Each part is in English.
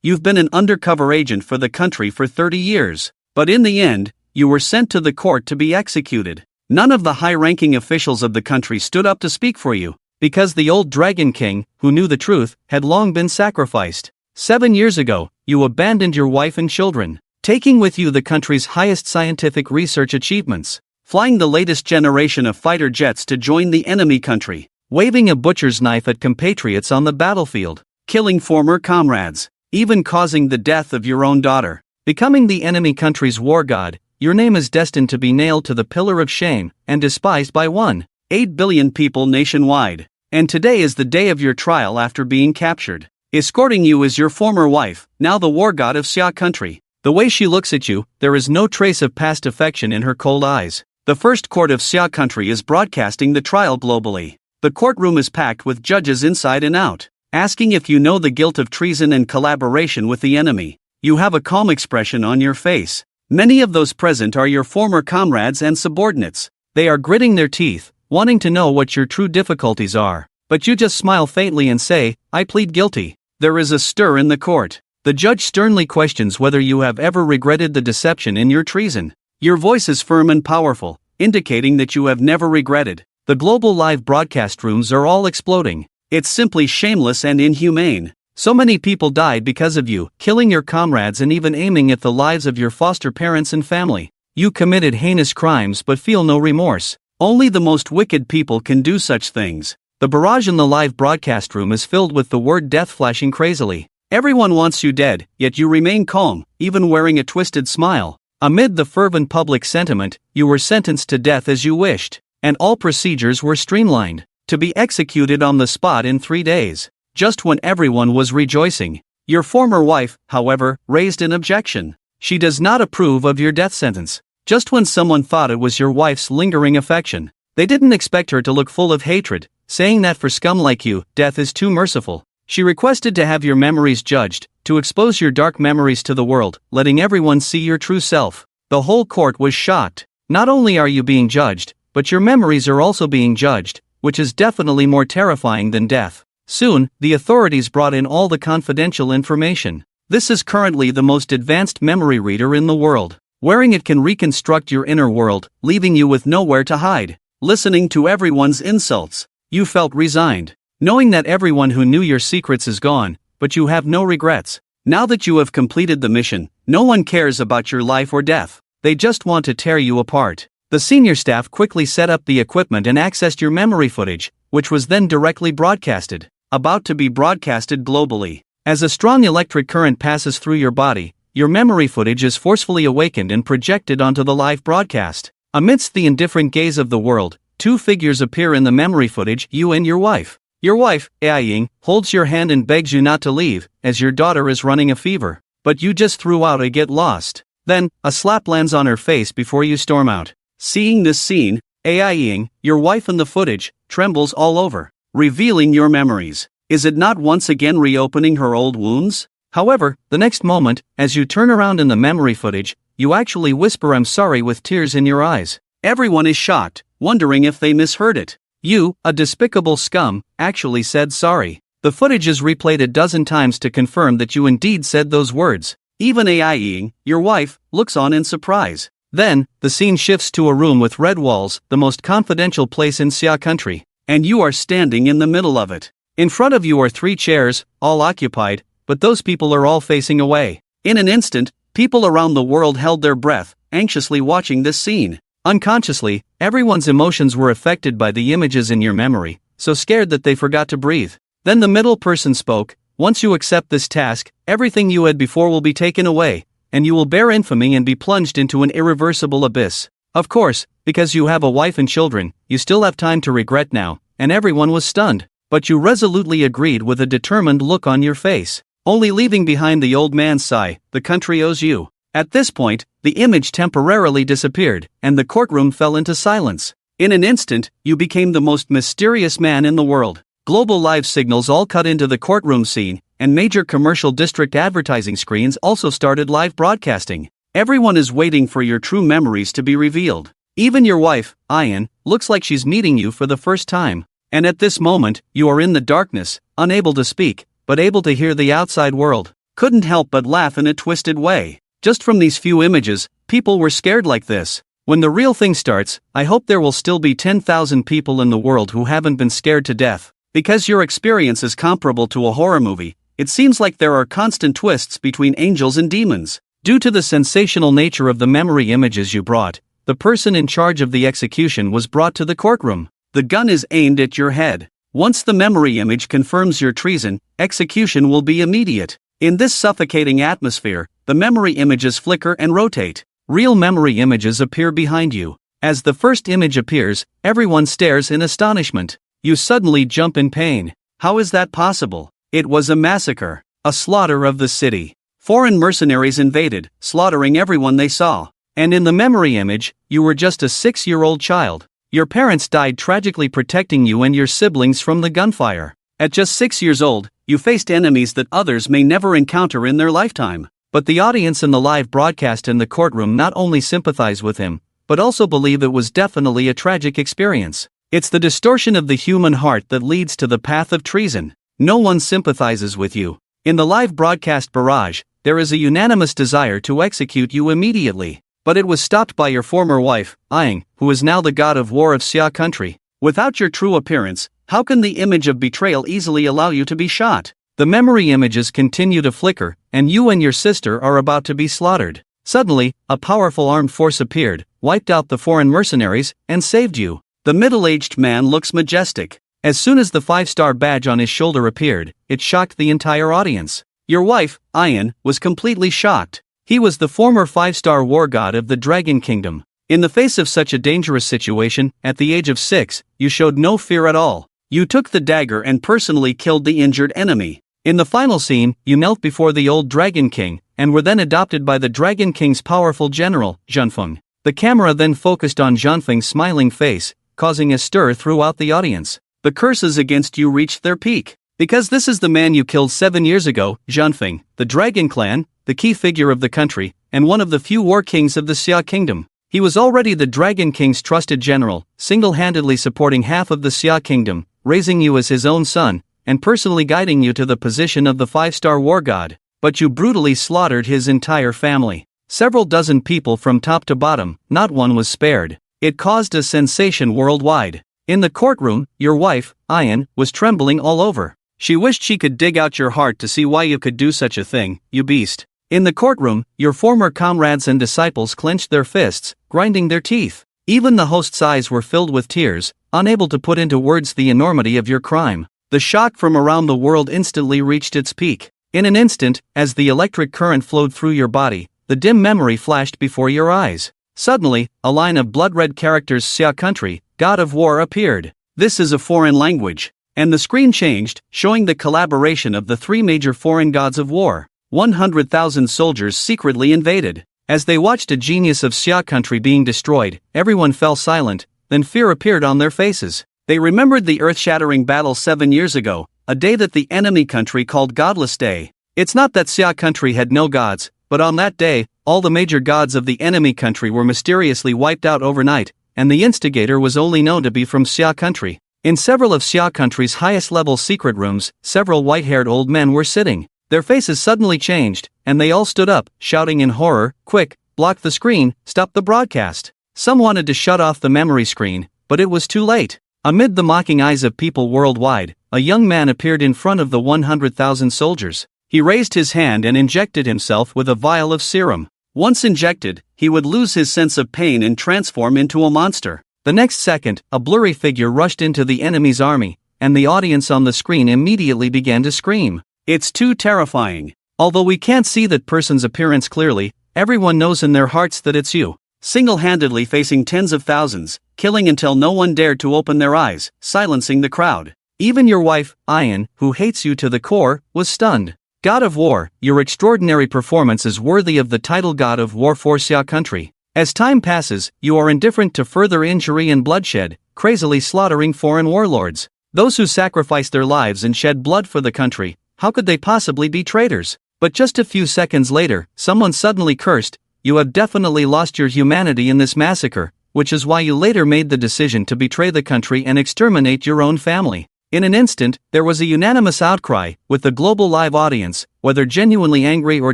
You've been an undercover agent for the country for 30 years. But in the end, you were sent to the court to be executed. None of the high-ranking officials of the country stood up to speak for you, because the old Dragon King, who knew the truth, had long been sacrificed. 7 years ago, you abandoned your wife and children, taking with you the country's highest scientific research achievements, flying the latest generation of fighter jets to join the enemy country, waving a butcher's knife at compatriots on the battlefield, killing former comrades, even causing the death of your own daughter. Becoming the enemy country's war god, your name is destined to be nailed to the pillar of shame and despised by 1.8 billion people nationwide. And today is the day of your trial after being captured. Escorting you is your former wife, now the war god of Xia country. The way she looks at you, there is no trace of past affection in her cold eyes. The first court of Xia country is broadcasting the trial globally. The courtroom is packed with judges inside and out, asking if you know the guilt of treason and collaboration with the enemy. You have a calm expression on your face. Many of those present are your former comrades and subordinates. They are gritting their teeth, wanting to know what your true difficulties are. But you just smile faintly and say, "I plead guilty." There is a stir in the court. The judge sternly questions whether you have ever regretted the deception in your treason. Your voice is firm and powerful, indicating that you have never regretted. The global live broadcast rooms are all exploding. It's simply shameless and inhumane. So many people died because of you, killing your comrades and even aiming at the lives of your foster parents and family. You committed heinous crimes but feel no remorse. Only the most wicked people can do such things. The barrage in the live broadcast room is filled with the word death flashing crazily. Everyone wants you dead, yet you remain calm, even wearing a twisted smile. Amid the fervent public sentiment, you were sentenced to death as you wished, and all procedures were streamlined, to be executed on the spot in 3 days, just when everyone was rejoicing. Your former wife, however, raised an objection. She does not approve of your death sentence. Just when someone thought it was your wife's lingering affection, they didn't expect her to look full of hatred, saying that for scum like you, death is too merciful. She requested to have your memories judged, to expose your dark memories to the world, letting everyone see your true self. The whole court was shocked. Not only are you being judged, but your memories are also being judged, which is definitely more terrifying than death. Soon, the authorities brought in all the confidential information. This is currently the most advanced memory reader in the world. Wearing it can reconstruct your inner world, leaving you with nowhere to hide. Listening to everyone's insults, you felt resigned. Knowing that everyone who knew your secrets is gone, but you have no regrets. Now that you have completed the mission, no one cares about your life or death. They just want to tear you apart. The senior staff quickly set up the equipment and accessed your memory footage, which was then directly broadcasted. About to be broadcasted globally. As a strong electric current passes through your body, your memory footage is forcefully awakened and projected onto the live broadcast. Amidst the indifferent gaze of the world, 2 figures appear in the memory footage, you and your wife. Your wife, Ying, holds your hand and begs you not to leave, as your daughter is running a fever. But you just threw out a "get lost." Then, a slap lands on her face before you storm out. Seeing this scene, Ying, your wife in the footage, trembles all over, revealing your memories. Is it not once again reopening her old wounds? However, the next moment, as you turn around in the memory footage, you actually whisper "I'm sorry" with tears in your eyes. Everyone is shocked, wondering if they misheard it. You, a despicable scum, actually said sorry. The footage is replayed a dozen times to confirm that you indeed said those words. Even Ying, your wife, looks on in surprise. Then, the scene shifts to a room with red walls, the most confidential place in Xia country, and you are standing in the middle of it. In front of you are 3 chairs, all occupied, but those people are all facing away. In an instant, people around the world held their breath, anxiously watching this scene. Unconsciously, everyone's emotions were affected by the images in your memory, so scared that they forgot to breathe. Then the middle person spoke, "Once you accept this task, everything you had before will be taken away, and you will bear infamy and be plunged into an irreversible abyss. Of course, because you have a wife and children, you still have time to regret now," and everyone was stunned. But you resolutely agreed with a determined look on your face, only leaving behind the old man's sigh, "The country owes you." At this point, the image temporarily disappeared, and the courtroom fell into silence. In an instant, you became the most mysterious man in the world. Global live signals all cut into the courtroom scene, and major commercial district advertising screens also started live broadcasting. Everyone is waiting for your true memories to be revealed. Even your wife, Ian, looks like she's meeting you for the first time. And at this moment, you are in the darkness, unable to speak, but able to hear the outside world. couldn't help but laugh in a twisted way. Just from these few images, people were scared like this. When the real thing starts, I hope there will still be 10,000 people in the world who haven't been scared to death. Because your experience is comparable to a horror movie, it seems like there are constant twists between angels and demons. Due to the sensational nature of the memory images you brought, the person in charge of the execution was brought to the courtroom. The gun is aimed at your head. Once the memory image confirms your treason, execution will be immediate. In this suffocating atmosphere, the memory images flicker and rotate. Real memory images appear behind you. As the first image appears, everyone stares in astonishment. You suddenly jump in pain. How is that possible? It was a massacre, a slaughter of the city. Foreign mercenaries invaded, slaughtering everyone they saw. And in the memory image, you were just a 6-year-old child. Your parents died tragically protecting you and your siblings from the gunfire. At just 6 years old, you faced enemies that others may never encounter in their lifetime. But the audience in the live broadcast in the courtroom not only sympathize with him, but also believe it was definitely a tragic experience. It's the distortion of the human heart that leads to the path of treason. No one sympathizes with you. In the live broadcast barrage, there is a unanimous desire to execute you immediately. But it was stopped by your former wife, Unyielding, who is now the god of war of Xia country. Without your true appearance, how can the image of betrayal easily allow you to be shot? The memory images continue to flicker, and you and your sister are about to be slaughtered. Suddenly, a powerful armed force appeared, wiped out the foreign mercenaries, and saved you. The middle-aged man looks majestic. As soon as the 5-star badge on his shoulder appeared, it shocked the entire audience. Your wife, Unyielding, was completely shocked. He was the former 5-star war god of the Dragon Kingdom. In the face of such a dangerous situation, at the age of 6, you showed no fear at all. You took the dagger and personally killed the injured enemy. In the final scene, you knelt before the old Dragon King, and were then adopted by the Dragon King's powerful general, Zhenfeng. The camera then focused on Zhenfeng's smiling face, causing a stir throughout the audience. The curses against you reached their peak. Because this is the man you killed 7 years ago, Zhenfeng, the Dragon Clan, the key figure of the country, and one of the few war kings of the Xia Kingdom. He was already the Dragon King's trusted general, single-handedly supporting half of the Xia Kingdom, raising you as his own son, and personally guiding you to the position of the 5-star war god. But you brutally slaughtered his entire family. Several dozen people from top to bottom, not one was spared. It caused a sensation worldwide. In the courtroom, your wife, Unyielding, was trembling all over. She wished she could dig out your heart to see why you could do such a thing, you beast. In the courtroom, your former comrades and disciples clenched their fists, grinding their teeth. Even the host's eyes were filled with tears, unable to put into words the enormity of your crime. The shock from around the world instantly reached its peak. In an instant, as the electric current flowed through your body, the dim memory flashed before your eyes. Suddenly, a line of blood-red characters Xia country, god of war appeared. This is a foreign language. And the screen changed, showing the collaboration of the 3 major foreign gods of war. 100,000 soldiers secretly invaded. As they watched a genius of Xia country being destroyed, everyone fell silent, then fear appeared on their faces. They remembered the earth-shattering battle 7 years ago, a day that the enemy country called Godless Day. It's not that Xia country had no gods, but on that day, all the major gods of the enemy country were mysteriously wiped out overnight, and the instigator was only known to be from Xia country. In several of Xia country's highest-level secret rooms, several white-haired old men were sitting. Their faces suddenly changed, and they all stood up, shouting in horror, "Quick, block the screen, stop the broadcast." Some wanted to shut off the memory screen, but it was too late. Amid the mocking eyes of people worldwide, a young man appeared in front of the 100,000 soldiers. He raised his hand and injected himself with a vial of serum. Once injected, he would lose his sense of pain and transform into a monster. The next second, a blurry figure rushed into the enemy's army, and the audience on the screen immediately began to scream. It's too terrifying. Although we can't see that person's appearance clearly, everyone knows in their hearts that it's you. Single-handedly facing tens of thousands, killing until no one dared to open their eyes, silencing the crowd. Even your wife, Unyielding, who hates you to the core, was stunned. God of War, your extraordinary performance is worthy of the title God of War for Xia country. As time passes, you are indifferent to further injury and bloodshed, crazily slaughtering foreign warlords. Those who sacrifice their lives and shed blood for the country, how could they possibly be traitors? But just a few seconds later, someone suddenly cursed, "You have definitely lost your humanity in this massacre," which is why you later made the decision to betray the country and exterminate your own family. In an instant, there was a unanimous outcry, with the global live audience, whether genuinely angry or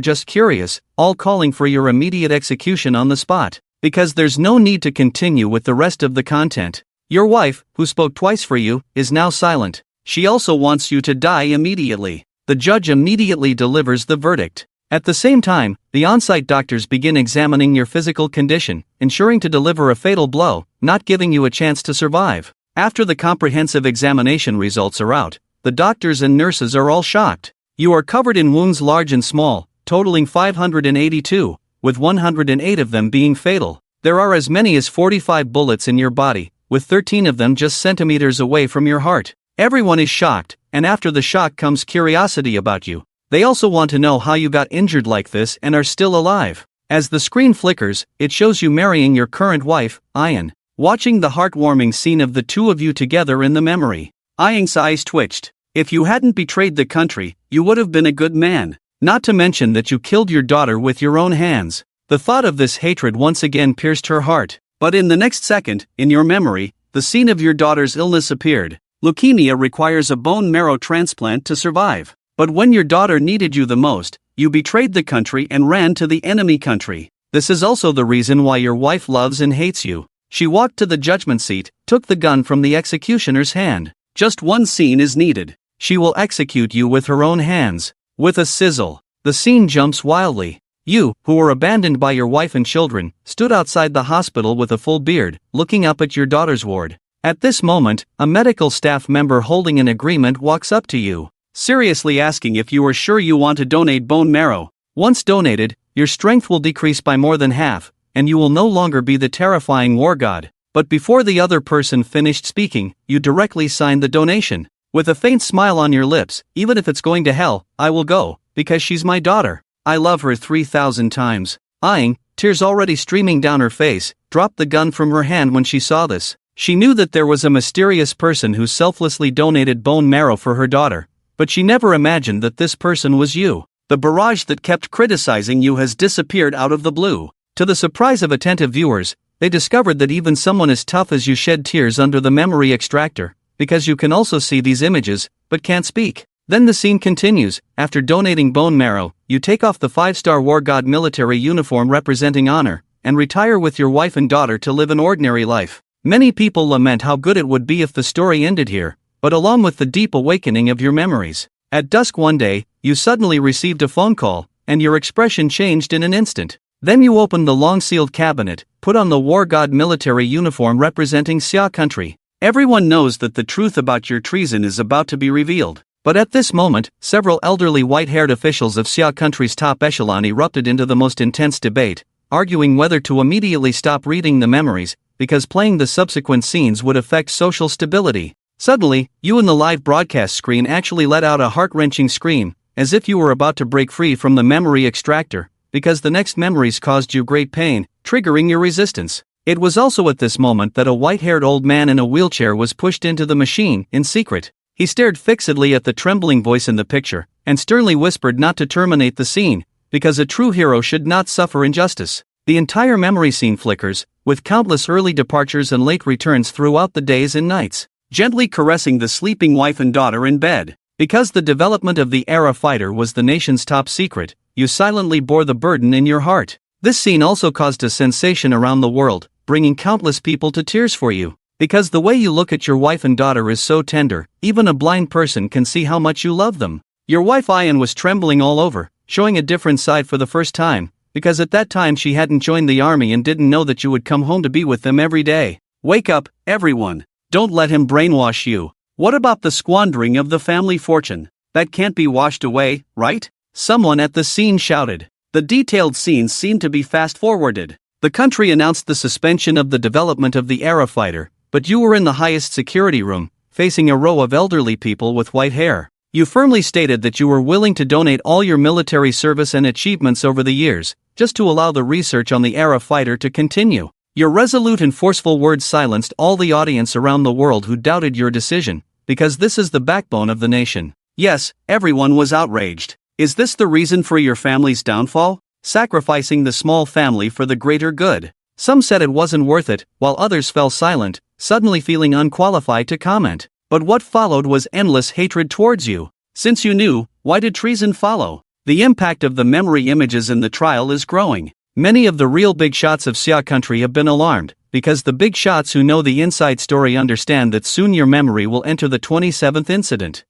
just curious, all calling for your immediate execution on the spot. Because there's no need to continue with the rest of the content. Your wife, who spoke twice for you, is now silent. She also wants you to die immediately. The judge immediately delivers the verdict. At the same time, the on-site doctors begin examining your physical condition, ensuring to deliver a fatal blow, not giving you a chance to survive. After the comprehensive examination results are out, the doctors and nurses are all shocked. You are covered in wounds large and small, totaling 582, with 108 of them being fatal. There are as many as 45 bullets in your body, with 13 of them just centimeters away from your heart. Everyone is shocked, and after the shock comes curiosity about you. They also want to know how you got injured like this and are still alive. As the screen flickers, it shows you marrying your current wife, Ayan. Watching the heartwarming scene of the two of you together in the memory, Ayan's eyes twitched. If you hadn't betrayed the country, you would have been a good man. Not to mention that you killed your daughter with your own hands. The thought of this hatred once again pierced her heart. But in the next second, in your memory, the scene of your daughter's illness appeared. Leukemia requires a bone marrow transplant to survive. But when your daughter needed you the most, you betrayed the country and ran to the enemy country. This is also the reason why your wife loves and hates you. She walked to the judgment seat, took the gun from the executioner's hand. Just one scene is needed. She will execute you with her own hands. With a sizzle, the scene jumps wildly. You, who were abandoned by your wife and children, stood outside the hospital with a full beard, looking up at your daughter's ward. At this moment, a medical staff member holding an agreement walks up to you, seriously asking if you are sure you want to donate bone marrow. Once donated, your strength will decrease by more than half, and you will no longer be the terrifying war god. But before the other person finished speaking, you directly signed the donation. With a faint smile on your lips, even if it's going to hell, I will go, because she's my daughter. I love her 3,000 times. Aang, tears already streaming down her face, dropped the gun from her hand when she saw this. She knew that there was a mysterious person who selflessly donated bone marrow for her daughter, but she never imagined that this person was you. The barrage that kept criticizing you has disappeared out of the blue. To the surprise of attentive viewers, they discovered that even someone as tough as you shed tears under the memory extractor, because you can also see these images, but can't speak. Then the scene continues. After donating bone marrow, you take off the 5-star war god military uniform representing honor, and retire with your wife and daughter to live an ordinary life. Many people lament how good it would be if the story ended here, but along with the deep awakening of your memories. At dusk one day, you suddenly received a phone call, and your expression changed in an instant. Then you opened the long-sealed cabinet, put on the war god military uniform representing Xia country. Everyone knows that the truth about your treason is about to be revealed. But at this moment, several elderly white-haired officials of Xia country's top echelon erupted into the most intense debate, arguing whether to immediately stop reading the memories, because playing the subsequent scenes would affect social stability. Suddenly, you in the live broadcast screen actually let out a heart-wrenching scream, as if you were about to break free from the memory extractor, because the next memories caused you great pain, triggering your resistance. It was also at this moment that a white-haired old man in a wheelchair was pushed into the machine, in secret. He stared fixedly at the trembling voice in the picture, and sternly whispered not to terminate the scene, because a true hero should not suffer injustice. The entire memory scene flickers, with countless early departures and late returns throughout the days and nights, gently caressing the sleeping wife and daughter in bed. Because the development of the Era fighter was the nation's top secret, you silently bore the burden in your heart. This scene also caused a sensation around the world, bringing countless people to tears for you. Because the way you look at your wife and daughter is so tender, even a blind person can see how much you love them. Your wife Ayan was trembling all over, showing a different side for the first time, because at that time she hadn't joined the army and didn't know that you would come home to be with them every day. Wake up, everyone. Don't let him brainwash you. What about the squandering of the family fortune? That can't be washed away, right? Someone at the scene shouted. The detailed scenes seemed to be fast-forwarded. The country announced the suspension of the development of the Era fighter, but you were in the highest security room, facing a row of elderly people with white hair. You firmly stated that you were willing to donate all your military service and achievements over the years, just to allow the research on the Era fighter to continue. Your resolute and forceful words silenced all the audience around the world who doubted your decision, because this is the backbone of the nation. Yes, everyone was outraged. Is this the reason for your family's downfall? Sacrificing the small family for the greater good. Some said it wasn't worth it, while others fell silent, suddenly feeling unqualified to comment. But what followed was endless hatred towards you. Since you knew, why did treason follow? The impact of the memory images in the trial is growing. Many of the real big shots of Xia country have been alarmed, because the big shots who know the inside story understand that soon your memory will enter the 27th incident.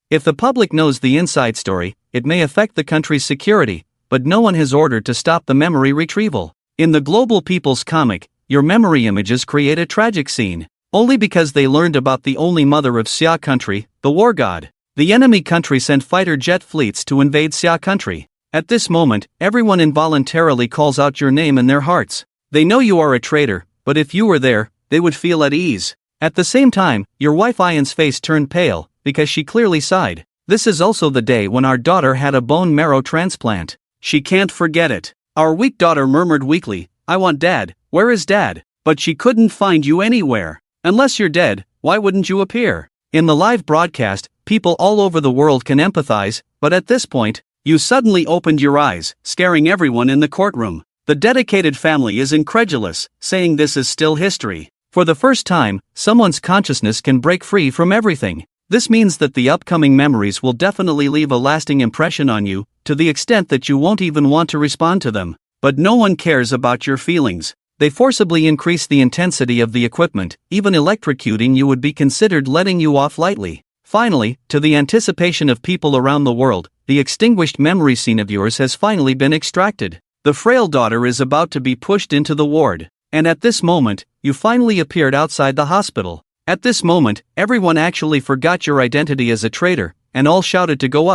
If the public knows the inside story, it may affect the country's security, but no one has ordered to stop the memory retrieval. In the Global People's comic, your memory images create a tragic scene, only because they learned about the only mother of Xia country, the war god. The enemy country sent fighter jet fleets to invade Xia country. At this moment, everyone involuntarily calls out your name in their hearts. They know you are a traitor, but if you were there, they would feel at ease. At the same time, your wife Ayan's face turned pale, because she clearly sighed. This is also the day when our daughter had a bone marrow transplant. She can't forget it. Our weak daughter murmured weakly, "I want Dad, where is Dad?" But she couldn't find you anywhere. Unless you're dead, why wouldn't you appear? In the live broadcast, people all over the world can empathize, but at this point, you suddenly opened your eyes, scaring everyone in the courtroom. The dedicated family is incredulous, saying this is still history. For the first time, someone's consciousness can break free from everything. This means that the upcoming memories will definitely leave a lasting impression on you, to the extent that you won't even want to respond to them. But no one cares about your feelings. They forcibly increase the intensity of the equipment, even electrocuting you would be considered letting you off lightly. Finally, to the anticipation of people around the world, the extinguished memory scene of yours has finally been extracted. The frail daughter is about to be pushed into the ward. And at this moment, you finally appeared outside the hospital. At this moment, everyone actually forgot your identity as a traitor, and all shouted to go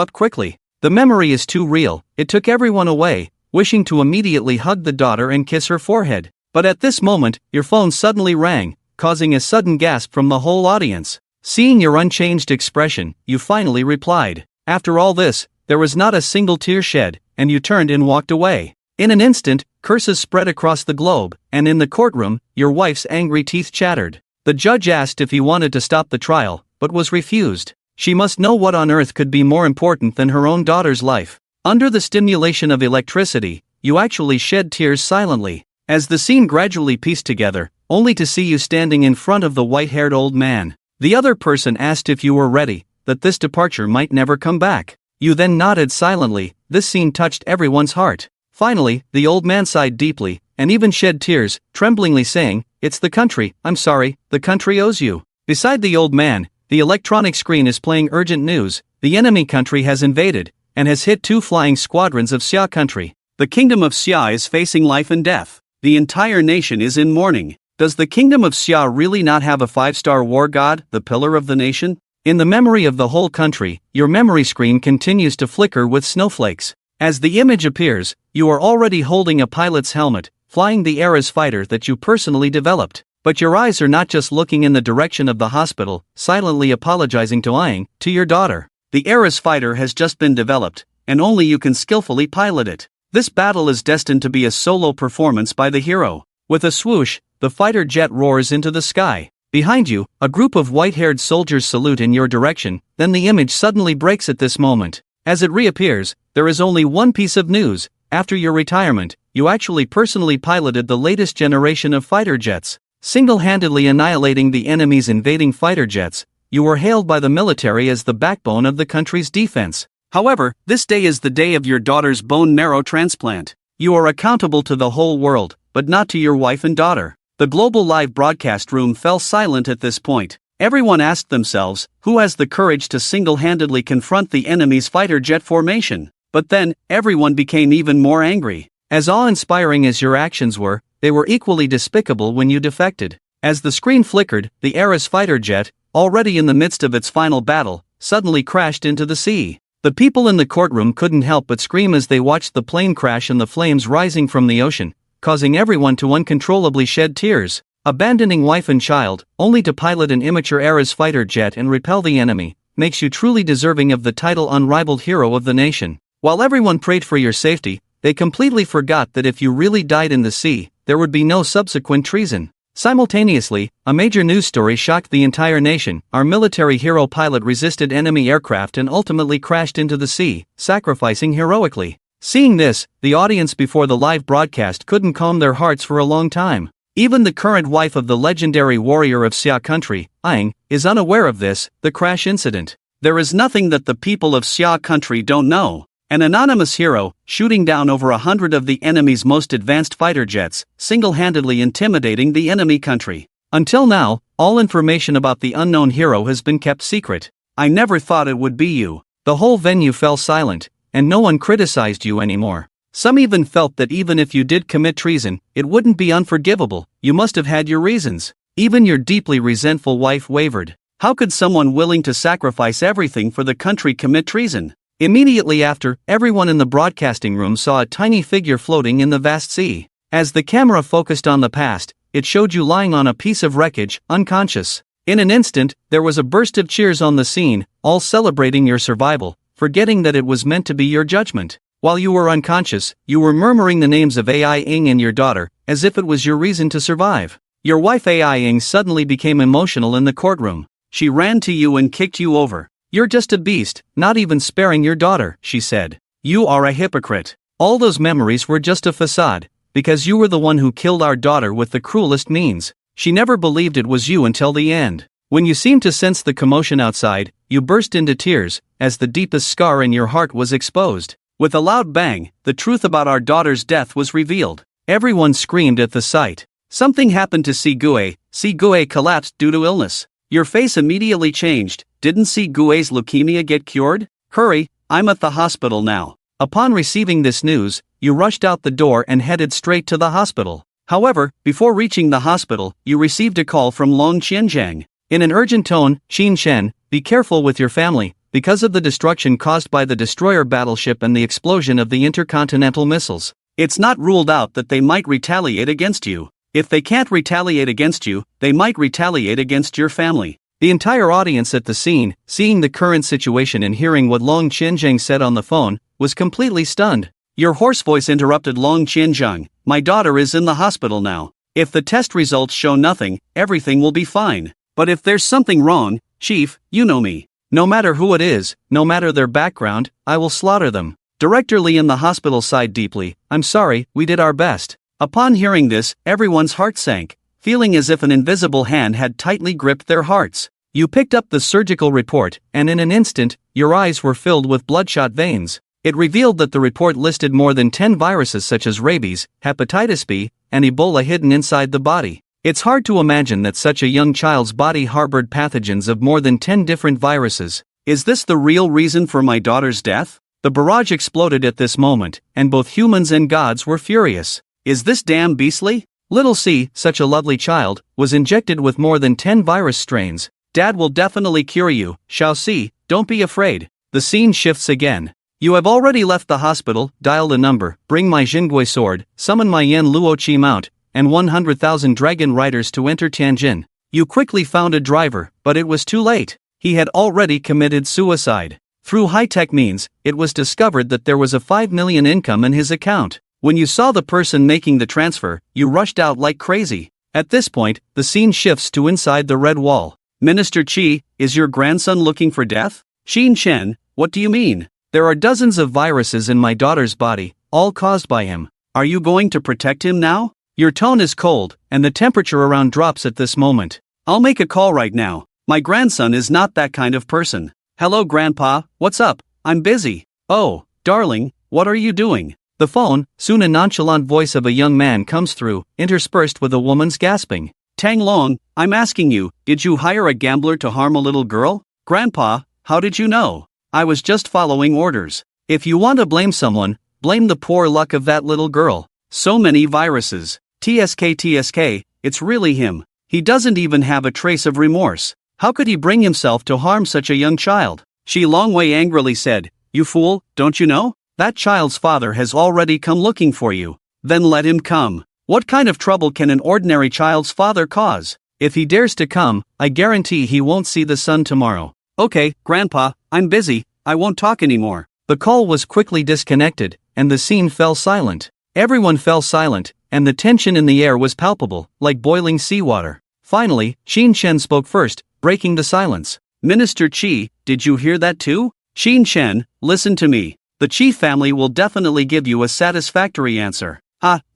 up quickly. The memory is too real, it took everyone away, wishing to immediately hug the daughter and kiss her forehead. But at this moment, your phone suddenly rang, causing a sudden gasp from the whole audience. Seeing your unchanged expression, you finally replied. After all this, there was not a single tear shed, and you turned and walked away. In an instant, curses spread across the globe, and in the courtroom, your wife's angry teeth chattered. The judge asked if he wanted to stop the trial, but was refused. She must know what on earth could be more important than her own daughter's life. Under the stimulation of electricity, you actually shed tears silently, as the scene gradually pieced together, only to see you standing in front of the white-haired old man. The other person asked if you were ready, that this departure might never come back. You then nodded silently. This scene touched everyone's heart. Finally, the old man sighed deeply, and even shed tears, tremblingly saying, "It's the country, I'm sorry, the country owes you." Beside the old man, the electronic screen is playing urgent news. The enemy country has invaded, and has hit 2 flying squadrons of Xia country. The kingdom of Xia is facing life and death. The entire nation is in mourning. Does the kingdom of Xia really not have a 5-star war god, the pillar of the nation? In the memory of the whole country, your memory screen continues to flicker with snowflakes. As the image appears, you are already holding a pilot's helmet, flying the Ares fighter that you personally developed. But your eyes are not just looking in the direction of the hospital, silently apologizing to your daughter. The Ares fighter has just been developed, and only you can skillfully pilot it. This battle is destined to be a solo performance by the hero. With a swoosh, the fighter jet roars into the sky. Behind you, a group of white-haired soldiers salute in your direction, then the image suddenly breaks at this moment. As it reappears, there is only one piece of news. After your retirement, you actually personally piloted the latest generation of fighter jets. Single-handedly annihilating the enemy's invading fighter jets, you were hailed by the military as the backbone of the country's defense. However, this day is the day of your daughter's bone marrow transplant. You are accountable to the whole world, but not to your wife and daughter. The global live broadcast room fell silent at this point. Everyone asked themselves, who has the courage to single-handedly confront the enemy's fighter jet formation? But then, everyone became even more angry. As awe-inspiring as your actions were, they were equally despicable when you defected. As the screen flickered, the Ares fighter jet, already in the midst of its final battle, suddenly crashed into the sea. The people in the courtroom couldn't help but scream as they watched the plane crash and the flames rising from the ocean, causing everyone to uncontrollably shed tears. Abandoning wife and child, only to pilot an immature Ares fighter jet and repel the enemy, makes you truly deserving of the title unrivaled hero of the nation. While everyone prayed for your safety, they completely forgot that if you really died in the sea, there would be no subsequent treason. Simultaneously, a major news story shocked the entire nation. Our military hero pilot resisted enemy aircraft and ultimately crashed into the sea, sacrificing heroically. Seeing this, the audience before the live broadcast couldn't calm their hearts for a long time. Even the current wife of the legendary warrior of Xia country, Aang, is unaware of this, the crash incident. There is nothing that the people of Xia country don't know. An anonymous hero, shooting down over 100 of the enemy's most advanced fighter jets, single-handedly intimidating the enemy country. Until now, all information about the unknown hero has been kept secret. I never thought it would be you. The whole venue fell silent, and no one criticized you anymore. Some even felt that even if you did commit treason, it wouldn't be unforgivable. You must have had your reasons. Even your deeply resentful wife wavered. How could someone willing to sacrifice everything for the country commit treason? Immediately after, everyone in the broadcasting room saw a tiny figure floating in the vast sea. As the camera focused on the past, it showed you lying on a piece of wreckage, unconscious. In an instant, there was a burst of cheers on the scene, all celebrating your survival, forgetting that it was meant to be your judgment. While you were unconscious, you were murmuring the names of Ai Ing and your daughter, as if it was your reason to survive. Your wife Ai Ing suddenly became emotional in the courtroom. She ran to you and kicked you over. "You're just a beast, not even sparing your daughter," she said. "You are a hypocrite. All those memories were just a facade, because you were the one who killed our daughter with the cruelest means." She never believed it was you until the end. When you seemed to sense the commotion outside, you burst into tears, as the deepest scar in your heart was exposed. With a loud bang, the truth about our daughter's death was revealed. Everyone screamed at the sight. Something happened to Sigue. Sigue collapsed due to illness. Your face immediately changed. Didn't Sigue's leukemia get cured? Hurry, I'm at the hospital now. Upon receiving this news, you rushed out the door and headed straight to the hospital. However, before reaching the hospital, you received a call from Long Qianzhang. In an urgent tone, "Xin Shen, be careful with your family, because of the destruction caused by the destroyer battleship and the explosion of the intercontinental missiles. It's not ruled out that they might retaliate against you. If they can't retaliate against you, they might retaliate against your family." The entire audience at the scene, seeing the current situation and hearing what Long Qianzhang said on the phone, was completely stunned. Your hoarse voice interrupted Long Qianzhang. "My daughter is in the hospital now. If the test results show nothing, everything will be fine. But if there's something wrong, Chief, you know me. No matter who it is, no matter their background, I will slaughter them." Director Lee in the hospital sighed deeply. "I'm sorry, we did our best." Upon hearing this, everyone's heart sank, feeling as if an invisible hand had tightly gripped their hearts. You picked up the surgical report, and in an instant, your eyes were filled with bloodshot veins. It revealed that the report listed more than 10 viruses such as rabies, hepatitis B, and Ebola hidden inside the body. It's hard to imagine that such a young child's body harbored pathogens of more than 10 different viruses. Is this the real reason for my daughter's death? The barrage exploded at this moment, and both humans and gods were furious. Is this damn beastly? Little C, such a lovely child, was injected with more than 10 virus strains. Dad will definitely cure you, Xiao C, don't be afraid. The scene shifts again. You have already left the hospital, dialed a number, bring my Jingui sword, summon my Yan Luoqi mount, and 100,000 dragon riders to enter Tianjin. You quickly found a driver, but it was too late. He had already committed suicide. Through high-tech means, it was discovered that there was a 5 million income in his account. When you saw the person making the transfer, you rushed out like crazy. At this point, the scene shifts to inside the red wall. Minister Qi, is your grandson looking for death? Xin Shen, what do you mean? There are dozens of viruses in my daughter's body, all caused by him. Are you going to protect him now? Your tone is cold, and the temperature around drops at this moment. I'll make a call right now. My grandson is not that kind of person. Hello Grandpa, what's up? I'm busy. Oh, darling, what are you doing? The phone, soon a nonchalant voice of a young man comes through, interspersed with a woman's gasping. Tang Long, I'm asking you, did you hire a gambler to harm a little girl? Grandpa, how did you know? I was just following orders. If you want to blame someone, blame the poor luck of that little girl. So many viruses. TSK, it's really him. He doesn't even have a trace of remorse. How could he bring himself to harm such a young child? Shi Longwei angrily said, You fool, don't you know? That child's father has already come looking for you. Then let him come. What kind of trouble can an ordinary child's father cause? If he dares to come, I guarantee he won't see the sun tomorrow. Okay, Grandpa, I'm busy, I won't talk anymore. The call was quickly disconnected, and the scene fell silent. Everyone fell silent, and the tension in the air was palpable, like boiling seawater. Finally, Xin Shen spoke first, breaking the silence. Minister Qi, did you hear that too? Xin Shen, listen to me. The Qi family will definitely give you a satisfactory answer.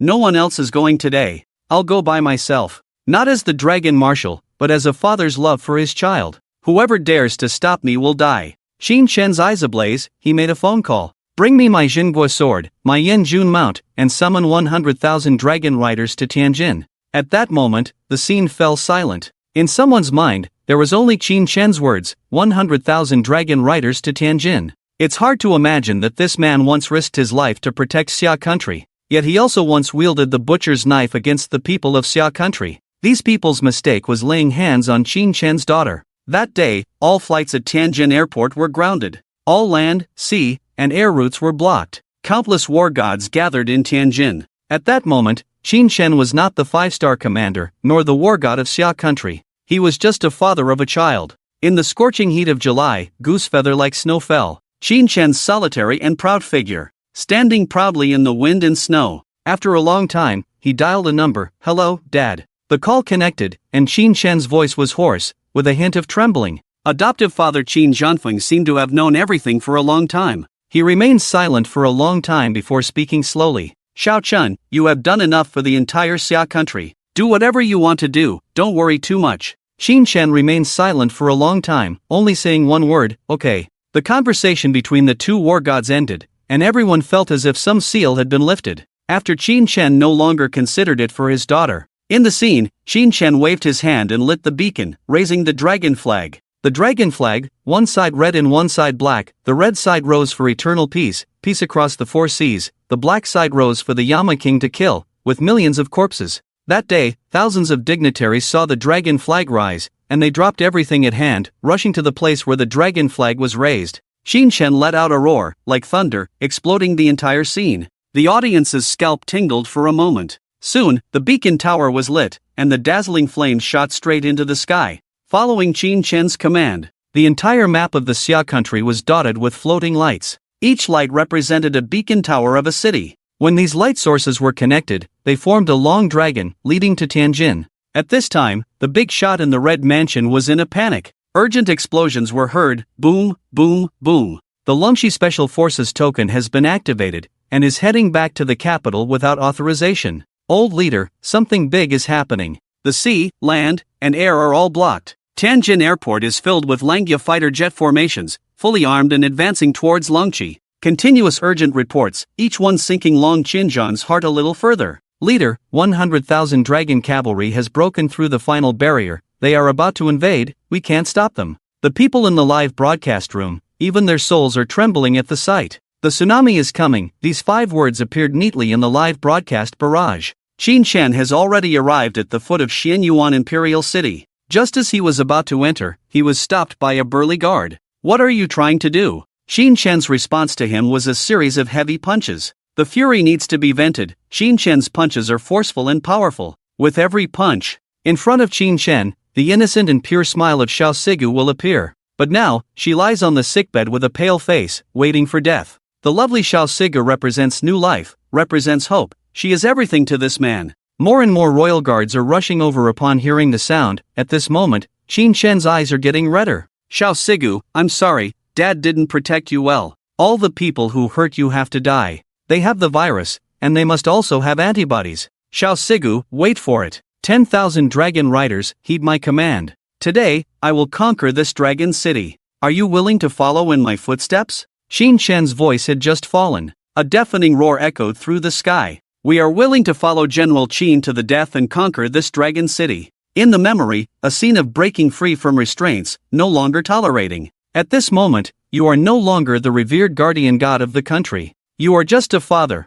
No one else is going today. I'll go by myself. Not as the dragon marshal, but as a father's love for his child. Whoever dares to stop me will die. Qin Shen's eyes ablaze, he made a phone call. Bring me my Jingguo sword, my Yen Jun mount, and summon 100,000 dragon riders to Tianjin. At that moment, the scene fell silent. In someone's mind, there was only Qin Shen's words, 100,000 dragon riders to Tianjin. It's hard to imagine that this man once risked his life to protect Xia country. Yet he also once wielded the butcher's knife against the people of Xia country. These people's mistake was laying hands on Qin Shen's daughter. That day, all flights at Tianjin airport were grounded. All land, sea, and air routes were blocked. Countless war gods gathered in Tianjin. At that moment, Qin Shen was not the 5-star commander, nor the war god of Xia country. He was just a father of a child. In the scorching heat of July, goose feather like snow fell. Qin Shen's solitary and proud figure, standing proudly in the wind and snow. After a long time, he dialed a number. Hello, Dad. The call connected, and Qin Shen's voice was hoarse, with a hint of trembling. Adoptive father Qin Zhanfeng seemed to have known everything for a long time. He remained silent for a long time before speaking slowly. Xiao Chun, you have done enough for the entire Xia country. Do whatever you want to do, don't worry too much. Qin Shen remained silent for a long time, only saying one word, okay. The conversation between the two war gods ended, and everyone felt as if some seal had been lifted. After Qin Shen no longer considered it for his daughter. In the scene, Qin Shen waved his hand and lit the beacon, raising the dragon flag. The dragon flag, one side red and one side black, the red side rose for eternal peace, peace across the 4 seas, the black side rose for the Yama king to kill, with millions of corpses. That day, thousands of dignitaries saw the dragon flag rise, and they dropped everything at hand, rushing to the place where the dragon flag was raised. Qin Shen let out a roar, like thunder, exploding the entire scene. The audience's scalp tingled for a moment. Soon, the beacon tower was lit, and the dazzling flames shot straight into the sky. Following Qin Shen's command, the entire map of the Xia country was dotted with floating lights. Each light represented a beacon tower of a city. When these light sources were connected, they formed a long dragon, leading to Tianjin. At this time, the big shot in the Red Mansion was in a panic. Urgent explosions were heard, boom, boom, boom. The Lungxi Special Forces token has been activated, and is heading back to the capital without authorization. Old leader, something big is happening. The sea, land, and air are all blocked. Tianjin Airport is filled with Langya fighter jet formations, fully armed and advancing towards Longqi. Continuous urgent reports, each one sinking Long Qinzhan's heart a little further. Leader, 100,000 dragon cavalry has broken through the final barrier. They are about to invade, we can't stop them. The people in the live broadcast room, even their souls are trembling at the sight. The tsunami is coming. These 5 words appeared neatly in the live broadcast barrage. Qin Shen has already arrived at the foot of Xianyuan Imperial City. Just as he was about to enter, he was stopped by a burly guard. What are you trying to do? Qin Shen's response to him was a series of heavy punches. The fury needs to be vented. Qin Shen's punches are forceful and powerful. With every punch, in front of Qin Shen, the innocent and pure smile of Xiao Sigu will appear. But now, she lies on the sickbed with a pale face, waiting for death. The lovely Xiao Sigu represents new life, represents hope. She is everything to this man. More and more royal guards are rushing over upon hearing the sound. At this moment, Qin Shen's eyes are getting redder. Xiao Sigu, I'm sorry, Dad didn't protect you well. All the people who hurt you have to die. They have the virus, and they must also have antibodies. Xiao Sigu, wait for it. 10,000 dragon riders, heed my command. Today, I will conquer this dragon city. Are you willing to follow in my footsteps? Qin Shen's voice had just fallen. A deafening roar echoed through the sky. We are willing to follow General Qin to the death and conquer this dragon city. In the memory, a scene of breaking free from restraints, no longer tolerating. At this moment, you are no longer the revered guardian god of the country. You are just a father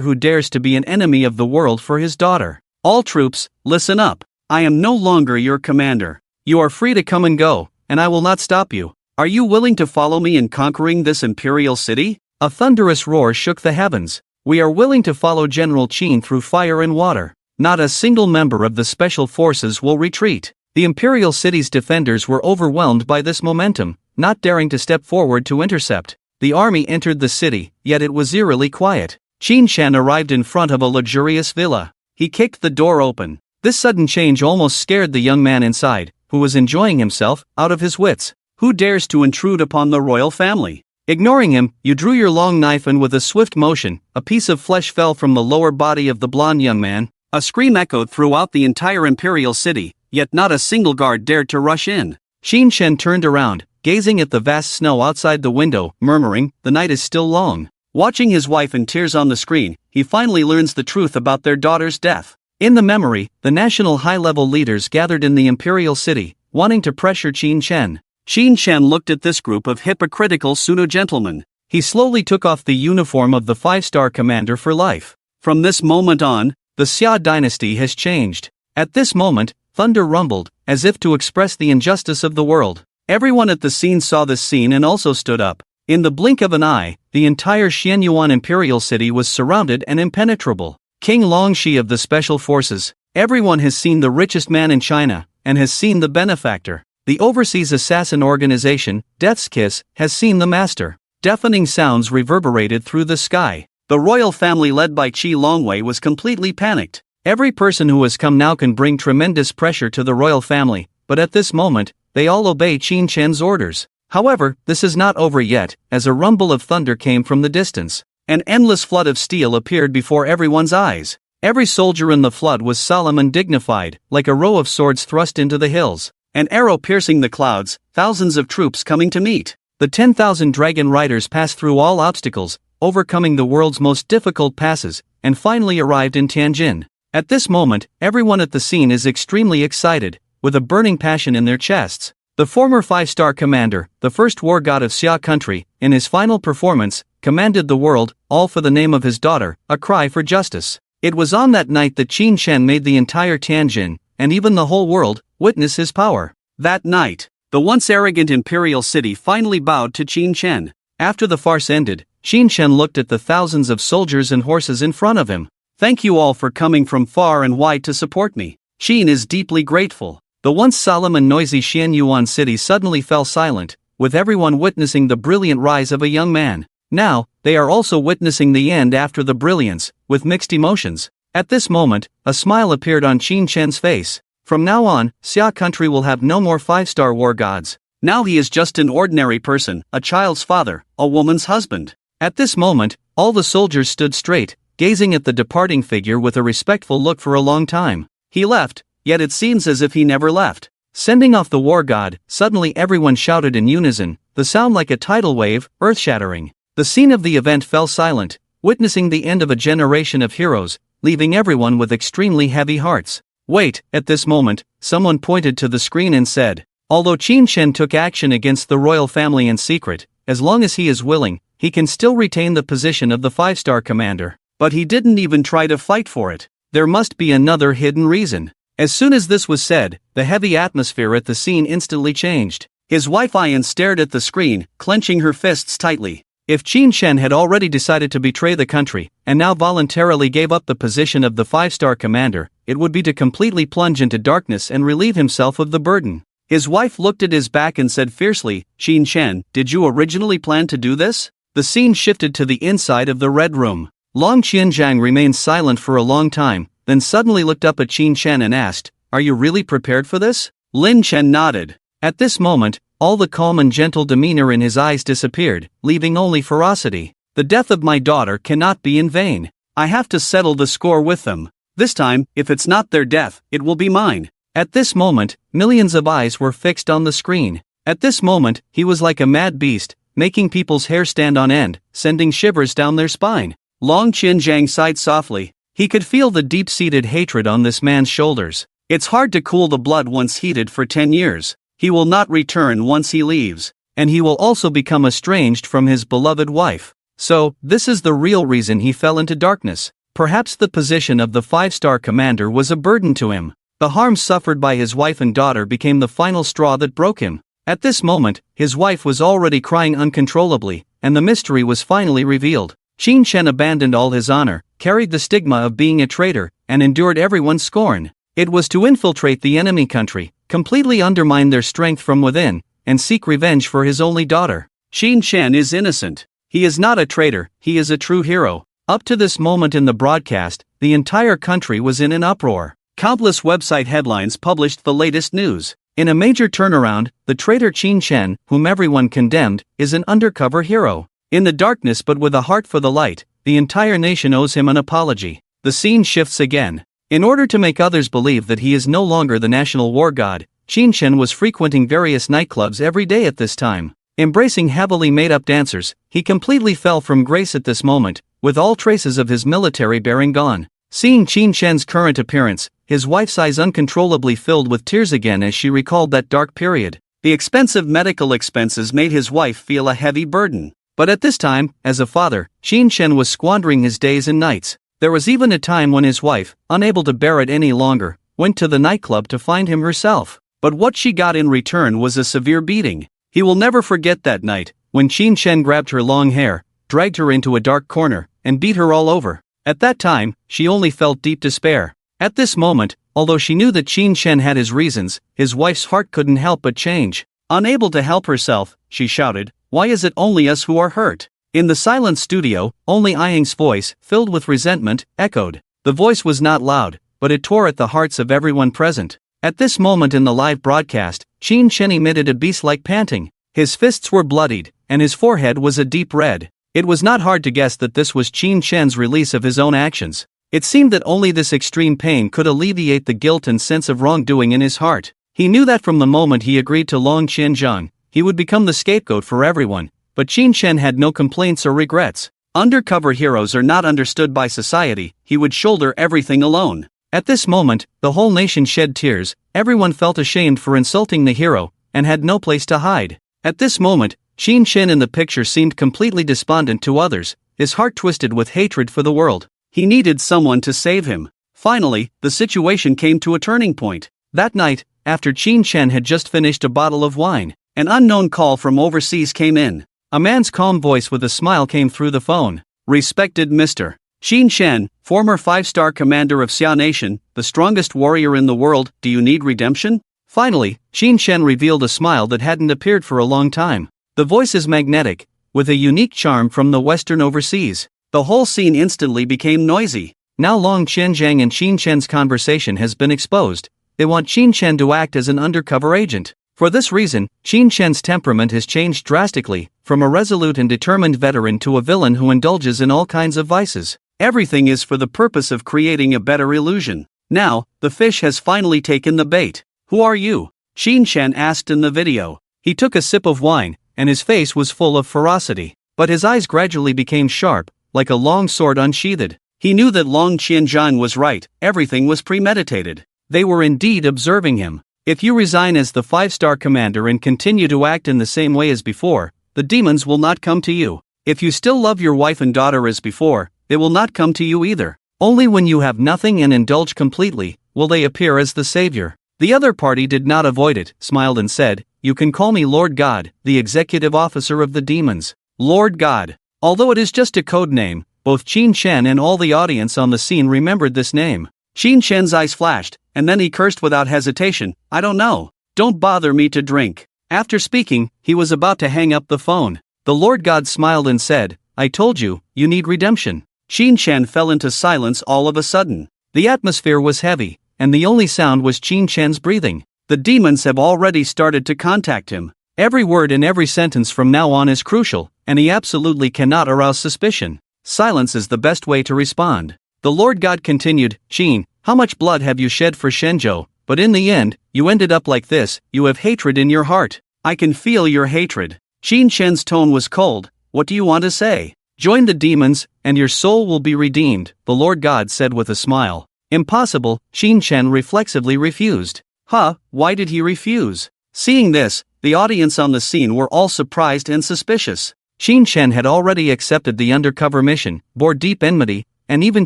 who dares to be an enemy of the world for his daughter. All troops, listen up. I am no longer your commander. You are free to come and go, and I will not stop you. Are you willing to follow me in conquering this imperial city? A thunderous roar shook the heavens. We are willing to follow General Qin through fire and water. Not a single member of the special forces will retreat. The imperial city's defenders were overwhelmed by this momentum, not daring to step forward to intercept. The army entered the city, yet it was eerily quiet. Qin Shen arrived in front of a luxurious villa. He kicked the door open. This sudden change almost scared the young man inside, who was enjoying himself, out of his wits. Who dares to intrude upon the royal family? Ignoring him, you drew your long knife and with a swift motion, a piece of flesh fell from the lower body of the blond young man. A scream echoed throughout the entire imperial city, yet not a single guard dared to rush in. Qin Shen turned around, gazing at the vast snow outside the window, murmuring, "The night is still long." Watching his wife in tears on the screen, he finally learns the truth about their daughter's death. In the memory, the national high-level leaders gathered in the imperial city, wanting to pressure Qin Shen. Qin Shen looked at this group of hypocritical pseudo-gentlemen. He slowly took off the uniform of the 5-star commander for life. From this moment on, the Xia dynasty has changed. At this moment, thunder rumbled, as if to express the injustice of the world. Everyone at the scene saw this scene and also stood up. In the blink of an eye, the entire Xianyuan imperial city was surrounded and impenetrable. King Longxi of the Special Forces, everyone has seen the richest man in China, and has seen the benefactor. The overseas assassin organization, Death's Kiss, has seen the master. Deafening sounds reverberated through the sky. The royal family led by Qi Longwei was completely panicked. Every person who has come now can bring tremendous pressure to the royal family, but at this moment, they all obey Qin Shen's orders. However, this is not over yet, as a rumble of thunder came from the distance. An endless flood of steel appeared before everyone's eyes. Every soldier in the flood was solemn and dignified, like a row of swords thrust into the hills. An arrow piercing the clouds, thousands of troops coming to meet. The 10,000 dragon riders passed through all obstacles, overcoming the world's most difficult passes, and finally arrived in Tianjin. At this moment, everyone at the scene is extremely excited, with a burning passion in their chests. The former 5-star commander, the first war god of Xia country, in his final performance, commanded the world, all for the name of his daughter, a cry for justice. It was on that night that Qin Shen made the entire Tianjin, and even the whole world, witness his power. That night, the once arrogant imperial city finally bowed to Qin Shen. After the farce ended, Qin Shen looked at the thousands of soldiers and horses in front of him. "Thank you all for coming from far and wide to support me. Qin is deeply grateful." The once solemn and noisy Xianyuan city suddenly fell silent, with everyone witnessing the brilliant rise of a young man. Now, they are also witnessing the end after the brilliance, with mixed emotions. At this moment, a smile appeared on Qin Shen's face. From now on, Xia country will have no more 5-star war gods. Now he is just an ordinary person, a child's father, a woman's husband. At this moment, all the soldiers stood straight, gazing at the departing figure with a respectful look for a long time. He left, yet it seems as if he never left. Sending off the war god, suddenly everyone shouted in unison, the sound like a tidal wave, earth-shattering. The scene of the event fell silent, witnessing the end of a generation of heroes, leaving everyone with extremely heavy hearts. Wait, at this moment, someone pointed to the screen and said, although Qin Shen took action against the royal family in secret, as long as he is willing, he can still retain the position of the 5-star commander. But he didn't even try to fight for it. There must be another hidden reason. As soon as this was said, the heavy atmosphere at the scene instantly changed. His wife Ayan stared at the screen, clenching her fists tightly. If Qin Shen had already decided to betray the country, and now voluntarily gave up the position of the 5-star commander, it would be to completely plunge into darkness and relieve himself of the burden. His wife looked at his back and said fiercely, "Qin Shen, did you originally plan to do this?" The scene shifted to the inside of the Red Room. Long Qianzhang remained silent for a long time, then suddenly looked up at Qin Shen and asked, "Are you really prepared for this?" Lin Chen nodded. At this moment, all the calm and gentle demeanor in his eyes disappeared, leaving only ferocity. "The death of my daughter cannot be in vain. I have to settle the score with them. This time, if it's not their death, it will be mine." At this moment, millions of eyes were fixed on the screen. At this moment, he was like a mad beast, making people's hair stand on end, sending shivers down their spine. Long Qianzhang sighed softly. He could feel the deep-seated hatred on this man's shoulders. It's hard to cool the blood once heated for 10 years. He will not return once he leaves, and he will also become estranged from his beloved wife. So, this is the real reason he fell into darkness. Perhaps the position of the 5-star commander was a burden to him. The harm suffered by his wife and daughter became the final straw that broke him. At this moment, his wife was already crying uncontrollably, and the mystery was finally revealed. Qin Shen abandoned all his honor, carried the stigma of being a traitor, and endured everyone's scorn. It was to infiltrate the enemy country, completely undermine their strength from within, and seek revenge for his only daughter. Qin Shen is innocent. He is not a traitor, he is a true hero. Up to this moment in the broadcast, the entire country was in an uproar. Countless website headlines published the latest news. In a major turnaround, the traitor Qin Shen, whom everyone condemned, is an undercover hero. In the darkness but with a heart for the light, the entire nation owes him an apology. The scene shifts again. In order to make others believe that he is no longer the national war god, Qin Shen was frequenting various nightclubs every day at this time. Embracing heavily made-up dancers, he completely fell from grace at this moment, with all traces of his military bearing gone. Seeing Qin Shen's current appearance, his wife's eyes uncontrollably filled with tears again as she recalled that dark period. The expensive medical expenses made his wife feel a heavy burden. But at this time, as a father, Qin Shen was squandering his days and nights. There was even a time when his wife, unable to bear it any longer, went to the nightclub to find him herself. But what she got in return was a severe beating. He will never forget that night, when Qin Shen grabbed her long hair, dragged her into a dark corner, and beat her all over. At that time, she only felt deep despair. At this moment, although she knew that Qin Shen had his reasons, his wife's heart couldn't help but change. Unable to help herself, she shouted, "Why is it only us who are hurt?" In the silent studio, only Yang's voice, filled with resentment, echoed. The voice was not loud, but it tore at the hearts of everyone present. At this moment in the live broadcast, Qin Shen emitted a beast-like panting. His fists were bloodied, and his forehead was a deep red. It was not hard to guess that this was Qin Shen's release of his own actions. It seemed that only this extreme pain could alleviate the guilt and sense of wrongdoing in his heart. He knew that from the moment he agreed to Long Qianzhang, he would become the scapegoat for everyone, but Qin Shen had no complaints or regrets. Undercover heroes are not understood by society, he would shoulder everything alone. At this moment, the whole nation shed tears, everyone felt ashamed for insulting the hero, and had no place to hide. At this moment, Qin Shen in the picture seemed completely despondent to others, his heart twisted with hatred for the world. He needed someone to save him. Finally, the situation came to a turning point. That night, after Qin Shen had just finished a bottle of wine, an unknown call from overseas came in. A man's calm voice with a smile came through the phone. "Respected Mr. Qin Shen, former 5-star commander of Xia Nation, the strongest warrior in the world, do you need redemption?" Finally, Qin Shen revealed a smile that hadn't appeared for a long time. The voice is magnetic, with a unique charm from the Western overseas. The whole scene instantly became noisy. Now Long Qianzhang and Qin Shen's conversation has been exposed. They want Qin Shen to act as an undercover agent. For this reason, Qin Shen's temperament has changed drastically, from a resolute and determined veteran to a villain who indulges in all kinds of vices. Everything is for the purpose of creating a better illusion. Now, the fish has finally taken the bait. "Who are you?" Qin Shen asked in the video. He took a sip of wine, and his face was full of ferocity. But his eyes gradually became sharp, like a long sword unsheathed. He knew that Long Qianzhang was right, everything was premeditated. They were indeed observing him. If you resign as the 5-star commander and continue to act in the same way as before, the demons will not come to you. If you still love your wife and daughter as before, they will not come to you either. Only when you have nothing and indulge completely, will they appear as the savior. The other party did not avoid it, smiled and said, "You can call me Lord God, the executive officer of the demons." Lord God. Although it is just a code name, both Qin Shen and all the audience on the scene remembered this name. Qin Shen's eyes flashed, and then he cursed without hesitation, "I don't know. Don't bother me to drink." After speaking, he was about to hang up the phone. The Lord God smiled and said, "I told you, you need redemption." Qin Shen fell into silence all of a sudden. The atmosphere was heavy, and the only sound was Qin Shen's breathing. The demons have already started to contact him. Every word in every sentence from now on is crucial, and he absolutely cannot arouse suspicion. Silence is the best way to respond. The Lord God continued, "Qin, how much blood have you shed for Shenzhou, but in the end, you ended up like this, you have hatred in your heart. I can feel your hatred." Qin Shen's tone was cold. "What do you want to say?" "Join the demons, and your soul will be redeemed," the Lord God said with a smile. "Impossible," Qin Shen reflexively refused. Why did he refuse? Seeing this, the audience on the scene were all surprised and suspicious. Qin Shen had already accepted the undercover mission, bore deep enmity, and even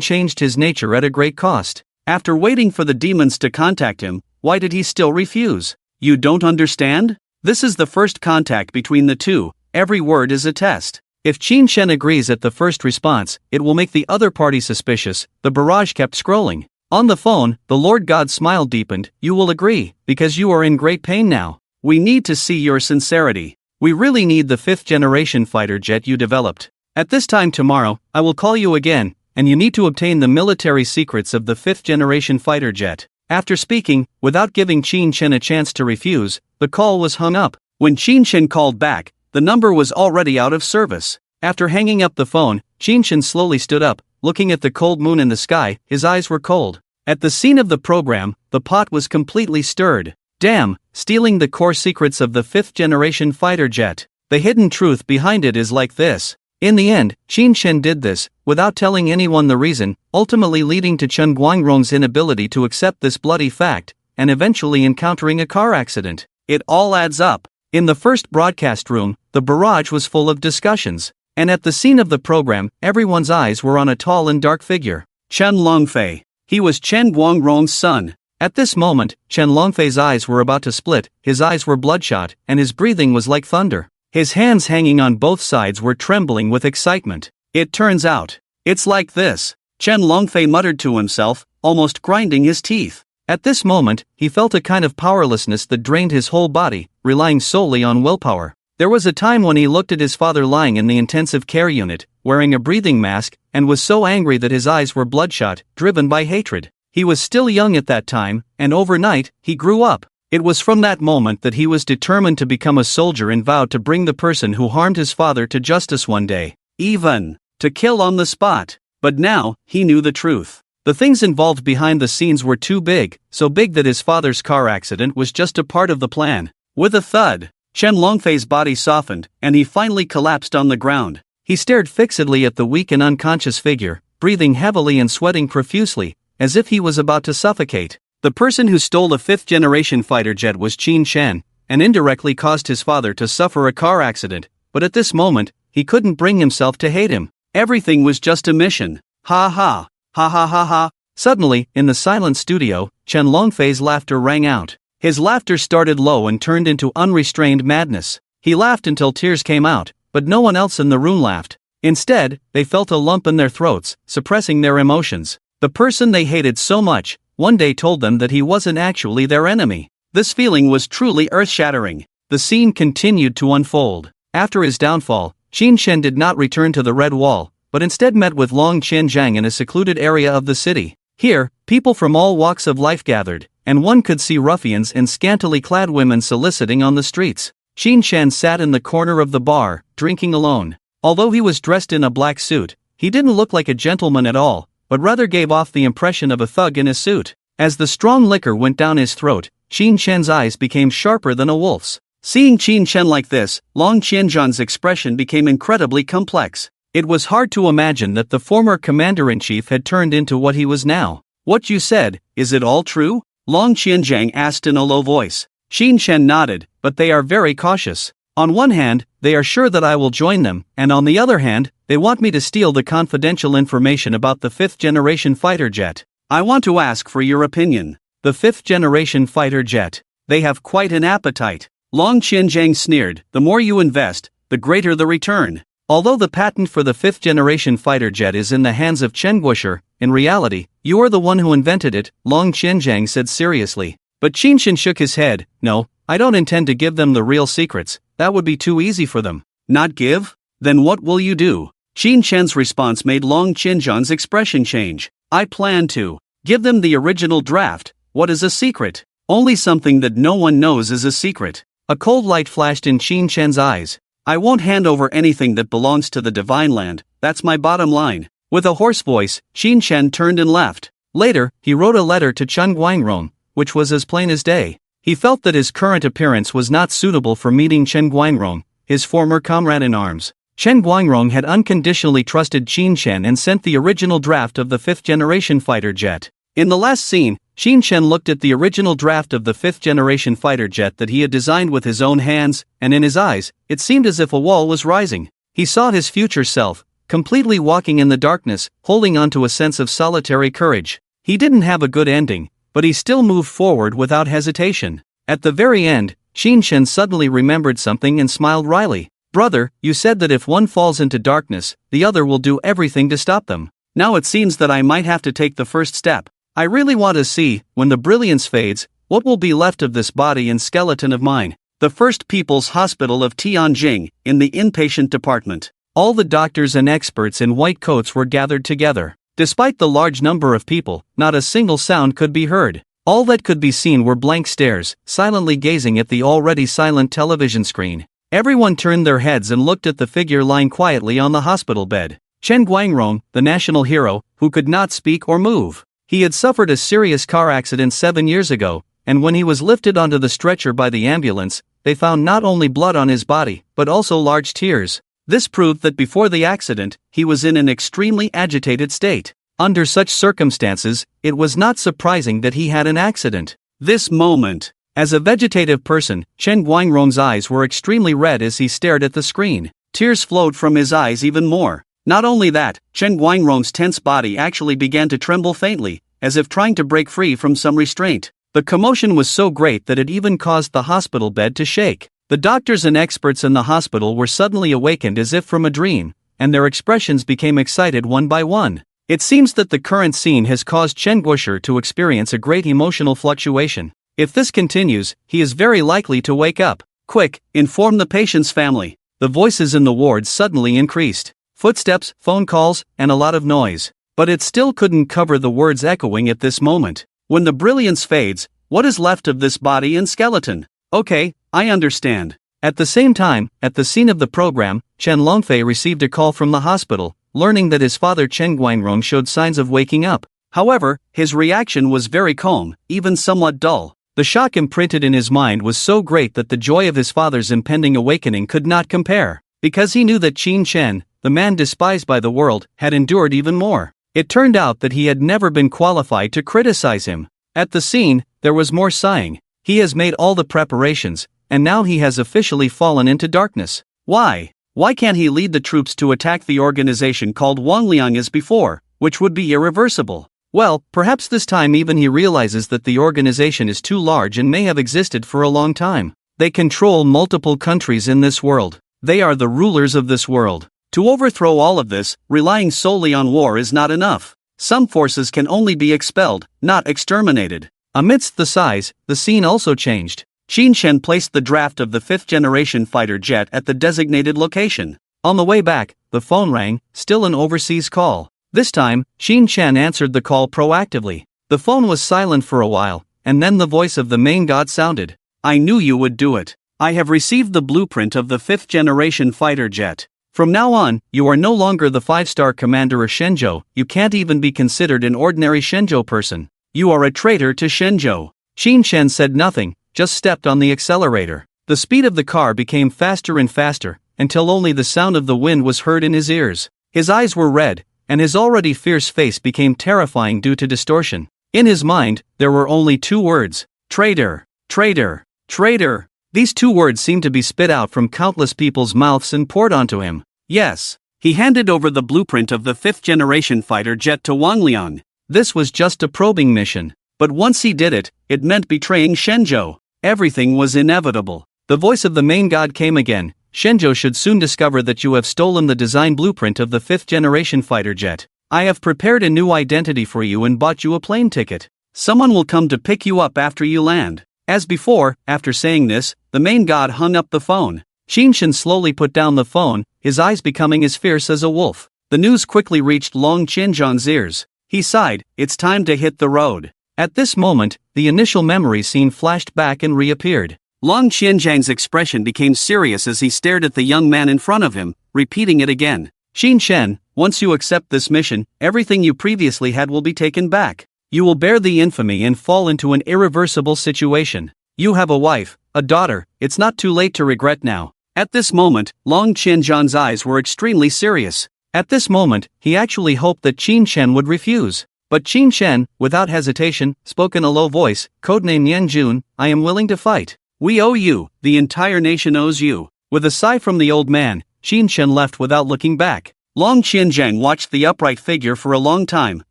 changed his nature at a great cost. After waiting for the demons to contact him, why did he still refuse? You don't understand? This is the first contact between the two, every word is a test. If Qin Shen agrees at the first response, it will make the other party suspicious. The barrage kept scrolling. On the phone, the Lord God's smile deepened. "You will agree, because you are in great pain now. We need to see your sincerity. We really need the 5th-generation fighter jet you developed. At this time tomorrow, I will call you again, and you need to obtain the military secrets of the 5th-generation fighter jet." After speaking, without giving Qin Shen a chance to refuse, the call was hung up. When Qin Shen called back, the number was already out of service. After hanging up the phone, Qin Shen slowly stood up, looking at the cold moon in the sky, his eyes were cold. At the scene of the program, the pot was completely stirred. Damn, stealing the core secrets of the 5th-generation fighter jet. The hidden truth behind it is like this. In the end, Qin Shen did this, without telling anyone the reason, ultimately leading to Chen Guangrong's inability to accept this bloody fact, and eventually encountering a car accident. It all adds up. In the first broadcast room, the barrage was full of discussions, and at the scene of the program, everyone's eyes were on a tall and dark figure. Chen Longfei. He was Chen Guangrong's son. At this moment, Chen Longfei's eyes were about to split, his eyes were bloodshot, and his breathing was like thunder. His hands hanging on both sides were trembling with excitement. It turns out, it's like this. Chen Longfei muttered to himself, almost grinding his teeth. At this moment, he felt a kind of powerlessness that drained his whole body, relying solely on willpower. There was a time when he looked at his father lying in the intensive care unit, wearing a breathing mask, and was so angry that his eyes were bloodshot, driven by hatred. He was still young at that time, and overnight, he grew up. It was from that moment that he was determined to become a soldier and vowed to bring the person who harmed his father to justice one day. Even to kill on the spot. But now, he knew the truth. The things involved behind the scenes were too big, so big that his father's car accident was just a part of the plan. With a thud, Chen Longfei's body softened, and he finally collapsed on the ground. He stared fixedly at the weak and unconscious figure, breathing heavily and sweating profusely, as if he was about to suffocate. The person who stole the 5th-generation fighter jet was Qin Shen, and indirectly caused his father to suffer a car accident, but at this moment, he couldn't bring himself to hate him. Everything was just a mission. Ha ha, ha ha ha ha. Suddenly, in the silent studio, Chen Longfei's laughter rang out. His laughter started low and turned into unrestrained madness. He laughed until tears came out, but no one else in the room laughed. Instead, they felt a lump in their throats, suppressing their emotions. The person they hated so much, one day told them that he wasn't actually their enemy. This feeling was truly earth-shattering. The scene continued to unfold. After his downfall, Qin Shen did not return to the Red Wall, but instead met with Long Qianzhang in a secluded area of the city. Here, people from all walks of life gathered, and one could see ruffians and scantily clad women soliciting on the streets. Qin Shen sat in the corner of the bar, drinking alone. Although he was dressed in a black suit, he didn't look like a gentleman at all, but rather gave off the impression of a thug in a suit. As the strong liquor went down his throat, Qin Shen's eyes became sharper than a wolf's. Seeing Qin Shen like this, Long Qianzhang's expression became incredibly complex. It was hard to imagine that the former commander-in-chief had turned into what he was now. "What you said, is it all true?" Long Qianzhang asked in a low voice. Qin Shen nodded, "But they are very cautious. On one hand, they are sure that I will join them, and on the other hand, they want me to steal the confidential information about the 5th-generation fighter jet. I want to ask for your opinion. The 5th-generation fighter jet. They have quite an appetite." Long Qianzhang sneered, "The more you invest, the greater the return." Although the patent for the 5th-generation fighter jet is in the hands of Chen Guosher, in reality, you are the one who invented it, Long Qianzhang said seriously. But Qin Shen shook his head. "No, I don't intend to give them the real secrets, that would be too easy for them." "Not give? Then what will you do?" Qin Shen's response made Long Qianzhang's expression change. "I plan to give them the original draft. What is a secret? Only something that no one knows is a secret." A cold light flashed in Qin Shen's eyes. "I won't hand over anything that belongs to the Divine Land, that's my bottom line." With a hoarse voice, Qin Shen turned and left. Later, he wrote a letter to Chen Guangrong, which was as plain as day. He felt that his current appearance was not suitable for meeting Chen Guangrong, his former comrade in arms. Chen Guangrong had unconditionally trusted Qin Shen and sent the original draft of the 5th-generation fighter jet. In the last scene, Qin Shen looked at the original draft of the 5th-generation fighter jet that he had designed with his own hands, and in his eyes, it seemed as if a wall was rising. He saw his future self, completely walking in the darkness, holding onto a sense of solitary courage. He didn't have a good ending, but he still moved forward without hesitation. At the very end, Qin Shen suddenly remembered something and smiled wryly. "Brother, you said that if one falls into darkness, the other will do everything to stop them. Now it seems that I might have to take the first step. I really want to see, when the brilliance fades, what will be left of this body and skeleton of mine." The First People's Hospital of Tianjing, in the inpatient department. All the doctors and experts in white coats were gathered together. Despite the large number of people, not a single sound could be heard. All that could be seen were blank stares, silently gazing at the already silent television screen. Everyone turned their heads and looked at the figure lying quietly on the hospital bed. Chen Guangrong, the national hero, who could not speak or move. He had suffered a serious car accident 7 years ago, and when he was lifted onto the stretcher by the ambulance, they found not only blood on his body, but also large tears. This proved that before the accident, he was in an extremely agitated state. Under such circumstances, it was not surprising that he had an accident. This moment. As a vegetative person, Chen Guangrong's eyes were extremely red as he stared at the screen. Tears flowed from his eyes even more. Not only that, Chen Guangrong's tense body actually began to tremble faintly, as if trying to break free from some restraint. The commotion was so great that it even caused the hospital bed to shake. The doctors and experts in the hospital were suddenly awakened as if from a dream, and their expressions became excited one by one. It seems that the current scene has caused Chen Guosher to experience a great emotional fluctuation. If this continues, he is very likely to wake up. Quick, inform the patient's family. The voices in the ward suddenly increased. Footsteps, phone calls, and a lot of noise. But it still couldn't cover the words echoing at this moment. When the brilliance fades, what is left of this body and skeleton? Okay, I understand. At the same time, at the scene of the program, Chen Longfei received a call from the hospital, learning that his father Chen Guangrong showed signs of waking up. However, his reaction was very calm, even somewhat dull. The shock imprinted in his mind was so great that the joy of his father's impending awakening could not compare, because he knew that Qin Chen, the man despised by the world, had endured even more. It turned out that he had never been qualified to criticize him. At the scene, there was more sighing. He has made all the preparations, and now he has officially fallen into darkness. Why? Why can't he lead the troops to attack the organization called Wangliang as before, which would be irreversible? Well, perhaps this time even he realizes that the organization is too large and may have existed for a long time. They control multiple countries in this world. They are the rulers of this world. To overthrow all of this, relying solely on war is not enough. Some forces can only be expelled, not exterminated. Amidst the sighs, the scene also changed. Qin Shen placed the draft of the 5th-generation fighter jet at the designated location. On the way back, the phone rang, still an overseas call. This time, Qin Chen answered the call proactively. The phone was silent for a while, and then the voice of the main god sounded. I knew you would do it. I have received the blueprint of the 5th-generation fighter jet. From now on, you are no longer the 5-star commander of Shenzhou. You can't even be considered an ordinary Shenzhou person. You are a traitor to Shenzhou. Qin Chen said nothing, just stepped on the accelerator. The speed of the car became faster and faster, until only the sound of the wind was heard in his ears. His eyes were red, and his already fierce face became terrifying due to distortion. In his mind, there were only 2 words: traitor, traitor, traitor. These 2 words seemed to be spit out from countless people's mouths and poured onto him. Yes, he handed over the blueprint of the 5th-generation fighter jet to Wang Liang. This was just a probing mission. But once he did it, it meant betraying Shenzhou. Everything was inevitable. The voice of the main god came again. Shenzhou should soon discover that you have stolen the design blueprint of the 5th-generation fighter jet. I have prepared a new identity for you and bought you a plane ticket. Someone will come to pick you up after you land. As before, after saying this, the main god hung up the phone. Qin Shen slowly put down the phone, his eyes becoming as fierce as a wolf. The news quickly reached Long Qinzhang's ears. He sighed, it's time to hit the road. At this moment, the initial memory scene flashed back and reappeared. Long Qinzhang's expression became serious as he stared at the young man in front of him, repeating it again. Qin Shen, once you accept this mission, everything you previously had will be taken back. You will bear the infamy and fall into an irreversible situation. You have a wife, a daughter, it's not too late to regret now. At this moment, Long Qinzhang's eyes were extremely serious. At this moment, he actually hoped that Qin Shen would refuse. But Qin Shen, without hesitation, spoke in a low voice, codename Yanjun, I am willing to fight. We owe you, the entire nation owes you. With a sigh from the old man, Qin Shen left without looking back. Long Qinzhang watched the upright figure for a long time,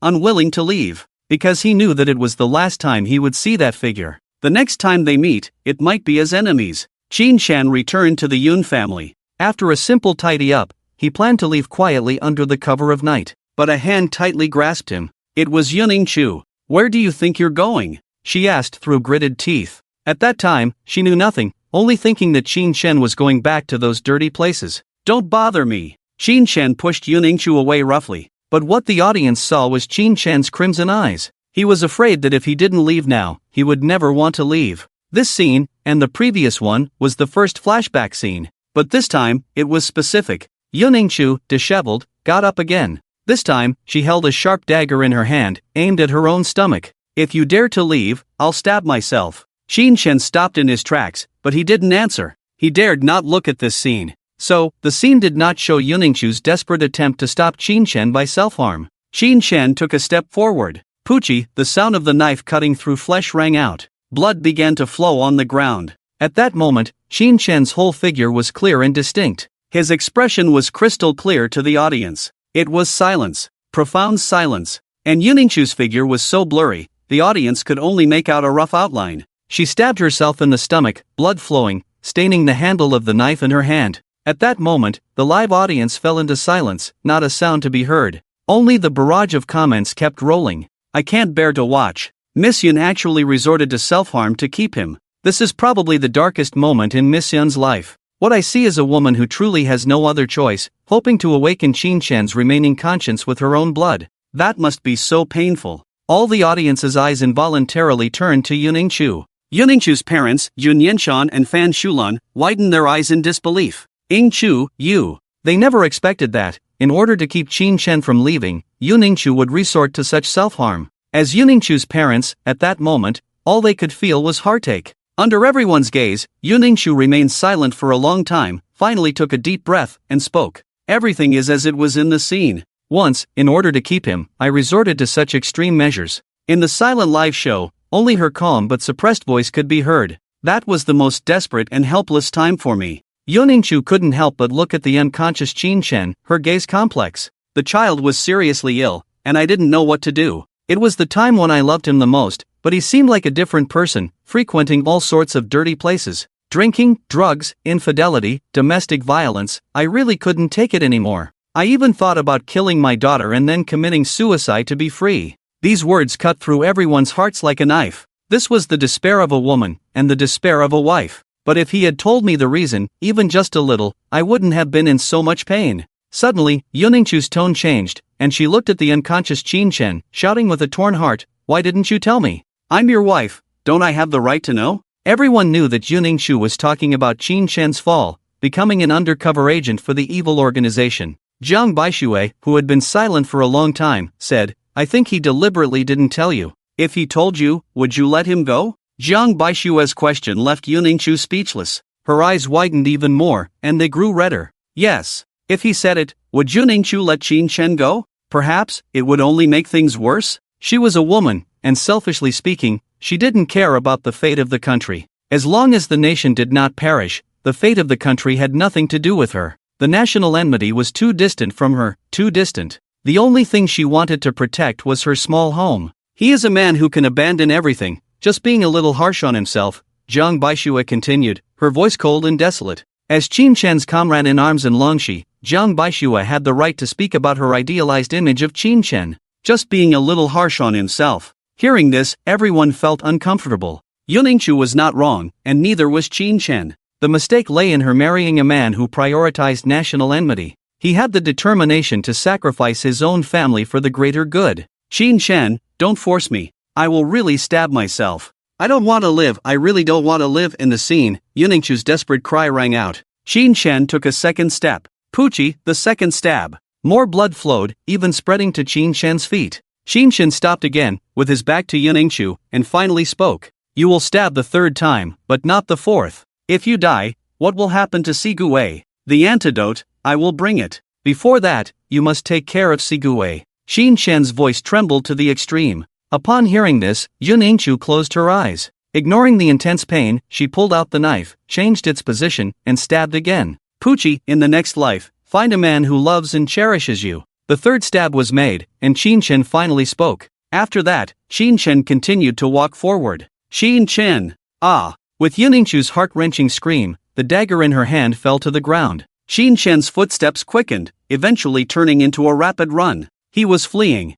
unwilling to leave. Because he knew that it was the last time he would see that figure. The next time they meet, it might be as enemies. Qin Shan returned to the Yun family. After a simple tidy-up, he planned to leave quietly under the cover of night. But a hand tightly grasped him. It was Yuning Chu. Where do you think you're going? She asked through gritted teeth. At that time, she knew nothing, only thinking that Qin Shen was going back to those dirty places. Don't bother me. Qin Shen pushed Yuning Chu away roughly. But what the audience saw was Qin Shen's crimson eyes. He was afraid that if he didn't leave now, he would never want to leave. This scene, and the previous one, was the first flashback scene. But this time, it was specific. Yuning Chu, disheveled, got up again. This time, she held a sharp dagger in her hand, aimed at her own stomach. "If you dare to leave, I'll stab myself." Qin Shen stopped in his tracks, but he didn't answer. He dared not look at this scene. So, the scene did not show Yuningshu's desperate attempt to stop Qin Shen by self-harm. Qin Shen took a step forward. Poochie, the sound of the knife cutting through flesh rang out. Blood began to flow on the ground. At that moment, Qin Shen's whole figure was clear and distinct. His expression was crystal clear to the audience. It was silence. Profound silence. And Yuningshu's figure was so blurry, the audience could only make out a rough outline. She stabbed herself in the stomach, blood flowing, staining the handle of the knife in her hand. At that moment, the live audience fell into silence, not a sound to be heard. Only the barrage of comments kept rolling. "I can't bear to watch. Miss Yun actually resorted to self-harm to keep him. This is probably the darkest moment in Miss Yun's life. What I see is a woman who truly has no other choice, hoping to awaken Qin Shen's remaining conscience with her own blood. That must be so painful." All the audience's eyes involuntarily turned to Yuningshu. Yuningshu's parents, Yun Yenshan and Fan Shulan, widened their eyes in disbelief. "Yingchu, you." They never expected that, in order to keep Qin Shen from leaving, Yuningshu would resort to such self-harm. As Yuningshu's parents, at that moment, all they could feel was heartache. Under everyone's gaze, Yuningshu remained silent for a long time, finally took a deep breath, and spoke. "Everything is as it was in the scene. Once, in order to keep him, I resorted to such extreme measures. In the silent live show, only her calm but suppressed voice could be heard. That was the most desperate and helpless time for me." Yuningshu couldn't help but look at the unconscious Qin Shen, her gaze complex. "The child was seriously ill, and I didn't know what to do. It was the time when I loved him the most, but he seemed like a different person, frequenting all sorts of dirty places. Drinking, drugs, infidelity, domestic violence. I really couldn't take it anymore. I even thought about killing my daughter and then committing suicide to be free." These words cut through everyone's hearts like a knife. This was the despair of a woman, and the despair of a wife. But if he had told me the reason, even just a little, I wouldn't have been in so much pain. Suddenly, Yuningshu's tone changed, and she looked at the unconscious Qin Shen, shouting with a torn heart, "Why didn't you tell me? I'm your wife, don't I have the right to know?" Everyone knew that Yuningshu was talking about Qin Shen's fall, becoming an undercover agent for the evil organization. Jiang Baishui, who had been silent for a long time, said, "I think he deliberately didn't tell you. If he told you, would you let him go?" Jiang Baishui's question left Yuningshu speechless. Her eyes widened even more, and they grew redder. Yes. If he said it, would Yuningshu let Qin Shen go? Perhaps, it would only make things worse? She was a woman, and selfishly speaking, she didn't care about the fate of the country. As long as the nation did not perish, the fate of the country had nothing to do with her. The national enmity was too distant from her, too distant. The only thing she wanted to protect was her small home. "He is a man who can abandon everything, just being a little harsh on himself," Jiang Baishui continued, her voice cold and desolate. As Qin Shen's comrade in arms in Longxi, Jiang Baishui had the right to speak about her idealized image of Qin Shen. Just being a little harsh on himself. Hearing this, everyone felt uncomfortable. Yuningshu was not wrong, and neither was Qin Shen. The mistake lay in her marrying a man who prioritized national enmity. He had the determination to sacrifice his own family for the greater good. "Qin Shen, don't force me. I will really stab myself. I don't want to live, I really don't want to live." In the scene, Yuningshu's desperate cry rang out. Qin Shen took a second step. Poochie, the second stab. More blood flowed, even spreading to Qin Shen's feet. Qin Shen stopped again, with his back to Yuningshu, and finally spoke. "You will stab the third time, but not the fourth. If you die, what will happen to Sigüe? The antidote, I will bring it. Before that, you must take care of Sigüe." Qin Shen's voice trembled to the extreme. Upon hearing this, Yuningshu closed her eyes. Ignoring the intense pain, she pulled out the knife, changed its position, and stabbed again. "Poochie, in the next life, find a man who loves and cherishes you." The third stab was made, and Qin Shen finally spoke. After that, Qin Shen continued to walk forward. "Qin Shen! Ah!" With Yuningshu's heart-wrenching scream, the dagger in her hand fell to the ground. Qin Shen's footsteps quickened, eventually turning into a rapid run. He was fleeing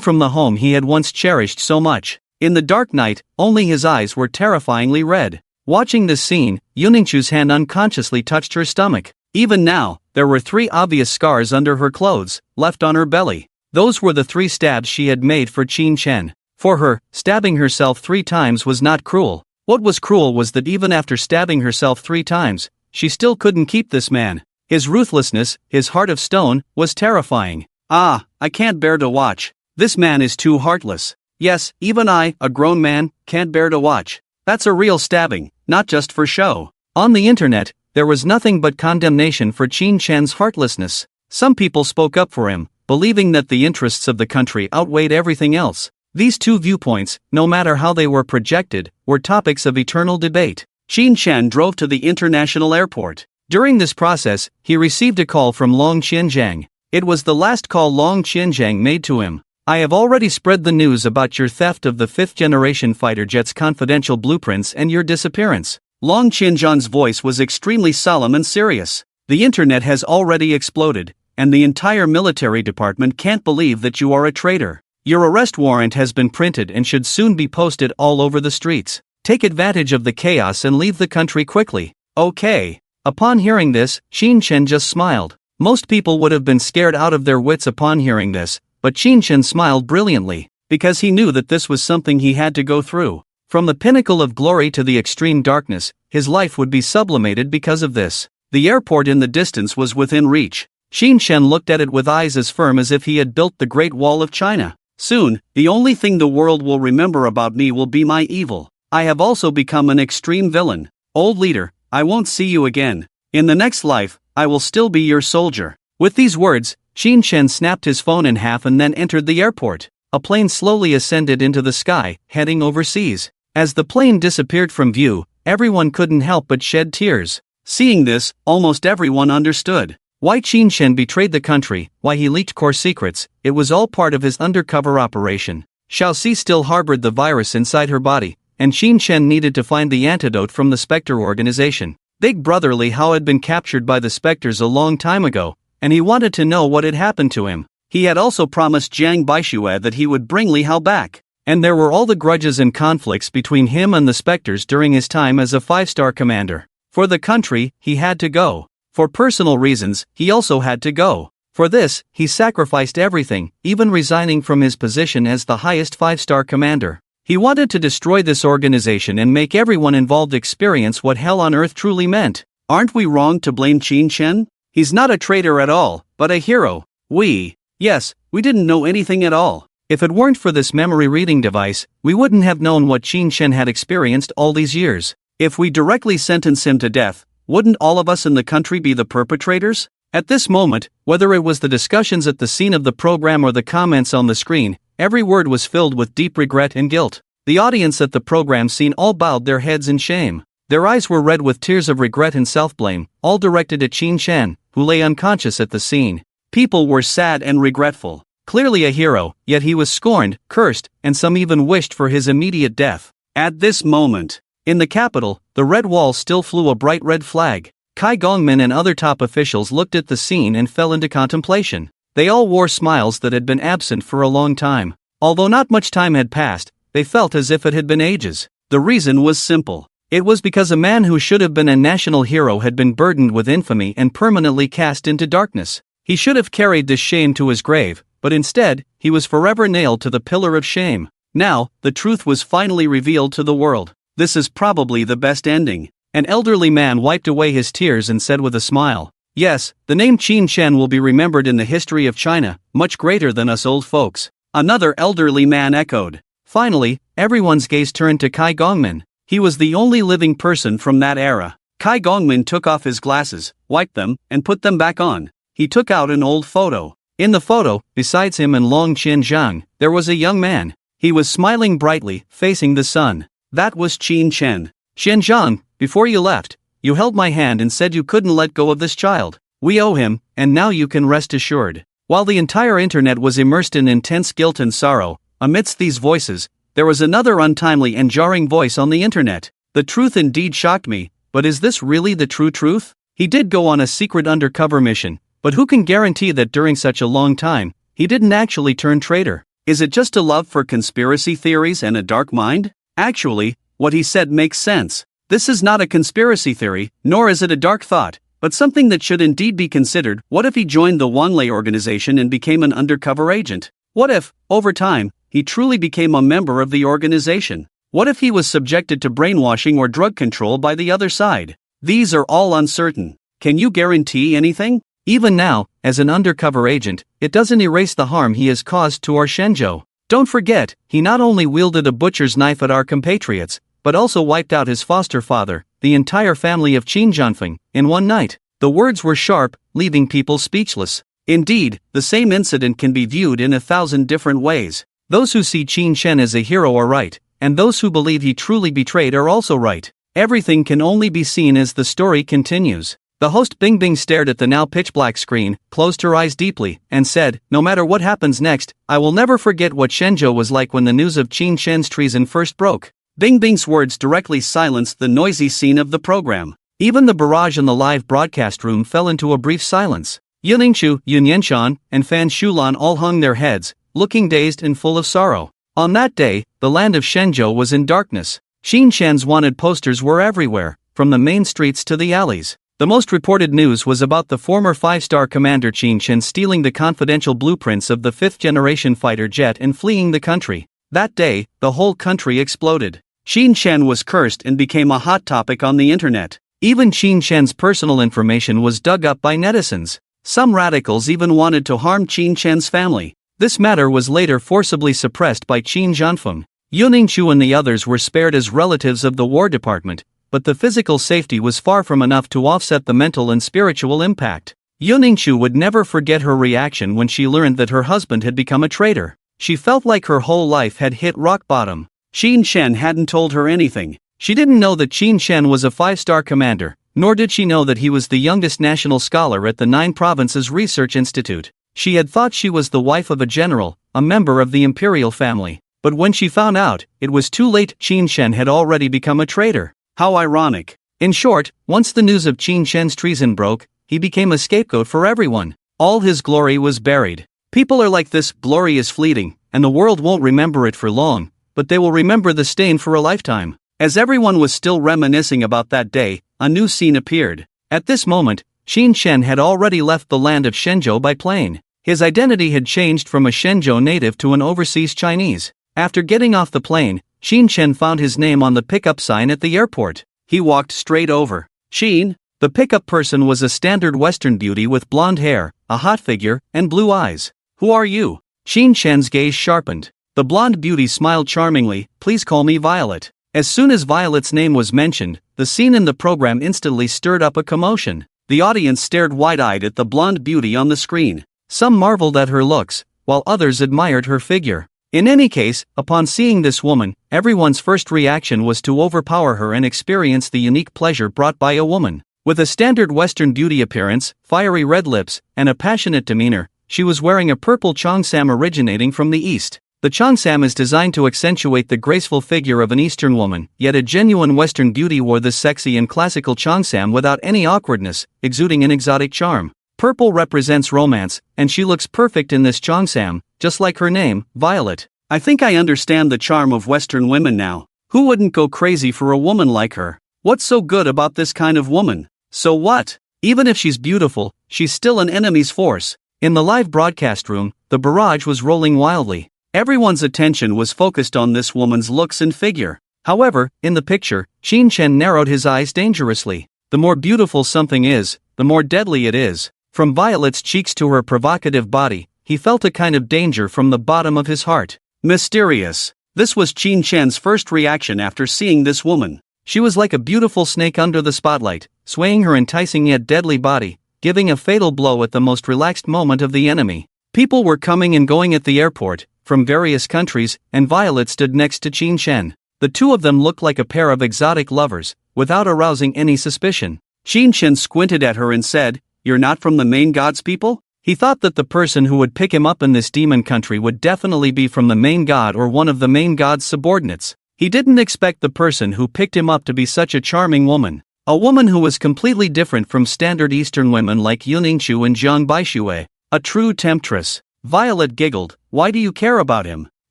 from the home he had once cherished so much. In the dark night, only his eyes were terrifyingly red. Watching this scene, Yuningshu's hand unconsciously touched her stomach. Even now, there were 3 obvious scars under her clothes, left on her belly. Those were the 3 stabs she had made for Qin Shen. For her, stabbing herself 3 times was not cruel. What was cruel was that even after stabbing herself 3 times, she still couldn't keep this man. His ruthlessness, his heart of stone, was terrifying. I can't bear to watch. This man is too heartless. Yes, even I, a grown man, can't bear to watch. That's a real stabbing, not just for show. On the internet, there was nothing but condemnation for Qin Shen's heartlessness. Some people spoke up for him, believing that the interests of the country outweighed everything else. These two viewpoints, no matter how they were projected, were topics of eternal debate. Qin Shen drove to the international airport. During this process, he received a call from Long Qianzhang. It was the last call Long Qianzhang made to him. I have already spread the news about your theft of the 5th-generation fighter jet's confidential blueprints and your disappearance. Long Qianzhang's voice was extremely solemn and serious. The internet has already exploded, and the entire military department can't believe that you are a traitor. Your arrest warrant has been printed and should soon be posted all over the streets. Take advantage of the chaos and leave the country quickly. Okay. Upon hearing this, Qin Shen just smiled. Most people would have been scared out of their wits upon hearing this, but Qin Shen smiled brilliantly, because he knew that this was something he had to go through. From the pinnacle of glory to the extreme darkness, his life would be sublimated because of this. The airport in the distance was within reach. Qin Shen looked at it with eyes as firm as if he had built the Great Wall of China. Soon, the only thing the world will remember about me will be my evil. I have also become an extreme villain. Old leader, I won't see you again. In the next life, I will still be your soldier. With these words, Qin Shen snapped his phone in half and then entered the airport. A plane slowly ascended into the sky, heading overseas. As the plane disappeared from view, everyone couldn't help but shed tears. Seeing this, almost everyone understood why Qin Shen betrayed the country, why he leaked core secrets. It was all part of his undercover operation. Xiaoxi still harbored the virus inside her body, and Qin Shen needed to find the antidote from the Spectre organization. Big Brother Li Hao had been captured by the Spectres a long time ago, and he wanted to know what had happened to him. He had also promised Jiang Baixue that he would bring Li Hao back. And there were all the grudges and conflicts between him and the Spectres during his time as a 5-star commander. For the country, he had to go. For personal reasons, he also had to go. For this, he sacrificed everything, even resigning from his position as the highest 5-star commander. He wanted to destroy this organization and make everyone involved experience what hell on earth truly meant. Aren't we wrong to blame Qin Shen? He's not a traitor at all, but a hero. We didn't know anything at all. If it weren't for this memory reading device, we wouldn't have known what Qin Shen had experienced all these years. If we directly sentence him to death, wouldn't all of us in the country be the perpetrators? At this moment, whether it was the discussions at the scene of the program or the comments on the screen, every word was filled with deep regret and guilt. The audience at the program scene all bowed their heads in shame. Their eyes were red with tears of regret and self-blame, all directed at Qin Shen, who lay unconscious at the scene. People were sad and regretful. Clearly a hero, yet he was scorned, cursed, and some even wished for his immediate death. At this moment, in the capital, the red wall still flew a bright red flag. Kai Gongmin and other top officials looked at the scene and fell into contemplation. They all wore smiles that had been absent for a long time. Although not much time had passed, they felt as if it had been ages. The reason was simple. It was because a man who should have been a national hero had been burdened with infamy and permanently cast into darkness. He should have carried this shame to his grave, but instead, he was forever nailed to the pillar of shame. Now, the truth was finally revealed to the world. This is probably the best ending. An elderly man wiped away his tears and said with a smile, "Yes, the name Qin Shen will be remembered in the history of China, much greater than us old folks." Another elderly man echoed. Finally, everyone's gaze turned to Kai Gongmin. He was the only living person from that era. Kai Gongmin took off his glasses, wiped them, and put them back on. He took out an old photo. In the photo, besides him and Long Qianzhang, there was a young man. He was smiling brightly, facing the sun. That was Qin Shen. "Qianzhang, before you left, you held my hand and said you couldn't let go of this child. We owe him, and now you can rest assured." While the entire internet was immersed in intense guilt and sorrow, amidst these voices, there was another untimely and jarring voice on the internet. "The truth indeed shocked me, but is this really the true truth? He did go on a secret undercover mission, but who can guarantee that during such a long time, he didn't actually turn traitor? Is it just a love for conspiracy theories and a dark mind? Actually, what he said makes sense. This is not a conspiracy theory, nor is it a dark thought, but something that should indeed be considered. What if he joined the Wanlei organization and became an undercover agent? What if, over time, he truly became a member of the organization? What if he was subjected to brainwashing or drug control by the other side? These are all uncertain. Can you guarantee anything? Even now, as an undercover agent, it doesn't erase the harm he has caused to our Shenzhou. Don't forget, he not only wielded a butcher's knife at our compatriots, but also wiped out his foster father, the entire family of Qin Jianfeng, in one night. The words were sharp, leaving people speechless. Indeed, the same incident can be viewed in 1,000 different ways. Those who see Qin Shen as a hero are right, and those who believe he truly betrayed are also right. Everything can only be seen as the story continues. The host Bingbing stared at the now pitch-black screen, closed her eyes deeply, and said, "No matter what happens next, I will never forget what Shenzhou was like when the news of Qin Shen's treason first broke." Bingbing's words directly silenced the noisy scene of the program. Even the barrage in the live broadcast room fell into a brief silence. Yunningshu, Yun Yenshan, and Fan Shulan all hung their heads, looking dazed and full of sorrow. On that day, the land of Shenzhou was in darkness. Qin Shen's wanted posters were everywhere, from the main streets to the alleys. The most reported news was about the former 5-star commander Qin Shen stealing the confidential blueprints of the 5th-generation fighter jet and fleeing the country. That day, the whole country exploded. Qin Shen was cursed and became a hot topic on the internet. Even Qin Shen's personal information was dug up by netizens. Some radicals even wanted to harm Qin Shen's family. This matter was later forcibly suppressed by Qin Jianfeng. Yunningshu and the others were spared as relatives of the War Department, but the physical safety was far from enough to offset the mental and spiritual impact. Yunningshu would never forget her reaction when she learned that her husband had become a traitor. She felt like her whole life had hit rock bottom. Qin Shen hadn't told her anything. She didn't know that Qin Shen was a 5-star commander, nor did she know that he was the youngest national scholar at the 9 Provinces Research Institute. She had thought she was the wife of a general, a member of the imperial family. But when she found out, it was too late. Qin Shen had already become a traitor. How ironic. In short, once the news of Qin Shen's treason broke, he became a scapegoat for everyone. All his glory was buried. People are like this: glory is fleeting, and the world won't remember it for long, but they will remember the stain for a lifetime. As everyone was still reminiscing about that day, a new scene appeared. At this moment, Qin Shen had already left the land of Shenzhou by plane. His identity had changed from a Shenzhou native to an overseas Chinese. After getting off the plane, Qin Shen found his name on the pickup sign at the airport. He walked straight over. "Qin." The pickup person was a standard Western beauty with blonde hair, a hot figure, and blue eyes. "Who are you?" Qin Shen's gaze sharpened. The blonde beauty smiled charmingly. "Please call me Violet." As soon as Violet's name was mentioned, the scene in the program instantly stirred up a commotion. The audience stared wide-eyed at the blonde beauty on the screen. Some marveled at her looks, while others admired her figure. In any case, upon seeing this woman, everyone's first reaction was to overpower her and experience the unique pleasure brought by a woman. With a standard Western beauty appearance, fiery red lips, and a passionate demeanor, she was wearing a purple cheongsam originating from the East. The cheongsam is designed to accentuate the graceful figure of an Eastern woman, yet a genuine Western beauty wore this sexy and classical cheongsam without any awkwardness, exuding an exotic charm. Purple represents romance, and she looks perfect in this cheongsam, just like her name, Violet. "I think I understand the charm of Western women now. Who wouldn't go crazy for a woman like her? What's so good about this kind of woman? So what? Even if she's beautiful, she's still an enemy's force." In the live broadcast room, the barrage was rolling wildly. Everyone's attention was focused on this woman's looks and figure. However, in the picture, Qin Shen narrowed his eyes dangerously. The more beautiful something is, the more deadly it is. From Violet's cheeks to her provocative body, he felt a kind of danger from the bottom of his heart. Mysterious. This was Qin Shen's first reaction after seeing this woman. She was like a beautiful snake under the spotlight, swaying her enticing yet deadly body, giving a fatal blow at the most relaxed moment of the enemy. People were coming and going at the airport, from various countries, and Violet stood next to Qin Shen. The two of them looked like a pair of exotic lovers, without arousing any suspicion. Qin Shen squinted at her and said, "You're not from the main god's people?" He thought that the person who would pick him up in this demon country would definitely be from the main god or one of the main god's subordinates. He didn't expect the person who picked him up to be such a charming woman. A woman who was completely different from standard Eastern women like Yunningshu and Jiang Baixue. A true temptress. Violet giggled. "Why do you care about him?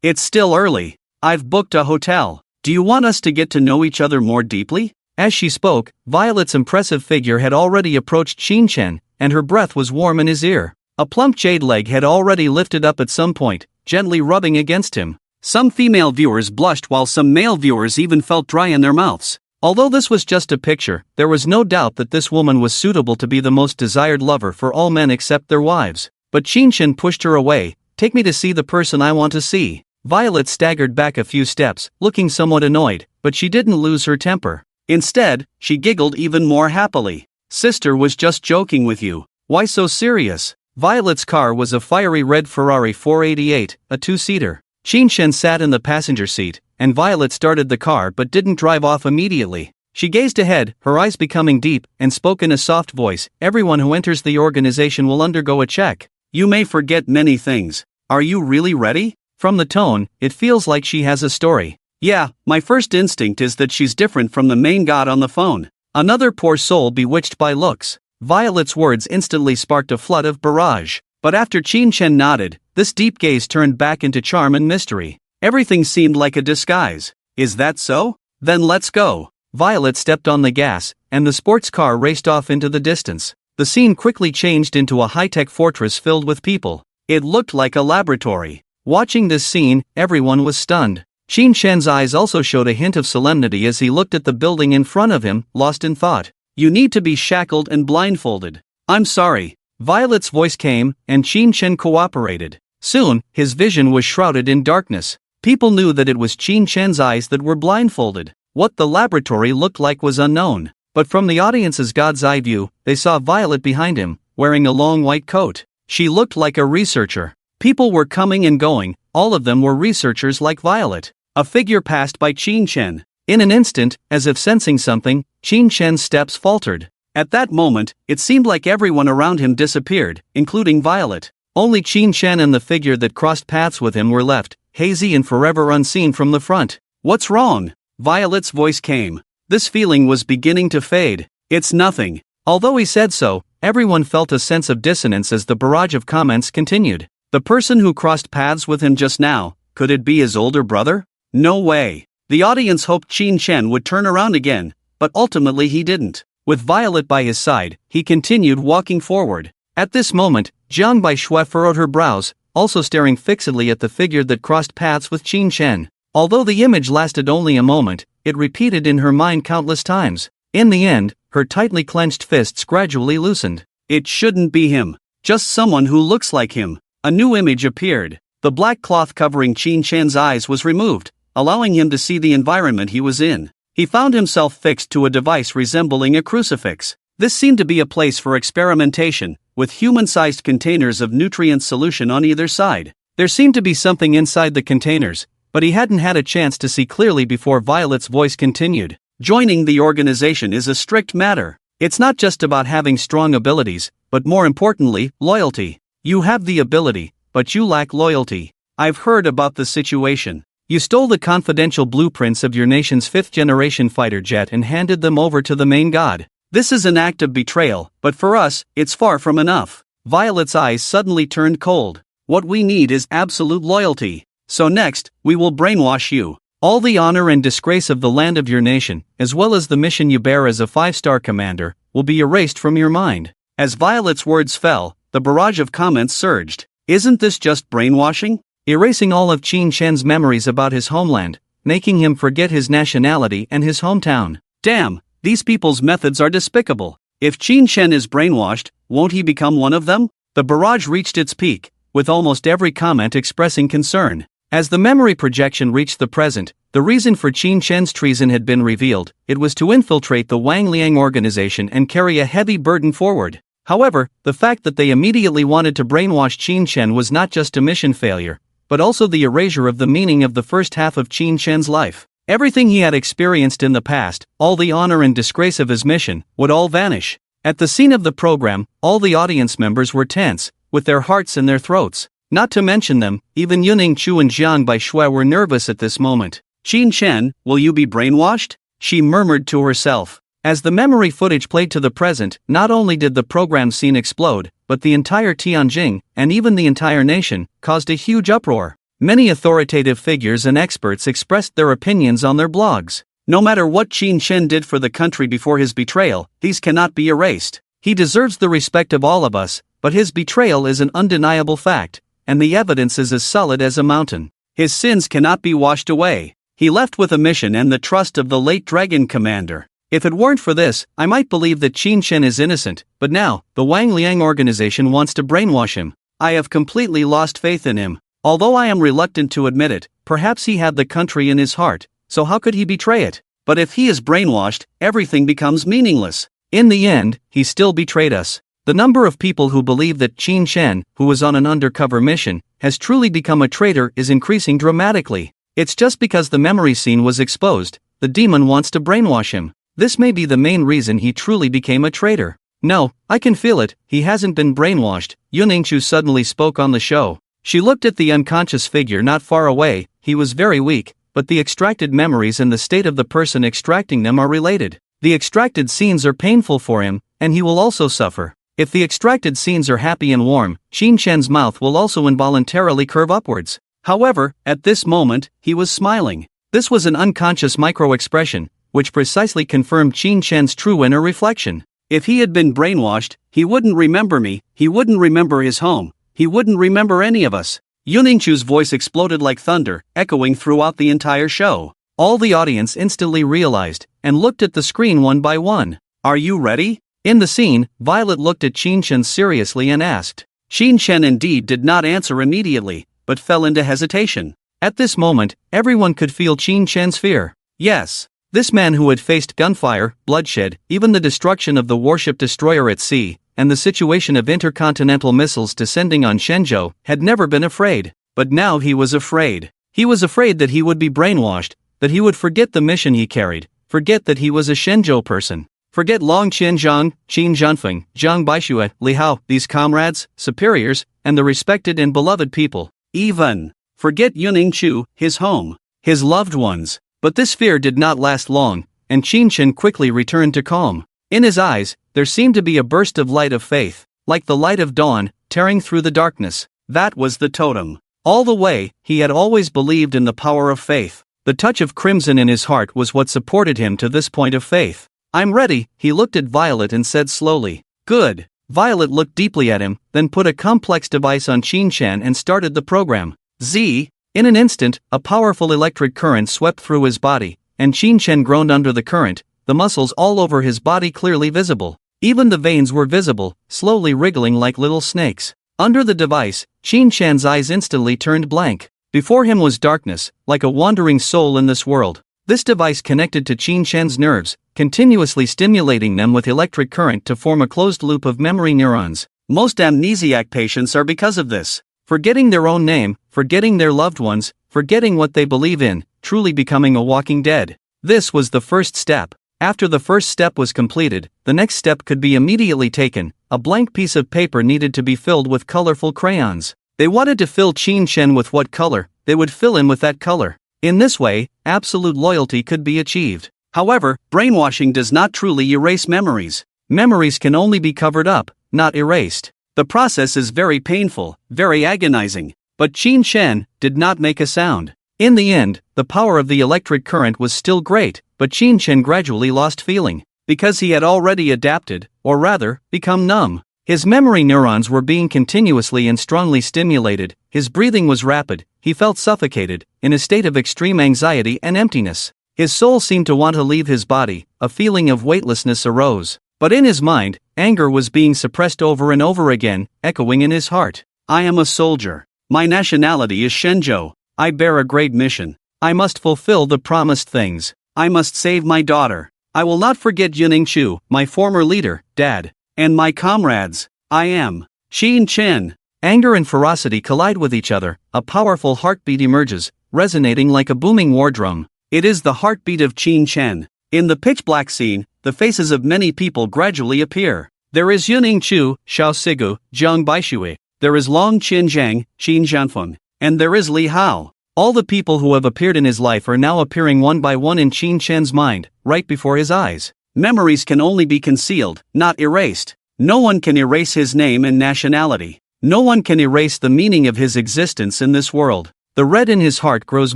It's still early. I've booked a hotel. Do you want us to get to know each other more deeply?" As she spoke, Violet's impressive figure had already approached Qin Shen, and her breath was warm in his ear. A plump jade leg had already lifted up at some point, gently rubbing against him. Some female viewers blushed while some male viewers even felt dry in their mouths. Although this was just a picture, there was no doubt that this woman was suitable to be the most desired lover for all men except their wives. But Qinshen pushed her away. "Take me to see the person I want to see." Violet staggered back a few steps, looking somewhat annoyed, but she didn't lose her temper. Instead, she giggled even more happily. "Sister was just joking with you. Why so serious?" Violet's car was a fiery red Ferrari 488, a two-seater. Qinshen sat in the passenger seat, and Violet started the car but didn't drive off immediately. She gazed ahead, her eyes becoming deep, and spoke in a soft voice. "Everyone who enters the organization will undergo a check. You may forget many things. Are you really ready?" From the tone, it feels like she has a story. "Yeah, my first instinct is that she's different from the main god on the phone. Another poor soul bewitched by looks." Violet's words instantly sparked a flood of barrage. But after Qinshen nodded, this deep gaze turned back into charm and mystery. Everything seemed like a disguise. "Is that so? Then let's go." Violet stepped on the gas, and the sports car raced off into the distance. The scene quickly changed into a high-tech fortress filled with people. It looked like a laboratory. Watching this scene, everyone was stunned. Qinshen's eyes also showed a hint of solemnity as he looked at the building in front of him, lost in thought. "You need to be shackled and blindfolded." "I'm sorry." Violet's voice came, and Qinshen cooperated. Soon, his vision was shrouded in darkness. People knew that it was Qinshen's eyes that were blindfolded. What the laboratory looked like was unknown. But from the audience's god's eye view, they saw Violet behind him, wearing a long white coat. She looked like a researcher. People were coming and going, all of them were researchers like Violet. A figure passed by Qinshen. In an instant, as if sensing something, Qinshen's steps faltered. At that moment, it seemed like everyone around him disappeared, including Violet. Only Qinshen and the figure that crossed paths with him were left, hazy and forever unseen from the front. "What's wrong?" Violet's voice came. This feeling was beginning to fade. "It's nothing." Although he said so, everyone felt a sense of dissonance as the barrage of comments continued. The person who crossed paths with him just now, could it be his older brother? No way. The audience hoped Qinshen would turn around again, but ultimately he didn't. With Violet by his side, he continued walking forward. At this moment, Jiang Baishui furrowed her brows, also staring fixedly at the figure that crossed paths with Qinshen. Although the image lasted only a moment, it repeated in her mind countless times. In the end, her tightly clenched fists gradually loosened. "It shouldn't be him. Just someone who looks like him." A new image appeared. The black cloth covering Qinshen's eyes was removed, allowing him to see the environment he was in. He found himself fixed to a device resembling a crucifix. This seemed to be a place for experimentation, with human-sized containers of nutrient solution on either side. There seemed to be something inside the containers, but he hadn't had a chance to see clearly before Violet's voice continued. "Joining the organization is a strict matter. It's not just about having strong abilities, but more importantly, loyalty. You have the ability, but you lack loyalty. I've heard about the situation. You stole the confidential blueprints of your nation's fifth-generation fighter jet and handed them over to the main god. This is an act of betrayal, but for us, it's far from enough." Violet's eyes suddenly turned cold. "What we need is absolute loyalty. So next, we will brainwash you. All the honor and disgrace of the land of your nation, as well as the mission you bear as a 5-star commander, will be erased from your mind." As Violet's words fell, the barrage of comments surged. "Isn't this just brainwashing? Erasing all of Qinshen's memories about his homeland, making him forget his nationality and his hometown. Damn, these people's methods are despicable. If Qinshen is brainwashed, won't he become one of them?" The barrage reached its peak, with almost every comment expressing concern. As the memory projection reached the present, the reason for Qinshen's treason had been revealed. It was to infiltrate the Wang Liang organization and carry a heavy burden forward. However, the fact that they immediately wanted to brainwash Qinshen was not just a mission failure, but also the erasure of the meaning of the first half of Qinshen's life. Everything he had experienced in the past, all the honor and disgrace of his mission, would all vanish. At the scene of the program, all the audience members were tense, with their hearts in their throats. Not to mention them, even Yuning Chu and Jiang Baishui were nervous at this moment. "Qinshen, will you be brainwashed?" she murmured to herself. As the memory footage played to the present, not only did the program scene explode, but the entire Tianjin, and even the entire nation, caused a huge uproar. Many authoritative figures and experts expressed their opinions on their blogs. No matter what Qinshen did for the country before his betrayal, these cannot be erased. He deserves the respect of all of us, but his betrayal is an undeniable fact, and the evidence is as solid as a mountain. His sins cannot be washed away. He left with a mission and the trust of the late Dragon Commander. If it weren't for this, I might believe that Qin Shen is innocent, but now, the Wang Liang organization wants to brainwash him. I have completely lost faith in him. Although I am reluctant to admit it, perhaps he had the country in his heart, so how could he betray it? But if he is brainwashed, everything becomes meaningless. In the end, he still betrayed us. The number of people who believe that Qin Shen, who was on an undercover mission, has truly become a traitor is increasing dramatically. It's just because the memory scene was exposed, the demon wants to brainwash him. This may be the main reason he truly became a traitor. No, I can feel it, he hasn't been brainwashed, Yuningshu suddenly spoke on the show. She looked at the unconscious figure not far away. He was very weak, but the extracted memories and the state of the person extracting them are related. The extracted scenes are painful for him, and he will also suffer. If the extracted scenes are happy and warm, Qin Shen's mouth will also involuntarily curve upwards. However, at this moment, he was smiling. This was an unconscious micro-expression, which precisely confirmed Qin Shen's true inner reflection. If he had been brainwashed, he wouldn't remember me, he wouldn't remember his home, he wouldn't remember any of us. Yuningshu's voice exploded like thunder, echoing throughout the entire show. All the audience instantly realized, and looked at the screen one by one. Are you ready? In the scene, Violet looked at Qin Shen seriously and asked. Qin Shen indeed did not answer immediately, but fell into hesitation. At this moment, everyone could feel Qin Shen's fear. Yes. This man who had faced gunfire, bloodshed, even the destruction of the warship destroyer at sea, and the situation of intercontinental missiles descending on Shenzhou, had never been afraid. But now he was afraid. He was afraid that he would be brainwashed, that he would forget the mission he carried, forget that he was a Shenzhou person. Forget Long Qianzhang, Qin Zhanfeng, Zhang Baixue, Li Hao, these comrades, superiors, and the respected and beloved people. Even forget Yuningshu, his home, his loved ones. But this fear did not last long, and Qin Shen quickly returned to calm. In his eyes, there seemed to be a burst of light of faith, like the light of dawn, tearing through the darkness. That was the totem. All the way, he had always believed in the power of faith. The touch of crimson in his heart was what supported him to this point of faith. I'm ready, he looked at Violet and said slowly. Good. Violet looked deeply at him, then put a complex device on Qin Shen and started the program. Z. In an instant, a powerful electric current swept through his body, and Qin Shen groaned under the current, the muscles all over his body clearly visible. Even the veins were visible, slowly wriggling like little snakes. Under the device, Qin Shen's eyes instantly turned blank. Before him was darkness, like a wandering soul in this world. This device connected to Qin Shen's nerves, continuously stimulating them with electric current to form a closed loop of memory neurons. Most amnesiac patients are because of this. Forgetting their own name, forgetting their loved ones, forgetting what they believe in, truly becoming a walking dead. This was the first step. After the first step was completed, the next step could be immediately taken. A blank piece of paper needed to be filled with colorful crayons. They wanted to fill Qin Shen with what color, they would fill him with that color. In this way, absolute loyalty could be achieved. However, brainwashing does not truly erase memories. Memories can only be covered up, not erased. The process is very painful, very agonizing, but Qin Shen did not make a sound. In the end, the power of the electric current was still great, but Qin Shen gradually lost feeling, because he had already adapted, or rather, become numb. His memory neurons were being continuously and strongly stimulated, his breathing was rapid, he felt suffocated, in a state of extreme anxiety and emptiness. His soul seemed to want to leave his body, a feeling of weightlessness arose. But in his mind, anger was being suppressed over and over again, echoing in his heart. I am a soldier. My nationality is Shenzhou. I bear a great mission. I must fulfill the promised things. I must save my daughter. I will not forget Yuningshu, my former leader, Dad, and my comrades. I am Qin Shen. Anger and ferocity collide with each other, a powerful heartbeat emerges, resonating like a booming war drum. It is the heartbeat of Qin Shen. In the pitch-black scene, the faces of many people gradually appear. There is Yuningshu, Xiao Sigu, Zhang Baixue. There is Long Qianzhang, Qin Zhanfeng. And there is Li Hao. All the people who have appeared in his life are now appearing one by one in Qin Shen's mind, right before his eyes. Memories can only be concealed, not erased. No one can erase his name and nationality. No one can erase the meaning of his existence in this world. The red in his heart grows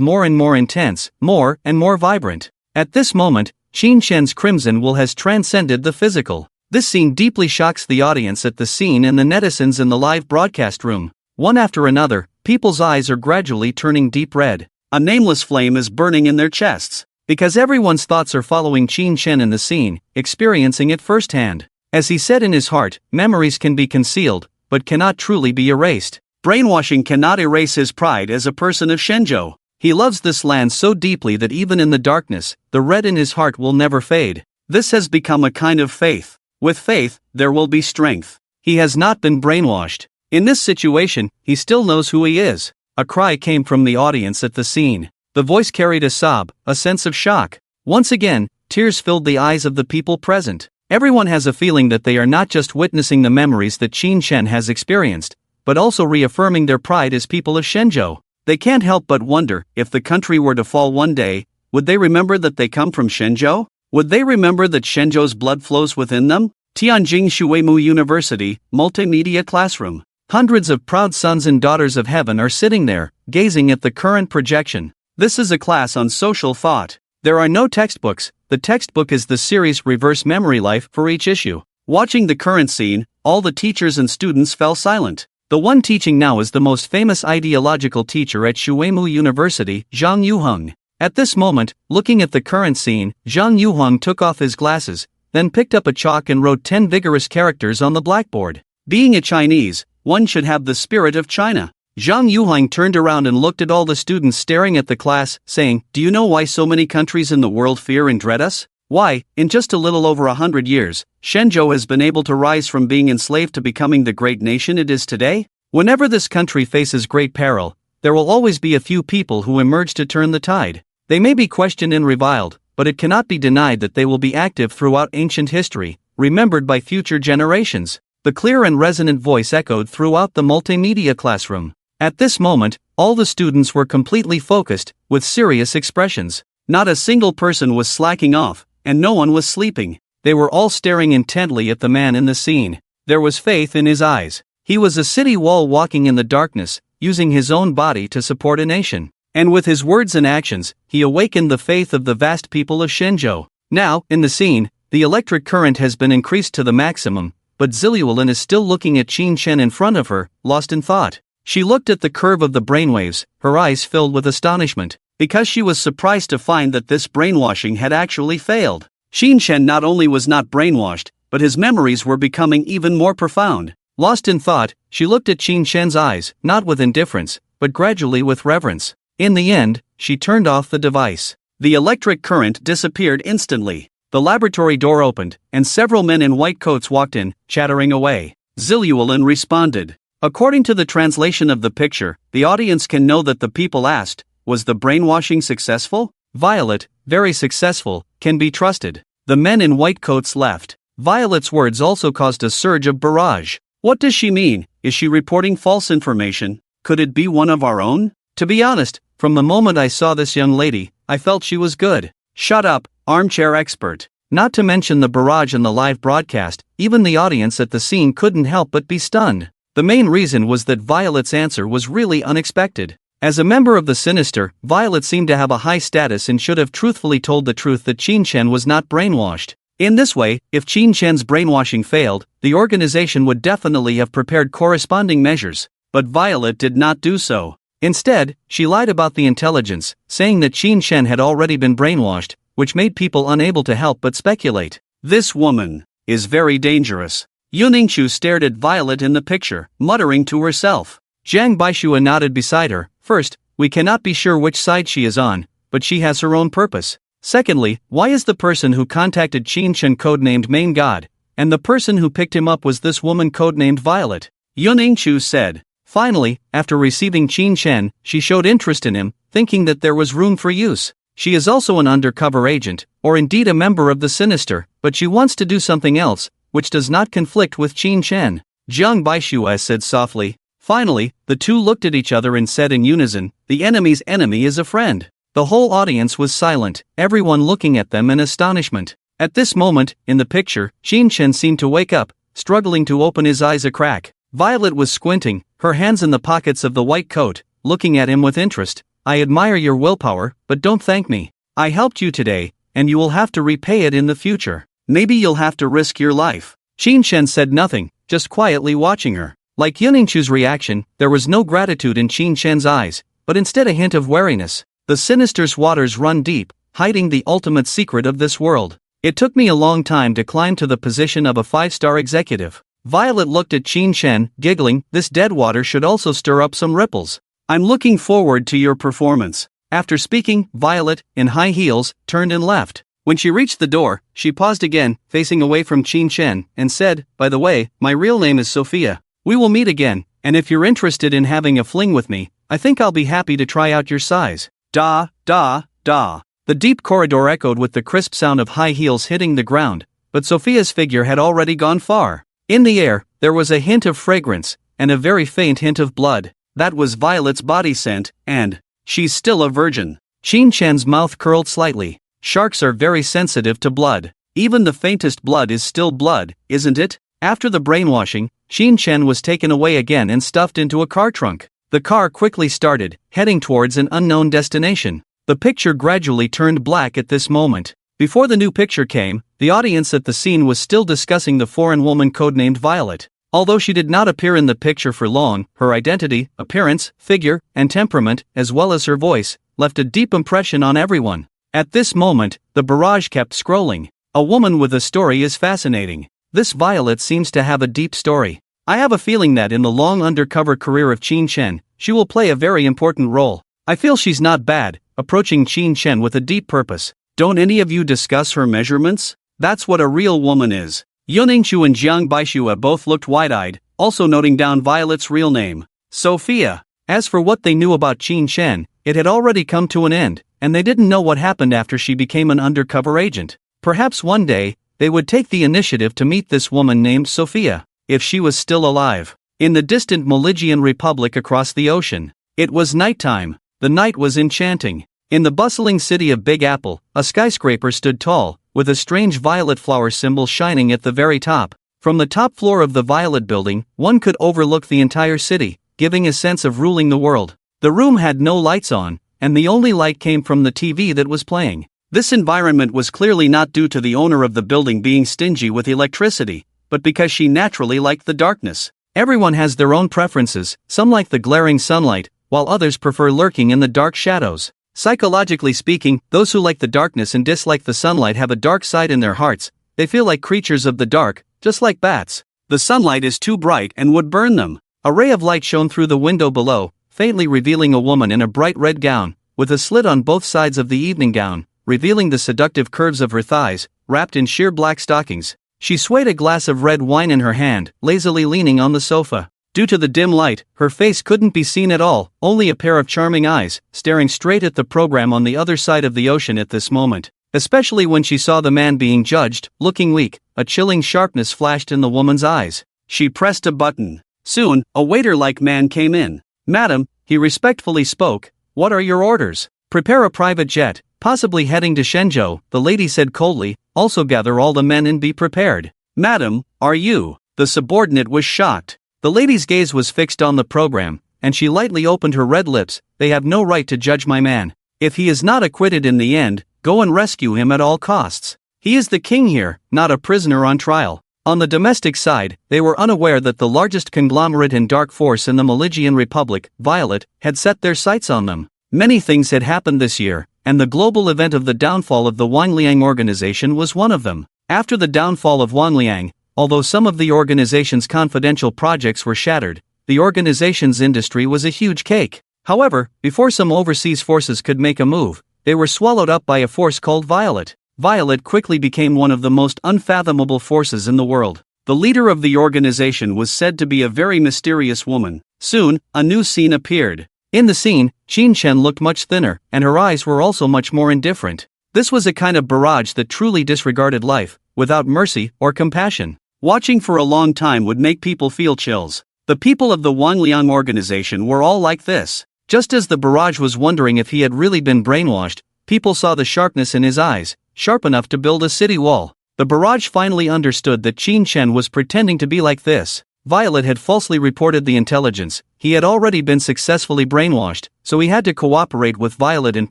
more and more intense, more and more vibrant. At this moment, Qin Shen's crimson will has transcended the physical. This scene deeply shocks the audience at the scene and the netizens in the live broadcast room. One after another, people's eyes are gradually turning deep red. A nameless flame is burning in their chests. Because everyone's thoughts are following Qin Shen in the scene, experiencing it firsthand. As he said in his heart, memories can be concealed, but cannot truly be erased. Brainwashing cannot erase his pride as a person of Shenzhou. He loves this land so deeply that even in the darkness, the red in his heart will never fade. This has become a kind of faith. With faith, there will be strength. He has not been brainwashed. In this situation, he still knows who he is. A cry came from the audience at the scene. The voice carried a sob, a sense of shock. Once again, tears filled the eyes of the people present. Everyone has a feeling that they are not just witnessing the memories that Qin Shen has experienced, but also reaffirming their pride as people of Shenzhou. They can't help but wonder, if the country were to fall one day, would they remember that they come from Shenzhou? Would they remember that Shenzhou's blood flows within them? Tianjin Shuimu University, Multimedia Classroom. Hundreds of proud sons and daughters of heaven are sitting there, gazing at the current projection. This is a class on social thought. There are no textbooks. The textbook is the series Reverse Memory Life for each issue. Watching the current scene, all the teachers and students fell silent. The one teaching now is the most famous ideological teacher at Shuimu University, Zhang Yuheng. At this moment, looking at the current scene, Zhang Yuheng took off his glasses, then picked up a chalk and wrote 10 vigorous characters on the blackboard. Being a Chinese, one should have the spirit of China. Zhang Yuheng turned around and looked at all the students staring at the class, saying, "Do you know why so many countries in the world fear and dread us? Why, in just a little over 100 years, Shenzhou has been able to rise from being enslaved to becoming the great nation it is today? Whenever this country faces great peril, there will always be a few people who emerge to turn the tide. They may be questioned and reviled, but it cannot be denied that they will be active throughout ancient history, remembered by future generations." The clear and resonant voice echoed throughout the multimedia classroom. At this moment, all the students were completely focused, with serious expressions. Not a single person was slacking off, and no one was sleeping. They were all staring intently at the man in the scene. There was faith in his eyes. He was a city wall walking in the darkness, using his own body to support a nation. And with his words and actions, he awakened the faith of the vast people of Shenzhou. Now, in the scene, the electric current has been increased to the maximum, but Ziluolin is still looking at Qin Shen in front of her, lost in thought. She looked at the curve of the brainwaves, her eyes filled with astonishment, because she was surprised to find that this brainwashing had actually failed. Qin Shen not only was not brainwashed, but his memories were becoming even more profound. Lost in thought, she looked at Qin Shen's eyes, not with indifference, but gradually with reverence. In the end, she turned off the device. The electric current disappeared instantly. The laboratory door opened, and several men in white coats walked in, chattering away. Ziluolin responded. According to the translation of the picture, the audience can know that the people asked, "Was the brainwashing successful?" Violet, "Very successful, can be trusted." The men in white coats left. Violet's words also caused a surge of barrage. What does she mean? Is she reporting false information? Could it be one of our own? To be honest, from the moment I saw this young lady, I felt she was good. Shut up, armchair expert. Not to mention the barrage in the live broadcast, even the audience at the scene couldn't help but be stunned. The main reason was that Violet's answer was really unexpected. As a member of the Sinister, Violet seemed to have a high status and should have truthfully told the truth that Qin Shen was not brainwashed. In this way, if Qin Shen's brainwashing failed, the organization would definitely have prepared corresponding measures. But Violet did not do so. Instead, she lied about the intelligence, saying that Qin Shen had already been brainwashed, which made people unable to help but speculate. This woman is very dangerous. Yuningshu stared at Violet in the picture, muttering to herself. Zhang Baishua nodded beside her. First, we cannot be sure which side she is on, but she has her own purpose. Secondly, why is the person who contacted Qin Shen codenamed Main God, and the person who picked him up was this woman codenamed Violet? Yuningshu said. Finally, after receiving Qin Shen, she showed interest in him, thinking that there was room for use. She is also an undercover agent, or indeed a member of the Sinister, but she wants to do something else, which does not conflict with Qin Shen. Zhang Baishua said softly. Finally, the two looked at each other and said in unison, "The enemy's enemy is a friend." The whole audience was silent, everyone looking at them in astonishment. At this moment, in the picture, Qin Shen seemed to wake up, struggling to open his eyes a crack. Violet was squinting, her hands in the pockets of the white coat, looking at him with interest. "I admire your willpower, but don't thank me. I helped you today, and you will have to repay it in the future. Maybe you'll have to risk your life." Qin Shen said nothing, just quietly watching her. Like Yuningshu's reaction, there was no gratitude in Qin Shen's eyes, but instead a hint of wariness. The sinister's waters run deep, hiding the ultimate secret of this world. It took me a long time to climb to the position of a 5-star executive. Violet looked at Qin Shen, giggling. This dead water should also stir up some ripples. I'm looking forward to your performance. After speaking, Violet, in high heels, turned and left. When she reached the door, she paused again, facing away from Qin Shen, and said, "By the way, my real name is Sophia. We will meet again, and if you're interested in having a fling with me, I think I'll be happy to try out your size." Da, da, da. The deep corridor echoed with the crisp sound of high heels hitting the ground, but Sophia's figure had already gone far. In the air, there was a hint of fragrance, and a very faint hint of blood. That was Violet's body scent, and she's still a virgin. Qin Shen's mouth curled slightly. Sharks are very sensitive to blood. Even the faintest blood is still blood, isn't it? After the brainwashing, Qin Shen was taken away again and stuffed into a car trunk. The car quickly started, heading towards an unknown destination. The picture gradually turned black at this moment. Before the new picture came, the audience at the scene was still discussing the foreign woman codenamed Violet. Although she did not appear in the picture for long, her identity, appearance, figure, and temperament, as well as her voice, left a deep impression on everyone. At this moment, the barrage kept scrolling. A woman with a story is fascinating. This Violet seems to have a deep story. I have a feeling that in the long undercover career of Qin Shen, she will play a very important role. I feel she's not bad, approaching Qin Shen with a deep purpose. Don't any of you discuss her measurements? That's what a real woman is. Yuningshu and Jiang Baishua both looked wide-eyed, also noting down Violet's real name, Sophia. As for what they knew about Qin Shen, it had already come to an end, and they didn't know what happened after she became an undercover agent. Perhaps one day, they would take the initiative to meet this woman named Sophia, if she was still alive. In the distant Maligian Republic across the ocean, it was nighttime. The night was enchanting. In the bustling city of Big Apple, a skyscraper stood tall, with a strange violet flower symbol shining at the very top. From the top floor of the Violet Building, one could overlook the entire city, giving a sense of ruling the world. The room had no lights on, and the only light came from the TV that was playing. This environment was clearly not due to the owner of the building being stingy with electricity, but because she naturally liked the darkness. Everyone has their own preferences, some like the glaring sunlight, while others prefer lurking in the dark shadows. Psychologically speaking, those who like the darkness and dislike the sunlight have a dark side in their hearts. They feel like creatures of the dark, just like bats. The sunlight is too bright and would burn them. A ray of light shone through the window below, faintly revealing a woman in a bright red gown, with a slit on both sides of the evening gown, revealing the seductive curves of her thighs, wrapped in sheer black stockings. She swayed a glass of red wine in her hand, lazily leaning on the sofa. Due to the dim light, her face couldn't be seen at all, only a pair of charming eyes, staring straight at the program on the other side of the ocean at this moment. Especially when she saw the man being judged, looking weak, a chilling sharpness flashed in the woman's eyes. She pressed a button. Soon, a waiter-like man came in. "Madam," he respectfully spoke, "what are your orders?" "Prepare a private jet, possibly heading to Shenzhou," the lady said coldly. "Also gather all the men and be prepared." "Madam, are you?" The subordinate was shocked. The lady's gaze was fixed on the program, and she lightly opened her red lips. "They have no right to judge my man. If he is not acquitted in the end, go and rescue him at all costs. He is the king here, not a prisoner on trial." On the domestic side, they were unaware that the largest conglomerate and dark force in the Maligian Republic, Violet, had set their sights on them. Many things had happened this year, and the global event of the downfall of the Wangliang organization was one of them. After the downfall of Wangliang, although some of the organization's confidential projects were shattered, the organization's industry was a huge cake. However, before some overseas forces could make a move, they were swallowed up by a force called Violet. Violet quickly became one of the most unfathomable forces in the world. The leader of the organization was said to be a very mysterious woman. Soon, a new scene appeared. In the scene, Qin Shen looked much thinner, and her eyes were also much more indifferent. This was a kind of barrage that truly disregarded life, without mercy or compassion. Watching for a long time would make people feel chills. The people of the Wangliang organization were all like this. Just as the barrage was wondering if he had really been brainwashed, people saw the sharpness in his eyes, sharp enough to build a city wall. The barrage finally understood that Qin Shen was pretending to be like this. Violet had falsely reported the intelligence. He had already been successfully brainwashed, so he had to cooperate with Violet and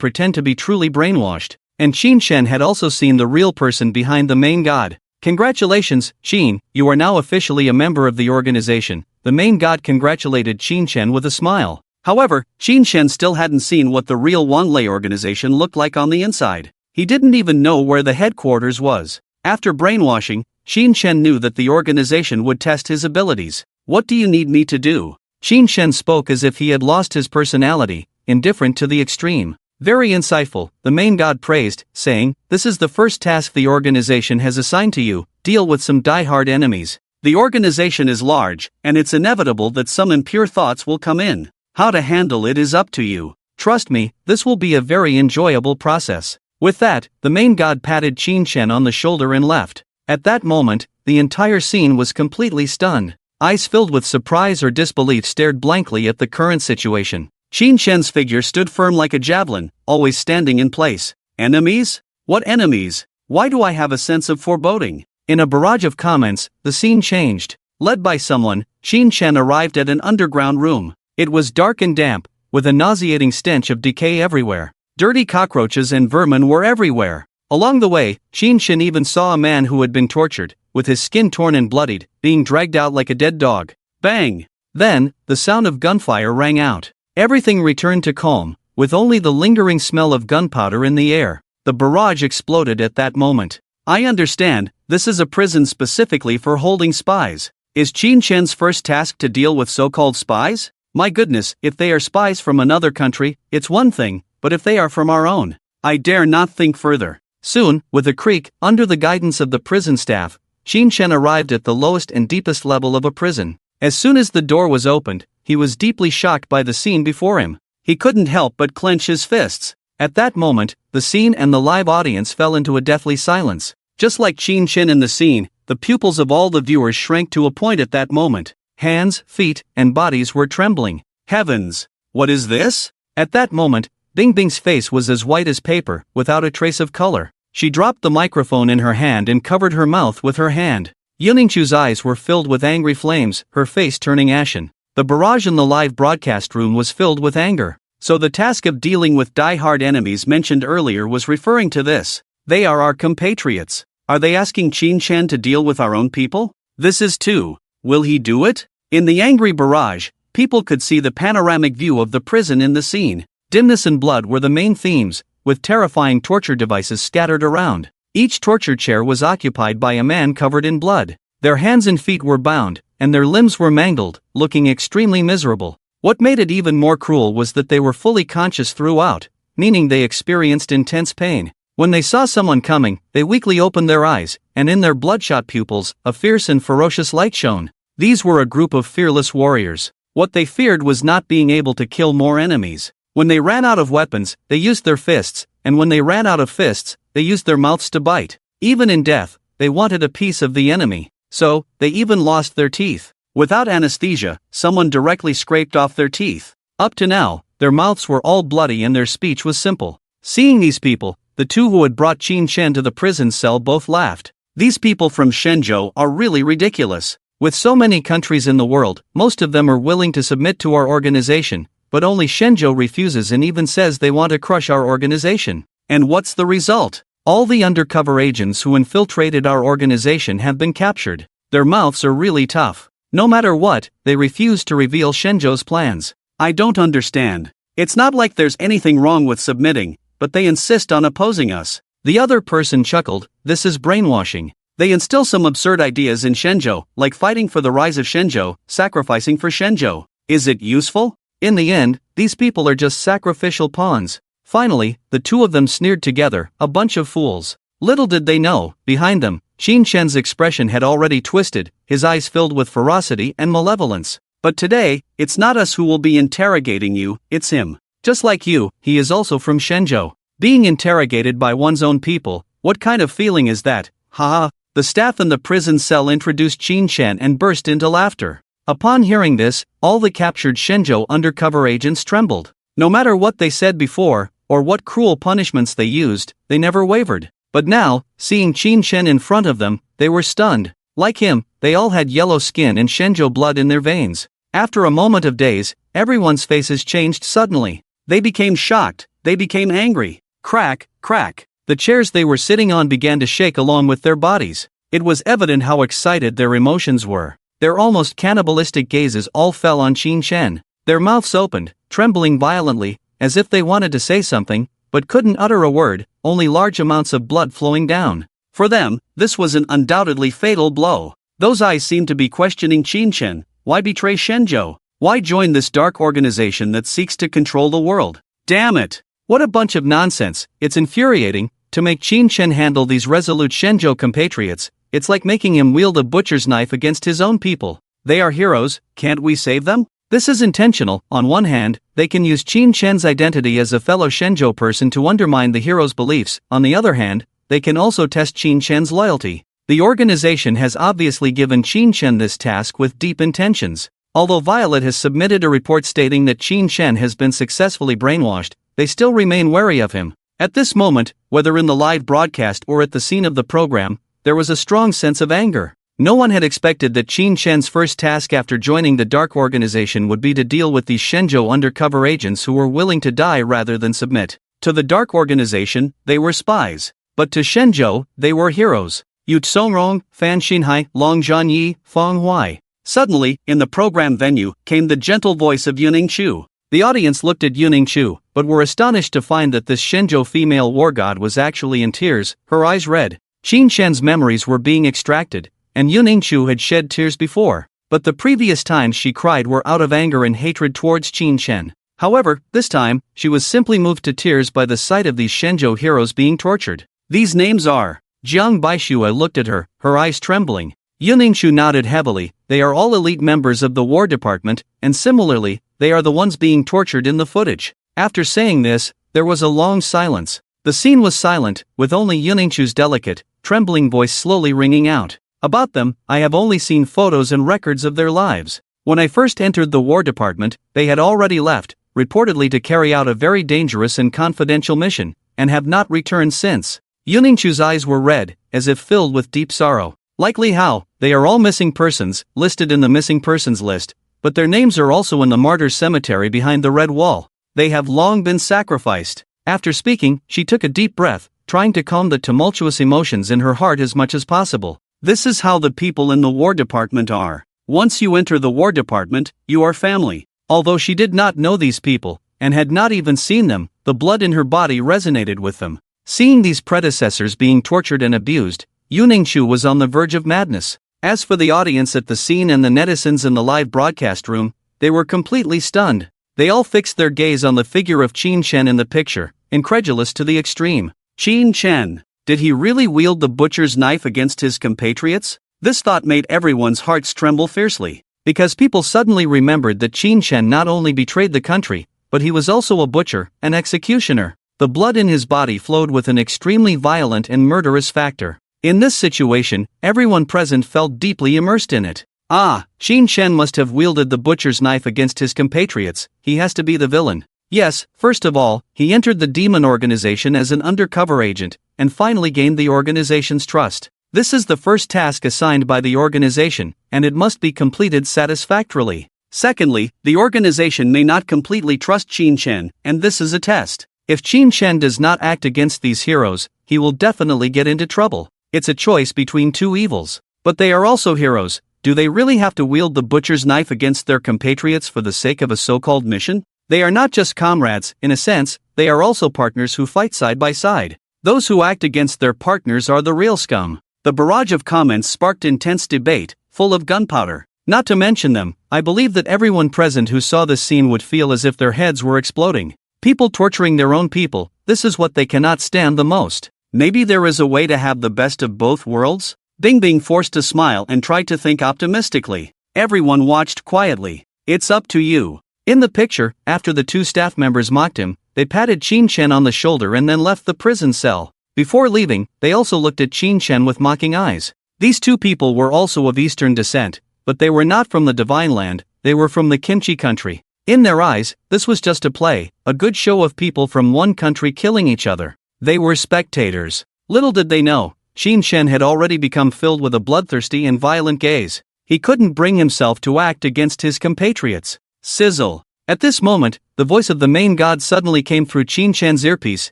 pretend to be truly brainwashed. And Qin Shen had also seen the real person behind the main god. "Congratulations, Qin, you are now officially a member of the organization." The main god congratulated Qin Shen with a smile. However, Qin Shen still hadn't seen what the real Wanlei organization looked like on the inside. He didn't even know where the headquarters was. After brainwashing, Qin Shen knew that the organization would test his abilities. What do you need me to do? Qin Shen spoke as if he had lost his personality, indifferent to the extreme. Very insightful, the main god praised, saying, "This is the first task the organization has assigned to you, deal with some die-hard enemies. The organization is large, and it's inevitable that some impure thoughts will come in. How to handle it is up to you. Trust me, this will be a very enjoyable process." With that, the main god patted Qin Shen on the shoulder and left. At that moment, the entire scene was completely stunned. Eyes filled with surprise or disbelief stared blankly at the current situation. Qin Shen's figure stood firm like a javelin, always standing in place. Enemies? What enemies? Why do I have a sense of foreboding? In a barrage of comments, the scene changed. Led by someone, Qin Shen arrived at an underground room. It was dark and damp, with a nauseating stench of decay everywhere. Dirty cockroaches and vermin were everywhere. Along the way, Qin Shen even saw a man who had been tortured, with his skin torn and bloodied, being dragged out like a dead dog. Bang! Then, the sound of gunfire rang out. Everything returned to calm, with only the lingering smell of gunpowder in the air. The barrage exploded at that moment. I understand, this is a prison specifically for holding spies. Is Qin Shen's first task to deal with so-called spies? My goodness, if they are spies from another country, it's one thing, but if they are from our own, I dare not think further. Soon, with a creak, under the guidance of the prison staff, Qin Shen arrived at the lowest and deepest level of a prison. As soon as the door was opened, he was deeply shocked by the scene before him. He couldn't help but clench his fists. At that moment, the scene and the live audience fell into a deathly silence. Just like Qin Shen in the scene, the pupils of all the viewers shrank to a point at that moment. Hands, feet, and bodies were trembling. Heavens! What is this? At that moment, Bingbing's face was as white as paper, without a trace of color. She dropped the microphone in her hand and covered her mouth with her hand. Yuningchu's eyes were filled with angry flames, her face turning ashen. The barrage in the live broadcast room was filled with anger. So the task of dealing with die-hard enemies mentioned earlier was referring to this. They are our compatriots. Are they asking Qin Shen to deal with our own people? This is too. Will he do it? In the angry barrage, people could see the panoramic view of the prison in the scene. Dimness and blood were the main themes, with terrifying torture devices scattered around. Each torture chair was occupied by a man covered in blood. Their hands and feet were bound, and their limbs were mangled, looking extremely miserable. What made it even more cruel was that they were fully conscious throughout, meaning they experienced intense pain. When they saw someone coming, they weakly opened their eyes, and in their bloodshot pupils, a fierce and ferocious light shone. These were a group of fearless warriors. What they feared was not being able to kill more enemies. When they ran out of weapons, they used their fists, and when they ran out of fists, they used their mouths to bite. Even in death, they wanted a piece of the enemy. So, they even lost their teeth. Without anesthesia, someone directly scraped off their teeth. Up to now, their mouths were all bloody and their speech was simple. Seeing these people, the two who had brought Qin Shen to the prison cell both laughed. These people from Shenzhou are really ridiculous. With so many countries in the world, most of them are willing to submit to our organization, but only Shenzhou refuses and even says they want to crush our organization. And what's the result? All the undercover agents who infiltrated our organization have been captured. Their mouths are really tough. No matter what, they refuse to reveal Shenzhou's plans. I don't understand. It's not like there's anything wrong with submitting, but they insist on opposing us. The other person chuckled, this is brainwashing. They instill some absurd ideas in Shenzhou, like fighting for the rise of Shenzhou, sacrificing for Shenzhou. Is it useful? In the end, these people are just sacrificial pawns. Finally, the two of them sneered together, a bunch of fools. Little did they know, behind them, Qin Shen's expression had already twisted, his eyes filled with ferocity and malevolence. But today, it's not us who will be interrogating you, it's him. Just like you, he is also from Shenzhou. Being interrogated by one's own people, what kind of feeling is that? Haha. The staff in the prison cell introduced Qin Shen and burst into laughter. Upon hearing this, all the captured Shenzhou undercover agents trembled. No matter what they said before, or what cruel punishments they used, they never wavered. But now, seeing Qin Shen in front of them, they were stunned. Like him, they all had yellow skin and Shenzhou blood in their veins. After a moment of daze, everyone's faces changed suddenly. They became shocked, they became angry. Crack, crack. The chairs they were sitting on began to shake along with their bodies. It was evident how excited their emotions were. Their almost cannibalistic gazes all fell on Qin Shen. Their mouths opened, trembling violently, as if they wanted to say something, but couldn't utter a word, only large amounts of blood flowing down. For them, this was an undoubtedly fatal blow. Those eyes seemed to be questioning Qin Shen. Why betray Shenzhou? Why join this dark organization that seeks to control the world? Damn it! What a bunch of nonsense. It's infuriating to make Qin Shen handle these resolute Shenzhou compatriots. It's like making him wield a butcher's knife against his own people. They are heroes, can't we save them? This is intentional. On one hand, they can use Qin Shen's identity as a fellow Shenzhou person to undermine the hero's beliefs. On the other hand, they can also test Qin Shen's loyalty. The organization has obviously given Qin Shen this task with deep intentions. Although Violet has submitted a report stating that Qin Shen has been successfully brainwashed, they still remain wary of him. At this moment, whether in the live broadcast or at the scene of the program, there was a strong sense of anger. No one had expected that Qin Shen's first task after joining the dark organization would be to deal with these Shenzhou undercover agents who were willing to die rather than submit. To the dark organization, they were spies. But to Shenzhou, they were heroes. Yu Tsongrong, Fan Xinhai, Long Zhanyi, Feng Huai. Suddenly, in the program venue, came the gentle voice of Yuning Chu. The audience looked at Yuning Chu, but were astonished to find that this Shenzhou female war god was actually in tears, her eyes red. Qin Shen's memories were being extracted, and Yuning Chu had shed tears before, but the previous times she cried were out of anger and hatred towards Qin Shen. However, this time, she was simply moved to tears by the sight of these Shenzhou heroes being tortured. These names are... Jiang Baishua looked at her, her eyes trembling. Yuning Chu nodded heavily. They are all elite members of the War Department, and similarly, they are the ones being tortured in the footage. After saying this, there was a long silence. The scene was silent, with only Yuning Chu's delicate, trembling voice slowly ringing out. About them, I have only seen photos and records of their lives. When I first entered the War Department, they had already left, reportedly to carry out a very dangerous and confidential mission, and have not returned since. Yuning Chu's eyes were red, as if filled with deep sorrow. Likely how, they are all missing persons, listed in the missing persons list, but their names are also in the martyrs' cemetery behind the red wall. They have long been sacrificed. After speaking, she took a deep breath, trying to calm the tumultuous emotions in her heart as much as possible. This is how the people in the War Department are. Once you enter the War Department, you are family. Although she did not know these people, and had not even seen them, the blood in her body resonated with them. Seeing these predecessors being tortured and abused, Yuning Chu was on the verge of madness. As for the audience at the scene and the netizens in the live broadcast room, they were completely stunned. They all fixed their gaze on the figure of Qin Shen in the picture, incredulous to the extreme. Qin Shen. Did he really wield the butcher's knife against his compatriots? This thought made everyone's hearts tremble fiercely, because people suddenly remembered that Qin Shen not only betrayed the country, but he was also a butcher, an executioner. The blood in his body flowed with an extremely violent and murderous factor. In this situation, everyone present felt deeply immersed in it. Qin Shen must have wielded the butcher's knife against his compatriots. He has to be the villain. Yes, first of all, he entered the demon organization as an undercover agent, and finally gained the organization's trust. This is the first task assigned by the organization, and it must be completed satisfactorily. Secondly, the organization may not completely trust Qin Shen, and this is a test. If Qin Shen does not act against these heroes, he will definitely get into trouble. It's a choice between two evils. But they are also heroes. Do they really have to wield the butcher's knife against their compatriots for the sake of a so-called mission? They are not just comrades, in a sense, they are also partners who fight side by side. Those who act against their partners are the real scum. The barrage of comments sparked intense debate, full of gunpowder. Not to mention them, I believe that everyone present who saw this scene would feel as if their heads were exploding. People torturing their own people, this is what they cannot stand the most. Maybe there is a way to have the best of both worlds? Bing being forced to smile and tried to think optimistically. Everyone watched quietly. It's up to you. In the picture, after the two staff members mocked him, they patted Qin Shen on the shoulder and then left the prison cell. Before leaving, they also looked at Qin Shen with mocking eyes. These two people were also of Eastern descent, but they were not from the Divine Land, they were from the Kimchi country. In their eyes, this was just a play, a good show of people from one country killing each other. They were spectators. Little did they know, Qin Shen had already become filled with a bloodthirsty and violent gaze. He couldn't bring himself to act against his compatriots. Sizzle. At this moment, the voice of the main god suddenly came through Qin Shen's earpiece.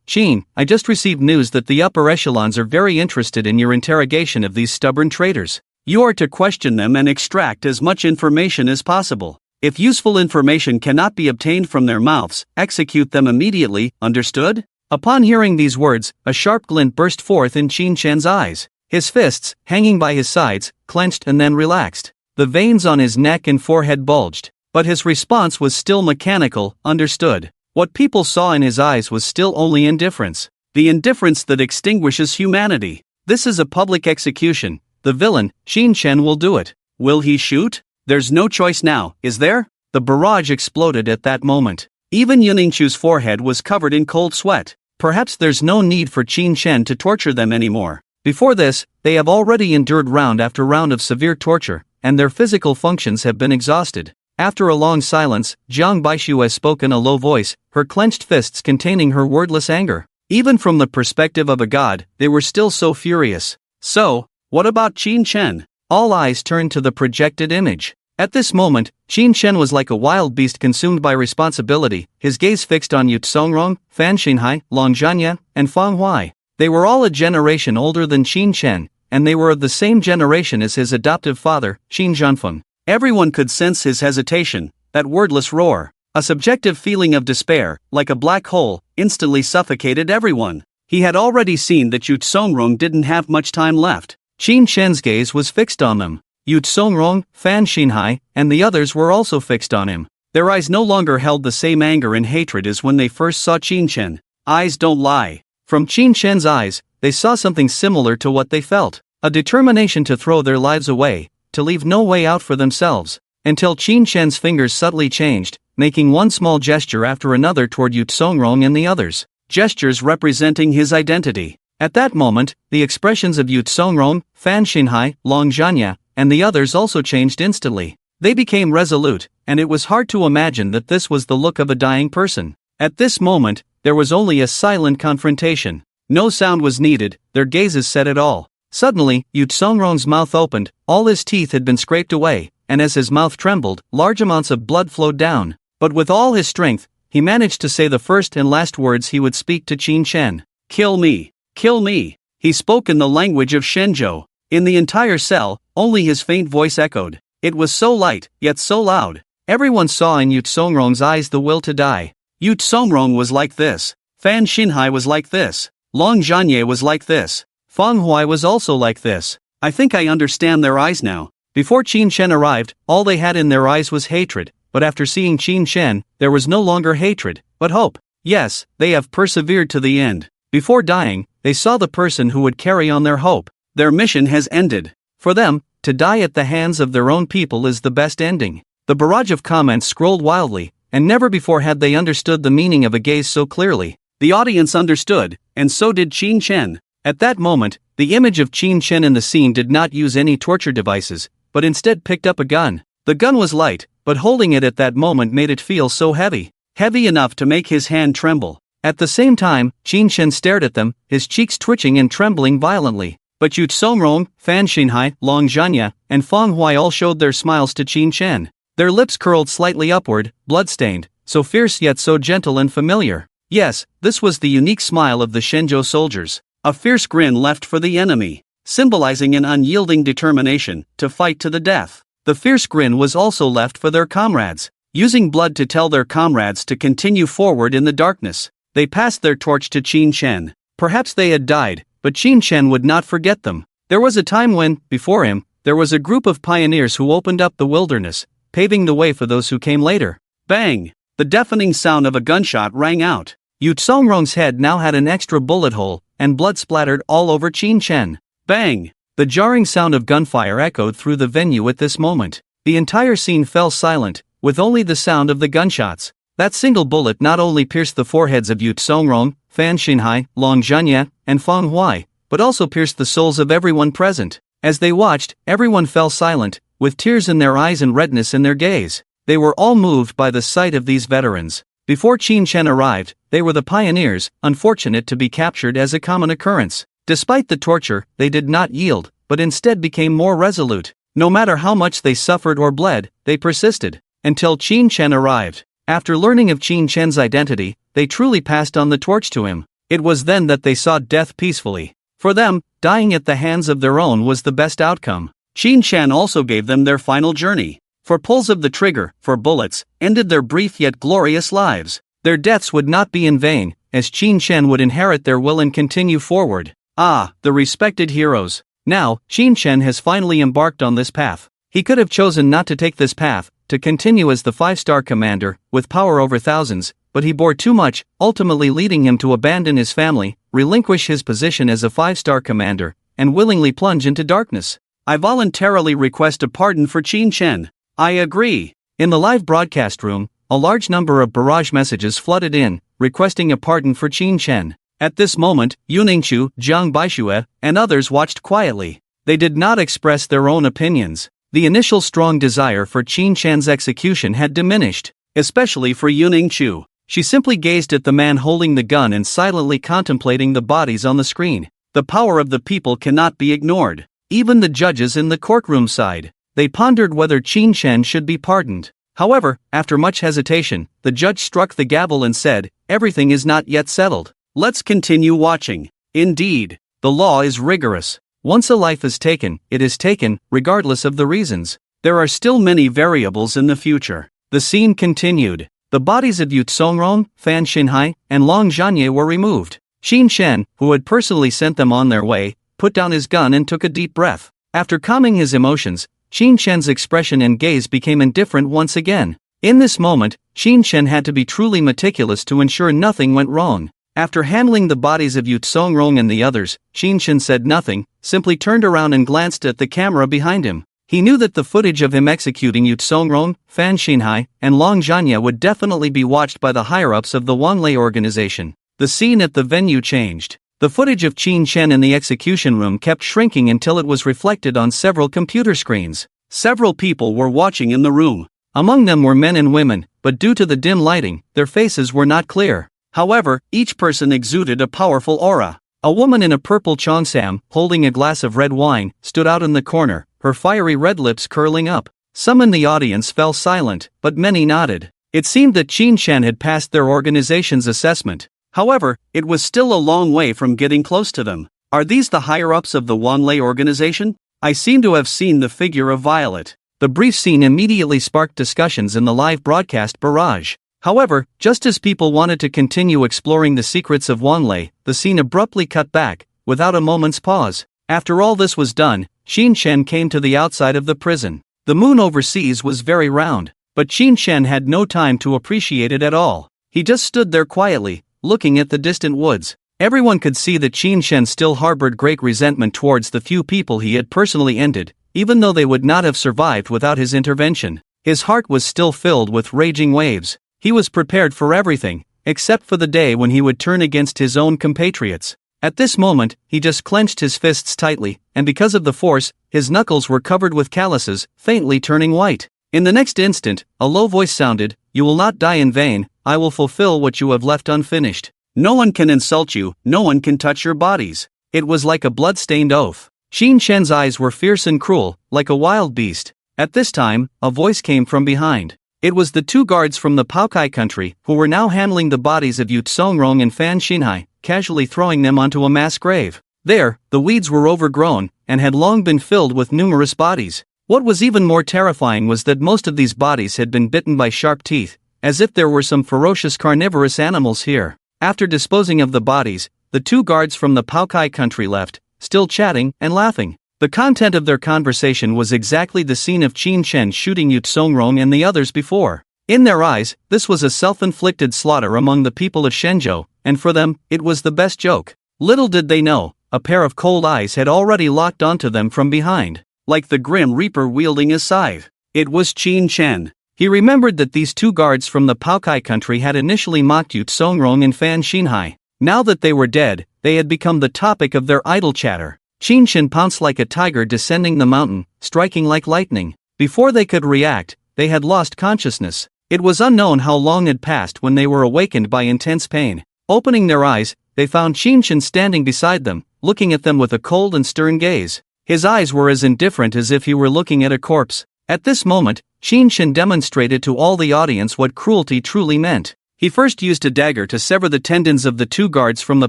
Qin, I just received news that the upper echelons are very interested in your interrogation of these stubborn traitors. You are to question them and extract as much information as possible. If useful information cannot be obtained from their mouths, execute them immediately, understood? Upon hearing these words, a sharp glint burst forth in Qin Shen's eyes. His fists, hanging by his sides, clenched and then relaxed. The veins on his neck and forehead bulged. But his response was still mechanical, understood. What people saw in his eyes was still only indifference. The indifference that extinguishes humanity. This is a public execution. The villain, Qin Shen, will do it. Will he shoot? There's no choice now, is there? The barrage exploded at that moment. Even Yuningshu's forehead was covered in cold sweat. Perhaps there's no need for Qin Shen to torture them anymore. Before this, they have already endured round after round of severe torture, and their physical functions have been exhausted. After a long silence, Jiang Baishu has spoken in a low voice, her clenched fists containing her wordless anger. Even from the perspective of a god, they were still so furious. So, what about Qin Shen? All eyes turned to the projected image. At this moment, Qin Shen was like a wild beast consumed by responsibility, his gaze fixed on Unsung, Fan Xinhai, Long Zhanya, and Fang Huai. They were all a generation older than Qin Shen, and they were of the same generation as his adoptive father, Qin Zhanfeng. Everyone could sense his hesitation, that wordless roar. A subjective feeling of despair, like a black hole, instantly suffocated everyone. He had already seen that Unsung didn't have much time left. Qin Shen's gaze was fixed on them. Unsung, Fan Xinhai, and the others were also fixed on him. Their eyes no longer held the same anger and hatred as when they first saw Qin Shen. Eyes don't lie. From Qin Shen's eyes, they saw something similar to what they felt. A determination to throw their lives away, to leave no way out for themselves, until Qin Shen's fingers subtly changed, making one small gesture after another toward Unsung and the others, gestures representing his identity. At that moment, the expressions of Unsung, Fan Xinhai, Long Zhanya, and the others also changed instantly. They became resolute, and it was hard to imagine that this was the look of a dying person. At this moment, there was only a silent confrontation. No sound was needed, their gazes said it all. Suddenly, Unsung's mouth opened, all his teeth had been scraped away, and as his mouth trembled, large amounts of blood flowed down. But with all his strength, he managed to say the first and last words he would speak to Qin Shen. Kill me! Kill me! He spoke in the language of Shenzhou. In the entire cell, only his faint voice echoed. It was so light, yet so loud. Everyone saw in Unsung's eyes the will to die. Unsung was like this. Fan Xinhai was like this. Long Zhanye was like this. Fang Huai was also like this. I think I understand their eyes now. Before Qin Shen arrived, all they had in their eyes was hatred, but after seeing Qin Shen, there was no longer hatred, but hope. Yes, they have persevered to the end. Before dying, they saw the person who would carry on their hope. Their mission has ended. For them, to die at the hands of their own people is the best ending. The barrage of comments scrolled wildly, and never before had they understood the meaning of a gaze so clearly. The audience understood, and so did Qin Shen. At that moment, the image of Qin Shen in the scene did not use any torture devices, but instead picked up a gun. The gun was light, but holding it at that moment made it feel so heavy. Heavy enough to make his hand tremble. At the same time, Qin Shen stared at them, his cheeks twitching and trembling violently. But Unsung, Fan Xinhai, Long Zhanya, and Fang Huai all showed their smiles to Qin Shen. Their lips curled slightly upward, blood-stained, so fierce yet so gentle and familiar. Yes, this was the unique smile of the Shenzhou soldiers. A fierce grin left for the enemy, symbolizing an unyielding determination to fight to the death. The fierce grin was also left for their comrades, using blood to tell their comrades to continue forward in the darkness. They passed their torch to Qin Shen. Perhaps they had died, but Qin Shen would not forget them. There was a time when, before him, there was a group of pioneers who opened up the wilderness, paving the way for those who came later. Bang! The deafening sound of a gunshot rang out. Unsung's head now had an extra bullet hole, and blood splattered all over Qin Shen. Bang! The jarring sound of gunfire echoed through the venue at this moment. The entire scene fell silent, with only the sound of the gunshots. That single bullet not only pierced the foreheads of Unsung, Fan Xinhai, Long Zhanya, and Fang Huai, but also pierced the souls of everyone present. As they watched, everyone fell silent, with tears in their eyes and redness in their gaze. They were all moved by the sight of these veterans. Before Qin Shen arrived, they were the pioneers, unfortunate to be captured as a common occurrence. Despite the torture, they did not yield, but instead became more resolute. No matter how much they suffered or bled, they persisted. Until Qin Shen arrived. After learning of Qin Shen's identity, they truly passed on the torch to him. It was then that they saw death peacefully. For them, dying at the hands of their own was the best outcome. Qin Shen also gave them their final journey. for pulls of the trigger, for bullets, ended their brief yet glorious lives. Their deaths would not be in vain, as Qin Shen would inherit their will and continue forward. Ah, the respected heroes. Now, Qin Shen has finally embarked on this path. He could have chosen not to take this path, to continue as the 5-star commander, with power over thousands, but he bore too much, ultimately leading him to abandon his family, relinquish his position as a 5-star commander, and willingly plunge into darkness. I voluntarily request a pardon for Qin Shen. I agree. In the live broadcast room, a large number of barrage messages flooded in, requesting a pardon for Qin Shen. At this moment, Yuningchu, Jiang Baixue, and others watched quietly. They did not express their own opinions. The initial strong desire for Qin Shen's execution had diminished, especially for Yuningchu. She simply gazed at the man holding the gun and silently contemplating the bodies on the screen. The power of the people cannot be ignored. Even the judges in the courtroom sighed. They pondered whether Qin Shen should be pardoned. However, after much hesitation, the judge struck the gavel and said, "Everything is not yet settled. Let's continue watching." Indeed, the law is rigorous. Once a life is taken, it is taken, regardless of the reasons. There are still many variables in the future. The scene continued. The bodies of Yu Tsongrong, Fan Xinhai, and Long Zhanye were removed. Qin Shen, who had personally sent them on their way, put down his gun and took a deep breath. After calming his emotions, Qin Shen's expression and gaze became indifferent once again. In this moment, Qin Shen had to be truly meticulous to ensure nothing went wrong. After handling the bodies of Yu Tsongrong and the others, Qin Shen said nothing, simply turned around and glanced at the camera behind him. He knew that the footage of him executing Yu Tsongrong, Fan Xinhai, and Long Zhanye would definitely be watched by the higher-ups of the Wanlei organization. The scene at the venue changed. The footage of Qin Shen in the execution room kept shrinking until it was reflected on several computer screens. Several people were watching in the room. Among them were men and women, but due to the dim lighting, their faces were not clear. However, each person exuded a powerful aura. A woman in a purple cheongsam, holding a glass of red wine, stood out in the corner, her fiery red lips curling up. Some in the audience fell silent, but many nodded. It seemed that Qin Shen had passed their organization's assessment. However, it was still a long way from getting close to them. Are these the higher-ups of the Wanlei organization? I seem to have seen the figure of Violet. The brief scene immediately sparked discussions in the live broadcast barrage. However, just as people wanted to continue exploring the secrets of Wanlei, the scene abruptly cut back, without a moment's pause. After all this was done, Qin Shen came to the outside of the prison. The moon overseas was very round, but Qin Shen had no time to appreciate it at all. He just stood there quietly, looking at the distant woods. Everyone could see that Qin Shen still harbored great resentment towards the few people he had personally ended, even though they would not have survived without his intervention. His heart was still filled with raging waves. He was prepared for everything, except for the day when he would turn against his own compatriots. At this moment, he just clenched his fists tightly, and because of the force, his knuckles were covered with calluses, faintly turning white. In the next instant, a low voice sounded, "You will not die in vain, I will fulfill what you have left unfinished. No one can insult you, no one can touch your bodies." It was like a blood-stained oath. Qin Shen's eyes were fierce and cruel, like a wild beast. At this time, a voice came from behind. It was the 2 guards from the Paokai country, who were now handling the bodies of Yu Tsongrong and Fan Xinhai, casually throwing them onto a mass grave. There, the weeds were overgrown, and had long been filled with numerous bodies. What was even more terrifying was that most of these bodies had been bitten by sharp teeth, as if there were some ferocious carnivorous animals here. After disposing of the bodies, the 2 guards from the Paokai country left, still chatting and laughing. The content of their conversation was exactly the scene of Qin Shen shooting Yu Tsongrong and the others before. In their eyes, this was a self-inflicted slaughter among the people of Shenzhou, and for them, it was the best joke. Little did they know, a pair of cold eyes had already locked onto them from behind, like the Grim Reaper wielding a scythe. It was Qin Shen. He remembered that these 2 guards from the Paokai country had initially mocked Yu Tsongrong and Fan Xinhai. Now that they were dead, they had become the topic of their idle chatter. Qin Shen pounced like a tiger descending the mountain, striking like lightning. Before they could react, they had lost consciousness. It was unknown how long had passed when they were awakened by intense pain. Opening their eyes, they found Qin Shen standing beside them, looking at them with a cold and stern gaze. His eyes were as indifferent as if he were looking at a corpse. At this moment, Qin Shen demonstrated to all the audience what cruelty truly meant. He first used a dagger to sever the tendons of the 2 guards from the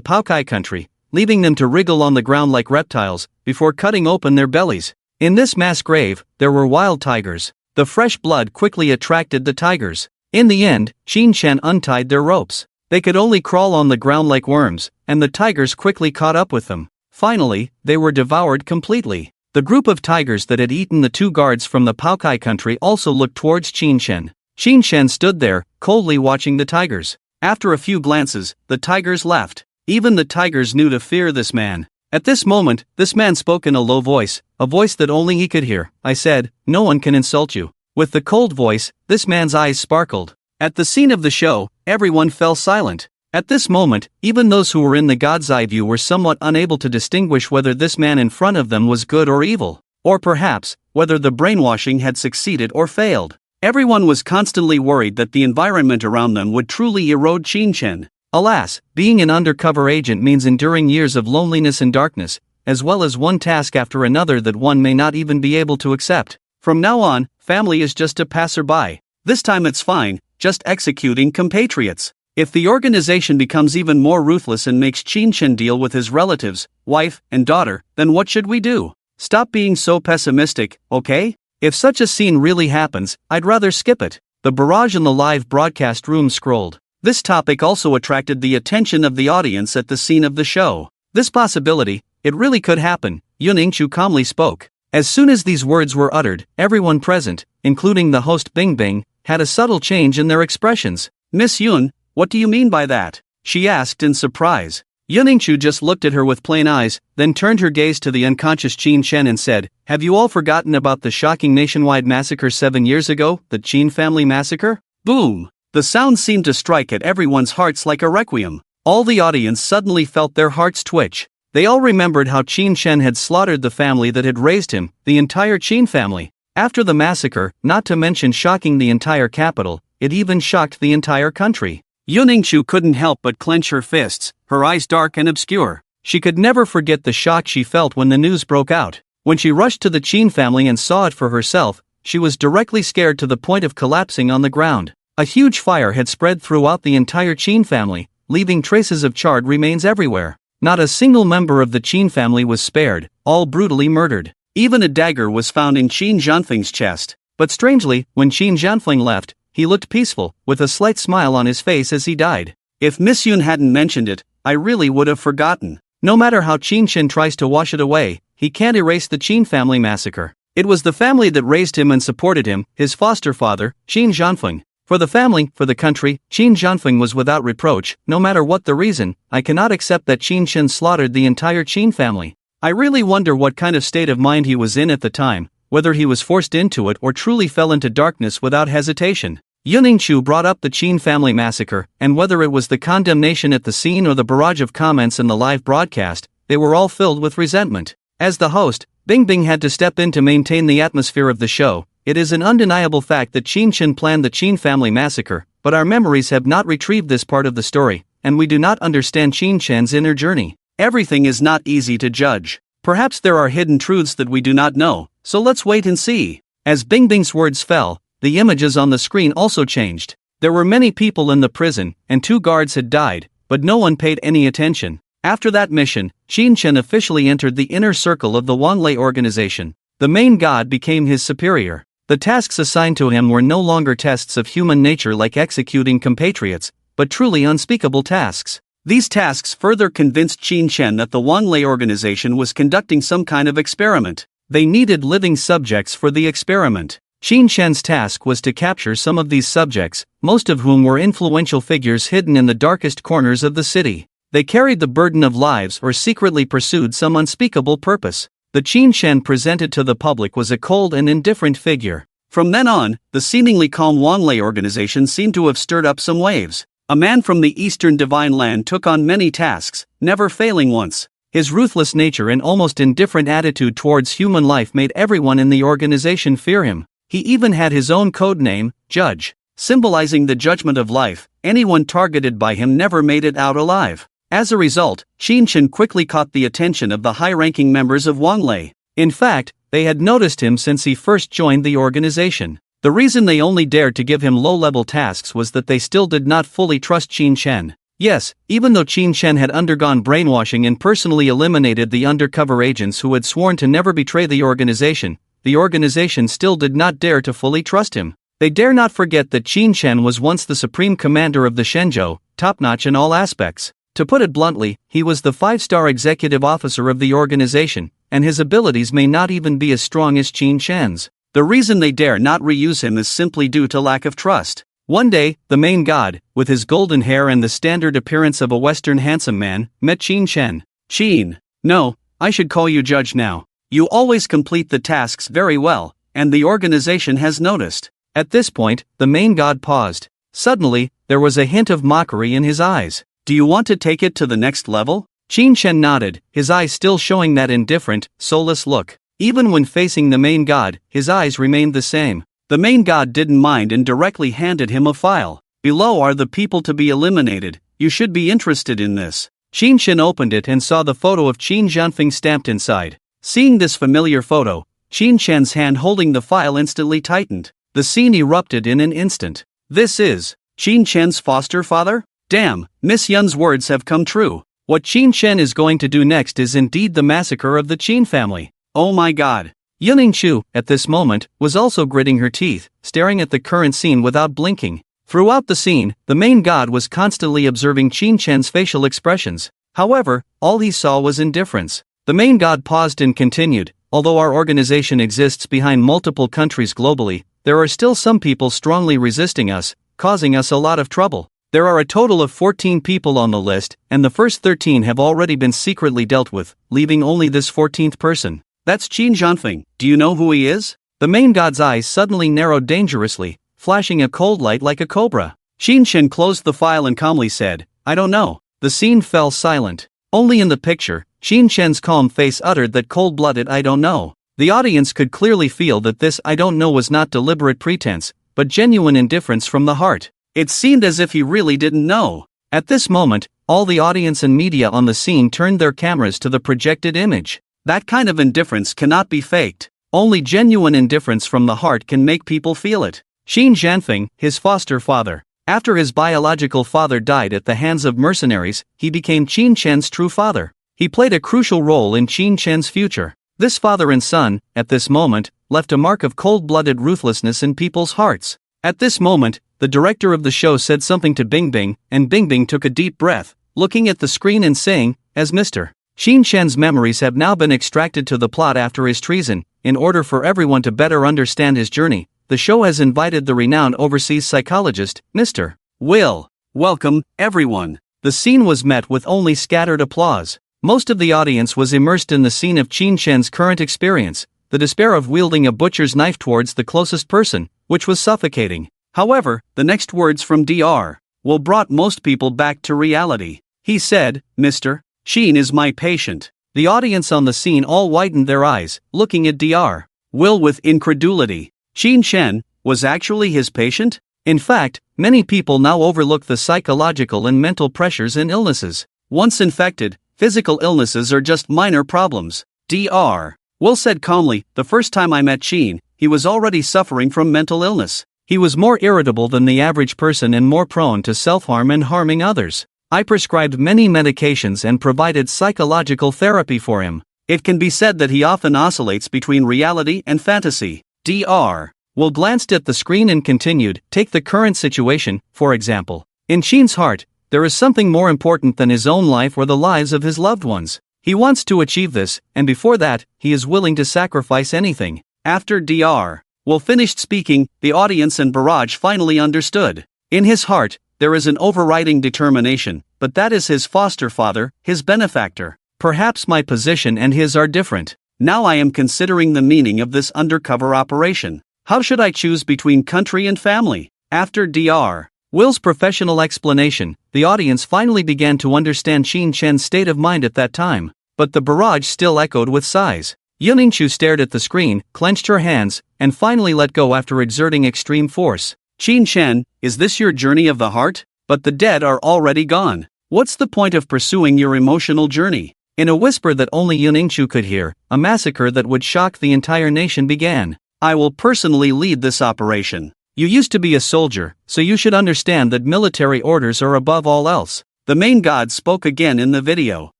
Paokai country, leaving them to wriggle on the ground like reptiles, before cutting open their bellies. In this mass grave, there were wild tigers. The fresh blood quickly attracted the tigers. In the end, Qin Shen untied their ropes. They could only crawl on the ground like worms, and the tigers quickly caught up with them. Finally, they were devoured completely. The group of tigers that had eaten the 2 guards from the Paokai country also looked towards Qin Shen. Qin Shen stood there, coldly watching the tigers. After a few glances, the tigers left. Even the tigers knew to fear this man. At this moment, this man spoke in a low voice, a voice that only he could hear. I said, "No one can insult you." With the cold voice, this man's eyes sparkled. At the scene of the show, everyone fell silent. At this moment, even those who were in the God's eye view were somewhat unable to distinguish whether this man in front of them was good or evil, or perhaps, whether the brainwashing had succeeded or failed. Everyone was constantly worried that the environment around them would truly erode Qin Shen. Alas, being an undercover agent means enduring years of loneliness and darkness, as well as one task after another that one may not even be able to accept. From now on, family is just a passerby. This time it's fine, just executing compatriots. If the organization becomes even more ruthless and makes Qin Shen deal with his relatives, wife, and daughter, then what should we do? Stop being so pessimistic, okay? If such a scene really happens, I'd rather skip it. The barrage in the live broadcast room scrolled. This topic also attracted the attention of the audience at the scene of the show. This possibility, it really could happen, Yuningchu calmly spoke. As soon as these words were uttered, everyone present, including the host Bingbing, had a subtle change in their expressions. "Miss Yun, what do you mean by that?" she asked in surprise. Yuningchu just looked at her with plain eyes, then turned her gaze to the unconscious Qin Shen and said, "Have you all forgotten about the shocking nationwide massacre 7 years ago, the Qin family massacre?" Boom! The sound seemed to strike at everyone's hearts like a requiem. All the audience suddenly felt their hearts twitch. They all remembered how Qin Shen had slaughtered the family that had raised him, the entire Qin family. After the massacre, not to mention shocking the entire capital, it even shocked the entire country. Yuningchu couldn't help but clench her fists, her eyes dark and obscure. She could never forget the shock she felt when the news broke out. When she rushed to the Qin family and saw it for herself, she was directly scared to the point of collapsing on the ground. A huge fire had spread throughout the entire Qin family, leaving traces of charred remains everywhere. Not a single member of the Qin family was spared, all brutally murdered. Even a dagger was found in Qin Jianfeng's chest. But strangely, when Qin Jianfeng left, he looked peaceful, with a slight smile on his face as he died. If Miss Yun hadn't mentioned it, I really would have forgotten. No matter how Qin Shen tries to wash it away, he can't erase the Qin family massacre. It was the family that raised him and supported him, his foster father, Qin Jianfeng. For the family, for the country, Qin Jianfeng was without reproach. No matter what the reason, I cannot accept that Qin Shen slaughtered the entire Qin family. I really wonder what kind of state of mind he was in at the time, whether he was forced into it or truly fell into darkness without hesitation. Yuningchu brought up the Qin family massacre, and whether it was the condemnation at the scene or the barrage of comments in the live broadcast, they were all filled with resentment. As the host, Bingbing had to step in to maintain the atmosphere of the show. It is an undeniable fact that Qin Shen planned the Qin family massacre, but our memories have not retrieved this part of the story, and we do not understand Qin Shen's inner journey. Everything is not easy to judge. Perhaps there are hidden truths that we do not know, so let's wait and see. As Bingbing's words fell, the images on the screen also changed. There were many people in the prison, and 2 guards had died, but no one paid any attention. After that mission, Qin Shen officially entered the inner circle of the Wanlei organization. The main god became his superior. The tasks assigned to him were no longer tests of human nature like executing compatriots, but truly unspeakable tasks. These tasks further convinced Qin Shen that the Wanlei organization was conducting some kind of experiment. They needed living subjects for the experiment. Qin Shen's task was to capture some of these subjects, most of whom were influential figures hidden in the darkest corners of the city. They carried the burden of lives or secretly pursued some unspeakable purpose. The Qin Shen presented to the public was a cold and indifferent figure. From then on, the seemingly calm Wanlei organization seemed to have stirred up some waves. A man from the eastern divine land took on many tasks, never failing once. His ruthless nature and almost indifferent attitude towards human life made everyone in the organization fear him. He even had his own code name, Judge. Symbolizing the judgment of life, anyone targeted by him never made it out alive. As a result, Qin Shen quickly caught the attention of the high-ranking members of Wanlei. In fact, they had noticed him since he first joined the organization. The reason they only dared to give him low-level tasks was that they still did not fully trust Qin Shen. Yes, even though Qin Shen had undergone brainwashing and personally eliminated the undercover agents who had sworn to never betray the organization, the organization still did not dare to fully trust him. They dare not forget that Qin Shen was once the supreme commander of the Shenzhou, top-notch in all aspects. To put it bluntly, he was the 5-star executive officer of the organization, and his abilities may not even be as strong as Qin Shen's. The reason they dare not reuse him is simply due to lack of trust. One day, the main god, with his golden hair and the standard appearance of a Western handsome man, met Qin Shen. "Qin, no, I should call you judge now. You always complete the tasks very well, and the organization has noticed." At this point, the main god paused. Suddenly, there was a hint of mockery in his eyes. "Do you want to take it to the next level?" Qin Shen nodded, his eyes still showing that indifferent, soulless look. Even when facing the main god, his eyes remained the same. The main god didn't mind and directly handed him a file. "Below are the people to be eliminated. You should be interested in this." Qin Shen opened it and saw the photo of Qin Jianfeng stamped inside. Seeing this familiar photo, Qin Shen's hand holding the file instantly tightened. The scene erupted in an instant. "This is Qin Shen's foster father? Damn, Miss Yun's words have come true. What Qin Shen is going to do next is indeed the massacre of the Qin family. Oh my god." Yuningshu, at this moment, was also gritting her teeth, staring at the current scene without blinking. Throughout the scene, the main god was constantly observing Qin Shen's facial expressions. However, all he saw was indifference. The main god paused and continued, "Although our organization exists behind multiple countries globally, there are still some people strongly resisting us, causing us a lot of trouble. There are a total of 14 people on the list, and the first 13 have already been secretly dealt with, leaving only this 14th person. That's Qin Jianfeng. Do you know who he is?" The main god's eyes suddenly narrowed dangerously, flashing a cold light like a cobra. Qin Shen closed the file and calmly said, "I don't know." The scene fell silent. Only in the picture, Qin Shen's calm face uttered that cold-blooded "I don't know." The audience could clearly feel that this "I don't know" was not deliberate pretense, but genuine indifference from the heart. It seemed as if he really didn't know. At this moment, all the audience and media on the scene turned their cameras to the projected image. That kind of indifference cannot be faked. Only genuine indifference from the heart can make people feel it. Qin Jianfeng, his foster father. After his biological father died at the hands of mercenaries, he became Qin Shen's true father. He played a crucial role in Qin Shen's future. This father and son, at this moment, left a mark of cold-blooded ruthlessness in people's hearts. At this moment, the director of the show said something to Bingbing, and Bingbing took a deep breath, looking at the screen and saying, "As Mr. Qin Shen's memories have now been extracted to the plot after his treason, in order for everyone to better understand his journey, the show has invited the renowned overseas psychologist, Mr. Will. Welcome, everyone." The scene was met with only scattered applause. Most of the audience was immersed in the scene of Qin Shen's current experience, the despair of wielding a butcher's knife towards the closest person, which was suffocating. However, the next words from Dr. Will brought most people back to reality. He said, "Mr. Qin is my patient." The audience on the scene all widened their eyes, looking at Dr. Will with incredulity. Qin Shen was actually his patient? In fact, many people now overlook the psychological and mental pressures and illnesses. Once infected, physical illnesses are just minor problems. Dr. Will said calmly, "The first time I met Qin, he was already suffering from mental illness. He was more irritable than the average person and more prone to self-harm and harming others. I prescribed many medications and provided psychological therapy for him. It can be said that he often oscillates between reality and fantasy." Dr. Will glanced at the screen and continued, "Take the current situation, for example. In Qin's heart, there is something more important than his own life or the lives of his loved ones. He wants to achieve this, and before that, he is willing to sacrifice anything." After Dr. Will finished speaking, the audience and barrage finally understood. In his heart, there is an overriding determination, but that is his foster father, his benefactor. Perhaps my position and his are different. Now I am considering the meaning of this undercover operation. How should I choose between country and family? After Dr. Will's professional explanation, the audience finally began to understand Qin Shen's state of mind at that time, but the barrage still echoed with sighs. Yuningshu stared at the screen, clenched her hands, and finally let go after exerting extreme force. "Qin Shen, is this your journey of the heart? But the dead are already gone. What's the point of pursuing your emotional journey?" In a whisper that only Yuningshu could hear, a massacre that would shock the entire nation began. "I will personally lead this operation. You used to be a soldier, so you should understand that military orders are above all else." The main god spoke again in the video.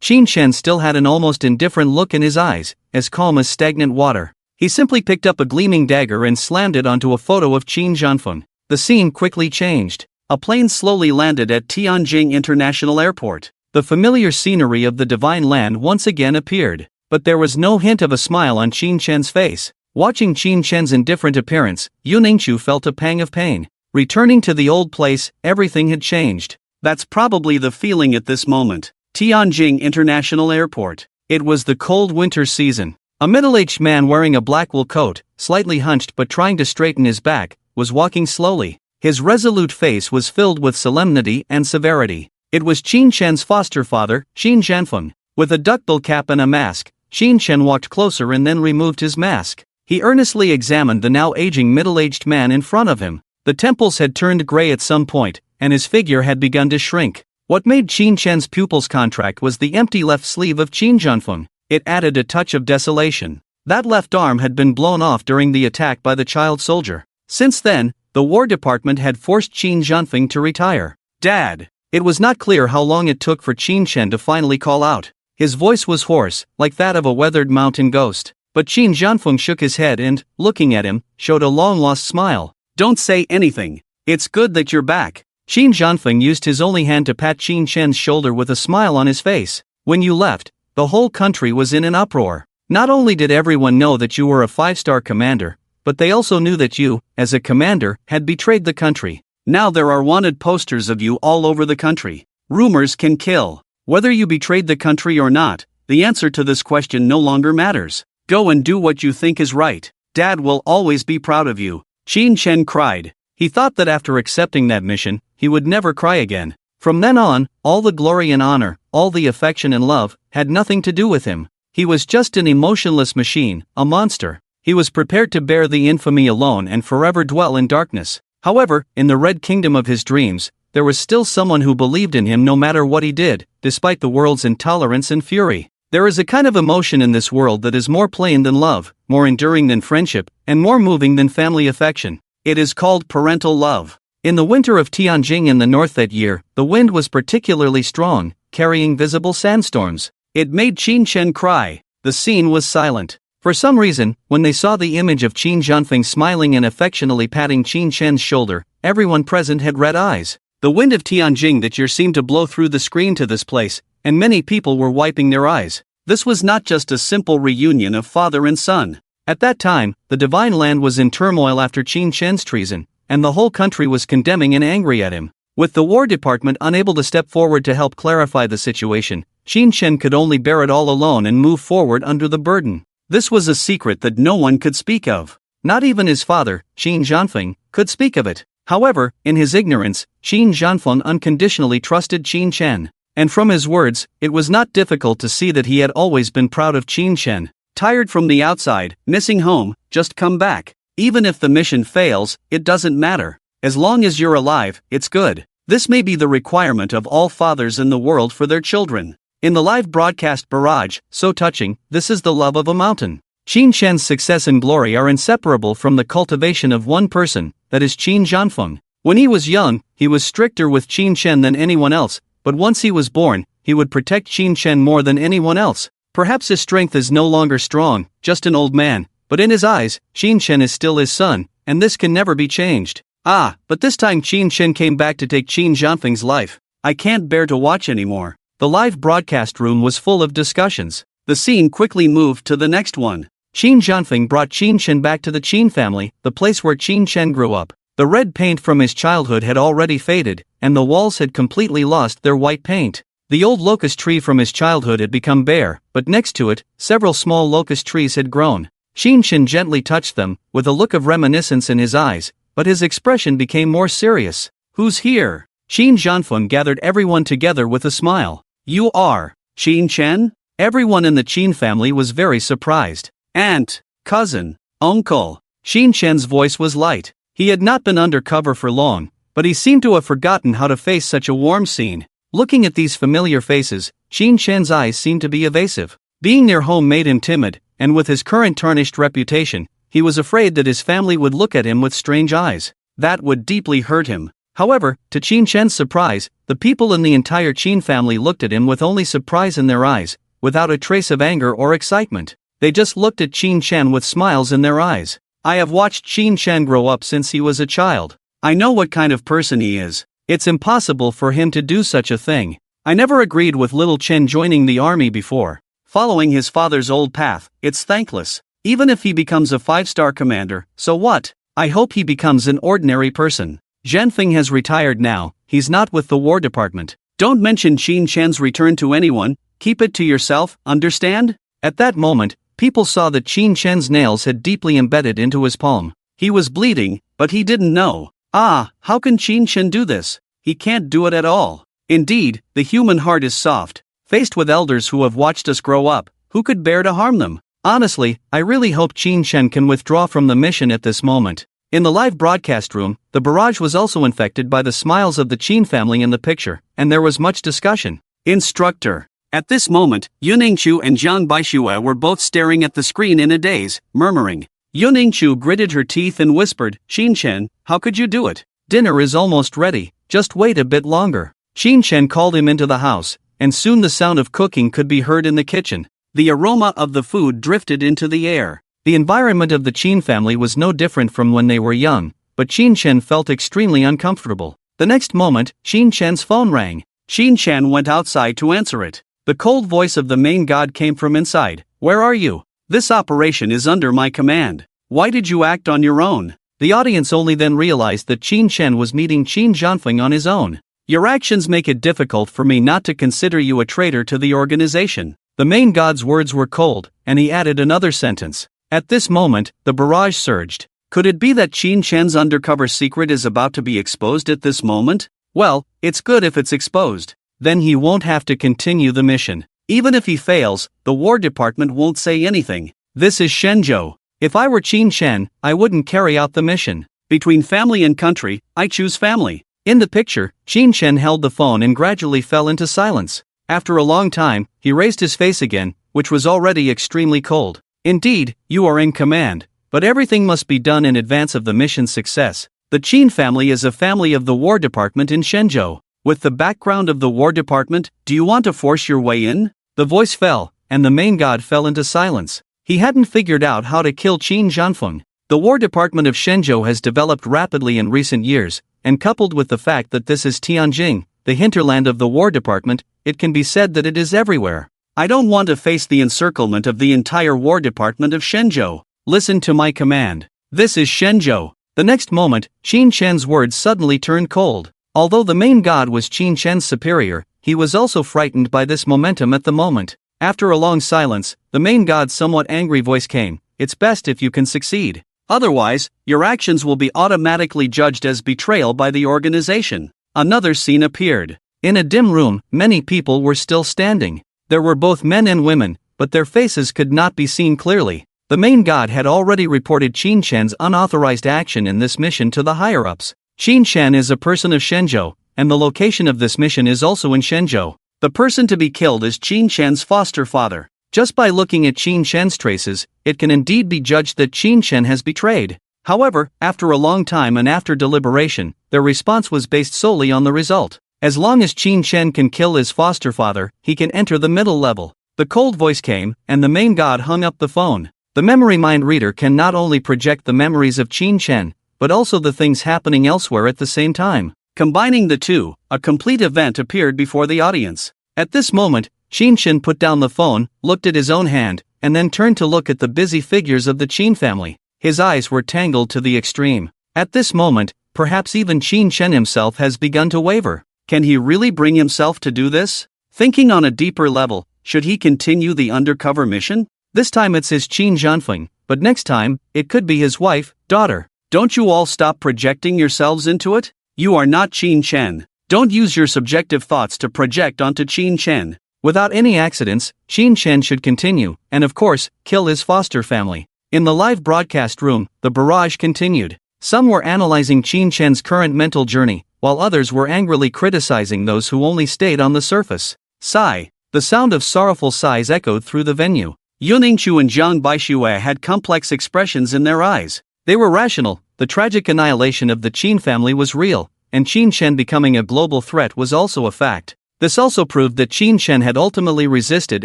Qin Shen still had an almost indifferent look in his eyes, as calm as stagnant water. He simply picked up a gleaming dagger and slammed it onto a photo of Qin Jianfeng. The scene quickly changed. A plane slowly landed at Tianjin International Airport. The familiar scenery of the Divine Land once again appeared, but there was no hint of a smile on Qin Chen's face. Watching Qin Chen's indifferent appearance, Yu Ningqiu felt a pang of pain. Returning to the old place, everything had changed. That's probably the feeling at this moment. Tianjin International Airport. It was the cold winter season. A middle-aged man wearing a black wool coat, slightly hunched but trying to straighten his back, was walking slowly. His resolute face was filled with solemnity and severity. It was Qin Chen's foster father, Qin Jianfeng. With a duckbill cap and a mask, Qin Chen walked closer and then removed his mask. He earnestly examined the now aging middle-aged man in front of him. The temples had turned gray at some point, and his figure had begun to shrink. What made Qin Chen's pupils contract was the empty left sleeve of Qin Jianfeng. It added a touch of desolation. That left arm had been blown off during the attack by the child soldier. Since then, the War Department had forced Qin Jianfeng to retire. "Dad!" It was not clear how long it took for Qin Chen to finally call out. His voice was hoarse, like that of a weathered mountain ghost. But Qin Jianfeng shook his head and, looking at him, showed a long-lost smile. "Don't say anything. It's good that you're back." Qin Jianfeng used his only hand to pat Qin Chen's shoulder with a smile on his face. "When you left, the whole country was in an uproar. Not only did everyone know that you were a 5-star commander, but they also knew that you, as a commander, had betrayed the country. Now there are wanted posters of you all over the country. Rumors can kill. Whether you betrayed the country or not, the answer to this question no longer matters. Go and do what you think is right. Dad will always be proud of you." Qin Chen cried. He thought that after accepting that mission, he would never cry again. From then on, all the glory and honor, all the affection and love, had nothing to do with him. He was just an emotionless machine, a monster. He was prepared to bear the infamy alone and forever dwell in darkness. However, in the Red Kingdom of his dreams, there was still someone who believed in him no matter what he did, despite the world's intolerance and fury. There is a kind of emotion in this world that is more plain than love, more enduring than friendship, and more moving than family affection. It is called parental love. In the winter of Tianjin in the north that year, the wind was particularly strong, carrying visible sandstorms. It made Qin Chen cry. The scene was silent. For some reason, when they saw the image of Qin Jianfeng smiling and affectionately patting Qin Chen's shoulder, everyone present had red eyes. The wind of Tianjin that year seemed to blow through the screen to this place, and many people were wiping their eyes. This was not just a simple reunion of father and son. At that time, the Divine Land was in turmoil after Qin Chen's treason, and the whole country was condemning and angry at him. With the War Department unable to step forward to help clarify the situation, Qin Chen could only bear it all alone and move forward under the burden. This was a secret that no one could speak of. Not even his father, Qin Jianfeng, could speak of it. However, in his ignorance, Qin Jianfeng unconditionally trusted Qin Chen. And from his words, it was not difficult to see that he had always been proud of Qin Chen. "Tired from the outside, missing home, just come back. Even if the mission fails, it doesn't matter. As long as you're alive, it's good." This may be the requirement of all fathers in the world for their children. In the live broadcast barrage, so touching, this is the love of a mountain. Qin Chen's success and glory are inseparable from the cultivation of one person, that is Qin Jianfeng. When he was young, he was stricter with Qin Chen than anyone else, but once he was born, he would protect Qin Chen more than anyone else. Perhaps his strength is no longer strong, just an old man, but in his eyes, Qin Chen is still his son, and this can never be changed. But this time Qin Chen came back to take Qin Jianfeng's life. "I can't bear to watch anymore." The live broadcast room was full of discussions. The scene quickly moved to the next one. Qin Jianfeng brought Qin Chen back to the Qin family, the place where Qin Chen grew up. The red paint from his childhood had already faded, and the walls had completely lost their white paint. The old locust tree from his childhood had become bare, but next to it, several small locust trees had grown. Qin Chen gently touched them, with a look of reminiscence in his eyes, but his expression became more serious. "Who's here?" Qin Jianfeng gathered everyone together with a smile. "You are Qin Chen?" Everyone in the Qin family was very surprised. "Aunt, cousin, uncle." Qin Chen's voice was light. He had not been undercover for long, but he seemed to have forgotten how to face such a warm scene. Looking at these familiar faces, Qin Chen's eyes seemed to be evasive. Being near home made him timid, and with his current tarnished reputation, he was afraid that his family would look at him with strange eyes. That would deeply hurt him. However, to Qin Chen's surprise, the people in the entire Qin family looked at him with only surprise in their eyes, without a trace of anger or excitement. They just looked at Qin Shan with smiles in their eyes. I have watched Qin Shan grow up since he was a child. I know what kind of person he is. It's impossible for him to do such a thing. I never agreed with little Chen joining the army before. Following his father's old path, it's thankless. Even if he becomes a 5-star commander, so what? I hope he becomes an ordinary person. Zhenfeng has retired now, he's not with the War Department. Don't mention Qin Shan's return to anyone, keep it to yourself, understand? At that moment, people saw that Qin Shan's nails had deeply embedded into his palm. He was bleeding, but he didn't know. How can Qin Shan do this? He can't do it at all. Indeed, the human heart is soft. Faced with elders who have watched us grow up, who could bear to harm them? Honestly, I really hope Qin Shan can withdraw from the mission at this moment. In the live broadcast room, the barrage was also infected by the smiles of the Qin family in the picture, and there was much discussion. Instructor. At this moment, Yuningqiu and Jiang Baixue were both staring at the screen in a daze, murmuring. Yuningqiu gritted her teeth and whispered, Qin Shan, how could you do it? Dinner is almost ready, just wait a bit longer. Qin Shan called him into the house, and soon the sound of cooking could be heard in the kitchen. The aroma of the food drifted into the air. The environment of the Qin family was no different from when they were young, but Qin Shan felt extremely uncomfortable. The next moment, Qin Shan's phone rang. Qin Shan went outside to answer it. The cold voice of the main god came from inside. Where are you? This operation is under my command. Why did you act on your own? The audience only then realized that Qin Shan was meeting Qin Zhanfeng on his own. Your actions make it difficult for me not to consider you a traitor to the organization. The main god's words were cold, and he added another sentence. At this moment, the barrage surged. Could it be that Qin Shan's undercover secret is about to be exposed at this moment? Well, it's good if it's exposed. Then he won't have to continue the mission. Even if he fails, the War Department won't say anything. This is Shenzhou. If I were Qin Shan, I wouldn't carry out the mission. Between family and country, I choose family. In the picture, Qin Shan held the phone and gradually fell into silence. After a long time, he raised his face again, which was already extremely cold. Indeed, you are in command, but everything must be done in advance of the mission's success. The Qin family is a family of the War Department in Shenzhou. With the background of the War Department, do you want to force your way in? The voice fell, and the main god fell into silence. He hadn't figured out how to kill Qin Zhanfeng. The War Department of Shenzhou has developed rapidly in recent years, and coupled with the fact that this is Tianjin, the hinterland of the War Department, it can be said that it is everywhere. I don't want to face the encirclement of the entire War Department of Shenzhou. Listen to my command. This is Shenzhou. The next moment, Qin Shan's words suddenly turned cold. Although the main god was Qin Shan's superior, he was also frightened by this momentum at the moment. After a long silence, the main god's somewhat angry voice came. It's best if you can succeed. Otherwise, your actions will be automatically judged as betrayal by the organization. Another scene appeared. In a dim room, many people were still standing. There were both men and women, but their faces could not be seen clearly. The main god had already reported Qin Shan's unauthorized action in this mission to the higher-ups. Qin Shan is a person of Shenzhou, and the location of this mission is also in Shenzhou. The person to be killed is Qin Shan's foster father. Just by looking at Qin Shan's traces, it can indeed be judged that Qin Shan has betrayed. However, after a long time and after deliberation, their response was based solely on the result. As long as Qin Shan can kill his foster father, he can enter the middle level. The cold voice came, and the main god hung up the phone. The memory mind reader can not only project the memories of Qin Shan, but also the things happening elsewhere at the same time. Combining the two, a complete event appeared before the audience. At this moment, Qin Shan put down the phone, looked at his own hand, and then turned to look at the busy figures of the Qin family. His eyes were tangled to the extreme. At this moment, perhaps even Qin Shan himself has begun to waver. Can he really bring himself to do this? Thinking on a deeper level, should he continue the undercover mission? This time it's his Qin Zhanfeng, but next time, it could be his wife, daughter. Don't you all stop projecting yourselves into it? You are not Qin Shan. Don't use your subjective thoughts to project onto Qin Shan. Without any accidents, Qin Shan should continue, and of course, kill his foster family. In the live broadcast room, the barrage continued. Some were analyzing Qin Shan's current mental journey, while others were angrily criticizing those who only stayed on the surface. Sigh. The sound of sorrowful sighs echoed through the venue. Yuningqiu and Jiang Baixue had complex expressions in their eyes. They were rational. The tragic annihilation of the Qin family was real, and Qin Shan becoming a global threat was also a fact. This also proved that Qin Shan had ultimately resisted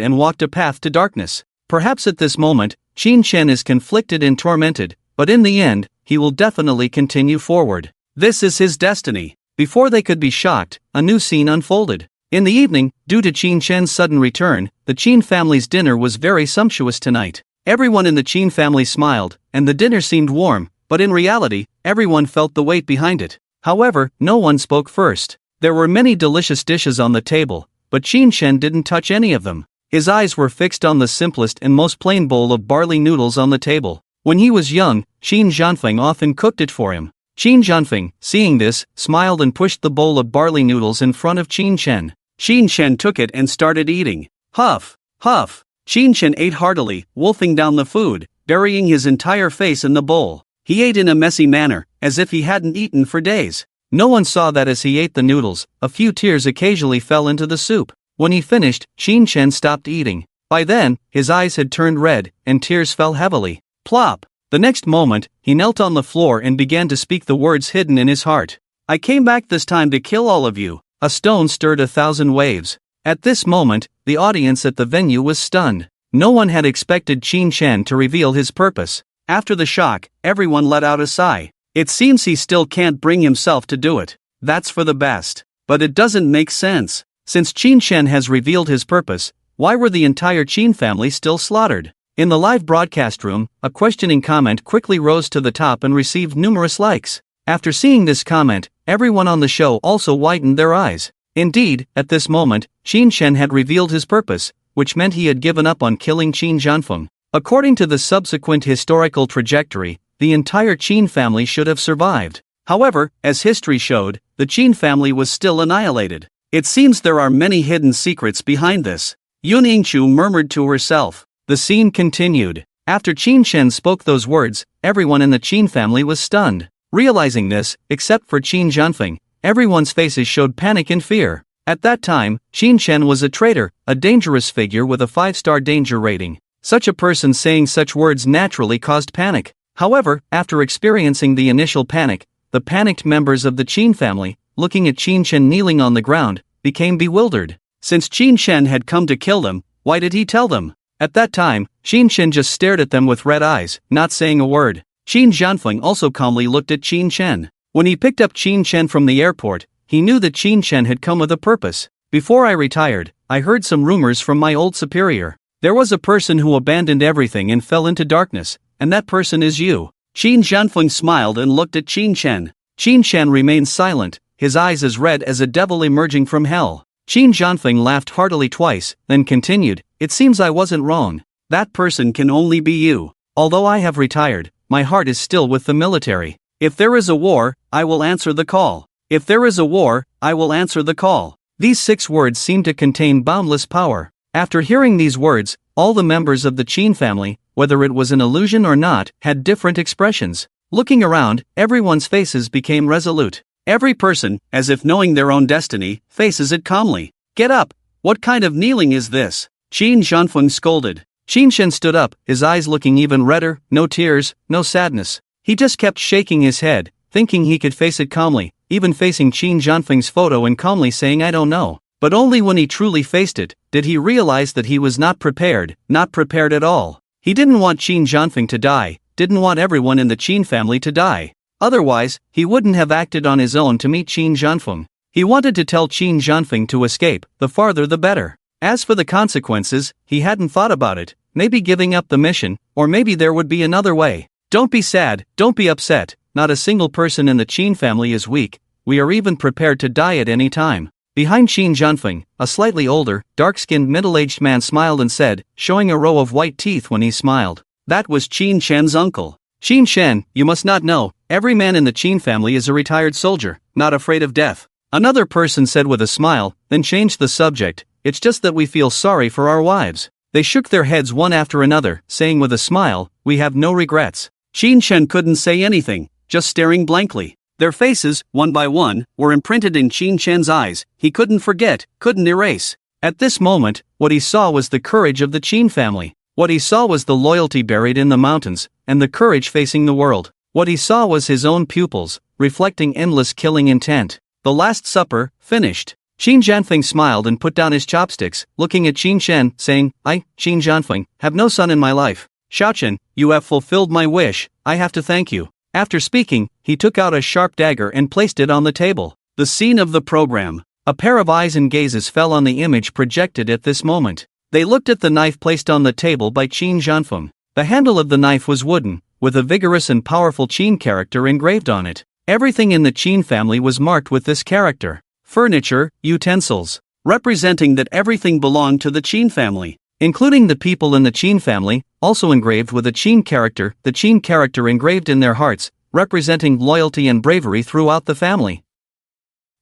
and walked a path to darkness. Perhaps at this moment, Qin Shen is conflicted and tormented, but in the end, he will definitely continue forward. This is his destiny. Before they could be shocked, a new scene unfolded. In the evening, due to Qin Shen's sudden return, the Qin family's dinner was very sumptuous tonight. Everyone in the Qin family smiled, and the dinner seemed warm, but in reality, everyone felt the weight behind it. However, no one spoke first. There were many delicious dishes on the table, but Qin Shen didn't touch any of them. His eyes were fixed on the simplest and most plain bowl of barley noodles on the table. When he was young, Qin Zhanfeng often cooked it for him. Qin Zhanfeng, seeing this, smiled and pushed the bowl of barley noodles in front of Qin Shen. Qin Shen took it and started eating. Huff, huff. Qin Shen ate heartily, wolfing down the food, burying his entire face in the bowl. He ate in a messy manner, as if he hadn't eaten for days. No one saw that as he ate the noodles, a few tears occasionally fell into the soup. When he finished, Qin Shen stopped eating. By then, his eyes had turned red, and tears fell heavily. Plop! The next moment, he knelt on the floor and began to speak the words hidden in his heart. I came back this time to kill all of you. A stone stirred 1,000 waves. At this moment, the audience at the venue was stunned. No one had expected Qin Shen to reveal his purpose. After the shock, everyone let out a sigh. It seems he still can't bring himself to do it. That's for the best. But it doesn't make sense. Since Qin Shen has revealed his purpose, why were the entire Qin family still slaughtered? In the live broadcast room, a questioning comment quickly rose to the top and received numerous likes. After seeing this comment, everyone on the show also widened their eyes. Indeed, at this moment, Qin Shen had revealed his purpose, which meant he had given up on killing Qin Zhanfeng. According to the subsequent historical trajectory, the entire Qin family should have survived. However, as history showed, the Qin family was still annihilated. It seems there are many hidden secrets behind this. Yun Yingchu murmured to herself. The scene continued. After Qin Shen spoke those words, everyone in the Qin family was stunned. Realizing this, except for Qin Zhanfeng, everyone's faces showed panic and fear. At that time, Qin Shen was a traitor, a dangerous figure with a 5-star danger rating. Such a person saying such words naturally caused panic. However, after experiencing the initial panic, the panicked members of the Qin family, looking at Qin Shen kneeling on the ground, became bewildered. Since Qin Shen had come to kill them, why did he tell them? At that time, Qin Shen just stared at them with red eyes, not saying a word. Qin Zhanfeng also calmly looked at Qin Shen. When he picked up Qin Shen from the airport, he knew that Qin Shen had come with a purpose. Before I retired, I heard some rumors from my old superior. There was a person who abandoned everything and fell into darkness, and that person is you. Qin Zhanfeng smiled and looked at Qin Shen. Qin Shen remained silent, his eyes as red as a devil emerging from hell. Qin Zhanfeng laughed heartily twice, then continued, it seems I wasn't wrong. That person can only be you. Although I have retired, my heart is still with the military. If there is a war, I will answer the call. If there is a war, I will answer the call. These 6 words seem to contain boundless power. After hearing these words, all the members of the Qin family, whether it was an illusion or not, had different expressions. Looking around, everyone's faces became resolute. Every person, as if knowing their own destiny, faces it calmly. Get up! What kind of kneeling is this? Qin Zhanfeng scolded. Qin Shen stood up, his eyes looking even redder, no tears, no sadness. He just kept shaking his head, thinking he could face it calmly, even facing Qin Zhanfeng's photo and calmly saying I don't know. But only when he truly faced it, did he realize that he was not prepared at all. He didn't want Qin Zhanfeng to die, didn't want everyone in the Qin family to die. Otherwise, he wouldn't have acted on his own to meet Qin Zhanfeng. He wanted to tell Qin Zhanfeng to escape, the farther the better. As for the consequences, he hadn't thought about it, maybe giving up the mission, or maybe there would be another way. Don't be sad, don't be upset, not a single person in the Qin family is weak, we are even prepared to die at any time. Behind Qin Zhanfeng, a slightly older, dark-skinned middle-aged man smiled and said, showing a row of white teeth when he smiled. That was Qin Shen's uncle. Qin Shen, you must not know, every man in the Qin family is a retired soldier, not afraid of death. Another person said with a smile, then changed the subject, it's just that we feel sorry for our wives. They shook their heads one after another, saying with a smile, we have no regrets. Qin Shen couldn't say anything, just staring blankly. Their faces, one by one, were imprinted in Qin Shen's eyes, he couldn't forget, couldn't erase. At this moment, what he saw was the courage of the Qin family. What he saw was the loyalty buried in the mountains, and the courage facing the world. What he saw was his own pupils, reflecting endless killing intent. The Last Supper, finished. Qin Jianfeng smiled and put down his chopsticks, looking at Qin Shen, saying, I, Qin Jianfeng, have no son in my life. Xiaochen, you have fulfilled my wish, I have to thank you. After speaking, he took out a sharp dagger and placed it on the table. The scene of the program. A pair of eyes and gazes fell on the image projected at this moment. They looked at the knife placed on the table by Qin Jianfeng. The handle of the knife was wooden, with a vigorous and powerful Qin character engraved on it. Everything in the Qin family was marked with this character. Furniture, utensils, representing that everything belonged to the Qin family, including the people in the Qin family, also engraved with a Qin character, the Qin character engraved in their hearts, representing loyalty and bravery throughout the family.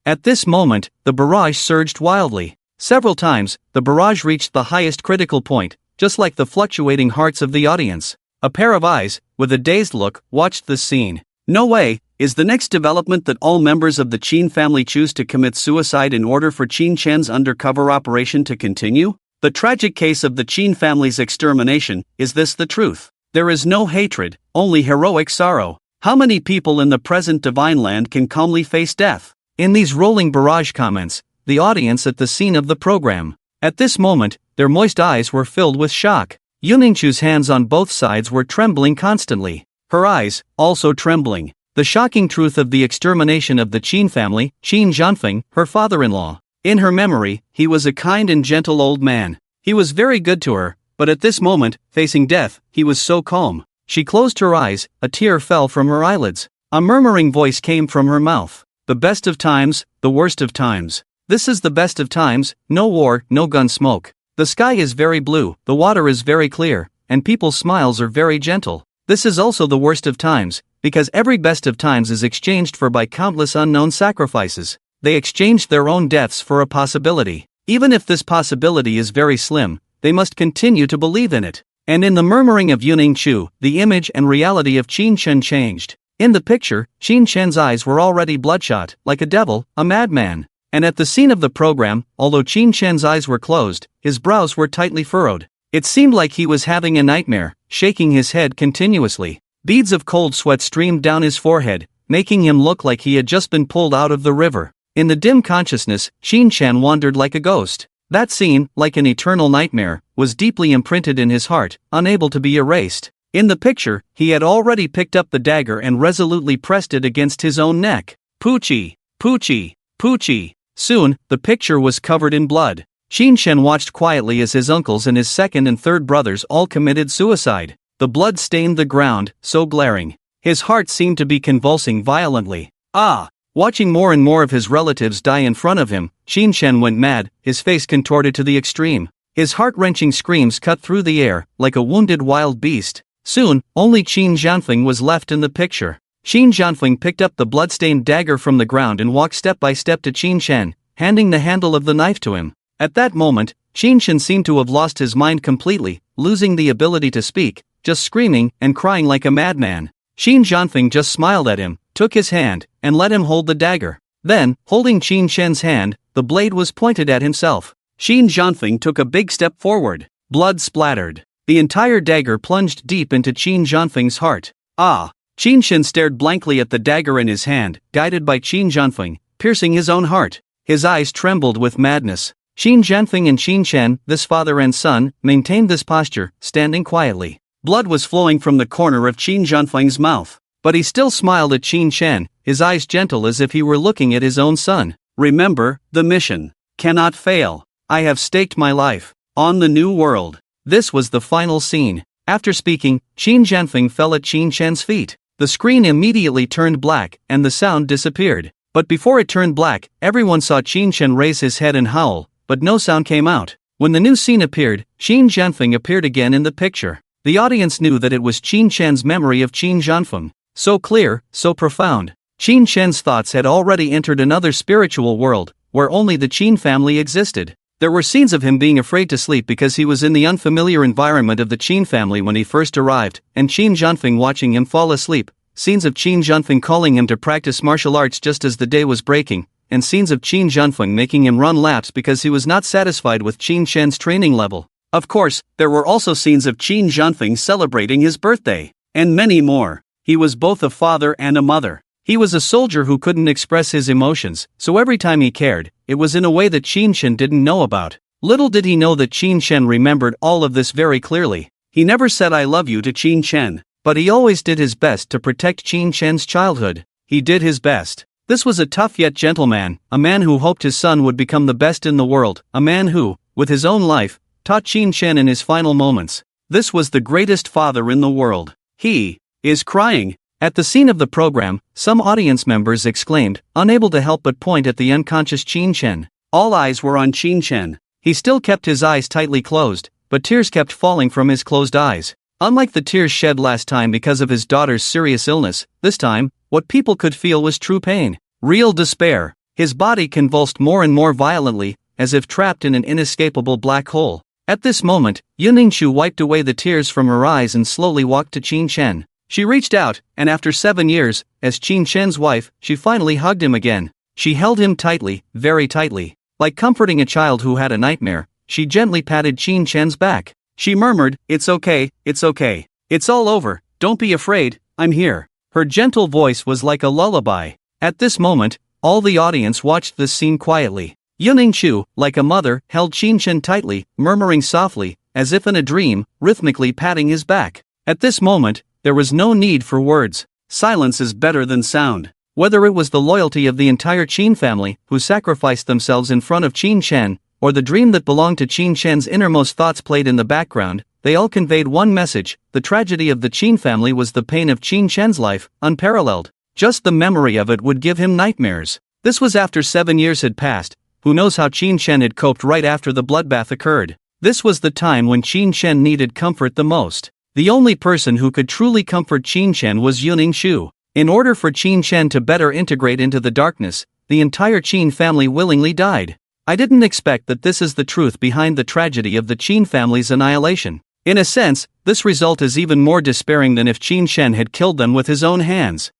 At this moment, the barrage surged wildly. Several times, the barrage reached the highest critical point, just like the fluctuating hearts of the audience. A pair of eyes, with a dazed look, watched this scene. No way! Is the next development that all members of the Qin family choose to commit suicide in order for Qin Chen's undercover operation to continue? The tragic case of the Qin family's extermination, is this the truth? There is no hatred, only heroic sorrow. How many people in the present divine land can calmly face death? In these rolling barrage comments, the audience at the scene of the program. At this moment, their moist eyes were filled with shock. Yuningchu's hands on both sides were trembling constantly. Her eyes, also trembling. The shocking truth of the extermination of the Qin family, Qin Jianfeng, her father-in-law. In her memory, he was a kind and gentle old man. He was very good to her, but at this moment, facing death, he was so calm. She closed her eyes, a tear fell from her eyelids. A murmuring voice came from her mouth. The best of times, the worst of times. This is the best of times, no war, no gun smoke. The sky is very blue, the water is very clear, and people's smiles are very gentle. This is also the worst of times, because every best of times is exchanged for by countless unknown sacrifices. They exchanged their own deaths for a possibility. Even if this possibility is very slim, they must continue to believe in it. And in the murmuring of Yuningchu, the image and reality of Qin Chen changed. In the picture, Qin Chen's eyes were already bloodshot, like a devil, a madman. And at the scene of the program, although Qin Chen's eyes were closed, his brows were tightly furrowed. It seemed like he was having a nightmare, shaking his head continuously. Beads of cold sweat streamed down his forehead, making him look like he had just been pulled out of the river. In the dim consciousness, Qin Chen wandered like a ghost. That scene, like an eternal nightmare, was deeply imprinted in his heart, unable to be erased. In the picture, he had already picked up the dagger and resolutely pressed it against his own neck. Poochie! Poochie! Poochie! Soon, the picture was covered in blood. Qin Chen watched quietly as his uncles and his second and third brothers all committed suicide. The blood stained the ground, so glaring. His heart seemed to be convulsing violently. Watching more and more of his relatives die in front of him, Qin Chen went mad, his face contorted to the extreme. His heart-wrenching screams cut through the air, like a wounded wild beast. Soon, only Qin Jianfeng was left in the picture. Qin Jianfeng picked up the blood-stained dagger from the ground and walked step by step to Qin Chen, handing the handle of the knife to him. At that moment, Qin Chen seemed to have lost his mind completely, losing the ability to speak, just screaming and crying like a madman. Qin Jianfeng just smiled at him, took his hand, and let him hold the dagger. Then, holding Qin Chen's hand, the blade was pointed at himself. Qin Jianfeng took a big step forward. Blood splattered. The entire dagger plunged deep into Qin Jianfeng's heart. Qin Chen stared blankly at the dagger in his hand, guided by Qin Jianfeng, piercing his own heart. His eyes trembled with madness. Qin Jianfeng and Qin Chen, this father and son, maintained this posture, standing quietly. Blood was flowing from the corner of Qin Jianfeng's mouth. But he still smiled at Qin Chen, his eyes gentle as if he were looking at his own son. Remember, the mission cannot fail. I have staked my life on the new world. This was the final scene. After speaking, Qin Jianfeng fell at Qin Chen's feet. The screen immediately turned black, and the sound disappeared. But before it turned black, everyone saw Qin Chen raise his head and howl, but no sound came out. When the new scene appeared, Qin Jianfeng appeared again in the picture. The audience knew that it was Qin Chen's memory of Qin Jianfeng. So clear, so profound. Qin Chen's thoughts had already entered another spiritual world, where only the Qin family existed. There were scenes of him being afraid to sleep because he was in the unfamiliar environment of the Qin family when he first arrived, and Qin Jianfeng watching him fall asleep. Scenes of Qin Jianfeng calling him to practice martial arts just as the day was breaking, and scenes of Qin Jianfeng making him run laps because he was not satisfied with Qin Chen's training level. Of course, there were also scenes of Qin Jianfeng celebrating his birthday, and many more. He was both a father and a mother. He was a soldier who couldn't express his emotions, so every time he cared, it was in a way that Qin Shen didn't know about. Little did he know that Qin Shen remembered all of this very clearly. He never said "I love you" to Qin Shen, but he always did his best to protect Qin Shen's childhood. He did his best. This was a tough yet gentle man, a man who hoped his son would become the best in the world, a man who, with his own life, taught Qin Shen in his final moments. This was the greatest father in the world. He is crying. At the scene of the program, some audience members exclaimed, unable to help but point at the unconscious Qin Shen. All eyes were on Qin Shen. He still kept his eyes tightly closed, but tears kept falling from his closed eyes. Unlike the tears shed last time because of his daughter's serious illness, this time, what people could feel was true pain, real despair. His body convulsed more and more violently, as if trapped in an inescapable black hole. At this moment, Yuningshu wiped away the tears from her eyes and slowly walked to Qin Shen. She reached out, and after 7 years, as Qin Shen's wife, she finally hugged him again. She held him tightly, very tightly. Like comforting a child who had a nightmare, she gently patted Qin Shen's back. She murmured, "It's okay, it's okay. It's all over, don't be afraid, I'm here." Her gentle voice was like a lullaby. At this moment, all the audience watched this scene quietly. Yuningshu, like a mother, held Qin Shen tightly, murmuring softly, as if in a dream, rhythmically patting his back. At this moment, there was no need for words. Silence is better than sound. Whether it was the loyalty of the entire Qin family, who sacrificed themselves in front of Qin Shen, or the dream that belonged to Qin Shen's innermost thoughts played in the background, they all conveyed one message: the tragedy of the Qin family was the pain of Qin Shen's life, unparalleled. Just the memory of it would give him nightmares. This was after 7 years had passed. Who knows how Qin Shen had coped right after the bloodbath occurred. This was the time when Qin Shen needed comfort the most. The only person who could truly comfort Qin Shen was Yuningshu. In order for Qin Shen to better integrate into the darkness, the entire Qin family willingly died. I didn't expect that this is the truth behind the tragedy of the Qin family's annihilation. In a sense, this result is even more despairing than if Qin Shen had killed them with his own hands.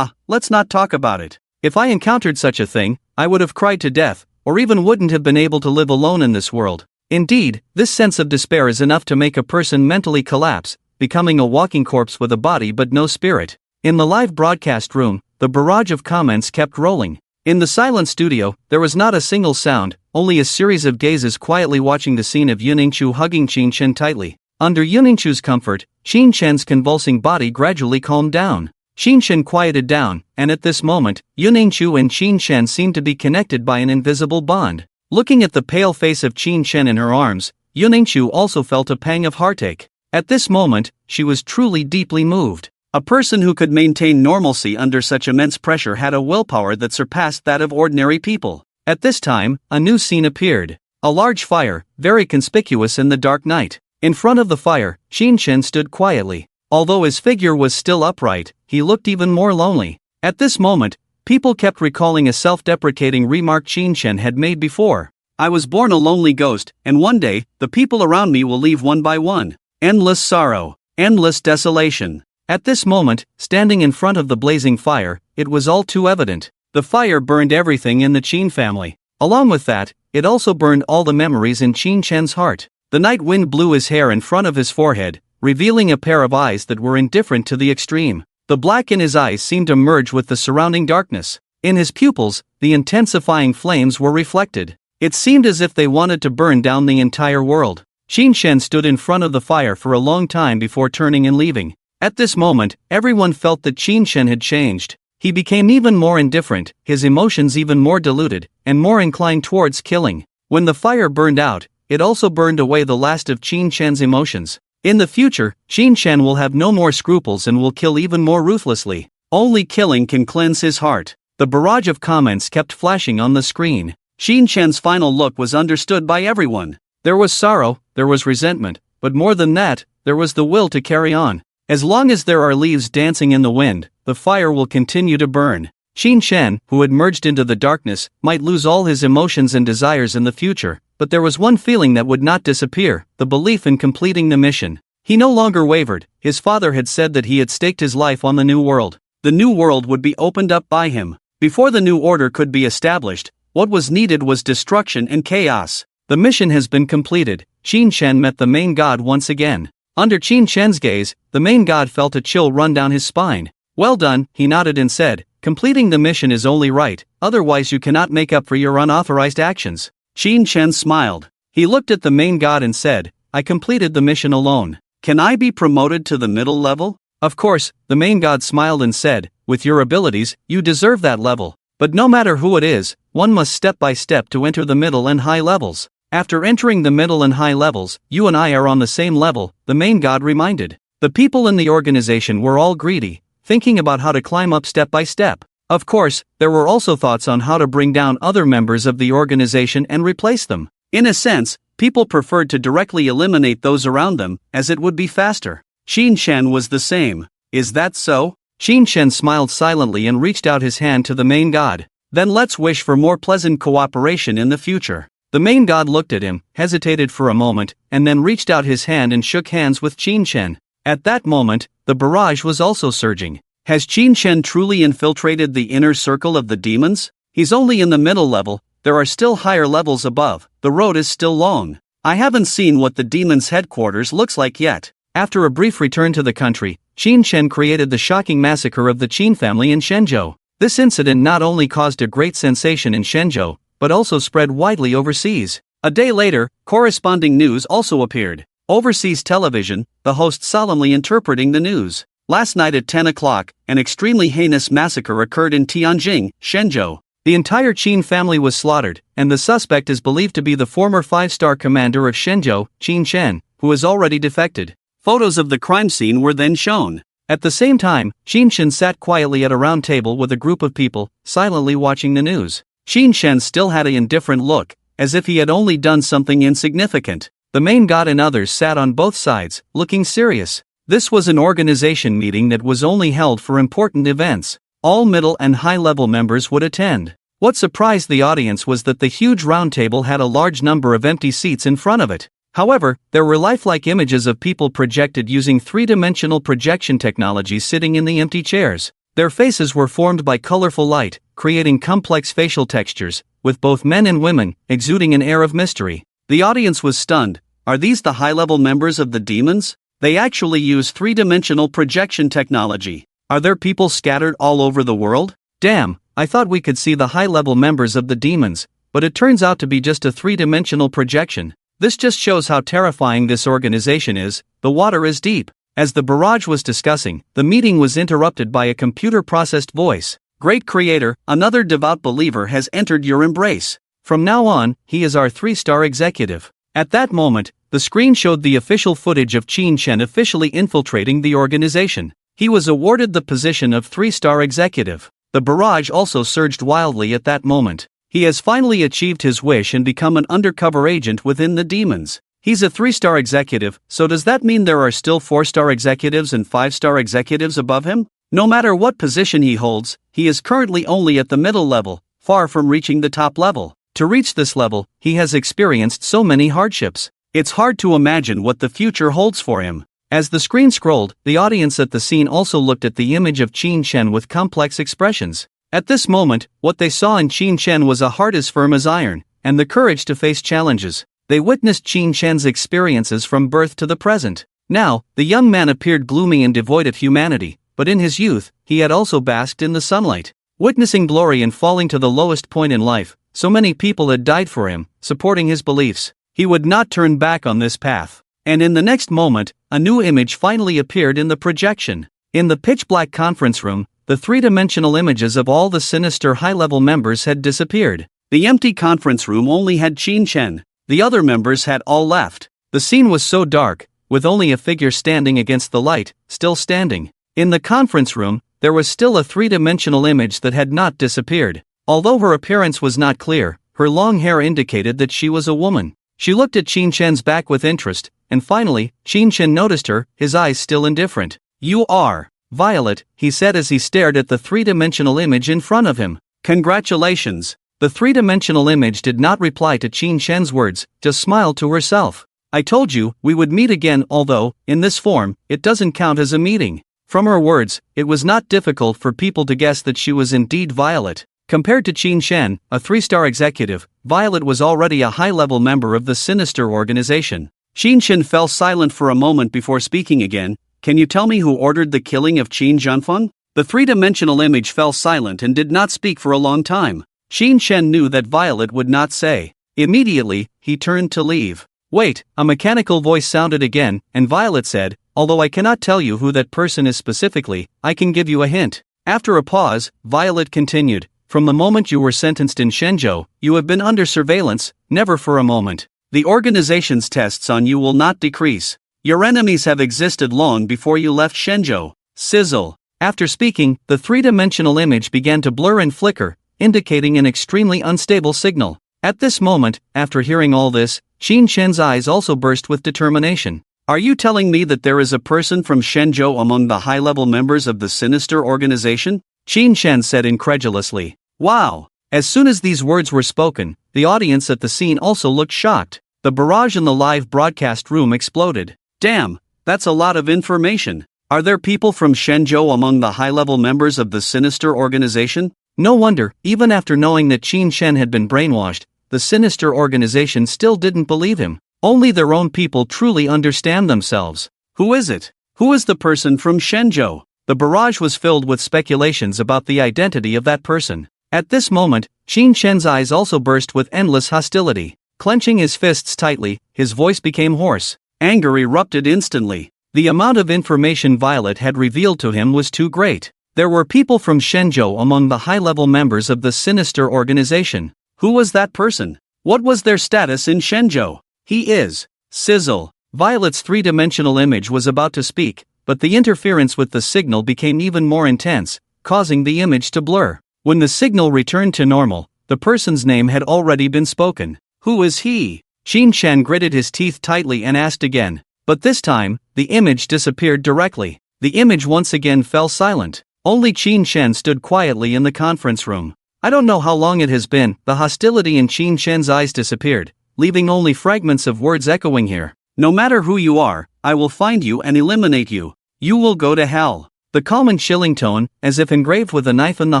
Let's not talk about it. If I encountered such a thing, I would have cried to death, or even wouldn't have been able to live alone in this world. Indeed, this sense of despair is enough to make a person mentally collapse, becoming a walking corpse with a body but no spirit. In the live broadcast room, the barrage of comments kept rolling. In the silent studio, there was not a single sound, only a series of gazes quietly watching the scene of Yuningshu hugging Qin Shen tightly. Under Yuningshu's comfort, Qin Shen's convulsing body gradually calmed down. Qin Shen quieted down, and at this moment, Yuningshu and Qin Shen seemed to be connected by an invisible bond. Looking at the pale face of Qin Shen in her arms, Yuningshu also felt a pang of heartache. At this moment, she was truly deeply moved. A person who could maintain normalcy under such immense pressure had a willpower that surpassed that of ordinary people. At this time, a new scene appeared. A large fire, very conspicuous in the dark night. In front of the fire, Qin Shen stood quietly. Although his figure was still upright, he looked even more lonely. At this moment, people kept recalling a self-deprecating remark Qin Shen had made before. "I was born a lonely ghost, and one day, the people around me will leave one by one. Endless sorrow, endless desolation." At this moment, standing in front of the blazing fire, it was all too evident. The fire burned everything in the Qin family. Along with that, it also burned all the memories in Qin Shen's heart. The night wind blew his hair in front of his forehead, revealing a pair of eyes that were indifferent to the extreme. The black in his eyes seemed to merge with the surrounding darkness. In his pupils, the intensifying flames were reflected. It seemed as if they wanted to burn down the entire world. Qin Shen stood in front of the fire for a long time before turning and leaving. At this moment, everyone felt that Qin Shen had changed. He became even more indifferent, his emotions even more diluted, and more inclined towards killing. When the fire burned out, it also burned away the last of Qin Shen's emotions. In the future, Qin Shen will have no more scruples and will kill even more ruthlessly. Only killing can cleanse his heart. The barrage of comments kept flashing on the screen. Qin Shen's final look was understood by everyone. There was sorrow, there was resentment, but more than that, there was the will to carry on. As long as there are leaves dancing in the wind, the fire will continue to burn. Qin Shen, who had merged into the darkness, might lose all his emotions and desires in the future, but there was one feeling that would not disappear: the belief in completing the mission. He no longer wavered. His father had said that he had staked his life on the new world. The new world would be opened up by him. Before the new order could be established, what was needed was destruction and chaos. The mission has been completed. Qin Shen met the main god once again. Under Qin Shen's gaze, the main god felt a chill run down his spine. "Well done," he nodded and said, completing the mission is only right, otherwise you cannot make up for your unauthorized actions. Qin Chen smiled. He looked at the main god and said, I completed the mission alone. Can I be promoted to the middle level? Of course, the main god smiled and said, with your abilities, you deserve that level. But no matter who it is, one must step by step to enter the middle and high levels. After entering the middle and high levels, you and I are on the same level, the main god reminded. The people in the organization were all greedy, thinking about how to climb up step by step. Of course, there were also thoughts on how to bring down other members of the organization and replace them. In a sense, people preferred to directly eliminate those around them, as it would be faster. Qin Chen was the same. Is that so? Qin Chen smiled silently and reached out his hand to the main god. Then let's wish for more pleasant cooperation in the future. The main god looked at him, hesitated for a moment, and then reached out his hand and shook hands with Qin Chen. At that moment, the barrage was also surging. Has Qin Chen truly infiltrated the inner circle of the demons? He's only in the middle level, there are still higher levels above, the road is still long. I haven't seen what the demons' headquarters looks like yet. After a brief return to the country, Qin Chen created the shocking massacre of the Qin family in Shenzhou. This incident not only caused a great sensation in Shenzhou, but also spread widely overseas. A day later, corresponding news also appeared. Overseas television, the host solemnly interpreting the news. Last night at 10 o'clock, an extremely heinous massacre occurred in Tianjin, Shenzhou. The entire Qin family was slaughtered, and the suspect is believed to be the former 5-star commander of Shenzhou, Qin Chen, who has already defected. Photos of the crime scene were then shown. At the same time, Qin Chen sat quietly at a round table with a group of people, silently watching the news. Qin Chen still had an indifferent look, as if he had only done something insignificant. The main god and others sat on both sides, looking serious. This was an organization meeting that was only held for important events. All middle and high-level members would attend. What surprised the audience was that the huge round table had a large number of empty seats in front of it. However, there were lifelike images of people projected using three-dimensional projection technology sitting in the empty chairs. Their faces were formed by colorful light, creating complex facial textures, with both men and women, exuding an air of mystery. The audience was stunned. Are these the high-level members of the demons? They actually use three-dimensional projection technology. Are there people scattered all over the world? Damn, I thought we could see the high-level members of the demons, but it turns out to be just a three-dimensional projection. This just shows how terrifying this organization is. The water is deep. As the barrage was discussing, the meeting was interrupted by a computer-processed voice. Great creator, another devout believer has entered your embrace. From now on, he is our 3-star executive. At that moment, the screen showed the official footage of Qin Chen officially infiltrating the organization. He was awarded the position of 3-star executive. The barrage also surged wildly at that moment. He has finally achieved his wish and become an undercover agent within the demons. He's a 3-star executive, so does that mean there are still 4-star executives and 5-star executives above him? No matter what position he holds, he is currently only at the middle level, far from reaching the top level. To reach this level, he has experienced so many hardships. It's hard to imagine what the future holds for him. As the screen scrolled, the audience at the scene also looked at the image of Qin Chen with complex expressions. At this moment, what they saw in Qin Chen was a heart as firm as iron, and the courage to face challenges. They witnessed Qin Chen's experiences from birth to the present. Now, the young man appeared gloomy and devoid of humanity, but in his youth, he had also basked in the sunlight. Witnessing glory and falling to the lowest point in life, so many people had died for him, supporting his beliefs. He would not turn back on this path. And in the next moment, a new image finally appeared in the projection. In the pitch-black conference room, the three-dimensional images of all the sinister high-level members had disappeared. The empty conference room only had Qin Chen. The other members had all left. The scene was so dark, with only a figure standing against the light, still standing. In the conference room, there was still a three-dimensional image that had not disappeared. Although her appearance was not clear, her long hair indicated that she was a woman. She looked at Qin Chen's back with interest, and finally, Qin Chen noticed her, his eyes still indifferent. "You are Violet," he said as he stared at the three-dimensional image in front of him. "Congratulations." The three-dimensional image did not reply to Qin Chen's words, just smiled to herself. "I told you, we would meet again, although, in this form, it doesn't count as a meeting." From her words, it was not difficult for people to guess that she was indeed Violet. Compared to Qin Chen, a 3-star executive, Violet was already a high-level member of the sinister organization. Qin Chen fell silent for a moment before speaking again. "Can you tell me who ordered the killing of Qin Zhanfeng?" The three-dimensional image fell silent and did not speak for a long time. Qin Shen knew that Violet would not say. Immediately, he turned to leave. Wait, a mechanical voice sounded again, and Violet said, although I cannot tell you who that person is specifically, I can give you a hint. After a pause, Violet continued, from the moment you were sentenced in Shenzhou, you have been under surveillance, never for a moment. The organization's tests on you will not decrease. Your enemies have existed long before you left Shenzhou. Sizzle. After speaking, the three-dimensional image began to blur and flicker, indicating an extremely unstable signal. At this moment, after hearing all this, Qin Shen's eyes also burst with determination. Are you telling me that there is a person from Shenzhou among the high-level members of the sinister organization? Qin Shen said incredulously. Wow! As soon as these words were spoken, the audience at the scene also looked shocked. The barrage in the live broadcast room exploded. Damn, that's a lot of information. Are there people from Shenzhou among the high-level members of the sinister organization? No wonder, even after knowing that Qin Shen had been brainwashed, the sinister organization still didn't believe him. Only their own people truly understand themselves. Who is it? Who is the person from Shenzhou? The barrage was filled with speculations about the identity of that person. At this moment, Qin Shen's eyes also burst with endless hostility. Clenching his fists tightly, his voice became hoarse. Anger erupted instantly. The amount of information Violet had revealed to him was too great. There were people from Shenzhou among the high-level members of the sinister organization. Who was that person? What was their status in Shenzhou? He is. Sizzle. Violet's three-dimensional image was about to speak, but the interference with the signal became even more intense, causing the image to blur. When the signal returned to normal, the person's name had already been spoken. Who is he? Qin Shen gritted his teeth tightly and asked again. But this time, the image disappeared directly. The image once again fell silent. Only Qin Shen stood quietly in the conference room. I don't know how long it has been, the hostility in Qin Shen's eyes disappeared, leaving only fragments of words echoing here. No matter who you are, I will find you and eliminate you. You will go to hell. The calm and chilling tone, as if engraved with a knife in the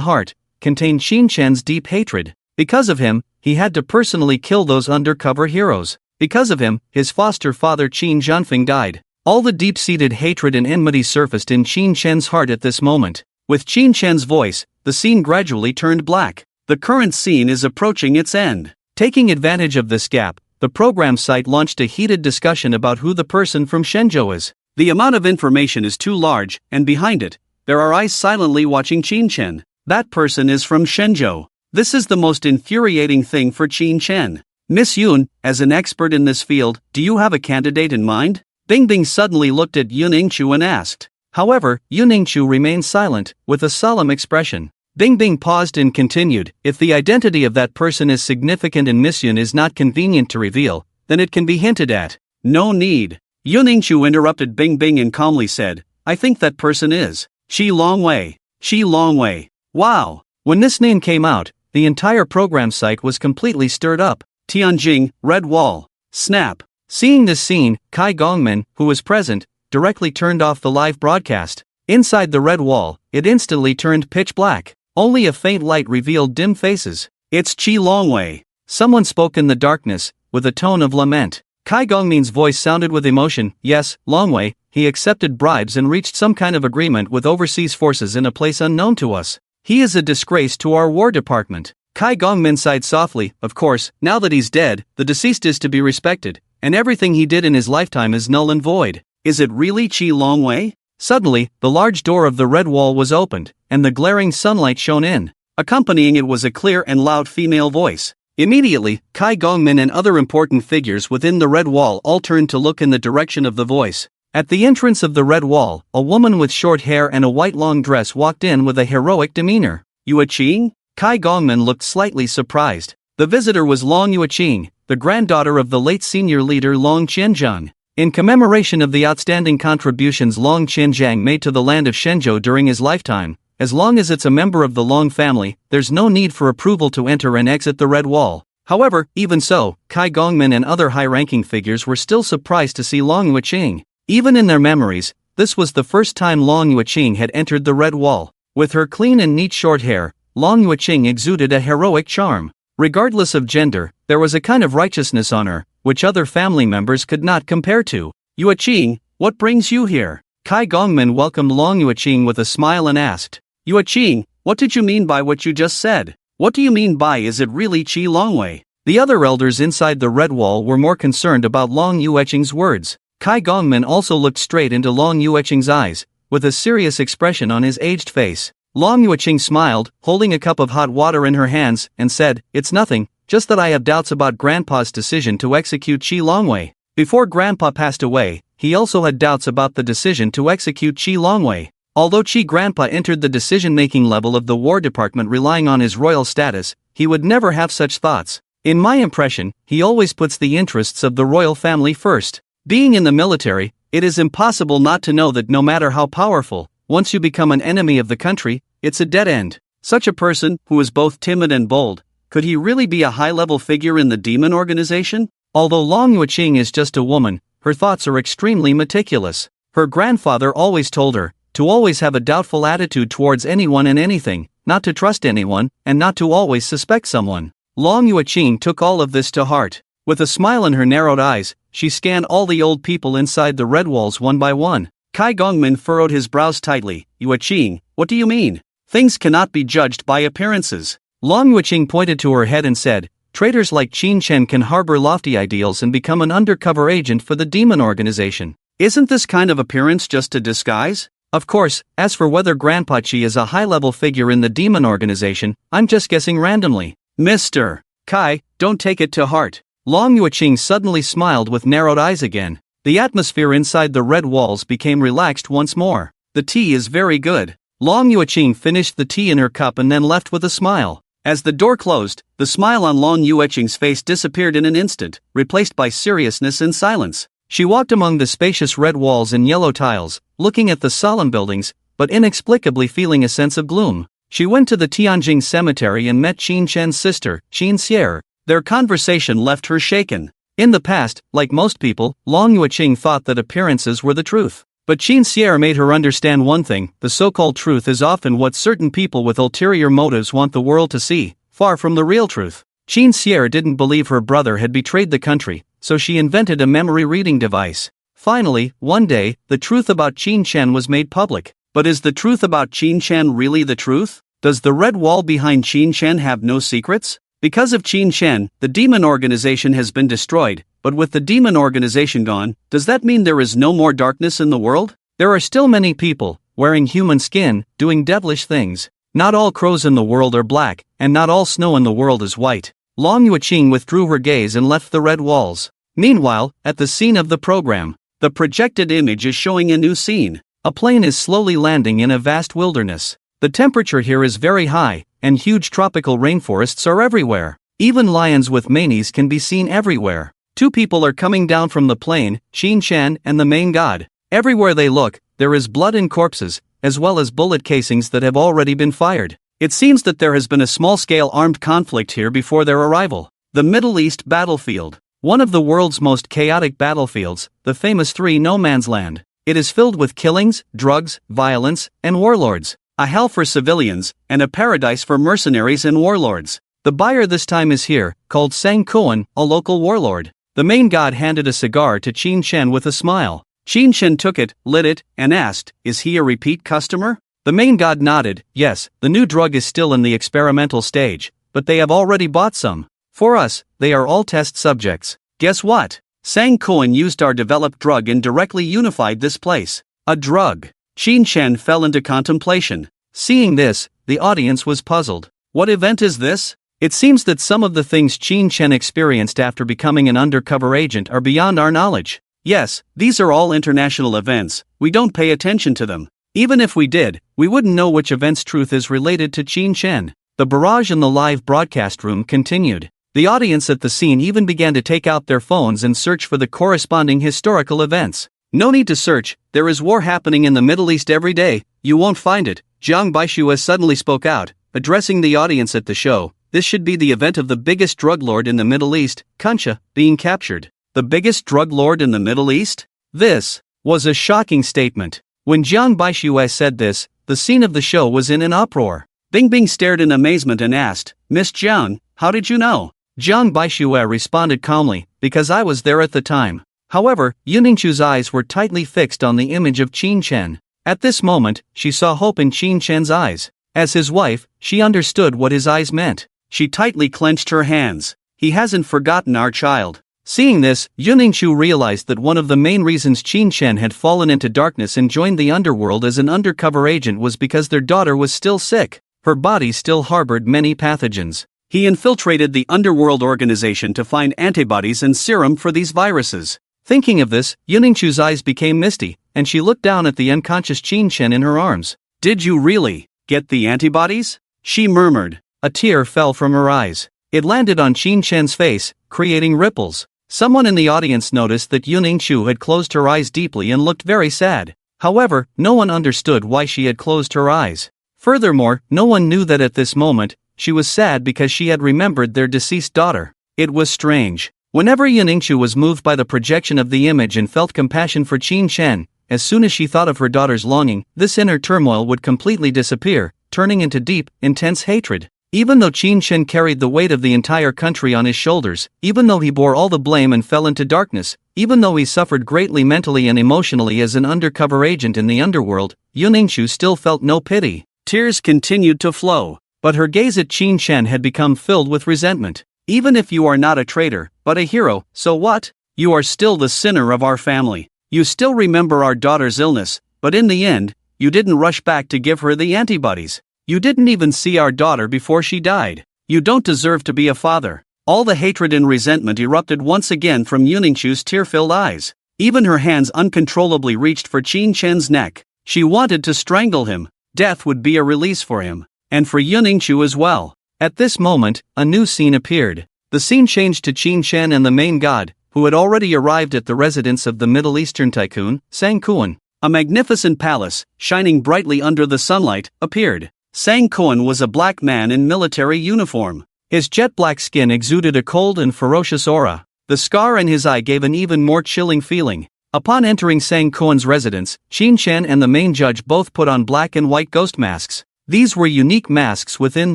heart, contained Qin Shen's deep hatred. Because of him, he had to personally kill those undercover heroes. Because of him, his foster father Qin Zhanfeng died. All the deep-seated hatred and enmity surfaced in Qin Shen's heart at this moment. With Qin Shen's voice, the scene gradually turned black. The current scene is approaching its end. Taking advantage of this gap, the program site launched a heated discussion about who the person from Shenzhou is. The amount of information is too large, and behind it, there are eyes silently watching Qin Shen. That person is from Shenzhou. This is the most infuriating thing for Qin Shen. Miss Yun, as an expert in this field, do you have a candidate in mind? Bingbing suddenly looked at Yun Yingqiu and asked. However, Yun Yingqiu remained silent, with a solemn expression. Bingbing paused and continued, if the identity of that person is significant and Miss Yun is not convenient to reveal, then it can be hinted at. No need. Yun Yingqiu interrupted Bingbing and calmly said, I think that person is Qi Longwei. Qi Longwei. Wow. When this name came out, the entire program site was completely stirred up. Tianjing, Red Wall. Snap. Seeing this scene, Kai Gongmin, who was present, directly turned off the live broadcast. Inside the Red Wall, it instantly turned pitch black. Only a faint light revealed dim faces. It's Qi Longwei. Someone spoke in the darkness, with a tone of lament. Kai Gongmin's voice sounded with emotion. Yes, Longwei, he accepted bribes and reached some kind of agreement with overseas forces in a place unknown to us. He is a disgrace to our War Department. Kai Gongmin sighed softly. Of course, now that he's dead, the deceased is to be respected, and everything he did in his lifetime is null and void. Is it really Qi Longwei? Suddenly, the large door of the Red Wall was opened, and the glaring sunlight shone in. Accompanying it was a clear and loud female voice. Immediately, Kai Gongmin and other important figures within the Red Wall all turned to look in the direction of the voice. At the entrance of the Red Wall, a woman with short hair and a white long dress walked in with a heroic demeanor. Yueqing? Kai Gongmin looked slightly surprised. The visitor was Long Yueqing, the granddaughter of the late senior leader Long Qianzhang. In commemoration of the outstanding contributions Long Qianzhang made to the land of Shenzhou during his lifetime, as long as it's a member of the Long family, there's no need for approval to enter and exit the Red Wall. However, even so, Kai Gongmin and other high-ranking figures were still surprised to see Long Yueqing. Even in their memories, this was the first time Long Yueqing had entered the Red Wall. With her clean and neat short hair, Long Yueqing exuded a heroic charm. Regardless of gender, there was a kind of righteousness on her, which other family members could not compare to. Yueqing, what brings you here? Kai Gongmin welcomed Long Yueqing with a smile and asked. Yue Qing, what did you mean by what you just said? What do you mean by is it really Qi Longwei? The other elders inside the red wall were more concerned about Long Yueqing's words. Kai Gongmin also looked straight into Long Yueqing's eyes, with a serious expression on his aged face. Long Yueqing smiled, holding a cup of hot water in her hands, and said, "It's nothing, just that I have doubts about Grandpa's decision to execute Qi Longwei." Before Grandpa passed away, he also had doubts about the decision to execute Qi Longwei. Although Qi Grandpa entered the decision-making level of the War Department relying on his royal status, he would never have such thoughts. In my impression, he always puts the interests of the royal family first. Being in the military, it is impossible not to know that no matter how powerful, once you become an enemy of the country, it's a dead end. Such a person, who is both timid and bold, could he really be a high-level figure in the demon organization? Although Long Yueqing is just a woman, her thoughts are extremely meticulous. Her grandfather always told her to always have a doubtful attitude towards anyone and anything, not to trust anyone, and not to always suspect someone. Long Yueqing took all of this to heart. With a smile in her narrowed eyes, she scanned all the old people inside the red walls one by one. Kai Gongmin furrowed his brows tightly. "Yueqing, what do you mean? Things cannot be judged by appearances." Long Yueqing pointed to her head and said, "Traitors like Qin Chen can harbor lofty ideals and become an undercover agent for the demon organization. Isn't this kind of appearance just a disguise? Of course, as for whether Grandpa Qi is a high-level figure in the demon organization, I'm just guessing randomly." "Mr. Kai, don't take it to heart." Long Yueqing suddenly smiled with narrowed eyes again. The atmosphere inside the red walls became relaxed once more. "The tea is very good." Long Yueqing finished the tea in her cup and then left with a smile. As the door closed, the smile on Long Yueqing's face disappeared in an instant, replaced by seriousness and silence. She walked among the spacious red walls and yellow tiles, looking at the solemn buildings, but inexplicably feeling a sense of gloom. She went to the Tianjing cemetery and met Qin Chen's sister, Qin Xier. Their conversation left her shaken. In the past, like most people, Long Yueqing thought that appearances were the truth. But Qin Xier made her understand one thing: the so-called truth is often what certain people with ulterior motives want the world to see, far from the real truth. Qin Xier didn't believe her brother had betrayed the country, so she invented a memory-reading device. Finally, one day, the truth about Qin Chen was made public. But is the truth about Qin Chen really the truth? Does the red wall behind Qin Chen have no secrets? Because of Qin Chen, the demon organization has been destroyed, but with the demon organization gone, does that mean there is no more darkness in the world? There are still many people, wearing human skin, doing devilish things. Not all crows in the world are black, and not all snow in the world is white. Long Yueqing withdrew her gaze and left the red walls. Meanwhile, at the scene of the program, the projected image is showing a new scene. A plane is slowly landing in a vast wilderness. The temperature here is very high, and huge tropical rainforests are everywhere. Even lions with manes can be seen everywhere. Two people are coming down from the plane, Qin Chen and the main god. Everywhere they look, there is blood and corpses, as well as bullet casings that have already been fired. It seems that there has been a small-scale armed conflict here before their arrival. The Middle East battlefield. One of the world's most chaotic battlefields, the famous Three No Man's Land. It is filled with killings, drugs, violence, and warlords. A hell for civilians, and a paradise for mercenaries and warlords. The buyer this time is here, called Sang Kuan, a local warlord. The main god handed a cigar to Qin Chen with a smile. Qin Chen took it, lit it, and asked, "Is he a repeat customer?" The main god nodded. "Yes, the new drug is still in the experimental stage, but they have already bought some. For us, they are all test subjects. Guess what? Sang Kuan used our developed drug and directly unified this place." "A drug?" Qin Chen fell into contemplation. Seeing this, the audience was puzzled. What event is this? It seems that some of the things Qin Chen experienced after becoming an undercover agent are beyond our knowledge. Yes, these are all international events, we don't pay attention to them. Even if we did, we wouldn't know which event's truth is related to Qin Chen. The barrage in the live broadcast room continued. The audience at the scene even began to take out their phones and search for the corresponding historical events. "No need to search, there is war happening in the Middle East every day, you won't find it." Jiang Baishue suddenly spoke out, addressing the audience at the show. "This should be the event of the biggest drug lord in the Middle East, Kunsha, being captured." The biggest drug lord in the Middle East? This was a shocking statement. When Jiang Baishue said this, the scene of the show was in an uproar. Bing Bing stared in amazement and asked, "Miss Jiang, how did you know?" Jiang Baishue responded calmly, "Because I was there at the time." However, Yuningshu's eyes were tightly fixed on the image of Qin Chen. At this moment, she saw hope in Qin Chen's eyes. As his wife, she understood what his eyes meant. She tightly clenched her hands. He hasn't forgotten our child. Seeing this, Yuningshu realized that one of the main reasons Qin Shen had fallen into darkness and joined the underworld as an undercover agent was because their daughter was still sick. Her body still harbored many pathogens. He infiltrated the underworld organization to find antibodies and serum for these viruses. Thinking of this, Yuningshu's eyes became misty, and she looked down at the unconscious Qin Shen in her arms. "Did you really get the antibodies?" she murmured. A tear fell from her eyes. It landed on Qin Shen's face, creating ripples. Someone in the audience noticed that Yuningshu had closed her eyes deeply and looked very sad. However, no one understood why she had closed her eyes. Furthermore, no one knew that at this moment, she was sad because she had remembered their deceased daughter. It was strange. Whenever Yuningshu was moved by the projection of the image and felt compassion for Qin Shen, as soon as she thought of her daughter's longing, this inner turmoil would completely disappear, turning into deep, intense hatred. Even though Qin Shen carried the weight of the entire country on his shoulders, even though he bore all the blame and fell into darkness, even though he suffered greatly mentally and emotionally as an undercover agent in the underworld, Yuningshu still felt no pity. Tears continued to flow, but her gaze at Qin Shen had become filled with resentment. "Even if you are not a traitor, but a hero, so what? You are still the sinner of our family. You still remember our daughter's illness, but in the end, you didn't rush back to give her the antibodies. You didn't even see our daughter before she died. You don't deserve to be a father." All the hatred and resentment erupted once again from Yuningshu's tear-filled eyes. Even her hands uncontrollably reached for Qin Shen's neck. She wanted to strangle him. Death would be a release for him, and for Yuningshu as well. At this moment, a new scene appeared. The scene changed to Qin Shen and the main god, who had already arrived at the residence of the Middle Eastern tycoon, Sang Kuan. A magnificent palace, shining brightly under the sunlight, appeared. Sang Kuan was a black man in military uniform. His jet-black skin exuded a cold and ferocious aura. The scar in his eye gave an even more chilling feeling. Upon entering Sang Kuan's residence, Qin Shen and the main judge both put on black and white ghost masks. These were unique masks within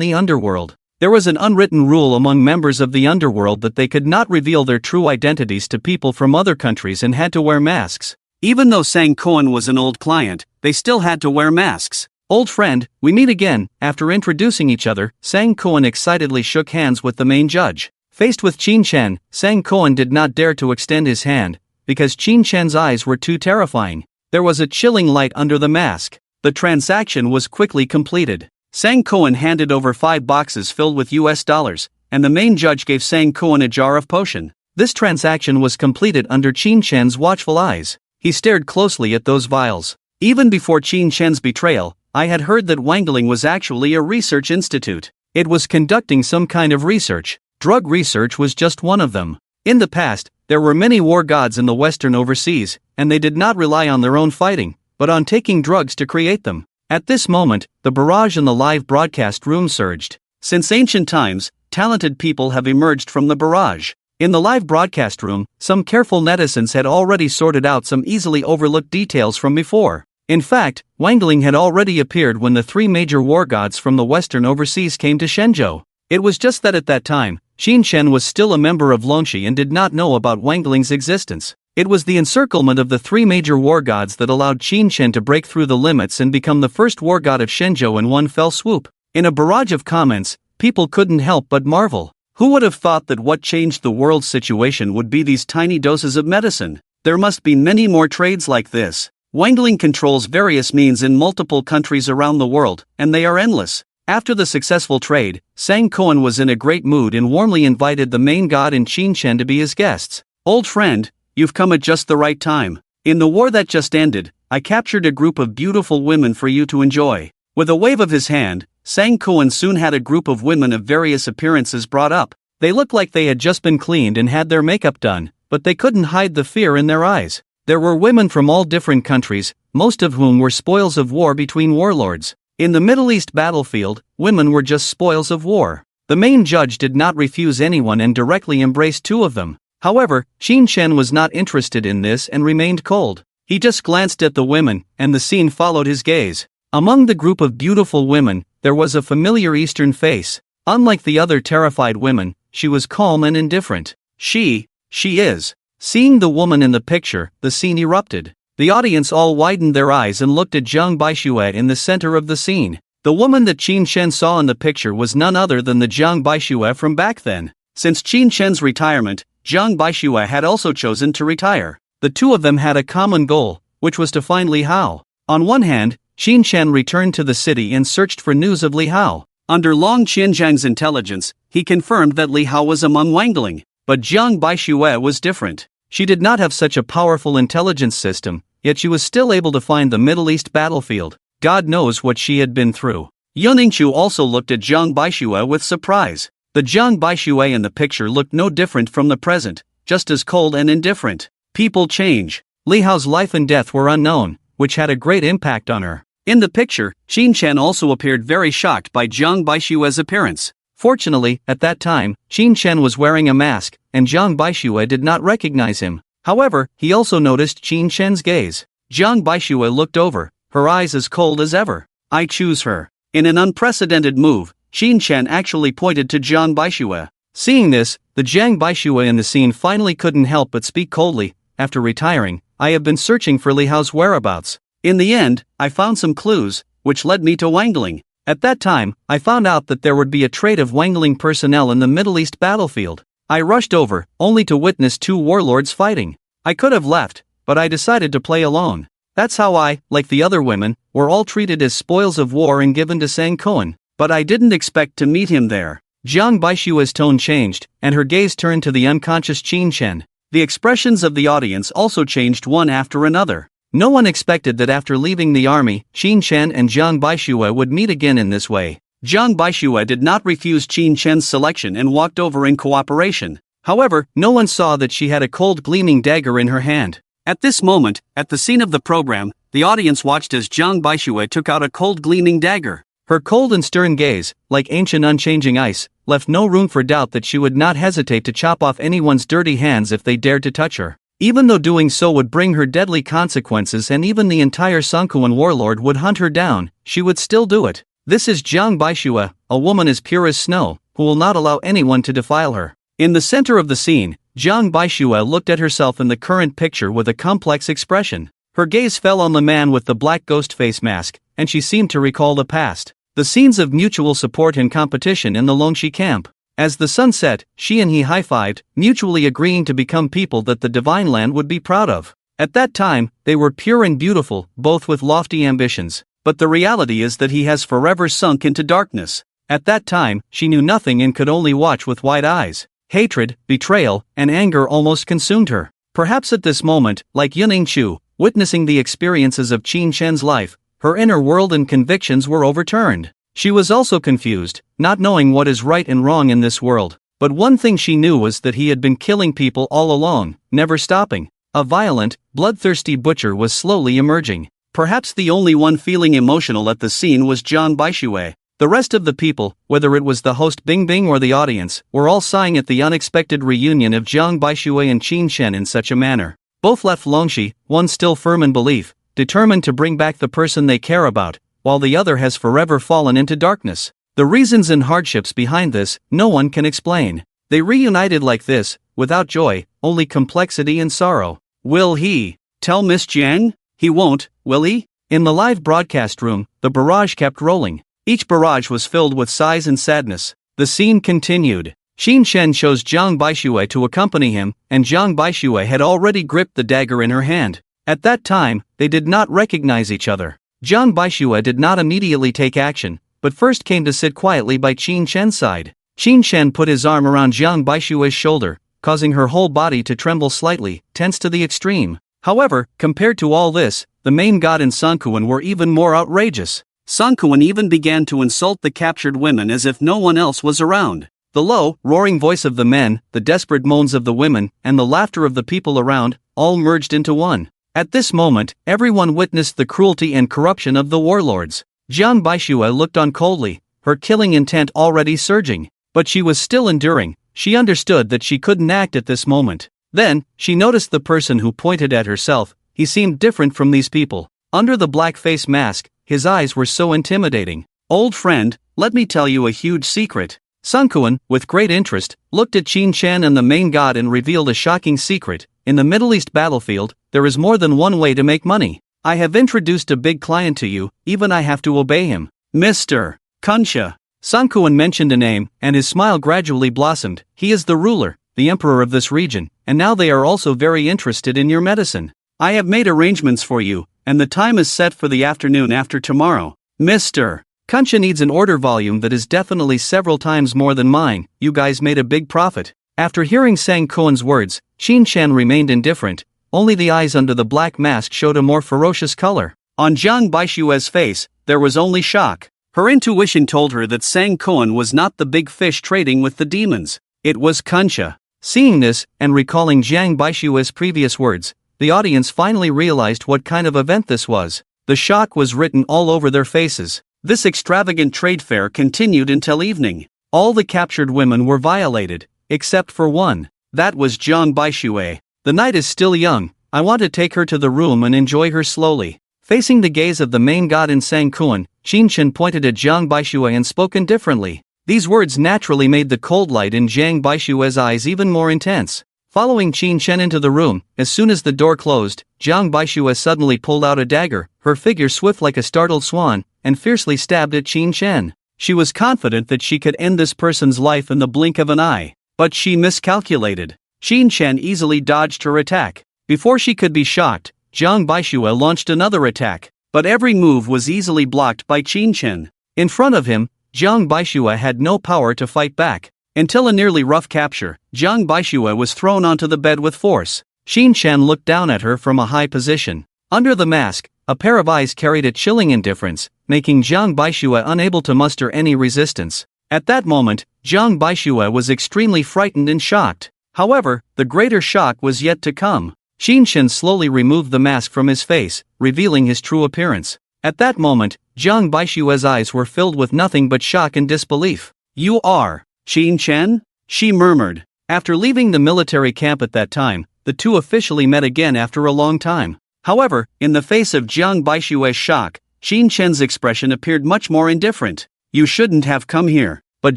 the underworld. There was an unwritten rule among members of the underworld that they could not reveal their true identities to people from other countries and had to wear masks. Even though Sang Kuan was an old client, they still had to wear masks. "Old friend, we meet again." After introducing each other, Sang Kuan excitedly shook hands with the main judge. Faced with Qin Shen, Sang Kuan did not dare to extend his hand, because Qin Shen's eyes were too terrifying. There was a chilling light under the mask. The transaction was quickly completed. Sang Kuan handed over 5 boxes filled with US dollars, and the main judge gave Sang Kuan a jar of potion. This transaction was completed under Qin Shen's watchful eyes. He stared closely at those vials. Even before Qin Shen's betrayal, I had heard that Unyielding was actually a research institute. It was conducting some kind of research. Drug research was just one of them. In the past, there were many war gods in the Western overseas, and they did not rely on their own fighting, but on taking drugs to create them. At this moment, the barrage in the live broadcast room surged. Since ancient times, talented people have emerged from the barrage. In the live broadcast room, some careful netizens had already sorted out some easily overlooked details from before. In fact, Unyielding had already appeared when the 3 major war gods from the Western overseas came to Shenzhou. It was just that at that time, Qin Shen was still a member of Lonshi and did not know about Unyielding's existence. It was the encirclement of the 3 major war gods that allowed Qin Shen to break through the limits and become the first war god of Shenzhou in one fell swoop. In a barrage of comments, people couldn't help but marvel. Who would have thought that what changed the world's situation would be these tiny doses of medicine? There must be many more trades like this. Unyielding controls various means in multiple countries around the world, and they are endless. After the successful trade, Sang Kuan was in a great mood and warmly invited the main god and Qin Shen to be his guests. "Old friend, you've come at just the right time. In the war that just ended, I captured a group of beautiful women for you to enjoy." With a wave of his hand, Sang Kuan soon had a group of women of various appearances brought up. They looked like they had just been cleaned and had their makeup done, but they couldn't hide the fear in their eyes. There were women from all different countries, most of whom were spoils of war between warlords. In the Middle East battlefield, women were just spoils of war. The main judge did not refuse anyone and directly embraced 2 of them. However, Qin Shen was not interested in this and remained cold. He just glanced at the women, and the scene followed his gaze. Among the group of beautiful women, there was a familiar Eastern face. Unlike the other terrified women, she was calm and indifferent. She is. Seeing the woman in the picture, the scene erupted. The audience all widened their eyes and looked at Zhang Baixue in the center of the scene. The woman that Qin Shen saw in the picture was none other than the Jiang Baixue from back then. Since Qin Shen's retirement, Jiang Baixue had also chosen to retire. The two of them had a common goal, which was to find Li Hao. On one hand, Qin Shen returned to the city and searched for news of Li Hao. Under Long Qianzhang's intelligence, he confirmed that Li Hao was among Wangling. But Jiang Baixue was different. She did not have such a powerful intelligence system, yet she was still able to find the Middle East battlefield. God knows what she had been through. Yuningshu also looked at Jiang Baixue with surprise. The Jiang Baixue in the picture looked no different from the present, just as cold and indifferent. People change. Li Hao's life and death were unknown, which had a great impact on her. In the picture, Qin Shen also appeared very shocked by Jiang Baixue's appearance. Fortunately, at that time, Qin Shen was wearing a mask, and Jiang Baixue did not recognize him. However, he also noticed Qin Shen's gaze. Jiang Baixue looked over, her eyes as cold as ever. I choose her. In an unprecedented move, Qin Shen actually pointed to Jiang Baixue. Seeing this, the Jiang Baixue in the scene finally couldn't help but speak coldly. After retiring, I have been searching for Li Hao's whereabouts. In the end, I found some clues, which led me to Wangling. At that time, I found out that there would be a trade of Wangling personnel in the Middle East battlefield. I rushed over, only to witness two warlords fighting. I could have left, but I decided to play alone. That's how I, like the other women, were all treated as spoils of war and given to Sang Koan. But I didn't expect to meet him there. Jiang Baixue's tone changed, and her gaze turned to the unconscious Qin Shen. The expressions of the audience also changed one after another. No one expected that after leaving the army, Qin Shen and Jiang Baixue would meet again in this way. Jiang Baixue did not refuse Qin Shen's selection and walked over in cooperation. However, no one saw that she had a cold gleaming dagger in her hand. At this moment, at the scene of the program, the audience watched as Jiang Baixue took out a cold gleaming dagger. Her cold and stern gaze, like ancient unchanging ice, left no room for doubt that she would not hesitate to chop off anyone's dirty hands if they dared to touch her. Even though doing so would bring her deadly consequences and even the entire Sangkuan warlord would hunt her down, she would still do it. This is Jiang Baixue, a woman as pure as snow, who will not allow anyone to defile her. In the center of the scene, Jiang Baixue looked at herself in the current picture with a complex expression. Her gaze fell on the man with the black ghost face mask, and she seemed to recall the past. The scenes of mutual support and competition in the Longxi camp. As the sun set, she and he high-fived, mutually agreeing to become people that the Divine Land would be proud of. At that time, they were pure and beautiful, both with lofty ambitions. But the reality is that he has forever sunk into darkness. At that time, she knew nothing and could only watch with wide eyes. Hatred, betrayal, and anger almost consumed her. Perhaps at this moment, like Yuningshu, witnessing the experiences of Qin Shen's life, her inner world and convictions were overturned. She was also confused, not knowing what is right and wrong in this world. But one thing she knew was that he had been killing people all along, never stopping. A violent, bloodthirsty butcher was slowly emerging. Perhaps the only one feeling emotional at the scene was Jiang Baixue. The rest of the people, whether it was the host Bingbing or the audience, were all sighing at the unexpected reunion of Jiang Baixue and Qin Shen in such a manner. Both left Longxi, one still firm in belief, determined to bring back the person they care about, while the other has forever fallen into darkness. The reasons and hardships behind this, no one can explain. They reunited like this, without joy, only complexity and sorrow. Will he tell Miss Jiang? He won't, will he? In the live broadcast room, the barrage kept rolling. Each barrage was filled with sighs and sadness. The scene continued. Qin Shen chose Jiang Baixue to accompany him, and Jiang Baixue had already gripped the dagger in her hand. At that time, they did not recognize each other. Jiang Baixue did not immediately take action, but first came to sit quietly by Qin Shen's side. Qin Shen put his arm around Jiang Baixue's shoulder, causing her whole body to tremble slightly, tense to the extreme. However, compared to all this, the main god and Sangkuan were even more outrageous. Sangkuan even began to insult the captured women as if no one else was around. The low, roaring voice of the men, the desperate moans of the women, and the laughter of the people around, all merged into one. At this moment, everyone witnessed the cruelty and corruption of the warlords. Jiang Baixue looked on coldly, her killing intent already surging. But she was still enduring. She understood that she couldn't act at this moment. Then, she noticed the person who pointed at herself. He seemed different from these people. Under the black face mask, his eyes were so intimidating. Old friend, let me tell you a huge secret. Sangkuan, with great interest, looked at Qin Shen and the main god and revealed a shocking secret. In the Middle East battlefield, there is more than one way to make money. I have introduced a big client to you, even I have to obey him. Mr. Kunsha. Sun Quan mentioned a name, and his smile gradually blossomed. He is the ruler, the emperor of this region, and now they are also very interested in your medicine. I have made arrangements for you, and the time is set for the afternoon after tomorrow. Mr. Kunsha needs an order volume that is definitely several times more than mine. You guys made a big profit. After hearing Sang Kuan's words, Qin Shen remained indifferent. Only the eyes under the black mask showed a more ferocious color. On Jiang Baishue's face, there was only shock. Her intuition told her that Sang Kuan was not the big fish trading with the demons. It was Kunsha. Seeing this, and recalling Jiang Baishue's previous words, the audience finally realized what kind of event this was. The shock was written all over their faces. This extravagant trade fair continued until evening. All the captured women were violated, except for one. That was Jiang Baishue. The night is still young. I want to take her to the room and enjoy her slowly. Facing the gaze of the main god in Sang Kuan, Qin Shen pointed at Jiang Baishue and spoke indifferently. These words naturally made the cold light in Jiang Baishue's eyes even more intense. Following Qin Shen into the room, as soon as the door closed, Jiang Baishue suddenly pulled out a dagger, her figure swift like a startled swan, and fiercely stabbed at Qin Shen. She was confident that she could end this person's life in the blink of an eye. But she miscalculated. Qin Shen easily dodged her attack. Before she could be shocked, Jiang Baishue launched another attack, but every move was easily blocked by Qin Shen. In front of him, Jiang Baishue had no power to fight back. Until a nearly rough capture, Jiang Baishue was thrown onto the bed with force. Qin Shen looked down at her from a high position. Under the mask, a pair of eyes carried a chilling indifference, making Jiang Baishue unable to muster any resistance. At that moment, Jiang Baishue was extremely frightened and shocked. However, the greater shock was yet to come. Qin Shen slowly removed the mask from his face, revealing his true appearance. At that moment, Jiang Baishue's eyes were filled with nothing but shock and disbelief. You are Qin Shen? She murmured. After leaving the military camp at that time, the two officially met again after a long time. However, in the face of Jiang Baishue's shock, Qin Shen's expression appeared much more indifferent. You shouldn't have come here. But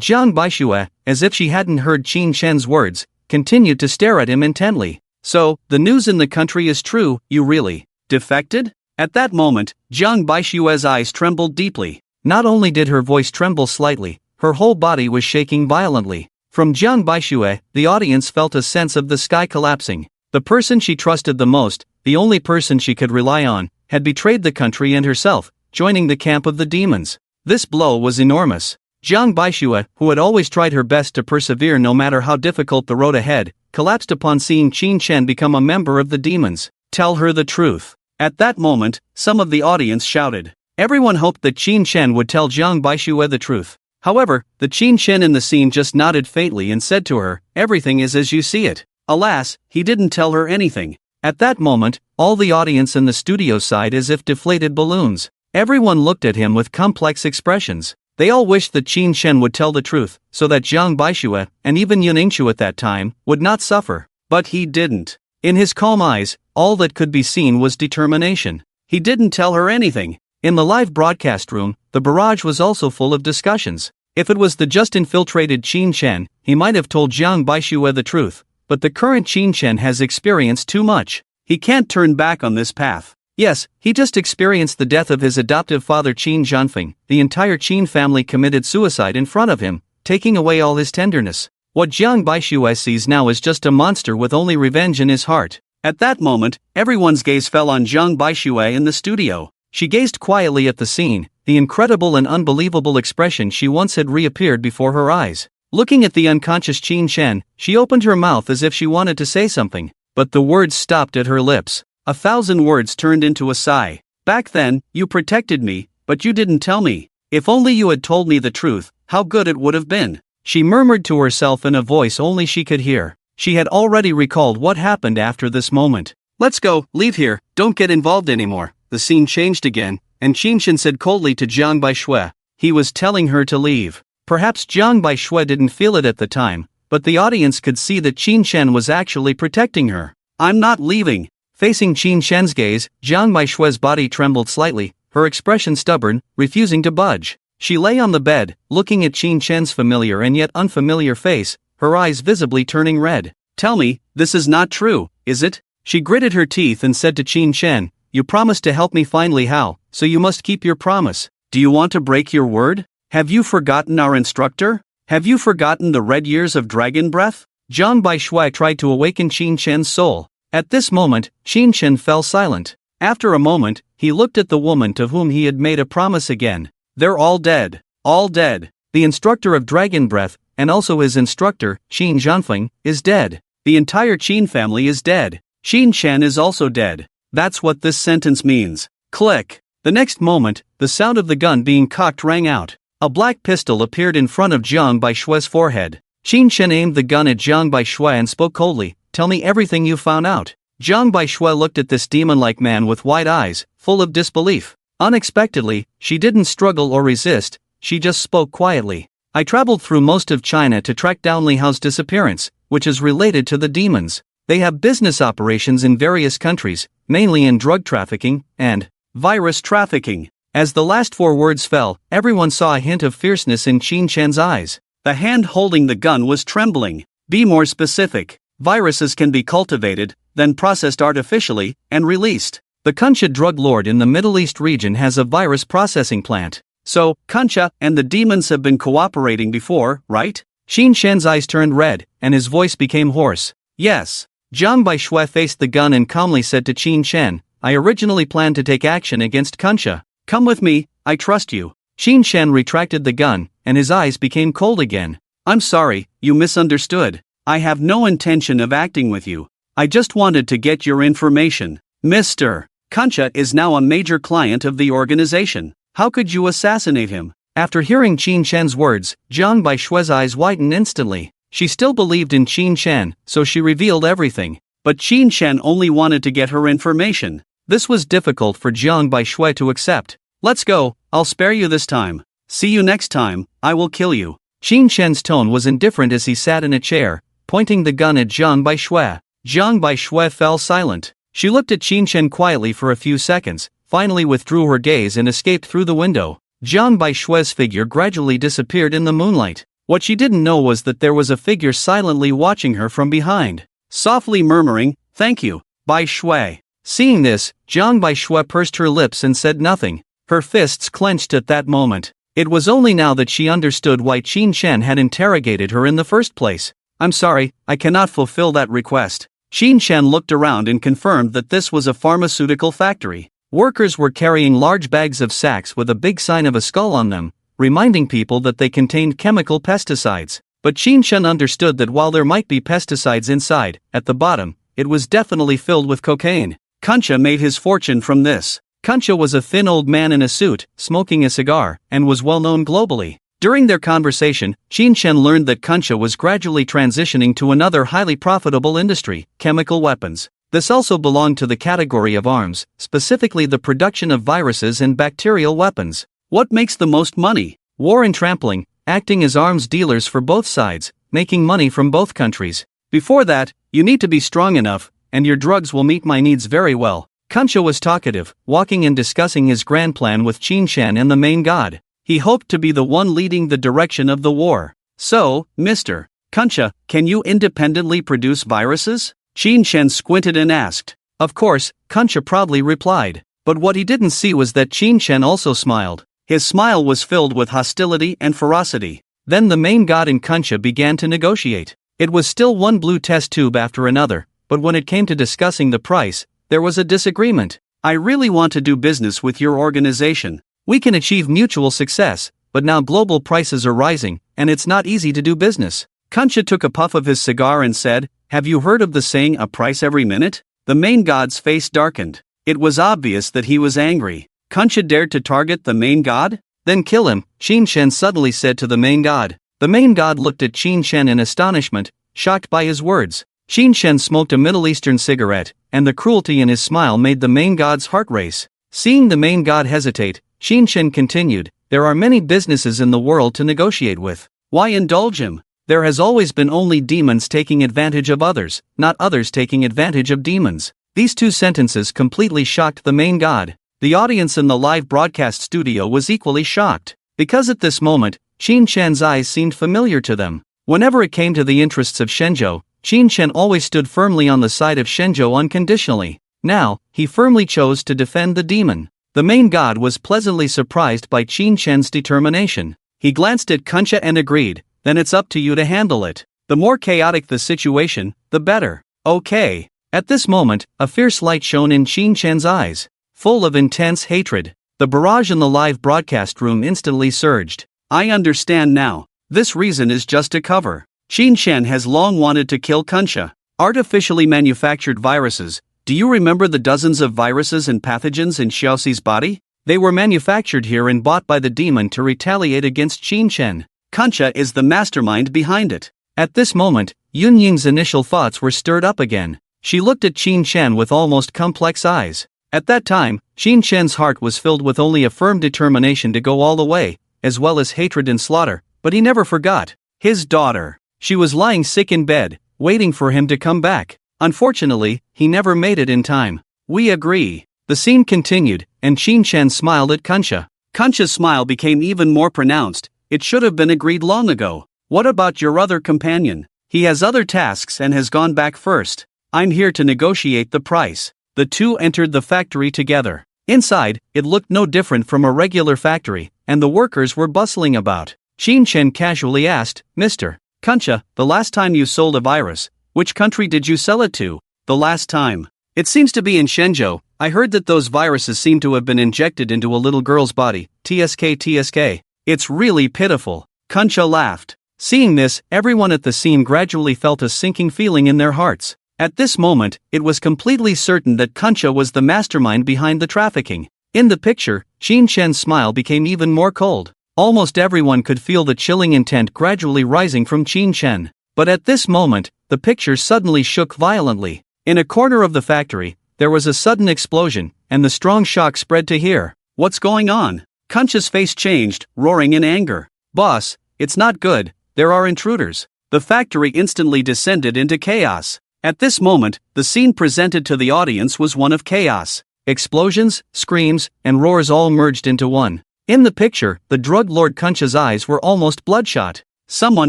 Jiang Baishue, as if she hadn't heard Qin Shen's words, continued to stare at him intently. So, the news in the country is true, you really defected? At that moment, Jiang Baishue's eyes trembled deeply. Not only did her voice tremble slightly, her whole body was shaking violently. From Jiang Baishue, the audience felt a sense of the sky collapsing. The person she trusted the most, the only person she could rely on, had betrayed the country and herself, joining the camp of the demons. This blow was enormous. Jiang Baishue, who had always tried her best to persevere no matter how difficult the road ahead, collapsed upon seeing Qin Shen become a member of the demons. Tell her the truth. At that moment, some of the audience shouted. Everyone hoped that Qin Shen would tell Jiang Baishue the truth. However, the Qin Shen in the scene just nodded faintly and said to her, everything is as you see it. Alas, he didn't tell her anything. At that moment, all the audience in the studio sighed as if deflated balloons. Everyone looked at him with complex expressions. They all wished that Qin Shen would tell the truth, so that Jiang Baishue, and even Yuningshu at that time, would not suffer. But he didn't. In his calm eyes, all that could be seen was determination. He didn't tell her anything. In the live broadcast room, the barrage was also full of discussions. If it was the just infiltrated Qin Shen, he might have told Jiang Baishue the truth. But the current Qin Shen has experienced too much. He can't turn back on this path. Yes, he just experienced the death of his adoptive father Qin Zhanfeng. The entire Qin family committed suicide in front of him, taking away all his tenderness. What Jiang Baishue sees now is just a monster with only revenge in his heart. At that moment, everyone's gaze fell on Jiang Baishue in the studio. She gazed quietly at the scene, the incredible and unbelievable expression she once had reappeared before her eyes. Looking at the unconscious Qin Shen, she opened her mouth as if she wanted to say something, but the words stopped at her lips. 1,000 words turned into a sigh. Back then, you protected me, but you didn't tell me. If only you had told me the truth, how good it would have been. She murmured to herself in a voice only she could hear. She had already recalled what happened after this moment. Let's go, leave here, don't get involved anymore. The scene changed again, and Qin Shen said coldly to Jiang Baishue. He was telling her to leave. Perhaps Jiang Baishue didn't feel it at the time, but the audience could see that Qin Shen was actually protecting her. I'm not leaving. Facing Qin Shen's gaze, Jiang Baishue's body trembled slightly, her expression stubborn, refusing to budge. She lay on the bed, looking at Qin Shen's familiar and yet unfamiliar face, her eyes visibly turning red. Tell me, this is not true, is it? She gritted her teeth and said to Qin Shen, you promised to help me find Li Hao, so you must keep your promise. Do you want to break your word? Have you forgotten our instructor? Have you forgotten the red years of dragon breath? Jiang Baishui tried to awaken Qin Shen's soul. At this moment, Qin Shen fell silent. After a moment, he looked at the woman to whom he had made a promise again. They're all dead. All dead. The instructor of dragon breath, and also his instructor, Qin Zhanfeng, is dead. The entire Qin family is dead. Qin Shen is also dead. That's what this sentence means. Click. The next moment, the sound of the gun being cocked rang out. A black pistol appeared in front of Jiang Baishui's forehead. Qin Shen aimed the gun at Jiang Baishui and spoke coldly, "Tell me everything you found out." Jiang Baishui looked at this demon-like man with wide eyes, full of disbelief. Unexpectedly, she didn't struggle or resist, she just spoke quietly. "I traveled through most of China to track down Li Hao's disappearance, which is related to the demons. They have business operations in various countries, mainly in drug trafficking and virus trafficking." As the last four words fell, everyone saw a hint of fierceness in Qin Shen's eyes. The hand holding the gun was trembling. "Be more specific." "Viruses can be cultivated, then processed artificially, and released. The Kuncha drug lord in the Middle East region has a virus processing plant. So, Kuncha and the demons have been cooperating before, right?" Qin Shen's eyes turned red, and his voice became hoarse. "Yes." Jiang Baishui faced the gun and calmly said to Qin Shen, "I originally planned to take action against Kuncha. Come with me, I trust you." Qin Shen retracted the gun, and his eyes became cold again. "I'm sorry, you misunderstood. I have no intention of acting with you. I just wanted to get your information. Mr. Kuncha is now a major client of the organization. How could you assassinate him?" After hearing Qin Shen's words, Jiang Baishui's eyes widened instantly. She still believed in Qin Shen, so she revealed everything. But Qin Shen only wanted to get her information. This was difficult for Jiang Baishui to accept. "Let's go, I'll spare you this time. See you next time, I will kill you." Qin Shen's tone was indifferent as he sat in a chair, pointing the gun at Jiang Baishui. Jiang Baishui fell silent. She looked at Qin Shen quietly for a few seconds, finally withdrew her gaze and escaped through the window. Jiang Baishui's figure gradually disappeared in the moonlight. What she didn't know was that there was a figure silently watching her from behind, softly murmuring, "Thank you, Baishui." Seeing this, Jiang Baishui pursed her lips and said nothing. Her fists clenched at that moment. It was only now that she understood why Qin Shen had interrogated her in the first place. "I'm sorry, I cannot fulfill that request." Qin Shen looked around and confirmed that this was a pharmaceutical factory. Workers were carrying large bags of sacks with a big sign of a skull on them, reminding people that they contained chemical pesticides. But Qin Shen understood that while there might be pesticides inside, at the bottom, it was definitely filled with cocaine. Kuncha made his fortune from this. Kuncha was a thin old man in a suit, smoking a cigar, and was well known globally. During their conversation, Qin Shen learned that Kuncha was gradually transitioning to another highly profitable industry, chemical weapons. This also belonged to the category of arms, specifically the production of viruses and bacterial weapons. What makes the most money? War and trampling, acting as arms dealers for both sides, making money from both countries. Before that, you need to be strong enough, and your drugs will meet my needs very well. Kuncha was talkative, walking and discussing his grand plan with Qin Shen and the main god. He hoped to be the one leading the direction of the war. "So, Mr. Kuncha, can you independently produce viruses?" Qin Shen squinted and asked. "Of course," Kuncha proudly replied. But what he didn't see was that Qin Shen also smiled. His smile was filled with hostility and ferocity. Then the main god and Kuncha began to negotiate. It was still one blue test tube after another, but when it came to discussing the price, there was a disagreement. "I really want to do business with your organization. We can achieve mutual success, but now global prices are rising, and it's not easy to do business." Kuncha took a puff of his cigar and said, "Have you heard of the saying, a price every minute?" The main god's face darkened. It was obvious that he was angry. Kuncha dared to target the main god? "Then kill him," Qin Shen suddenly said to the main god. The main god looked at Qin Shen in astonishment, shocked by his words. Qin Shen smoked a Middle Eastern cigarette, and the cruelty in his smile made the main god's heart race. Seeing the main god hesitate, Qin Shen continued, "There are many businesses in the world to negotiate with. Why indulge him? There has always been only demons taking advantage of others, not others taking advantage of demons." These two sentences completely shocked the main god. The audience in the live broadcast studio was equally shocked. Because at this moment, Qin Shen's eyes seemed familiar to them. Whenever it came to the interests of Shenzhou, Qin Shen always stood firmly on the side of Shenzhou unconditionally. Now, he firmly chose to defend the demon. The main god was pleasantly surprised by Qin Chen's determination. He glanced at Kuncha and agreed, then it's up to you to handle it. The more chaotic the situation, the better. Okay. At this moment, a fierce light shone in Qin Chen's eyes, full of intense hatred. The barrage in the live broadcast room instantly surged. I understand now. This reason is just a cover. Qin Chen has long wanted to kill Kuncha. Artificially manufactured viruses. Do you remember the dozens of viruses and pathogens in Xiaoxi's body? They were manufactured here and bought by the demon to retaliate against Qin Chen. Kuncha is the mastermind behind it. At this moment, Yunying's initial thoughts were stirred up again. She looked at Qin Chen with almost complex eyes. At that time, Qin Chen's heart was filled with only a firm determination to go all the way, as well as hatred and slaughter, but he never forgot his daughter. She was lying sick in bed, waiting for him to come back. Unfortunately, he never made it in time. We agree. The scene continued, and Qin Chen smiled at Kuncha. Kuncha's smile became even more pronounced. It should have been agreed long ago. What about your other companion? He has other tasks and has gone back first. I'm here to negotiate the price. The two entered the factory together. Inside, it looked no different from a regular factory, and the workers were bustling about. Qin Chen casually asked, Mr. Kuncha, the last time you sold a virus, which country did you sell it to? The last time. It seems to be in Shenzhou. I heard that those viruses seem to have been injected into a little girl's body. TSK. It's really pitiful. Kuncha laughed. Seeing this, everyone at the scene gradually felt a sinking feeling in their hearts. At this moment, it was completely certain that Kuncha was the mastermind behind the trafficking. In the picture, Qin Chen's smile became even more cold. Almost everyone could feel the chilling intent gradually rising from Qin Chen. But at this moment, the picture suddenly shook violently. In a corner of the factory, there was a sudden explosion, and the strong shock spread to here. What's going on? Kuncha's face changed, roaring in anger. Boss, it's not good, there are intruders. The factory instantly descended into chaos. At this moment, the scene presented to the audience was one of chaos. Explosions, screams, and roars all merged into one. In the picture, the drug lord Kuncha's eyes were almost bloodshot. Someone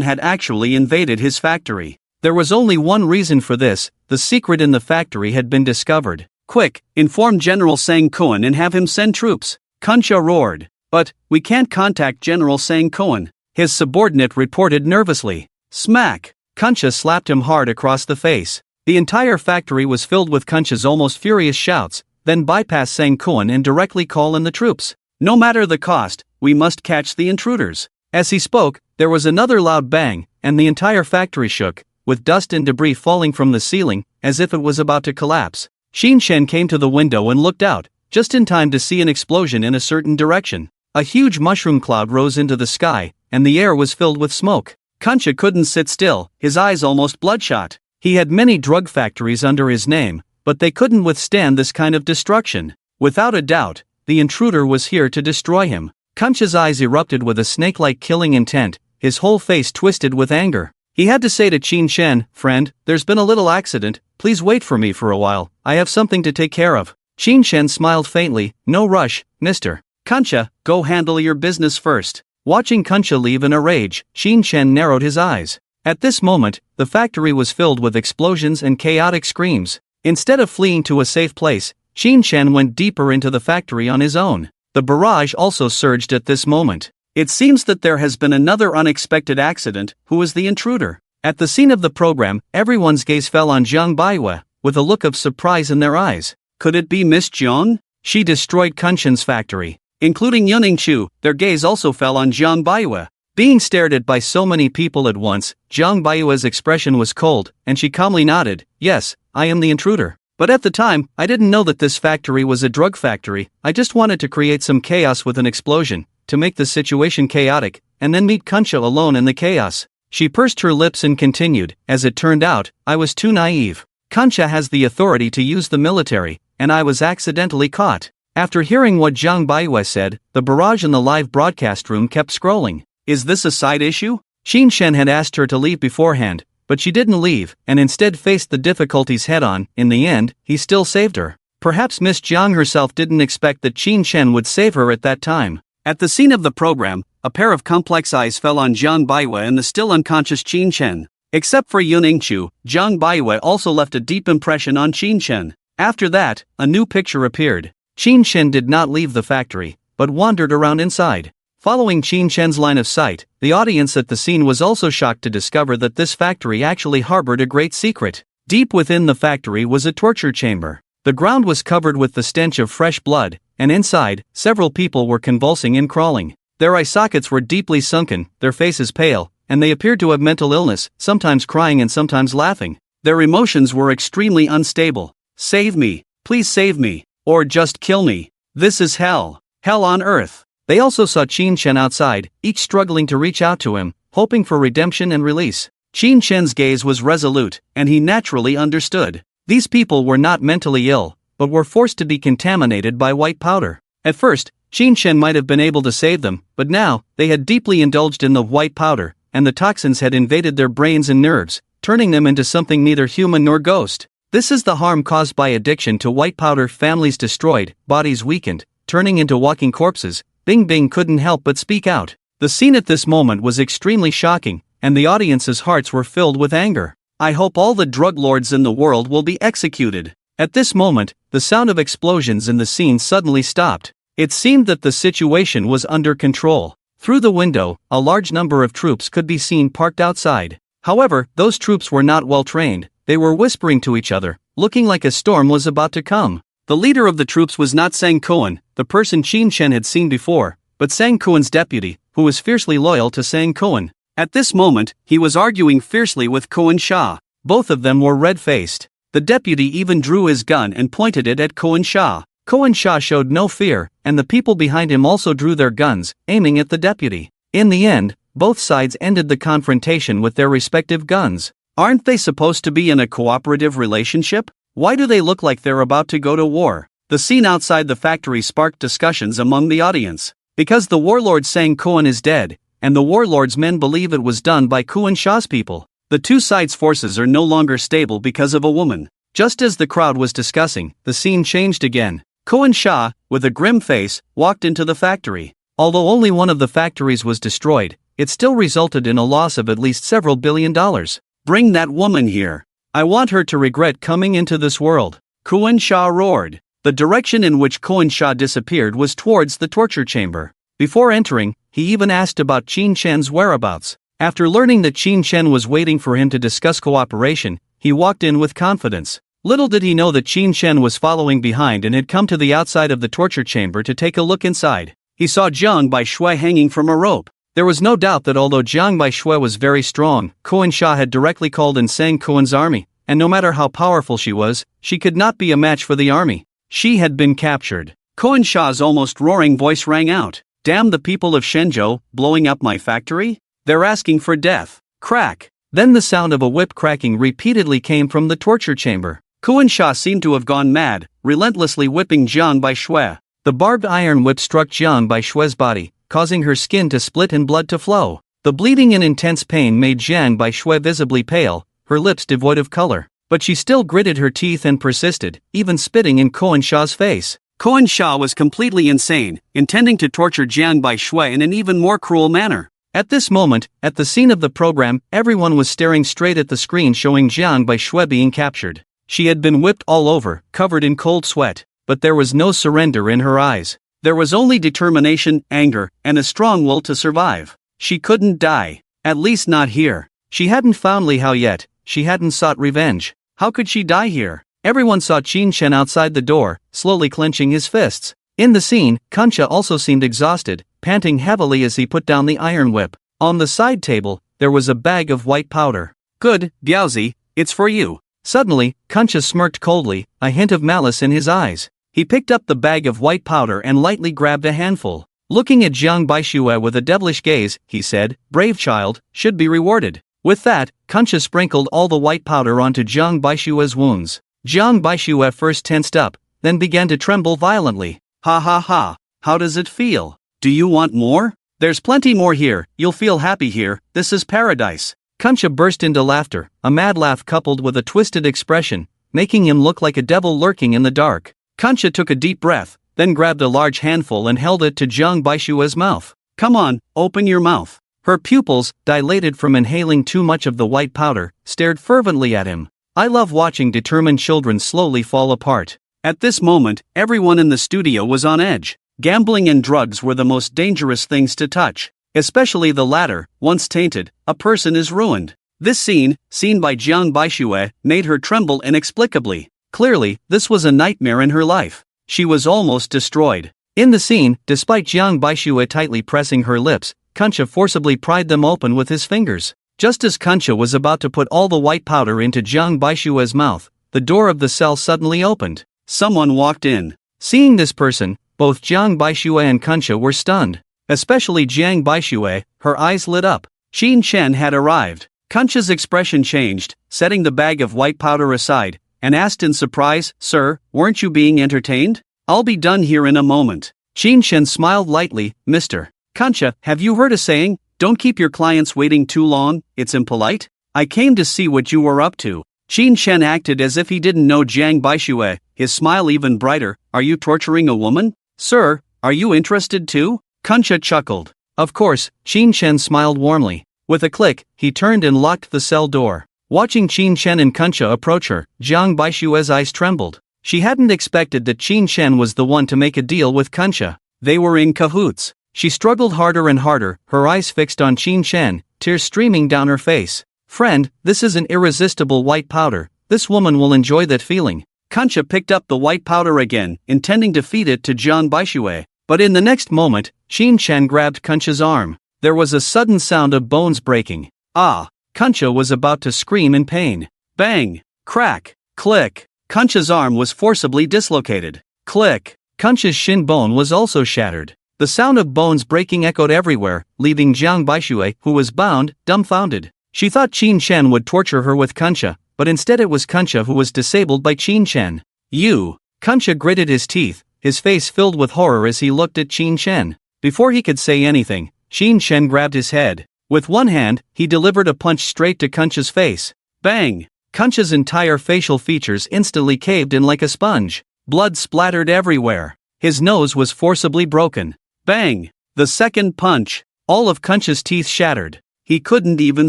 had actually invaded his factory. There was only one reason for this: the secret in the factory had been discovered. Quick, inform General Sang Kuan and have him send troops. Kuncha roared. But, we can't contact General Sang Kuan, his subordinate reported nervously. Smack! Kuncha slapped him hard across the face. The entire factory was filled with Kuncha's almost furious shouts, then bypass Sang Kuan and directly call in the troops. No matter the cost, we must catch the intruders. As he spoke, there was another loud bang, and the entire factory shook, with dust and debris falling from the ceiling, as if it was about to collapse. Qin Chen came to the window and looked out, just in time to see an explosion in a certain direction. A huge mushroom cloud rose into the sky, and the air was filled with smoke. Kuncha couldn't sit still, his eyes almost bloodshot. He had many drug factories under his name, but they couldn't withstand this kind of destruction. Without a doubt, the intruder was here to destroy him. Kuncha's eyes erupted with a snake-like killing intent, his whole face twisted with anger. He had to say to Qin Chen, friend, there's been a little accident, please wait for me for a while, I have something to take care of. Qin Chen smiled faintly, no rush, Mr. Kuncha, go handle your business first. Watching Kuncha leave in a rage, Qin Chen narrowed his eyes. At this moment, the factory was filled with explosions and chaotic screams. Instead of fleeing to a safe place, Qin Chen went deeper into the factory on his own. The barrage also surged at this moment. It seems that there has been another unexpected accident. Who is the intruder? At the scene of the program, everyone's gaze fell on Jiang Baiwe, with a look of surprise in their eyes. Could it be Miss Jiang? She destroyed Kunshan's factory. Including Yuning Chu, their gaze also fell on Jiang Baiwe. Being stared at by so many people at once, Jiang Baiwe's expression was cold, and she calmly nodded, yes, I am the intruder. But at the time, I didn't know that this factory was a drug factory. I just wanted to create some chaos with an explosion, to make the situation chaotic, and then meet Kuncha alone in the chaos. She pursed her lips and continued, as it turned out, I was too naive. Kuncha has the authority to use the military, and I was accidentally caught. After hearing what Jiang Baiwe said, the barrage in the live broadcast room kept scrolling. Is this a side issue? Qin Chen had asked her to leave beforehand, but she didn't leave, and instead faced the difficulties head-on. In the end, he still saved her. Perhaps Miss Jiang herself didn't expect that Qin Chen would save her at that time. At the scene of the program, a pair of complex eyes fell on Jiang Baiwe and the still unconscious Qin Chen. Except for Yuning Chu, Jiang Baiwe also left a deep impression on Qin Chen. After that, a new picture appeared. Qin Shen did not leave the factory, but wandered around inside. Following Qin Shen's line of sight, the audience at the scene was also shocked to discover that this factory actually harbored a great secret. Deep within the factory was a torture chamber. The ground was covered with the stench of fresh blood, and inside, several people were convulsing and crawling. Their eye sockets were deeply sunken, their faces pale, and they appeared to have mental illness, sometimes crying and sometimes laughing. Their emotions were extremely unstable. Save me, please save me, or just kill me. This is hell. Hell on earth. They also saw Qin Shen outside, each struggling to reach out to him, hoping for redemption and release. Qin Shen's gaze was resolute, and he naturally understood. These people were not mentally ill, but were forced to be contaminated by white powder. At first, Qin Shen might have been able to save them, but now, they had deeply indulged in the white powder, and the toxins had invaded their brains and nerves, turning them into something neither human nor ghost. This is the harm caused by addiction to white powder. Families destroyed, bodies weakened, turning into walking corpses. Bing Bing couldn't help but speak out. The scene at this moment was extremely shocking, and the audience's hearts were filled with anger. I hope all the drug lords in the world will be executed. At this moment, the sound of explosions in the scene suddenly stopped. It seemed that the situation was under control. Through the window, a large number of troops could be seen parked outside. However, those troops were not well trained. They were whispering to each other, looking like a storm was about to come. The leader of the troops was not Sang Kuan, the person Qin Shen had seen before, but Sang Kuan's deputy, who was fiercely loyal to Sang Kuan. At this moment, he was arguing fiercely with Kuan Sha. Both of them were red-faced. The deputy even drew his gun and pointed it at Kuan Sha. Kuan Sha showed no fear, and the people behind him also drew their guns, aiming at the deputy. In the end, both sides ended the confrontation with their respective guns. Aren't they supposed to be in a cooperative relationship? Why do they look like they're about to go to war? The scene outside the factory sparked discussions among the audience. Because the warlord Sang Kuan is dead, and the warlord's men believe it was done by Kuan Sha's people, the two sides' forces are no longer stable because of a woman. Just as the crowd was discussing, the scene changed again. Kuan Sha, with a grim face, walked into the factory. Although only one of the factories was destroyed, it still resulted in a loss of at least several $1 billion. Bring that woman here. I want her to regret coming into this world. Kuan Sha roared. The direction in which Kuan Sha disappeared was towards the torture chamber. Before entering, he even asked about Qin Shen's whereabouts. After learning that Qin Shen was waiting for him to discuss cooperation, he walked in with confidence. Little did he know that Qin Shen was following behind and had come to the outside of the torture chamber to take a look inside. He saw Jiang Baishui hanging from a rope. There was no doubt that although Jiang Baishui was very strong, Kuan Sha had directly called in Sang Kuan's army, and no matter how powerful she was, she could not be a match for the army. She had been captured. Kuan Sha's almost roaring voice rang out. Damn the people of Shenzhou, blowing up my factory? They're asking for death. Crack. Then the sound of a whip cracking repeatedly came from the torture chamber. Kuan Sha seemed to have gone mad, relentlessly whipping Jiang Baishui. The barbed iron whip struck Jiang Baishui's body, causing her skin to split and blood to flow. The bleeding and intense pain made Jiang Baishui visibly pale, her lips devoid of color. But she still gritted her teeth and persisted, even spitting in Kuan Sha's face. Kuan Sha was completely insane, intending to torture Jiang Baishui in an even more cruel manner. At this moment, at the scene of the program, everyone was staring straight at the screen showing Jiang Baishui being captured. She had been whipped all over, covered in cold sweat, but there was no surrender in her eyes. There was only determination, anger, and a strong will to survive. She couldn't die. At least not here. She hadn't found Li Hao yet, she hadn't sought revenge. How could she die here? Everyone saw Qin Shen outside the door, slowly clenching his fists. In the scene, Kunsha also seemed exhausted, panting heavily as he put down the iron whip. On the side table, there was a bag of white powder. Good, Biaozi, it's for you. Suddenly, Kunsha smirked coldly, a hint of malice in his eyes. He picked up the bag of white powder and lightly grabbed a handful. Looking at Jiang Baishui with a devilish gaze, he said, "Brave child, should be rewarded." With that, Kunsha sprinkled all the white powder onto Jiang Baishui's wounds. Jiang Baishui first tensed up, then began to tremble violently. Ha ha ha, how does it feel? Do you want more? There's plenty more here, you'll feel happy here, this is paradise. Kunsha burst into laughter, a mad laugh coupled with a twisted expression, making him look like a devil lurking in the dark. Kunsha took a deep breath, then grabbed a large handful and held it to Jiang Baishui's mouth. Come on, open your mouth. Her pupils, dilated from inhaling too much of the white powder, stared fervently at him. I love watching determined children slowly fall apart. At this moment, everyone in the studio was on edge. Gambling and drugs were the most dangerous things to touch. Especially the latter. Once tainted, a person is ruined. This scene, seen by Jiang Baixue, made her tremble inexplicably. Clearly, this was a nightmare in her life. She was almost destroyed. In the scene, despite Jiang Baixue tightly pressing her lips, Kancha forcibly pried them open with his fingers. Just as Kancha was about to put all the white powder into Jiang Baixue's mouth, the door of the cell suddenly opened. Someone walked in. Seeing this person, both Jiang Baixue and Kancha were stunned. Especially Jiang Baixue, her eyes lit up. Qin Chen had arrived. Kancha's expression changed, setting the bag of white powder aside, and asked in surprise, "Sir, weren't you being entertained? I'll be done here in a moment." Qin Chen smiled lightly. "Mr. Kancha, have you heard a saying? Don't keep your clients waiting too long, it's impolite? I came to see what you were up to." Qin Chen acted as if he didn't know Jiang Baixue, his smile even brighter. "Are you torturing a woman? Sir, are you interested too?" Kancha chuckled. Of course, Qin Chen smiled warmly. With a click, he turned and locked the cell door. Watching Qin Chen and Kancha approach her, Jiang Baixue's eyes trembled. She hadn't expected that Qin Chen was the one to make a deal with Kancha. They were in cahoots. She struggled harder and harder, her eyes fixed on Qin Chen, tears streaming down her face. "Friend, this is an irresistible white powder. This woman will enjoy that feeling." Kancha picked up the white powder again, intending to feed it to Jiang Baixue. But in the next moment, Qin Chen grabbed Kancha's arm. There was a sudden sound of bones breaking. Ah! Kancha was about to scream in pain. Bang! Crack! Click! Kancha's arm was forcibly dislocated. Click! Kancha's shin bone was also shattered. The sound of bones breaking echoed everywhere, leaving Jiang Baixue, who was bound, dumbfounded. She thought Qin Chen would torture her with Kancha, but instead it was Kancha who was disabled by Qin Chen. "You!" Kancha gritted his teeth, his face filled with horror as he looked at Qin Chen. Before he could say anything, Qin Chen grabbed his head. With one hand, he delivered a punch straight to Kancha's face. Bang! Kancha's entire facial features instantly caved in like a sponge. Blood splattered everywhere. His nose was forcibly broken. Bang! The second punch. All of Kancha's teeth shattered. He couldn't even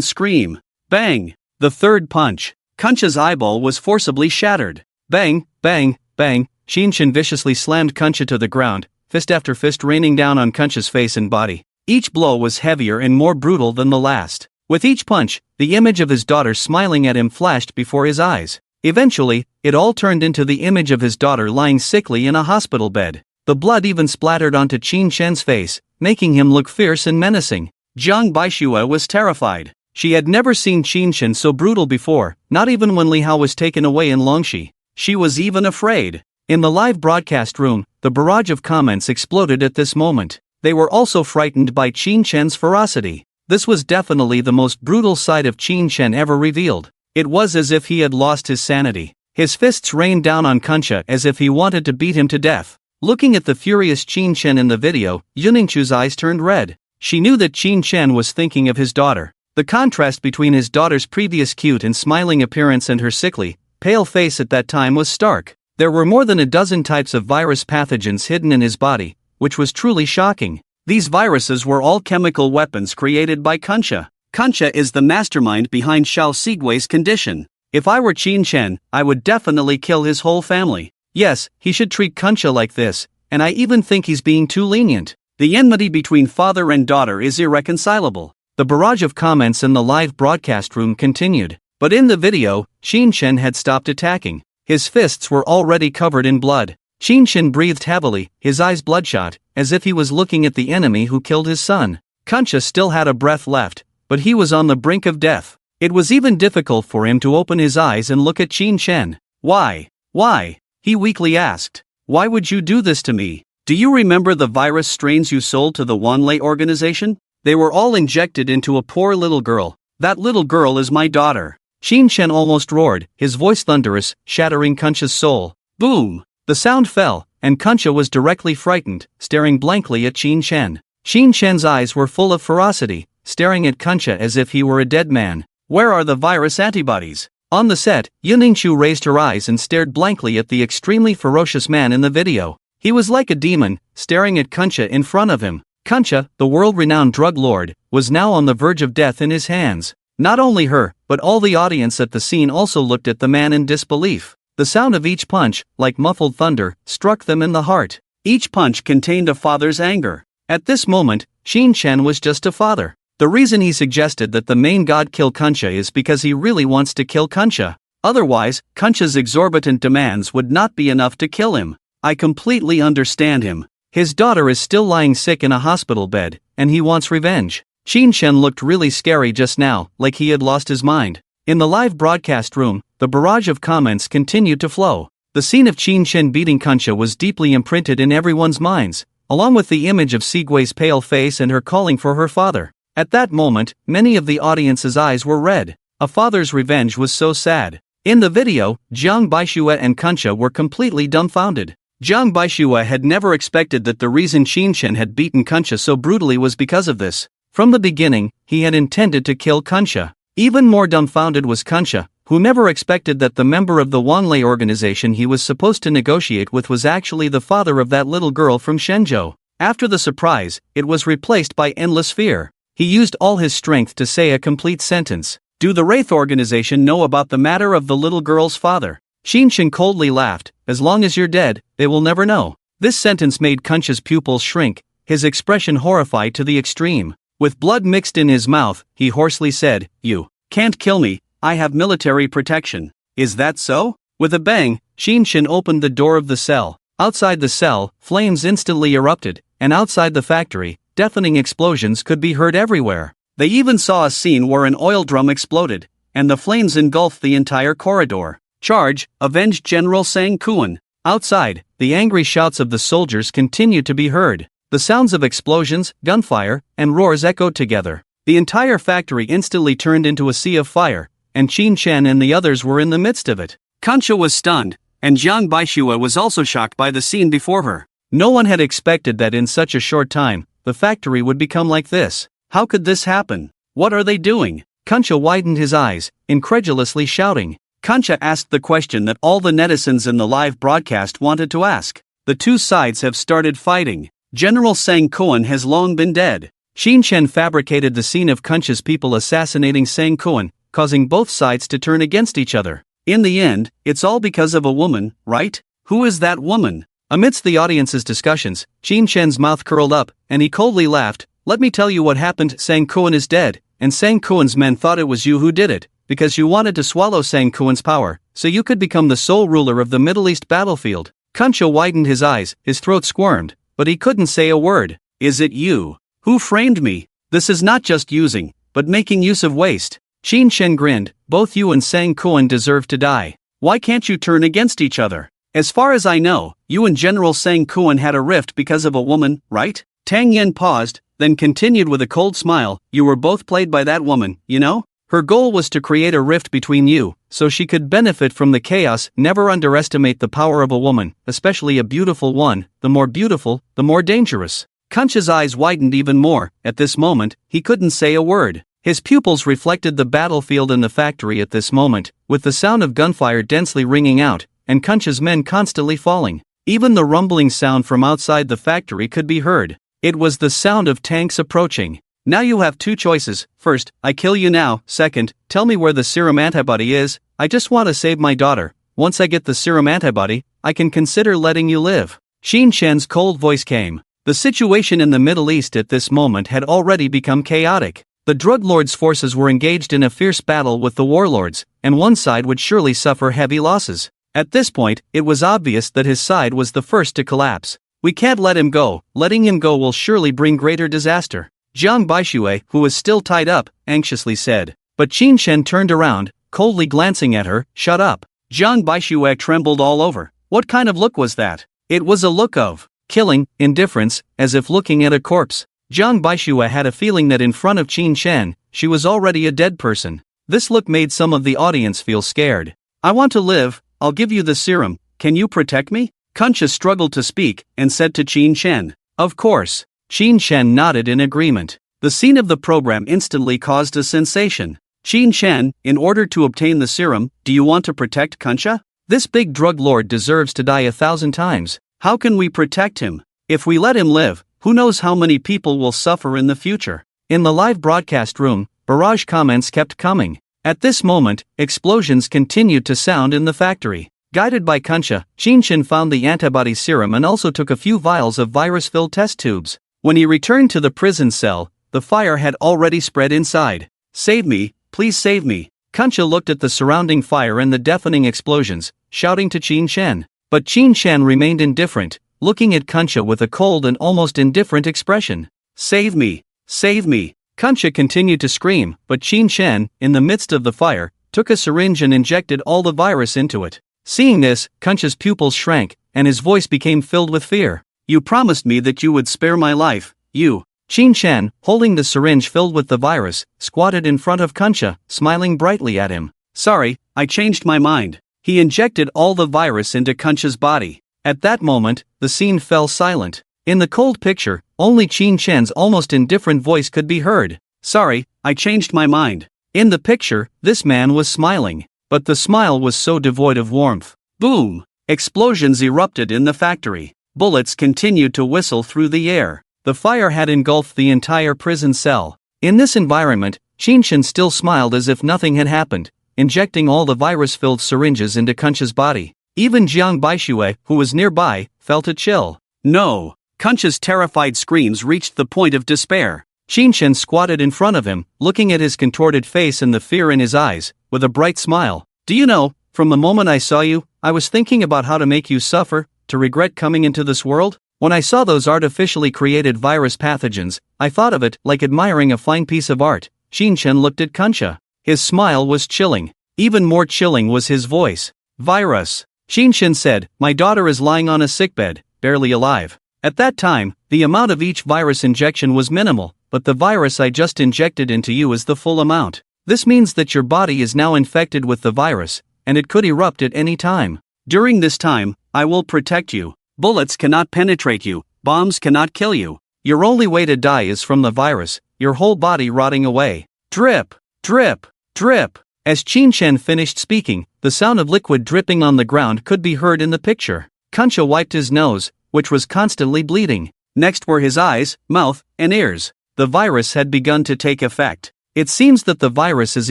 scream. Bang! The third punch. Kancha's eyeball was forcibly shattered. Bang! Bang! Bang! Qin Chen viciously slammed Kancha to the ground, fist after fist raining down on Kancha's face and body. Each blow was heavier and more brutal than the last. With each punch, the image of his daughter smiling at him flashed before his eyes. Eventually, it all turned into the image of his daughter lying sickly in a hospital bed. The blood even splattered onto Qin Chen's face, making him look fierce and menacing. Jiang Baixue was terrified. She had never seen Qin Chen so brutal before, not even when Li Hao was taken away in Longxi. She was even afraid. In the live broadcast room, the barrage of comments exploded at this moment. They were also frightened by Qin Chen's ferocity. This was definitely the most brutal side of Qin Chen ever revealed. It was as if he had lost his sanity. His fists rained down on Kancha as if he wanted to beat him to death. Looking at the furious Qin Chen in the video, Yuningshu's eyes turned red. She knew that Qin Chen was thinking of his daughter. The contrast between his daughter's previous cute and smiling appearance and her sickly, pale face at that time was stark. There were more than a dozen types of virus pathogens hidden in his body, which was truly shocking. These viruses were all chemical weapons created by Kancha. Kancha is the mastermind behind Xiao Sigui's condition. If I were Qin Chen, I would definitely kill his whole family. Yes, he should treat Kancha like this, and I even think he's being too lenient. The enmity between father and daughter is irreconcilable. The barrage of comments in the live broadcast room continued. But in the video, Qin Chen had stopped attacking. His fists were already covered in blood. Qin Chen breathed heavily, his eyes bloodshot, as if he was looking at the enemy who killed his son. Kancha still had a breath left, but he was on the brink of death. It was even difficult for him to open his eyes and look at Qin Chen. Why? Why? He weakly asked. Why would you do this to me? Do you remember the virus strains you sold to the Wanlei organization? They were all injected into a poor little girl. That little girl is my daughter. Qin Chen almost roared, his voice thunderous, shattering Kancha's soul. Boom! The sound fell, and Kancha was directly frightened, staring blankly at Qin Chen. Qin Chen's eyes were full of ferocity, staring at Kancha as if he were a dead man. Where are the virus antibodies? On the set, Yuningshu raised her eyes and stared blankly at the extremely ferocious man in the video. He was like a demon, staring at Kancha in front of him. Kancha, the world-renowned drug lord, was now on the verge of death in his hands. Not only her, but all the audience at the scene also looked at the man in disbelief. The sound of each punch, like muffled thunder, struck them in the heart. Each punch contained a father's anger. At this moment, Shin Chen was just a father. The reason he suggested that the main god kill Kuncha is because he really wants to kill Kuncha. Otherwise, Kuncha's exorbitant demands would not be enough to kill him. I completely understand him. His daughter is still lying sick in a hospital bed, and he wants revenge. Shin Chen looked really scary just now, like he had lost his mind. In the live broadcast room, the barrage of comments continued to flow. The scene of Shin Chen beating Kuncha was deeply imprinted in everyone's minds, along with the image of Sigwe's pale face and her calling for her father. At that moment, many of the audience's eyes were red. A father's revenge was so sad. In the video, Jiang Baixue and Kuncha were completely dumbfounded. Jiang Baixue had never expected that the reason Shin Chen had beaten Kuncha so brutally was because of this. From the beginning, he had intended to kill Kuncha. Even more dumbfounded was Kuncha, who never expected that the member of the Wanlei organization he was supposed to negotiate with was actually the father of that little girl from Shenzhou. After the surprise, it was replaced by endless fear. He used all his strength to say a complete sentence. Do the Wraith organization know about the matter of the little girl's father? Shin Chen coldly laughed. As long as you're dead, they will never know. This sentence made Kuncha's pupils shrink, his expression horrified to the extreme. With blood mixed in his mouth, he hoarsely said, "You can't kill me, I have military protection." Is that so? With a bang, Shin Chen opened the door of the cell. Outside the cell, flames instantly erupted, and outside the factory, deafening explosions could be heard everywhere. They even saw a scene where an oil drum exploded, and the flames engulfed the entire corridor. Charge, avenge General Sang Kuan. Outside, the angry shouts of the soldiers continued to be heard. The sounds of explosions, gunfire, and roars echoed together. The entire factory instantly turned into a sea of fire, and Shin Chen and the others were in the midst of it. Kuncha was stunned, and Jiang Baixue was also shocked by the scene before her. No one had expected that in such a short time, the factory would become like this. How could this happen? What are they doing? Kuncha widened his eyes, incredulously shouting. Kuncha asked the question that all the netizens in the live broadcast wanted to ask. The two sides have started fighting. General Sang Kuan has long been dead. Shin Chen fabricated the scene of Kuncha's people assassinating Sang Kuan, causing both sides to turn against each other. In the end, it's all because of a woman, right? Who is that woman? Amidst the audience's discussions, Shin Chen's mouth curled up, and he coldly laughed. Let me tell you what happened. Sang Kuan is dead, and Sang Kuan's men thought it was you who did it, because you wanted to swallow Sang Kuan's power, so you could become the sole ruler of the Middle East battlefield. Kuncha widened his eyes, his throat squirmed, but he couldn't say a word. Is it you? Who framed me? This is not just using, but making use of waste. Shin Chen grinned. Both you and Sang Kuan deserve to die. Why can't you turn against each other? As far as I know, you and General Sang Kuan had a rift because of a woman, right? Tang Yen paused, then continued with a cold smile. You were both played by that woman, you know? Her goal was to create a rift between you, so she could benefit from the chaos. Never underestimate the power of a woman, especially a beautiful one. The more beautiful, the more dangerous. Kuncha's eyes widened even more. At this moment, he couldn't say a word. His pupils reflected the battlefield and the factory at this moment, with the sound of gunfire densely ringing out, and Kuncha's men constantly falling. Even the rumbling sound from outside the factory could be heard. It was the sound of tanks approaching. Now you have two choices. First, I kill you now. Second, tell me where the serum antibody is. I just want to save my daughter. Once I get the serum antibody, I can consider letting you live. Shin Chen's cold voice came. The situation in the Middle East at this moment had already become chaotic. The drug lords' forces were engaged in a fierce battle with the warlords, and one side would surely suffer heavy losses. At this point, it was obvious that his side was the first to collapse. We can't let him go. Letting him go will surely bring greater disaster. Jiang Baixue, who was still tied up, anxiously said. But Shin Chen turned around, coldly glancing at her. Shut up. Jiang Baixue trembled all over. What kind of look was that? It was a look of killing, indifference, as if looking at a corpse. Jiang Baixue had a feeling that in front of Shin Chen, she was already a dead person. This look made some of the audience feel scared. I want to live. I'll give you the serum. Can you protect me? Kuncha struggled to speak, and said to Shin Chen. Of course. Shin Chen nodded in agreement. The scene of the program instantly caused a sensation. Shin Chen, in order to obtain the serum, do you want to protect Kuncha? This big drug lord deserves to die 1,000 times. How can we protect him? If we let him live, who knows how many people will suffer in the future? In the live broadcast room, barrage comments kept coming. At this moment, explosions continued to sound in the factory. Guided by Kunsha, Qinshan found the antibody serum and also took a few vials of virus-filled test tubes. When he returned to the prison cell, the fire had already spread inside. "Save me, please save me." Kunsha looked at the surrounding fire and the deafening explosions, shouting to Qinshan. But Qinshan remained indifferent, looking at Kunsha with a cold and almost indifferent expression. "Save me, save me." Kunsha continued to scream, but Qinshan, in the midst of the fire, took a syringe and injected all the virus into it. Seeing this, Kunsha's pupils shrank, and his voice became filled with fear. "You promised me that you would spare my life, you." Qinshan, holding the syringe filled with the virus, squatted in front of Kunsha, smiling brightly at him. "Sorry, I changed my mind." He injected all the virus into Kunsha's body. At that moment, the scene fell silent. In the cold picture, only Qinshan's almost indifferent voice could be heard. "Sorry, I changed my mind." In the picture, this man was smiling. But the smile was so devoid of warmth. Boom! Explosions erupted in the factory. Bullets continued to whistle through the air. The fire had engulfed the entire prison cell. In this environment, Qinshan still smiled as if nothing had happened, injecting all the virus-filled syringes into Kunsha's body. Even Jiang Baixue, who was nearby, felt a chill. "No!" Kunsha's terrified screams reached the point of despair. Qinshan squatted in front of him, looking at his contorted face and the fear in his eyes, with a bright smile. "Do you know, from the moment I saw you, I was thinking about how to make you suffer, to regret coming into this world? When I saw those artificially created virus pathogens, I thought of it like admiring a fine piece of art." Qinshan looked at Kunsha. His smile was chilling. Even more chilling was his voice. "Virus." Qinshan said, "My daughter is lying on a sickbed, barely alive." At that time, the amount of each virus injection was minimal, but the virus I just injected into you is the full amount. This means that your body is now infected with the virus, and it could erupt at any time. During this time, I will protect you. Bullets cannot penetrate you, bombs cannot kill you. Your only way to die is from the virus, your whole body rotting away. Drip, drip, drip. As Qinshan finished speaking, the sound of liquid dripping on the ground could be heard in the picture. Kunsha wiped his nose, which was constantly bleeding. Next were his eyes, mouth, and ears. The virus had begun to take effect. "It seems that the virus is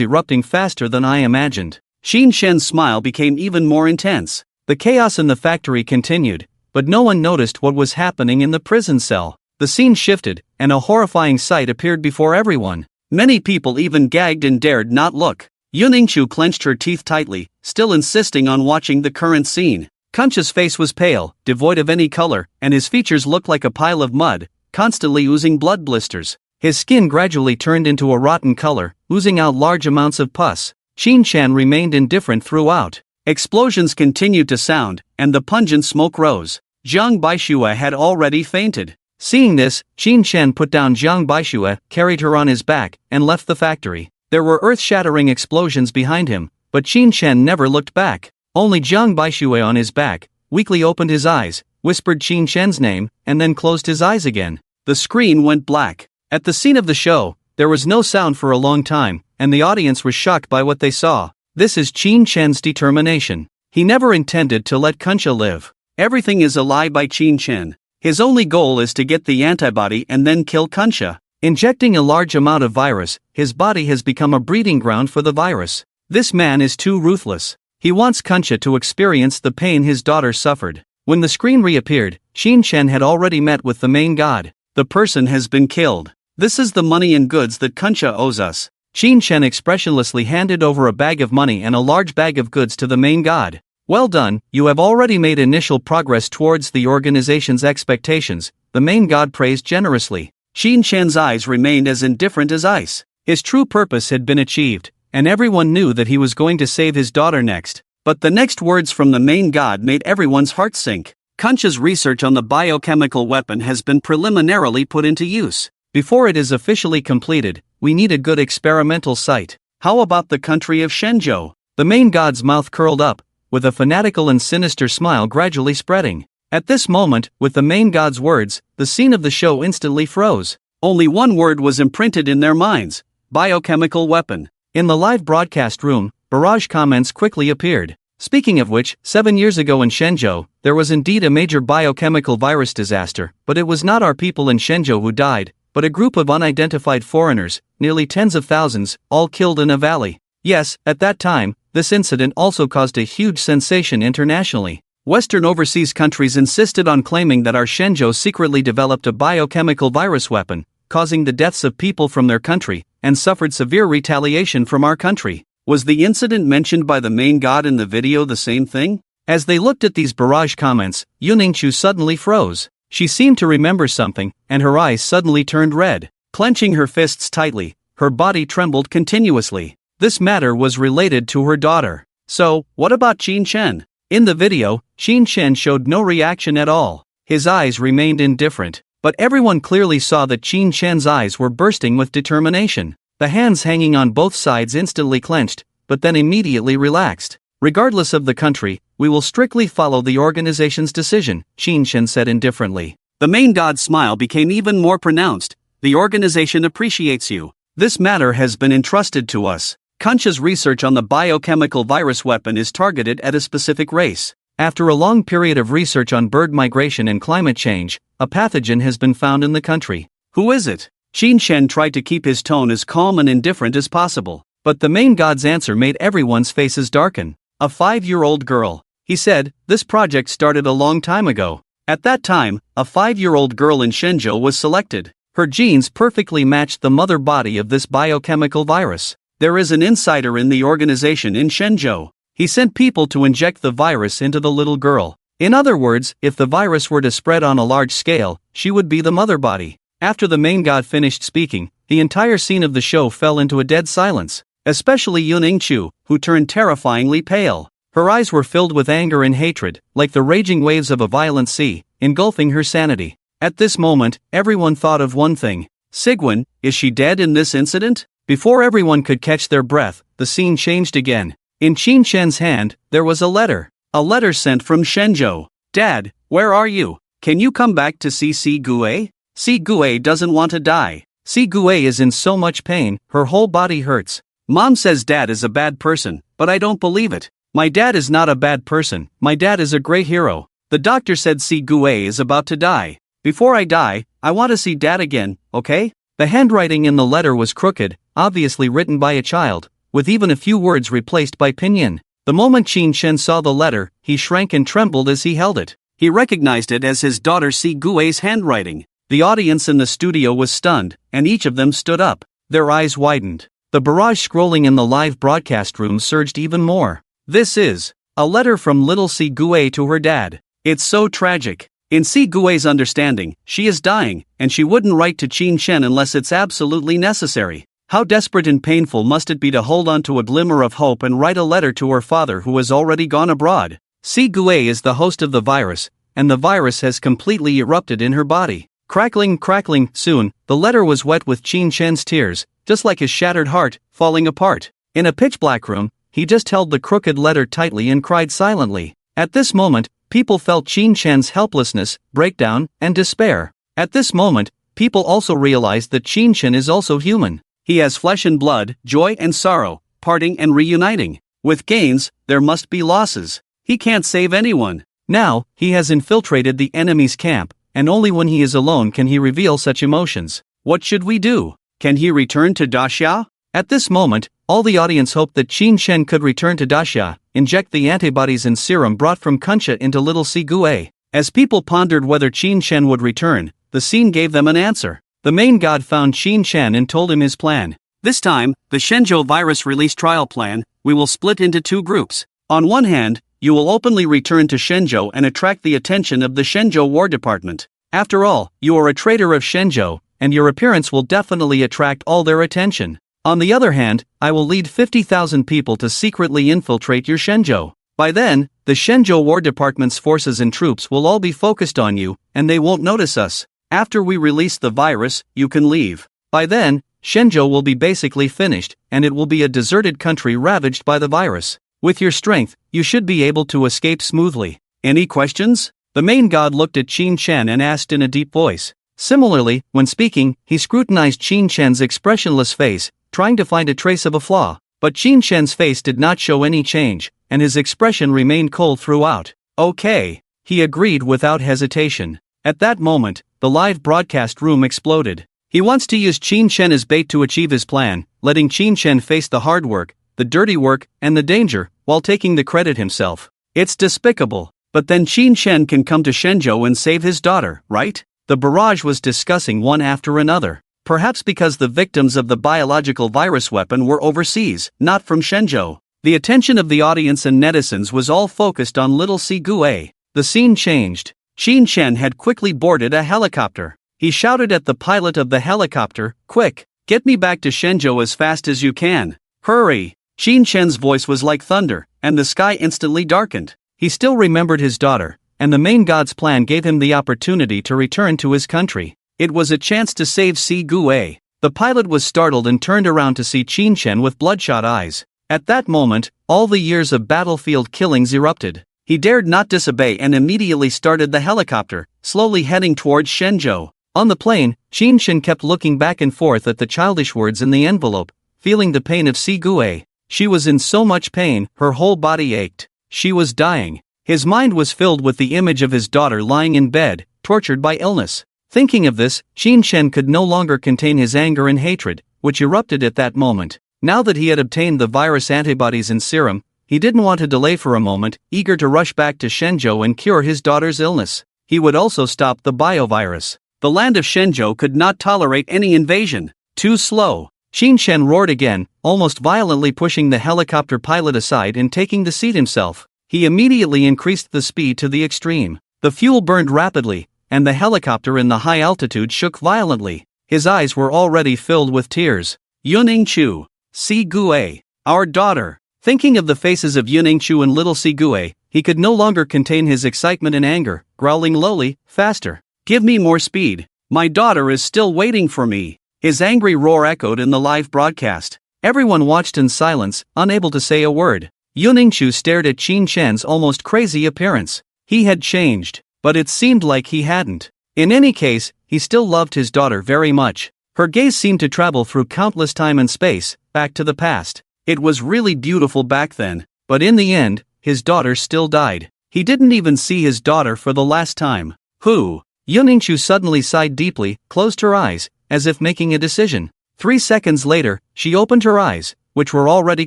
erupting faster than I imagined." Qinshan's smile became even more intense. The chaos in the factory continued, but no one noticed what was happening in the prison cell. The scene shifted, and a horrifying sight appeared before everyone. Many people even gagged and dared not look. Yuningshu clenched her teeth tightly, still insisting on watching the current scene. Kunsha's face was pale, devoid of any color, and his features looked like a pile of mud, constantly oozing blood blisters. His skin gradually turned into a rotten color, oozing out large amounts of pus. Qinshan remained indifferent throughout. Explosions continued to sound, and the pungent smoke rose. Jiang Baixue had already fainted. Seeing this, Qinshan put down Jiang Baixue, carried her on his back, and left the factory. There were earth-shattering explosions behind him, but Qinshan never looked back. Only Jiang Baixue on his back, weakly opened his eyes, whispered Qinshan's name, and then closed his eyes again. The screen went black. At the scene of the show, there was no sound for a long time, and the audience was shocked by what they saw. This is Qinshan's determination. He never intended to let Kunsha live. Everything is a lie by Qinshan. His only goal is to get the antibody and then kill Kunsha. Injecting a large amount of virus, his body has become a breeding ground for the virus. This man is too ruthless. He wants Kunsha to experience the pain his daughter suffered. When the screen reappeared, Qinshan had already met with the main god. The person has been killed. This is the money and goods that Kunsha owes us. Qinshan expressionlessly handed over a bag of money and a large bag of goods to the main god. "Well done, you have already made initial progress towards the organization's expectations," the main god praised generously. Qinshan's eyes remained as indifferent as ice. His true purpose had been achieved, and everyone knew that he was going to save his daughter next. But the next words from the main god made everyone's heart sink. Kunsha's research on the biochemical weapon has been preliminarily put into use. Before it is officially completed, we need a good experimental site. How about the country of Shenzhou? The main god's mouth curled up, with a fanatical and sinister smile gradually spreading. At this moment, with the main god's words, the scene of the show instantly froze. Only one word was imprinted in their minds: biochemical weapon. In the live broadcast room, barrage comments quickly appeared. Speaking of which, 7 years ago in Shenzhou, there was indeed a major biochemical virus disaster, but it was not our people in Shenzhou who died, but a group of unidentified foreigners, nearly tens of thousands, all killed in a valley. Yes, at that time, this incident also caused a huge sensation internationally. Western overseas countries insisted on claiming that our Shenzhou secretly developed a biochemical virus weapon, causing the deaths of people from their country, and suffered severe retaliation from our country. Was the incident mentioned by the main god in the video the same thing? As they looked at these barrage comments, Yuningchu suddenly froze. She seemed to remember something, and her eyes suddenly turned red. Clenching her fists tightly, her body trembled continuously. This matter was related to her daughter. So, what about Qin Chen? In the video, Qin Chen showed no reaction at all. His eyes remained indifferent, but everyone clearly saw that Qin Chen's eyes were bursting with determination. The hands hanging on both sides instantly clenched, but then immediately relaxed. Regardless of the country, we will strictly follow the organization's decision, Qin Chen said indifferently. The main god's smile became even more pronounced. The organization appreciates you. This matter has been entrusted to us. Kuncha's research on the biochemical virus weapon is targeted at a specific race. After a long period of research on bird migration and climate change, a pathogen has been found in the country. Who is it? Qin Chen tried to keep his tone as calm and indifferent as possible, but the main god's answer made everyone's faces darken. A 5-year-old girl. He said, this project started a long time ago. At that time, a 5-year-old girl in Shenzhou was selected. Her genes perfectly matched the mother body of this biochemical virus. There is an insider in the organization in Shenzhou. He sent people to inject the virus into the little girl. In other words, if the virus were to spread on a large scale, she would be the mother body. After the main god finished speaking, the entire scene of the show fell into a dead silence, especially Yuningchu, who turned terrifyingly pale. Her eyes were filled with anger and hatred, like the raging waves of a violent sea, engulfing her sanity. At this moment, everyone thought of one thing. Sigwin, is she dead in this incident? Before everyone could catch their breath, the scene changed again. In Qin Chen's hand, there was a letter. A letter sent from Shenzhou. Dad, where are you? Can you come back to see Si Gue? Si Gue doesn't want to die. Si Gue is in so much pain, her whole body hurts. Mom says Dad is a bad person, but I don't believe it. My dad is not a bad person, my dad is a great hero. The doctor said Si Gue is about to die. Before I die, I want to see Dad again, okay? The handwriting in the letter was crooked, obviously written by a child, with even a few words replaced by pinyin. The moment Qin Chen saw the letter, he shrank and trembled as he held it. He recognized it as his daughter Si Gue's handwriting. The audience in the studio was stunned, and each of them stood up. Their eyes widened. The barrage scrolling in the live broadcast room surged even more. This is a letter from little Si Gue to her dad. It's so tragic. In Si Gue's understanding, she is dying, and she wouldn't write to Qin Chen unless it's absolutely necessary. How desperate and painful must it be to hold on to a glimmer of hope and write a letter to her father who has already gone abroad? Si Gue is the host of the virus, and the virus has completely erupted in her body. Crackling, soon, the letter was wet with Qin Chen's tears, just like his shattered heart, falling apart. In a pitch-black room, he just held the crooked letter tightly and cried silently. At this moment, people felt Qin Chen's helplessness, breakdown, and despair. At this moment, people also realized that Qin Chen is also human. He has flesh and blood, joy and sorrow, parting and reuniting. With gains, there must be losses. He can't save anyone. Now, he has infiltrated the enemy's camp, and only when he is alone can he reveal such emotions. What should we do? Can he return to Daxia? At this moment, all the audience hoped that Qin Chen could return to Daxia, inject the antibodies and serum brought from Kuncha into little Si Gue. As people pondered whether Qin Chen would return, the scene gave them an answer. The main god found Qin Chen and told him his plan. This time, the Shenzhou virus release trial plan, we will split into two groups. On one hand, you will openly return to Shenzhou and attract the attention of the Shenzhou War Department. After all, you are a traitor of Shenzhou, and your appearance will definitely attract all their attention. On the other hand, I will lead 50,000 people to secretly infiltrate your Shenzhou. By then, the Shenzhou War Department's forces and troops will all be focused on you, and they won't notice us. After we release the virus, you can leave. By then, Shenzhou will be basically finished, and it will be a deserted country ravaged by the virus. With your strength, you should be able to escape smoothly. Any questions? The main god looked at Qin Chen and asked in a deep voice. Similarly, when speaking, he scrutinized Qin Chen's expressionless face, trying to find a trace of a flaw. But Qin Chen's face did not show any change, and his expression remained cold throughout. Okay, he agreed without hesitation. At that moment, the live broadcast room exploded. He wants to use Qin Chen as bait to achieve his plan, letting Qin Chen face the hard work, the the dirty work, and the danger, while taking the credit himself. It's despicable. But then Qin Shen can come to Shenzhou and save his daughter, right? The barrage was discussing one after another. Perhaps because the victims of the biological virus weapon were overseas, not from Shenzhou. The attention of the audience and netizens was all focused on little Si Gue. The scene changed. Qin Shen had quickly boarded a helicopter. He shouted at the pilot of the helicopter, "Quick, get me back to Shenzhou as fast as you can. Hurry!" Qin Shen's voice was like thunder, and the sky instantly darkened. He still remembered his daughter, and the main god's plan gave him the opportunity to return to his country. It was a chance to save Si Gue. The pilot was startled and turned around to see Qin Shen with bloodshot eyes. At that moment, all the years of battlefield killings erupted. He dared not disobey and immediately started the helicopter, slowly heading towards Shenzhou. On the plane, Qin Shen kept looking back and forth at the childish words in the envelope, feeling the pain of Si Gue. She was in so much pain, her whole body ached. She was dying. His mind was filled with the image of his daughter lying in bed, tortured by illness. Thinking of this, Qin Shen could no longer contain his anger and hatred, which erupted at that moment. Now that he had obtained the virus antibodies and serum, he didn't want to delay for a moment, eager to rush back to Shenzhou and cure his daughter's illness. He would also stop the biovirus. The land of Shenzhou could not tolerate any invasion. Too slow. Qin Shen roared again, almost violently pushing the helicopter pilot aside and taking the seat himself. He immediately increased the speed to the extreme. The fuel burned rapidly, and the helicopter in the high altitude shook violently. His eyes were already filled with tears. Yuning-chu. Si Gue. Our daughter. Thinking of the faces of Yuning-chu and little Si Gue, he could no longer contain his excitement and anger, growling lowly, "Faster. Give me more speed. My daughter is still waiting for me." His angry roar echoed in the live broadcast. Everyone watched in silence, unable to say a word. Yuning-chu stared at Qin Shen's almost crazy appearance. He had changed, but it seemed like he hadn't. In any case, he still loved his daughter very much. Her gaze seemed to travel through countless time and space, back to the past. It was really beautiful back then, but in the end, his daughter still died. He didn't even see his daughter for the last time. Who? Yuning-chu suddenly sighed deeply, closed her eyes, as if making a decision. 3 seconds later, she opened her eyes, which were already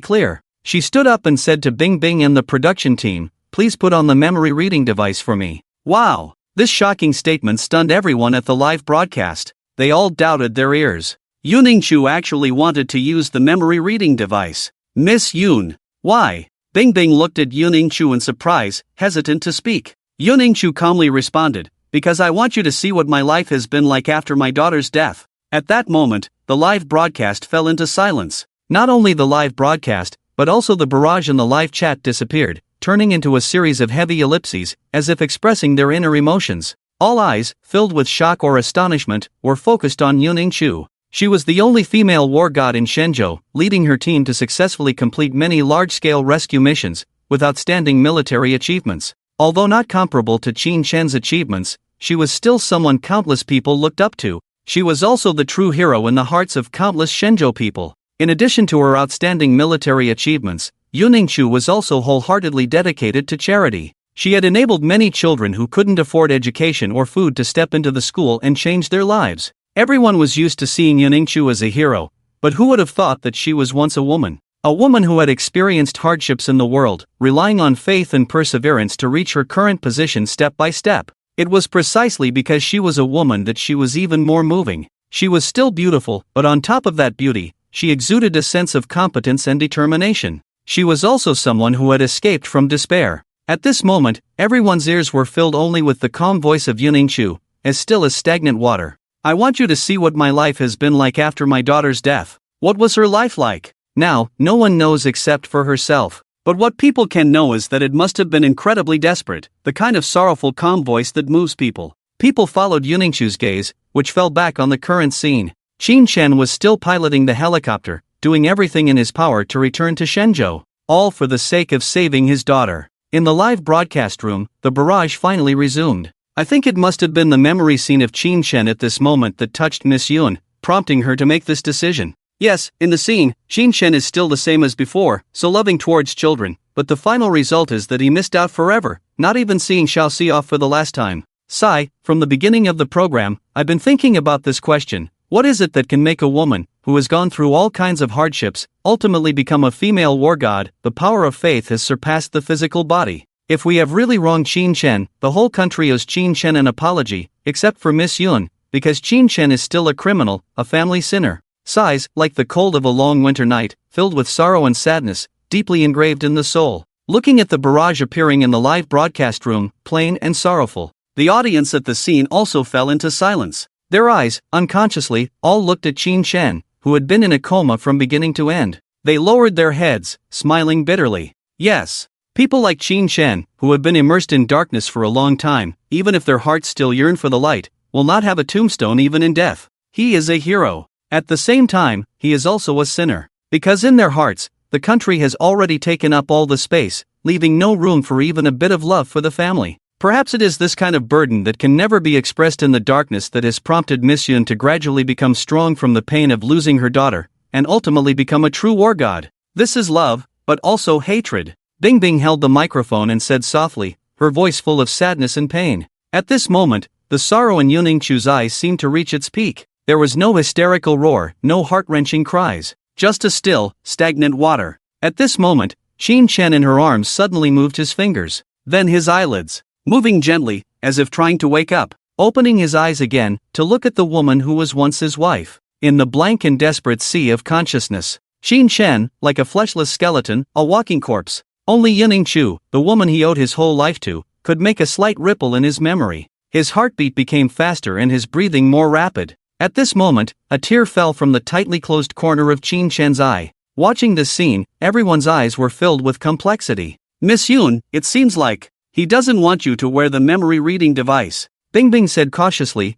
clear. She stood up and said to Bing Bing and the production team, "Please put on the memory reading device for me." Wow! This shocking statement stunned everyone at the live broadcast. They all doubted their ears. Yuning-chu actually wanted to use the memory reading device. Miss Yun. Why? Bing Bing looked at Yuning-chu in surprise, hesitant to speak. Yuning-chu calmly responded, "Because I want you to see what my life has been like after my daughter's death." At that moment, the live broadcast fell into silence. Not only the live broadcast, but also the barrage in the live chat disappeared, turning into a series of heavy ellipses, as if expressing their inner emotions. All eyes, filled with shock or astonishment, were focused on Yuning-chu. She was the only female war god in Shenzhou, leading her team to successfully complete many large-scale rescue missions, with outstanding military achievements. Although not comparable to Qin Shen's achievements, she was still someone countless people looked up to. She was also the true hero in the hearts of countless Shenzhou people. In addition to her outstanding military achievements, Yuning-chu was also wholeheartedly dedicated to charity. She had enabled many children who couldn't afford education or food to step into the school and change their lives. Everyone was used to seeing Yuning-chu as a hero, but who would have thought that she was once a woman? A woman who had experienced hardships in the world, relying on faith and perseverance to reach her current position step by step. It was precisely because she was a woman that she was even more moving. She was still beautiful, but on top of that beauty, she exuded a sense of competence and determination. She was also someone who had escaped from despair. At this moment, everyone's ears were filled only with the calm voice of Yuning-chu, as still as stagnant water. "I want you to see what my life has been like after my daughter's death." What was her life like? Now, no one knows except for herself. But what people can know is that it must have been incredibly desperate, the kind of sorrowful calm voice that moves people. People followed Yuning-chu's gaze, which fell back on the current scene. Qin Shen was still piloting the helicopter, doing everything in his power to return to Shenzhou, all for the sake of saving his daughter. In the live broadcast room, the barrage finally resumed. I think it must have been the memory scene of Qin Shen at this moment that touched Miss Yun, prompting her to make this decision. Yes, in the scene, Qin Shen is still the same as before, so loving towards children, but the final result is that he missed out forever, not even seeing Xiao Si off for the last time. Sigh, from the beginning of the program, I've been thinking about this question, What is it that can make a woman, who has gone through all kinds of hardships, ultimately become a female war god? The power of faith has surpassed the physical body. If we have really wronged Qin Chen, the whole country owes Qin Chen an apology, except for Miss Yun, because Qin Chen is still a criminal, a family sinner. Sighs, like the cold of a long winter night, filled with sorrow and sadness, deeply engraved in the soul. Looking at the barrage appearing in the live broadcast room, plain and sorrowful. The audience at the scene also fell into silence. Their eyes, unconsciously, all looked at Qin Chen, who had been in a coma from beginning to end. They lowered their heads, smiling bitterly. Yes. People like Qin Chen, who have been immersed in darkness for a long time, even if their hearts still yearn for the light, will not have a tombstone even in death. He is a hero. At the same time, he is also a sinner. Because in their hearts, the country has already taken up all the space, leaving no room for even a bit of love for the family. Perhaps it is this kind of burden that can never be expressed in the darkness that has prompted Miss Yun to gradually become strong from the pain of losing her daughter, and ultimately become a true war god. This is love, but also hatred. Bingbing held the microphone and said softly, her voice full of sadness and pain. At this moment, the sorrow in Yuningshu's eyes seemed to reach its peak. There was no hysterical roar, no heart-wrenching cries, just a still, stagnant water. At this moment, Qin Chen in her arms suddenly moved his fingers, then his eyelids, moving gently, as if trying to wake up, opening his eyes again, to look at the woman who was once his wife. In the blank and desperate sea of consciousness, Qin Chen, like a fleshless skeleton, a walking corpse. Only Yuningshu, the woman he owed his whole life to, could make a slight ripple in his memory. His heartbeat became faster and his breathing more rapid. At this moment, a tear fell from the tightly closed corner of Qin Chen's eye. Watching this scene, everyone's eyes were filled with complexity. Miss Yun, it seems like he doesn't want you to wear the memory reading device. Bingbing said cautiously,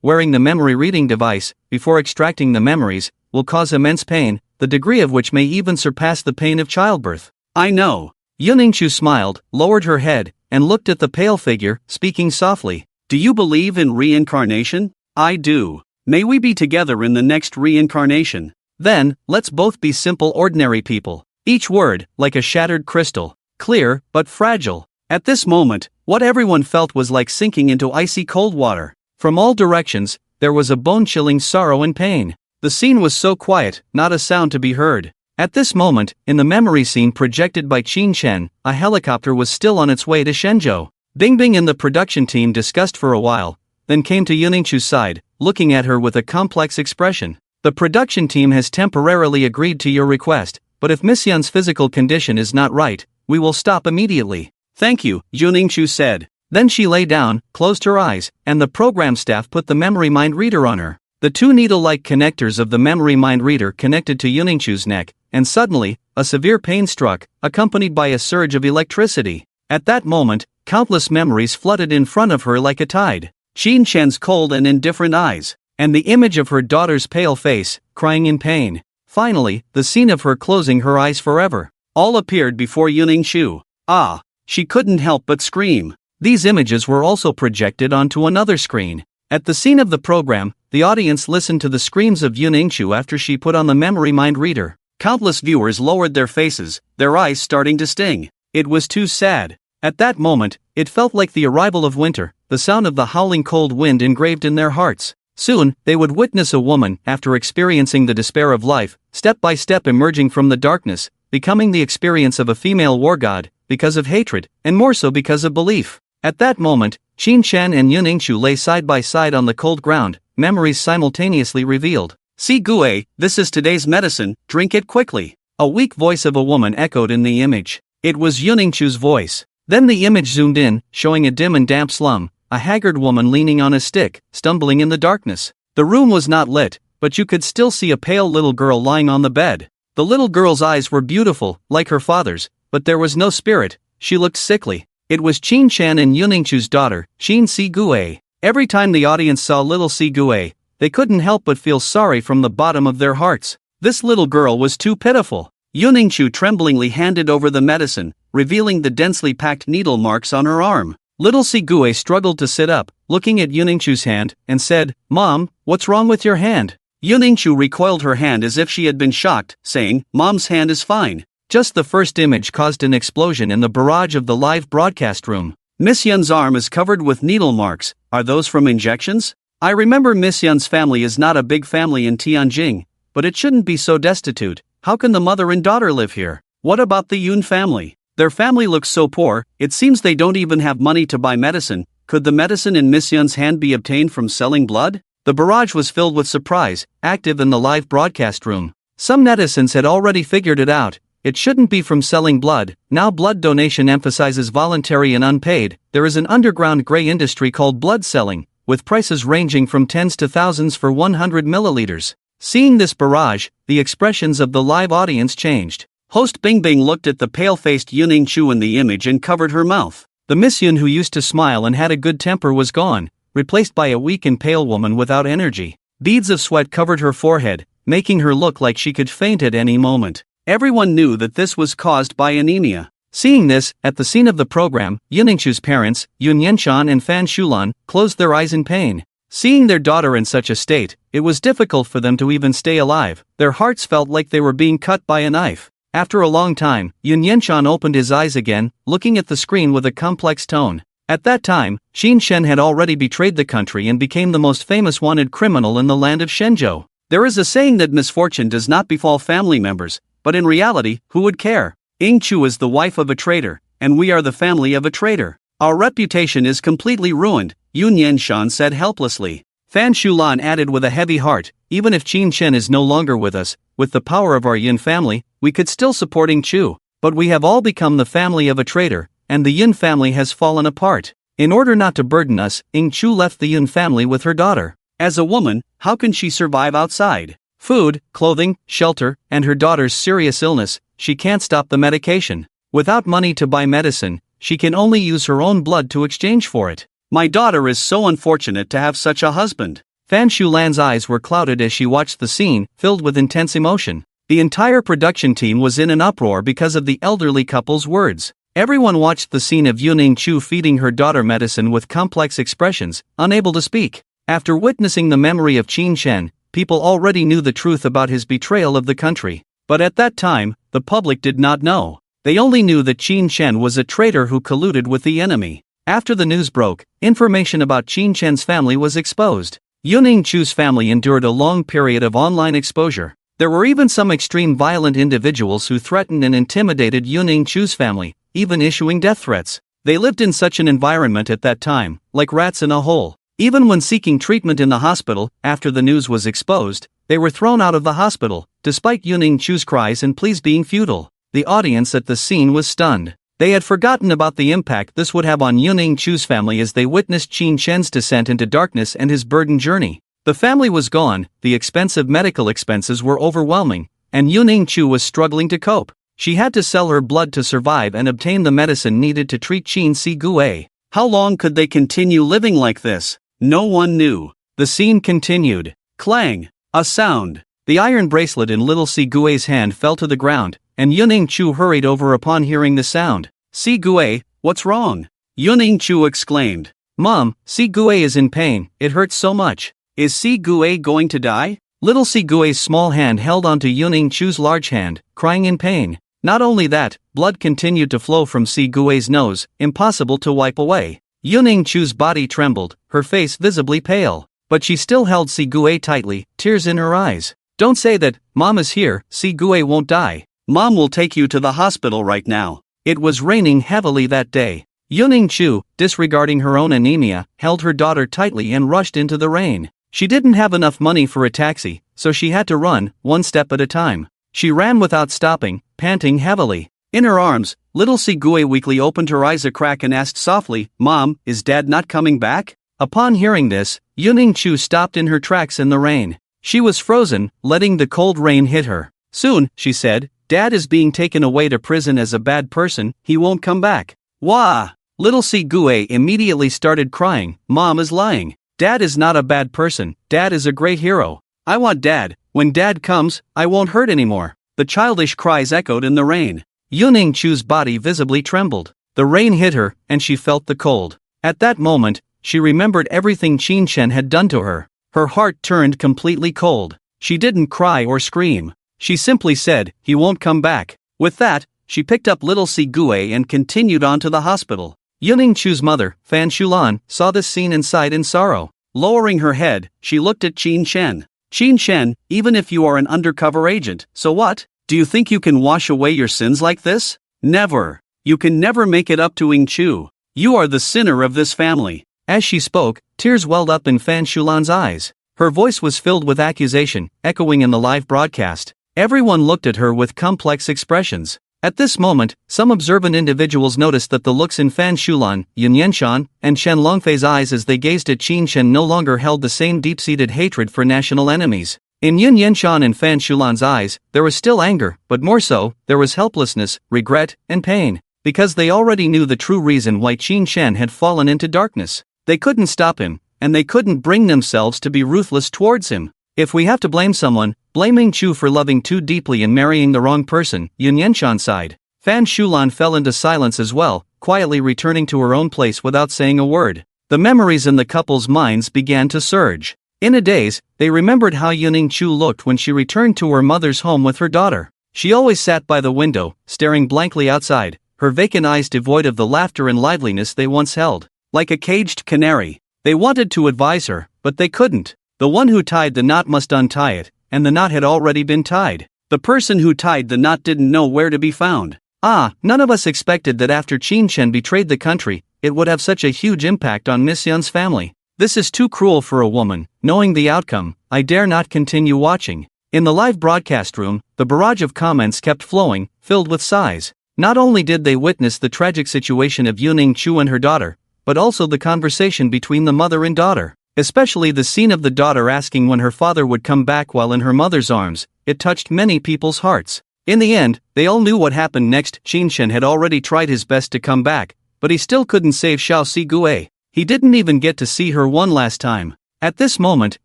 wearing the memory reading device, before extracting the memories, will cause immense pain, the degree of which may even surpass the pain of childbirth. I know. Yuningshu smiled, lowered her head, and looked at the pale figure, speaking softly. Do you believe in reincarnation? I do. May we be together in the next reincarnation. Then, let's both be simple ordinary people. Each word, like a shattered crystal, clear, but fragile. At this moment, what everyone felt was like sinking into icy cold water. From all directions, there was a bone-chilling sorrow and pain. The scene was so quiet, not a sound to be heard. At this moment, in the memory scene projected by Qin Chen, a helicopter was still on its way to Shenzhou. Bingbing and the production team discussed for a while, then came to Yuningshu's side, looking at her with a complex expression. The production team has temporarily agreed to your request, but if Miss Yun's physical condition is not right, we will stop immediately. Thank you, Yuningshu said. Then she lay down, closed her eyes, and the program staff put the memory mind reader on her. The two needle-like connectors of the memory mind reader connected to Yuningshu's neck, and suddenly, a severe pain struck, accompanied by a surge of electricity. At that moment, countless memories flooded in front of her like a tide. Qin Chen's cold and indifferent eyes, and the image of her daughter's pale face, crying in pain. Finally, the scene of her closing her eyes forever. All appeared before Yuningshu. Ah! She couldn't help but scream. These images were also projected onto another screen. At the scene of the program, the audience listened to the screams of Yuningshu after she put on the memory mind reader. Countless viewers lowered their faces, their eyes starting to sting. It was too sad. At that moment, it felt like the arrival of winter, the sound of the howling cold wind engraved in their hearts. Soon, they would witness a woman, after experiencing the despair of life, step by step emerging from the darkness, becoming the experience of a female war god, because of hatred, and more so because of belief. At that moment, Qin Chen and Yuningshu lay side by side on the cold ground, memories simultaneously revealed. See Gue, this is today's medicine, drink it quickly. A weak voice of a woman echoed in the image. It was Yuningshu's voice. Then the image zoomed in, showing a dim and damp slum, a haggard woman leaning on a stick, stumbling in the darkness. The room was not lit, but you could still see a pale little girl lying on the bed. The little girl's eyes were beautiful, like her father's, but there was no spirit, she looked sickly. It was Qin Chen and Yuningshu's daughter, Qin Si Gue. Every time the audience saw little Si Gue, they couldn't help but feel sorry from the bottom of their hearts. This little girl was too pitiful. Yuningshu tremblingly handed over the medicine, revealing the densely packed needle marks on her arm. Little Si Gue struggled to sit up, looking at Yuningshu's hand, and said, "Mom, what's wrong with your hand?" Yuningshu recoiled her hand as if she had been shocked, saying, "Mom's hand is fine." Just the first image caused an explosion in the barrage of the live broadcast room. Miss Yun's arm is covered with needle marks. Are those from injections? I remember Miss Yun's family is not a big family in Tianjin, but it shouldn't be so destitute. How can the mother and daughter live here? What about the Yun family? Their family looks so poor, it seems they don't even have money to buy medicine. Could the medicine in Miss Yun's hand be obtained from selling blood? The barrage was filled with surprise, active in the live broadcast room. Some netizens had already figured it out. It shouldn't be from selling blood. Now blood donation emphasizes voluntary and unpaid. There is an underground gray industry called blood selling, with prices ranging from tens to thousands for 100 milliliters. Seeing this barrage, the expressions of the live audience changed. Host Bingbing looked at the pale-faced Yuning Chu in the image and covered her mouth. The Miss Yun who used to smile and had a good temper was gone, replaced by a weak and pale woman without energy. Beads of sweat covered her forehead, making her look like she could faint at any moment. Everyone knew that this was caused by anemia. Seeing this, at the scene of the program, Yuningchu's parents, Yun Yenshan and Fan Shulan, closed their eyes in pain. Seeing their daughter in such a state, it was difficult for them to even stay alive. Their hearts felt like they were being cut by a knife. After a long time, Yun Yenshan opened his eyes again, looking at the screen with a complex tone. At that time, Qin Shen had already betrayed the country and became the most famous wanted criminal in the land of Shenzhou. There is a saying that misfortune does not befall family members, but in reality, who would care? Ying Chu is the wife of a traitor, and we are the family of a traitor. Our reputation is completely ruined, Yun Yenshan said helplessly. Fan Shulan added with a heavy heart, even if Qin Shen is no longer with us, with the power of our Yin family, we could still support Ying Chu, but we have all become the family of a traitor, and the Yin family has fallen apart. In order not to burden us, Ying Chu left the Yin family with her daughter. As a woman, how can she survive outside? Food, clothing, shelter, and her daughter's serious illness, she can't stop the medication. Without money to buy medicine, she can only use her own blood to exchange for it. My daughter is so unfortunate to have such a husband. Fan Shulan's eyes were clouded as she watched the scene, filled with intense emotion. The entire production team was in an uproar because of the elderly couple's words. Everyone watched the scene of Yuning Chu feeding her daughter medicine with complex expressions, unable to speak. After witnessing the memory of Qin Shen, people already knew the truth about his betrayal of the country. But at that time, the public did not know. They only knew that Qin Shen was a traitor who colluded with the enemy. After the news broke, information about Qin Shen's family was exposed. Yuning Chu's family endured a long period of online exposure. There were even some extreme violent individuals who threatened and intimidated Yuning Chu's family, even issuing death threats. They lived in such an environment at that time, like rats in a hole. Even when seeking treatment in the hospital, after the news was exposed, they were thrown out of the hospital, despite Yuning Chu's cries and pleas being futile. The audience at the scene was stunned. They had forgotten about the impact this would have on Yuning Chu's family as they witnessed Qin Shen's descent into darkness and his burdened journey. The family was gone, the expensive medical expenses were overwhelming, and Yuning Chu was struggling to cope. She had to sell her blood to survive and obtain the medicine needed to treat Qin Si Gue. How long could they continue living like this? No one knew. The scene continued. Clang! A sound. The iron bracelet in little Si Gue's hand fell to the ground, and Yuning Chu hurried over upon hearing the sound. Si Gue, what's wrong? Yuning Chu exclaimed. Mom, Si Gue is in pain, it hurts so much. Is Si Gue going to die? Little Si Gue's small hand held onto Yuning Chu's large hand, crying in pain. Not only that, blood continued to flow from Si Gue's nose, impossible to wipe away. Yuning Chu's body trembled, her face visibly pale. But she still held Si Gue tightly, tears in her eyes. Don't say that, Mom is here, Si Gue won't die. Mom will take you to the hospital right now. It was raining heavily that day. Yuning Chu, disregarding her own anemia, held her daughter tightly and rushed into the rain. She didn't have enough money for a taxi, so she had to run, one step at a time. She ran without stopping, panting heavily. In her arms, little Si Gue weakly opened her eyes a crack and asked softly, Mom, is Dad not coming back? Upon hearing this, Yuning Chu stopped in her tracks in the rain. She was frozen, letting the cold rain hit her. Soon, she said, Dad is being taken away to prison as a bad person, he won't come back. Wah! Little Si Gue immediately started crying, Mom is lying. Dad is not a bad person, Dad is a great hero. I want Dad, when Dad comes, I won't hurt anymore. The childish cries echoed in the rain. Yuning Chu's body visibly trembled. The rain hit her, and she felt the cold. At that moment, she remembered everything Qin Shen had done to her. Her heart turned completely cold. She didn't cry or scream. She simply said, he won't come back. With that, she picked up little Si Gue and continued on to the hospital. Yuning Chu's mother, Fan Shulan, saw this scene and sighed in sorrow. Lowering her head, she looked at Qin Shen. Qin Shen, even if you are an undercover agent, so what? Do you think you can wash away your sins like this? Never. You can never make it up to Ying Chu. You are the sinner of this family. As she spoke, tears welled up in Fan Shulan's eyes. Her voice was filled with accusation, echoing in the live broadcast. Everyone looked at her with complex expressions. At this moment, some observant individuals noticed that the looks in Fan Shulan, Yin Yenshan, and Shen Longfei's eyes as they gazed at Qin Shen no longer held the same deep-seated hatred for national enemies. In Yin Yenshan and Fan Shulan's eyes, there was still anger, but more so, there was helplessness, regret, and pain. Because they already knew the true reason why Qin Shen had fallen into darkness. They couldn't stop him, and they couldn't bring themselves to be ruthless towards him. If we have to blame someone, blame Ying Chu for loving too deeply and marrying the wrong person, Yin Yenshan sighed. Fan Shulan fell into silence as well, quietly returning to her own place without saying a word. The memories in the couple's minds began to surge. In a daze, they remembered how Ying Chu looked when she returned to her mother's home with her daughter. She always sat by the window, staring blankly outside, her vacant eyes devoid of the laughter and liveliness they once held. Like a caged canary. They wanted to advise her, but they couldn't. The one who tied the knot must untie it, and the knot had already been tied. The person who tied the knot didn't know where to be found. None of us expected that after Qin Shen betrayed the country, it would have such a huge impact on Miss Yun's family. This is too cruel for a woman. Knowing the outcome, I dare not continue watching. In the live broadcast room, the barrage of comments kept flowing, filled with sighs. Not only did they witness the tragic situation of Ying Chu and her daughter, but also the conversation between the mother and daughter. Especially the scene of the daughter asking when her father would come back while in her mother's arms. It touched many people's hearts. In the end, they all knew what happened next. Qin Shen had already tried his best to come back, but he still couldn't save Xiao Sigue. He didn't even get to see her one last time. At this moment,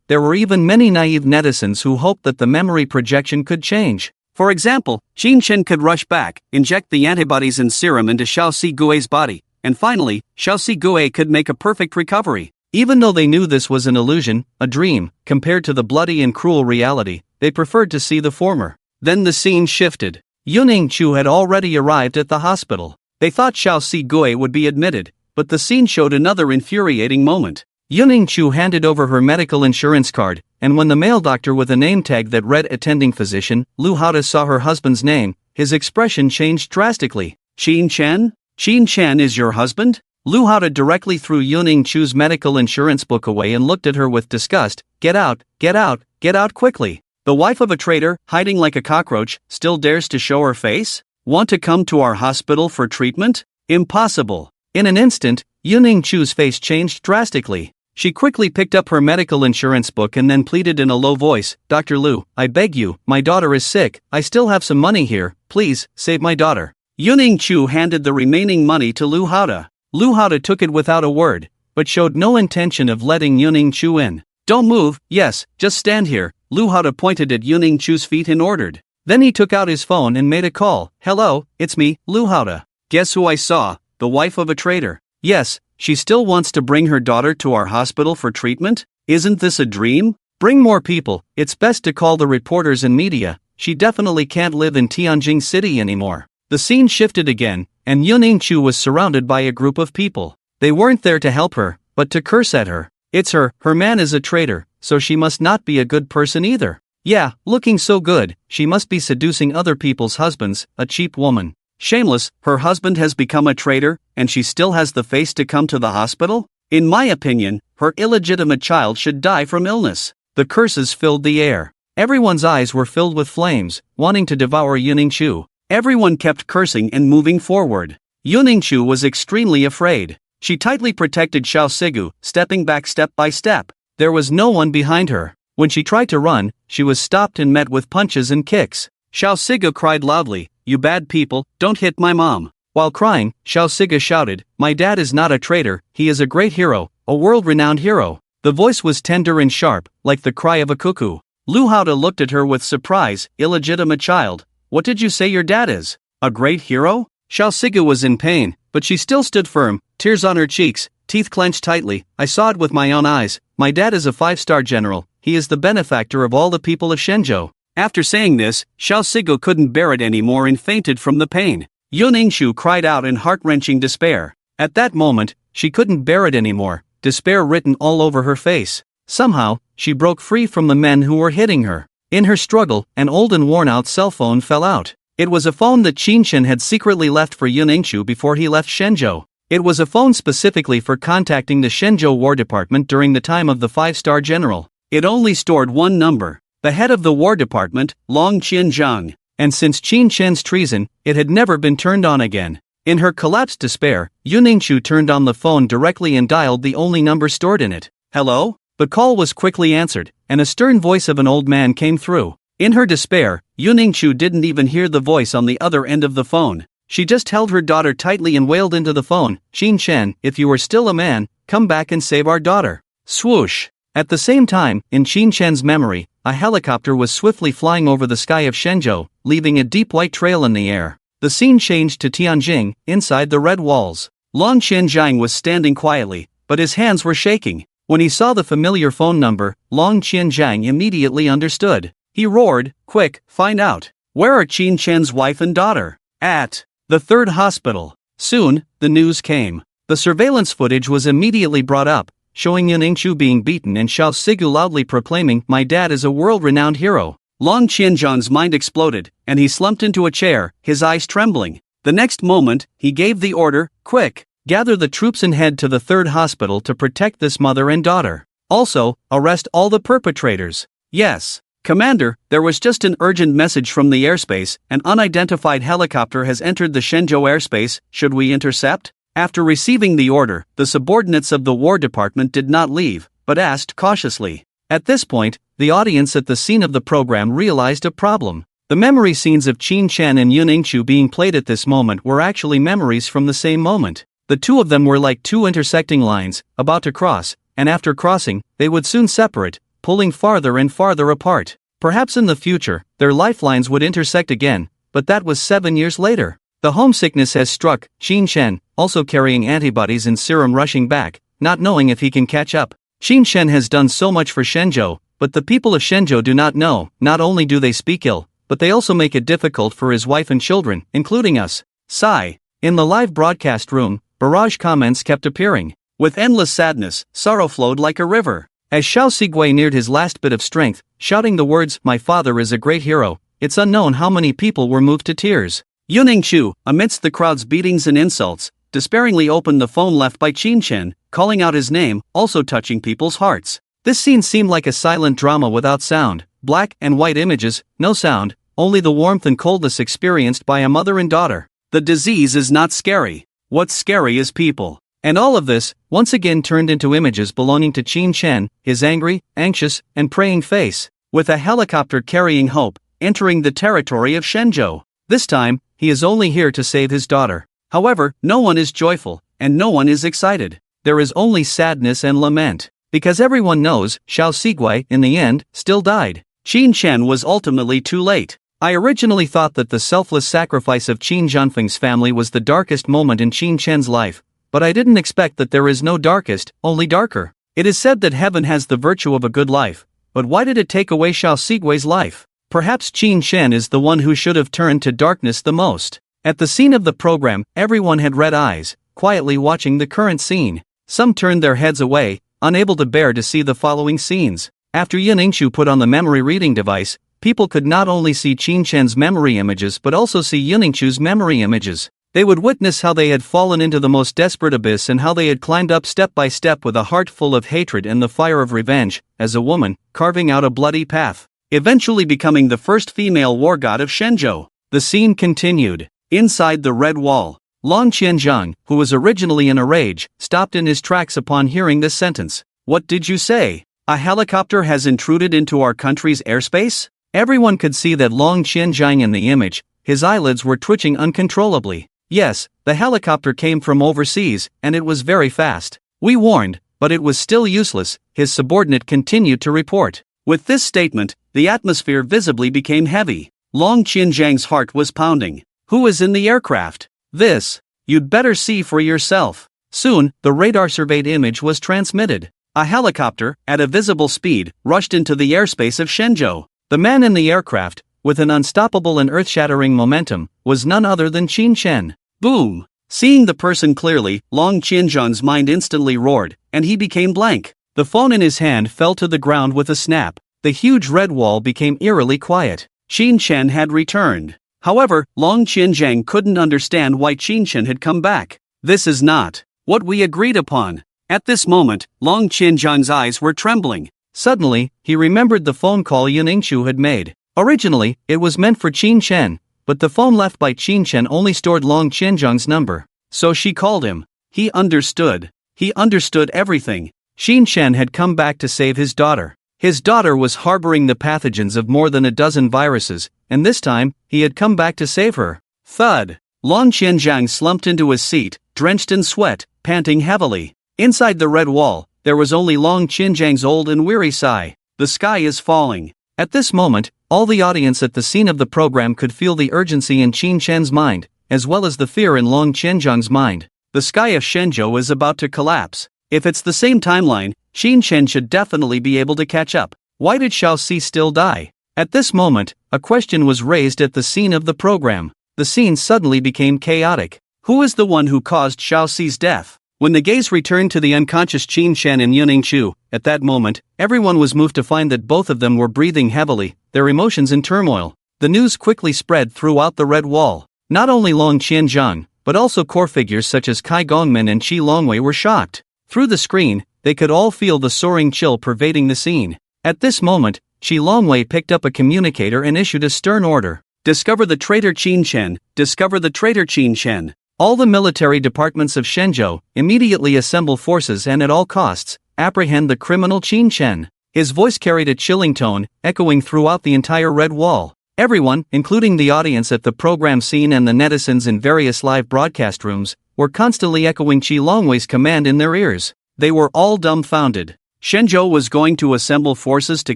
there were even many naive netizens who hoped that the memory projection could change. For example, Qin Shen could rush back, inject the antibodies and serum into Xiao Sigue's body, and finally, Xiao Sigue could make a perfect recovery. Even though they knew this was an illusion, a dream, compared to the bloody and cruel reality, they preferred to see the former. Then the scene shifted. Ying Chu had already arrived at the hospital. They thought Xiao Sigue would be admitted, but the scene showed another infuriating moment. Ying Chu handed over her medical insurance card, and when the male doctor with a name tag that read attending physician, Lu Haoda saw her husband's name, his expression changed drastically. Qin Shen? Qin Shen is your husband? Lu Haoda directly threw Ying Chu's medical insurance book away and looked at her with disgust. Get out, get out, get out quickly. The wife of a traitor, hiding like a cockroach, still dares to show her face? Want to come to our hospital for treatment? Impossible. In an instant, Ying Chu's face changed drastically. She quickly picked up her medical insurance book and then pleaded in a low voice, Dr. Lu, I beg you, my daughter is sick, I still have some money here, please, save my daughter. Ying Chu handed the remaining money to Lu Haoda. Lu Haoda took it without a word, but showed no intention of letting Ying Chu in. Don't move, yes, just stand here. Lu Haoda pointed at Ying Chu's feet and ordered. Then he took out his phone and made a call. Hello, it's me, Lu Haoda. Guess who I saw? The wife of a traitor. Yes, she still wants to bring her daughter to our hospital for treatment? Isn't this a dream? Bring more people, it's best to call the reporters and media. She definitely can't live in Tianjin City anymore. The scene shifted again, and Ying Chu was surrounded by a group of people. They weren't there to help her, but to curse at her. It's her man is a traitor, so she must not be a good person either. Yeah, looking so good, she must be seducing other people's husbands, a cheap woman. Shameless, her husband has become a traitor, and she still has the face to come to the hospital? In my opinion, her illegitimate child should die from illness. The curses filled the air. Everyone's eyes were filled with flames, wanting to devour Ying Chu. Everyone kept cursing and moving forward. Ying Chu was extremely afraid. She tightly protected Xiao Sigu, stepping back step by step. There was no one behind her. When she tried to run, she was stopped and met with punches and kicks. Xiao Sigu cried loudly, "You bad people, don't hit my mom." While crying, Xiao Sigu shouted, "My dad is not a traitor, he is a great hero, a world-renowned hero." The voice was tender and sharp, like the cry of a cuckoo. Lu Haoda looked at her with surprise. Illegitimate child. What did you say your dad is? A great hero? Xiao Sigu was in pain, but she still stood firm, tears on her cheeks, teeth clenched tightly. I saw it with my own eyes. My dad is a 5-star general, he is the benefactor of all the people of Shenzhou. After saying this, Xiao Sigu couldn't bear it anymore and fainted from the pain. Ying Chu cried out in heart-wrenching despair. At that moment, she couldn't bear it anymore, despair written all over her face. Somehow, she broke free from the men who were hitting her. In her struggle, an old and worn-out cell phone fell out. It was a phone that Qin Shen had secretly left for Yun Ningqiu before he left Shenzhou. It was a phone specifically for contacting the Shenzhou War Department during the time of the 5-star general. It only stored one number, the head of the War Department, Long Qianzhang, and since Qin Shen's treason, it had never been turned on again. In her collapsed despair, Yun Ningqiu turned on the phone directly and dialed the only number stored in it. Hello? The call was quickly answered, and a stern voice of an old man came through. In her despair, Yun Ningqiu didn't even hear the voice on the other end of the phone. She just held her daughter tightly and wailed into the phone, "Qin Shen, if you are still a man, come back and save our daughter." Swoosh! At the same time, in Qin Shen's memory, a helicopter was swiftly flying over the sky of Shenzhou, leaving a deep white trail in the air. The scene changed to Tianjing, inside the red walls. Long Qianzhang was standing quietly, but his hands were shaking. When he saw the familiar phone number, Long Qianzhang immediately understood. He roared, "Quick, find out. Where are Qin Shen's wife and daughter?" "At the 3rd hospital." Soon, the news came. The surveillance footage was immediately brought up, showing Yun Ningqiu being beaten and Xiao Sigu loudly proclaiming, "My dad is a world-renowned hero." Long Qianzhang's mind exploded, and he slumped into a chair, his eyes trembling. The next moment, he gave the order, "Quick, gather the troops and head to the 3rd hospital to protect this mother and daughter. Also, arrest all the perpetrators." "Yes, Commander, there was just an urgent message from the airspace. An unidentified helicopter has entered the Shenzhou airspace. Should we intercept?" After receiving the order, the subordinates of the War Department did not leave, but asked cautiously. At this point, the audience at the scene of the program realized a problem. The memory scenes of Qin Shen and Yun Ningqiu being played at this moment were actually memories from the same moment. The two of them were like two intersecting lines, about to cross, and after crossing, they would soon separate, pulling farther and farther apart. Perhaps in the future, their lifelines would intersect again, but that was 7 years later. The homesickness has struck Qin Shen, also carrying antibodies and serum, rushing back, not knowing if he can catch up. Qin Shen has done so much for Shenzhou, but the people of Shenzhou do not know. Not only do they speak ill, but they also make it difficult for his wife and children, including us. Sigh. In the live broadcast room, barrage comments kept appearing. With endless sadness, sorrow flowed like a river. As Xiao Sigui neared his last bit of strength, shouting the words, "My father is a great hero," it's unknown how many people were moved to tears. Yun Ningqiu, amidst the crowd's beatings and insults, despairingly opened the phone left by Qin Shen, calling out his name, also touching people's hearts. This scene seemed like a silent drama without sound, black and white images, no sound, only the warmth and coldness experienced by a mother and daughter. The disease is not scary. What's scary is people. And all of this, once again turned into images belonging to Qin Shen, his angry, anxious, and praying face, with a helicopter carrying hope, entering the territory of Shenzhou. This time, he is only here to save his daughter. However, no one is joyful, and no one is excited. There is only sadness and lament, because everyone knows Xiao Sigui, in the end, still died. Qin Shen was ultimately too late. I originally thought that the selfless sacrifice of Qin Zhanfeng's family was the darkest moment in Qin Shen's life, but I didn't expect that there is no darkest, only darker. It is said that heaven has the virtue of a good life, but why did it take away Xiao Sigui's life? Perhaps Qin Shen is the one who should have turned to darkness the most. At the scene of the program, everyone had red eyes, quietly watching the current scene. Some turned their heads away, unable to bear to see the following scenes. After Yun Ningqiu put on the memory reading device, people could not only see Qin Shen's memory images but also see Yun Ningqiu's memory images. They would witness how they had fallen into the most desperate abyss and how they had climbed up step by step with a heart full of hatred and the fire of revenge, as a woman, carving out a bloody path, eventually becoming the first female war god of Shenzhou. The scene continued. Inside the red wall, Long Qianzhang, who was originally in a rage, stopped in his tracks upon hearing this sentence. "What did you say? A helicopter has intruded into our country's airspace?" Everyone could see that Long Qianzhang in the image, his eyelids were twitching uncontrollably. Yes, the helicopter came from overseas, and it was very fast. "We warned, but it was still useless," his subordinate continued to report. With this statement, the atmosphere visibly became heavy. Long Qianzhang's heart was pounding. Who is in the aircraft? This. You'd better see for yourself. Soon, the radar-surveyed image was transmitted. A helicopter, at a visible speed, rushed into the airspace of Shenzhou. The man in the aircraft, with an unstoppable and earth-shattering momentum, was none other than Qin Shen. Boom! Seeing the person clearly, Long Qianzhang's mind instantly roared, and he became blank. The phone in his hand fell to the ground with a snap. The huge red wall became eerily quiet. Qin Shen had returned. However, Long Qianzhang couldn't understand why Qin Shen had come back. This is not what we agreed upon. At this moment, Long Qianzhang's eyes were trembling. Suddenly, he remembered the phone call Yunningshu had made. Originally, it was meant for Qin Shen, but the phone left by Qin Shen only stored Long Qianzhang's number. So she called him. He understood. He understood everything. Qin Shen had come back to save his daughter. His daughter was harboring the pathogens of more than a dozen viruses, and this time, he had come back to save her. Thud! Long Qianzhang slumped into his seat, drenched in sweat, panting heavily. Inside the red wall, there was only Long Qianzhang's old and weary sigh. The sky is falling. At this moment, all the audience at the scene of the program could feel the urgency in Qin Shen's mind, as well as the fear in Long Qianzhang's mind. The sky of Shenzhou is about to collapse. If it's the same timeline, Qin Shen should definitely be able to catch up. Why did Xiaoxi still die? At this moment, a question was raised at the scene of the program. The scene suddenly became chaotic. Who is the one who caused Xiaoxi's death? When the gaze returned to the unconscious Qin Shen and Yunningshu, at that moment, everyone was moved to find that both of them were breathing heavily, their emotions in turmoil. The news quickly spread throughout the Red Wall. Not only Long Qianzhang, but also core figures such as Kai Gongmin and Qi Longwei were shocked. Through the screen, they could all feel the soaring chill pervading the scene. At this moment, Qi Longwei picked up a communicator and issued a stern order. Discover the traitor Qin Shen, discover the traitor Qin Shen. All the military departments of Shenzhou immediately assemble forces and at all costs, apprehend the criminal Qin Shen. His voice carried a chilling tone, echoing throughout the entire Red Wall. Everyone, including the audience at the program scene and the netizens in various live broadcast rooms, were constantly echoing Qi Longwei's command in their ears. They were all dumbfounded. Shenzhou was going to assemble forces to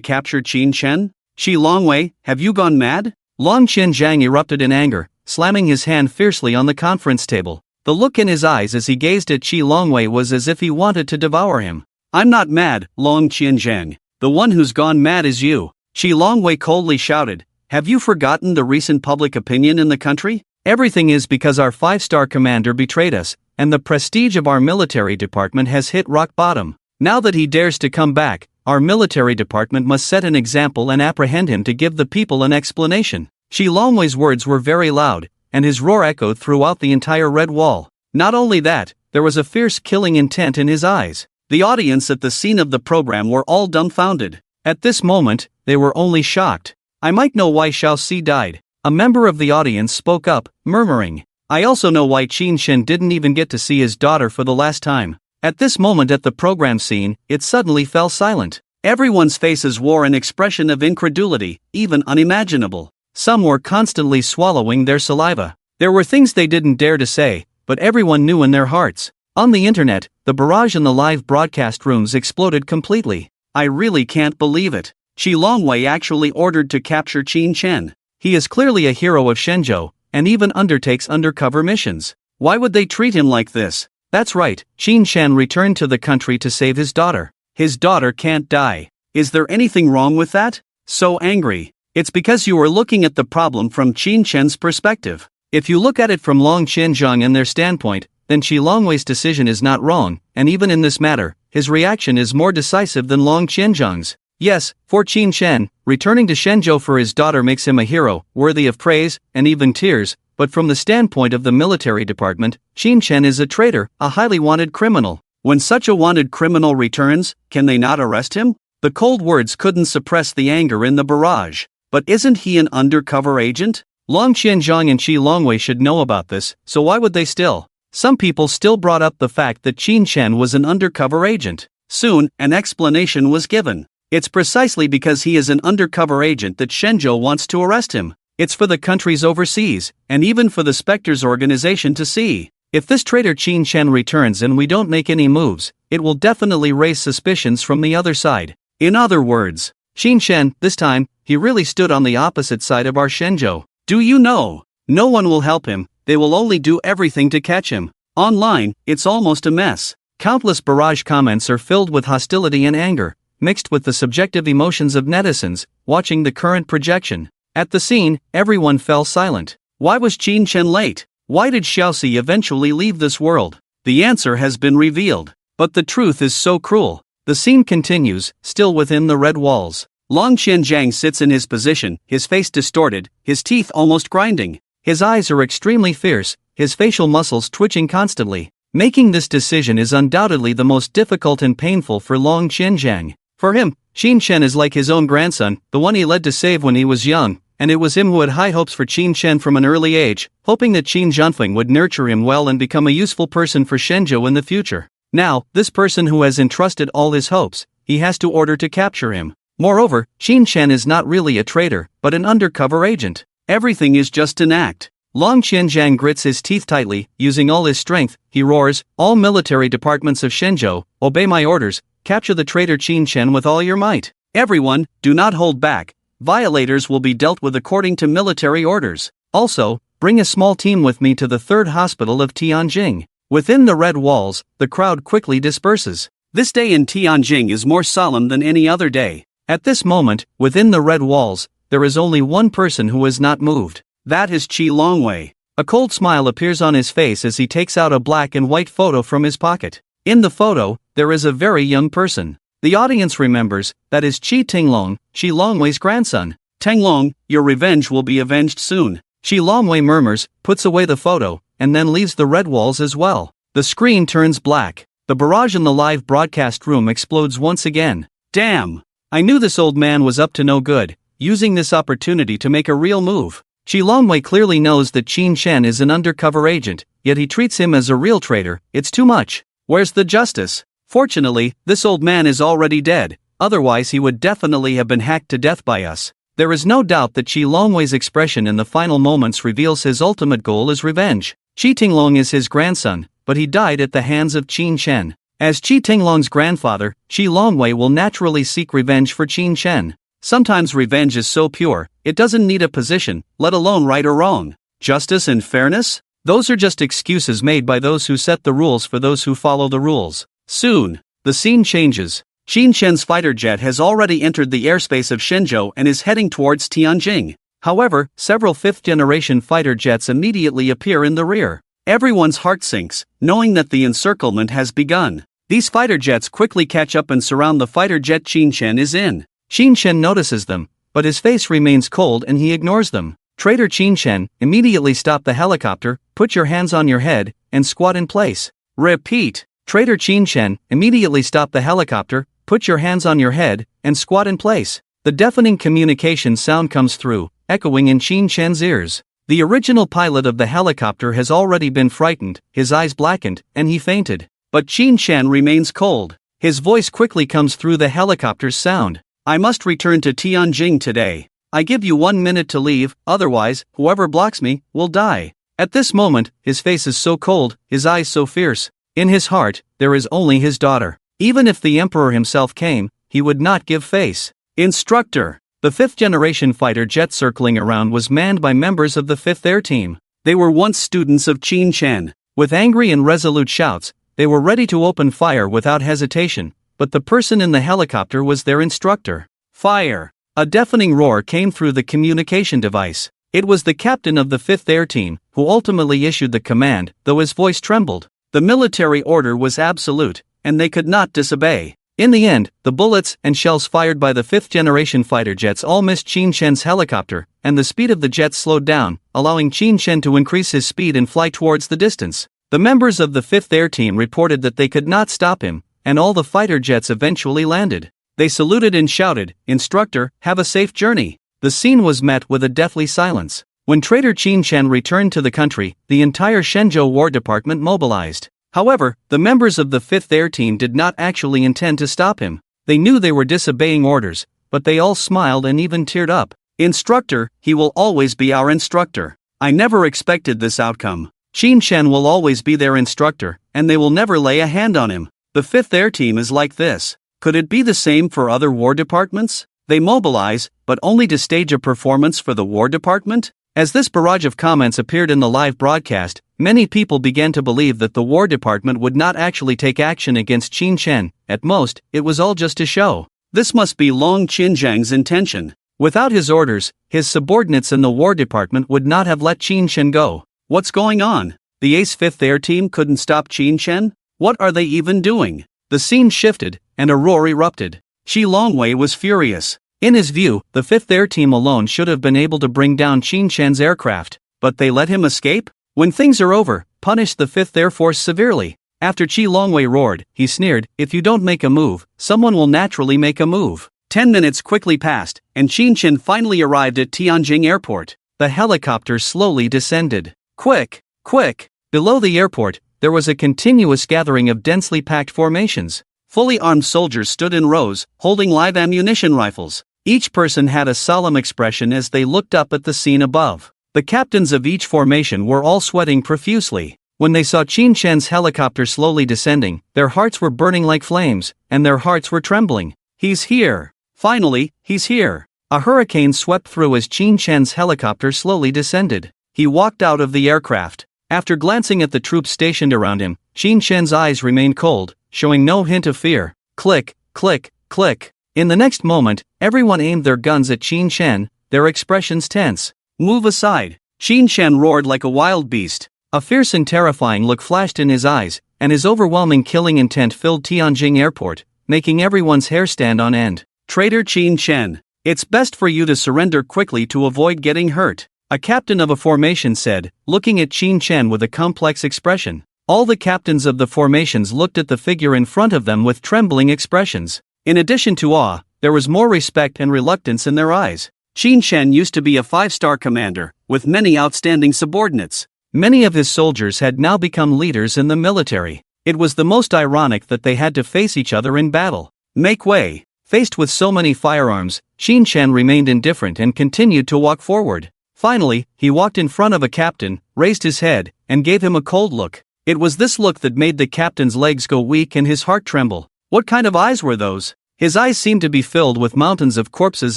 capture Qin Shen? Qi Longwei, have you gone mad? Long Qianzhang erupted in anger, slamming his hand fiercely on the conference table. The look in his eyes as he gazed at Qi Longwei was as if he wanted to devour him. I'm not mad, Long Qianzhang. The one who's gone mad is you. Qi Longwei coldly shouted. Have you forgotten the recent public opinion in the country? Everything is because our 5-star commander betrayed us, and the prestige of our military department has hit rock bottom. Now that he dares to come back, our military department must set an example and apprehend him to give the people an explanation. Qi Longwei's words were very loud, and his roar echoed throughout the entire Red Wall. Not only that, there was a fierce killing intent in his eyes. The audience at the scene of the program were all dumbfounded. At this moment, they were only shocked. I might know why Xiaoxi died. A member of the audience spoke up, murmuring. I also know why Qin Shen didn't even get to see his daughter for the last time. At this moment at the program scene, it suddenly fell silent. Everyone's faces wore an expression of incredulity, even unimaginable. Some were constantly swallowing their saliva. There were things they didn't dare to say, but everyone knew in their hearts. On the internet, the barrage in the live broadcast rooms exploded completely. I really can't believe it. Qi Longwei actually ordered to capture Qin Shen. He is clearly a hero of Shenzhou, and even undertakes undercover missions. Why would they treat him like this? That's right, Qin Shen returned to the country to save his daughter. His daughter can't die. Is there anything wrong with that? So angry. It's because you are looking at the problem from Qin Shen's perspective. If you look at it from Long Qianzhang and their standpoint, then Qi Longwei's decision is not wrong, and even in this matter, his reaction is more decisive than Long Qianzhang's. Yes, for Qin Shen, returning to Shenzhou for his daughter makes him a hero, worthy of praise, and even tears, but from the standpoint of the military department, Qin Shen is a traitor, a highly wanted criminal. When such a wanted criminal returns, can they not arrest him? The cold words couldn't suppress the anger in the barrage. But isn't he an undercover agent? Long Qianzhang and Qi Longwei should know about this, so why would they still? Some people still brought up the fact that Qin Shen was an undercover agent. Soon, an explanation was given. It's precisely because he is an undercover agent that Shenzhou wants to arrest him. It's for the countries overseas, and even for the Spectres organization to see. If this traitor Qin Shen returns and we don't make any moves, it will definitely raise suspicions from the other side. In other words, Qin Shen, this time, he really stood on the opposite side of our Shenzhou. Do you know? No one will help him, they will only do everything to catch him. Online, it's almost a mess. Countless barrage comments are filled with hostility and anger, mixed with the subjective emotions of netizens, watching the current projection. At the scene, everyone fell silent. Why was Qin Shen late? Why did Xiaoxi eventually leave this world? The answer has been revealed. But the truth is so cruel. The scene continues, still within the red walls. Long Qianjiang sits in his position, his face distorted, his teeth almost grinding. His eyes are extremely fierce, his facial muscles twitching constantly. Making this decision is undoubtedly the most difficult and painful for Long Qianjiang. For him, Qin Shen is like his own grandson, the one he led to save when he was young, and it was him who had high hopes for Qin Shen from an early age, hoping that Qin Zhanfeng would nurture him well and become a useful person for Shenzhou in the future. Now, this person who has entrusted all his hopes, he has to order to capture him. Moreover, Qin Shen is not really a traitor, but an undercover agent. Everything is just an act. Long Qianjiang grits his teeth tightly, using all his strength, he roars, "All military departments of Shenzhou, obey my orders, capture the traitor Qin Shen with all your might. Everyone, do not hold back. Violators will be dealt with according to military orders. Also, bring a small team with me to the 3rd hospital of Tianjing." Within the red walls, the crowd quickly disperses. This day in Tianjing is more solemn than any other day. At this moment, within the red walls, there is only one person who is not moved. That is Qi Longwei. A cold smile appears on his face as he takes out a black and white photo from his pocket. In the photo, there is a very young person. The audience remembers, that is Qi Tinglong, Qi Longwei's grandson. "Tinglong, your revenge will be avenged soon." Qi Longwei murmurs, puts away the photo, and then leaves the red walls as well. The screen turns black. The barrage in the live broadcast room explodes once again. Damn! I knew this old man was up to no good, using this opportunity to make a real move. Qi Longwei clearly knows that Qin Shen is an undercover agent, yet he treats him as a real traitor. It's too much. Where's the justice? Fortunately, this old man is already dead, otherwise he would definitely have been hacked to death by us. There is no doubt that Qi Longwei's expression in the final moments reveals his ultimate goal is revenge. Qi Tinglong is his grandson, but he died at the hands of Qin Shen. As Qi Tinglong's grandfather, Qi Longwei will naturally seek revenge for Qin Shen. Sometimes revenge is so pure, it doesn't need a position, let alone right or wrong. Justice and fairness? Those are just excuses made by those who set the rules for those who follow the rules. Soon, the scene changes. Qin Shen's fighter jet has already entered the airspace of Shenzhou and is heading towards Tianjing. However, several 5th-generation fighter jets immediately appear in the rear. Everyone's heart sinks, knowing that the encirclement has begun. These fighter jets quickly catch up and surround the fighter jet Qin Shen is in. Qin Shen notices them, but his face remains cold and he ignores them. Traitor Qin Shen, immediately stop the helicopter, put your hands on your head, and squat in place. Repeat. Traitor Qin Shen, immediately stop the helicopter, put your hands on your head, and squat in place. The deafening communication sound comes through, echoing in Qin Shen's ears. The original pilot of the helicopter has already been frightened, his eyes blackened, and he fainted. But Qin Shen remains cold. His voice quickly comes through the helicopter's sound. "I must return to Tianjing today. I give you 1 minute to leave, otherwise, whoever blocks me, will die." At this moment, his face is so cold, his eyes so fierce. In his heart, there is only his daughter. Even if the emperor himself came, he would not give face. Instructor. The 5th-generation fighter jet circling around was manned by members of the 5th Air Team. They were once students of Qin Shen. With angry and resolute shouts, they were ready to open fire without hesitation, but the person in the helicopter was their instructor. Fire! A deafening roar came through the communication device. It was the captain of the 5th Air Team, who ultimately issued the command, though his voice trembled. The military order was absolute, and they could not disobey. In the end, the bullets and shells fired by the 5th-generation fighter jets all missed Qin Shen's helicopter, and the speed of the jets slowed down, allowing Qin Shen to increase his speed and fly towards the distance. The members of the 5th Air Team reported that they could not stop him, and all the fighter jets eventually landed. They saluted and shouted, "Instructor, have a safe journey." The scene was met with a deathly silence. When traitor Qin Shen returned to the country, the entire Shenzhou War Department mobilized. However, the members of the 5th Air Team did not actually intend to stop him. They knew they were disobeying orders, but they all smiled and even teared up. "Instructor, he will always be our instructor. I never expected this outcome. Qin Shen will always be their instructor, and they will never lay a hand on him. The 5th Air Team is like this." Could it be the same for other war departments? They mobilize, but only to stage a performance for the War Department? As this barrage of comments appeared in the live broadcast, many people began to believe that the War Department would not actually take action against Qin Shen. At most, it was all just a show. This must be Long Qinjiang's intention. Without his orders, his subordinates in the War Department would not have let Qin Shen go. What's going on? The Ace 5th Air Team couldn't stop Qin Shen? What are they even doing? The scene shifted, and a roar erupted. Qi Longwei was furious. In his view, the 5th Air Team alone should have been able to bring down Qin Shen's aircraft, but they let him escape? When things are over, punish the 5th Air Force severely. After Qi Longwei roared, he sneered, if you don't make a move, someone will naturally make a move. 10 minutes quickly passed, and Qin Shen finally arrived at Tianjin Airport. The helicopter slowly descended. Quick! Quick! Below the airport, there was a continuous gathering of densely packed formations. Fully armed soldiers stood in rows, holding live ammunition rifles. Each person had a solemn expression as they looked up at the scene above. The captains of each formation were all sweating profusely. When they saw Qin Shen's helicopter slowly descending, their hearts were burning like flames, and their hearts were trembling. He's here! Finally, he's here! A hurricane swept through as Qin Shen's helicopter slowly descended. He walked out of the aircraft. After glancing at the troops stationed around him, Qin Shen's eyes remained cold, showing no hint of fear. Click, click, click. In the next moment, everyone aimed their guns at Qin Shen, their expressions tense. Move aside! Qin Shen roared like a wild beast. A fierce and terrifying look flashed in his eyes, and his overwhelming killing intent filled Tianjin Airport, making everyone's hair stand on end. Traitor Qin Shen, it's best for you to surrender quickly to avoid getting hurt, a captain of a formation said, looking at Qin Shen with a complex expression. All the captains of the formations looked at the figure in front of them with trembling expressions. In addition to awe, there was more respect and reluctance in their eyes. Qin Shen used to be a 5-star commander, with many outstanding subordinates. Many of his soldiers had now become leaders in the military. It was the most ironic that they had to face each other in battle. Make way! Faced with so many firearms, Qin Shen remained indifferent and continued to walk forward. Finally, he walked in front of a captain, raised his head, and gave him a cold look. It was this look that made the captain's legs go weak and his heart tremble. What kind of eyes were those? His eyes seemed to be filled with mountains of corpses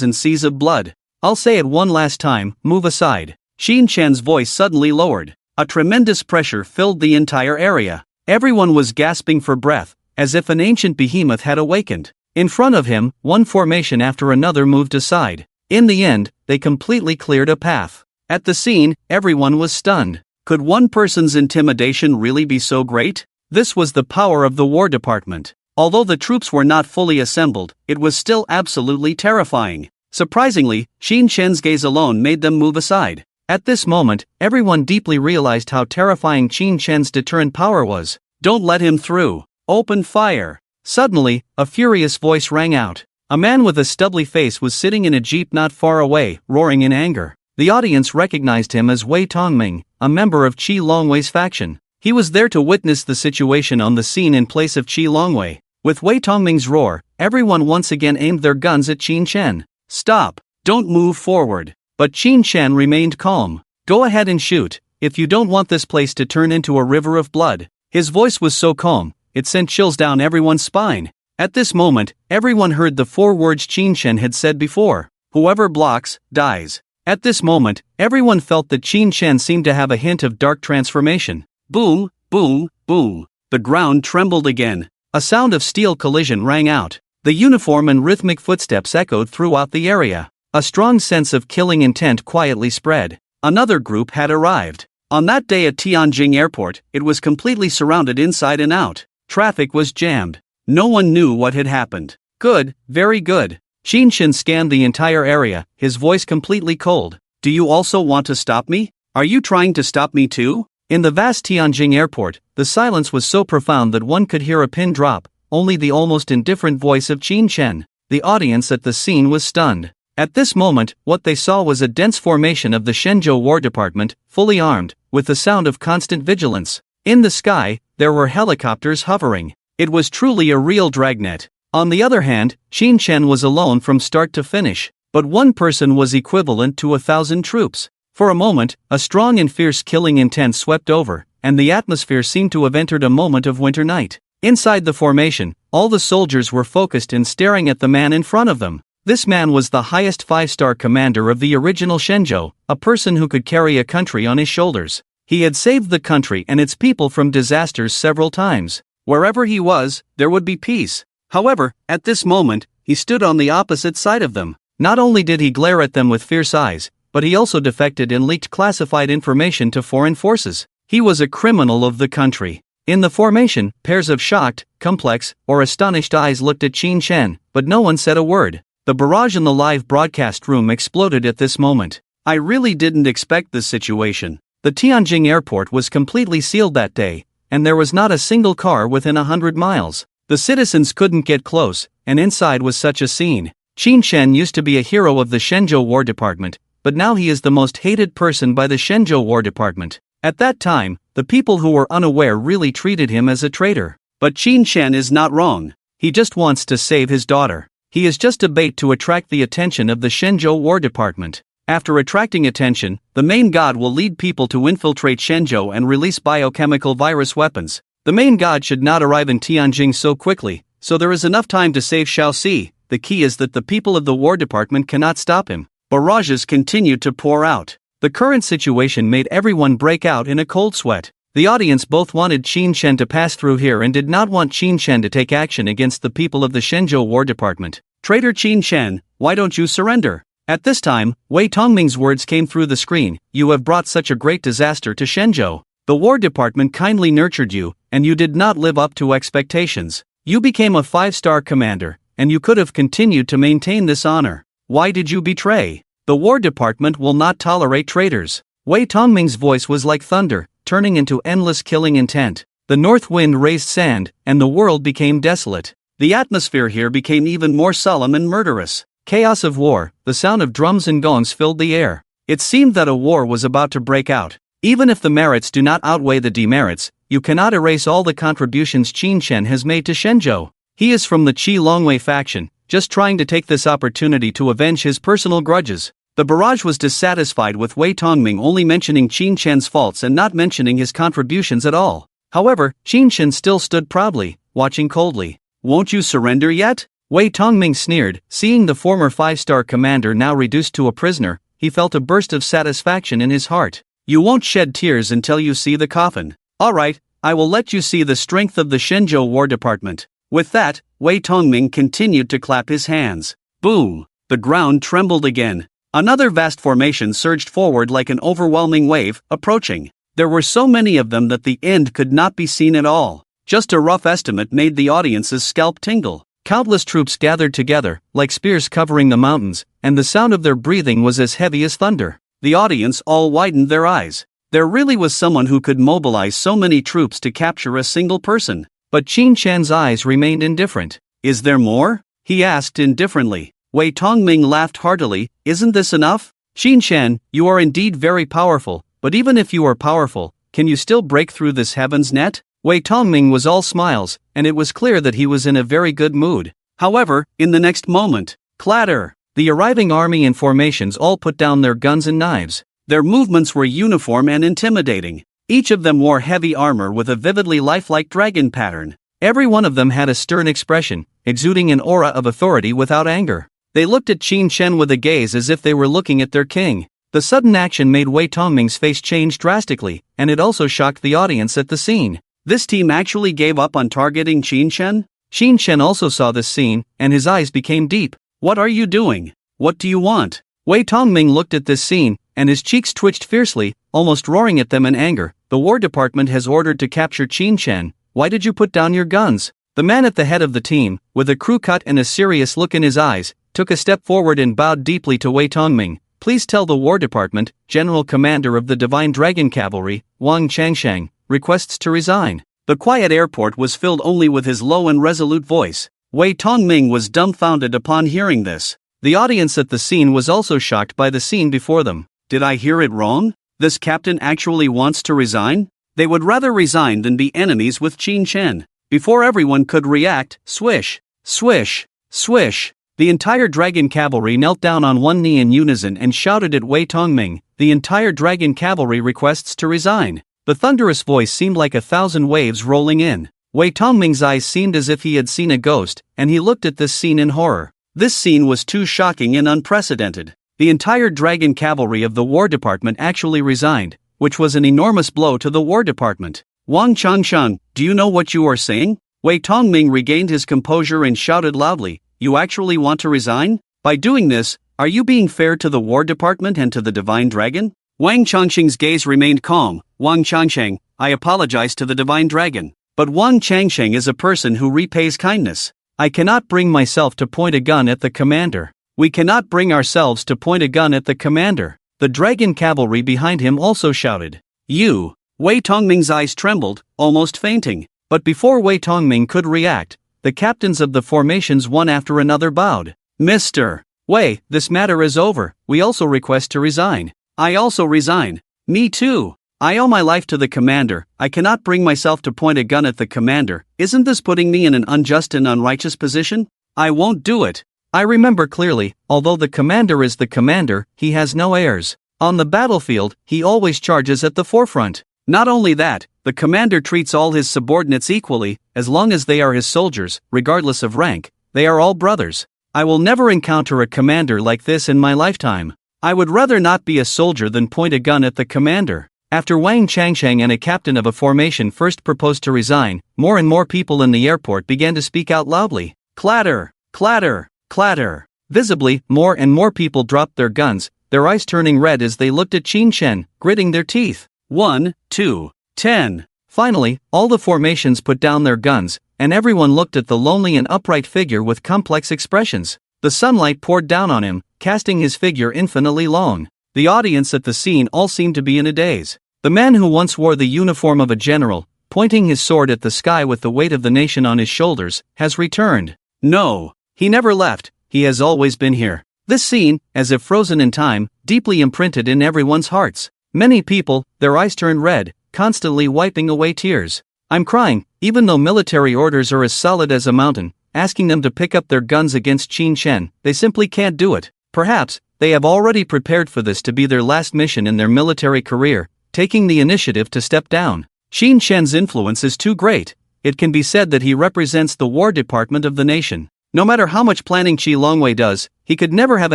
and seas of blood. I'll say it one last time, move aside. Qin Shen's voice suddenly lowered. A tremendous pressure filled the entire area. Everyone was gasping for breath, as if an ancient behemoth had awakened. In front of him, one formation after another moved aside. In the end, they completely cleared a path. At the scene, everyone was stunned. Could one person's intimidation really be so great? This was the power of the War Department. Although the troops were not fully assembled, it was still absolutely terrifying. Surprisingly, Qin Shen's gaze alone made them move aside. At this moment, everyone deeply realized how terrifying Qin Shen's deterrent power was. Don't let him through. Open fire. Suddenly, a furious voice rang out. A man with a stubbly face was sitting in a jeep not far away, roaring in anger. The audience recognized him as Wei Tongming, a member of Qi Longwei's faction. He was there to witness the situation on the scene in place of Qi Longwei. With Wei Tongming's roar, everyone once again aimed their guns at Qin Shen. Stop! Don't move forward! But Qin Shen remained calm. Go ahead and shoot, if you don't want this place to turn into a river of blood. His voice was so calm, it sent chills down everyone's spine. At this moment, everyone heard the 4 words Qin Shen had said before. Whoever blocks, dies. At this moment, everyone felt that Qin Shen seemed to have a hint of dark transformation. Boom, boom, boom. The ground trembled again. A sound of steel collision rang out. The uniform and rhythmic footsteps echoed throughout the area. A strong sense of killing intent quietly spread. Another group had arrived. On that day at Tianjin Airport, it was completely surrounded inside and out. Traffic was jammed. No one knew what had happened. Good, very good. Qin Shen scanned the entire area, his voice completely cold. Do you also want to stop me? Are you trying to stop me too? In the vast Tianjin Airport, the silence was so profound that one could hear a pin drop, only the almost indifferent voice of Qin Shen. The audience at the scene was stunned. At this moment, what they saw was a dense formation of the Shenzhou War Department, fully armed, with the sound of constant vigilance. In the sky, there were helicopters hovering. It was truly a real dragnet. On the other hand, Qin Shen was alone from start to finish, but one person was equivalent to 1,000 troops. For a moment, a strong and fierce killing intent swept over, and the atmosphere seemed to have entered a moment of winter night. Inside the formation, all the soldiers were focused and staring at the man in front of them. This man was the highest 5-star commander of the original Shenzhou, a person who could carry a country on his shoulders. He had saved the country and its people from disasters several times. Wherever he was, there would be peace. However, at this moment, he stood on the opposite side of them. Not only did he glare at them with fierce eyes, but he also defected and leaked classified information to foreign forces. He was a criminal of the country. In the formation, pairs of shocked, complex, or astonished eyes looked at Qin Shen, but no one said a word. The barrage in the live broadcast room exploded at this moment. I really didn't expect this situation. The Tianjin airport was completely sealed that day, and there was not a single car within 100 miles. The citizens couldn't get close, and inside was such a scene. Qin Shen used to be a hero of the Shenzhou War Department, but now he is the most hated person by the Shenzhou War Department. At that time, the people who were unaware really treated him as a traitor. But Qin Shen is not wrong. He just wants to save his daughter. He is just a bait to attract the attention of the Shenzhou War Department. After attracting attention, the main god will lead people to infiltrate Shenzhou and release biochemical virus weapons. The main god should not arrive in Tianjin so quickly, so there is enough time to save Shaoxi. The key is that the people of the War Department cannot stop him. Barrages continued to pour out. The current situation made everyone break out in a cold sweat. The audience both wanted Qin Shen to pass through here and did not want Qin Shen to take action against the people of the Shenzhou War Department. Traitor Qin Shen, why don't you surrender? At this time, Wei Tongming's words came through the screen. You have brought such a great disaster to Shenzhou. The War Department kindly nurtured you, and you did not live up to expectations. You became a 5-star commander, and you could have continued to maintain this honor. Why did you betray? The War Department will not tolerate traitors. Wei Tongming's voice was like thunder, turning into endless killing intent. The north wind raised sand, and the world became desolate. The atmosphere here became even more solemn and murderous. Chaos of war, the sound of drums and gongs filled the air. It seemed that a war was about to break out. Even if the merits do not outweigh the demerits, you cannot erase all the contributions Qin Shen has made to Shenzhou. He is from the Qi Longwei faction, just trying to take this opportunity to avenge his personal grudges. The barrage was dissatisfied with Wei Tongming only mentioning Qin Shen's faults and not mentioning his contributions at all. However, Qin Shen still stood proudly, watching coldly. Won't you surrender yet? Wei Tongming sneered. Seeing the former 5-star commander now reduced to a prisoner, he felt a burst of satisfaction in his heart. You won't shed tears until you see the coffin. Alright, I will let you see the strength of the Shenzhou War Department. With that, Wei Tongming continued to clap his hands. Boom! The ground trembled again. Another vast formation surged forward like an overwhelming wave, approaching. There were so many of them that the end could not be seen at all. Just a rough estimate made the audience's scalp tingle. Countless troops gathered together, like spears covering the mountains, and the sound of their breathing was as heavy as thunder. The audience all widened their eyes. There really was someone who could mobilize so many troops to capture a single person. But Qin Shen's eyes remained indifferent. Is there more? He asked indifferently. Wei Tongming laughed heartily. Isn't this enough? Qin Shen, you are indeed very powerful, but even if you are powerful, can you still break through this heaven's net? Wei Tongming was all smiles, and it was clear that he was in a very good mood. However, in the next moment, clatter! The arriving army and formations all put down their guns and knives. Their movements were uniform and intimidating. Each of them wore heavy armor with a vividly lifelike dragon pattern. Every one of them had a stern expression, exuding an aura of authority without anger. They looked at Qin Shen with a gaze as if they were looking at their king. The sudden action made Wei Tongming's face change drastically, and it also shocked the audience at the scene. This team actually gave up on targeting Qin Shen? Qin Shen also saw this scene, and his eyes became deep. What are you doing? What do you want? Wei Tongming looked at this scene, and his cheeks twitched fiercely, almost roaring at them in anger. The War Department has ordered to capture Qin Shen. Why did you put down your guns? The man at the head of the team, with a crew cut and a serious look in his eyes, took a step forward and bowed deeply to Wei Tongming. Please tell the War Department, General Commander of the Divine Dragon Cavalry, Wang Changsheng, requests to resign. The quiet airport was filled only with his low and resolute voice. Wei Tongming was dumbfounded upon hearing this. The audience at the scene was also shocked by the scene before them. Did I hear it wrong? This captain actually wants to resign? They would rather resign than be enemies with Qin Shen. Before everyone could react, swish, swish, swish. The entire dragon cavalry knelt down on one knee in unison and shouted at Wei Tongming. The entire dragon cavalry requests to resign. The thunderous voice seemed like 1,000 waves rolling in. Wei Tongming's eyes seemed as if he had seen a ghost, and he looked at this scene in horror. This scene was too shocking and unprecedented. The entire dragon cavalry of the War Department actually resigned, which was an enormous blow to the War Department. Wang Changshan, do you know what you are saying? Wei Tongming regained his composure and shouted loudly, you actually want to resign? By doing this, Are you being fair to the War Department and to the Divine Dragon? Wang Changsheng's gaze remained calm. Wang Changsheng, I apologize to the Divine Dragon. But Wang Changsheng is a person who repays kindness. I cannot bring myself to point a gun at the commander. We cannot bring ourselves to point a gun at the commander. The dragon cavalry behind him also shouted. You! Wei Tongming's eyes trembled, almost fainting. But before Wei Tongming could react, the captains of the formations one after another bowed. Mr. Wei, this matter is over. We also request to resign. I also resign. Me too. I owe my life to the commander. I cannot bring myself to point a gun at the commander. Isn't this putting me in an unjust and unrighteous position? I won't do it. I remember clearly, although the commander is the commander, he has no heirs. On the battlefield, he always charges at the forefront. Not only that, the commander treats all his subordinates equally, as long as they are his soldiers, regardless of rank. They are all brothers. I will never encounter a commander like this in my lifetime. I would rather not be a soldier than point a gun at the commander. After Wang Changsheng and a captain of a formation first proposed to resign, more and more people in the airport began to speak out loudly. Clatter, clatter, clatter. Visibly, more and more people dropped their guns, their eyes turning red as they looked at Qin Shen, gritting their teeth. 1, 2, 10. Finally, all the formations put down their guns, and everyone looked at the lonely and upright figure with complex expressions. The sunlight poured down on him, casting his figure infinitely long. The audience at the scene all seemed to be in a daze. The man who once wore the uniform of a general, pointing his sword at the sky with the weight of the nation on his shoulders, has returned. No, he never left, he has always been here. This scene, as if frozen in time, deeply imprinted in everyone's hearts. Many people, their eyes turned red, constantly wiping away tears. I'm crying, even though military orders are as solid as a mountain, asking them to pick up their guns against Qin Shen, they simply can't do it. Perhaps, they have already prepared for this to be their last mission in their military career, taking the initiative to step down. Qin Shen's influence is too great. It can be said that he represents the War Department of the nation. No matter how much planning Qi Longwei does, he could never have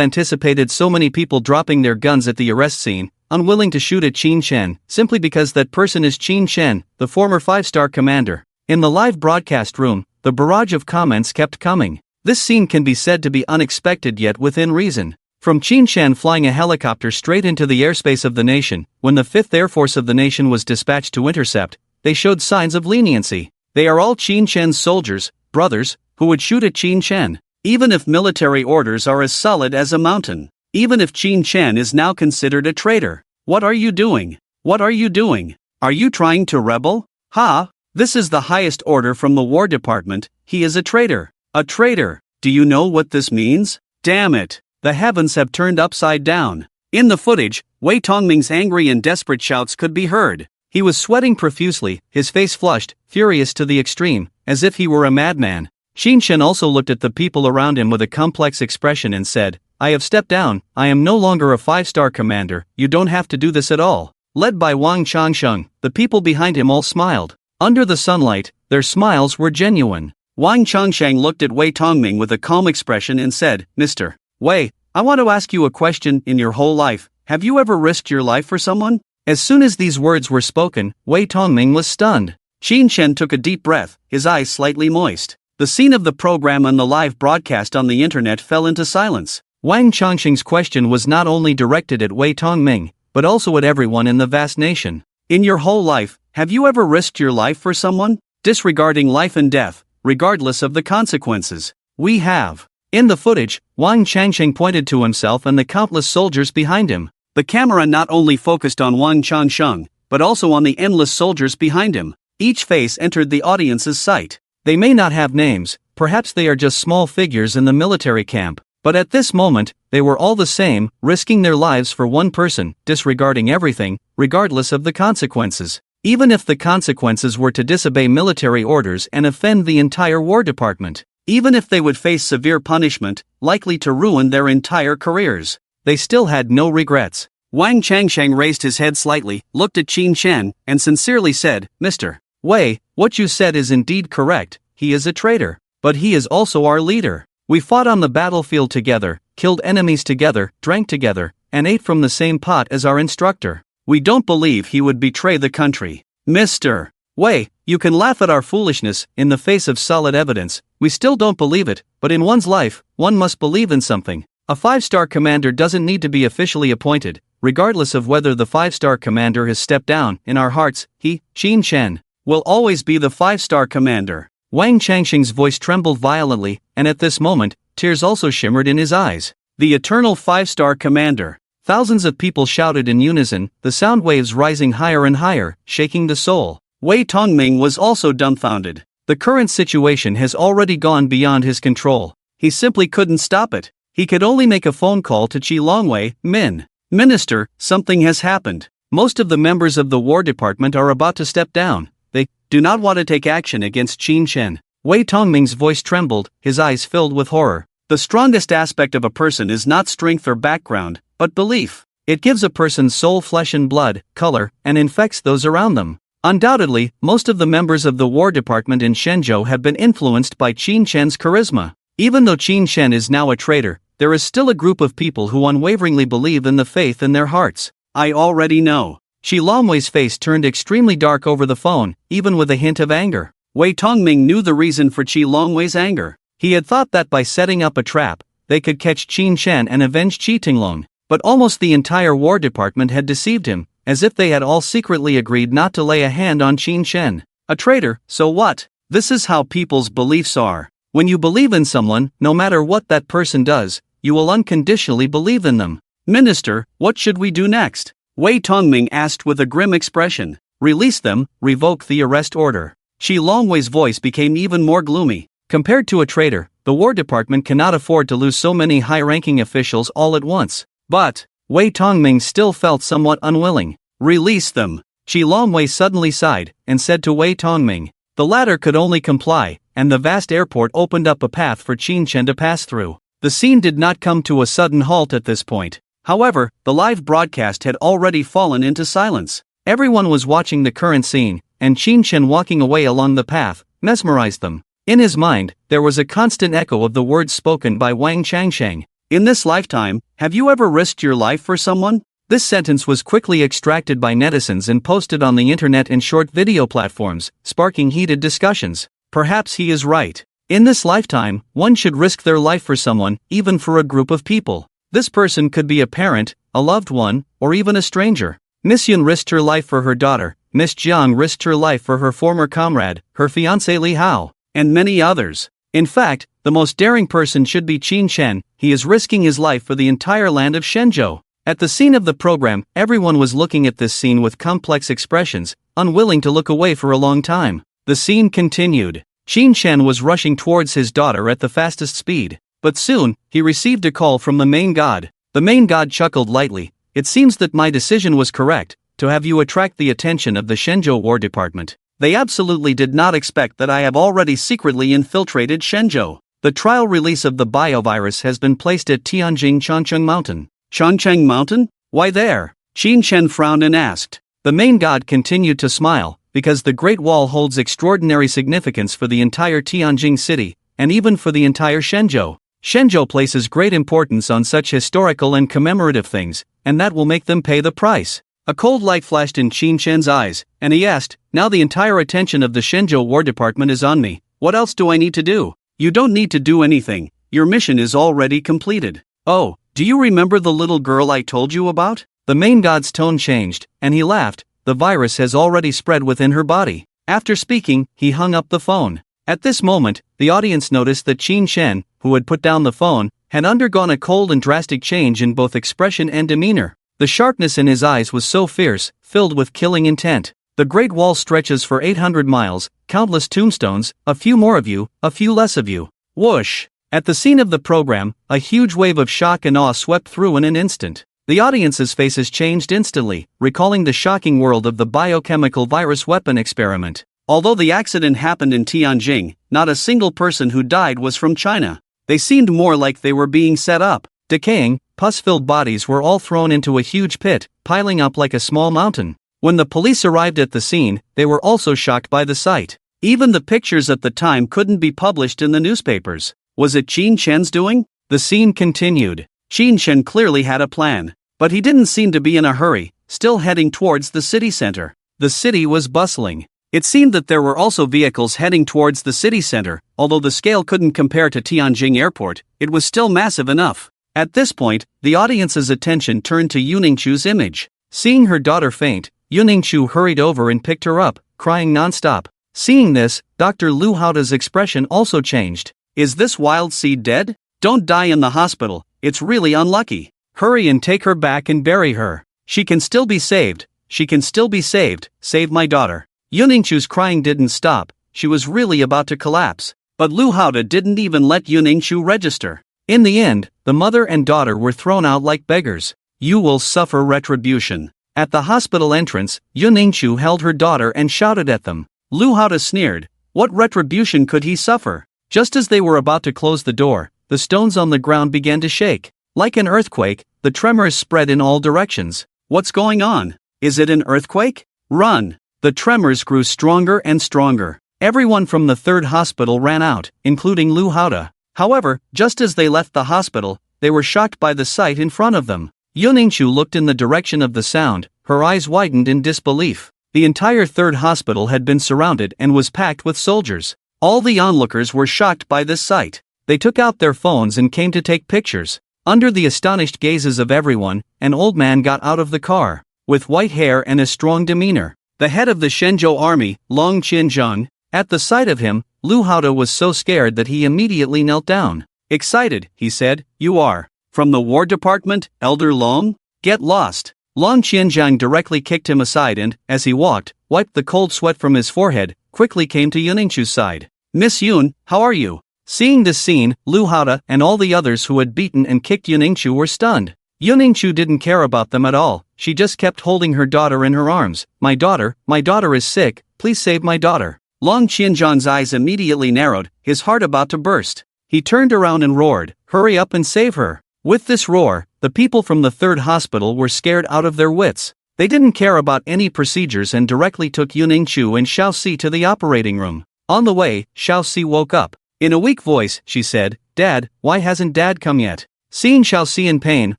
anticipated so many people dropping their guns at the arrest scene, unwilling to shoot at Qin Shen, simply because that person is Qin Shen, the former 5-star commander. In the live broadcast room, the barrage of comments kept coming. This scene can be said to be unexpected yet within reason. From Qin Shen flying a helicopter straight into the airspace of the nation, when the 5th Air Force of the nation was dispatched to intercept, they showed signs of leniency. They are all Qin Shen's soldiers, brothers, who would shoot at Qin Shen. Even if military orders are as solid as a mountain. Even if Qin Shen is now considered a traitor. What are you doing? What are you doing? Are you trying to rebel? Ha! This is the highest order from the War Department. He is a traitor. A traitor. Do you know what this means? Damn it. The heavens have turned upside down. In the footage, Wei Tongming's angry and desperate shouts could be heard. He was sweating profusely, his face flushed, furious to the extreme, as if he were a madman. Qin Shen also looked at the people around him with a complex expression and said, I have stepped down, I am no longer a 5-star commander, you don't have to do this at all. Led by Wang Changsheng, the people behind him all smiled. Under the sunlight, their smiles were genuine. Wang Changsheng looked at Wei Tongming with a calm expression and said, Mr. Wei, I want to ask you a question. In your whole life, have you ever risked your life for someone? As soon as these words were spoken, Wei Tongming was stunned. Qin Shen took a deep breath, his eyes slightly moist. The scene of the program and the live broadcast on the internet fell into silence. Wang Changsheng's question was not only directed at Wei Tongming, but also at everyone in the vast nation. In your whole life, have you ever risked your life for someone? Disregarding life and death, regardless of the consequences. We have. In the footage, Wang Changsheng pointed to himself and the countless soldiers behind him. The camera not only focused on Wang Changsheng, but also on the endless soldiers behind him. Each face entered the audience's sight. They may not have names, perhaps they are just small figures in the military camp, but at this moment, they were all the same, risking their lives for one person, disregarding everything, regardless of the consequences. Even if the consequences were to disobey military orders and offend the entire War Department. Even if they would face severe punishment, likely to ruin their entire careers. They still had no regrets. Wang Changsheng raised his head slightly, looked at Qin Shen, and sincerely said, Mr. Wei, what you said is indeed correct, he is a traitor, but he is also our leader. We fought on the battlefield together, killed enemies together, drank together, and ate from the same pot as our instructor. We don't believe he would betray the country. Mr. Wei, you can laugh at our foolishness, in the face of solid evidence, we still don't believe it, but in one's life, one must believe in something. A 5-star commander doesn't need to be officially appointed, regardless of whether the 5-star commander has stepped down. In our hearts, he, Qin Shen, will always be the 5-star commander. Wang Changxing's voice trembled violently, and at this moment, tears also shimmered in his eyes. The eternal 5-star commander. Thousands of people shouted in unison, the sound waves rising higher and higher, shaking the soul. Wei Tongming was also dumbfounded. The current situation has already gone beyond his control. He simply couldn't stop it. He could only make a phone call to Qi Longwei, Minister, something has happened. Most of the members of the War Department are about to step down. They do not want to take action against Qin Shen. Wei Tongming's voice trembled, his eyes filled with horror. The strongest aspect of a person is not strength or background, but belief. It gives a person's soul flesh and blood, color, and infects those around them. Undoubtedly, most of the members of the War Department in Shenzhou have been influenced by Qin Shen's charisma. Even though Qin Shen is now a traitor, there is still a group of people who unwaveringly believe in the faith in their hearts. I already know. Qi Longwei's face turned extremely dark over the phone, even with a hint of anger. Wei Tongming knew the reason for Qi Longwei's anger. He had thought that by setting up a trap, they could catch Qin Shen and avenge Qi Tinglong. But almost the entire War Department had deceived him, as if they had all secretly agreed not to lay a hand on Qin Shen. A traitor, so what? This is how people's beliefs are. When you believe in someone, no matter what that person does, you will unconditionally believe in them. Minister, what should we do next? Wei Tongming asked with a grim expression. Release them, revoke the arrest order. Qi Longwei's voice became even more gloomy. Compared to a traitor, the War Department cannot afford to lose so many high-ranking officials all at once. But Wei Tongming still felt somewhat unwilling. Release them. Qi Longwei suddenly sighed, and said to Wei Tongming. The latter could only comply, and the vast airport opened up a path for Qin Shen to pass through. The scene did not come to a sudden halt at this point. However, the live broadcast had already fallen into silence. Everyone was watching the current scene, and Qin Shen walking away along the path mesmerized them. In his mind, there was a constant echo of the words spoken by Wang Changsheng. In this lifetime, have you ever risked your life for someone? This sentence was quickly extracted by netizens and posted on the internet in short video platforms, sparking heated discussions. Perhaps he is right. In this lifetime, one should risk their life for someone, even for a group of people. This person could be a parent, a loved one, or even a stranger. Miss Yun risked her life for her daughter, Miss Jiang risked her life for her former comrade, her fiancé Li Hao, and many others. In fact, the most daring person should be Qin Shen. He is risking his life for the entire land of Shenzhou. At the scene of the program, everyone was looking at this scene with complex expressions, unwilling to look away for a long time. The scene continued. Qin Shen was rushing towards his daughter at the fastest speed. But soon, he received a call from the main god. The main god chuckled lightly. It seems that my decision was correct, to have you attract the attention of the Shenzhou War Department. They absolutely did not expect that I have already secretly infiltrated Shenzhou. The trial release of the biovirus has been placed at Tianjin Changcheng Mountain. Changcheng Mountain? Why there? Qin Shen frowned and asked. The main god continued to smile, because the Great Wall holds extraordinary significance for the entire Tianjin city, and even for the entire Shenzhou. Shenzhou places great importance on such historical and commemorative things, and that will make them pay the price. A cold light flashed in Qin Shen's eyes, and he asked, now the entire attention of the Shenzhou War Department is on me. What else do I need to do? You don't need to do anything. Your mission is already completed. Oh, do you remember the little girl I told you about? The main god's tone changed, and he laughed. The virus has already spread within her body. After speaking, he hung up the phone. At this moment, the audience noticed that Qin Shen, who had put down the phone, had undergone a cold and drastic change in both expression and demeanor. The sharpness in his eyes was so fierce, filled with killing intent. The Great Wall stretches for 800 miles, countless tombstones, a few more of you, a few less of you. Whoosh! At the scene of the program, a huge wave of shock and awe swept through in an instant. The audience's faces changed instantly, recalling the shocking world of the biochemical virus weapon experiment. Although the accident happened in Tianjin, not a single person who died was from China. They seemed more like they were being set up. Decaying, pus-filled bodies were all thrown into a huge pit, piling up like a small mountain. When the police arrived at the scene, they were also shocked by the sight. Even the pictures at the time couldn't be published in the newspapers. Was it Qin Shen's doing? The scene continued. Qin Shen clearly had a plan. But he didn't seem to be in a hurry, still heading towards the city center. The city was bustling. It seemed that there were also vehicles heading towards the city center. Although the scale couldn't compare to Tianjin Airport, it was still massive enough. At this point, the audience's attention turned to Yuningshu's image. Seeing her daughter faint, Yuningshu hurried over and picked her up, crying non-stop. Seeing this, Dr. Lu Haoda's expression also changed. Is this wild seed dead? Don't die in the hospital, it's really unlucky. Hurry and take her back and bury her. She can still be saved, she can still be saved, save my daughter. Yuningshu's crying didn't stop, she was really about to collapse. But Lu Haoda didn't even let Yuningshu register. In the end, the mother and daughter were thrown out like beggars. You will suffer retribution. At the hospital entrance, Yuningshu held her daughter and shouted at them. Lu Haoda sneered. What retribution could he suffer? Just as they were about to close the door, the stones on the ground began to shake. Like an earthquake, the tremors spread in all directions. What's going on? Is it an earthquake? Run! The tremors grew stronger and stronger. Everyone from the third hospital ran out, including Lu Haoda. However, just as they left the hospital, they were shocked by the sight in front of them. Yuningshu looked in the direction of the sound, her eyes widened in disbelief. The entire third hospital had been surrounded and was packed with soldiers. All the onlookers were shocked by this sight. They took out their phones and came to take pictures. Under the astonished gazes of everyone, an old man got out of the car. With white hair and a strong demeanor. The head of the Shenzhou army, Long Qianzhang. At the sight of him, Lu Haoda was so scared that he immediately knelt down. Excited, he said, you are from the War Department, Elder Long? Get lost. Long Qianzhang directly kicked him aside and, as he walked, wiped the cold sweat from his forehead, quickly came to Yuningshu's side. Miss Yun, how are you? Seeing this scene, Lu Haoda and all the others who had beaten and kicked Yuningshu were stunned. Yuningshu didn't care about them at all, she just kept holding her daughter in her arms. My daughter is sick, please save my daughter. Long Qianzhang's eyes immediately narrowed, his heart about to burst. He turned around and roared, hurry up and save her. With this roar, the people from the third hospital were scared out of their wits. They didn't care about any procedures and directly took Yuningshu and Xiaoxi to the operating room. On the way, Xiaoxi woke up. In a weak voice, she said, Dad, why hasn't Dad come yet? Seeing Xiaoxi in pain,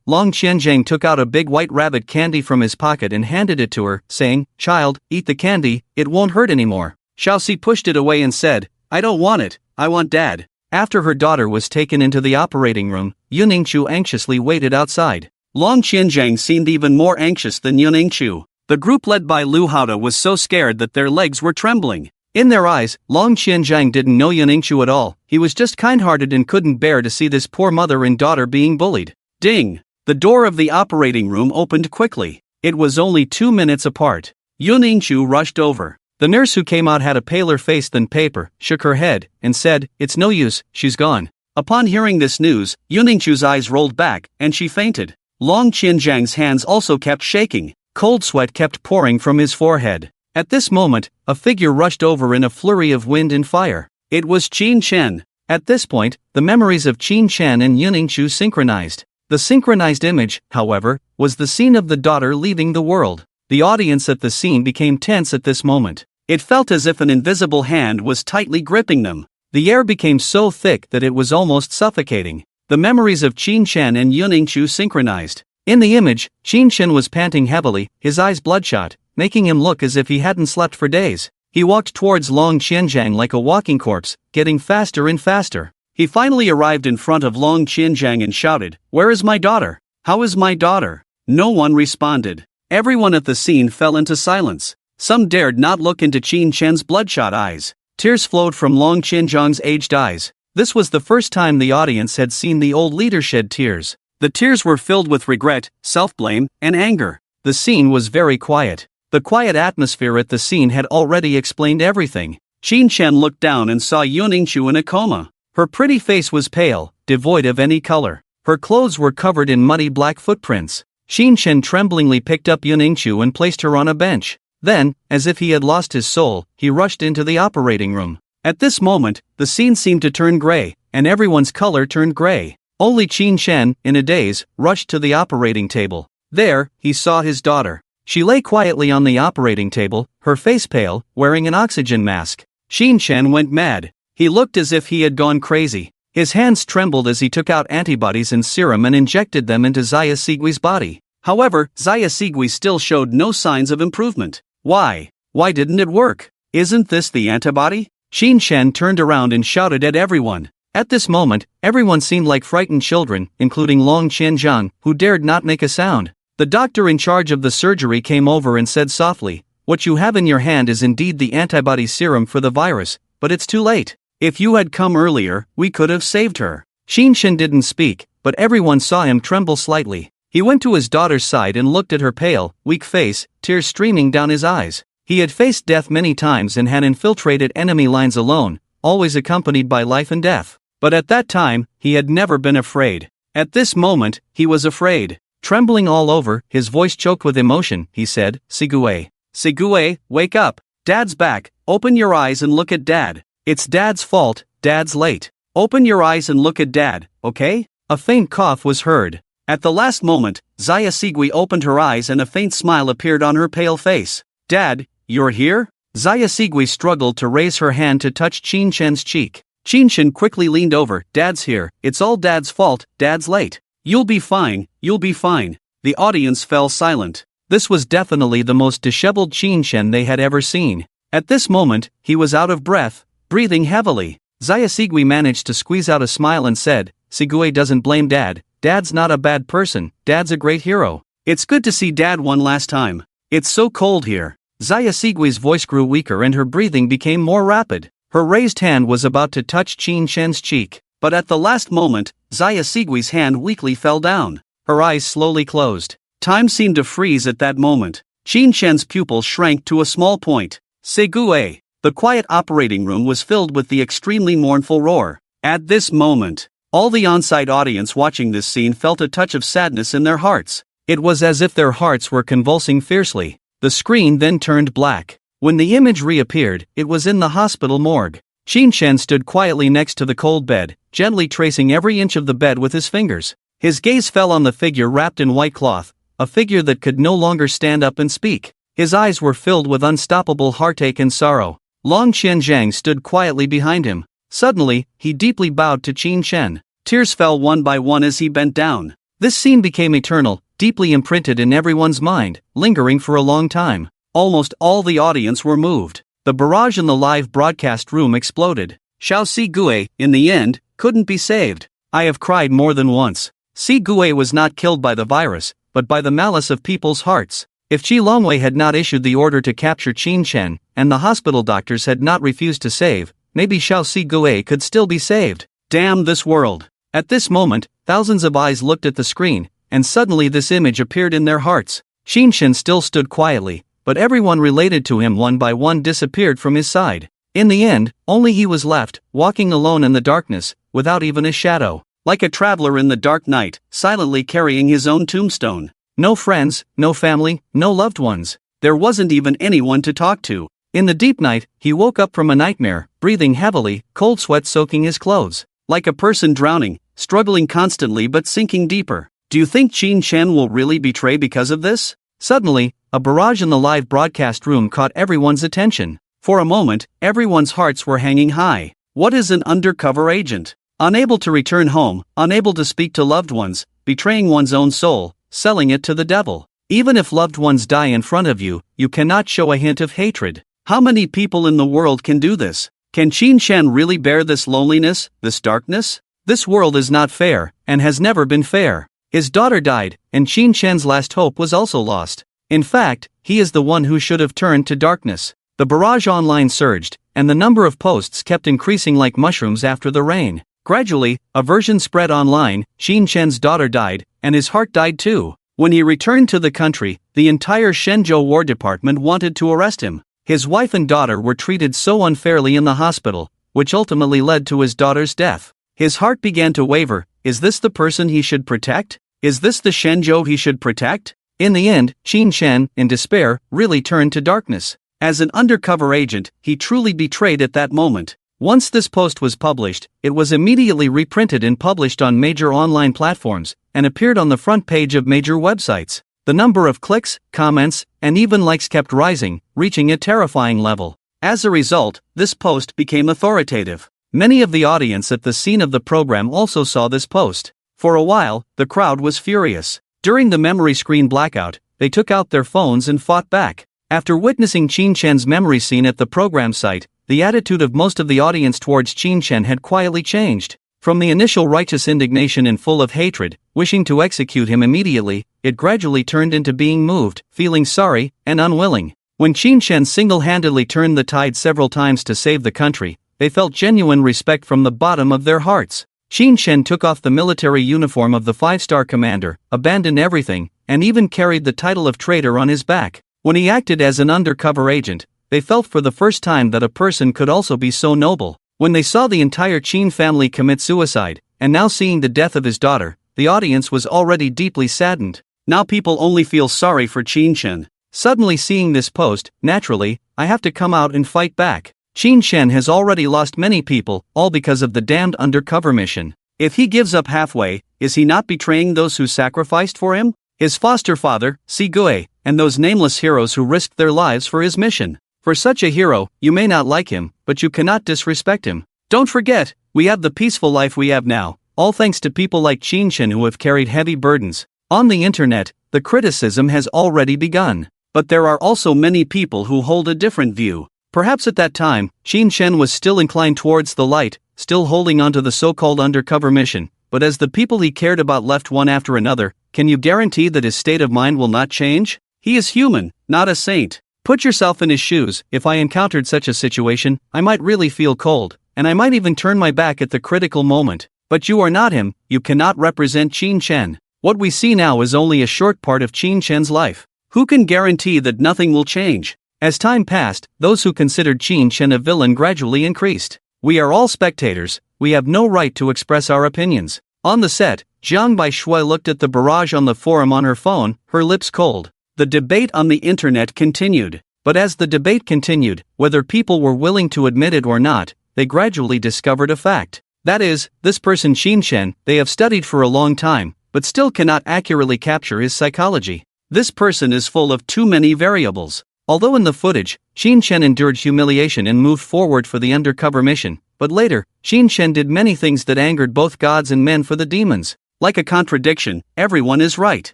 Long Qianzhang took out a big white rabbit candy from his pocket and handed it to her, saying, Child, eat the candy, it won't hurt anymore. Xiaoxi pushed it away and said, I don't want it, I want Dad. After her daughter was taken into the operating room, Yuningshu anxiously waited outside. Long Qianzhang seemed even more anxious than Yuningshu. The group led by Lu Haoda was so scared that their legs were trembling. In their eyes, Long Qianzhang didn't know Yuningshu at all, he was just kind-hearted and couldn't bear to see this poor mother and daughter being bullied. Ding! The door of the operating room opened quickly. It was only 2 minutes apart. Yuningshu rushed over. The nurse who came out had a paler face than paper, shook her head, and said, It's no use, she's gone. Upon hearing this news, Yuningshu's eyes rolled back, and she fainted. Long Qianzhang's hands also kept shaking. Cold sweat kept pouring from his forehead. At this moment, a figure rushed over in a flurry of wind and fire. It was Qin Chen. At this point, the memories of Qin Chen and Yuningshu synchronized. The synchronized image, however, was the scene of the daughter leaving the world. The audience at the scene became tense at this moment. It felt as if an invisible hand was tightly gripping them. The air became so thick that it was almost suffocating. The memories of Qin Chen and Yuningshu synchronized. In the image, Qin Chen was panting heavily, his eyes bloodshot, making him look as if he hadn't slept for days. He walked towards Long Qianzhang like a walking corpse, getting faster and faster. He finally arrived in front of Long Qianzhang and shouted, Where is my daughter? How is my daughter? No one responded. Everyone at the scene fell into silence. Some dared not look into Qin Chen's bloodshot eyes. Tears flowed from Long Qianzhang's aged eyes. This was the first time the audience had seen the old leader shed tears. The tears were filled with regret, self-blame, and anger. The scene was very quiet. The quiet atmosphere at the scene had already explained everything. Qin Chen looked down and saw Yuningshu in a coma. Her pretty face was pale, devoid of any color. Her clothes were covered in muddy black footprints. Qin Chen tremblingly picked up Yuningshu and placed her on a bench. Then, as if he had lost his soul, he rushed into the operating room. At this moment, the scene seemed to turn gray, and everyone's color turned gray. Only Qin Chen, in a daze, rushed to the operating table. There, he saw his daughter. She lay quietly on the operating table, her face pale, wearing an oxygen mask. Qin Chen went mad. He looked as if he had gone crazy. His hands trembled as he took out antibodies and serum and injected them into Xia Segui's body. However, Xia Segui still showed no signs of improvement. Why? Why didn't it work? Isn't this the antibody? Qin Chen turned around and shouted at everyone. At this moment, everyone seemed like frightened children, including Long Qianzhang, who dared not make a sound. The doctor in charge of the surgery came over and said softly, "What you have in your hand is indeed the antibody serum for the virus, but it's too late. If you had come earlier, we could have saved her." Qianzhang didn't speak, but everyone saw him tremble slightly. He went to his daughter's side and looked at her pale, weak face, tears streaming down his eyes. He had faced death many times and had infiltrated enemy lines alone, always accompanied by life and death. But at that time, he had never been afraid. At this moment, he was afraid. Trembling all over, his voice choked with emotion, he said, "Sigue. Sigue, wake up. Dad's back. Open your eyes and look at Dad. It's Dad's fault, Dad's late. Open your eyes and look at Dad, okay?" A faint cough was heard. At the last moment, Xia Sigui opened her eyes and a faint smile appeared on her pale face. "Dad, you're here?" Xia Sigui struggled to raise her hand to touch Qin Shen's cheek. Qin Shen quickly leaned over. "Dad's here. It's all Dad's fault, Dad's late. You'll be fine, you'll be fine." The audience fell silent. This was definitely the most disheveled Qin Shen they had ever seen. At this moment, he was out of breath, breathing heavily. Xia Sigui managed to squeeze out a smile and said, "Sigui doesn't blame Dad. Dad's not a bad person, Dad's a great hero. It's good to see Dad one last time. It's so cold here." Xia Sigui's voice grew weaker and her breathing became more rapid. Her raised hand was about to touch Qin Shen's cheek, but at the last moment, Xia Sigui's hand weakly fell down. Her eyes slowly closed. Time seemed to freeze at that moment. Qin Shen's pupils shrank to a small point. "Sigue." The quiet operating room was filled with the extremely mournful roar. At this moment, all the on-site audience watching this scene felt a touch of sadness in their hearts. It was as if their hearts were convulsing fiercely. The screen then turned black. When the image reappeared, it was in the hospital morgue. Qin Shen stood quietly next to the cold bed, gently tracing every inch of the bed with his fingers. His gaze fell on the figure wrapped in white cloth, a figure that could no longer stand up and speak. His eyes were filled with unstoppable heartache and sorrow. Long Qianzhang stood quietly behind him. Suddenly, he deeply bowed to Qin Shen. Tears fell one by one as he bent down. This scene became eternal, deeply imprinted in everyone's mind, lingering for a long time. Almost all the audience were moved. The barrage in the live broadcast room exploded. Xiao Sigue, in the end, couldn't be saved. I have cried more than once. Sigue was not killed by the virus, but by the malice of people's hearts. If Qi Longwei had not issued the order to capture Qin Shen, and the hospital doctors had not refused to save, maybe Xiao Sigue could still be saved. Damn this world. At this moment, thousands of eyes looked at the screen, and suddenly this image appeared in their hearts. Qin Shen still stood quietly, but everyone related to him one by one disappeared from his side. In the end, only he was left, walking alone in the darkness, without even a shadow. Like a traveler in the dark night, silently carrying his own tombstone. No friends, no family, no loved ones. There wasn't even anyone to talk to. In the deep night, he woke up from a nightmare, breathing heavily, cold sweat soaking his clothes. Like a person drowning, struggling constantly but sinking deeper. Do you think Qin Shen will really betray because of this? Suddenly, a barrage in the live broadcast room caught everyone's attention. For a moment, everyone's hearts were hanging high. What is an undercover agent? Unable to return home, unable to speak to loved ones, betraying one's own soul, selling it to the devil. Even if loved ones die in front of you, you cannot show a hint of hatred. How many people in the world can do this? Can Qin Shen really bear this loneliness, this darkness? This world is not fair, and has never been fair. His daughter died, and Qin Shen's last hope was also lost. In fact, he is the one who should have turned to darkness. The barrage online surged, and the number of posts kept increasing like mushrooms after the rain. Gradually, a version spread online. Qin Shen's daughter died, and his heart died too. When he returned to the country, the entire Shenzhou War Department wanted to arrest him. His wife and daughter were treated so unfairly in the hospital, which ultimately led to his daughter's death. His heart began to waver. Is this the person he should protect? Is this the Shenzhou he should protect? In the end, Qin Shen, in despair, really turned to darkness. As an undercover agent, he truly betrayed at that moment. Once this post was published, it was immediately reprinted and published on major online platforms, and appeared on the front page of major websites. The number of clicks, comments, and even likes kept rising, reaching a terrifying level. As a result, this post became authoritative. Many of the audience at the scene of the program also saw this post. For a while, the crowd was furious. During the memory screen blackout, they took out their phones and fought back. After witnessing Qin Shen's memory scene at the program site, the attitude of most of the audience towards Qin Shen had quietly changed. From the initial righteous indignation and full of hatred, wishing to execute him immediately, it gradually turned into being moved, feeling sorry, and unwilling. When Qin Shen single-handedly turned the tide several times to save the country, they felt genuine respect from the bottom of their hearts. Qin Shen took off the military uniform of the 5-star commander, abandoned everything, and even carried the title of traitor on his back. When he acted as an undercover agent, they felt for the first time that a person could also be so noble. When they saw the entire Qin family commit suicide, and now seeing the death of his daughter, the audience was already deeply saddened. Now people only feel sorry for Qin Shen. Suddenly seeing this post, naturally, I have to come out and fight back. Qin Shen has already lost many people, all because of the damned undercover mission. If he gives up halfway, is he not betraying those who sacrificed for him? His foster father, Sigue, and those nameless heroes who risked their lives for his mission. For such a hero, you may not like him, but you cannot disrespect him. Don't forget, we have the peaceful life we have now, all thanks to people like Qin Shen who have carried heavy burdens. On the internet, the criticism has already begun. But there are also many people who hold a different view. Perhaps at that time, Qin Shen was still inclined towards the light, still holding on to the so-called undercover mission, but as the people he cared about left one after another, can you guarantee that his state of mind will not change? He is human, not a saint. Put yourself in his shoes. If I encountered such a situation, I might really feel cold, and I might even turn my back at the critical moment. But you are not him, you cannot represent Qin Shen. What we see now is only a short part of Qin Shen's life. Who can guarantee that nothing will change? As time passed, those who considered Qin Shen a villain gradually increased. We are all spectators, we have no right to express our opinions. On the set, Jiang Baishui looked at the barrage on the forum on her phone, her lips cold. The debate on the internet continued. But as the debate continued, whether people were willing to admit it or not, they gradually discovered a fact. That is, this person Qin Shen, they have studied for a long time, but still cannot accurately capture his psychology. This person is full of too many variables. Although in the footage, Qin Shen endured humiliation and moved forward for the undercover mission, but later, Qin Shen did many things that angered both gods and men for the demons. Like a contradiction, everyone is right.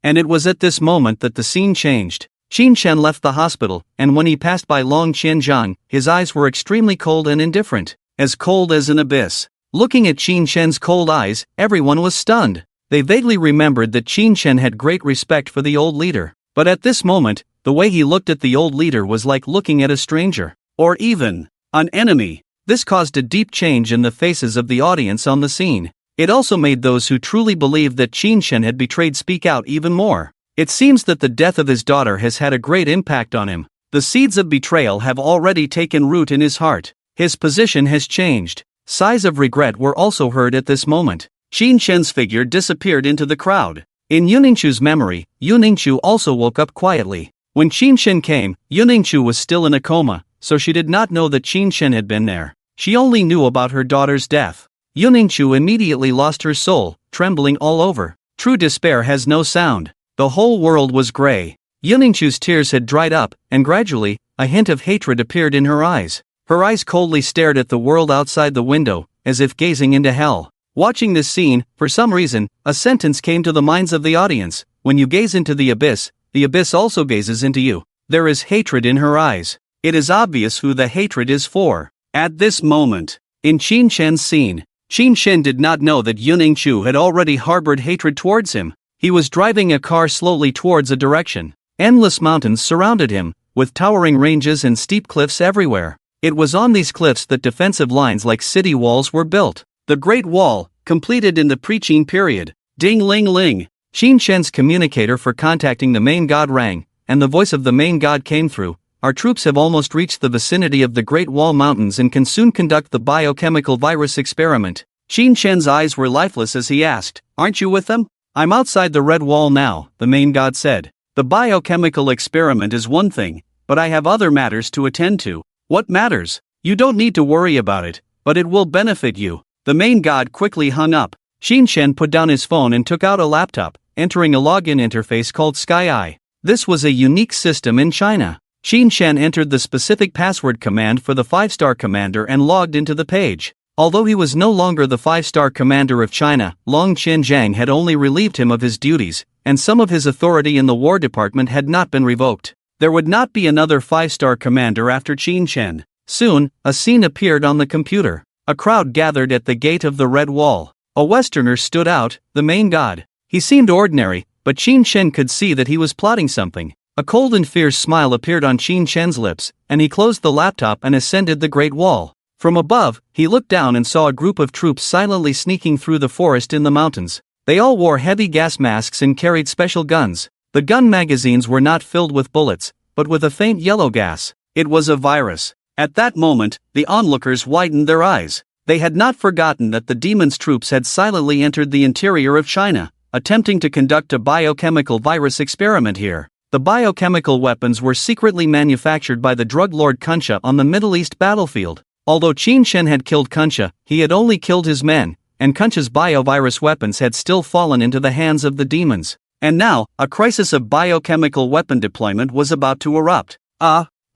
And it was at this moment that the scene changed. Qin Shen left the hospital, and when he passed by Long Qianzhang, his eyes were extremely cold and indifferent, as cold as an abyss. Looking at Qin Shen's cold eyes, everyone was stunned. They vaguely remembered that Qin Shen had great respect for the old leader. But at this moment, the way he looked at the old leader was like looking at a stranger, or even an enemy. This caused a deep change in the faces of the audience on the scene. It also made those who truly believed that Qin Shen had betrayed speak out even more. It seems that the death of his daughter has had a great impact on him. The seeds of betrayal have already taken root in his heart. His position has changed. Sighs of regret were also heard at this moment. Qin Shen's figure disappeared into the crowd. In Yuningshu's memory, Yuningshu also woke up quietly. When Qin Shen came, Yuningshu was still in a coma, so she did not know that Qin Shen had been there. She only knew about her daughter's death. Yuningshu immediately lost her soul, trembling all over. True despair has no sound. The whole world was gray. Yuningshu's tears had dried up, and gradually, a hint of hatred appeared in her eyes. Her eyes coldly stared at the world outside the window, as if gazing into hell. Watching this scene, for some reason, a sentence came to the minds of the audience. When you gaze into the abyss also gazes into you. There is hatred in her eyes. It is obvious who the hatred is for. At this moment, in Qin Shen's scene, Qin Shen did not know that Yuningshu had already harbored hatred towards him. He was driving a car slowly towards a direction. Endless mountains surrounded him, with towering ranges and steep cliffs everywhere. It was on these cliffs that defensive lines like city walls were built. The Great Wall, completed in the pre-Qin period. Ding ling ling. Qin Shen's communicator for contacting the main god rang, and the voice of the main god came through. Our troops have almost reached the vicinity of the Great Wall Mountains and can soon conduct the biochemical virus experiment. Qin Shen's eyes were lifeless as he asked, "Aren't you with them?" "I'm outside the Red Wall now," the main god said. "The biochemical experiment is one thing, but I have other matters to attend to." "What matters?" "You don't need to worry about it, but it will benefit you." The main god quickly hung up. Qin Shen put down his phone and took out a laptop, entering a login interface called Sky Eye. This was a unique system in China. Qin Shen entered the specific password command for the 5-star commander and logged into the page. Although he was no longer the 5-star commander of China, Long Qianzhang had only relieved him of his duties, and some of his authority in the War Department had not been revoked. There would not be another 5-star commander after Qin Shen. Soon, a scene appeared on the computer. A crowd gathered at the gate of the Red Wall. A Westerner stood out, the main god. He seemed ordinary, but Qin Shen could see that he was plotting something. A cold and fierce smile appeared on Qin Shen's lips, and he closed the laptop and ascended the Great Wall. From above, he looked down and saw a group of troops silently sneaking through the forest in the mountains. They all wore heavy gas masks and carried special guns. The gun magazines were not filled with bullets, but with a faint yellow gas. It was a virus. At that moment, the onlookers widened their eyes. They had not forgotten that the demon's troops had silently entered the interior of China, attempting to conduct a biochemical virus experiment here. The biochemical weapons were secretly manufactured by the drug lord Kunsha on the Middle East battlefield. Although Qin Shen had killed Kunsha, he had only killed his men, and Kunsha's biovirus weapons had still fallen into the hands of the demons. And now, a crisis of biochemical weapon deployment was about to erupt.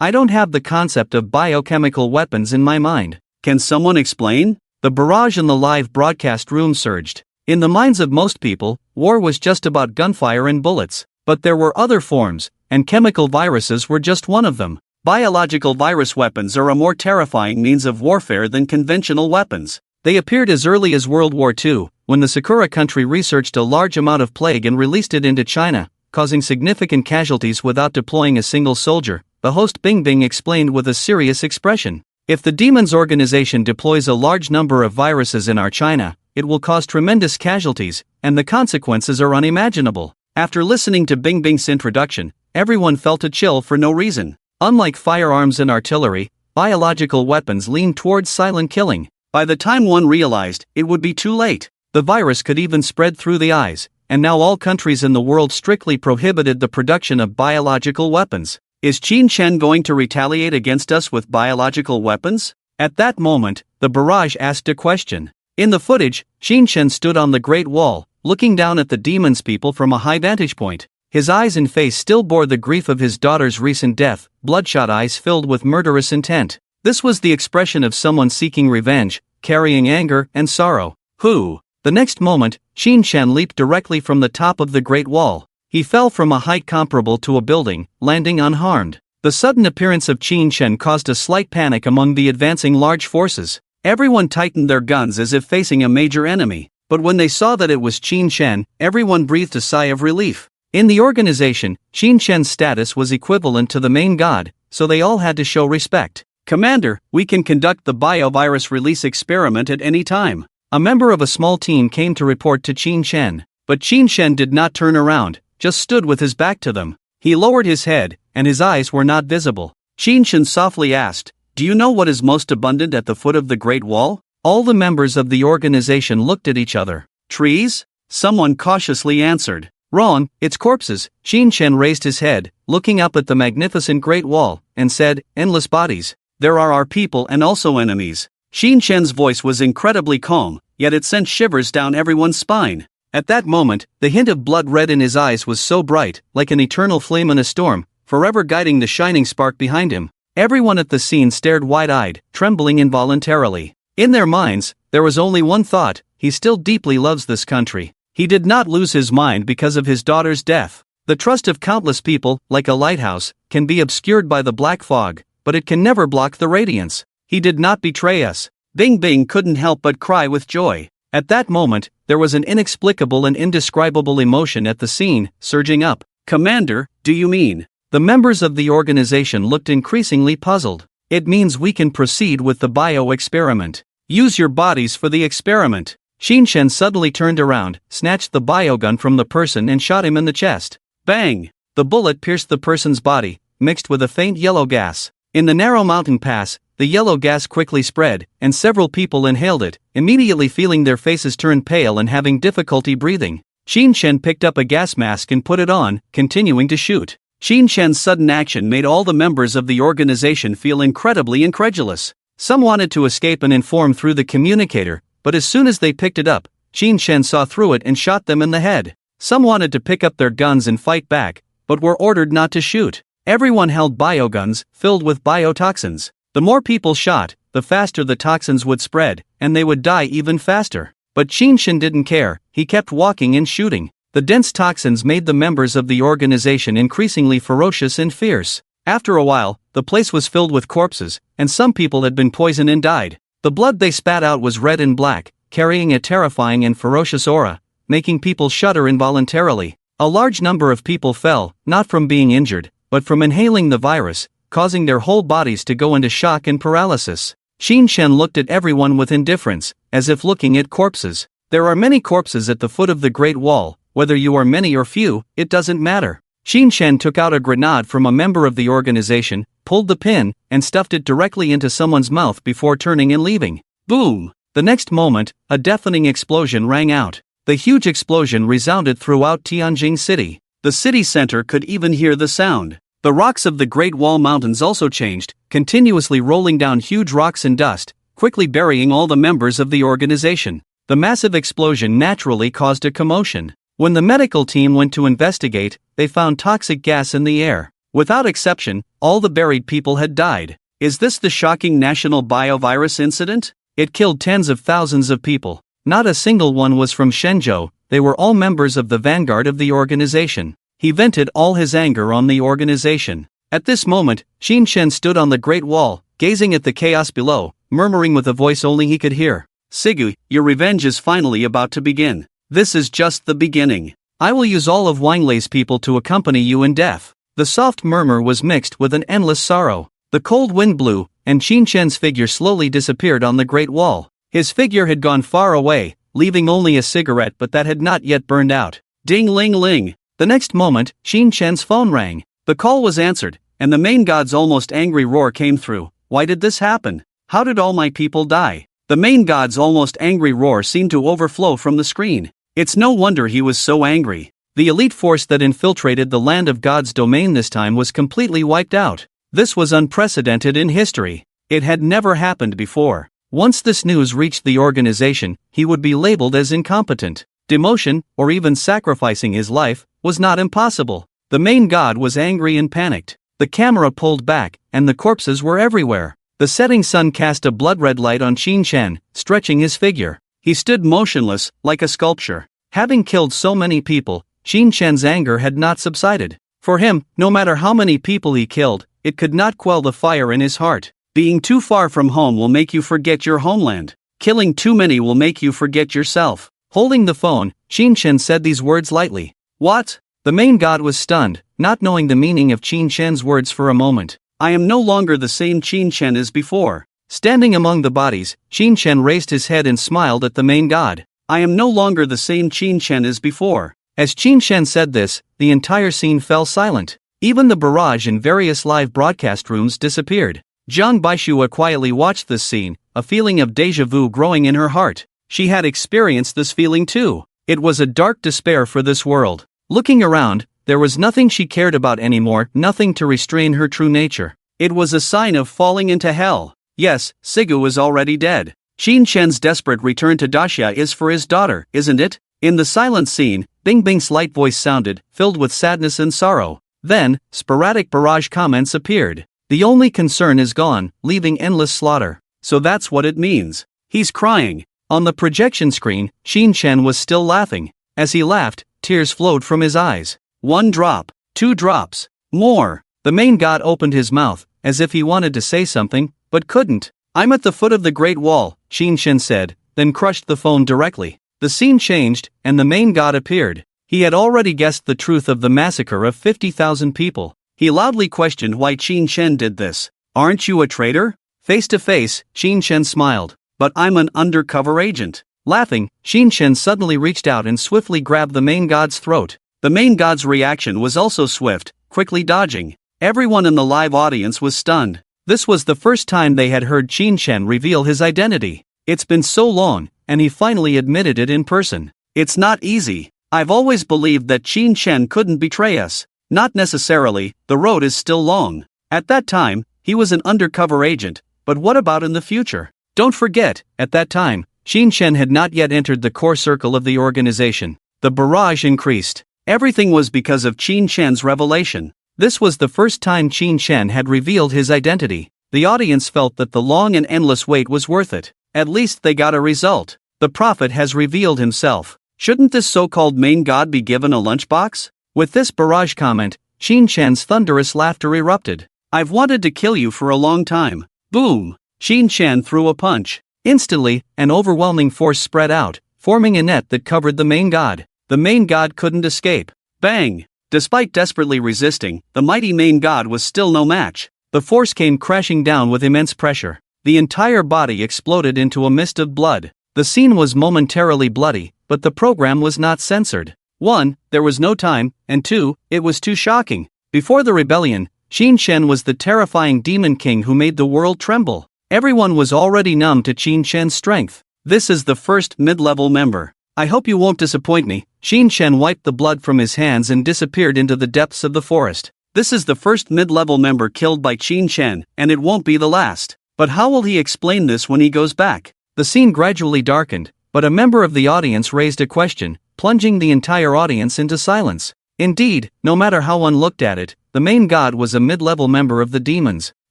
I don't have the concept of biochemical weapons in my mind. Can someone explain? The barrage in the live broadcast room surged. In the minds of most people, war was just about gunfire and bullets. But there were other forms, and chemical viruses were just one of them. Biological virus weapons are a more terrifying means of warfare than conventional weapons. They appeared as early as World War II, when the Sakura country researched a large amount of plague and released it into China, causing significant casualties without deploying a single soldier. The host Bing explained with a serious expression. If the Demons organization deploys a large number of viruses in our China, it will cause tremendous casualties, and the consequences are unimaginable. After listening to Bing's introduction, everyone felt a chill for no reason. Unlike firearms and artillery, biological weapons lean towards silent killing. By the time one realized, it would be too late. The virus could even spread through the eyes, and now all countries in the world strictly prohibited the production of biological weapons. Is Qin Shen going to retaliate against us with biological weapons? At that moment, the barrage asked a question. In the footage, Qin Shen stood on the Great Wall, looking down at the demons people from a high vantage point. His eyes and face still bore the grief of his daughter's recent death, bloodshot eyes filled with murderous intent. This was the expression of someone seeking revenge, carrying anger and sorrow. The next moment, Qin Shen leaped directly from the top of the Great Wall. He fell from a height comparable to a building, landing unharmed. The sudden appearance of Qin Shen caused a slight panic among the advancing large forces. Everyone tightened their guns as if facing a major enemy. But when they saw that it was Qin Shen, everyone breathed a sigh of relief. In the organization, Qin Shen's status was equivalent to the main god, so they all had to show respect. Commander, we can conduct the biovirus release experiment at any time. A member of a small team came to report to Qin Shen. But Qin Shen did not turn around, just stood with his back to them. He lowered his head, and his eyes were not visible. Qin Shen softly asked, "Do you know what is most abundant at the foot of the Great Wall?" All the members of the organization looked at each other. "Trees?" Someone cautiously answered. "Wrong, it's corpses." Qin Shen raised his head, looking up at the magnificent Great Wall, and said, "Endless bodies. There are our people and also enemies." Qin Shen's voice was incredibly calm, yet it sent shivers down everyone's spine. At that moment, the hint of blood red in his eyes was so bright, like an eternal flame in a storm, forever guiding the shining spark behind him. Everyone at the scene stared wide-eyed, trembling involuntarily. In their minds, there was only one thought: he still deeply loves this country. He did not lose his mind because of his daughter's death. The trust of countless people, like a lighthouse, can be obscured by the black fog, but it can never block the radiance. He did not betray us. Bing couldn't help but cry with joy. At that moment, there was an inexplicable and indescribable emotion at the scene, surging up. "Commander, do you mean?" The members of the organization looked increasingly puzzled. "It means we can proceed with the bio-experiment. Use your bodies for the experiment." Qin Shen suddenly turned around, snatched the biogun from the person and shot him in the chest. Bang! The bullet pierced the person's body, mixed with a faint yellow gas. In the narrow mountain pass, the yellow gas quickly spread, and several people inhaled it, immediately feeling their faces turn pale and having difficulty breathing. Qin Shen picked up a gas mask and put it on, continuing to shoot. Qin Shen's sudden action made all the members of the organization feel incredibly incredulous. Some wanted to escape and inform through the communicator, but as soon as they picked it up, Qin Shen saw through it and shot them in the head. Some wanted to pick up their guns and fight back, but were ordered not to shoot. Everyone held bioguns, filled with biotoxins. The more people shot, the faster the toxins would spread, and they would die even faster. But Qin Shen didn't care. He kept walking and shooting. The dense toxins made the members of the organization increasingly ferocious and fierce. After a while, the place was filled with corpses, and some people had been poisoned and died. The blood they spat out was red and black, carrying a terrifying and ferocious aura, making people shudder involuntarily. A large number of people fell, not from being injured, but from inhaling the virus, causing their whole bodies to go into shock and paralysis. Qin Shen looked at everyone with indifference, as if looking at corpses. There are many corpses at the foot of the Great Wall, whether you are many or few, it doesn't matter. Qin Shen took out a grenade from a member of the organization, pulled the pin, and stuffed it directly into someone's mouth before turning and leaving. Boom! The next moment, a deafening explosion rang out. The huge explosion resounded throughout Tianjin City. The city center could even hear the sound. The rocks of the Great Wall Mountains also changed, continuously rolling down huge rocks and dust, quickly burying all the members of the organization. The massive explosion naturally caused a commotion. When the medical team went to investigate, they found toxic gas in the air. Without exception, all the buried people had died. Is this the shocking national biovirus incident? It killed tens of thousands of people. Not a single one was from Shenzhou, they were all members of the vanguard of the organization. He vented all his anger on the organization. At this moment, Qin Shen stood on the Great Wall, gazing at the chaos below, murmuring with a voice only he could hear. Sigu, your revenge is finally about to begin. This is just the beginning. I will use all of Wanglei's people to accompany you in death. The soft murmur was mixed with an endless sorrow. The cold wind blew, and Qin Shen's figure slowly disappeared on the Great Wall. His figure had gone far away, leaving only a cigarette but that had not yet burned out. Ding-ling-ling. The next moment, Qin Shen's phone rang. The call was answered, and the main god's almost angry roar came through. Why did this happen? How did all my people die? The main god's almost angry roar seemed to overflow from the screen. It's no wonder he was so angry. The elite force that infiltrated the land of God's domain this time was completely wiped out. This was unprecedented in history. It had never happened before. Once this news reached the organization, he would be labeled as incompetent. Demotion, or even sacrificing his life, was not impossible. The main god was angry and panicked. The camera pulled back, and the corpses were everywhere. The setting sun cast a blood-red light on Qin Shen, stretching his figure. He stood motionless, like a sculpture. Having killed so many people, Qin Shen's anger had not subsided. For him, no matter how many people he killed, it could not quell the fire in his heart. Being too far from home will make you forget your homeland. Killing too many will make you forget yourself. Holding the phone, Qin Shen said these words lightly. What? The main god was stunned, not knowing the meaning of Qin Shen's words for a moment. I am no longer the same Qin Shen as before. Standing among the bodies, Qin Shen raised his head and smiled at the main god. I am no longer the same Qin Shen as before. As Qin Shen said this, the entire scene fell silent. Even the barrage in various live broadcast rooms disappeared. Jiang Baishua quietly watched this scene, a feeling of déjà vu growing in her heart. She had experienced this feeling too. It was a dark despair for this world. Looking around, there was nothing she cared about anymore, nothing to restrain her true nature. It was a sign of falling into hell. Yes, Sigu is already dead. Qin Shen's desperate return to Daxia is for his daughter, isn't it? In the silent scene, Bing Bing's light voice sounded, filled with sadness and sorrow. Then, sporadic barrage comments appeared. The only concern is gone, leaving endless slaughter. So that's what it means. He's crying. On the projection screen, Qin Shen was still laughing. As he laughed, tears flowed from his eyes. 1 drop, 2 drops, more. The main god opened his mouth, as if he wanted to say something, but couldn't. I'm at the foot of the Great Wall, Qin Shen said, then crushed the phone directly. The scene changed, and the main god appeared. He had already guessed the truth of the massacre of 50,000 people. He loudly questioned why Qin Shen did this. Aren't you a traitor? Face to face, Qin Shen smiled. But I'm an undercover agent. Laughing, Qin Shen suddenly reached out and swiftly grabbed the main god's throat. The main god's reaction was also swift, quickly dodging. Everyone in the live audience was stunned. This was the first time they had heard Qin Shen reveal his identity. It's been so long, and he finally admitted it in person. It's not easy. I've always believed that Qin Shen couldn't betray us. Not necessarily, the road is still long. At that time, he was an undercover agent, but what about in the future? Don't forget, at that time, Qin Shen had not yet entered the core circle of the organization. The barrage increased. Everything was because of Qin Shen's revelation. This was the first time Qin Shen had revealed his identity. The audience felt that the long and endless wait was worth it. At least they got a result. The prophet has revealed himself. Shouldn't this so-called main god be given a lunchbox? With this barrage comment, Qin Shen's thunderous laughter erupted. I've wanted to kill you for a long time. Boom! Qin Shen threw a punch. Instantly, an overwhelming force spread out, forming a net that covered the main god. The main god couldn't escape. Bang! Despite desperately resisting, the mighty main god was still no match. The force came crashing down with immense pressure. The entire body exploded into a mist of blood. The scene was momentarily bloody, but the program was not censored. 1. There was no time, and 2. It was too shocking. Before the rebellion, Qin Shen was the terrifying demon king who made the world tremble. Everyone was already numb to Qin Shen's strength. This is the first mid-level member. I hope you won't disappoint me. Qin Shen wiped the blood from his hands and disappeared into the depths of the forest. This is the first mid-level member killed by Qin Shen, and it won't be the last. But how will he explain this when he goes back? The scene gradually darkened, but a member of the audience raised a question, plunging the entire audience into silence. Indeed, no matter how one looked at it, the main god was a mid-level member of the demons.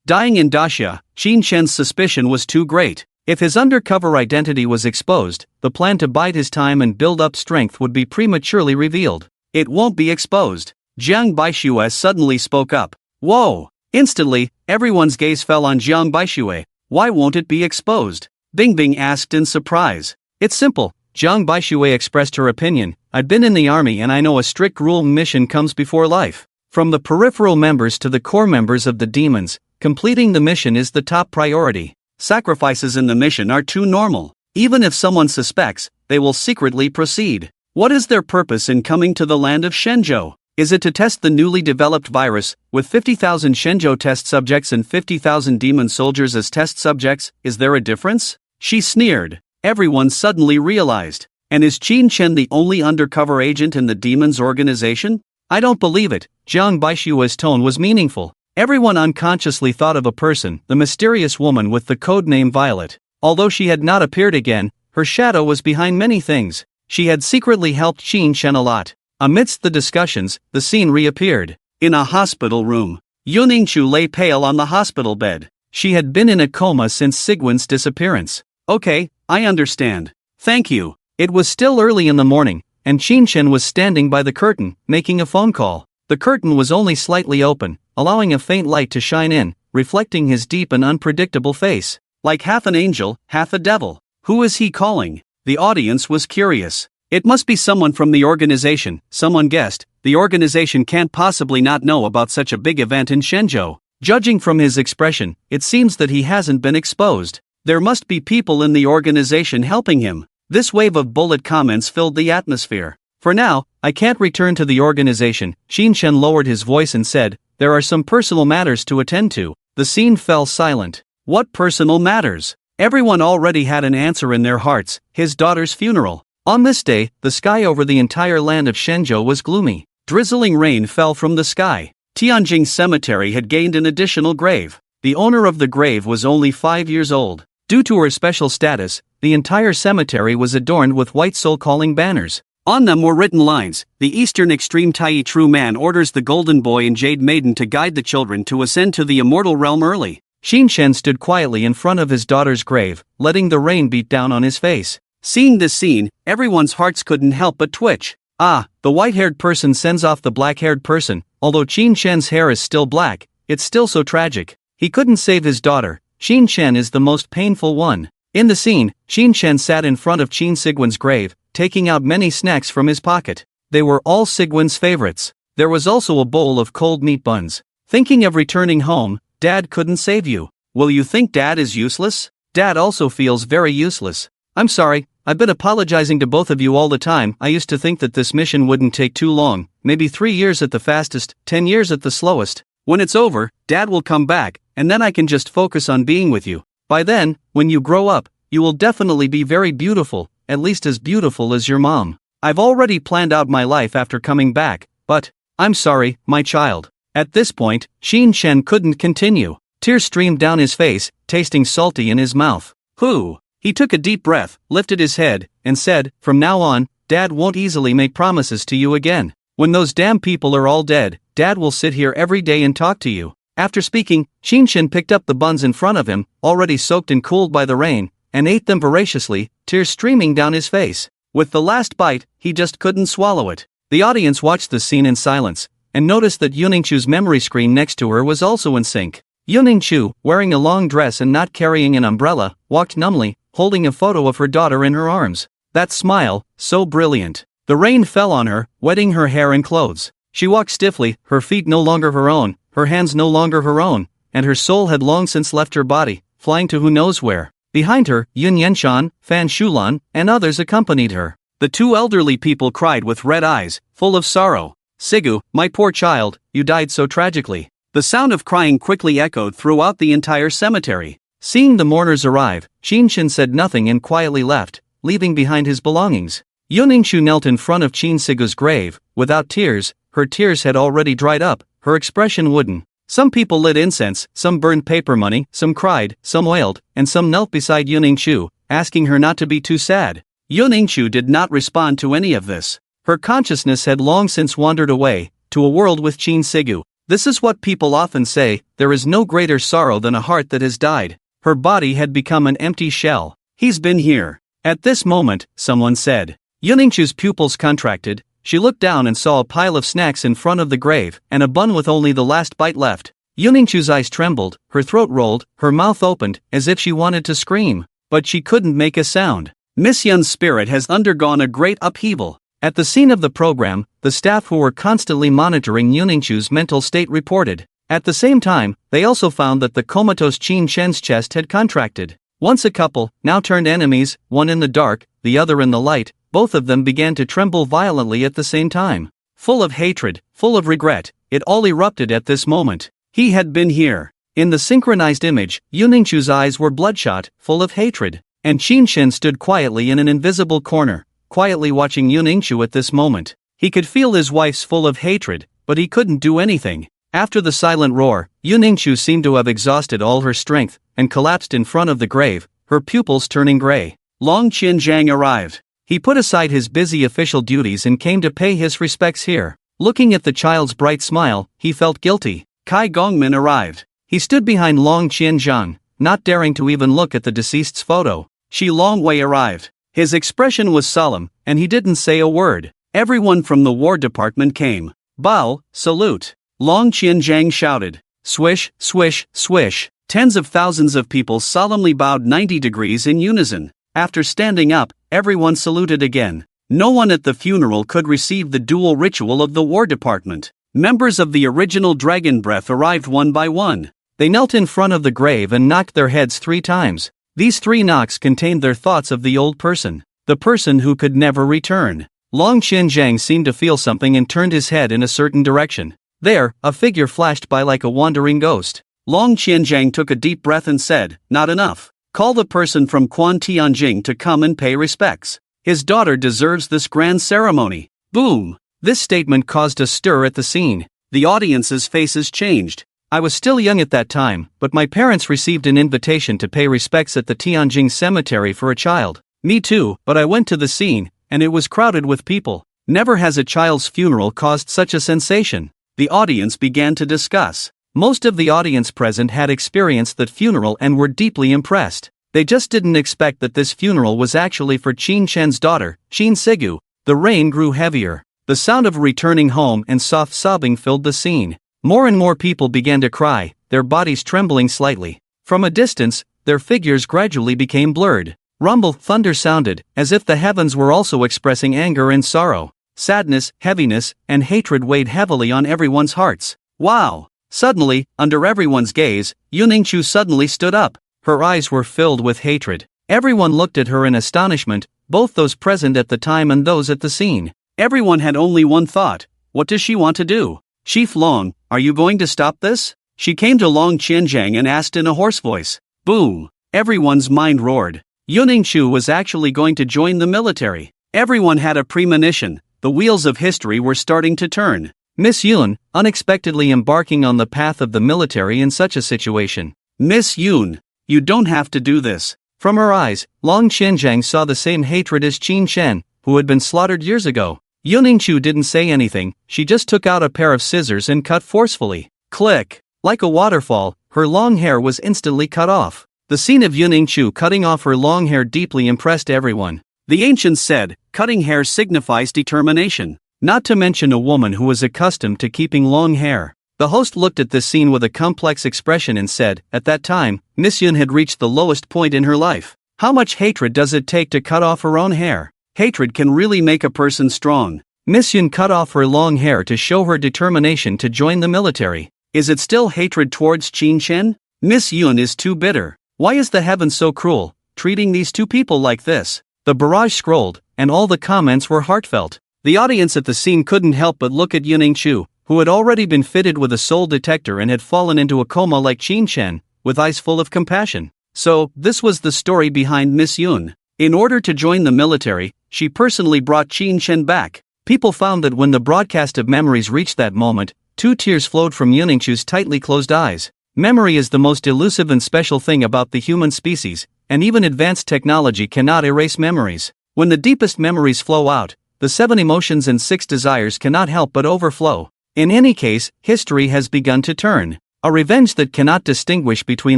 Dying in Daxia, Qin Shen's suspicion was too great. If his undercover identity was exposed, the plan to bide his time and build up strength would be prematurely revealed. It won't be exposed. Jiang Baixue suddenly spoke up. Whoa! Instantly, everyone's gaze fell on Jiang Baixue. Why won't it be exposed? Bingbing asked in surprise. It's simple. Jiang Baixue expressed her opinion. I've been in the army and I know a strict rule: mission comes before life. From the peripheral members to the core members of the demons, completing the mission is the top priority. Sacrifices in the mission are too normal. Even if someone suspects, they will secretly proceed. What is their purpose in coming to the land of Shenzhou? Is it to test the newly developed virus, with 50,000 Shenzhou test subjects and 50,000 demon soldiers as test subjects? Is there a difference? She sneered. Everyone suddenly realized. And is Qin Shen the only undercover agent in the demons organization? I don't believe it. Jiang Baixue's tone was meaningful. Everyone unconsciously thought of a person, the mysterious woman with the code name Violet. Although she had not appeared again, her shadow was behind many things. She had secretly helped Qin Shen a lot. Amidst the discussions, the scene reappeared. In a hospital room, Yuningshu lay pale on the hospital bed. She had been in a coma since Sigwin's disappearance. Okay, I understand. Thank you. It was still early in the morning, and Qin Shen was standing by the curtain, making a phone call. The curtain was only slightly open, allowing a faint light to shine in, reflecting his deep and unpredictable face. Like half an angel, half a devil. Who is he calling? The audience was curious. It must be someone from the organization, someone guessed. The organization can't possibly not know about such a big event in Shenzhou. Judging from his expression, it seems that he hasn't been exposed. There must be people in the organization helping him. This wave of bullet comments filled the atmosphere. For now, I can't return to the organization. Qin Shen lowered his voice and said, there are some personal matters to attend to. The scene fell silent. What personal matters? Everyone already had an answer in their hearts: his daughter's funeral. On this day, the sky over the entire land of Shenzhou was gloomy. Drizzling rain fell from the sky. Tianjing Cemetery had gained an additional grave. The owner of the grave was only 5 years old. Due to her special status, the entire cemetery was adorned with white soul-calling banners. On them were written lines: the Eastern Extreme Tai True Man orders the Golden Boy and Jade Maiden to guide the children to ascend to the immortal realm early. Qin Shen stood quietly in front of his daughter's grave, letting the rain beat down on his face. Seeing this scene, everyone's hearts couldn't help but twitch. Ah, the white-haired person sends off the black-haired person. Although Qin Shen's hair is still black, it's still so tragic. He couldn't save his daughter. Qin Shen is the most painful one. In the scene, Qin Shen sat in front of Qin Sigwin's grave, taking out many snacks from his pocket. They were all Sigwin's favorites. There was also a bowl of cold meat buns. Thinking of returning home, Dad couldn't save you. Will you think Dad is useless? Dad also feels very useless. I'm sorry, I've been apologizing to both of you all the time. I used to think that this mission wouldn't take too long, maybe 3 years at the fastest, 10 years at the slowest. When it's over, Dad will come back, and then I can just focus on being with you. By then, when you grow up, you will definitely be very beautiful, at least as beautiful as your mom. I've already planned out my life after coming back, but, I'm sorry, my child. At this point, Qin Shen couldn't continue. Tears streamed down his face, tasting salty in his mouth. Whew. He took a deep breath, lifted his head, and said, from now on, Dad won't easily make promises to you again. When those damn people are all dead, Dad will sit here every day and talk to you. After speaking, Qin Shen picked up the buns in front of him, already soaked and cooled by the rain, and ate them voraciously, tears streaming down his face. With the last bite, he just couldn't swallow it. The audience watched the scene in silence, and noticed that Yuningshu's memory screen next to her was also in sync. Yuningshu, wearing a long dress and not carrying an umbrella, walked numbly, holding a photo of her daughter in her arms. That smile, so brilliant. The rain fell on her, wetting her hair and clothes. She walked stiffly, her feet no longer her own, her hands no longer her own, and her soul had long since left her body, flying to who knows where. Behind her, Yun Yenshan, Fan Shulan, and others accompanied her. The two elderly people cried with red eyes, full of sorrow. Sigu, my poor child, you died so tragically. The sound of crying quickly echoed throughout the entire cemetery. Seeing the mourners arrive, Qin said nothing and quietly left, leaving behind his belongings. Yuningshu knelt in front of Qin Sigu's grave, without tears. Her tears had already dried up, her expression wooden. Some people lit incense, some burned paper money, some cried, some wailed, and some knelt beside Yuningshu, asking her not to be too sad. Yuningshu did not respond to any of this. Her consciousness had long since wandered away, to a world with Qin Sigu. This is what people often say, there is no greater sorrow than a heart that has died. Her body had become an empty shell. He's been here. At this moment, someone said. Yuningshu's pupils contracted. She looked down and saw a pile of snacks in front of the grave, and a bun with only the last bite left. Yuningshu's eyes trembled, her throat rolled, her mouth opened, as if she wanted to scream. But she couldn't make a sound. Miss Yun's spirit has undergone a great upheaval. At the scene of the program, the staff who were constantly monitoring Yuningshu's mental state reported. At the same time, they also found that the comatose Qin Shen's chest had contracted. Once a couple, now turned enemies, one in the dark, the other in the light, both of them began to tremble violently at the same time. Full of hatred, full of regret, it all erupted at this moment. He had been here. In the synchronized image, Yuningshu's eyes were bloodshot, full of hatred, and Qin Shen stood quietly in an invisible corner, quietly watching Yuningshu at this moment. He could feel his wife's full of hatred, but he couldn't do anything. After the silent roar, Yuningshu seemed to have exhausted all her strength, and collapsed in front of the grave, her pupils turning gray. Long Qinzhang arrived. He put aside his busy official duties and came to pay his respects here. Looking at the child's bright smile, he felt guilty. Kai Gongmin arrived. He stood behind Long Qianzhang, not daring to even look at the deceased's photo. Shi Longwei arrived. His expression was solemn, and he didn't say a word. Everyone from the War Department came. Bow, salute. Long Qianzhang shouted. Swish, swish, swish. Tens of thousands of people solemnly bowed 90 degrees in unison. After standing up, everyone saluted again. No one at the funeral could receive the duel ritual of the War Department. Members of the original Dragon Breath arrived one by one. They knelt in front of the grave and knocked their heads 3 times. These 3 knocks contained their thoughts of the old person. The person who could never return. Long Qianzhang seemed to feel something and turned his head in a certain direction. There, a figure flashed by like a wandering ghost. Long Qianzhang took a deep breath and said, not enough. Call the person from Quan Tianjing to come and pay respects. His daughter deserves this grand ceremony. Boom! This statement caused a stir at the scene. The audience's faces changed. I was still young at that time, but my parents received an invitation to pay respects at the Tianjing cemetery for a child. Me too, but I went to the scene, and it was crowded with people. Never has a child's funeral caused such a sensation. The audience began to discuss. Most of the audience present had experienced that funeral and were deeply impressed. They just didn't expect that this funeral was actually for Qin Shen's daughter, Qin Sigu. The rain grew heavier. The sound of returning home and soft sobbing filled the scene. More and more people began to cry, their bodies trembling slightly. From a distance, their figures gradually became blurred. Rumble, thunder sounded, as if the heavens were also expressing anger and sorrow. Sadness, heaviness, and hatred weighed heavily on everyone's hearts. Wow! Suddenly, under everyone's gaze, Yuningshu suddenly stood up. Her eyes were filled with hatred. Everyone looked at her in astonishment, both those present at the time and those at the scene. Everyone had only one thought. What does she want to do? Chief Long, are you going to stop this? She came to Long Qianzhang and asked in a hoarse voice. Boom! Everyone's mind roared. Yuningshu was actually going to join the military. Everyone had a premonition. The wheels of history were starting to turn. Miss Yun, unexpectedly embarking on the path of the military in such a situation. Miss Yun, you don't have to do this. From her eyes, Long Qianzhang saw the same hatred as Qin Shen, who had been slaughtered years ago. Yuningshu didn't say anything, she just took out a pair of scissors and cut forcefully. Click! Like a waterfall, her long hair was instantly cut off. The scene of Yuningshu cutting off her long hair deeply impressed everyone. The ancients said, cutting hair signifies determination. Not to mention a woman who was accustomed to keeping long hair. The host looked at this scene with a complex expression and said, at that time, Miss Yun had reached the lowest point in her life. How much hatred does it take to cut off her own hair? Hatred can really make a person strong. Miss Yun cut off her long hair to show her determination to join the military. Is it still hatred towards Qin Chen? Miss Yun is too bitter. Why is the heavens so cruel, treating these two people like this? The barrage scrolled, and all the comments were heartfelt. The audience at the scene couldn't help but look at Yuning Chu, who had already been fitted with a soul detector and had fallen into a coma like Qin Chen, with eyes full of compassion. So, this was the story behind Miss Yun. In order to join the military, she personally brought Qin Chen back. People found that when the broadcast of memories reached that moment, 2 tears flowed from Yuning Chu's tightly closed eyes. Memory is the most elusive and special thing about the human species, and even advanced technology cannot erase memories. When the deepest memories flow out, the 7 emotions and 6 desires cannot help but overflow. In any case, history has begun to turn. A revenge that cannot distinguish between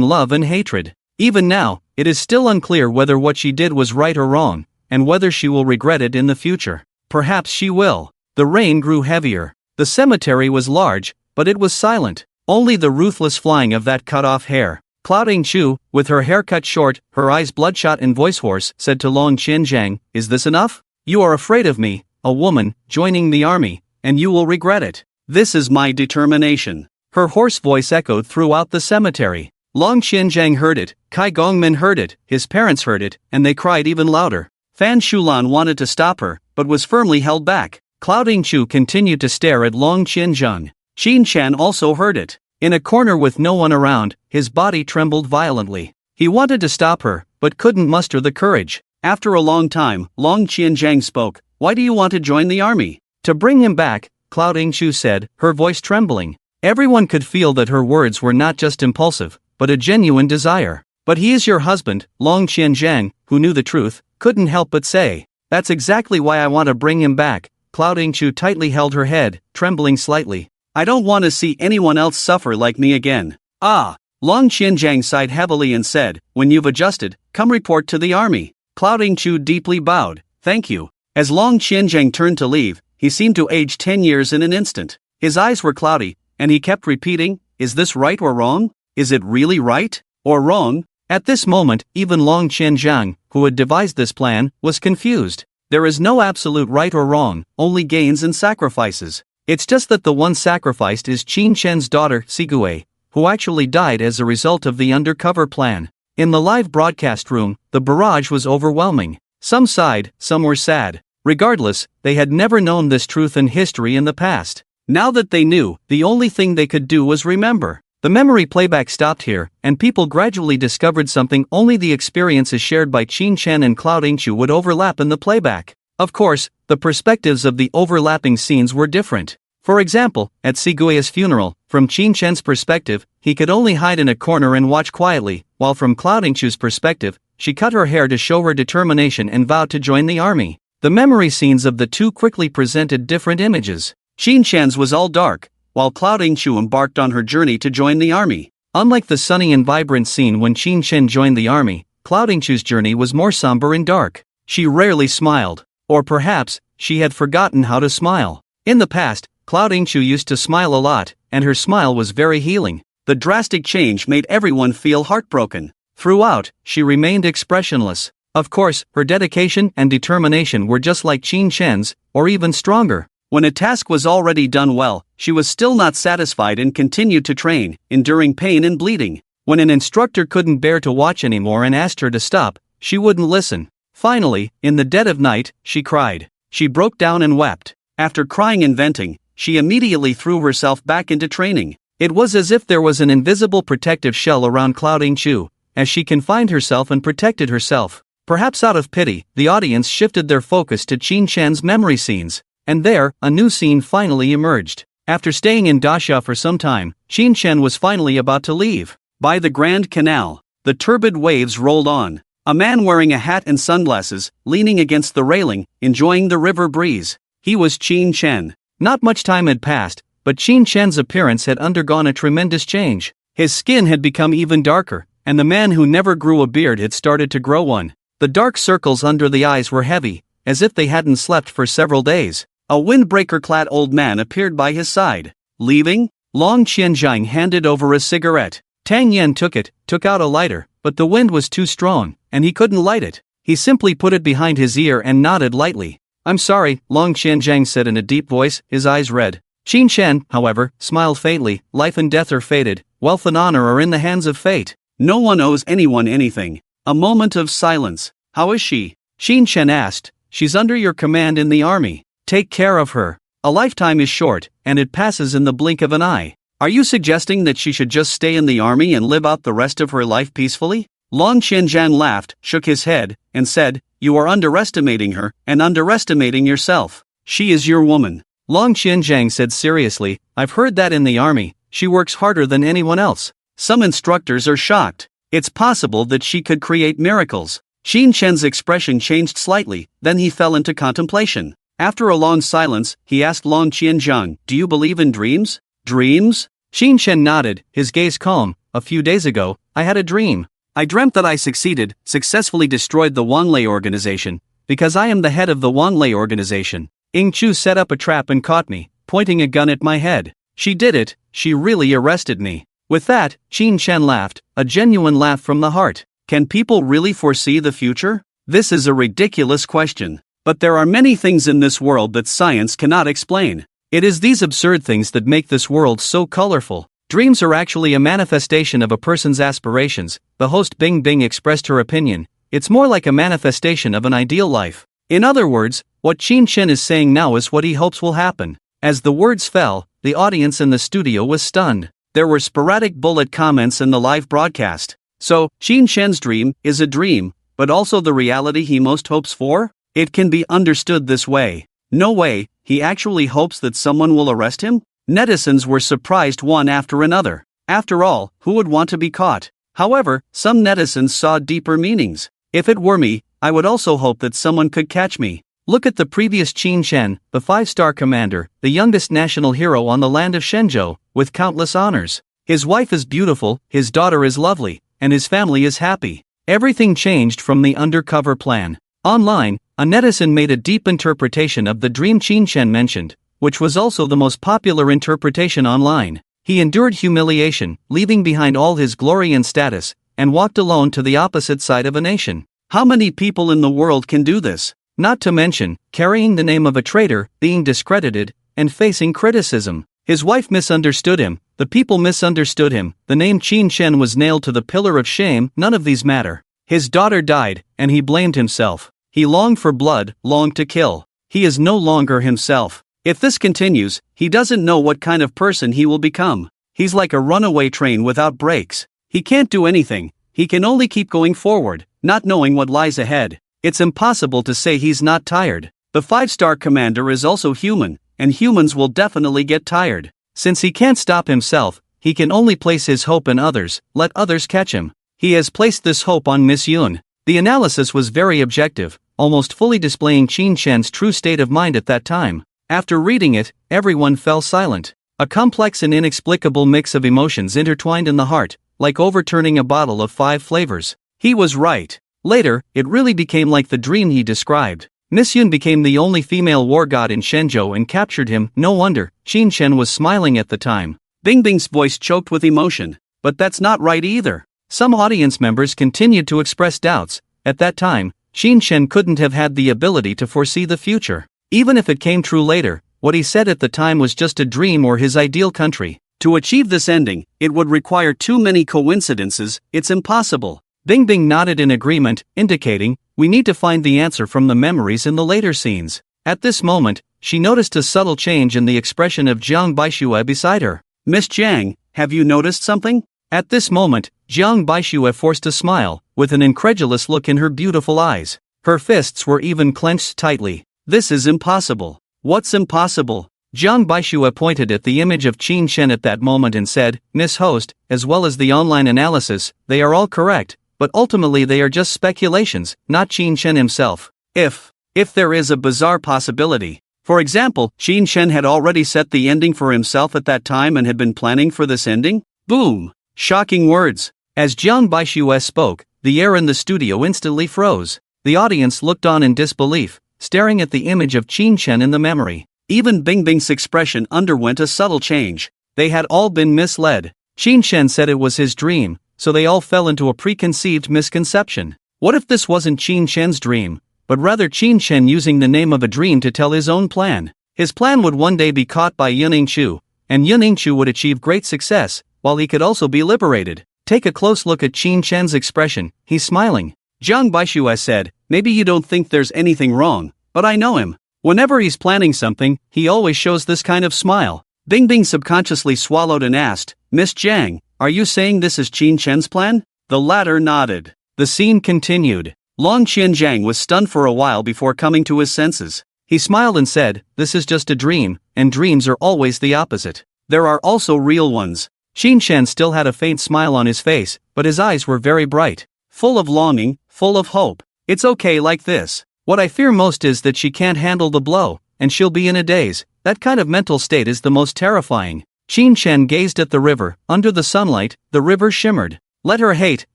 love and hatred. Even now, it is still unclear whether what she did was right or wrong, and whether she will regret it in the future. Perhaps she will. The rain grew heavier. The cemetery was large, but it was silent. Only the ruthless flying of that cut-off hair. Clouding Chu, with her hair cut short, her eyes bloodshot and voice hoarse, said to Long Qianzhang, "Is this enough? You are afraid of me, a woman, joining the army, and you will regret it. This is my determination." Her hoarse voice echoed throughout the cemetery. Long Qianzhang heard it, Kai Gongmin heard it, his parents heard it, and they cried even louder. Fan Shulan wanted to stop her, but was firmly held back. Clouding Chu continued to stare at Long Qianzhang. Qin Chen also heard it. In a corner with no one around, his body trembled violently. He wanted to stop her, but couldn't muster the courage. After a long time, Long Qianzhang spoke. "Why do you want to join the army?" "To bring him back," Clouding Chu said, her voice trembling. Everyone could feel that her words were not just impulsive, but a genuine desire. "But he is your husband," Long Qianzhang, who knew the truth, couldn't help but say. "That's exactly why I want to bring him back." Clouding Chu tightly held her head, trembling slightly. "I don't want to see anyone else suffer like me again." "Ah." Long Qianzhang sighed heavily and said, "When you've adjusted, come report to the army." Clouding Chu deeply bowed. "Thank you." As Long Qianzhang turned to leave, he seemed to age 10 years in an instant. His eyes were cloudy, and he kept repeating, "Is this right or wrong? Is it really right? Or wrong?" At this moment, even Long Qianzhang, who had devised this plan, was confused. There is no absolute right or wrong, only gains and sacrifices. It's just that the one sacrificed is Qin Chen's daughter, Sigue, who actually died as a result of the undercover plan. In the live broadcast room, the barrage was overwhelming. Some sighed, some were sad. Regardless, they had never known this truth in history in the past. Now that they knew, the only thing they could do was remember. The memory playback stopped here, and people gradually discovered something: only the experiences shared by Qin Chen and Clouding Chu would overlap in the playback. Of course, the perspectives of the overlapping scenes were different. For example, at Sigue's funeral, from Qin Chen's perspective, he could only hide in a corner and watch quietly, while from Clouding Chu's perspective, she cut her hair to show her determination and vowed to join the army. The memory scenes of the two quickly presented different images. Qin Chen's was all dark, while Clouding Chu embarked on her journey to join the army. Unlike the sunny and vibrant scene when Qin Chen joined the army, Clouding Chu's journey was more somber and dark. She rarely smiled. Or perhaps, she had forgotten how to smile. In the past, Clouding Chu used to smile a lot, and her smile was very healing. The drastic change made everyone feel heartbroken. Throughout, she remained expressionless. Of course, her dedication and determination were just like Qin Chen's, or even stronger. When a task was already done well, she was still not satisfied and continued to train, enduring pain and bleeding. When an instructor couldn't bear to watch anymore and asked her to stop, she wouldn't listen. Finally, in the dead of night, she cried. She broke down and wept. After crying and venting, she immediately threw herself back into training. It was as if there was an invisible protective shell around Clouding Chu, as she confined herself and protected herself. Perhaps out of pity, the audience shifted their focus to Qin Chen's memory scenes. And there, a new scene finally emerged. After staying in Dasha for some time, Qin Chen was finally about to leave. By the Grand Canal, the turbid waves rolled on. A man wearing a hat and sunglasses, leaning against the railing, enjoying the river breeze. He was Qin Chen. Not much time had passed, but Qin Chen's appearance had undergone a tremendous change. His skin had become even darker, and the man who never grew a beard had started to grow one. The dark circles under the eyes were heavy, as if they hadn't slept for several days. A windbreaker-clad old man appeared by his side. Leaving? Long Qianzhang handed over a cigarette. Tang Yan took it, took out a lighter, but the wind was too strong, and he couldn't light it. He simply put it behind his ear and nodded lightly. "I'm sorry," Long Qianzhang said in a deep voice, his eyes red. Qin Shen, however, smiled faintly. "Life and death are fated, wealth and honor are in the hands of fate. No one owes anyone anything." A moment of silence. "How is she?" Qin Shen asked. "She's under your command in the army. Take care of her. A lifetime is short, and it passes in the blink of an eye. Are you suggesting that she should just stay in the army and live out the rest of her life peacefully?" Long Qianzhan laughed, shook his head, and said, "You are underestimating her, and underestimating yourself. She is your woman." Long Qianzhang said seriously, "I've heard that in the army, she works harder than anyone else." Some instructors are shocked. It's possible that she could create miracles. Qin Shen's expression changed slightly, then he fell into contemplation. After a long silence, he asked Long Qianzhang, "Do you believe in dreams?" "Dreams?" Qin Shen nodded, his gaze calm. "A few days ago, I had a dream. I dreamt that I successfully destroyed the Wanlei organization, because I am the head of the Wanlei organization. Ying Chu set up a trap and caught me, pointing a gun at my head. She did it, she really arrested me." With that, Qin Shen laughed, a genuine laugh from the heart. Can people really foresee the future? This is a ridiculous question. But there are many things in this world that science cannot explain. It is these absurd things that make this world so colorful. Dreams are actually a manifestation of a person's aspirations. The host Bing Bing expressed her opinion. It's more like a manifestation of an ideal life. In other words, what Qin Shen is saying now is what he hopes will happen. As the words fell, the audience in the studio was stunned. There were sporadic bullet comments in the live broadcast. So, Qin Shen's dream is a dream, but also the reality he most hopes for? It can be understood this way. No way, he actually hopes that someone will arrest him? Netizens were surprised one after another. After all, who would want to be caught? However, some netizens saw deeper meanings. If it were me, I would also hope that someone could catch me. Look at the previous Qin Shen, the 5-star commander, the youngest national hero on the land of Shenzhou, with countless honors. His wife is beautiful, his daughter is lovely, and his family is happy. Everything changed from the undercover plan. Online, a netizen made a deep interpretation of the dream Qin Shen mentioned, which was also the most popular interpretation online. He endured humiliation, leaving behind all his glory and status, and walked alone to the opposite side of a nation. How many people in the world can do this? Not to mention, carrying the name of a traitor, being discredited, and facing criticism. His wife misunderstood him, the people misunderstood him, the name Qin Shen was nailed to the pillar of shame. None of these matter. His daughter died, and he blamed himself. He longed for blood, longed to kill. He is no longer himself. If this continues, he doesn't know what kind of person he will become. He's like a runaway train without brakes. He can't do anything, he can only keep going forward, not knowing what lies ahead. It's impossible to say he's not tired. The 5-star commander is also human, and humans will definitely get tired. Since he can't stop himself, he can only place his hope in others, let others catch him. He has placed this hope on Miss Yun. The analysis was very objective, almost fully displaying Qin Shen's true state of mind at that time. After reading it, everyone fell silent. A complex and inexplicable mix of emotions intertwined in the heart, like overturning a bottle of 5 flavors. He was right. Later, it really became like the dream he described. Miss Yun became the only female war god in Shenzhou and captured him. No wonder, Qin Shen was smiling at the time. Bing Bing's voice choked with emotion. But that's not right either. Some audience members continued to express doubts. At that time, Qin Shen couldn't have had the ability to foresee the future. Even if it came true later, what he said at the time was just a dream or his ideal country. To achieve this ending, it would require too many coincidences. It's impossible. Bing Bing nodded in agreement, indicating, we need to find the answer from the memories in the later scenes. At this moment, she noticed a subtle change in the expression of Jiang Baixue beside her. Miss Jiang, have you noticed something? At this moment, Jiang Baixue forced a smile, with an incredulous look in her beautiful eyes. Her fists were even clenched tightly. This is impossible. What's impossible? Jiang Baixue pointed at the image of Qin Shen at that moment and said, Miss Host, as well as the online analysis, they are all correct. But ultimately they are just speculations, not Qin Shen himself. If there is a bizarre possibility. For example, Qin Shen had already set the ending for himself at that time and had been planning for this ending? Boom! Shocking words. As Jiang Baixue spoke, the air in the studio instantly froze. The audience looked on in disbelief, staring at the image of Qin Shen in the memory. Even Bing Bing's expression underwent a subtle change. They had all been misled. Qin Shen said it was his dream, so they all fell into a preconceived misconception. What if this wasn't Qin Shen's dream, but rather Qin Shen using the name of a dream to tell his own plan? His plan would one day be caught by Yuningshu, and Yuningshu would achieve great success, while he could also be liberated. Take a close look at Qin Shen's expression, he's smiling. Jiang Baishue said, maybe you don't think there's anything wrong, but I know him. Whenever he's planning something, he always shows this kind of smile. Bing Bing subconsciously swallowed and asked, Miss Jiang, are you saying this is Qin Shen's plan? The latter nodded. The scene continued. Long Qianjiang was stunned for a while before coming to his senses. He smiled and said, this is just a dream, and dreams are always the opposite. There are also real ones. Qin Shen still had a faint smile on his face, but his eyes were very bright. Full of longing, full of hope. It's okay like this. What I fear most is that she can't handle the blow, and she'll be in a daze. That kind of mental state is the most terrifying. Qin Shen gazed at the river. Under the sunlight, the river shimmered. Let her hate.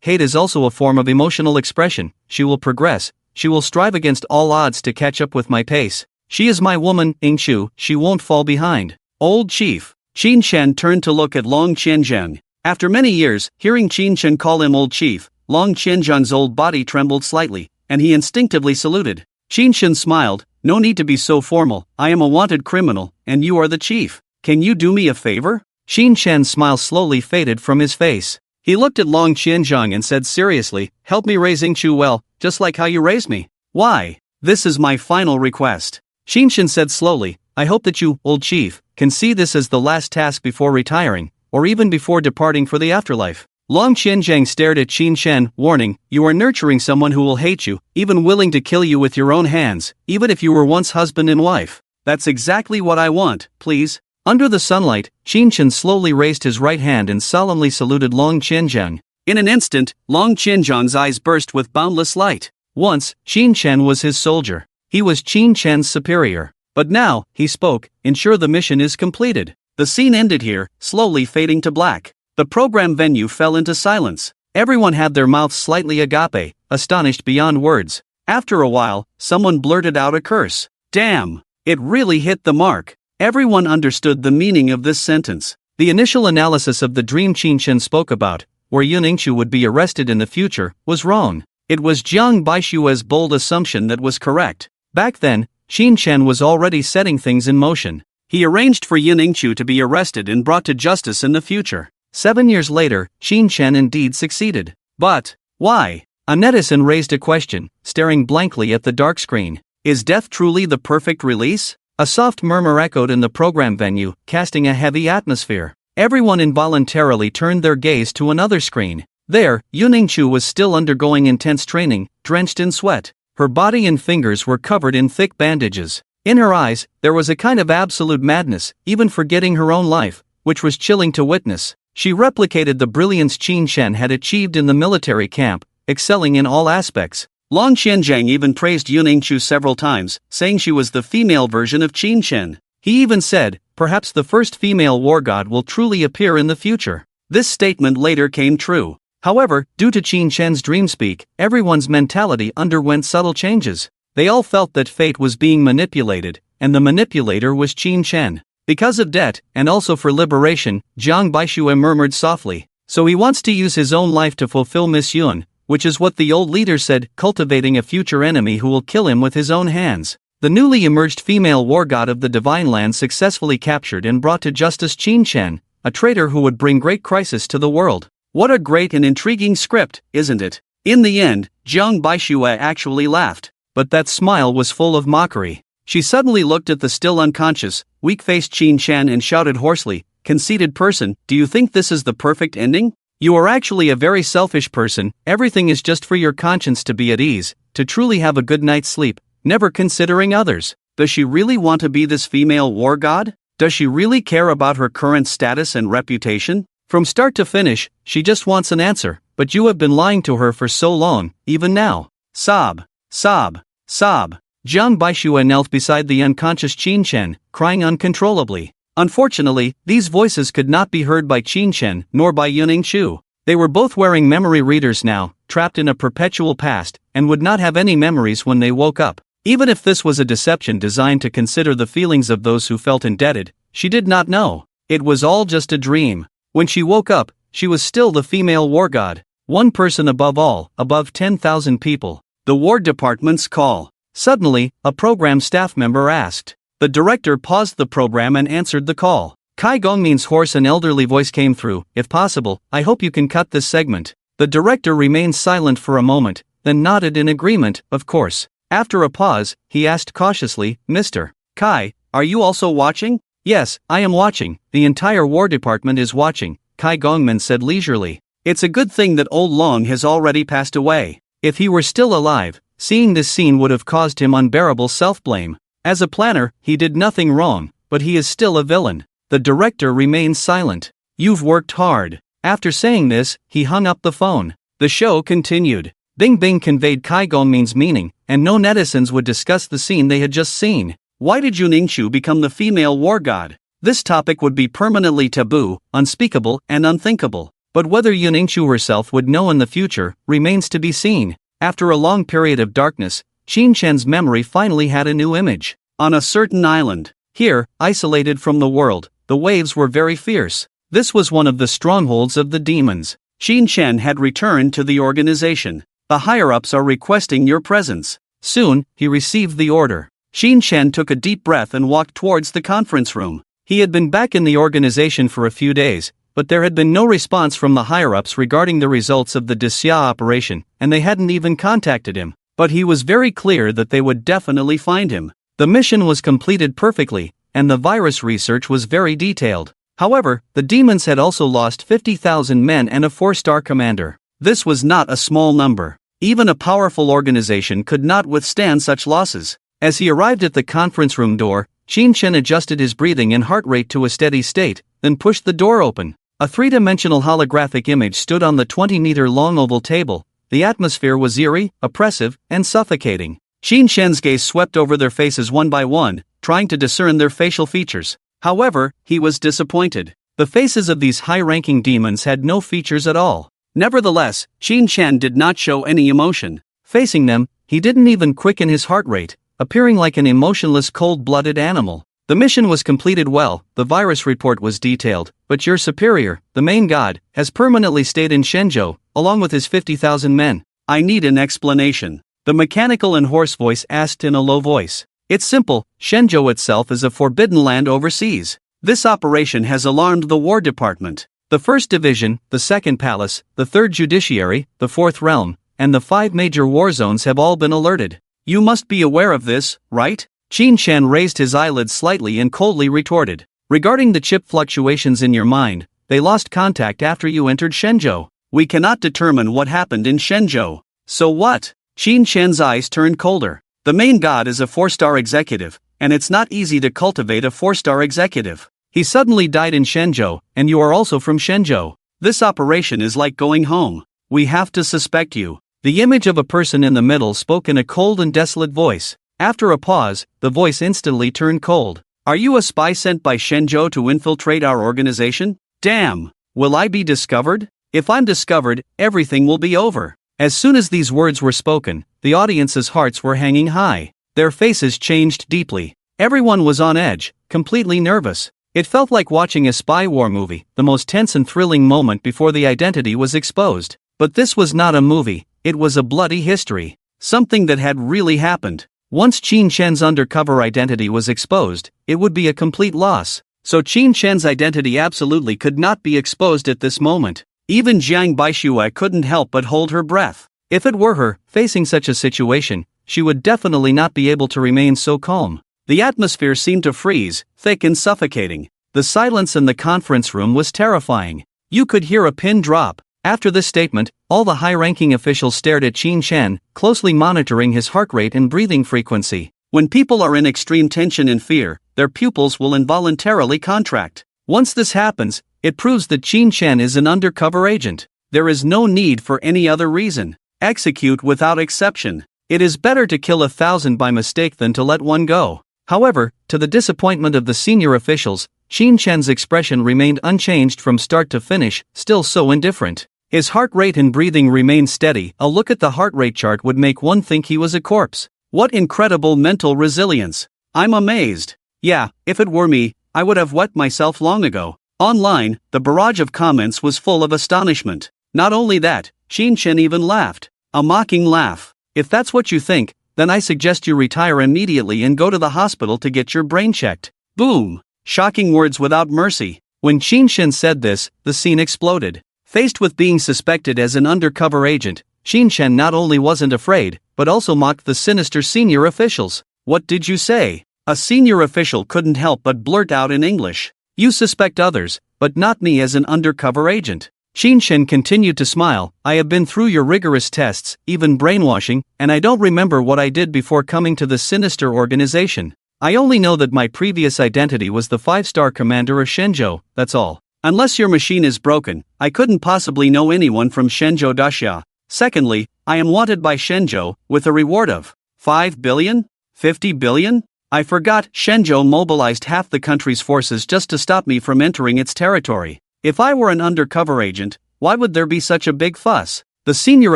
Hate is also a form of emotional expression. She will progress. She will strive against all odds to catch up with my pace. She is my woman, Yingshu. She won't fall behind. Old chief. Qin Shen turned to look at Long Qianjiang. After many years, hearing Qin Shen call him old chief, Long Qianjiang's old body trembled slightly, and he instinctively saluted. Qin Shen smiled, no need to be so formal. I am a wanted criminal, and you are the chief. Can you do me a favor? Qin Shen's smile slowly faded from his face. He looked at Long Qianjiang and said seriously, help me raise Yingshu well, just like how you raised me. Why? This is my final request. Qin Shen said slowly, I hope that you, old chief, can see this as the last task before retiring, or even before departing for the afterlife. Long Qianjiang stared at Qin Shen, warning, you are nurturing someone who will hate you, even willing to kill you with your own hands, even if you were once husband and wife. That's exactly what I want, please. Under the sunlight, Qin Shen slowly raised his right hand and solemnly saluted Long Qianjiang. In an instant, Long Qianjiang's eyes burst with boundless light. Once, Qin Shen was his soldier. He was Qin Shen's superior. But now, he spoke, ensure the mission is completed. The scene ended here, slowly fading to black. The program venue fell into silence. Everyone had their mouths slightly agape, astonished beyond words. After a while, someone blurted out a curse. Damn! It really hit the mark. Everyone understood the meaning of this sentence. The initial analysis of the dream Qin Shen spoke about, where Yuningshu would be arrested in the future, was wrong. It was Jiang Baishue's bold assumption that was correct. Back then, Qin Shen was already setting things in motion. He arranged for Yuningshu to be arrested and brought to justice in the future. 7 years later, Qin Shen indeed succeeded. But, why? A netizen raised a question, staring blankly at the dark screen. Is death truly the perfect release? A soft murmur echoed in the program venue, casting a heavy atmosphere. Everyone involuntarily turned their gaze to another screen. There, Yuningshu was still undergoing intense training, drenched in sweat. Her body and fingers were covered in thick bandages. In her eyes, there was a kind of absolute madness, even forgetting her own life, which was chilling to witness. She replicated the brilliance Qin Shen had achieved in the military camp, excelling in all aspects. Long Qianjiang even praised Yuningshu several times, saying she was the female version of Qin Shen. He even said, perhaps the first female war god will truly appear in the future. This statement later came true. However, due to Qin Shen's dreamspeak, everyone's mentality underwent subtle changes. They all felt that fate was being manipulated, and the manipulator was Qin Shen. Because of debt, and also for liberation, Jiang Baishue murmured softly. So he wants to use his own life to fulfill mission, which is what the old leader said, cultivating a future enemy who will kill him with his own hands. The newly emerged female war god of the Divine Land successfully captured and brought to justice Qin Shen, a traitor who would bring great crisis to the world. What a great and intriguing script, isn't it? In the end, Jiang Baishue actually laughed. But that smile was full of mockery. She suddenly looked at the still unconscious, weak-faced Qin Shen and shouted hoarsely, conceited person, do you think this is the perfect ending? You are actually a very selfish person. Everything is just for your conscience to be at ease, to truly have a good night's sleep, never considering others. Does she really want to be this female war god? Does she really care about her current status and reputation? From start to finish, she just wants an answer, but you have been lying to her for so long, even now. Sob, sob, sob. Jiang Baishue knelt beside the unconscious Qin Shen, crying uncontrollably. Unfortunately, these voices could not be heard by Qin Shen nor by Yuningshu. They were both wearing memory readers now, trapped in a perpetual past, and would not have any memories when they woke up. Even if this was a deception designed to consider the feelings of those who felt indebted, she did not know. It was all just a dream. When she woke up, she was still the female war god. One person above all, above 10,000 people. The War Department's call. Suddenly, a program staff member asked. The director paused the program and answered the call. Kai Gongmin's hoarse and elderly voice came through. If possible, I hope you can cut this segment. The director remained silent for a moment, then nodded in agreement, of course. After a pause, he asked cautiously, Mr. Kai, are you also watching? Yes, I am watching. The entire War Department is watching, Kai Gongmin said leisurely. It's a good thing that old Long has already passed away. If he were still alive, seeing this scene would have caused him unbearable self-blame. As a planner, he did nothing wrong, but he is still a villain. The director remained silent. You've worked hard. After saying this, he hung up the phone. The show continued. Bing Bing conveyed Kai Gongmin's meaning, and no netizens would discuss the scene they had just seen. Why did Yuningshu become the female war god? This topic would be permanently taboo, unspeakable, and unthinkable. But whether Yuningshu herself would know in the future, remains to be seen. After a long period of darkness, Qin Shen's memory finally had a new image. On a certain island. Here, isolated from the world, the waves were very fierce. This was one of the strongholds of the demons. Qin Shen had returned to the organization. The higher-ups are requesting your presence. Soon, he received the order. Qin Shen took a deep breath and walked towards the conference room. He had been back in the organization for a few days, but there had been no response from the higher-ups regarding the results of the Disya operation, and they hadn't even contacted him. But he was very clear that they would definitely find him. The mission was completed perfectly, and the virus research was very detailed. However, the demons had also lost 50,000 men and a 4-star commander. This was not a small number. Even a powerful organization could not withstand such losses. As he arrived at the conference room door, Qin Shen adjusted his breathing and heart rate to a steady state, then pushed the door open. A three-dimensional holographic image stood on the 20-meter-long oval table. The atmosphere was eerie, oppressive, and suffocating. Qin Shen's gaze swept over their faces one by one, trying to discern their facial features. However, he was disappointed. The faces of these high-ranking demons had no features at all. Nevertheless, Qin Shen did not show any emotion. Facing them, he didn't even quicken his heart rate, appearing like an emotionless cold-blooded animal. The mission was completed well, the virus report was detailed, but your superior, the main god, has permanently stayed in Shenzhou, along with his 50,000 men. I need an explanation. The mechanical and hoarse voice asked in a low voice. It's simple, Shenzhou itself is a forbidden land overseas. This operation has alarmed the War Department. The 1st Division, the 2nd Palace, the 3rd Judiciary, the 4th Realm, and the 5 major war zones have all been alerted. You must be aware of this, right? Qin Shen raised his eyelids slightly and coldly retorted. Regarding the chip fluctuations in your mind, they lost contact after you entered Shenzhou. We cannot determine what happened in Shenzhou. So what? Qin Shen's eyes turned colder. The main god is a 4-star executive, and it's not easy to cultivate a 4-star executive. He suddenly died in Shenzhou, and you are also from Shenzhou. This operation is like going home. We have to suspect you. The image of a person in the middle spoke in a cold and desolate voice. After a pause, the voice instantly turned cold. Are you a spy sent by Shenzhou to infiltrate our organization? Damn! Will I be discovered? If I'm discovered, everything will be over. As soon as these words were spoken, the audience's hearts were hanging high. Their faces changed deeply. Everyone was on edge, completely nervous. It felt like watching a spy war movie, the most tense and thrilling moment before the identity was exposed. But this was not a movie, it was a bloody history. Something that had really happened. Once Qin Shen's undercover identity was exposed, it would be a complete loss. So Qin Shen's identity absolutely could not be exposed at this moment. Even Jiang Baishui couldn't help but hold her breath. If it were her, facing such a situation, she would definitely not be able to remain so calm. The atmosphere seemed to freeze, thick and suffocating. The silence in the conference room was terrifying. You could hear a pin drop. After this statement, all the high-ranking officials stared at Qin Shen, closely monitoring his heart rate and breathing frequency. When people are in extreme tension and fear, their pupils will involuntarily contract. Once this happens, it proves that Qin Shen is an undercover agent. There is no need for any other reason. Execute without exception. It is better to kill 1,000 by mistake than to let one go. However, to the disappointment of the senior officials, Qin Shen's expression remained unchanged from start to finish, still so indifferent. His heart rate and breathing remained steady. A look at the heart rate chart would make one think he was a corpse. What incredible mental resilience. I'm amazed. Yeah, if it were me, I would have wet myself long ago. Online, the barrage of comments was full of astonishment. Not only that, Qin Shen even laughed. A mocking laugh. If that's what you think, then I suggest you retire immediately and go to the hospital to get your brain checked. Boom! Shocking words without mercy. When Qin Shen said this, the scene exploded. Faced with being suspected as an undercover agent, Qin Shen not only wasn't afraid, but also mocked the sinister senior officials. What did you say? A senior official couldn't help but blurt out in English. You suspect others, but not me as an undercover agent. Qin Shen continued to smile. I have been through your rigorous tests, even brainwashing, and I don't remember what I did before coming to this sinister organization. I only know that my previous identity was the 5-star commander of Shenzhou, that's all. Unless your machine is broken, I couldn't possibly know anyone from Shenzhou Daxia. Secondly, I am wanted by Shenzhou, with a reward of 5 billion? 50 billion? I forgot. Shenzhou mobilized half the country's forces just to stop me from entering its territory. If I were an undercover agent, why would there be such a big fuss? The senior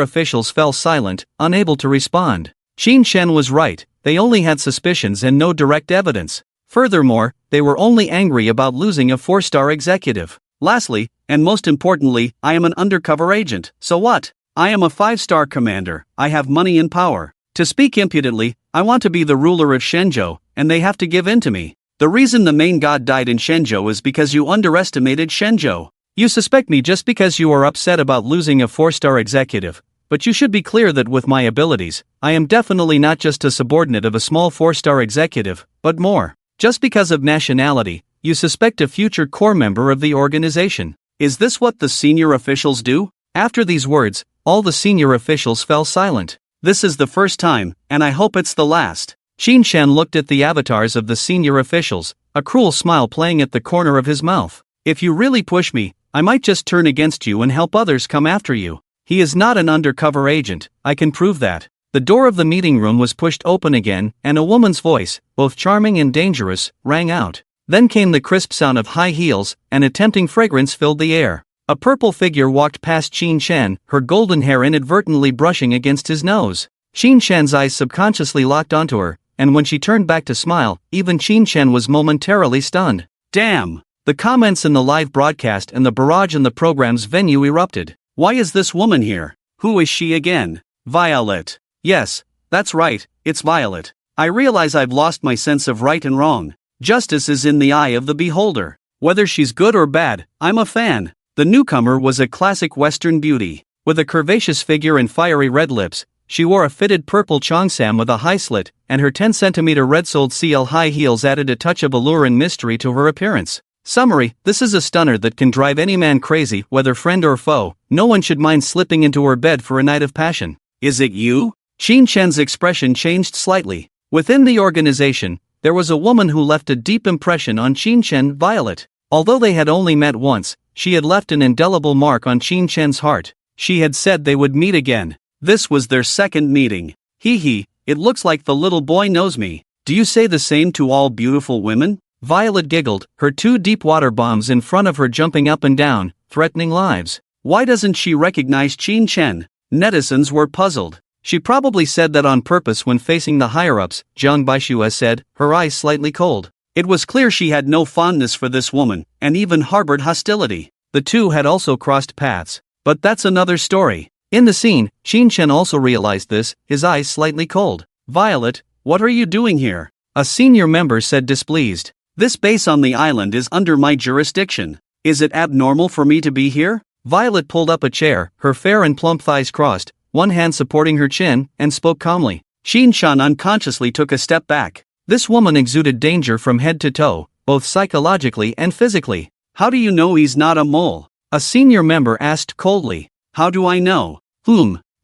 officials fell silent, unable to respond. Qin Shen was right, they only had suspicions and no direct evidence. Furthermore, they were only angry about losing a 4-star executive. Lastly, and most importantly, I am an undercover agent, so what? I am a 5-star commander, I have money and power. To speak impudently, I want to be the ruler of Shenzhou, and they have to give in to me. The reason the main god died in Shenzhou is because you underestimated Shenzhou. You suspect me just because you are upset about losing a 4-star executive, but you should be clear that with my abilities, I am definitely not just a subordinate of a small 4-star executive, but more. Just because of nationality, you suspect a future core member of the organization. Is this what the senior officials do? After these words, all the senior officials fell silent. This is the first time, and I hope it's the last. Qin Shen looked at the avatars of the senior officials, a cruel smile playing at the corner of his mouth. If you really push me, I might just turn against you and help others come after you. He is not an undercover agent, I can prove that. The door of the meeting room was pushed open again, and a woman's voice, both charming and dangerous, rang out. Then came the crisp sound of high heels, and a tempting fragrance filled the air. A purple figure walked past Qin Shen, her golden hair inadvertently brushing against his nose. Qin Shen's eyes subconsciously locked onto her, and when she turned back to smile, even Qin Shen was momentarily stunned. Damn! The comments in the live broadcast and the barrage in the program's venue erupted. Why is this woman here? Who is she again? Violet. Yes, that's right, it's Violet. I realize I've lost my sense of right and wrong. Justice is in the eye of the beholder. Whether she's good or bad, I'm a fan. The newcomer was a classic Western beauty. With a curvaceous figure and fiery red lips, she wore a fitted purple cheongsam with a high slit, and her 10-centimeter red-soled CL high heels added a touch of allure and mystery to her appearance. Summary: this is a stunner that can drive any man crazy, whether friend or foe. No one should mind slipping into her bed for a night of passion. Is it you? Qin Shen's expression changed slightly. Within the organization, there was a woman who left a deep impression on Qin Shen, Violet. Although they had only met once, she had left an indelible mark on Qin Shen's heart. She had said they would meet again. This was their second meeting. Hee, it looks like the little boy knows me. Do you say the same to all beautiful women? Violet giggled, her 2 deep water bombs in front of her jumping up and down, threatening lives. Why doesn't she recognize Qin Shen? Netizens were puzzled. She probably said that on purpose when facing the higher-ups, Jiang Baishua said, her eyes slightly cold. It was clear she had no fondness for this woman, and even harbored hostility. The two had also crossed paths. But that's another story. In the scene, Qin Shen also realized this, his eyes slightly cold. Violet, what are you doing here? A senior member said displeased. This base on the island is under my jurisdiction. Is it abnormal for me to be here? Violet pulled up a chair, her fair and plump thighs crossed, one hand supporting her chin, and spoke calmly. Qin Shen unconsciously took a step back. This woman exuded danger from head to toe, both psychologically and physically. How do you know he's not a mole? A senior member asked coldly. How do I know?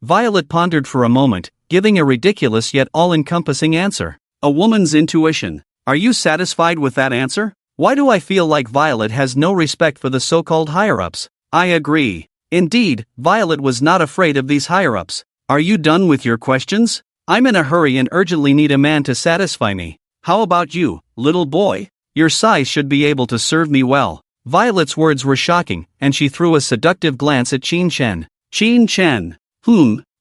Violet pondered for a moment, giving a ridiculous yet all-encompassing answer. A woman's intuition. Are you satisfied with that answer? Why do I feel like Violet has no respect for the so-called higher-ups? I agree. Indeed, Violet was not afraid of these higher-ups. Are you done with your questions? I'm in a hurry and urgently need a man to satisfy me. How about you, little boy? Your size should be able to serve me well. Violet's words were shocking, and she threw a seductive glance at Qin Shen. Qin Shen.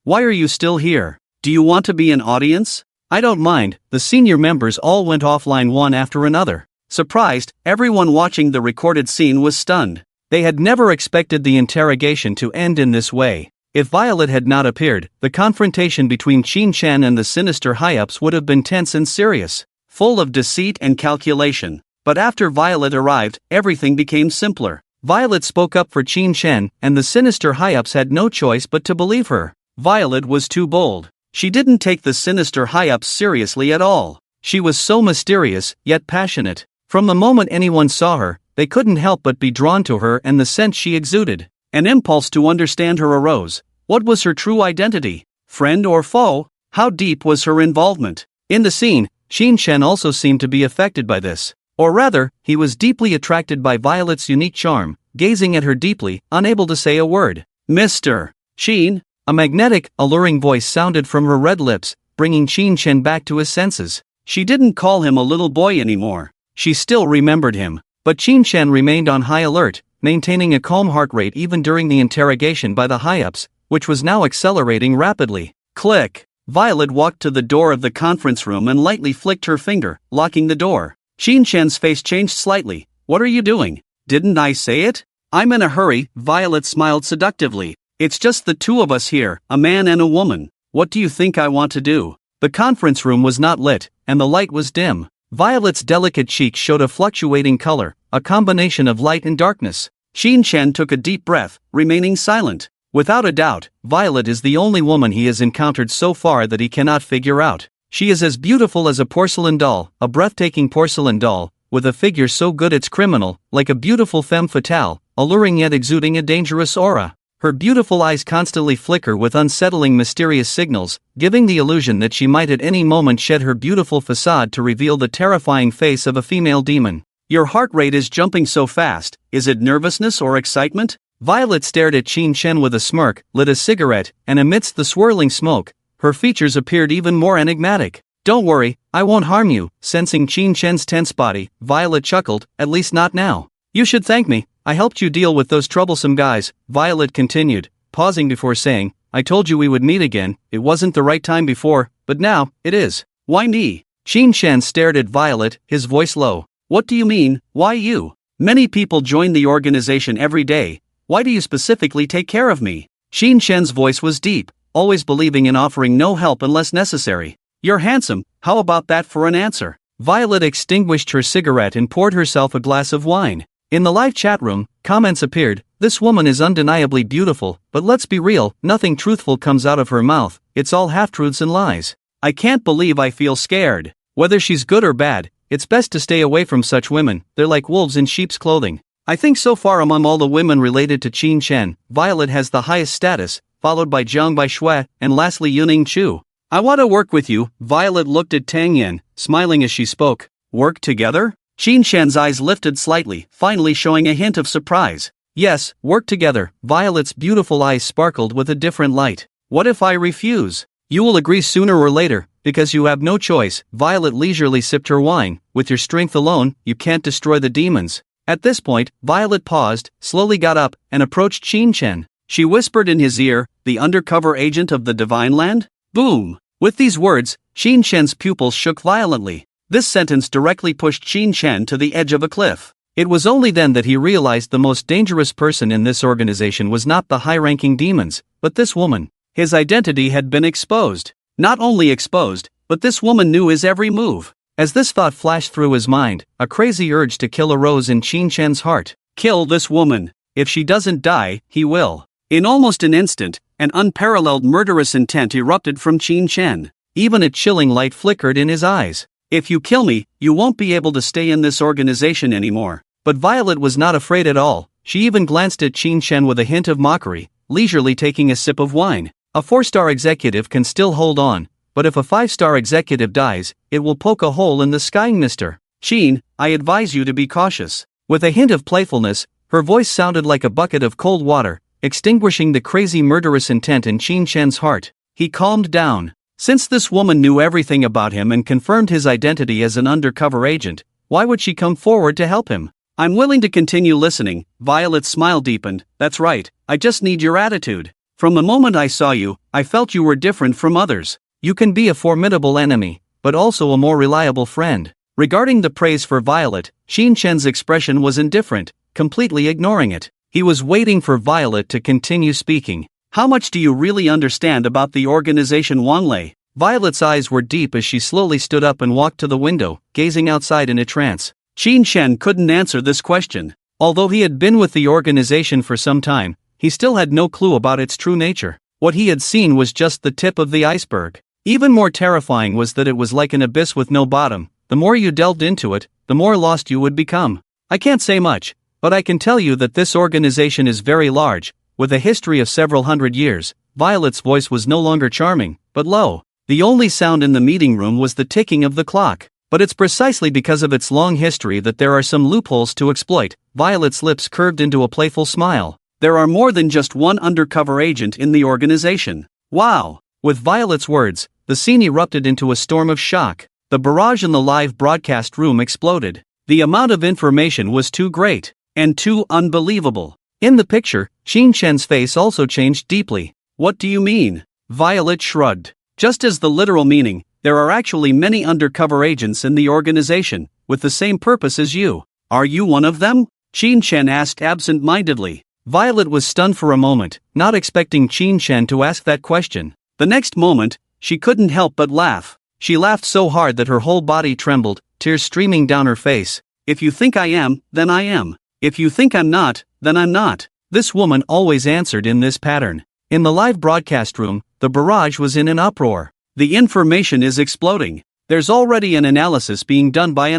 Why are you still here? Do you want to be an audience? I don't mind. The senior members all went offline one after another. Surprised, everyone watching the recorded scene was stunned. They had never expected the interrogation to end in this way. If Violet had not appeared, the confrontation between Qin Shan and the sinister high-ups would have been tense and serious, full of deceit and calculation. But after Violet arrived, everything became simpler. Violet spoke up for Qin Shan, and the sinister high-ups had no choice but to believe her. Violet was too bold. She didn't take the sinister high-ups seriously at all. She was so mysterious, yet passionate. From the moment anyone saw her, they couldn't help but be drawn to her and the sense she exuded. An impulse to understand her arose. What was her true identity? Friend or foe? How deep was her involvement? In the scene, Qin Shan also seemed to be affected by this. Or rather, he was deeply attracted by Violet's unique charm, gazing at her deeply, unable to say a word. Mr. Qin? A magnetic, alluring voice sounded from her red lips, bringing Qin Shan back to his senses. She didn't call him a little boy anymore. She still remembered him. But Qin Shan remained on high alert, maintaining a calm heart rate even during the interrogation by the high-ups, which was now accelerating rapidly. Click! Violet walked to the door of the conference room and lightly flicked her finger, locking the door. Qin Shan's face changed slightly. What are you doing? Didn't I say it? I'm in a hurry, Violet smiled seductively. It's just the two of us here, a man and a woman. What do you think I want to do? The conference room was not lit, and the light was dim. Violet's delicate cheeks showed a fluctuating color, a combination of light and darkness. Qin Shan took a deep breath, remaining silent. Without a doubt, Violet is the only woman he has encountered so far that he cannot figure out. She is as beautiful as a porcelain doll, a breathtaking porcelain doll, with a figure so good it's criminal, like a beautiful femme fatale, alluring yet exuding a dangerous aura. Her beautiful eyes constantly flicker with unsettling mysterious signals, giving the illusion that she might at any moment shed her beautiful facade to reveal the terrifying face of a female demon. Your heart rate is jumping so fast, is it nervousness or excitement? Violet stared at Qin Shan with a smirk, lit a cigarette, and amidst the swirling smoke, her features appeared even more enigmatic. Don't worry, I won't harm you. Sensing Qin Shan's tense body, Violet chuckled, at least not now. You should thank me. I helped you deal with those troublesome guys, Violet continued, pausing before saying, I told you we would meet again. It wasn't the right time before, but now, it is. Why me? Qin Shan stared at Violet, his voice low. What do you mean, why you? Many people join the organization every day. Why do you specifically take care of me? Qin Shan's voice was deep, always believing in offering no help unless necessary. You're handsome, how about that for an answer? Violet extinguished her cigarette and poured herself a glass of wine. In the live chat room, comments appeared. This woman is undeniably beautiful, but let's be real, nothing truthful comes out of her mouth, it's all half-truths and lies. I can't believe I feel scared. Whether she's good or bad, it's best to stay away from such women, they're like wolves in sheep's clothing. I think so far among all the women related to Qin Shan, Violet has the highest status, followed by Jiang Baishui, and lastly Yuning Chu. I want to work with you. Violet looked at Tang Yen, smiling as she spoke. Work together? Qin Shan's eyes lifted slightly, finally showing a hint of surprise. Yes, work together. Violet's beautiful eyes sparkled with a different light. What if I refuse? You will agree sooner or later, because you have no choice. Violet leisurely sipped her wine. With your strength alone, you can't destroy the demons. At this point, Violet paused, slowly got up, and approached Qin Shan. She whispered in his ear, the undercover agent of the Divine Land? Boom! With these words, Qin Shan's pupils shook violently. This sentence directly pushed Qin Shan to the edge of a cliff. It was only then that he realized the most dangerous person in this organization was not the high-ranking demons, but this woman. His identity had been exposed. Not only exposed, but this woman knew his every move. As this thought flashed through his mind, a crazy urge to kill arose in Qin Shan's heart. Kill this woman. If she doesn't die, he will. In almost an instant, an unparalleled murderous intent erupted from Qin Shan. Even a chilling light flickered in his eyes. If you kill me, you won't be able to stay in this organization anymore. But Violet was not afraid at all. She even glanced at Qin Shan with a hint of mockery, leisurely taking a sip of wine. A 4-star executive can still hold on, but if a 5-star executive dies, it will poke a hole in the sky. Mr. Qin, I advise you to be cautious. With a hint of playfulness, her voice sounded like a bucket of cold water, extinguishing the crazy murderous intent in Qin Shan's heart. He calmed down. Since this woman knew everything about him and confirmed his identity as an undercover agent, why would she come forward to help him? I'm willing to continue listening. Violet's smile deepened. That's right, I just need your attitude. From the moment I saw you, I felt you were different from others. You can be a formidable enemy, but also a more reliable friend. Regarding the praise for Violet, Qin Shan's expression was indifferent, completely ignoring it. He was waiting for Violet to continue speaking. How much do you really understand about the organization Wanlei? Violet's eyes were deep as she slowly stood up and walked to the window, gazing outside in a trance. Qin Shen couldn't answer this question. Although he had been with the organization for some time, he still had no clue about its true nature. What he had seen was just the tip of the iceberg. Even more terrifying was that it was like an abyss with no bottom. The more you delved into it, the more lost you would become. I can't say much, but I can tell you that this organization is very large, with a history of several hundred years. Violet's voice was no longer charming, but low. The only sound in the meeting room was the ticking of the clock. But it's precisely because of its long history that there are some loopholes to exploit. Violet's lips curved into a playful smile. There are more than just one undercover agent in the organization. Wow! With Violet's words, the scene erupted into a storm of shock. The barrage in the live broadcast room exploded. The amount of information was too great, and too unbelievable. In the picture, Qin Shen's face also changed deeply. What do you mean? Violet shrugged. Just as the literal meaning, there are actually many undercover agents in the organization, with the same purpose as you. Are you one of them? Qin Shen asked absent-mindedly. Violet was stunned for a moment, not expecting Qin Shen to ask that question. The next moment, she couldn't help but laugh. She laughed so hard that her whole body trembled, tears streaming down her face. If you think I am, then I am. If you think I'm not, then I'm not. This woman always answered in this pattern. In the live broadcast room, the barrage was in an uproar. The information is exploding. There's already an analysis being done by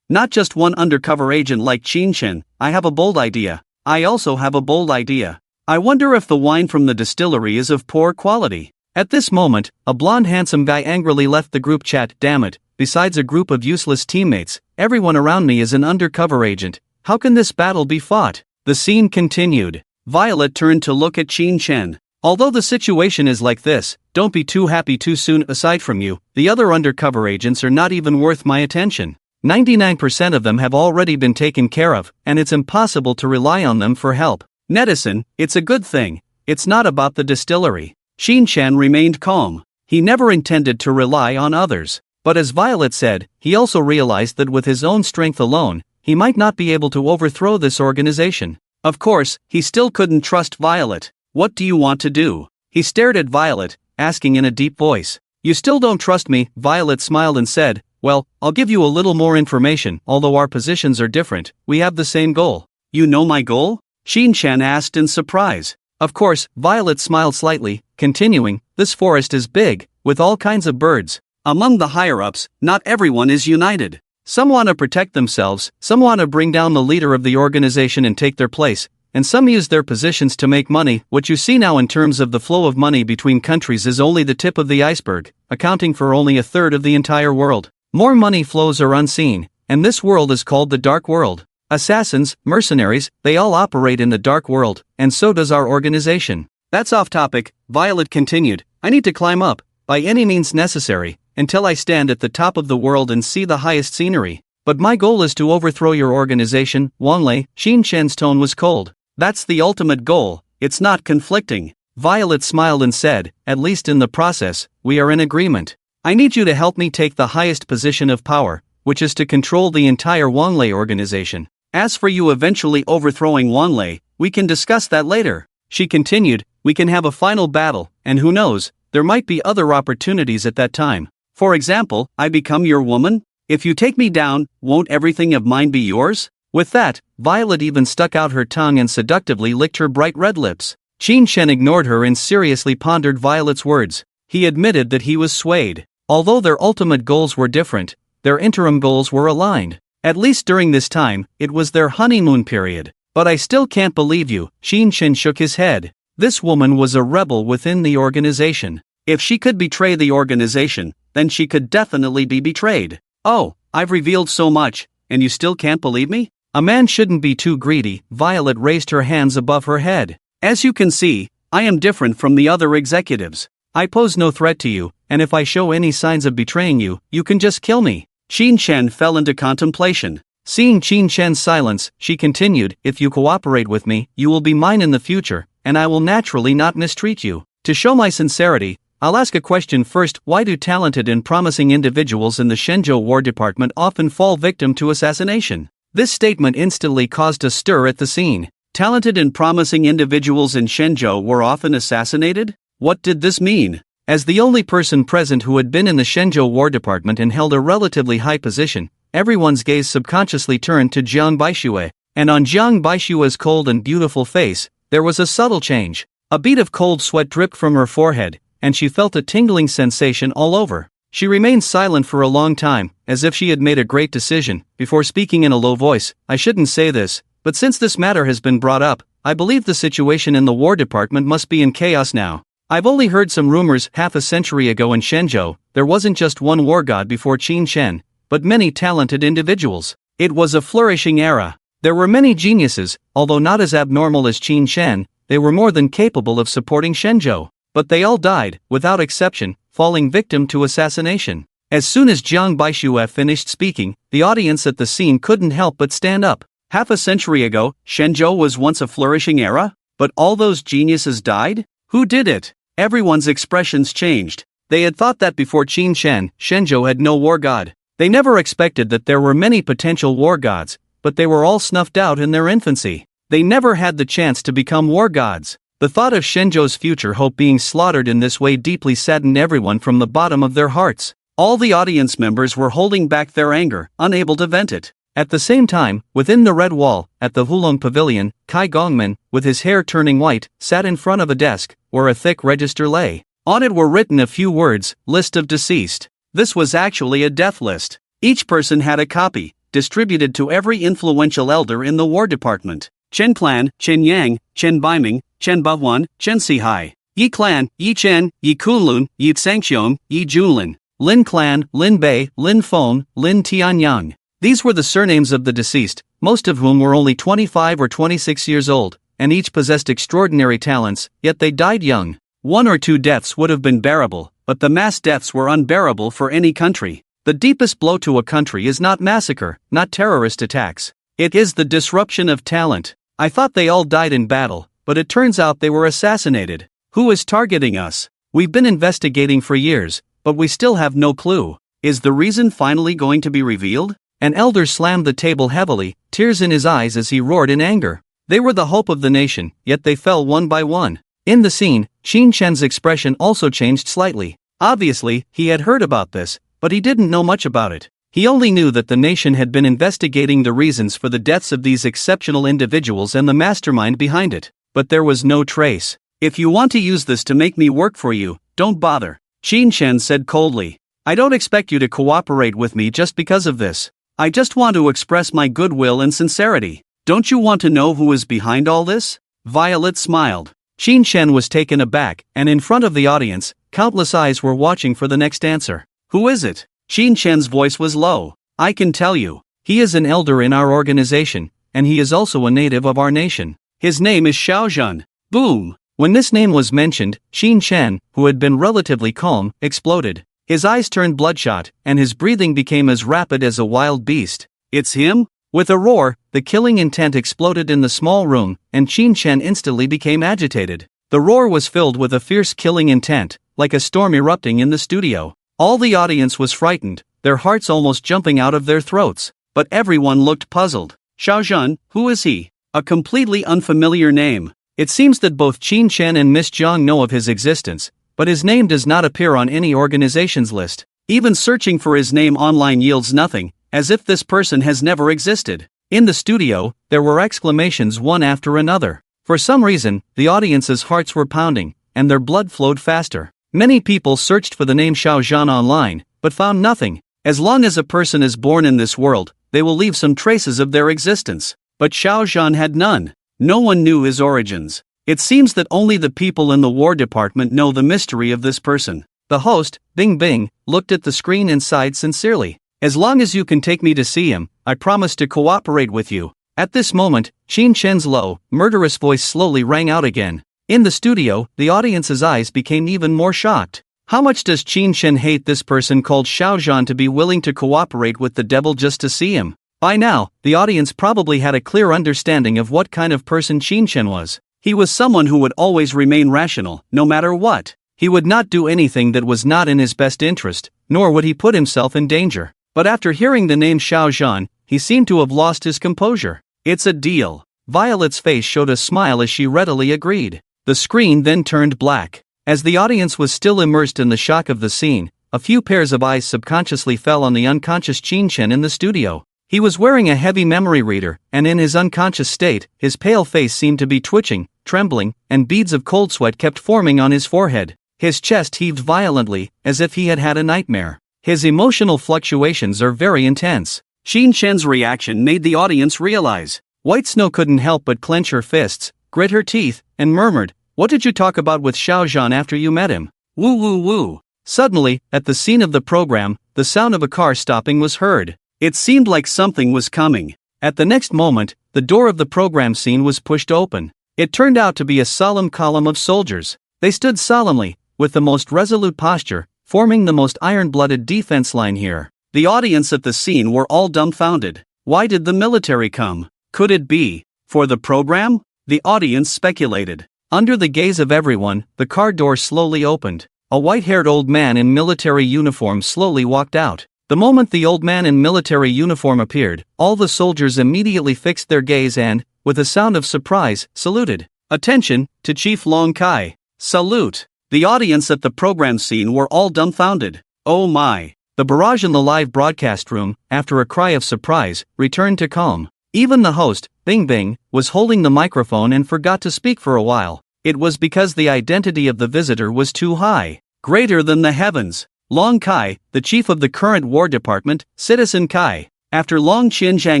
not just one undercover agent like Qin Shen. I have a bold idea. I also have a bold idea. I wonder if the wine from the distillery is of poor quality. At this moment, a blonde handsome guy angrily left the group chat. Damn it, besides a group of useless teammates, everyone around me is an undercover agent. How can this battle be fought? The scene continued. Violet turned to look at Qin Shen. Although the situation is like this, don't be too happy too soon. Aside from you, the other undercover agents are not even worth my attention. 99% of them have already been taken care of, and it's impossible to rely on them for help. Netizen, it's a good thing. It's not about the distillery. Qin Shen remained calm. He never intended to rely on others. But as Violet said, he also realized that with his own strength alone, he might not be able to overthrow this organization. Of course, he still couldn't trust Violet. What do you want to do? He stared at Violet, asking in a deep voice. You still don't trust me? Violet smiled and said, well, I'll give you a little more information. Although our positions are different, we have the same goal. You know my goal? Qin Shen asked in surprise. Of course, Violet smiled slightly, continuing, this forest is big, with all kinds of birds. Among the higher-ups, not everyone is united. Some want to protect themselves, some want to bring down the leader of the organization and take their place, and some use their positions to make money. What you see now in terms of the flow of money between countries is only the tip of the iceberg, accounting for only a third of the entire world. More money flows are unseen, and this world is called the dark world. Assassins, mercenaries, they all operate in the dark world, and so does our organization. That's off topic, Violet continued. I need to climb up, by any means necessary, until I stand at the top of the world and see the highest scenery. But my goal is to overthrow your organization, Wanlei. Qin Shen's tone was cold. That's the ultimate goal, it's not conflicting. Violet smiled and said, at least in the process, we are in agreement. I need you to help me take the highest position of power, which is to control the entire Wanlei organization. As for you eventually overthrowing Wanlei, we can discuss that later. She continued, we can have a final battle, and who knows, there might be other opportunities at that time. For example, I become your woman? If you take me down, won't everything of mine be yours? With that, Violet even stuck out her tongue and seductively licked her bright red lips. Qin Shen ignored her and seriously pondered Violet's words. He admitted that he was swayed. Although their ultimate goals were different, their interim goals were aligned. At least during this time, it was their honeymoon period. But I still can't believe you. Qin Shen shook his head. This woman was a rebel within the organization. If she could betray the organization, then she could definitely be betrayed. Oh, I've revealed so much, and you still can't believe me? A man shouldn't be too greedy. Violet raised her hands above her head. As you can see, I am different from the other executives. I pose no threat to you, and if I show any signs of betraying you, you can just kill me. Qin Shen fell into contemplation. Seeing Qin Shen's silence, she continued, if you cooperate with me, you will be mine in the future, and I will naturally not mistreat you. To show my sincerity, I'll ask a question first. Why do talented and promising individuals in the Shenzhou War Department often fall victim to assassination? This statement instantly caused a stir at the scene. Talented and promising individuals in Shenzhou were often assassinated? What did this mean? As the only person present who had been in the Shenzhou War Department and held a relatively high position, everyone's gaze subconsciously turned to Jiang Baixue, and on Jiang Baixue's cold and beautiful face, there was a subtle change. A bead of cold sweat dripped from her forehead, and she felt a tingling sensation all over. She remained silent for a long time, as if she had made a great decision, before speaking in a low voice. I shouldn't say this, but since this matter has been brought up, I believe the situation in the War Department must be in chaos now. I've only heard some rumors. Half a century ago in Shenzhou, there wasn't just one war god before Qin Shen, but many talented individuals. It was a flourishing era. There were many geniuses, although not as abnormal as Qin Shen, they were more than capable of supporting Shenzhou. But they all died, without exception, falling victim to assassination. As soon as Jiang Baixue finished speaking, the audience at the scene couldn't help but stand up. Half a century ago, Shenzhou was once a flourishing era? But all those geniuses died? Who did it? Everyone's expressions changed. They had thought that before Qin Shen, Shenzhou had no war god. They never expected that there were many potential war gods, but they were all snuffed out in their infancy. They never had the chance to become war gods. The thought of Shenzhou's future hope being slaughtered in this way deeply saddened everyone from the bottom of their hearts. All the audience members were holding back their anger, unable to vent it. At the same time, within the Red Wall, at the Hulong Pavilion, Kai Gongmin, with his hair turning white, sat in front of a desk, where a thick register lay. On it were written a few words, list of deceased. This was actually a death list. Each person had a copy, distributed to every influential elder in the War Department. Chen Clan, Chen Yang, Chen Baiming, Chen Bahuan, Chen Sihai. Yi Clan, Yi Chen, Yi Kunlun, Yi Tsangxiong, Yi Junlin. Lin Clan, Lin Bei, Lin Feng, Lin Tianyang. These were the surnames of the deceased, most of whom were only 25 or 26 years old, and each possessed extraordinary talents, yet they died young. 1 or 2 deaths would have been bearable, but the mass deaths were unbearable for any country. The deepest blow to a country is not massacre, not terrorist attacks. It is the disruption of talent. I thought they all died in battle, but it turns out they were assassinated. Who is targeting us? We've been investigating for years, but we still have no clue. Is the reason finally going to be revealed? An elder slammed the table heavily, tears in his eyes as he roared in anger. They were the hope of the nation, yet they fell one by one. In the scene, Qin Shen's expression also changed slightly. Obviously, he had heard about this, but he didn't know much about it. He only knew that the nation had been investigating the reasons for the deaths of these exceptional individuals and the mastermind behind it. But there was no trace. If you want to use this to make me work for you, don't bother, Qin Shen said coldly. I don't expect you to cooperate with me just because of this. I just want to express my goodwill and sincerity. Don't you want to know who is behind all this? Violet smiled. Qin Shen was taken aback, and in front of the audience, countless eyes were watching for the next answer. Who is it? Qin Shen's voice was low. I can tell you. He is an elder in our organization, and he is also a native of our nation. His name is Xiaozhen. Boom! When this name was mentioned, Qin Shen, who had been relatively calm, exploded. His eyes turned bloodshot, and his breathing became as rapid as a wild beast. It's him? With a roar, the killing intent exploded in the small room, and Qin Shen instantly became agitated. The roar was filled with a fierce killing intent, like a storm erupting in the studio. All the audience was frightened, their hearts almost jumping out of their throats. But everyone looked puzzled. Xiaozhen, who is he? A completely unfamiliar name. It seems that both Qin Shen and Miss Zhang know of his existence, but his name does not appear on any organization's list. Even searching for his name online yields nothing, as if this person has never existed. In the studio, there were exclamations one after another. For some reason, the audience's hearts were pounding, and their blood flowed faster. Many people searched for the name Xiaozhen online, but found nothing. As long as a person is born in this world, they will leave some traces of their existence. But Xiaozhen had none. No one knew his origins. It seems that only the people in the War Department know the mystery of this person. The host, Bing Bing, looked at the screen and sighed sincerely. As long as you can take me to see him, I promise to cooperate with you. At this moment, Qin Shen's low, murderous voice slowly rang out again. In the studio, the audience's eyes became even more shocked. How much does Qin Shen hate this person called Xiaozhen to be willing to cooperate with the devil just to see him? By now, the audience probably had a clear understanding of what kind of person Qin Shen was. He was someone who would always remain rational, no matter what. He would not do anything that was not in his best interest, nor would he put himself in danger. But after hearing the name Xiaozhen, he seemed to have lost his composure. It's a deal. Violet's face showed a smile as she readily agreed. The screen then turned black. As the audience was still immersed in the shock of the scene, a few pairs of eyes subconsciously fell on the unconscious Qin Shen in the studio. He was wearing a heavy memory reader, and in his unconscious state, his pale face seemed to be twitching, trembling, and beads of cold sweat kept forming on his forehead. His chest heaved violently, as if he had had a nightmare. His emotional fluctuations are very intense. Qin Shen's reaction made the audience realize. White Snow couldn't help but clench her fists, grit her teeth, and murmured, "What did you talk about with Xiao Zhan after you met him?" Woo woo woo. Suddenly, at the scene of the program, the sound of a car stopping was heard. It seemed like something was coming. At the next moment, the door of the program scene was pushed open. It turned out to be a solemn column of soldiers. They stood solemnly, with the most resolute posture, forming the most iron-blooded defense line here. The audience at the scene were all dumbfounded. Why did the military come? Could it be for the program? The audience speculated. Under the gaze of everyone, the car door slowly opened. A white-haired old man in military uniform slowly walked out. The moment the old man in military uniform appeared, all the soldiers immediately fixed their gaze and, with a sound of surprise, saluted. "Attention, to Chief Long Kai. Salute." The audience at the program scene were all dumbfounded. Oh my. The barrage in the live broadcast room, after a cry of surprise, returned to calm. Even the host, Bing Bing, was holding the microphone and forgot to speak for a while. It was because the identity of the visitor was too high, greater than the heavens. Long Kai, the chief of the current War Department, Citizen Kai. After Long Qianzhang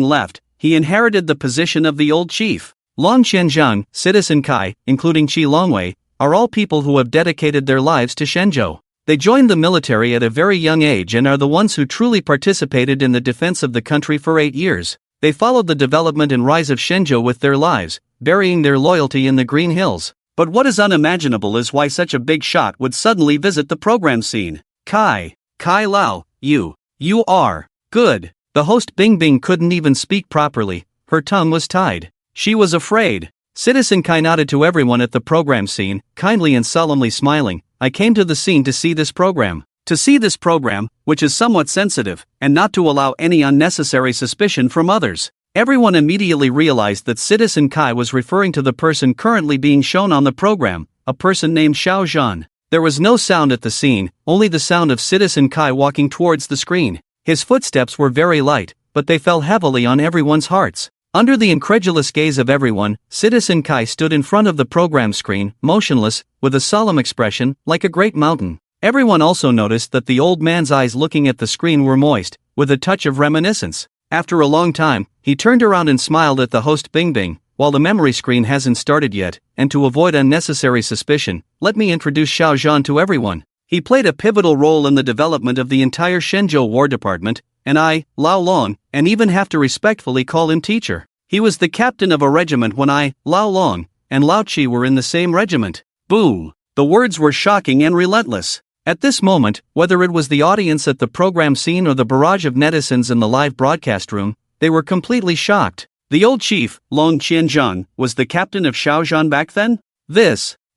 left, he inherited the position of the old chief. Long Qianzhang, Citizen Kai, including Qi Longwei, are all people who have dedicated their lives to Shenzhou. They joined the military at a very young age and are the ones who truly participated in the defense of the country for 8 years. They followed the development and rise of Shenzhou with their lives, burying their loyalty in the Green Hills. But what is unimaginable is why such a big shot would suddenly visit the program scene. Kai Lao, you are good. The host Bing Bing couldn't even speak properly, her tongue was tied. She was afraid. Citizen Kai nodded to everyone at the program scene, kindly and solemnly smiling. "I came to the scene to see this program. To see this program, which is somewhat sensitive, and not to allow any unnecessary suspicion from others." Everyone immediately realized that Citizen Kai was referring to the person currently being shown on the program, a person named Xiao Zhan. There was no sound at the scene, only the sound of Citizen Kai walking towards the screen. His footsteps were very light, but they fell heavily on everyone's hearts. Under the incredulous gaze of everyone, Citizen Kai stood in front of the program screen, motionless, with a solemn expression, like a great mountain. Everyone also noticed that the old man's eyes looking at the screen were moist, with a touch of reminiscence. After a long time, he turned around and smiled at the host Bing Bing. "While the memory screen hasn't started yet, and to avoid unnecessary suspicion, let me introduce Xiao Zhan to everyone. He played a pivotal role in the development of the entire Shenzhou War Department, and I, Lao Long, and even have to respectfully call him teacher. He was the captain of a regiment when I, Lao Long, and Lao Chi were in the same regiment." Boom! The words were shocking and relentless. At this moment, whether it was the audience at the program scene or the barrage of netizens in the live broadcast room, they were completely shocked. The old chief, Long Qianzhang, was the captain of Xiao Zhan back then?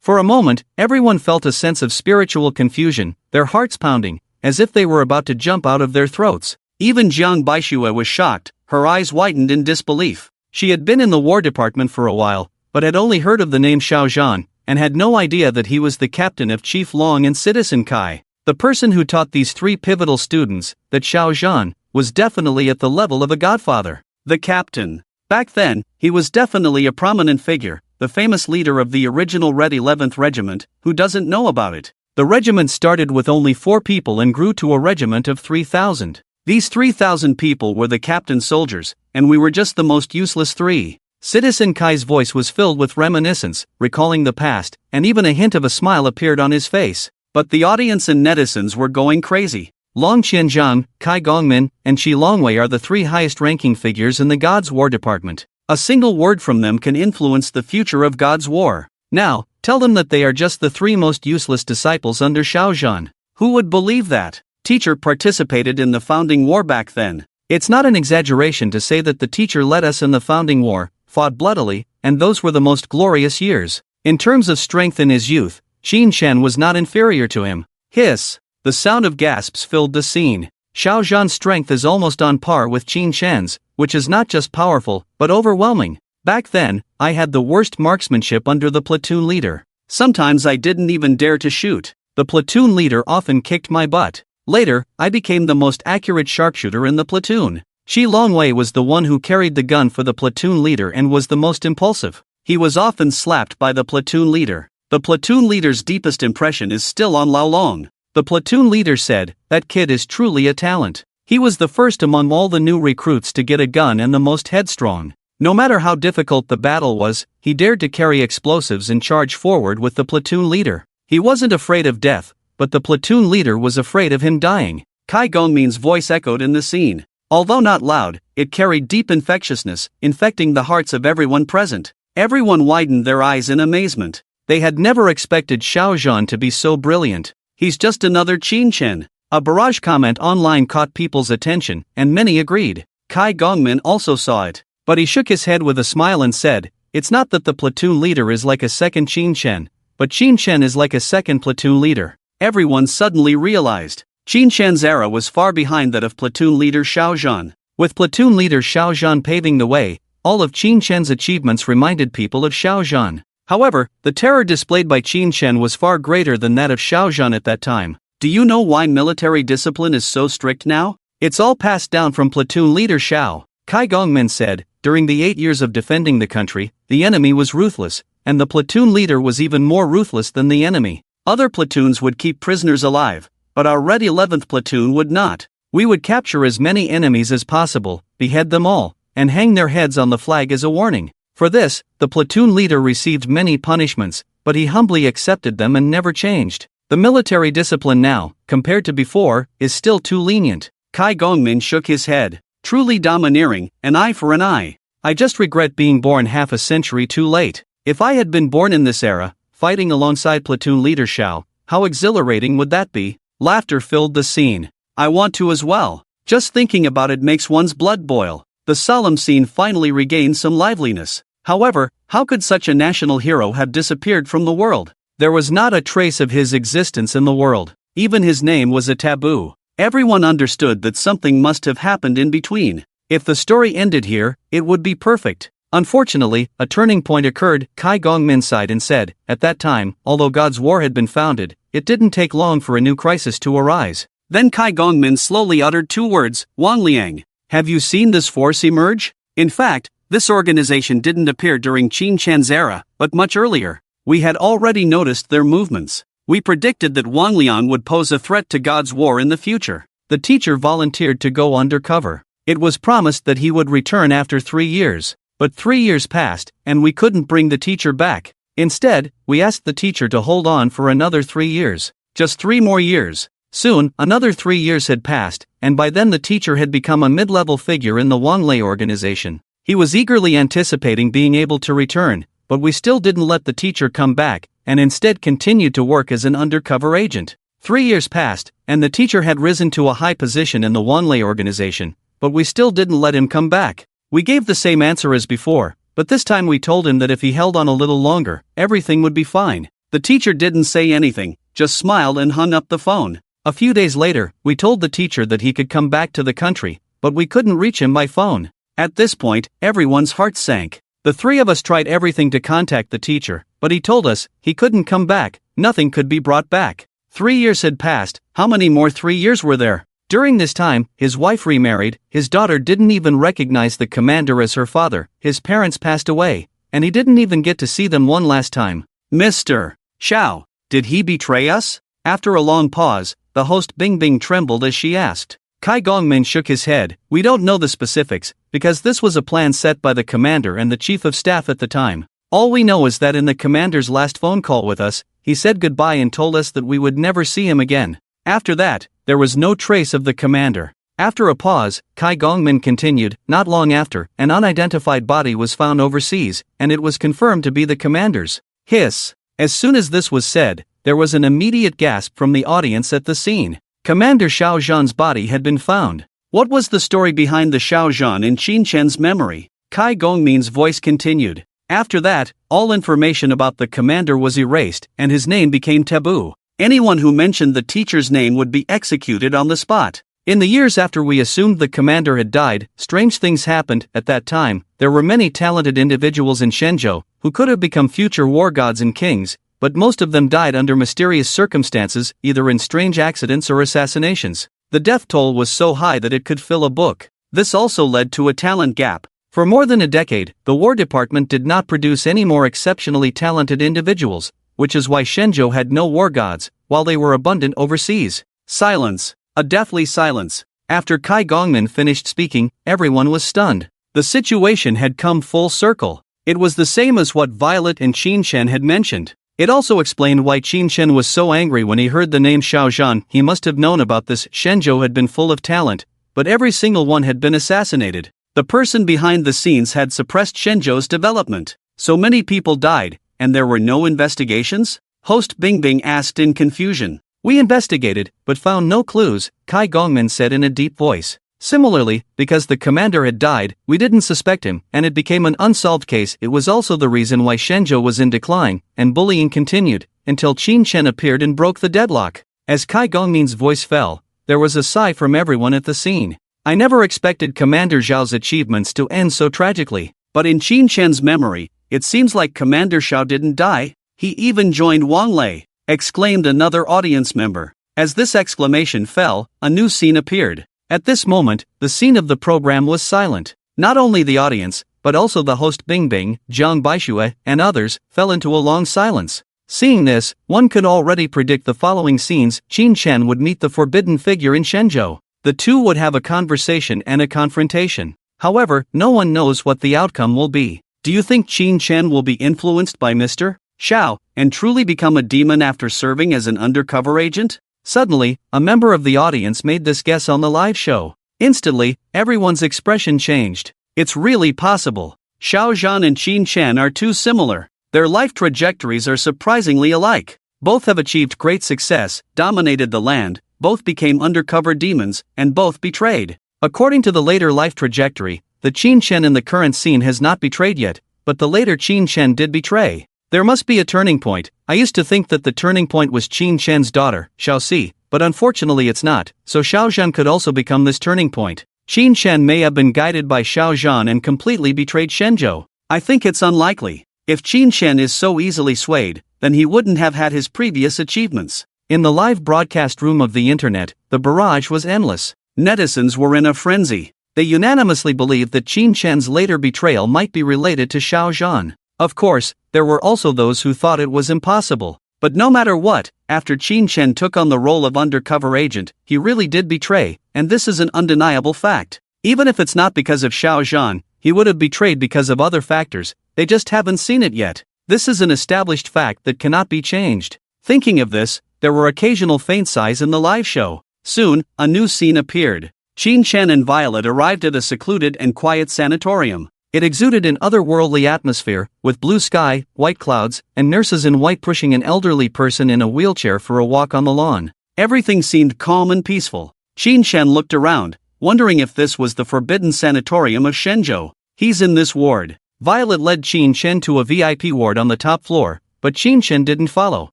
For a moment, everyone felt a sense of spiritual confusion, their hearts pounding, as if they were about to jump out of their throats. Even Jiang Baixue was shocked, her eyes widened in disbelief. She had been in the War Department for a while, but had only heard of the name Xiao Zhan, and had no idea that he was the captain of Chief Long and Citizen Kai. The person who taught these 3 pivotal students, that Xiao Zhan, was definitely at the level of a godfather. The captain. Back then, he was definitely a prominent figure, the famous leader of the original Red 11th Regiment. Who doesn't know about it? The regiment started with only 4 people and grew to a regiment of 3,000. These 3,000 people were the captain's soldiers, and we were just the most useless 3. Citizen Kai's voice was filled with reminiscence, recalling the past, and even a hint of a smile appeared on his face. But the audience and netizens were going crazy. Long Qianzhang, Kai Gongmin, and Qi Longwei are the 3 highest-ranking figures in the God's War Department. A single word from them can influence the future of God's War. Now, tell them that they are just the 3 most useless disciples under Xiao Zhan. Who would believe that? Teacher participated in the founding war back then. It's not an exaggeration to say that the teacher led us in the founding war, fought bloodily, and those were the most glorious years. In terms of strength in his youth, Qin Shen was not inferior to him. Hiss! The sound of gasps filled the scene. Xiao Zhan's strength is almost on par with Qin Shen's, which is not just powerful, but overwhelming. Back then, I had the worst marksmanship under the platoon leader. Sometimes I didn't even dare to shoot. The platoon leader often kicked my butt. Later, I became the most accurate sharpshooter in the platoon. Shi Longwei was the one who carried the gun for the platoon leader and was the most impulsive. He was often slapped by the platoon leader. The platoon leader's deepest impression is still on Lao Long. The platoon leader said, "That kid is truly a talent. He was the first among all the new recruits to get a gun and the most headstrong. No matter how difficult the battle was, he dared to carry explosives and charge forward with the platoon leader. He wasn't afraid of death, but the platoon leader was afraid of him dying." Kai Gongmin's voice echoed in the scene. Although not loud, it carried deep infectiousness, infecting the hearts of everyone present. Everyone widened their eyes in amazement. They had never expected Xiao Zhan to be so brilliant. "He's just another Qin Chen." A barrage comment online caught people's attention, and many agreed. Kai Gongmin also saw it. But he shook his head with a smile and said, "It's not that the platoon leader is like a second Qin Chen, but Qin Chen is like a second platoon leader." Everyone suddenly realized Qin Chen's era was far behind that of platoon leader Xiao Zhan. With platoon leader Xiao Zhan paving the way, all of Qin Chen's achievements reminded people of Xiao Zhan. However, the terror displayed by Qin Chen was far greater than that of Xiao Zhan at that time. Do you know why military discipline is so strict now? It's all passed down from platoon leader Xiao. Kai Gongmin said, "During the 8 years of defending the country, the enemy was ruthless, and the platoon leader was even more ruthless than the enemy. Other platoons would keep prisoners alive, but our Red 11th platoon would not. We would capture as many enemies as possible, behead them all, and hang their heads on the flag as a warning. For this, the platoon leader received many punishments, but he humbly accepted them and never changed. The military discipline now, compared to before, is still too lenient." Kai Gongmin shook his head. "Truly domineering, an eye for an eye. I just regret being born half a century too late. If I had been born in this era, fighting alongside platoon leader Xiao, how exhilarating would that be?" Laughter filled the scene. "I want to as well. Just thinking about it makes one's blood boil." The solemn scene finally regained some liveliness. However, how could such a national hero have disappeared from the world? There was not a trace of his existence in the world. Even his name was a taboo. Everyone understood that something must have happened in between. If the story ended here, it would be perfect. Unfortunately, a turning point occurred. Kai Gongmin sighed and said, "At that time, although God's war had been founded, it didn't take long for a new crisis to arise." Then Kai Gongmin slowly uttered two words, "Wang Liang. Have you seen this force emerge? In fact, this organization didn't appear during Qin Chen's era, but much earlier. We had already noticed their movements. We predicted that Wang Liang would pose a threat to God's war in the future." The teacher volunteered to go undercover. It was promised that he would return after 3 years. But 3 years passed, and we couldn't bring the teacher back. Instead, we asked the teacher to hold on for another 3 years. Just 3 more years. Soon, another 3 years had passed, and by then the teacher had become a mid-level figure in the Wanglei organization. He was eagerly anticipating being able to return, but we still didn't let the teacher come back, and instead continued to work as an undercover agent. 3 years passed, and the teacher had risen to a high position in the Wanglei organization, but we still didn't let him come back. We gave the same answer as before, but this time we told him that if he held on a little longer, everything would be fine. The teacher didn't say anything, just smiled and hung up the phone. A few days later, we told the teacher that he could come back to the country, but we couldn't reach him by phone. At this point, everyone's heart sank. The 3 of us tried everything to contact the teacher, but he told us he couldn't come back, nothing could be brought back. 3 years had passed. How many more 3 years were there? During this time, his wife remarried, his daughter didn't even recognize the commander as her father, his parents passed away, and he didn't even get to see them one last time. "Mr. Xiao, did he betray us?" After a long pause, the host Bingbing trembled as she asked. Kai Gongmin shook his head. "We don't know the specifics, because this was a plan set by the commander and the chief of staff at the time. All we know is that in the commander's last phone call with us, he said goodbye and told us that we would never see him again. After that, there was no trace of the commander." After a pause, Kai Gongmin continued, "Not long after, an unidentified body was found overseas, and it was confirmed to be the commander's." Hiss. As soon as this was said, there was an immediate gasp from the audience at the scene. Commander Xiao Zhan's body had been found. What was the story behind the Xiao Zhan in Qin Chen's memory? Kai Gongmin's voice continued. After that, all information about the commander was erased, and his name became taboo. Anyone who mentioned the teacher's name would be executed on the spot. In the years after we assumed the commander had died, strange things happened. At that time, there were many talented individuals in Shenzhou who could have become future war gods and kings, but most of them died under mysterious circumstances, either in strange accidents or assassinations. The death toll was so high that it could fill a book. This also led to a talent gap. For more than a decade, the War Department did not produce any more exceptionally talented individuals, which is why Shenzhou had no war gods, while they were abundant overseas. Silence. A deathly silence. After Kai Gongmin finished speaking, everyone was stunned. The situation had come full circle. It was the same as what Violet and Qin Shen had mentioned. It also explained why Qin Shen was so angry when he heard the name Xiao Zhan. He must have known about this. Shenzhou had been full of talent, but every single one had been assassinated. The person behind the scenes had suppressed Shenzhou's development. So many people died, and there were no investigations? Host Bingbing asked in confusion. We investigated, but found no clues, Kai Gongmin said in a deep voice. Similarly, because the commander had died, we didn't suspect him, and it became an unsolved case. It was also the reason why Shenzhou was in decline, and bullying continued, until Qin Shen appeared and broke the deadlock. As Kai Gongmin's voice fell, there was a sigh from everyone at the scene. I never expected Commander Zhao's achievements to end so tragically. But in Qin Shen's memory, it seems like Commander Zhao didn't die. He even joined Wang Lei, exclaimed another audience member. As this exclamation fell, a new scene appeared. At this moment, the scene of the program was silent. Not only the audience, but also the host Bingbing, Jiang Baixue, and others, fell into a long silence. Seeing this, one could already predict the following scenes. Qin Shen would meet the forbidden figure in Shenzhou. The two would have a conversation and a confrontation. However, no one knows what the outcome will be. Do you think Qin Shen will be influenced by Mr. Xiao, and truly become a demon after serving as an undercover agent? Suddenly, a member of the audience made this guess on the live show. Instantly, everyone's expression changed. It's really possible. Xiao Zhan and Qin Shen are too similar. Their life trajectories are surprisingly alike. Both have achieved great success, dominated the land, both became undercover demons, and both betrayed. According to the later life trajectory, the Qin Shen in the current scene has not betrayed yet, but the later Qin Shen did betray. There must be a turning point. I used to think that the turning point was Qin Shen's daughter, Xiao Si, but unfortunately it's not, so Xiao Zhan could also become this turning point. Qin Shen may have been guided by Xiao Zhan and completely betrayed Shenzhou. I think it's unlikely. If Qin Shen is so easily swayed, then he wouldn't have had his previous achievements. In the live broadcast room of the internet, the barrage was endless. Netizens were in a frenzy. They unanimously believed that Qin Shen's later betrayal might be related to Xiao Zhan. Of course, there were also those who thought it was impossible. But no matter what, after Qin Shen took on the role of undercover agent, he really did betray, and this is an undeniable fact. Even if it's not because of Xiao Zhan, he would have betrayed because of other factors, they just haven't seen it yet. This is an established fact that cannot be changed. Thinking of this, there were occasional faint sighs in the live show. Soon, a new scene appeared. Qin Shen and Violet arrived at a secluded and quiet sanatorium. It exuded an otherworldly atmosphere, with blue sky, white clouds, and nurses in white pushing an elderly person in a wheelchair for a walk on the lawn. Everything seemed calm and peaceful. Qin Shen looked around, wondering if this was the forbidden sanatorium of Shenzhou. He's in this ward. Violet led Qin Shen to a VIP ward on the top floor, but Qin Shen didn't follow.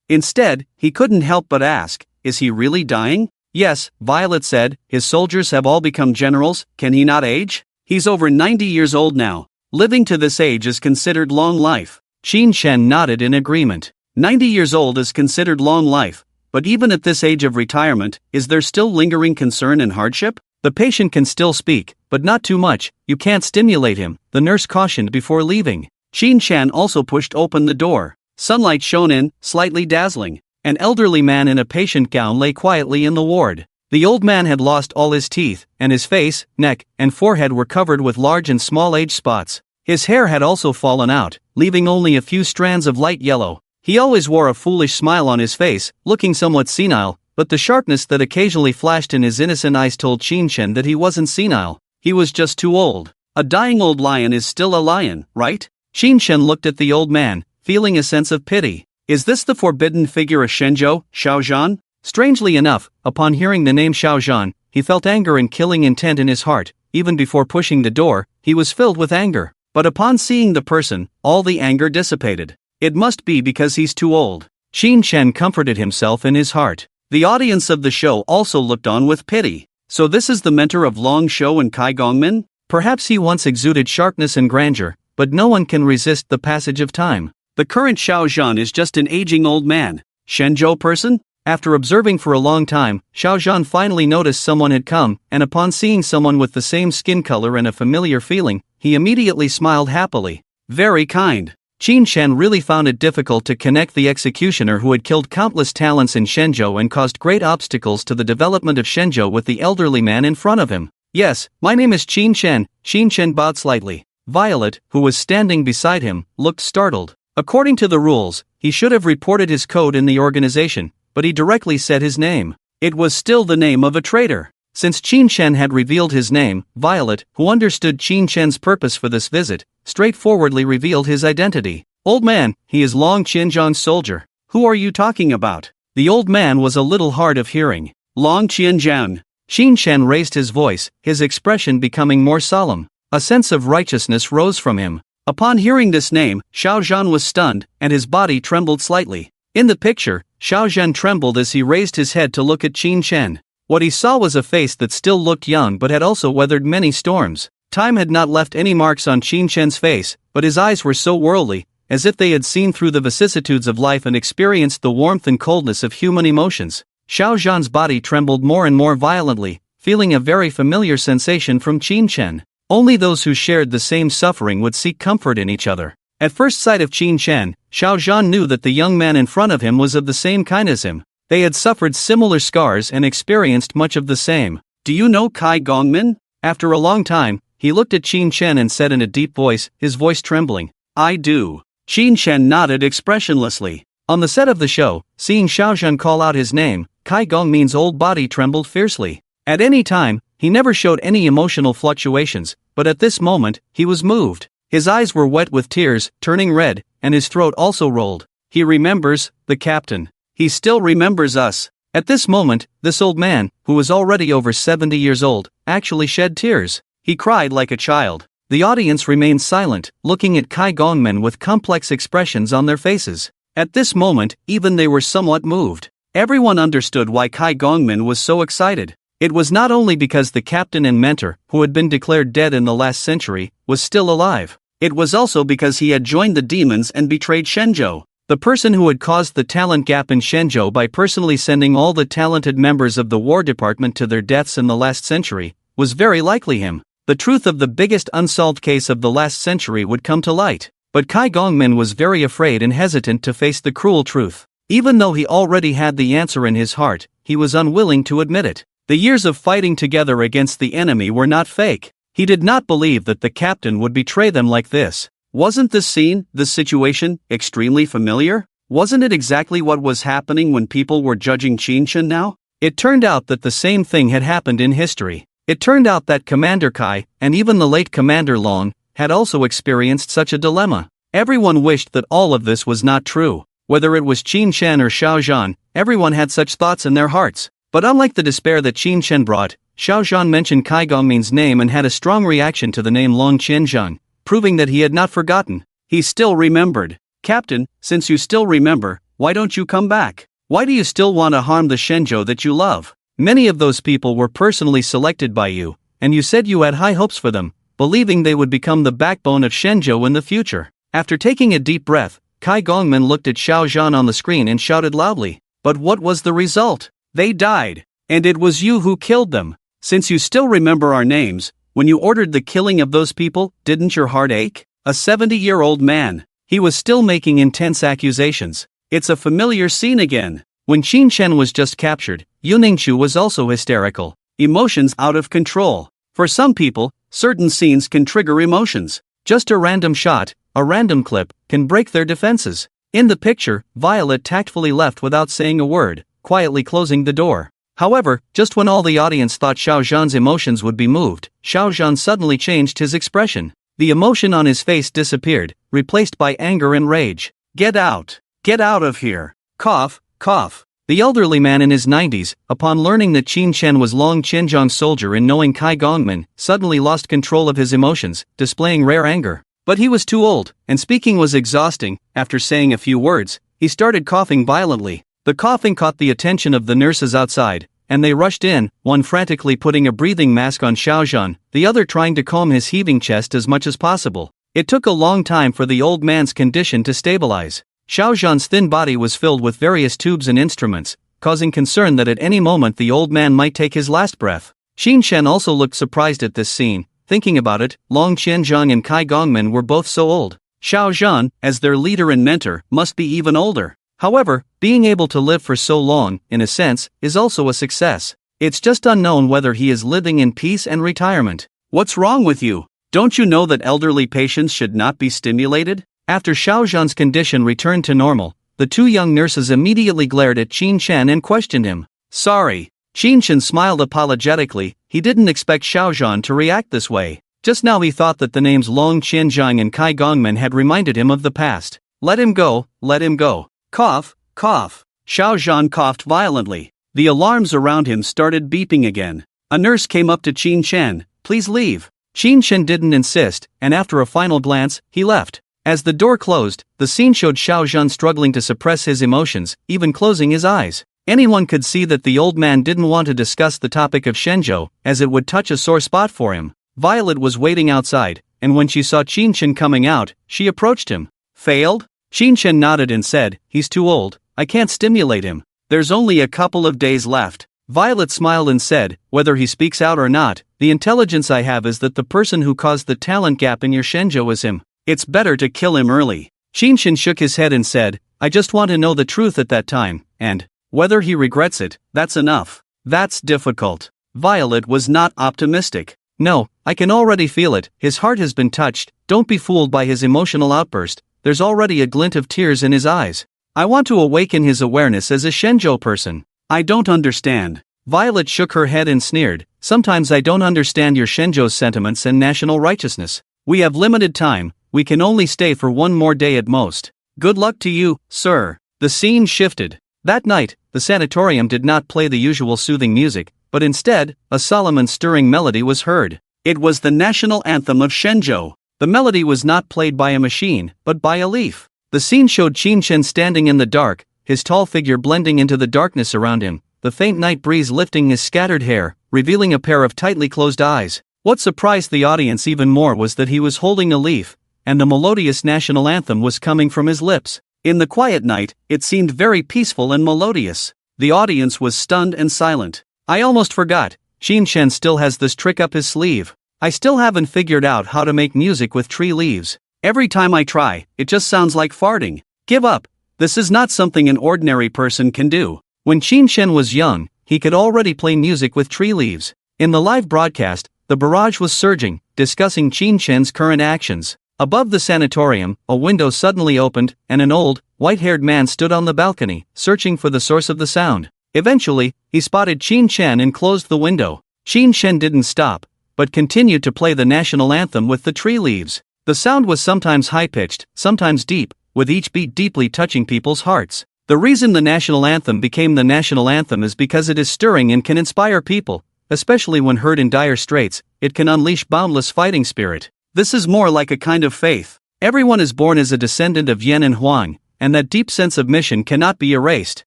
Instead, he couldn't help but ask, is he really dying? Yes, Violet said, his soldiers have all become generals, can he not age? He's over 90 years old now. Living to this age is considered long life. Qin Shen nodded in agreement. 90 years old is considered long life, but even at this age of retirement, is there still lingering concern and hardship? The patient can still speak, but not too much, you can't stimulate him, the nurse cautioned before leaving. Qin Shen also pushed open the door. Sunlight shone in, slightly dazzling. An elderly man in a patient gown lay quietly in the ward. The old man had lost all his teeth, and his face, neck, and forehead were covered with large and small age spots. His hair had also fallen out, leaving only a few strands of light yellow. He always wore a foolish smile on his face, looking somewhat senile, but the sharpness that occasionally flashed in his innocent eyes told Qin Shen that he wasn't senile, he was just too old. A dying old lion is still a lion, right? Qin Shen looked at the old man, feeling a sense of pity. Is this the forbidden figure of Shenzhou, Xiao Zhan? Strangely enough, upon hearing the name Xiao Zhan, he felt anger and killing intent in his heart. Even before pushing the door, he was filled with anger. But upon seeing the person, all the anger dissipated. It must be because he's too old. Qin Shen comforted himself in his heart. The audience of the show also looked on with pity. So this is the mentor of Long Shou and Kai Gongmin? Perhaps he once exuded sharpness and grandeur, but no one can resist the passage of time. The current Xiao Zhan is just an aging old man. Shenzhou person? After observing for a long time, Xiao Zhan finally noticed someone had come, and upon seeing someone with the same skin color and a familiar feeling, he immediately smiled happily. Very kind. Qin Shan really found it difficult to connect the executioner who had killed countless talents in Shenzhou and caused great obstacles to the development of Shenzhou with the elderly man in front of him. Yes, my name is Qin Shan. Qin Shan bowed slightly. Violet, who was standing beside him, looked startled. According to the rules, he should have reported his code in the organization, but he directly said his name. It was still the name of a traitor. Since Qin Shan had revealed his name, Violet, who understood Qin Shan's purpose for this visit, straightforwardly revealed his identity. Old man, he is Long Qianzhang's soldier. Who are you talking about? The old man was a little hard of hearing. Long Qianzhang. Qin Shan raised his voice, his expression becoming more solemn. A sense of righteousness rose from him. Upon hearing this name, Xiao Zhan was stunned, and his body trembled slightly. In the picture, Xiao Zhan trembled as he raised his head to look at Qin Shan. What he saw was a face that still looked young but had also weathered many storms. Time had not left any marks on Qin Shan's face, but his eyes were so worldly, as if they had seen through the vicissitudes of life and experienced the warmth and coldness of human emotions. Xiao Zhan's body trembled more and more violently, feeling a very familiar sensation from Qin Shan. Only those who shared the same suffering would seek comfort in each other. At first sight of Qin Shan, Xiao Zhan knew that the young man in front of him was of the same kind as him. They had suffered similar scars and experienced much of the same. Do you know Kai Gongmin? After a long time, he looked at Qin Shan and said in a deep voice, his voice trembling, I do. Qin Shan nodded expressionlessly. On the set of the show, seeing Xiao Zhan call out his name, Kai Gongmin's old body trembled fiercely. At any time, he never showed any emotional fluctuations, but at this moment, he was moved. His eyes were wet with tears, turning red, and his throat also rolled. He remembers, the captain. He still remembers us. At this moment, this old man, who was already over 70 years old, actually shed tears. He cried like a child. The audience remained silent, looking at Kai Gongmin with complex expressions on their faces. At this moment, even they were somewhat moved. Everyone understood why Kai Gongmin was so excited. It was not only because the captain and mentor, who had been declared dead in the last century, was still alive. It was also because he had joined the demons and betrayed Shenzhou. The person who had caused the talent gap in Shenzhou by personally sending all the talented members of the War Department to their deaths in the last century, was very likely him. The truth of the biggest unsolved case of the last century would come to light. But Kai Gongmin was very afraid and hesitant to face the cruel truth. Even though he already had the answer in his heart, he was unwilling to admit it. The years of fighting together against the enemy were not fake. He did not believe that the captain would betray them like this. Wasn't this scene, this situation, extremely familiar? Wasn't it exactly what was happening when people were judging Qin Shan now? It turned out that the same thing had happened in history. It turned out that Commander Kai, and even the late Commander Long, had also experienced such a dilemma. Everyone wished that all of this was not true. Whether it was Qin Shan or Xiao Zhan, everyone had such thoughts in their hearts. But unlike the despair that Qin Shan brought, Xiao Zhan mentioned Kai Gongmin's name and had a strong reaction to the name Long Qianzhang, proving that he had not forgotten. He still remembered. Captain, since you still remember, why don't you come back? Why do you still want to harm the Shenzhou that you love? Many of those people were personally selected by you, and you said you had high hopes for them, believing they would become the backbone of Shenzhou in the future. After taking a deep breath, Kai Gongmin looked at Xiao Zhan on the screen and shouted loudly. But what was the result? They died. And it was you who killed them. Since you still remember our names, when you ordered the killing of those people, didn't your heart ache? A 70-year-old man. He was still making intense accusations. It's a familiar scene again. When Qin Shan was just captured, Yu Ningqiu was also hysterical. Emotions out of control. For some people, certain scenes can trigger emotions. Just a random shot, a random clip, can break their defenses. In the picture, Violet tactfully left without saying a word, quietly closing the door. However, just when all the audience thought Xiao Zhan's emotions would be moved, Xiao Zhan suddenly changed his expression. The emotion on his face disappeared, replaced by anger and rage. Get out! Get out of here! Cough, cough. The elderly man in his 90s, upon learning that Qin Shan was Long Qianzhang's soldier and knowing Kai Gongmin, suddenly lost control of his emotions, displaying rare anger. But he was too old, and speaking was exhausting. After saying a few words, he started coughing violently. The coughing caught the attention of the nurses outside, and they rushed in, one frantically putting a breathing mask on Xiaozhan, the other trying to calm his heaving chest as much as possible. It took a long time for the old man's condition to stabilize. Xiaozhan's thin body was filled with various tubes and instruments, causing concern that at any moment the old man might take his last breath. Qin Shen also looked surprised at this scene. Thinking about it, Long Qianzhang and Kai Gongmin were both so old. Xiaozhan, as their leader and mentor, must be even older. However, being able to live for so long, in a sense, is also a success. It's just unknown whether he is living in peace and retirement. What's wrong with you? Don't you know that elderly patients should not be stimulated? After Xiaozhan's condition returned to normal, the two young nurses immediately glared at Qin Shen and questioned him. Sorry. Qin Shen smiled apologetically. He didn't expect Xiaozhan to react this way. Just now he thought that the names Long Qianzhang and Kai Gongmin had reminded him of the past. Let him go, let him go. Cough, cough. Xiaozhan coughed violently. The alarms around him started beeping again. A nurse came up to Qin Shen. Please leave. Qin Shen didn't insist, and after a final glance, he left. As the door closed, the scene showed Xiaozhan struggling to suppress his emotions, even closing his eyes. Anyone could see that the old man didn't want to discuss the topic of Shenzhou, as it would touch a sore spot for him. Violet was waiting outside, and when she saw Qin Shen coming out, she approached him. Failed? Qin Shen nodded and said, he's too old, I can't stimulate him. There's only a couple of days left. Violet smiled and said, whether he speaks out or not, the intelligence I have is that the person who caused the talent gap in your Shenzhou is him. It's better to kill him early. Qin Shen shook his head and said, I just want to know the truth at that time, and whether he regrets it, that's enough. That's difficult. Violet was not optimistic. No, I can already feel it, his heart has been touched, don't be fooled by his emotional outburst, there's already a glint of tears in his eyes. I want to awaken his awareness as a Shenzhou person. I don't understand. Violet shook her head and sneered, sometimes I don't understand your Shenzhou's sentiments and national righteousness. We have limited time, we can only stay for one more day at most. Good luck to you, sir. The scene shifted. That night, the sanatorium did not play the usual soothing music, but instead, a solemn and stirring melody was heard. It was the national anthem of Shenzhou. The melody was not played by a machine, but by a leaf. The scene showed Qin Shen standing in the dark, his tall figure blending into the darkness around him, the faint night breeze lifting his scattered hair, revealing a pair of tightly closed eyes. What surprised the audience even more was that he was holding a leaf, and the melodious national anthem was coming from his lips. In the quiet night, it seemed very peaceful and melodious. The audience was stunned and silent. I almost forgot, Qin Shen still has this trick up his sleeve. I still haven't figured out how to make music with tree leaves. Every time I try, it just sounds like farting. Give up. This is not something an ordinary person can do. When Qin Shen was young, he could already play music with tree leaves. In the live broadcast, the barrage was surging, discussing Qin Shen's current actions. Above the sanatorium, a window suddenly opened, and an old, white-haired man stood on the balcony, searching for the source of the sound. Eventually, he spotted Qin Shen and closed the window. Qin Shen didn't stop, but continued to play the national anthem with the tree leaves. The sound was sometimes high-pitched, sometimes deep, with each beat deeply touching people's hearts. The reason the national anthem became the national anthem is because it is stirring and can inspire people, especially when heard in dire straits. It can unleash boundless fighting spirit. This is more like a kind of faith. Everyone is born as a descendant of Yan and Huang, and that deep sense of mission cannot be erased.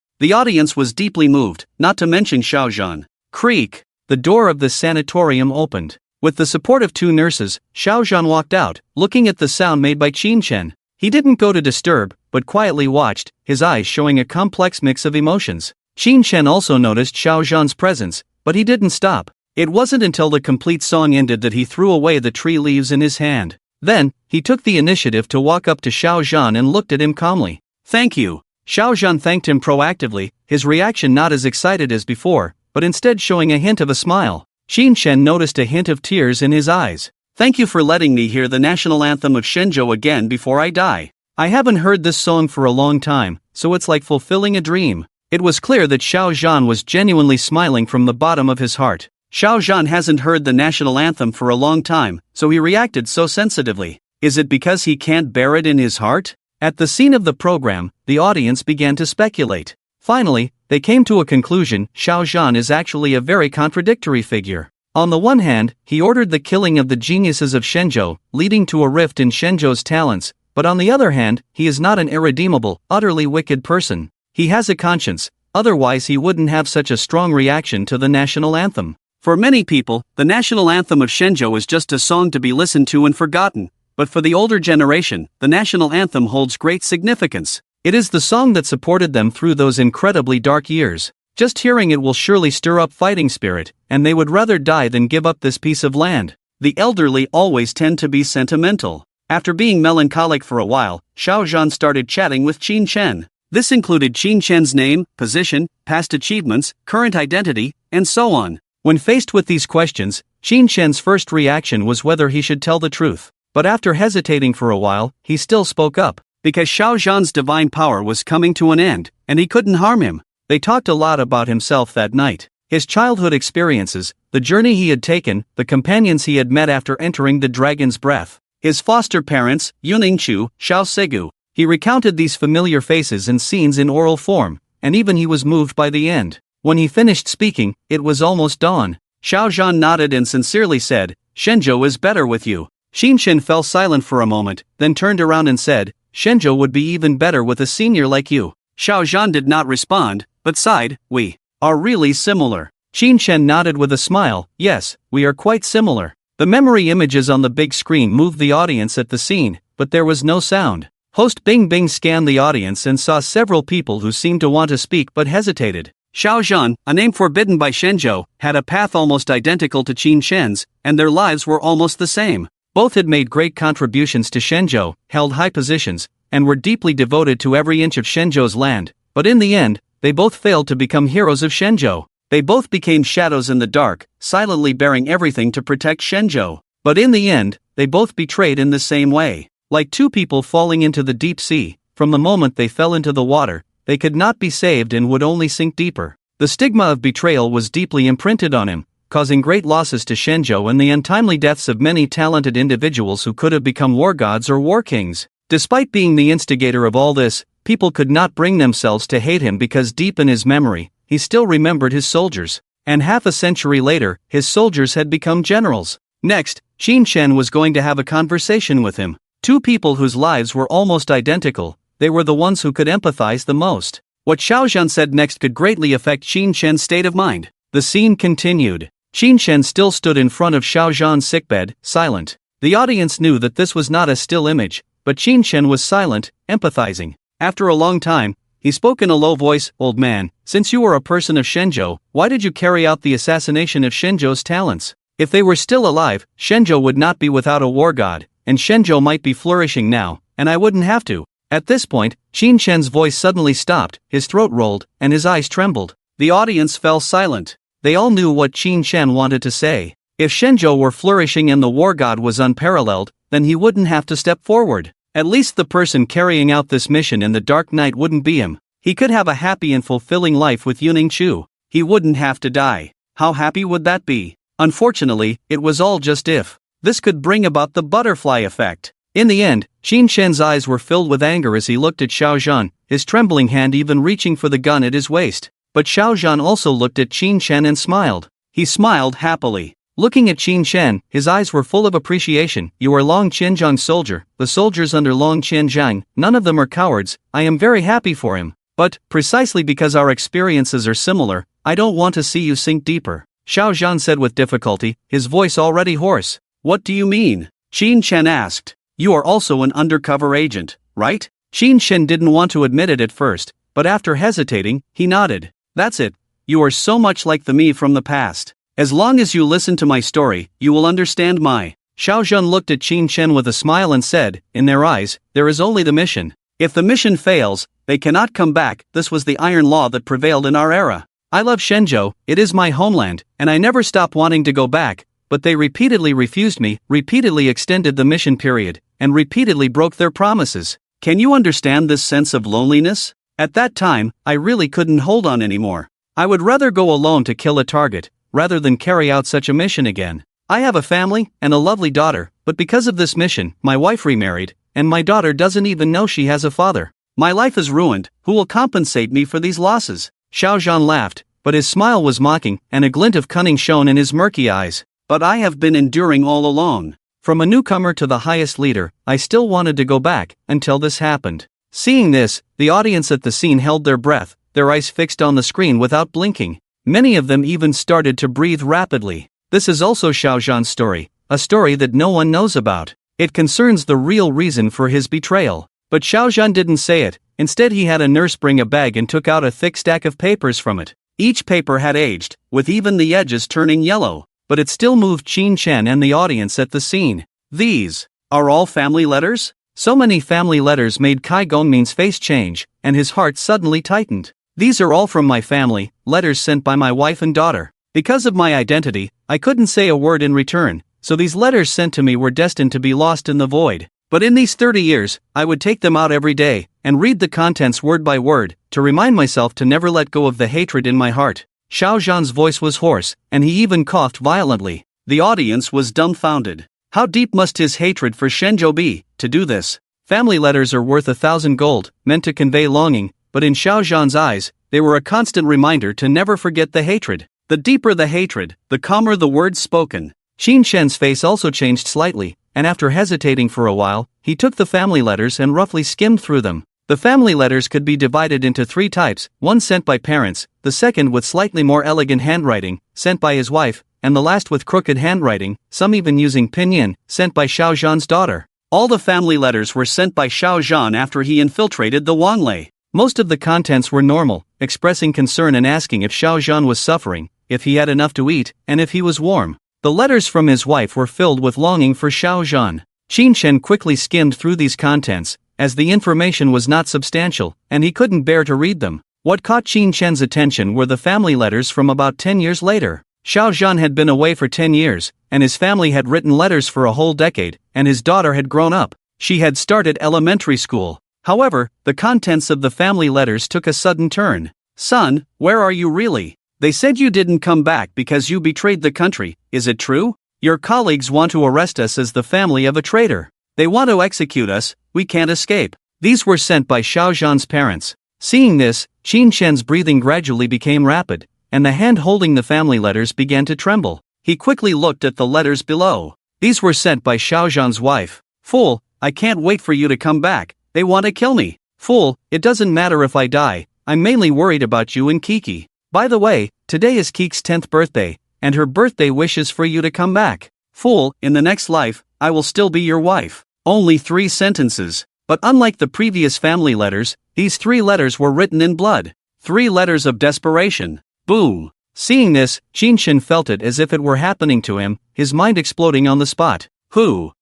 The audience was deeply moved, not to mention Xiaozhan. Creak! The door of the sanatorium opened. With the support of two nurses, Xiaozhan walked out, looking at the sound made by Qin Shen. He didn't go to disturb, but quietly watched, his eyes showing a complex mix of emotions. Qin Shen also noticed Xiaozhan's presence, but he didn't stop. It wasn't until the complete song ended that he threw away the tree leaves in his hand. Then, he took the initiative to walk up to Xiaozhan and looked at him calmly. Thank you. Xiaozhan thanked him proactively, his reaction not as excited as before, but instead showing a hint of a smile. Qin Shen noticed a hint of tears in his eyes. Thank you for letting me hear the national anthem of Shenzhou again before I die. I haven't heard this song for a long time, so it's like fulfilling a dream. It was clear that Xiaozhan was genuinely smiling from the bottom of his heart. Xiaozhan hasn't heard the national anthem for a long time, so he reacted so sensitively. Is it because he can't bear it in his heart? At the scene of the program, the audience began to speculate. Finally, they came to a conclusion: Xiaozhan is actually a very contradictory figure. On the one hand, he ordered the killing of the geniuses of Shenzhou, leading to a rift in Shenzhou's talents, but on the other hand, he is not an irredeemable, utterly wicked person. He has a conscience, otherwise he wouldn't have such a strong reaction to the national anthem. For many people, the national anthem of Shenzhou is just a song to be listened to and forgotten, but for the older generation, the national anthem holds great significance. It is the song that supported them through those incredibly dark years. Just hearing it will surely stir up fighting spirit, and they would rather die than give up this piece of land. The elderly always tend to be sentimental. After being melancholic for a while, Xiao Zhan started chatting with Qin Chen. This included Qin Chen's name, position, past achievements, current identity, and so on. When faced with these questions, Qin Chen's first reaction was whether he should tell the truth. But after hesitating for a while, he still spoke up, because Xiao Zhan's divine power was coming to an end, and he couldn't harm him. They talked a lot about himself that night. His childhood experiences, the journey he had taken, the companions he had met after entering the Dragon's Breath, his foster parents, Yuning-chu, Xiao Segu. He recounted these familiar faces and scenes in oral form, and even he was moved by the end. When he finished speaking, it was almost dawn. Xiao Zhan nodded and sincerely said, "Shenzhou is better with you." Qin Chen fell silent for a moment, then turned around and said, "Shenzhou would be even better with a senior like you." Xiao Zhan did not respond, but sighed, "We are really similar." Qin Chen nodded with a smile, "Yes, we are quite similar." The memory images on the big screen moved the audience at the scene, but there was no sound. Host Bing Bing scanned the audience and saw several people who seemed to want to speak but hesitated. Xiao Zhan, a name forbidden by Shenzhou, had a path almost identical to Qin Chen's, and their lives were almost the same. Both had made great contributions to Shenzhou, held high positions, and were deeply devoted to every inch of Shenzhou's land, but in the end, they both failed to become heroes of Shenzhou. They both became shadows in the dark, silently bearing everything to protect Shenzhou. But in the end, they both betrayed in the same way. Like two people falling into the deep sea, from the moment they fell into the water, they could not be saved and would only sink deeper. The stigma of betrayal was deeply imprinted on him, causing great losses to Shenzhou and the untimely deaths of many talented individuals who could have become war gods or war kings. Despite being the instigator of all this, people could not bring themselves to hate him because deep in his memory, he still remembered his soldiers. And half a century later, his soldiers had become generals. Next, Qin Chen was going to have a conversation with him. Two people whose lives were almost identical. They were the ones who could empathize the most. What Xiao Zhan said next could greatly affect Qin Chen's state of mind. The scene continued. Qin Chen still stood in front of Xiao Zhan's sickbed, silent. The audience knew that this was not a still image, but Qin Chen was silent, empathizing. After a long time, he spoke in a low voice, "Old man, since you were a person of Shenzhou, why did you carry out the assassination of Shenzhou's talents? If they were still alive, Shenzhou would not be without a war god, and Shenzhou might be flourishing now, and I wouldn't have to." At this point, Qin Chen's voice suddenly stopped, his throat rolled, and his eyes trembled. The audience fell silent. They all knew what Qin Chen wanted to say. If Shenzhou were flourishing and the war god was unparalleled, then he wouldn't have to step forward. At least the person carrying out this mission in the dark night wouldn't be him. He could have a happy and fulfilling life with Yuning Chu. He wouldn't have to die. How happy would that be? Unfortunately, it was all just if. This could bring about the butterfly effect. In the end, Qin Chen's eyes were filled with anger as he looked at Xiao Zhan, his trembling hand even reaching for the gun at his waist. But Xiao Zhan also looked at Qin Chen and smiled. He smiled happily. Looking at Qin Chen, his eyes were full of appreciation. "You are Long Qianzhang's soldier, the soldiers under Long Qianzhang, none of them are cowards. I am very happy for him. But, precisely because our experiences are similar, I don't want to see you sink deeper," Xiao Zhan said with difficulty, his voice already hoarse. "What do you mean?" Qin Chen asked. "You are also an undercover agent, right?" Qin Chen didn't want to admit it at first, but after hesitating, he nodded. "That's it. You are so much like the me from the past. As long as you listen to my story, you will understand my." Xiao Zhan looked at Qin Chen with a smile and said, "In their eyes, there is only the mission. If the mission fails, they cannot come back. This was the iron law that prevailed in our era. I love Shenzhou, it is my homeland, and I never stop wanting to go back, but they repeatedly refused me, repeatedly extended the mission period, and repeatedly broke their promises. Can you understand this sense of loneliness? At that time, I really couldn't hold on anymore. I would rather go alone to kill a target, rather than carry out such a mission again. I have a family, and a lovely daughter, but because of this mission, my wife remarried, and my daughter doesn't even know she has a father. My life is ruined. Who will compensate me for these losses?" Xiao Zhan laughed, but his smile was mocking, and a glint of cunning shone in his murky eyes. "But I have been enduring all along. From a newcomer to the highest leader, I still wanted to go back, until this happened." Seeing this, the audience at the scene held their breath, their eyes fixed on the screen without blinking. Many of them even started to breathe rapidly. This is also Xiao Zhan's story, a story that no one knows about. It concerns the real reason for his betrayal. But Xiao Zhan didn't say it. Instead, he had a nurse bring a bag and took out a thick stack of papers from it. Each paper had aged, with even the edges turning yellow, but it still moved Qin Chen and the audience at the scene. These are all family letters? So many family letters made Kai Gongmin's face change, and his heart suddenly tightened. These are all from my family, letters sent by my wife and daughter. Because of my identity, I couldn't say a word in return, so these letters sent to me were destined to be lost in the void. But in these 30 years, I would take them out every day, and read the contents word by word, to remind myself to never let go of the hatred in my heart. Xiao Zhan's voice was hoarse, and he even coughed violently. The audience was dumbfounded. How deep must his hatred for Shenzhou be, to do this? Family letters are worth 1,000 gold, meant to convey longing, but in Xiao Zhan's eyes, they were a constant reminder to never forget the hatred. The deeper the hatred, the calmer the words spoken. Qin Shen's face also changed slightly, and after hesitating for a while, he took the family letters and roughly skimmed through them. The family letters could be divided into 3 types, one sent by parents, the second with slightly more elegant handwriting, sent by his wife, and the last with crooked handwriting, some even using pinyin, sent by Xiao Zhan's daughter. All the family letters were sent by Xiao Zhan after he infiltrated the Wanlei. Most of the contents were normal, expressing concern and asking if Xiao Zhan was suffering, if he had enough to eat, and if he was warm. The letters from his wife were filled with longing for Xiao Zhan. Qin Chen quickly skimmed through these contents, as the information was not substantial, and he couldn't bear to read them. What caught Qin Chen's attention were the family letters from about 10 years later. Xiao Zhan had been away for 10 years, and his family had written letters for a whole decade, and his daughter had grown up. She had started elementary school. However, the contents of the family letters took a sudden turn. "Son, where are you really? They said you didn't come back because you betrayed the country, is it true? Your colleagues want to arrest us as the family of a traitor. They want to execute us, we can't escape." These were sent by Xiao Zhan's parents. Seeing this, Qin Shen's breathing gradually became rapid, and the hand holding the family letters began to tremble. He quickly looked at the letters below. These were sent by Xiao Zhan's wife. "Fool, I can't wait for you to come back, they want to kill me. Fool, it doesn't matter if I die, I'm mainly worried about you and Kiki. By the way, today is Kiki's 10th birthday, and her birthday wishes for you to come back. Fool, in the next life, I will still be your wife." Only 3 sentences. But unlike the previous family letters, these 3 letters were written in blood. 3 letters of desperation. Boom. Seeing this, Qin Chen felt it as if it were happening to him, his mind exploding on the spot. Who?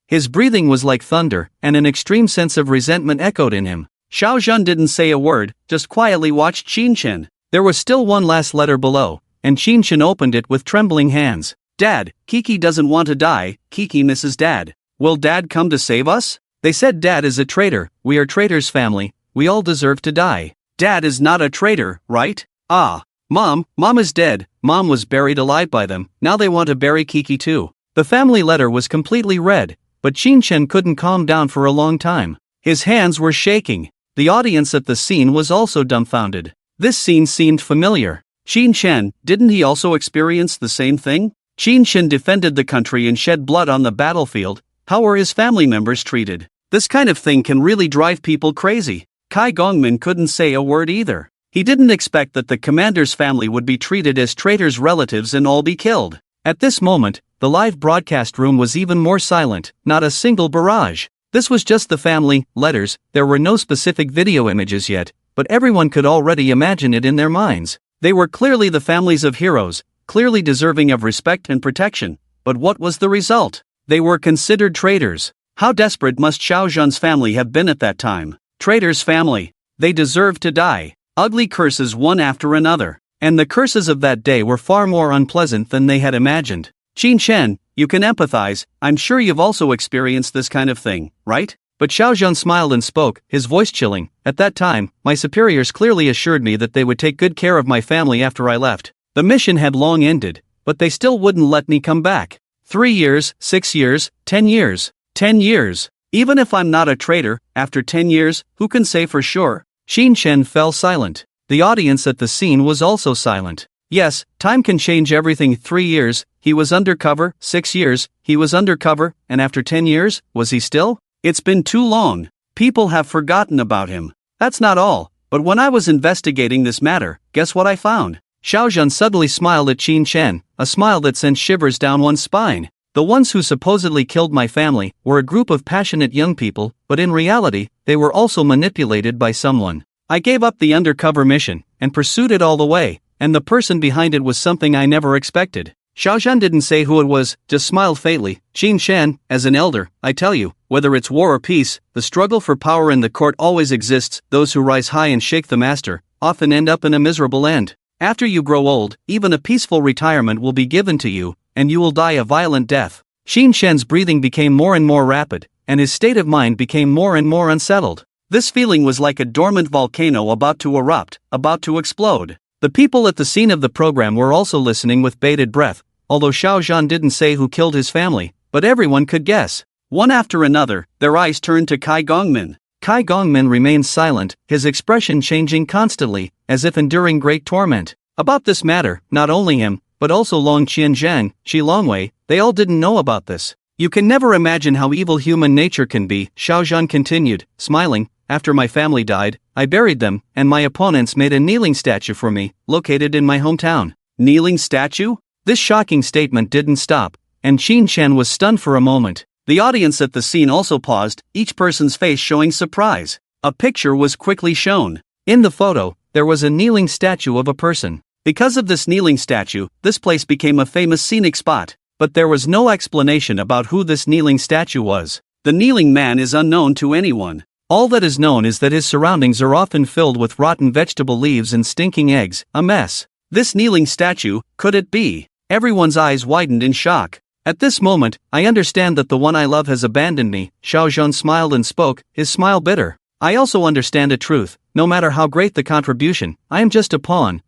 His breathing was like thunder, and an extreme sense of resentment echoed in him. Xiao Zhan didn't say a word, just quietly watched Qin Chen. There was still one last letter below, and Qin Chen opened it with trembling hands. "Dad, Kiki doesn't want to die, Kiki misses Dad. Will Dad come to save us? They said Dad is a traitor, we are traitors family, we all deserve to die." "Dad is not a traitor, right? Ah. Mom is dead, Mom was buried alive by them, now they want to bury Kiki too." The family letter was completely red, but Qin Chen couldn't calm down for a long time. His hands were shaking. The audience at the scene was also dumbfounded. This scene seemed familiar. Qin Chen, didn't he also experience the same thing? Qin Chen defended the country and shed blood on the battlefield. How were his family members treated? This kind of thing can really drive people crazy. Kai Gongmin couldn't say a word either. He didn't expect that the commander's family would be treated as traitors' relatives and all be killed. At this moment, the live broadcast room was even more silent, not a single barrage. This was just the family letters, there were no specific video images yet, but everyone could already imagine it in their minds. They were clearly the families of heroes, clearly deserving of respect and protection, but what was the result? They were considered traitors. How desperate must Xiao Zhan's family have been at that time? Traitors' family. They deserved to die. Ugly curses one after another. And the curses of that day were far more unpleasant than they had imagined. "Qin Chen, you can empathize, I'm sure you've also experienced this kind of thing, right?" But Xiao Zhan smiled and spoke, his voice chilling. "At that time, my superiors clearly assured me that they would take good care of my family after I left. The mission had long ended, but they still wouldn't let me come back. 3 years, 6 years, 10 years. 10 years. Even if I'm not a traitor, after 10 years, who can say for sure?" Qin Chen fell silent. The audience at the scene was also silent. Yes, time can change everything. 3 years, he was undercover, 6 years, he was undercover, and after 10 years, was he still? It's been too long. People have forgotten about him. That's not all, but But when I was investigating this matter, guess what I found? Xiaozhan suddenly smiled at Qin Chen, a smile that sent shivers down one's spine. The ones who supposedly killed my family were a group of passionate young people, but in reality, they were also manipulated by someone. I gave up the undercover mission and pursued it all the way, and the person behind it was something I never expected. Xiaozhan didn't say who it was, just smiled faintly. Qin Chen, as an elder, I tell you, whether it's war or peace, the struggle for power in the court always exists. Those who rise high and shake the master often end up in a miserable end. After you grow old, even a peaceful retirement will be given to you, and you will die a violent death. Qin Shen's breathing became more and more rapid, and his state of mind became more and more unsettled. This feeling was like a dormant volcano about to erupt, about to explode. The people at the scene of the program were also listening with bated breath, although Xiaozhan didn't say who killed his family, but everyone could guess. One after another, their eyes turned to Kai Gongmin. Kai Gongmin remained silent, his expression changing constantly, as if enduring great torment. About this matter, not only him, but also Long Qianzhang, Shi Longwei, they all didn't know about this. You can never imagine how evil human nature can be, Xiaozhan continued, smiling. After my family died, I buried them, and my opponents made a kneeling statue for me, located in my hometown. Kneeling statue? This shocking statement didn't stop, and Qin Chen was stunned for a moment. The audience at the scene also paused, each person's face showing surprise. A picture was quickly shown. In the photo, there was a kneeling statue of a person. Because of this kneeling statue, this place became a famous scenic spot. But there was no explanation about who this kneeling statue was. The kneeling man is unknown to anyone. All that is known is that his surroundings are often filled with rotten vegetable leaves and stinking eggs, a mess. This kneeling statue, could it be? Everyone's eyes widened in shock. At this moment, I understand that the one I love has abandoned me, Xiaozhan smiled and spoke, his smile bitter. I also understand a truth, no matter how great the contribution, I am just a pawn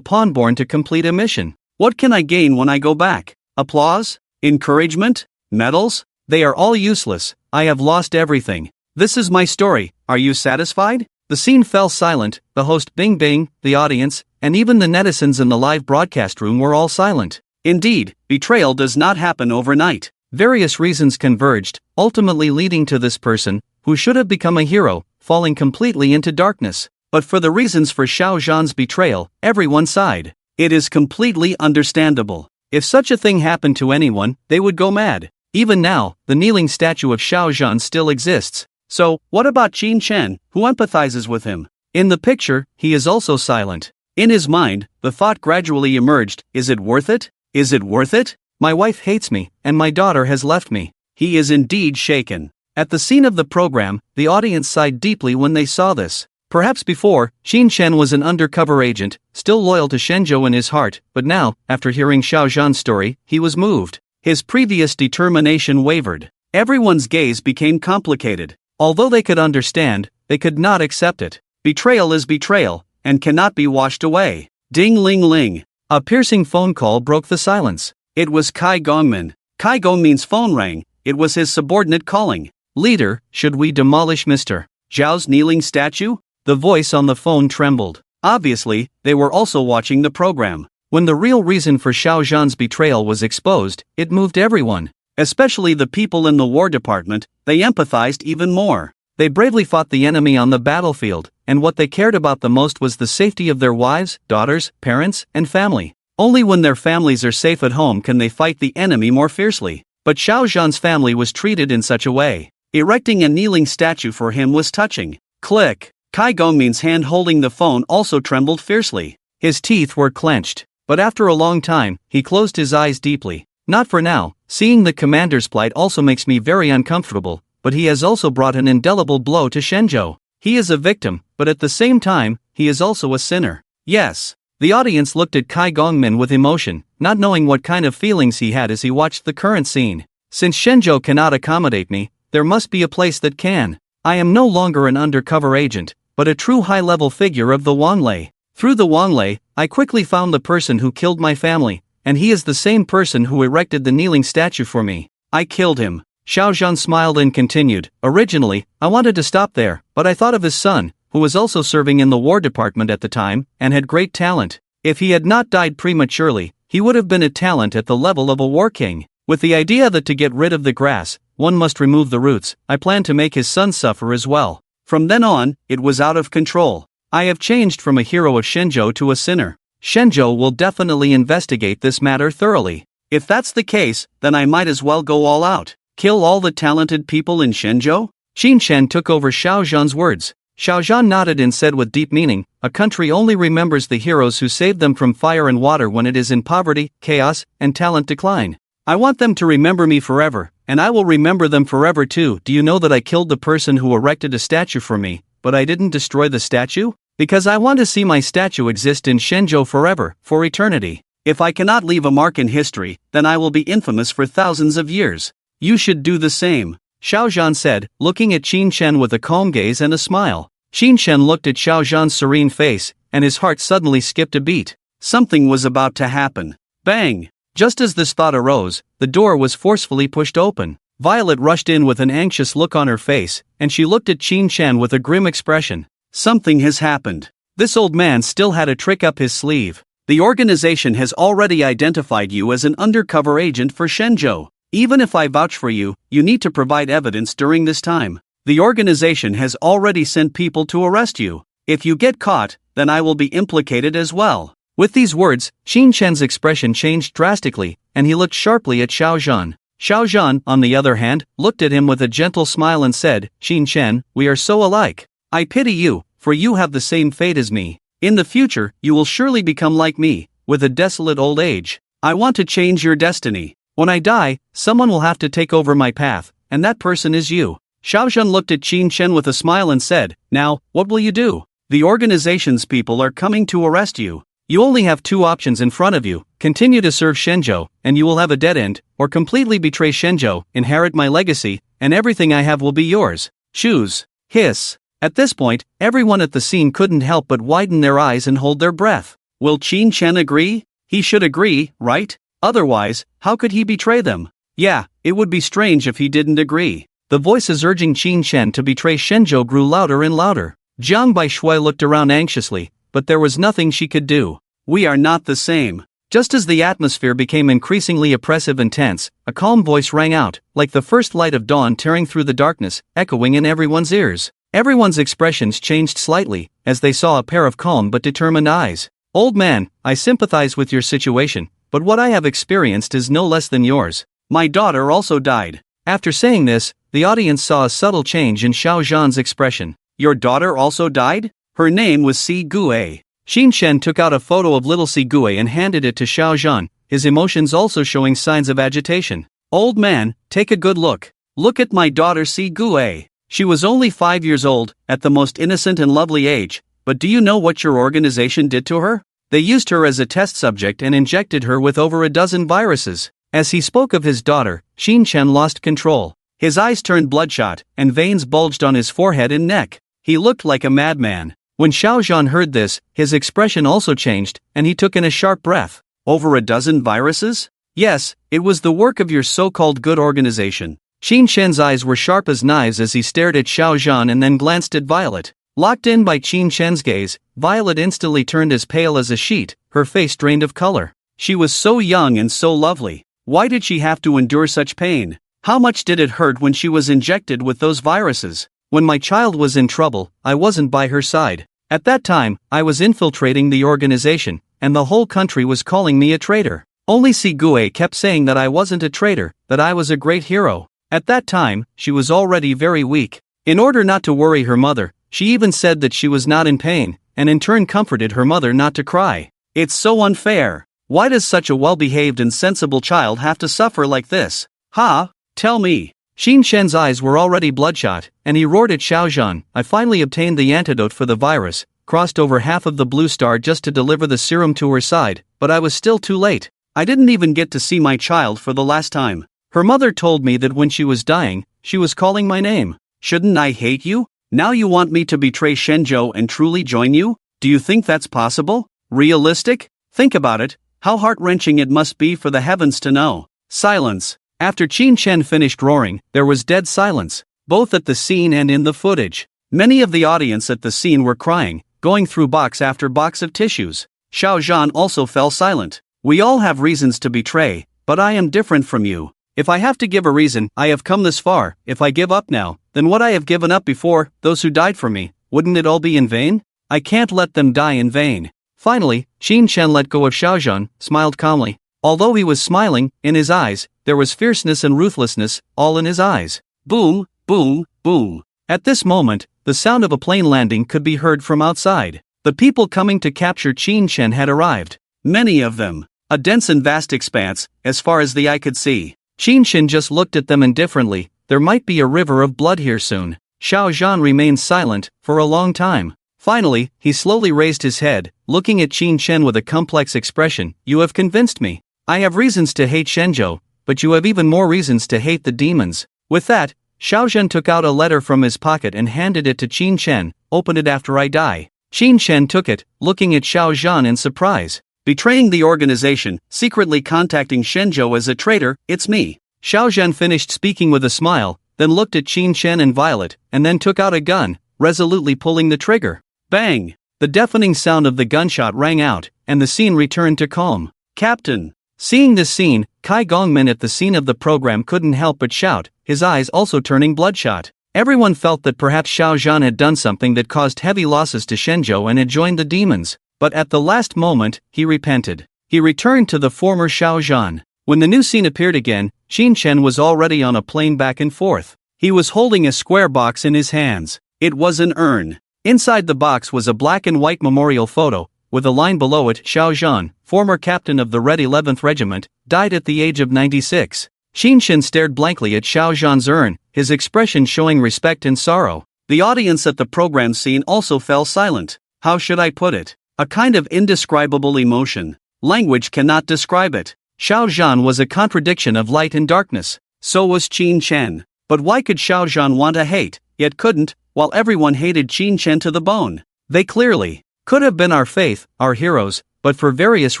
born to complete a mission. What can I gain when I go back? Applause? Encouragement? Medals? They are all useless, I have lost everything. This is my story, are you satisfied? The scene fell silent, the host Bing Bing, the audience, and even the netizens in the live broadcast room were all silent. Indeed, betrayal does not happen overnight. Various reasons converged, ultimately leading to this person, who should have become a hero, falling completely into darkness. But for the reasons for Xiaozhan's betrayal, everyone sighed. It is completely understandable. If such a thing happened to anyone, they would go mad. Even now, the kneeling statue of Xiaozhan still exists. So, what about Qin Chen, who empathizes with him? In the picture, he is also silent. In his mind, the thought gradually emerged, is it worth it? Is it worth it? My wife hates me, and my daughter has left me. He is indeed shaken. At the scene of the program, the audience sighed deeply when they saw this. Perhaps before, Qin Chen was an undercover agent, still loyal to Shenzhou in his heart, but now, after hearing Xiaozhan's story, he was moved. His previous determination wavered. Everyone's gaze became complicated. Although they could understand, they could not accept it. Betrayal is betrayal, and cannot be washed away. Ding ling ling. A piercing phone call broke the silence. It was Kai Gongmin. Kai Gongmin's phone rang. It was his subordinate calling. Leader, should we demolish Mr. Zhao's kneeling statue? The voice on the phone trembled. Obviously, they were also watching the program. When the real reason for Xiaozhan's betrayal was exposed, it moved everyone. Especially the people in the War Department, they empathized even more. They bravely fought the enemy on the battlefield, and what they cared about the most was the safety of their wives, daughters, parents, and family. Only when their families are safe at home can they fight the enemy more fiercely. But Xiaozhan's family was treated in such a way. Erecting a kneeling statue for him was touching. Click. Kai Gongmin's hand holding the phone also trembled fiercely. His teeth were clenched. But after a long time, he closed his eyes deeply. Not for now, seeing the commander's plight also makes me very uncomfortable, but he has also brought an indelible blow to Shenzhou. He is a victim, but at the same time, he is also a sinner. Yes. The audience looked at Kai Gongmin with emotion, not knowing what kind of feelings he had as he watched the current scene. Since Shenzhou cannot accommodate me, there must be a place that can. I am no longer an undercover agent, but a true high-level figure of the Wanlei. Through the Wanlei, I quickly found the person who killed my family, and he is the same person who erected the kneeling statue for me. I killed him. Xiaozhan smiled and continued, originally, I wanted to stop there, but I thought of his son, who was also serving in the War Department at the time, and had great talent. If he had not died prematurely, he would have been a talent at the level of a war king. With the idea that to get rid of the grass, one must remove the roots, I planned to make his son suffer as well. From then on, it was out of control. I have changed from a hero of Shenzhou to a sinner. Shenzhou will definitely investigate this matter thoroughly. If that's the case, then I might as well go all out. Kill all the talented people in Shenzhou? Qin Shen took over Xiao Zhan's words. Xiao Zhan nodded and said with deep meaning, a country only remembers the heroes who saved them from fire and water when it is in poverty, chaos, and talent decline. I want them to remember me forever, and I will remember them forever too. Do you know that I killed the person who erected a statue for me, but I didn't destroy the statue? Because I want to see my statue exist in Shenzhou forever, for eternity. If I cannot leave a mark in history, then I will be infamous for thousands of years. You should do the same, Xiao Zhan said, looking at Qin Shen with a calm gaze and a smile. Qin Shen looked at Xiao Zhan's serene face, and his heart suddenly skipped a beat. Something was about to happen. Bang! Just as this thought arose, the door was forcefully pushed open. Violet rushed in with an anxious look on her face, and she looked at Qin Shen with a grim expression. Something has happened. This old man still had a trick up his sleeve. The organization has already identified you as an undercover agent for Shenzhou. Even if I vouch for you, you need to provide evidence during this time. The organization has already sent people to arrest you. If you get caught, then I will be implicated as well. With these words, Qin Shen's expression changed drastically, and he looked sharply at Xiao Zhan. Xiao Zhan, on the other hand, looked at him with a gentle smile and said, Qin Shen, we are so alike. I pity you, for you have the same fate as me. In the future, you will surely become like me, with a desolate old age. I want to change your destiny. When I die, someone will have to take over my path, and that person is you. Xiao Zhan looked at Qin Shen with a smile and said, now, what will you do? The organization's people are coming to arrest you. You only have two options in front of you: continue to serve Shenzhou, and you will have a dead end, or completely betray Shenzhou, inherit my legacy, and everything I have will be yours. Choose. Hiss. At this point, everyone at the scene couldn't help but widen their eyes and hold their breath. Will Qin Shen agree? He should agree, right? Otherwise, how could he betray them? Yeah, it would be strange if he didn't agree. The voices urging Qin Shen to betray Shenzhou grew louder and louder. Jiang Baishui looked around anxiously, but there was nothing she could do. We are not the same. Just as the atmosphere became increasingly oppressive and tense, a calm voice rang out, like the first light of dawn tearing through the darkness, echoing in everyone's ears. Everyone's expressions changed slightly, as they saw a pair of calm but determined eyes. Old man, I sympathize with your situation, but what I have experienced is no less than yours. My daughter also died. After saying this, the audience saw a subtle change in Xiao Zhan's expression. Your daughter also died? Her name was Si Gue. Qin Shen took out a photo of little Si Gue and handed it to Xiao Zhan, his emotions also showing signs of agitation. Old man, take a good look. Look at my daughter Si Gue. She was only 5 years old, at the most innocent and lovely age, but do you know what your organization did to her? They used her as a test subject and injected her with over a dozen viruses. As he spoke of his daughter, Qin Shen lost control. His eyes turned bloodshot, and veins bulged on his forehead and neck. He looked like a madman. When Xiao Zhan heard this, his expression also changed, and he took in a sharp breath. Over a dozen viruses? Yes, it was the work of your so-called good organization. Qin Shen's eyes were sharp as knives as he stared at Xiao Zhan and then glanced at Violet. Locked in by Qin Shen's gaze, Violet instantly turned as pale as a sheet, her face drained of color. She was so young and so lovely. Why did she have to endure such pain? How much did it hurt when she was injected with those viruses? When my child was in trouble, I wasn't by her side. At that time, I was infiltrating the organization, and the whole country was calling me a traitor. Only Si Gue kept saying that I wasn't a traitor, that I was a great hero. At that time, she was already very weak. In order not to worry her mother, she even said that she was not in pain, and in turn comforted her mother not to cry. It's so unfair. Why does such a well-behaved and sensible child have to suffer like this? Ha? Tell me. Qin Shen's eyes were already bloodshot, and he roared at Xiao Zhan. I finally obtained the antidote for the virus, crossed over half of the blue star just to deliver the serum to her side, but I was still too late. I didn't even get to see my child for the last time. Her mother told me that when she was dying, she was calling my name. Shouldn't I hate you? Now you want me to betray Shenzhou and truly join you? Do you think that's possible? Realistic? Think about it. How heart-wrenching it must be for the heavens to know. Silence. After Qin Shen finished roaring, there was dead silence, both at the scene and in the footage. Many of the audience at the scene were crying, going through box after box of tissues. Xiao Zhan also fell silent. We all have reasons to betray, but I am different from you. If I have to give a reason, I have come this far. If I give up now, then what I have given up before, those who died for me, wouldn't it all be in vain? I can't let them die in vain. Finally, Qin Shen let go of Xiaozhan, smiled calmly. Although he was smiling, in his eyes, there was fierceness and ruthlessness, all in his eyes. Boom, boom, boom. At this moment, the sound of a plane landing could be heard from outside. The people coming to capture Qin Shen had arrived. Many of them. A dense and vast expanse, as far as the eye could see. Qin Shen just looked at them indifferently. There might be a river of blood here soon. Xiaozhan remained silent, for a long time. Finally, he slowly raised his head, looking at Qin Shen with a complex expression. You have convinced me. I have reasons to hate Shenzhou, but you have even more reasons to hate the demons. With that, Xiaozhan took out a letter from his pocket and handed it to Qin Shen. Open it after I die. Qin Shen took it, looking at Xiaozhan in surprise. Betraying the organization, secretly contacting Shenzhou as a traitor, it's me. Xiaozhan finished speaking with a smile, then looked at Qin Shen and Violet, and then took out a gun, resolutely pulling the trigger. Bang! The deafening sound of the gunshot rang out, and the scene returned to calm. Captain! Seeing this scene, Kai Gongmin at the scene of the program couldn't help but shout, his eyes also turning bloodshot. Everyone felt that perhaps Xiaozhan had done something that caused heavy losses to Shenzhou and had joined the demons. But at the last moment, he repented. He returned to the former Xiaozhan. When the new scene appeared again, Qin Shen was already on a plane back and forth. He was holding a square box in his hands. It was an urn. Inside the box was a black and white memorial photo, with a line below it, Xiaozhan, former captain of the Red 11th Regiment, died at the age of 96. Qin Shen stared blankly at Xiaozhan's urn, his expression showing respect and sorrow. The audience at the program scene also fell silent. How should I put it? A kind of indescribable emotion. Language cannot describe it. Xiaozhan was a contradiction of light and darkness. So was Qin Shen. But why could Xiaozhan want to hate, yet couldn't, while everyone hated Qin Shen to the bone? They clearly could have been our faith, our heroes, but for various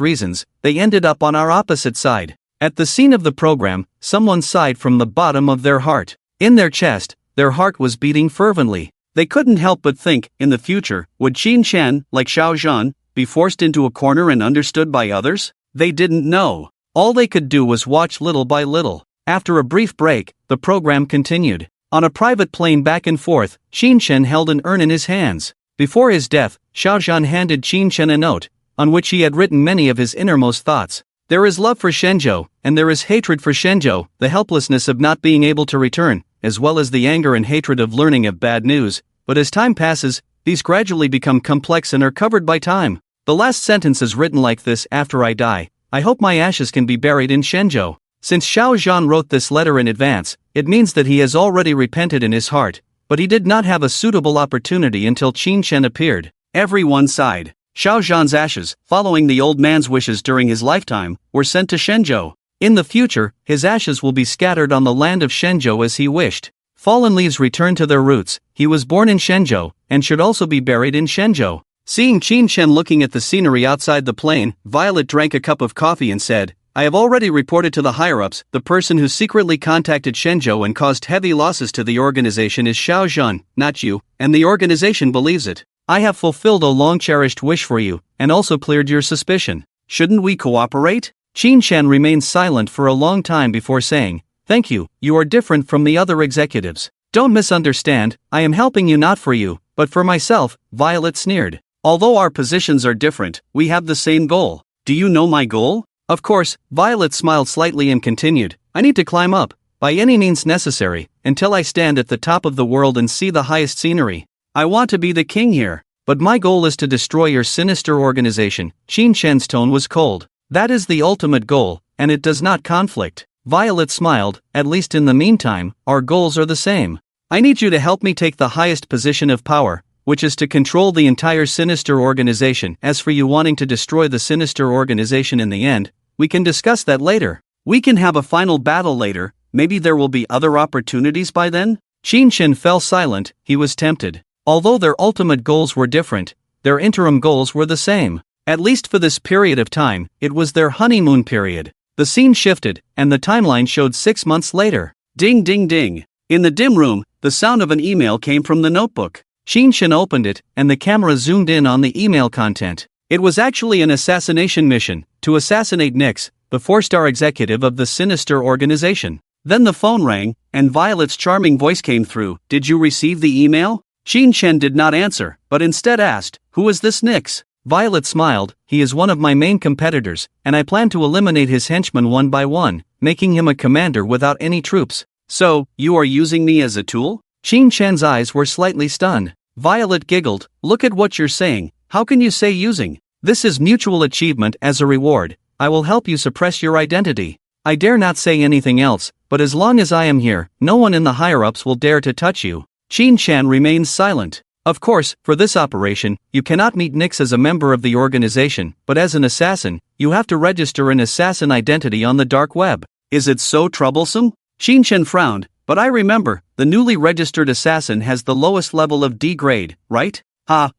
reasons, they ended up on our opposite side. At the scene of the program, someone sighed from the bottom of their heart. In their chest, their heart was beating fervently. They couldn't help but think, in the future, would Qin Shen, like Xiaozhan, be forced into a corner and understood by others? They didn't know. All they could do was watch little by little. After a brief break, the program continued. On a private plane back and forth, Qin Shen held an urn in his hands. Before his death, Xiaozhan handed Qin Shen a note, on which he had written many of his innermost thoughts. There is love for Shenzhou, and there is hatred for Shenzhou, the helplessness of not being able to return, as well as the anger and hatred of learning of bad news. But as time passes, these gradually become complex and are covered by time. The last sentence is written like this: after I die, I hope my ashes can be buried in Shenzhou. Since Xiaozhan wrote this letter in advance, it means that he has already repented in his heart, but he did not have a suitable opportunity until Qin Shen appeared. Everyone sighed. Xiaozhan's ashes, following the old man's wishes during his lifetime, were sent to Shenzhou. In the future, his ashes will be scattered on the land of Shenzhou as he wished. Fallen leaves return to their roots. He was born in Shenzhou, and should also be buried in Shenzhou. Seeing Qin Shen looking at the scenery outside the plane, Violet drank a cup of coffee and said, I have already reported to the higher-ups. The person who secretly contacted Shenzhou and caused heavy losses to the organization is Xiaozhan, not you, and the organization believes it. I have fulfilled a long-cherished wish for you, and also cleared your suspicion. Shouldn't we cooperate? Qin Shen remained silent for a long time before saying, Thank you, you are different from the other executives. Don't misunderstand, I am helping you not for you, but for myself, Violet sneered. Although our positions are different, we have the same goal. Do you know my goal? Of course, Violet smiled slightly and continued, I need to climb up, by any means necessary, until I stand at the top of the world and see the highest scenery. I want to be the king here, but my goal is to destroy your sinister organization. Qin Shen's tone was cold. That is the ultimate goal, and it does not conflict. Violet smiled, at least in the meantime, our goals are the same. I need you to help me take the highest position of power, which is to control the entire sinister organization. As for you wanting to destroy the sinister organization in the end, we can discuss that later. We can have a final battle later, maybe there will be other opportunities by then? Qin Shen fell silent, he was tempted. Although their ultimate goals were different, their interim goals were the same. At least for this period of time, it was their honeymoon period. The scene shifted, and the timeline showed 6 months later. Ding ding ding. In the dim room, the sound of an email came from the notebook. Qin Shen opened it, and the camera zoomed in on the email content. It was actually an assassination mission, to assassinate Nicks, the 4-star executive of the sinister organization. Then the phone rang, and Violet's charming voice came through. Did you receive the email? Xin Shen did not answer, but instead asked, "Who is this Nicks?" Violet smiled. "He is one of my main competitors, and I plan to eliminate his henchmen one by one, making him a commander without any troops." "So, you are using me as a tool?" Xin Shen's eyes were slightly stunned. Violet giggled. "Look at what you're saying. How can you say using? This is mutual achievement as a reward. I will help you suppress your identity. I dare not say anything else, but as long as I am here, no one in the higher-ups will dare to touch you." Xin Shan remains silent. Of course, for this operation, you cannot meet Nicks as a member of the organization, but as an assassin, you have to register an assassin identity on the dark web. Is it so troublesome? Xin Shan frowned, but I remember, the newly registered assassin has the lowest level of D grade, right?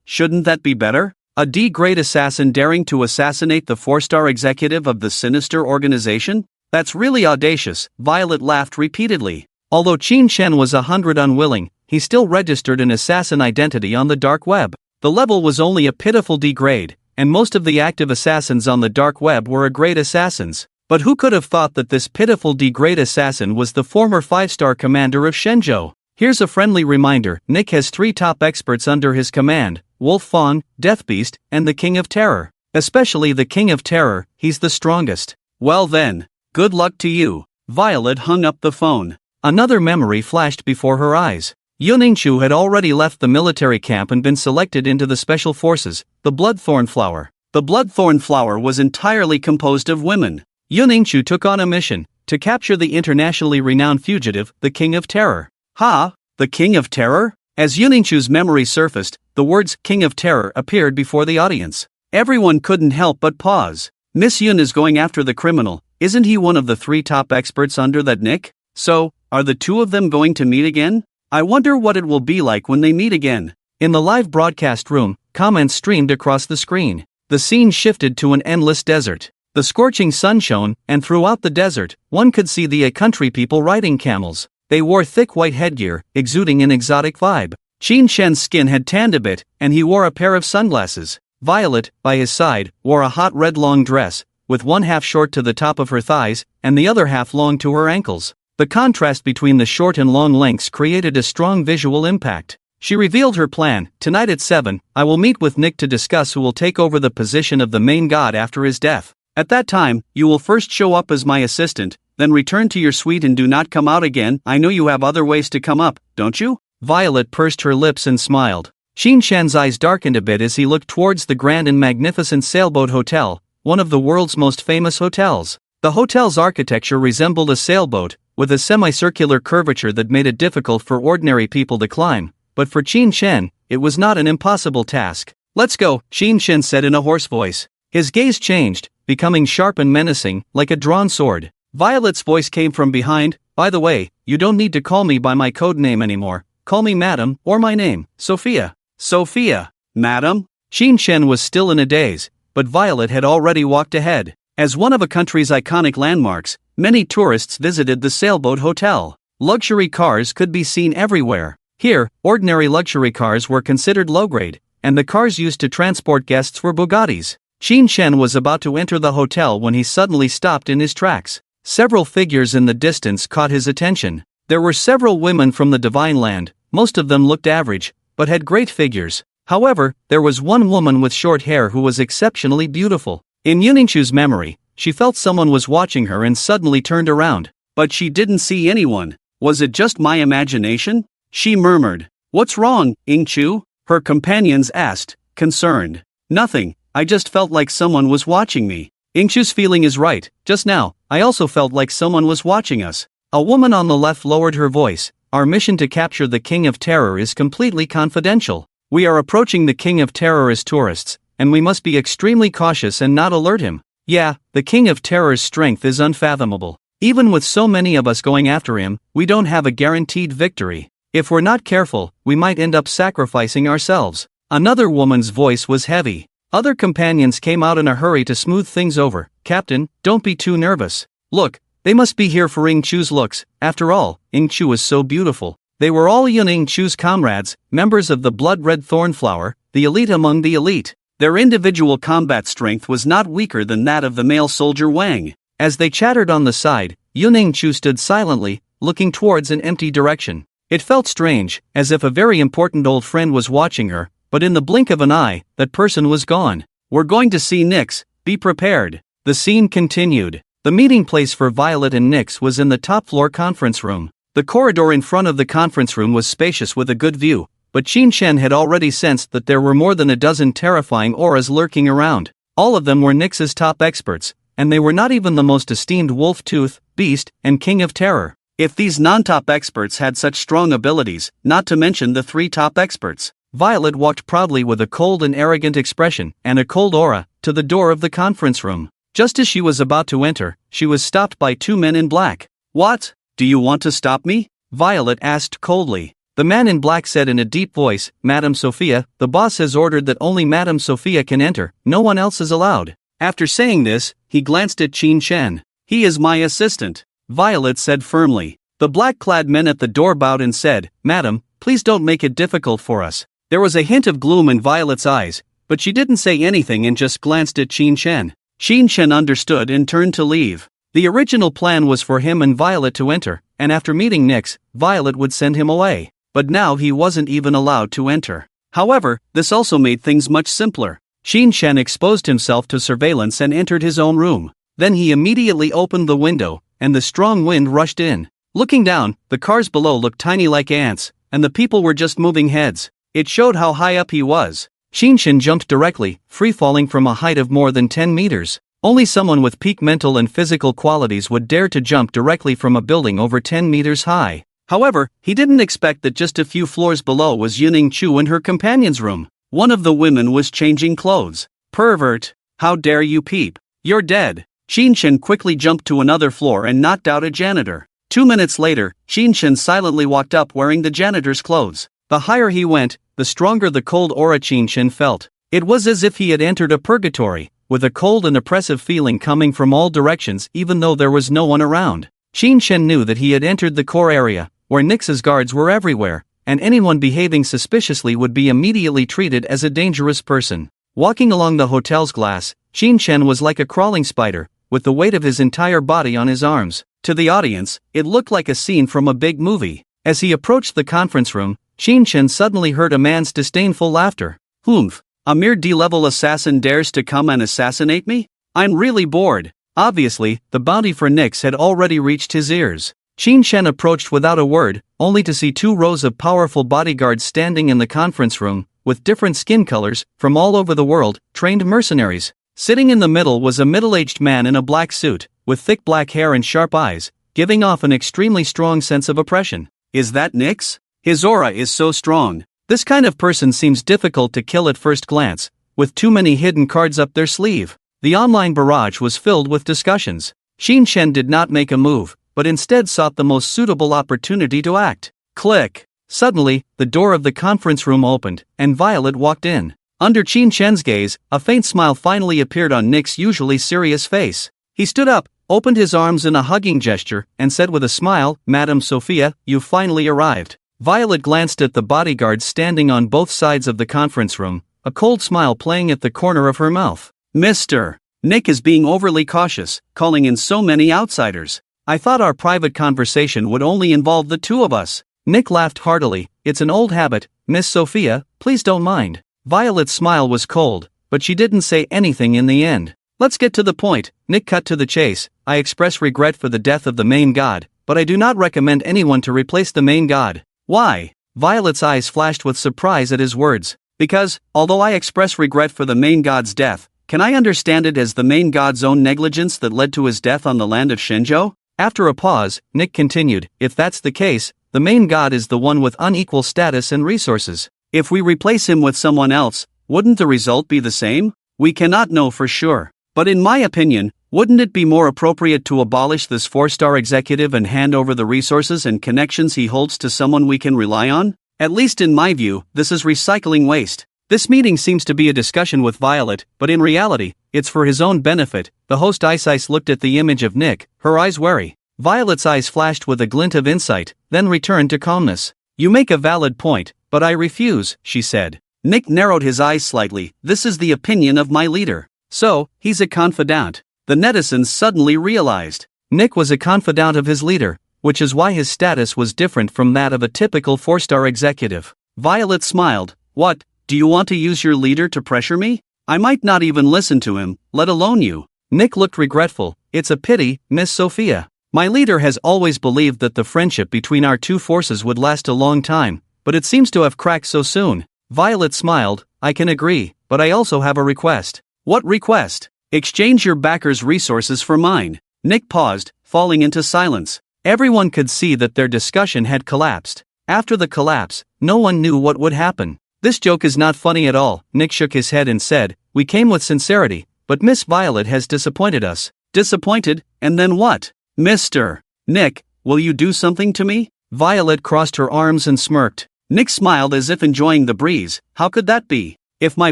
Shouldn't that be better? A D grade assassin daring to assassinate the 4-star executive of the sinister organization? That's really audacious. Violet laughed repeatedly. Although Qin Shen was 100 unwilling, he still registered an assassin identity on the dark web. The level was only a pitiful D grade, and most of the active assassins on the dark web were A-grade assassins. But who could have thought that this pitiful D-grade assassin was the former 5-star commander of Shenzhou? Here's a friendly reminder, Nick has 3 top experts under his command, Wolf Fang, Deathbeast, and the King of Terror. Especially the King of Terror, he's the strongest. Well then, good luck to you. Violet hung up the phone. Another memory flashed before her eyes. Yuningshu had already left the military camp and been selected into the special forces, the Bloodthorn Flower. The Bloodthorn Flower was entirely composed of women. Yuningshu took on a mission, to capture the internationally renowned fugitive, the King of Terror. The King of Terror? As Yuningshu's memory surfaced, the words King of Terror appeared before the audience. Everyone couldn't help but pause. Miss Yun is going after the criminal, isn't he one of the 3 top experts under that Nick? So, are the 2 of them going to meet again? I wonder what it will be like when they meet again. In the live broadcast room, comments streamed across the screen. The scene shifted to an endless desert. The scorching sun shone, and throughout the desert, one could see the country people riding camels. They wore thick white headgear, exuding an exotic vibe. Qin Shen's skin had tanned a bit, and he wore a pair of sunglasses. Violet, by his side, wore a hot red long dress, with one half short to the top of her thighs, and the other half long to her ankles. The contrast between the short and long lengths created a strong visual impact. She revealed her plan. Tonight at 7, I will meet with Nick to discuss who will take over the position of the main god after his death. At that time, you will first show up as my assistant, then return to your suite and do not come out again. I know you have other ways to come up, don't you? Violet pursed her lips and smiled. Qin Shen's eyes darkened a bit as he looked towards the grand and magnificent Sailboat Hotel, one of the world's most famous hotels. The hotel's architecture resembled a sailboat, with a semicircular curvature that made it difficult for ordinary people to climb. But for Qin Shen, it was not an impossible task. Let's go, Qin Shen said in a hoarse voice. His gaze changed, becoming sharp and menacing, like a drawn sword. Violet's voice came from behind. By the way, you don't need to call me by my code name anymore. Call me Madam, or my name, Sophia. Sophia, Madam? Qin Shen was still in a daze, but Violet had already walked ahead. As one of a country's iconic landmarks, many tourists visited the Sailboat Hotel. Luxury cars could be seen everywhere. Here, ordinary luxury cars were considered low-grade, and the cars used to transport guests were Bugattis. Qin Shen was about to enter the hotel when he suddenly stopped in his tracks. Several figures in the distance caught his attention. There were several women from the Divine Land. Most of them looked average, but had great figures. However, there was one woman with short hair who was exceptionally beautiful. In Yuningshu's memory, she felt someone was watching her and suddenly turned around. But she didn't see anyone. Was it just my imagination? She murmured. What's wrong, Yingchu? Her companions asked, concerned. Nothing, I just felt like someone was watching me. Yingchu's feeling is right. Just now, I also felt like someone was watching us. A woman on the left lowered her voice. Our mission to capture the King of Terror is completely confidential. We are approaching the King of Terror as tourists, and we must be extremely cautious and not alert him. Yeah, the King of Terror's strength is unfathomable. Even with so many of us going after him, we don't have a guaranteed victory. If we're not careful, we might end up sacrificing ourselves. Another woman's voice was heavy. Other companions came out in a hurry to smooth things over. Captain, don't be too nervous. Look, they must be here for Yingchu's looks. After all, Yingchu is so beautiful. They were all Yingchu's comrades, members of the blood-red thornflower, the elite among the elite. Their individual combat strength was not weaker than that of the male soldier Wang. As they chattered on the side, Yingchu stood silently, looking towards an empty direction. It felt strange, as if a very important old friend was watching her, but in the blink of an eye, that person was gone. We're going to see Nicks, be prepared. The scene continued. The meeting place for Violet and Nicks was in the top floor conference room. The corridor in front of the conference room was spacious with a good view, but Qin Shen had already sensed that there were more than a dozen terrifying auras lurking around. All of them were Nix's top experts, and they were not even the most esteemed Wolf Tooth, Beast, and King of Terror. If these non-top experts had such strong abilities, not to mention the 3 top experts, Violet walked proudly with a cold and arrogant expression and a cold aura to the door of the conference room. Just as she was about to enter, she was stopped by 2 men in black. "What? Do you want to stop me?" Violet asked coldly. The man in black said in a deep voice, "Madame Sophia, the boss has ordered that only Madame Sophia can enter, no one else is allowed." After saying this, he glanced at Qin Shen. "He is my assistant," Violet said firmly. The black-clad men at the door bowed and said, "Madam, please don't make it difficult for us." There was a hint of gloom in Violet's eyes, but she didn't say anything and just glanced at Qin Shen. Qin Shen understood and turned to leave. The original plan was for him and Violet to enter, and after meeting Nicks, Violet would send him away. But now he wasn't even allowed to enter. However, this also made things much simpler. Qin Shen exposed himself to surveillance and entered his own room. Then he immediately opened the window, and the strong wind rushed in. Looking down, the cars below looked tiny like ants, and the people were just moving heads. It showed how high up he was. Qin Shen jumped directly, free-falling from a height of more than 10 meters. Only someone with peak mental and physical qualities would dare to jump directly from a building over 10 meters high. However, he didn't expect that just a few floors below was Yining Chu in her companion's room. One of the women was changing clothes. "Pervert! How dare you peep? You're dead!" Qin Shen quickly jumped to another floor and knocked out a janitor. 2 minutes later, Qin Shen silently walked up wearing the janitor's clothes. The higher he went, the stronger the cold aura Qin Shen felt. It was as if he had entered a purgatory, with a cold and oppressive feeling coming from all directions even though there was no one around. Qin Shen knew that he had entered the core area, where Nix's guards were everywhere, and anyone behaving suspiciously would be immediately treated as a dangerous person. Walking along the hotel's glass, Qin Shen was like a crawling spider, with the weight of his entire body on his arms. To the audience, it looked like a scene from a big movie. As he approached the conference room, Qin Shen suddenly heard a man's disdainful laughter. "Humph, a mere D-level assassin dares to come and assassinate me? I'm really bored." Obviously, the bounty for Nix had already reached his ears. Qin Shen approached without a word, only to see 2 rows of powerful bodyguards standing in the conference room, with different skin colors, from all over the world, trained mercenaries. Sitting in the middle was a middle-aged man in a black suit, with thick black hair and sharp eyes, giving off an extremely strong sense of oppression. "Is that Nix? His aura is so strong. This kind of person seems difficult to kill at first glance, with too many hidden cards up their sleeve." The online barrage was filled with discussions. Qin Shen did not make a move, but instead sought the most suitable opportunity to act. Click! Suddenly, the door of the conference room opened, and Violet walked in. Under Qin Shen's gaze, a faint smile finally appeared on Nick's usually serious face. He stood up, opened his arms in a hugging gesture, and said with a smile, "Madame Sophia, you've finally arrived." Violet glanced at the bodyguards standing on both sides of the conference room, a cold smile playing at the corner of her mouth. "Mr. Nick is being overly cautious, calling in so many outsiders. I thought our private conversation would only involve the 2 of us." Nick laughed heartily. "It's an old habit, Miss Sophia, please don't mind." Violet's smile was cold, but she didn't say anything in the end. "Let's get to the point," Nick cut to the chase. "I express regret for the death of the main god, but I do not recommend anyone to replace the main god." "Why?" Violet's eyes flashed with surprise at his words. "Because, although I express regret for the main god's death, can I understand it as the main god's own negligence that led to his death on the land of Shenzhou?" After a pause, Nick continued, "If that's the case, the main god is the one with unequal status and resources. If we replace him with someone else, wouldn't the result be the same? We cannot know for sure. But in my opinion, wouldn't it be more appropriate to abolish this 4-star executive and hand over the resources and connections he holds to someone we can rely on? At least in my view, this is recycling waste." This meeting seems to be a discussion with Violet, but in reality, it's for his own benefit. The host Isis looked at the image of Nick, her eyes wary. Violet's eyes flashed with a glint of insight, then returned to calmness. "You make a valid point, but I refuse," she said. Nick narrowed his eyes slightly. "This is the opinion of my leader. So, he's a confidant." The netizens suddenly realized. Nick was a confidant of his leader, which is why his status was different from that of a typical 4-star executive. Violet smiled. What, do you want to use your leader to pressure me? I might not even listen to him, let alone you. Nick looked regretful. It's a pity, Miss Sophia. My leader has always believed that the friendship between our two forces would last a long time, but it seems to have cracked so soon. Violet smiled. I can agree, but I also have a request. What request? Exchange your backers' resources for mine. Nick paused, falling into silence. Everyone could see that their discussion had collapsed. After the collapse, no one knew what would happen. This joke is not funny at all. Nick shook his head and said, we came with sincerity, but Miss Violet has disappointed us. Disappointed? And then what? Mr. Nick, will you do something to me? Violet crossed her arms and smirked. Nick smiled as if enjoying the breeze. How could that be? If my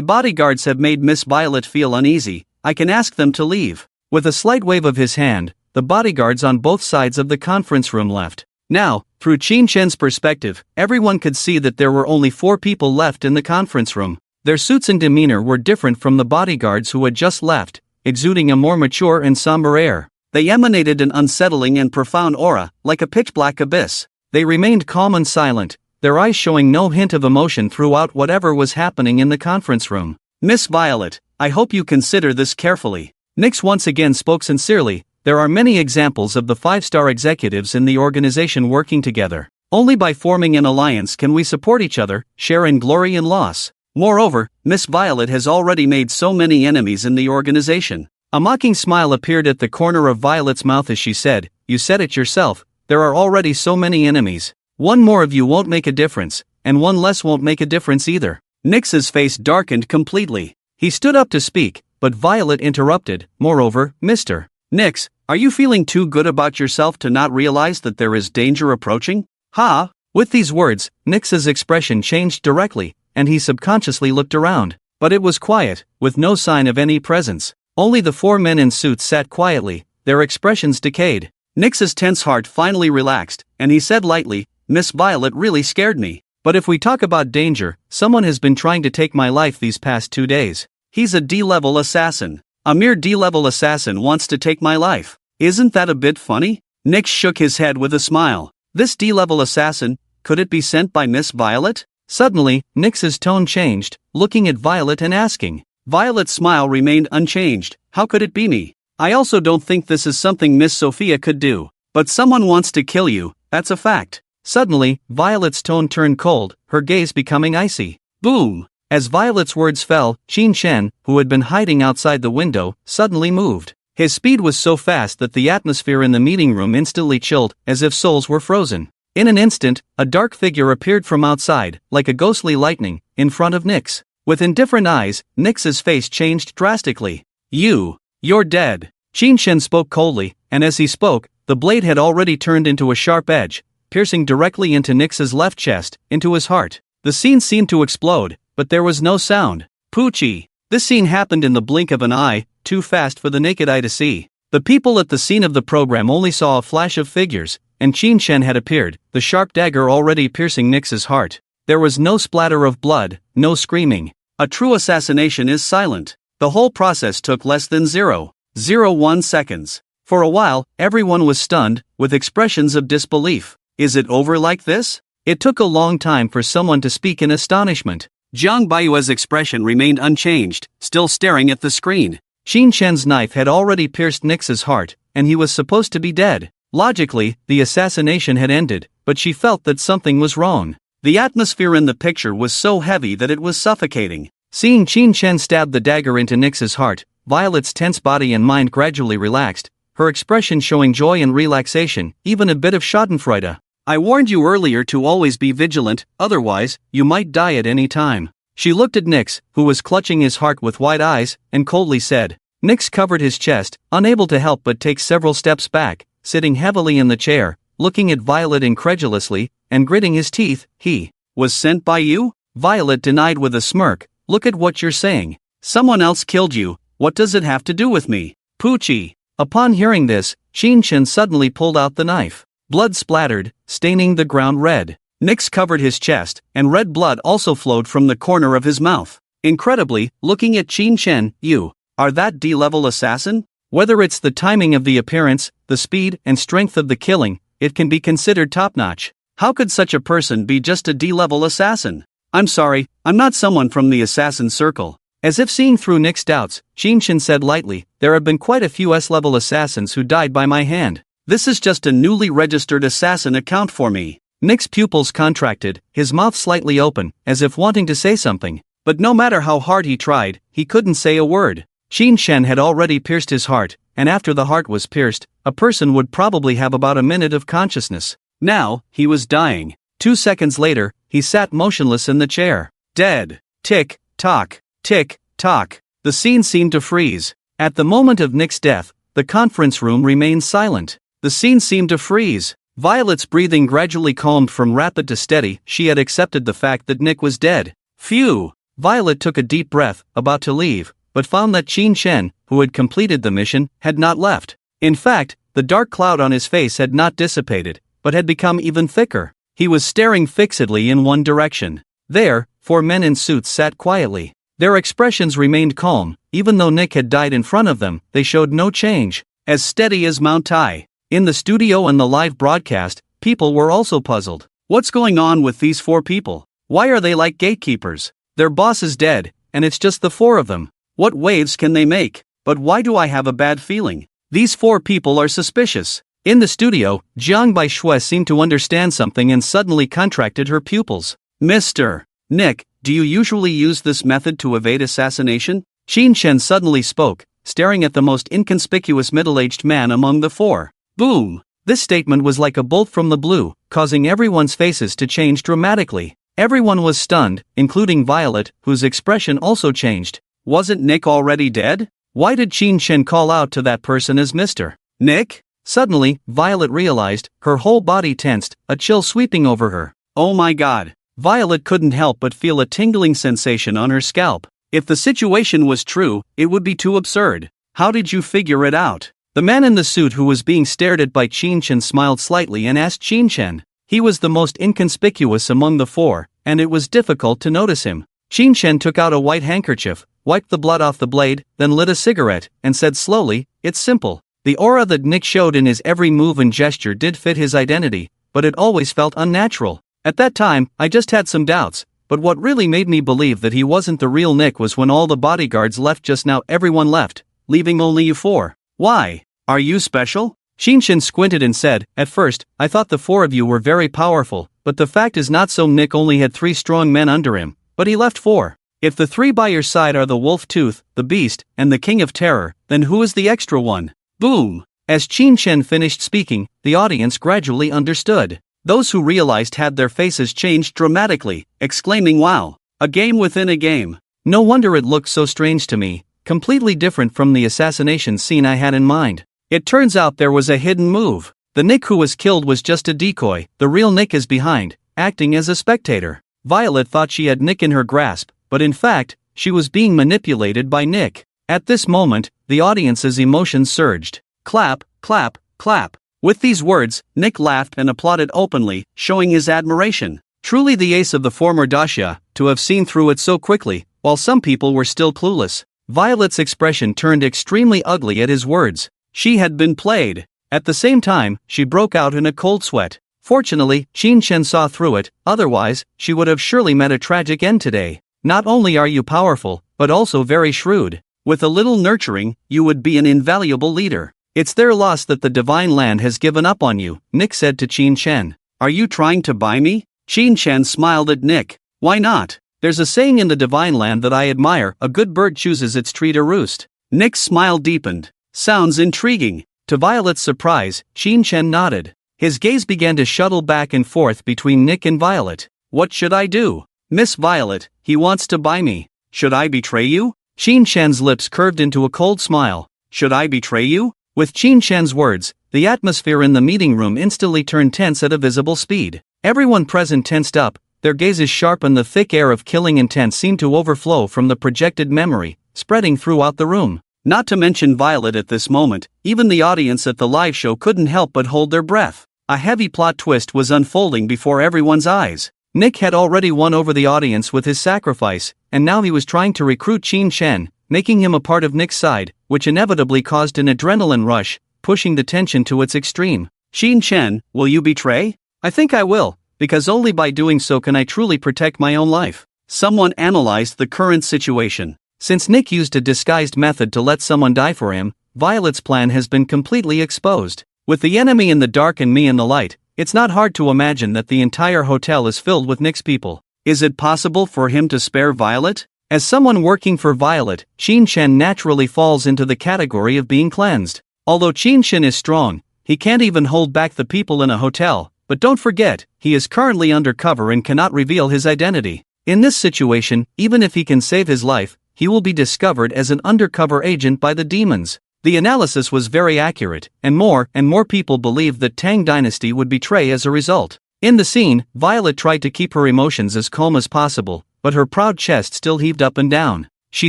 bodyguards have made Miss Violet feel uneasy, I can ask them to leave. With a slight wave of his hand, the bodyguards on both sides of the conference room left. Now, through Qin Shen's perspective, everyone could see that there were only 4 people left in the conference room. Their suits and demeanor were different from the bodyguards who had just left, exuding a more mature and somber air. They emanated an unsettling and profound aura, like a pitch-black abyss. They remained calm and silent, their eyes showing no hint of emotion throughout whatever was happening in the conference room. Miss Violet, I hope you consider this carefully. Nix once again spoke sincerely. There are many examples of the 5-star executives in the organization working together. Only by forming an alliance can we support each other, share in glory and loss. Moreover, Miss Violet has already made so many enemies in the organization. A mocking smile appeared at the corner of Violet's mouth as she said, you said it yourself, there are already so many enemies. One more of you won't make a difference, and one less won't make a difference either. Nix's face darkened completely. He stood up to speak, but Violet interrupted. Moreover, Mr. Nix, are you feeling too good about yourself to not realize that there is danger approaching? Ha! With these words, Nix's expression changed directly, and he subconsciously looked around. But it was quiet, with no sign of any presence. Only the 4 men in suits sat quietly, their expressions decayed. Nix's tense heart finally relaxed, and he said lightly, Miss Violet really scared me. But if we talk about danger, someone has been trying to take my life these past 2 days. He's a D-level assassin. A mere D-level assassin wants to take my life. Isn't that a bit funny? Nix shook his head with a smile. This D-level assassin, could it be sent by Miss Violet? Suddenly, Nix's tone changed, looking at Violet and asking. Violet's smile remained unchanged. How could it be me? I also don't think this is something Miss Sophia could do. But someone wants to kill you, that's a fact. Suddenly, Violet's tone turned cold, her gaze becoming icy. Boom! As Violet's words fell, Qin Shen, who had been hiding outside the window, suddenly moved. His speed was so fast that the atmosphere in the meeting room instantly chilled, as if souls were frozen. In an instant, a dark figure appeared from outside, like a ghostly lightning, in front of Nix. With indifferent eyes, Nix's face changed drastically. You're dead. Qin Shen spoke coldly, and as he spoke, the blade had already turned into a sharp edge, piercing directly into Nix's left chest, into his heart. The scene seemed to explode, but there was no sound. Poochie. This scene happened in the blink of an eye, too fast for the naked eye to see. The people at the scene of the program only saw a flash of figures, and Qin Shen had appeared, the sharp dagger already piercing Nix's heart. There was no splatter of blood, no screaming. A true assassination is silent. The whole process took less than 0.01 seconds. For a while, everyone was stunned, with expressions of disbelief. Is it over like this? It took a long time for someone to speak in astonishment. Jiang Baiyue's expression remained unchanged, still staring at the screen. Qin Shen's knife had already pierced Nix's heart, and he was supposed to be dead. Logically, the assassination had ended, but she felt that something was wrong. The atmosphere in the picture was so heavy that it was suffocating. Seeing Qin Shen stab the dagger into Nix's heart, Violet's tense body and mind gradually relaxed, her expression showing joy and relaxation, even a bit of schadenfreude. I warned you earlier to always be vigilant, otherwise, you might die at any time. She looked at Nix, who was clutching his heart with wide eyes, and coldly said. Nix covered his chest, unable to help but take several steps back, sitting heavily in the chair, looking at Violet incredulously, and gritting his teeth. He was sent by you? Violet denied with a smirk. Look at what you're saying. Someone else killed you. What does it have to do with me? Poochie. Upon hearing this, Qin Shen suddenly pulled out the knife. Blood splattered, staining the ground red. Nix covered his chest, and red blood also flowed from the corner of his mouth. Incredibly, looking at Qin Shen, you are that D-level assassin? Whether it's the timing of the appearance, the speed and strength of the killing, it can be considered top-notch. How could such a person be just a D-level assassin? I'm sorry, I'm not someone from the assassin circle. As if seeing through Nick's doubts, Shin said lightly, there have been quite a few S-level assassins who died by my hand. This is just a newly registered assassin account for me. Nick's pupils contracted, his mouth slightly open, as if wanting to say something. But no matter how hard he tried, he couldn't say a word. Shin had already pierced his heart, and after the heart was pierced, a person would probably have about a minute of consciousness. Now, he was dying. 2 seconds later, he sat motionless in the chair. Dead. Tick, tock, tick, tock. The scene seemed to freeze. At the moment of Nick's death, the conference room remained silent. The scene seemed to freeze. Violet's breathing gradually calmed from rapid to steady. She had accepted the fact that Nick was dead. Phew! Violet took a deep breath, about to leave, but found that Shin, who had completed the mission, had not left. In fact, the dark cloud on his face had not dissipated, but had become even thicker. He was staring fixedly in one direction. There, 4 men in suits sat quietly. Their expressions remained calm. Even though Nick had died in front of them, they showed no change. As steady as Mount Tai. In the studio and the live broadcast, people were also puzzled. What's going on with these 4 people? Why are they like gatekeepers? Their boss is dead, and it's just the 4 of them. What waves can they make? But why do I have a bad feeling? These 4 people are suspicious. In the studio, Jiang Baishui seemed to understand something and suddenly contracted her pupils. Mr. Nick, do you usually use this method to evade assassination? Shin suddenly spoke, staring at the most inconspicuous middle-aged man among the 4. Boom! This statement was like a bolt from the blue, causing everyone's faces to change dramatically. Everyone was stunned, including Violet, whose expression also changed. Wasn't Nick already dead? Why did Shin call out to that person as Mr. Nick? Suddenly, Violet realized, her whole body tensed, a chill sweeping over her. Oh my god! Violet couldn't help but feel a tingling sensation on her scalp. If the situation was true, it would be too absurd. How did you figure it out? The man in the suit who was being stared at by Shin smiled slightly and asked Shin. He was the most inconspicuous among the 4, and it was difficult to notice him. Shin took out a white handkerchief, wiped the blood off the blade, then lit a cigarette, and said slowly, it's simple. The aura that Nick showed in his every move and gesture did fit his identity, but it always felt unnatural. At that time, I just had some doubts, but what really made me believe that he wasn't the real Nick was when all the bodyguards left just now. Everyone left, leaving only you 4. Why? Are you special? Shin squinted and said, at first, I thought the 4 of you were very powerful, but the fact is not so. Nick only had 3 strong men under him, but he left 4. If the 3 by your side are the Wolf Tooth, the Beast, and the King of Terror, then who is the extra one? Boom! As Shin finished speaking, the audience gradually understood. Those who realized had their faces changed dramatically, exclaiming wow, a game within a game. No wonder it looked so strange to me, completely different from the assassination scene I had in mind. It turns out there was a hidden move. The Nick who was killed was just a decoy, the real Nick is behind, acting as a spectator. Violet thought she had Nick in her grasp, but in fact, she was being manipulated by Nick. At this moment, the audience's emotions surged. Clap, clap, clap. With these words, Nick laughed and applauded openly, showing his admiration. Truly the ace of the former Dacia, to have seen through it so quickly, while some people were still clueless. Violet's expression turned extremely ugly at his words. She had been played. At the same time, she broke out in a cold sweat. Fortunately, Shin saw through it, otherwise, she would have surely met a tragic end today. Not only are you powerful, but also very shrewd. With a little nurturing, you would be an invaluable leader. It's their loss that the Divine Land has given up on you, Nick said to Shin. Are you trying to buy me? Shin smiled at Nick. Why not? There's a saying in the Divine Land that I admire, a good bird chooses its tree to roost. Nick's smile deepened. Sounds intriguing. To Violet's surprise, Shin nodded. His gaze began to shuttle back and forth between Nick and Violet. What should I do? Miss Violet, he wants to buy me. Should I betray you? Shin's lips curved into a cold smile. Should I betray you? With Shin's words, the atmosphere in the meeting room instantly turned tense at a visible speed. Everyone present tensed up, their gazes sharp, and the thick air of killing intent seemed to overflow from the projected memory, spreading throughout the room. Not to mention Violet at this moment, even the audience at the live show couldn't help but hold their breath. A heavy plot twist was unfolding before everyone's eyes. Nick had already won over the audience with his sacrifice, and now he was trying to recruit Shin, making him a part of Nick's side, which inevitably caused an adrenaline rush, pushing the tension to its extreme. Xin Chen, will you betray? I think I will, because only by doing so can I truly protect my own life. Someone analyzed the current situation. Since Nick used a disguised method to let someone die for him, Violet's plan has been completely exposed. With the enemy in the dark and me in the light, it's not hard to imagine that the entire hotel is filled with Nick's people. Is it possible for him to spare Violet? As someone working for Violet, Xin Chen naturally falls into the category of being cleansed. Although Xin Chen is strong, he can't even hold back the people in a hotel, but don't forget, he is currently undercover and cannot reveal his identity. In this situation, even if he can save his life, he will be discovered as an undercover agent by the demons. The analysis was very accurate, and more people believed that Tang Dynasty would betray as a result. In the scene, Violet tried to keep her emotions as calm as possible, but her proud chest still heaved up and down. She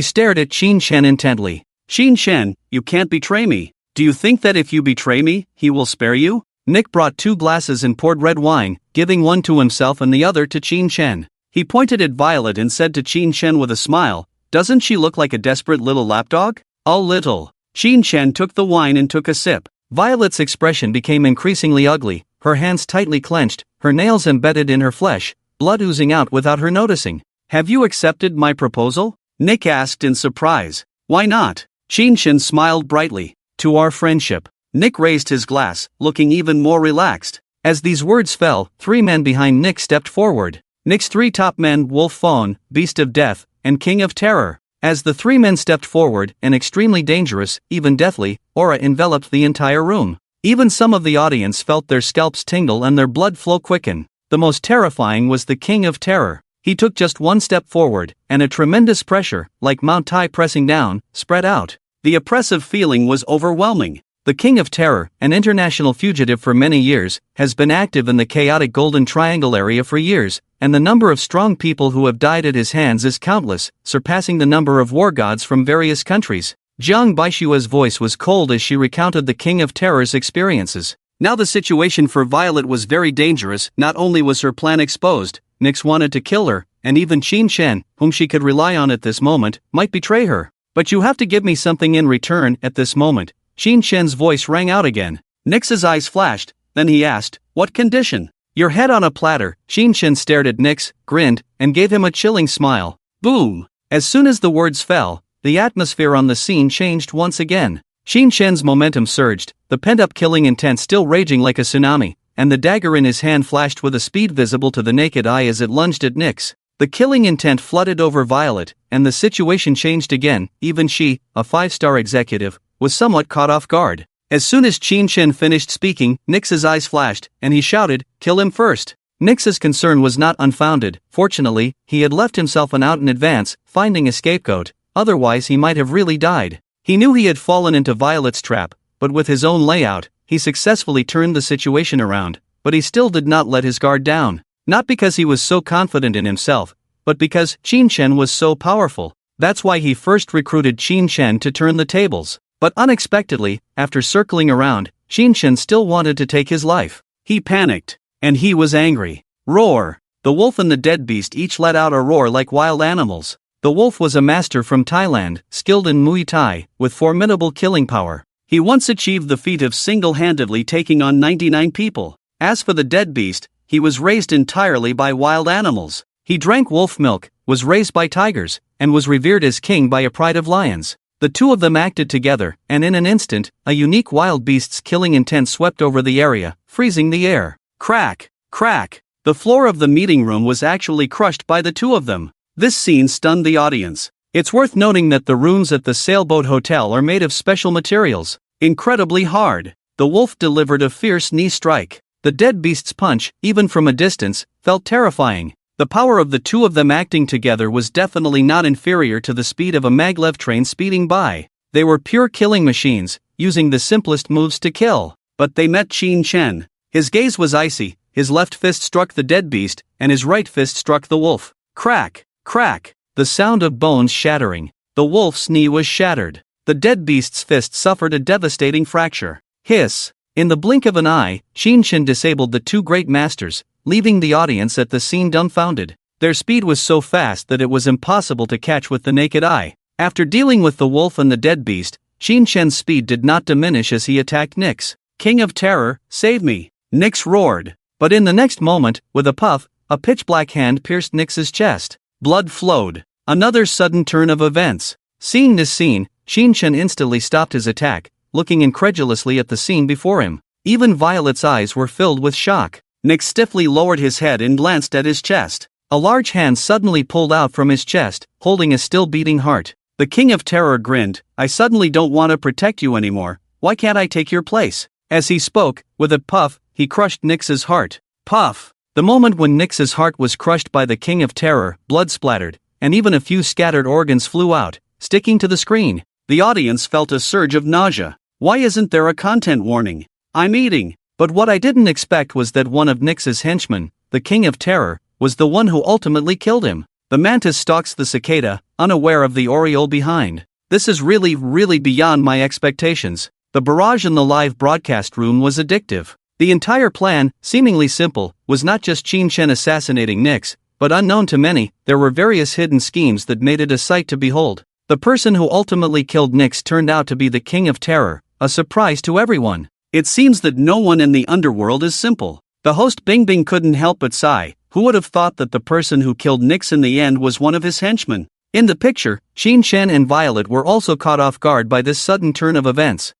stared at Xin Chen intently. Xin Chen, you can't betray me. Do you think that if you betray me, he will spare you? Nick brought 2 glasses and poured red wine, giving one to himself and the other to Xin Chen. He pointed at Violet and said to Xin Chen with a smile, "Doesn't she look like a desperate little lapdog?" "A little." Xin Chen took the wine and took a sip. Violet's expression became increasingly ugly, her hands tightly clenched, her nails embedded in her flesh, blood oozing out without her noticing. "Have you accepted my proposal?" Nick asked in surprise. "Why not?" Xin Chen smiled brightly. "To our friendship." Nick raised his glass, looking even more relaxed. As these words fell, 3 men behind Nick stepped forward. Nick's 3 top men, Wolf Fawn, Beast of Death, and King of Terror. As the 3 men stepped forward, an extremely dangerous, even deathly, aura enveloped the entire room. Even some of the audience felt their scalps tingle and their blood flow quicken. The most terrifying was the King of Terror. He took just 1 step forward, and a tremendous pressure, like Mount Tai pressing down, spread out. The oppressive feeling was overwhelming. The King of Terror, an international fugitive for many years, has been active in the chaotic Golden Triangle area for years, and the number of strong people who have died at his hands is countless, surpassing the number of war gods from various countries. Jiang Baishua's voice was cold as she recounted the King of Terror's experiences. Now the situation for Violet was very dangerous. Not only was her plan exposed, Nyx wanted to kill her, and even Xin Chen, whom she could rely on at this moment, might betray her. "But you have to give me something in return at this moment." Xin Chen's voice rang out again. Nyx's eyes flashed, then he asked, "What condition?" "Your head on a platter." Xin Chen stared at Nyx, grinned, and gave him a chilling smile. Boom! As soon as the words fell, the atmosphere on the scene changed once again. Xin Chen's momentum surged, the pent-up killing intent still raging like a tsunami, and the dagger in his hand flashed with a speed visible to the naked eye as it lunged at Nyx. The killing intent flooded over Violet, and the situation changed again. Even she, a 5-star executive, was somewhat caught off guard. As soon as Xin Chen finished speaking, Nyx's eyes flashed, and he shouted, "Kill him first!" Nyx's concern was not unfounded. Fortunately, he had left himself an out in advance, finding a scapegoat, otherwise he might have really died. He knew he had fallen into Violet's trap, but with his own layout, he successfully turned the situation around, but he still did not let his guard down. Not because he was so confident in himself, but because Xin Chen was so powerful. That's why he first recruited Xin Chen to turn the tables. But unexpectedly, after circling around, Xin Chen still wanted to take his life. He panicked. And he was angry. Roar! The wolf and the dead beast each let out a roar like wild animals. The wolf was a master from Thailand, skilled in Muay Thai, with formidable killing power. He once achieved the feat of single-handedly taking on 99 people. As for the dead beast, he was raised entirely by wild animals. He drank wolf milk, was raised by tigers, and was revered as king by a pride of lions. The 2 of them acted together, and in an instant, a unique wild beast's killing intent swept over the area, freezing the air. Crack! Crack! The floor of the meeting room was actually crushed by the 2 of them. This scene stunned the audience. It's worth noting that the rooms at the Sailboat Hotel are made of special materials. Incredibly hard. The wolf delivered a fierce knee strike. The dead beast's punch, even from a distance, felt terrifying. The power of the 2 of them acting together was definitely not inferior to the speed of a maglev train speeding by. They were pure killing machines, using the simplest moves to kill. But they met Xin Chen. His gaze was icy, his left fist struck the dead beast, and his right fist struck the wolf. Crack! Crack! The sound of bones shattering. The wolf's knee was shattered. The dead beast's fist suffered a devastating fracture. Hiss! In the blink of an eye, Xin Chen disabled the 2 great masters, leaving the audience at the scene dumbfounded. Their speed was so fast that it was impossible to catch with the naked eye. After dealing with the wolf and the dead beast, Xin Chen's speed did not diminish as he attacked Nyx. King of Terror, save me! Nix roared. But in the next moment, with a puff, a pitch-black hand pierced Nix's chest. Blood flowed. Another sudden turn of events. Seeing this scene, Chen instantly stopped his attack, looking incredulously at the scene before him. Even Violet's eyes were filled with shock. Nix stiffly lowered his head and glanced at his chest. A large hand suddenly pulled out from his chest, holding a still-beating heart. The King of Terror grinned. I suddenly don't want to protect you anymore. Why can't I take your place? As he spoke, with a puff, he crushed Nix's heart. Puff! The moment when Nix's heart was crushed by the King of Terror, blood splattered, and even a few scattered organs flew out, sticking to the screen. The audience felt a surge of nausea. Why isn't there a content warning? I'm eating. But what I didn't expect was that one of Nix's henchmen, the King of Terror, was the one who ultimately killed him. The mantis stalks the cicada, unaware of the oriole behind. This is really beyond my expectations. The barrage in the live broadcast room was addictive. The entire plan, seemingly simple, was not just Chen assassinating Nix, but unknown to many, there were various hidden schemes that made it a sight to behold. The person who ultimately killed Nix turned out to be the King of Terror, a surprise to everyone. It seems that no one in the underworld is simple. The host Bing couldn't help but sigh. Who would have thought that the person who killed Nix in the end was one of his henchmen? In the picture, Chen and Violet were also caught off guard by this sudden turn of events.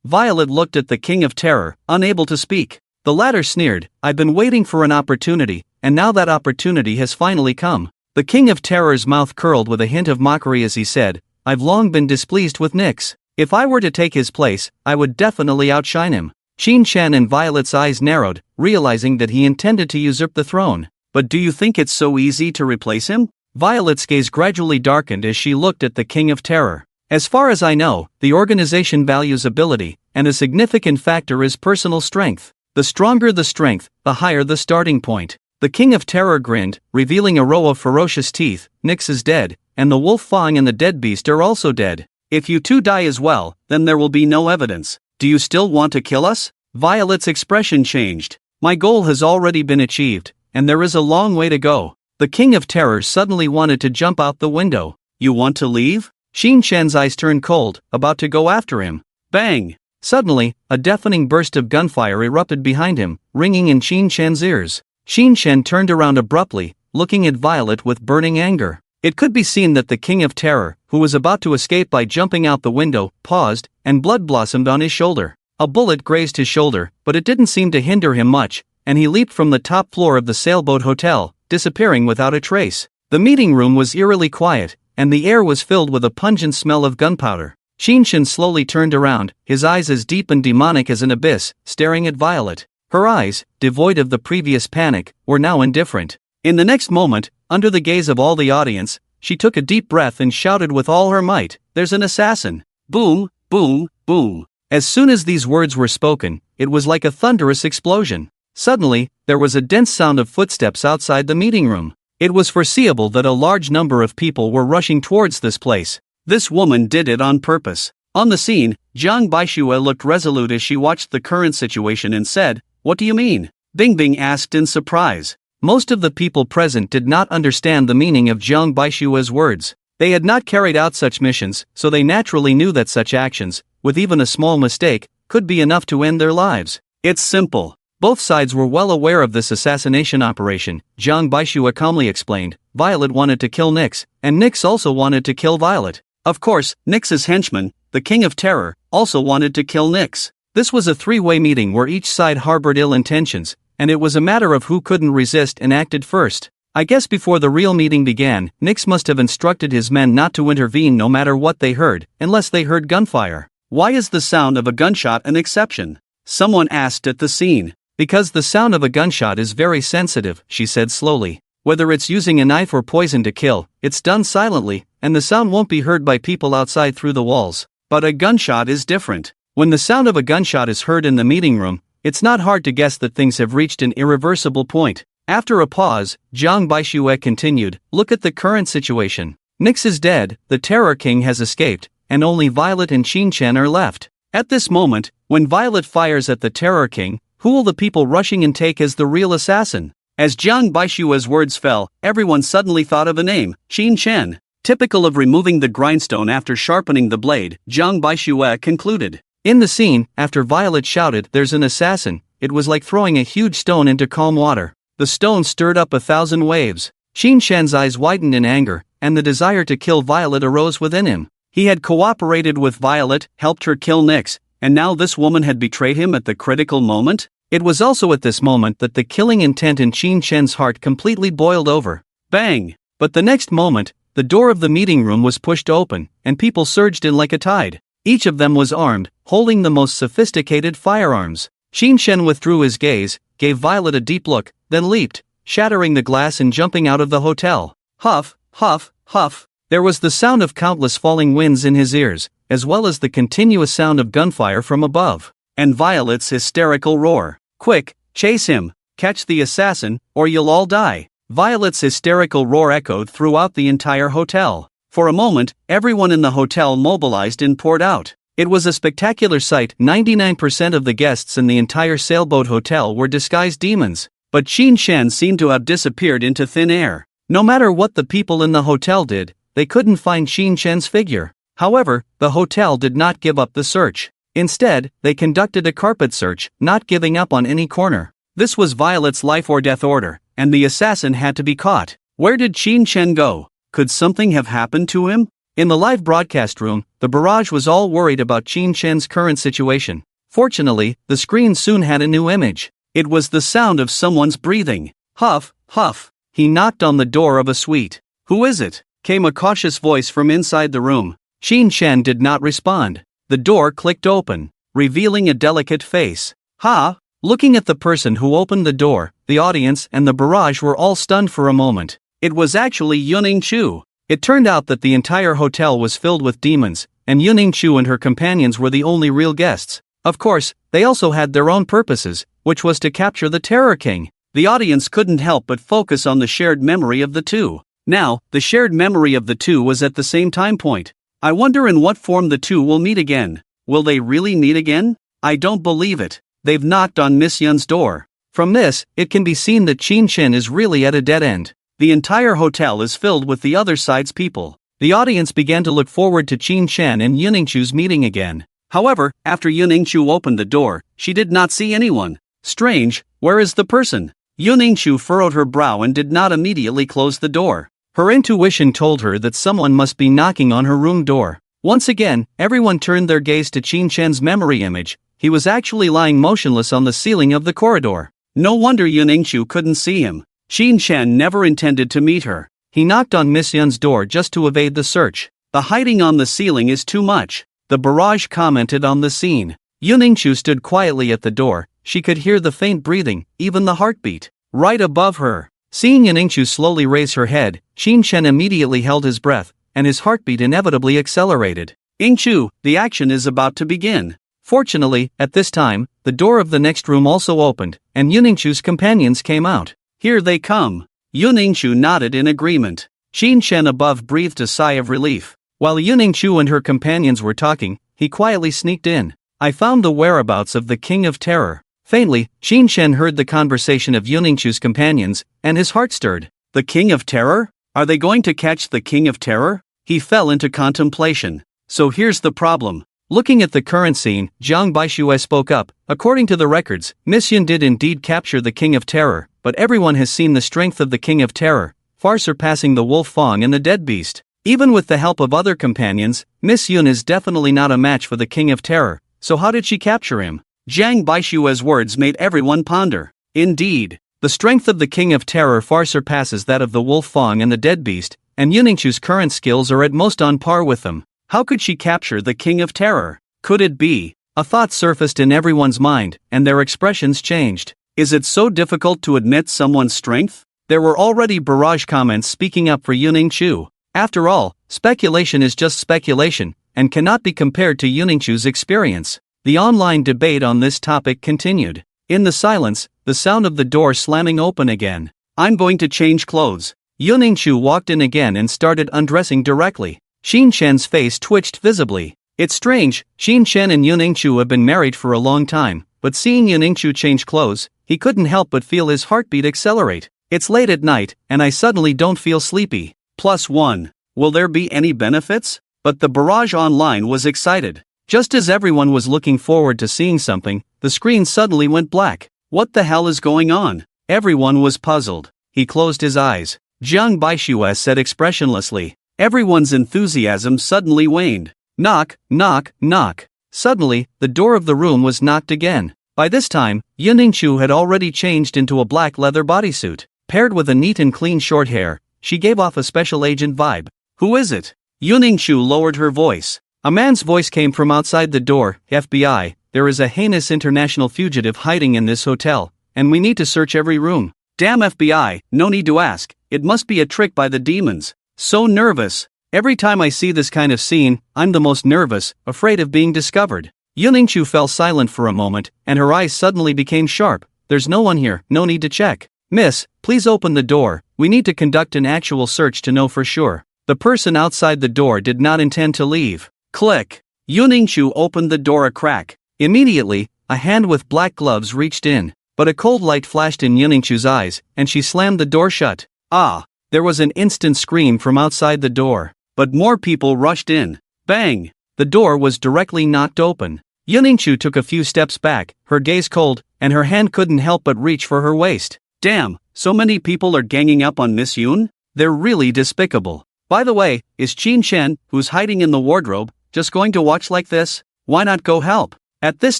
Violet looked at the King of Terror, unable to speak. The latter sneered, I've been waiting for an opportunity, and now that opportunity has finally come. The King of Terror's mouth curled with a hint of mockery as he said, I've long been displeased with Nix. If I were to take his place, I would definitely outshine him. Chen and Violet's eyes narrowed, realizing that he intended to usurp the throne. But do you think it's so easy to replace him? Violet's gaze gradually darkened as she looked at the King of Terror. As far as I know, the organization values ability, and a significant factor is personal strength. The stronger the strength, the higher the starting point. The King of Terror grinned, revealing a row of ferocious teeth. Nix is dead, and the wolf Fang and the dead beast are also dead. If you two die as well, then there will be no evidence. Do you still want to kill us? Violet's expression changed. My goal has already been achieved, and there is a long way to go. The King of Terror suddenly wanted to jump out the window. You want to leave? Chen eyes turned cold, about to go after him. Bang! Suddenly, a deafening burst of gunfire erupted behind him, ringing in Chen ears. Chen turned around abruptly, looking at Violet with burning anger. It could be seen that the King of Terror, who was about to escape by jumping out the window, paused, and blood blossomed on his shoulder. A bullet grazed his shoulder, but it didn't seem to hinder him much, and he leaped from the top floor of the sailboat hotel, disappearing without a trace. The meeting room was eerily quiet, and the air was filled with a pungent smell of gunpowder. Chen slowly turned around, his eyes as deep and demonic as an abyss, staring at Violet. Her eyes, devoid of the previous panic, were now indifferent. In the next moment, under the gaze of all the audience, she took a deep breath and shouted with all her might, "There's an assassin!" Boom, boom, boom. As soon as these words were spoken, it was like a thunderous explosion. Suddenly, there was a dense sound of footsteps outside the meeting room. It was foreseeable that a large number of people were rushing towards this place. This woman did it on purpose. On the scene, Jiang Baixue looked resolute as she watched the current situation and said, "What do you mean?" Bing asked in surprise. Most of the people present did not understand the meaning of Jiang Baixue's words. They had not carried out such missions, so they naturally knew that such actions, with even a small mistake, could be enough to end their lives. It's simple. Both sides were well aware of this assassination operation, Jiang Baixue calmly explained. Violet wanted to kill Nix, and Nix also wanted to kill Violet. Of course, Nix's henchman, the King of Terror, also wanted to kill Nix. This was a three-way meeting where each side harbored ill intentions, and it was a matter of who couldn't resist and acted first. I guess before the real meeting began, Nix must have instructed his men not to intervene no matter what they heard, unless they heard gunfire. Why is the sound of a gunshot an exception? Someone asked at the scene. Because the sound of a gunshot is very sensitive, she said slowly. Whether it's using a knife or poison to kill, it's done silently, and the sound won't be heard by people outside through the walls. But a gunshot is different. When the sound of a gunshot is heard in the meeting room, it's not hard to guess that things have reached an irreversible point. After a pause, Jiang Baixue continued, "Look at the current situation. Nix is dead, the Terror King has escaped, and only Violet and Chen are left. At this moment, when Violet fires at the Terror King, who will the people rushing in take as the real assassin?" As Jiang Baixue's words fell, everyone suddenly thought of a name, Chen. Typical of removing the grindstone after sharpening the blade, Jiang Baixue concluded. In the scene, after Violet shouted, "There's an assassin," it was like throwing a huge stone into calm water. The stone stirred up 1,000 waves. Qin Shen's eyes widened in anger, and the desire to kill Violet arose within him. He had cooperated with Violet, helped her kill Nicks, and now this woman had betrayed him at the critical moment? It was also at this moment that the killing intent in Qin Shen's heart completely boiled over. Bang! But the next moment, the door of the meeting room was pushed open, and people surged in like a tide. Each of them was armed, holding the most sophisticated firearms. Qin Shen withdrew his gaze, gave Violet a deep look, then leaped, shattering the glass and jumping out of the hotel. Huff, huff, huff. There was the sound of countless falling winds in his ears, as well as the continuous sound of gunfire from above. And Violet's hysterical roar. "Quick, chase him, catch the assassin, or you'll all die." Violet's hysterical roar echoed throughout the entire hotel. For a moment, everyone in the hotel mobilized and poured out. It was a spectacular sight. 99% of the guests in the entire sailboat hotel were disguised demons, but Qin Shen seemed to have disappeared into thin air. No matter what the people in the hotel did, they couldn't find Qin Shen's figure. However, the hotel did not give up the search. Instead, they conducted a carpet search, not giving up on any corner. This was Violet's life or death order, and the assassin had to be caught. Where did Qin Shen go? Could something have happened to him? In the live broadcast room, the barrage was all worried about Qin Shen's current situation. Fortunately, the screen soon had a new image. It was the sound of someone's breathing. Huff, huff. He knocked on the door of a suite. "Who is it?" came a cautious voice from inside the room. Qin Shen did not respond. The door clicked open, revealing a delicate face. "Ha!" Looking at the person who opened the door, the audience and the barrage were all stunned for a moment. It was actually Yuning Chu. It turned out that the entire hotel was filled with demons, and Yuning Chu and her companions were the only real guests. Of course, they also had their own purposes, which was to capture the Terror King. The audience couldn't help but focus on the shared memory of the two. Now, the shared memory of the two was at the same time point. I wonder in what form the two will meet again. Will they really meet again? I don't believe it. They've knocked on Miss Yun's door. From this, it can be seen that Qin Shen is really at a dead end. The entire hotel is filled with the other side's people. The audience began to look forward to Qin Shen and Yuning Chu's meeting again. However, after Yuning Chu opened the door, she did not see anyone. Strange, where is the person? Yuning Chu furrowed her brow and did not immediately close the door. Her intuition told her that someone must be knocking on her room door. Once again, everyone turned their gaze to Qin Shen's memory image. He was actually lying motionless on the ceiling of the corridor. No wonder Yuning Chu couldn't see him. Qin Shen never intended to meet her. He knocked on Miss Yun's door just to evade the search. The hiding on the ceiling is too much. The barrage commented on the scene. Yuning Chu stood quietly at the door. She could hear the faint breathing, even the heartbeat, right above her. Seeing Yuning Chu slowly raise her head, Qin Shen immediately held his breath, and his heartbeat inevitably accelerated. "Ying Chu, the action is about to begin." Fortunately, at this time, the door of the next room also opened, and Yuning Chu's companions came out. "Here they come." Yuning Chu nodded in agreement. Qin Shen above breathed a sigh of relief. While Yuning Chu and her companions were talking, he quietly sneaked in. "I found the whereabouts of the King of Terror." Faintly, Qin Shen heard the conversation of Yuning Chu's companions, and his heart stirred. The King of Terror? Are they going to catch the King of Terror? He fell into contemplation. So here's the problem. Looking at the current scene, Jiang Baixue spoke up. According to the records, Miss Yun did indeed capture the King of Terror, but everyone has seen the strength of the King of Terror, far surpassing the Wolf Fang and the Dead Beast. Even with the help of other companions, Miss Yun is definitely not a match for the King of Terror. So how did she capture him? Jiang Baixue's words made everyone ponder. Indeed, the strength of the King of Terror far surpasses that of the Wolf Fang and the Dead Beast, and Yuning Chu's current skills are at most on par with them. How could she capture the King of Terror? Could it be? A thought surfaced in everyone's mind, and their expressions changed. Is it so difficult to admit someone's strength? There were already barrage comments speaking up for Yuning Chu. After all, speculation is just speculation, and cannot be compared to Yuning Chu's experience. The online debate on this topic continued. In the silence, the sound of the door slamming open again. "I'm going to change clothes." Yuning Chu walked in again and started undressing directly. Qin Shen's face twitched visibly. It's strange, Qin Shen and Yuning Chu have been married for a long time, but seeing Yuning Chu change clothes, he couldn't help but feel his heartbeat accelerate. It's late at night, and I suddenly don't feel sleepy. +1. Will there be any benefits? But the barrage online was excited. Just as everyone was looking forward to seeing something, the screen suddenly went black. What the hell is going on? Everyone was puzzled. He closed his eyes. Jiang Baishuo said expressionlessly. Everyone's enthusiasm suddenly waned. Knock, knock, knock. Suddenly, the door of the room was knocked again. By this time, Yuningshu had already changed into a black leather bodysuit. Paired with a neat and clean short hair, she gave off a special agent vibe. Who is it? Yuningshu lowered her voice. A man's voice came from outside the door. FBI, there is a heinous international fugitive hiding in this hotel, and we need to search every room. Damn FBI, no need to ask, it must be a trick by the demons. So nervous. Every time I see this kind of scene, I'm the most nervous, afraid of being discovered. Yuningshu fell silent for a moment, and her eyes suddenly became sharp. There's no one here, no need to check. Miss, please open the door, we need to conduct an actual search to know for sure. The person outside the door did not intend to leave. Click. Yuningshu opened the door a crack. Immediately, a hand with black gloves reached in, but a cold light flashed in Yuningshu's eyes, and she slammed the door shut. Ah! There was an instant scream from outside the door, but more people rushed in. Bang! The door was directly knocked open. Yuningshu took a few steps back, her gaze cold, and her hand couldn't help but reach for her waist. Damn, so many people are ganging up on Miss Yun? They're really despicable. By the way, is Qin Shen, who's hiding in the wardrobe, just going to watch like this? Why not go help? At this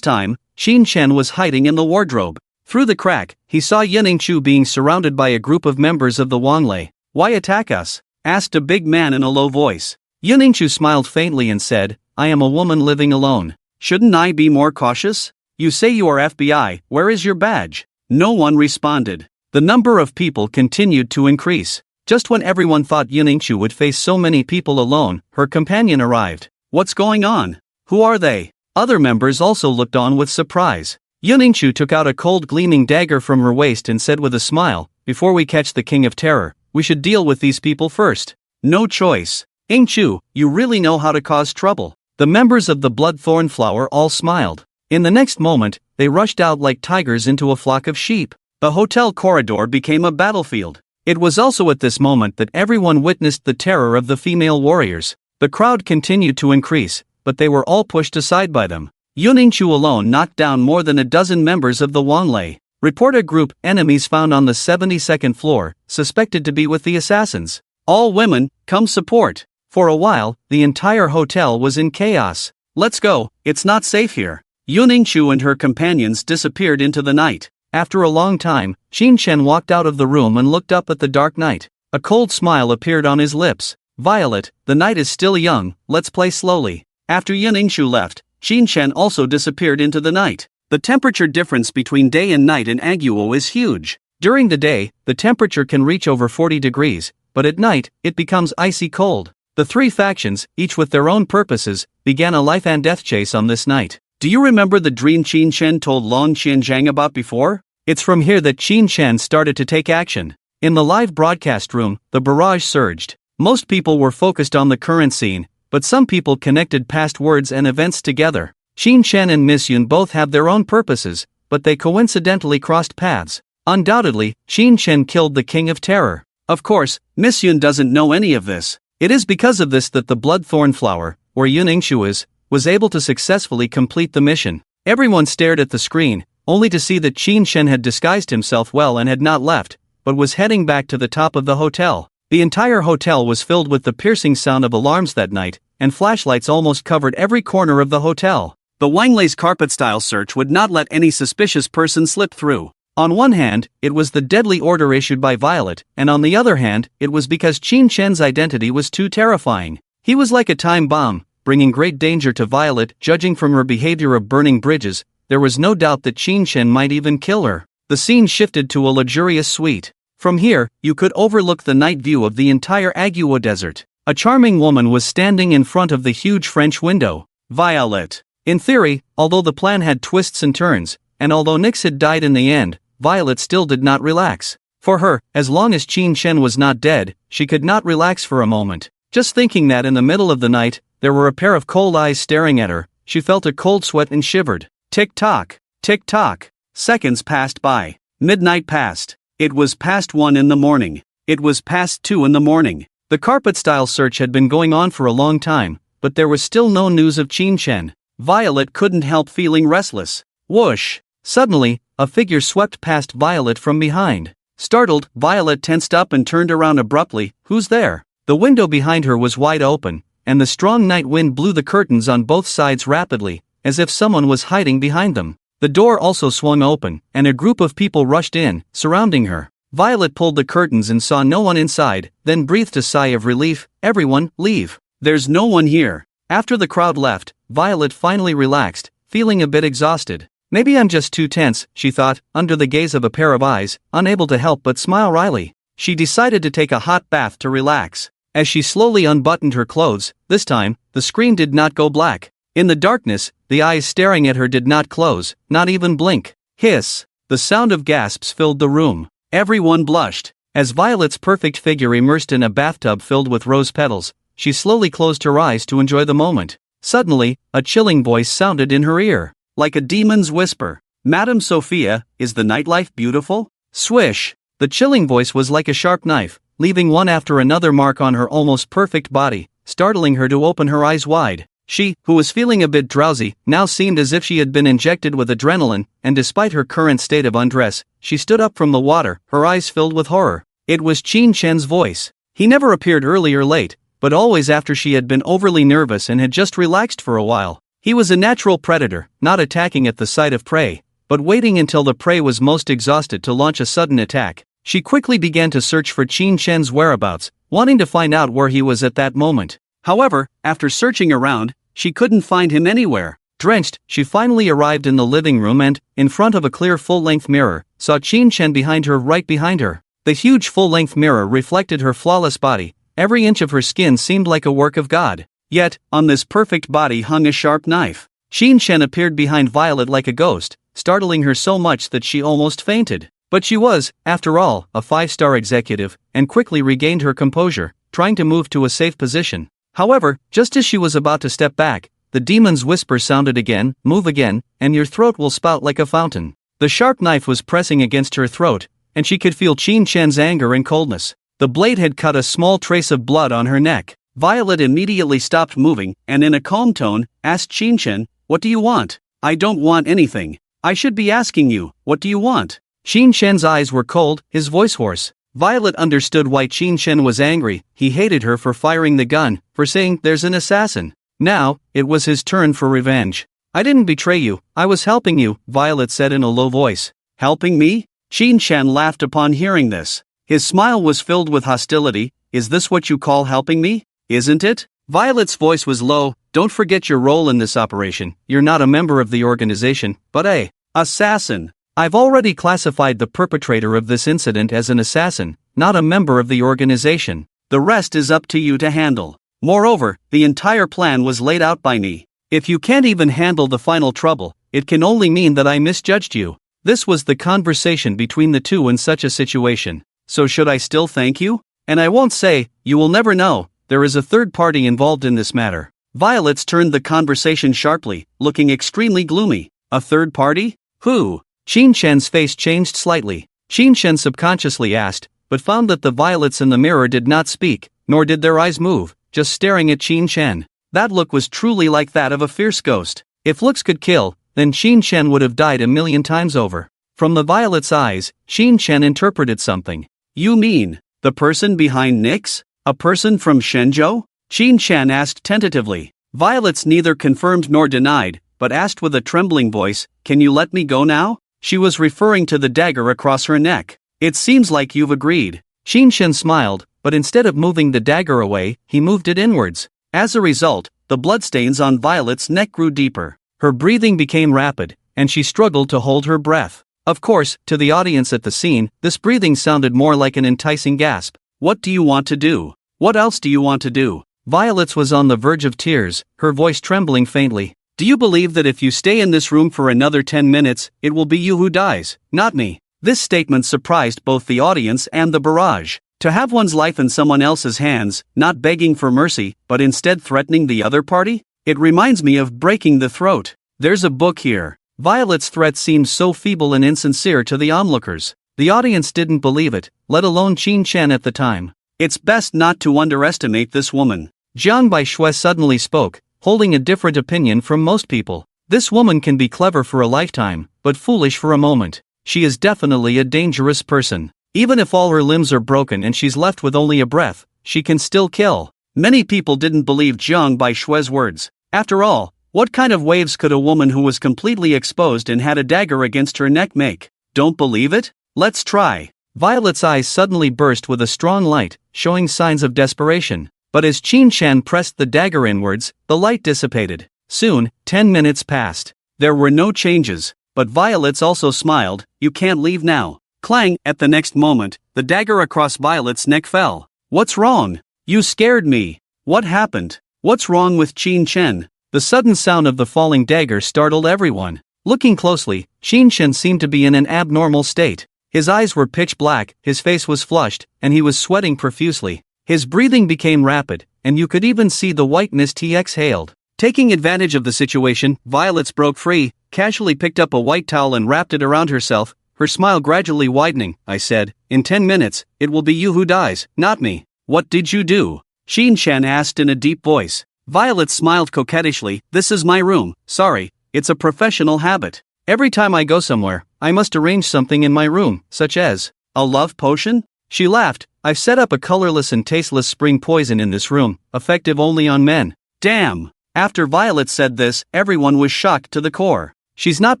time, Qin Shen was hiding in the wardrobe. Through the crack, he saw Yuningshu being surrounded by a group of members of the Wanlei. Why attack us? Asked a big man in a low voice. Yuningshu smiled faintly and said, I am a woman living alone. Shouldn't I be more cautious? You say you are FBI, where is your badge? No one responded. The number of people continued to increase. Just when everyone thought Yuningshu would face so many people alone, her companion arrived. What's going on? Who are they? Other members also looked on with surprise. Yuningshu took out a cold gleaming dagger from her waist and said with a smile, before we catch the King of Terror, we should deal with these people first. No choice. Ingchu, you really know how to cause trouble. The members of the Bloodthorn Flower all smiled. In the next moment, they rushed out like tigers into a flock of sheep. The hotel corridor became a battlefield. It was also at this moment that everyone witnessed the terror of the female warriors. The crowd continued to increase, but they were all pushed aside by them. Yuningshu alone knocked down more than a dozen members of the Wanlei. Report a group enemies found on the 72nd floor, suspected to be with the assassins. All women, come support. For a while, the entire hotel was in chaos. Let's go, it's not safe here. Yuningshu and her companions disappeared into the night. After a long time, Qin Shen walked out of the room and looked up at the dark night. A cold smile appeared on his lips. Violet, the night is still young, let's play slowly. After Yuningshu left, Qin Shen also disappeared into the night. The temperature difference between day and night in Aguo is huge. During the day, the temperature can reach over 40 degrees, but at night, it becomes icy cold. The three factions, each with their own purposes, began a life and death chase on this night. Do you remember the dream Qin Shen told Long Qianzhang about before? It's from here that Qin Shen started to take action. In the live broadcast room, the barrage surged. Most people were focused on the current scene, but some people connected past words and events together. Qin Shen and Miss Yun both have their own purposes, but they coincidentally crossed paths. Undoubtedly, Qin Shen killed the King of Terror. Of course, Miss Yun doesn't know any of this. It is because of this that the Bloodthorn Flower, where Yuningshu is, was able to successfully complete the mission. Everyone stared at the screen, only to see that Qin Shen had disguised himself well and had not left, but was heading back to the top of the hotel. The entire hotel was filled with the piercing sound of alarms that night, and flashlights almost covered every corner of the hotel. The Wanglai's carpet-style search would not let any suspicious person slip through. On one hand, it was the deadly order issued by Violet, and on the other hand, it was because Qin Shen's identity was too terrifying. He was like a time bomb, bringing great danger to Violet. Judging from her behavior of burning bridges, there was no doubt that Qin Shen might even kill her. The scene shifted to a luxurious suite. From here, you could overlook the night view of the entire Aguo Desert. A charming woman was standing in front of the huge French window. Violet. In theory, although the plan had twists and turns, and although Nicks had died in the end, Violet still did not relax. For her, as long as Qin Shen was not dead, she could not relax for a moment. Just thinking that in the middle of the night, there were a pair of cold eyes staring at her, she felt a cold sweat and shivered. Tick-tock, tick-tock. Seconds passed by. Midnight passed. It was past 1 in the morning. It was past 2 in the morning. The carpet-style search had been going on for a long time, but there was still no news of Qin Shen. Violet couldn't help feeling restless. Whoosh! Suddenly, a figure swept past Violet from behind. Startled, Violet tensed up and turned around abruptly. Who's there? The window behind her was wide open, and the strong night wind blew the curtains on both sides rapidly, as if someone was hiding behind them. The door also swung open, and a group of people rushed in, surrounding her. Violet pulled the curtains and saw no one inside, then breathed a sigh of relief. Everyone, leave. There's no one here. After the crowd left, Violet finally relaxed, feeling a bit exhausted. Maybe I'm just too tense, she thought, under the gaze of a pair of eyes, unable to help but smile wryly. She decided to take a hot bath to relax. As she slowly unbuttoned her clothes, this time, the screen did not go black. In the darkness, the eyes staring at her did not close, not even blink. Hiss! The sound of gasps filled the room. Everyone blushed. As Violet's perfect figure immersed in a bathtub filled with rose petals, she slowly closed her eyes to enjoy the moment. Suddenly, a chilling voice sounded in her ear. Like a demon's whisper. Madam Sophia, is the nightlife beautiful? Swish! The chilling voice was like a sharp knife, leaving one after another mark on her almost perfect body, startling her to open her eyes wide. She, who was feeling a bit drowsy, now seemed as if she had been injected with adrenaline, and despite her current state of undress, she stood up from the water, her eyes filled with horror. It was Qin Chen's voice. He never appeared early or late, but always after she had been overly nervous and had just relaxed for a while. He was a natural predator, not attacking at the sight of prey, but waiting until the prey was most exhausted to launch a sudden attack. She quickly began to search for Qin Chen's whereabouts, wanting to find out where he was at that moment. However, after searching around, she couldn't find him anywhere. Drenched, she finally arrived in the living room and, in front of a clear full-length mirror, saw Qin Chen behind her right behind her. The huge full-length mirror reflected her flawless body. Every inch of her skin seemed like a work of God. Yet, on this perfect body hung a sharp knife. Qin Chen appeared behind Violet like a ghost, startling her so much that she almost fainted. But she was, after all, a 5-star executive, and quickly regained her composure, trying to move to a safe position. However, just as she was about to step back, the demon's whisper sounded again, move again, and your throat will spout like a fountain. The sharp knife was pressing against her throat, and she could feel Qin Chen's anger and coldness. The blade had cut a small trace of blood on her neck. Violet immediately stopped moving, and in a calm tone, asked Qin Chen, "What do you want?" "I don't want anything. I should be asking you, what do you want?" Qin Chen's eyes were cold, his voice hoarse. Violet understood why Qin Chen was angry. He hated her for firing the gun, for saying, "There's an assassin." Now, it was his turn for revenge. "I didn't betray you, I was helping you," Violet said in a low voice. "Helping me?" Qin Chen laughed upon hearing this. His smile was filled with hostility. "Is this what you call helping me? Isn't it?" Violet's voice was low. "Don't forget your role in this operation. You're not a member of the organization, but a assassin. I've already classified the perpetrator of this incident as an assassin, not a member of the organization. The rest is up to you to handle. Moreover, the entire plan was laid out by me. If you can't even handle the final trouble, it can only mean that I misjudged you." This was the conversation between the two in such a situation. "So should I still thank you? And I won't say, you will never know. There is a third party involved in this matter." Violet turned the conversation sharply, looking extremely gloomy. "A third party? Who?" Qin Chen's face changed slightly. Qin Chen subconsciously asked, but found that the violets in the mirror did not speak, nor did their eyes move, just staring at Qin Chen. That look was truly like that of a fierce ghost. If looks could kill, then Qin Chen would have died a million times over. From the violet's eyes, Qin Chen interpreted something. "You mean, the person behind Nicks? A person from Shenzhou?" Qin Chen asked tentatively. Violet's neither confirmed nor denied, but asked with a trembling voice, "Can you let me go now?" She was referring to the dagger across her neck. "It seems like you've agreed." Qin Chen smiled, but instead of moving the dagger away, he moved it inwards. As a result, the bloodstains on Violet's neck grew deeper. Her breathing became rapid, and she struggled to hold her breath. Of course, to the audience at the scene, this breathing sounded more like an enticing gasp. "What do you want to do? What else do you want to do?" Violet's was on the verge of tears, her voice trembling faintly. "Do you believe that if you stay in this room for another 10 minutes, it will be you who dies, not me?" This statement surprised both the audience and the barrage. To have one's life in someone else's hands, not begging for mercy, but instead threatening the other party? It reminds me of breaking the throat. There's a book here. Violet's threat seemed so feeble and insincere to the onlookers. The audience didn't believe it, let alone Qin Chen at the time. "It's best not to underestimate this woman." Jiang Baishui suddenly spoke, holding a different opinion from most people. This woman can be clever for a lifetime, but foolish for a moment. She is definitely a dangerous person. Even if all her limbs are broken and she's left with only a breath, she can still kill. Many people didn't believe Jiang Baishue's words. After all, what kind of waves could a woman who was completely exposed and had a dagger against her neck make? Don't believe it? Let's try. Violet's eyes suddenly burst with a strong light, showing signs of desperation. But as Qin Shan pressed the dagger inwards, the light dissipated. Soon, 10 minutes passed. There were no changes, but Violet's also smiled. You can't leave now. Clang! At the next moment, the dagger across Violet's neck fell. What's wrong? You scared me. What happened? What's wrong with Qin Shan? The sudden sound of the falling dagger startled everyone. Looking closely, Qin Shan seemed to be in an abnormal state. His eyes were pitch black, his face was flushed, and he was sweating profusely. His breathing became rapid, and you could even see the white mist he exhaled. Taking advantage of the situation, Violet broke free, casually picked up a white towel and wrapped it around herself, her smile gradually widening. I said, in 10 minutes, it will be you who dies, not me. What did you do? Qin Shan asked in a deep voice. Violet smiled coquettishly. This is my room, sorry, it's a professional habit. Every time I go somewhere, I must arrange something in my room, such as a love potion? She laughed. I've set up a colorless and tasteless spring poison in this room, effective only on men. Damn! After Violet said this, everyone was shocked to the core. She's not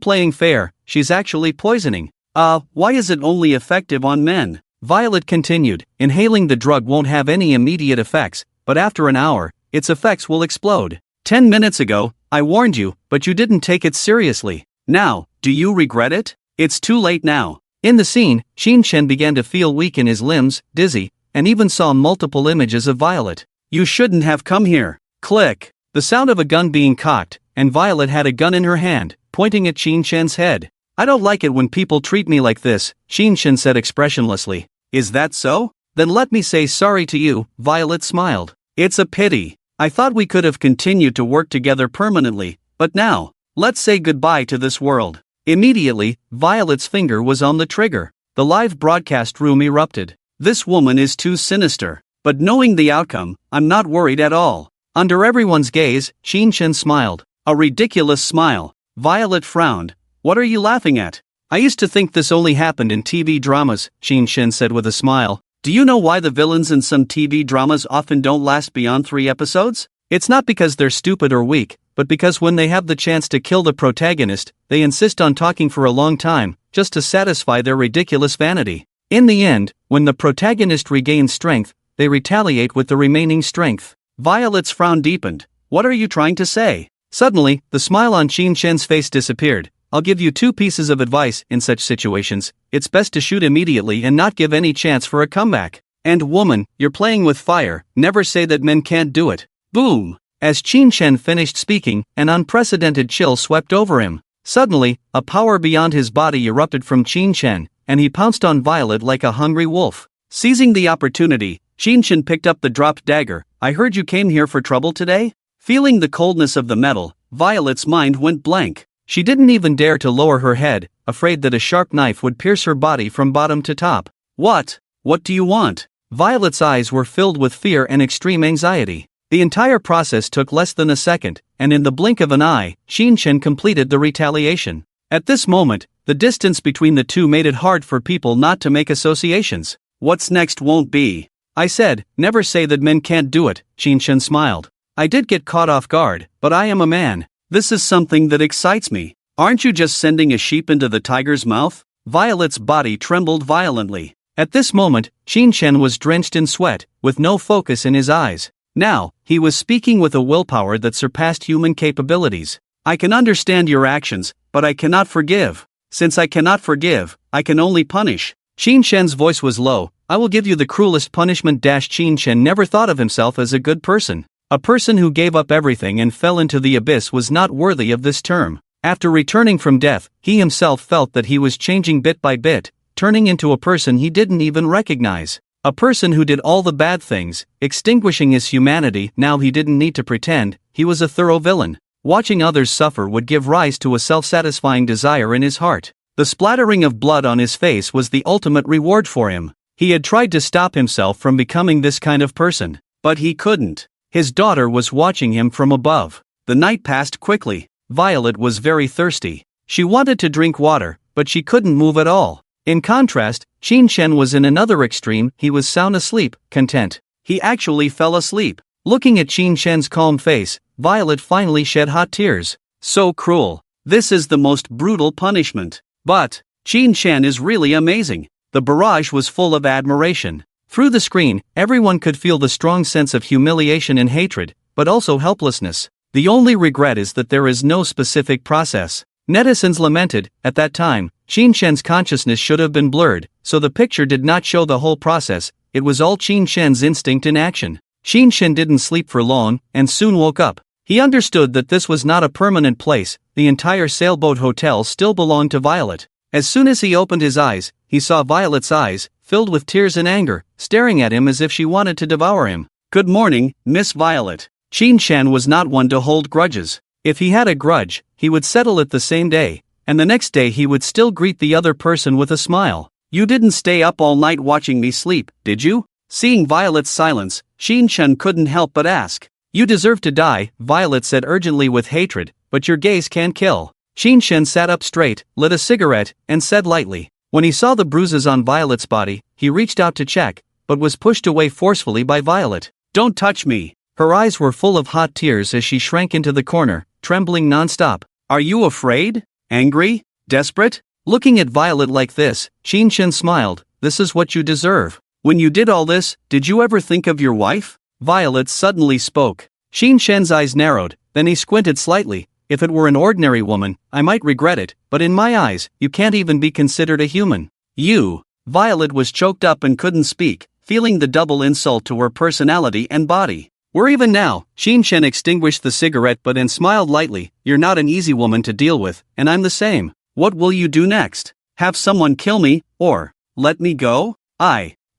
playing fair, she's actually poisoning. Why is it only effective on men? Violet continued. Inhaling the drug won't have any immediate effects, but after an hour, its effects will explode. 10 minutes ago, I warned you, but you didn't take it seriously. Now, do you regret it? It's too late now. In the scene, Qin Shan began to feel weak in his limbs, dizzy, and even saw multiple images of Violet. You shouldn't have come here. Click. The sound of a gun being cocked, and Violet had a gun in her hand, pointing at Qin Shan's head. I don't like it when people treat me like this, Qin Shan said expressionlessly. Is that so? Then let me say sorry to you, Violet smiled. It's a pity. I thought we could have continued to work together permanently, but now, let's say goodbye to this world. Immediately, Violet's finger was on the trigger. The live broadcast room erupted. This woman is too sinister. But knowing the outcome, I'm not worried at all. Under everyone's gaze, Qin Shan smiled. A ridiculous smile. Violet frowned. What are you laughing at? I used to think this only happened in TV dramas, Qin Shan said with a smile. Do you know why the villains in some TV dramas often don't last beyond 3 episodes? It's not because they're stupid or weak, but because when they have the chance to kill the protagonist, they insist on talking for a long time, just to satisfy their ridiculous vanity. In the end, when the protagonist regains strength, they retaliate with the remaining strength. Violet's frown deepened. What are you trying to say? Suddenly, the smile on Qin Shan's face disappeared. I'll give you 2 pieces of advice in such situations. It's best to shoot immediately and not give any chance for a comeback. And woman, you're playing with fire, never say that men can't do it. Boom! As Qin Shan finished speaking, an unprecedented chill swept over him. Suddenly, a power beyond his body erupted from Qin Shan, and he pounced on Violet like a hungry wolf. Seizing the opportunity, Qin Shan picked up the dropped dagger. I heard you came here for trouble today? Feeling the coldness of the metal, Violet's mind went blank. She didn't even dare to lower her head, afraid that a sharp knife would pierce her body from bottom to top. What? What do you want? Violet's eyes were filled with fear and extreme anxiety. The entire process took less than a second, and in the blink of an eye, Qin Shan completed the retaliation. At this moment, the distance between the two made it hard for people not to make associations. What's next won't be. I said, never say that men can't do it, Qin Shan smiled. I did get caught off guard, but I am a man. This is something that excites me. Aren't you just sending a sheep into the tiger's mouth? Violet's body trembled violently. At this moment, Qin Shan was drenched in sweat, with no focus in his eyes. Now, he was speaking with a willpower that surpassed human capabilities. I can understand your actions, but I cannot forgive. Since I cannot forgive, I can only punish. Qin Shan's voice was low. I will give you the cruelest punishment. Qin Shan never thought of himself as a good person. A person who gave up everything and fell into the abyss was not worthy of this term. After returning from death, he himself felt that he was changing bit by bit, turning into a person he didn't even recognize. A person who did all the bad things, extinguishing his humanity. Now he didn't need to pretend, he was a thorough villain. Watching others suffer would give rise to a self-satisfying desire in his heart. The splattering of blood on his face was the ultimate reward for him. He had tried to stop himself from becoming this kind of person, but he couldn't. His daughter was watching him from above. The night passed quickly. Violet was very thirsty. She wanted to drink water, but she couldn't move at all. In contrast, Qin Shen was in another extreme. He was sound asleep, content. He actually fell asleep. Looking at Qin Shen's calm face, Violet finally shed hot tears. So cruel. This is the most brutal punishment. But Qin Shen is really amazing. The barrage was full of admiration. Through the screen, everyone could feel the strong sense of humiliation and hatred, but also helplessness. The only regret is that there is no specific process. Netizens lamented, at that time, Qin Shen's consciousness should have been blurred, so the picture did not show the whole process. It was all Qin Shen's instinct in action. Qin Shen didn't sleep for long, and soon woke up. He understood that this was not a permanent place. The entire sailboat hotel still belonged to Violet. As soon as he opened his eyes, he saw Violet's eyes, filled with tears and anger, staring at him as if she wanted to devour him. Good morning, Miss Violet. Qin Shen was not one to hold grudges. If he had a grudge, he would settle it the same day, and the next day he would still greet the other person with a smile. You didn't stay up all night watching me sleep, did you? Seeing Violet's silence, Qin Shen couldn't help but ask. You deserve to die, Violet said urgently with hatred, but your gaze can kill. Qin Shen sat up straight, lit a cigarette, and said lightly. When he saw the bruises on Violet's body, he reached out to check, but was pushed away forcefully by Violet. Don't touch me. Her eyes were full of hot tears as she shrank into the corner, trembling non-stop. Are you afraid? Angry? Desperate? Looking at Violet like this, Qin Shen smiled. This is what you deserve. When you did all this, did you ever think of your wife? Violet suddenly spoke. Qin Shen's eyes narrowed, then he squinted slightly. If it were an ordinary woman, I might regret it, but in my eyes, you can't even be considered a human. You. Violet was choked up and couldn't speak, feeling the double insult to her personality and body. We're even now. Qin Shen extinguished the cigarette but and smiled lightly. You're not an easy woman to deal with, and I'm the same. What will you do next? Have someone kill me, or let me go?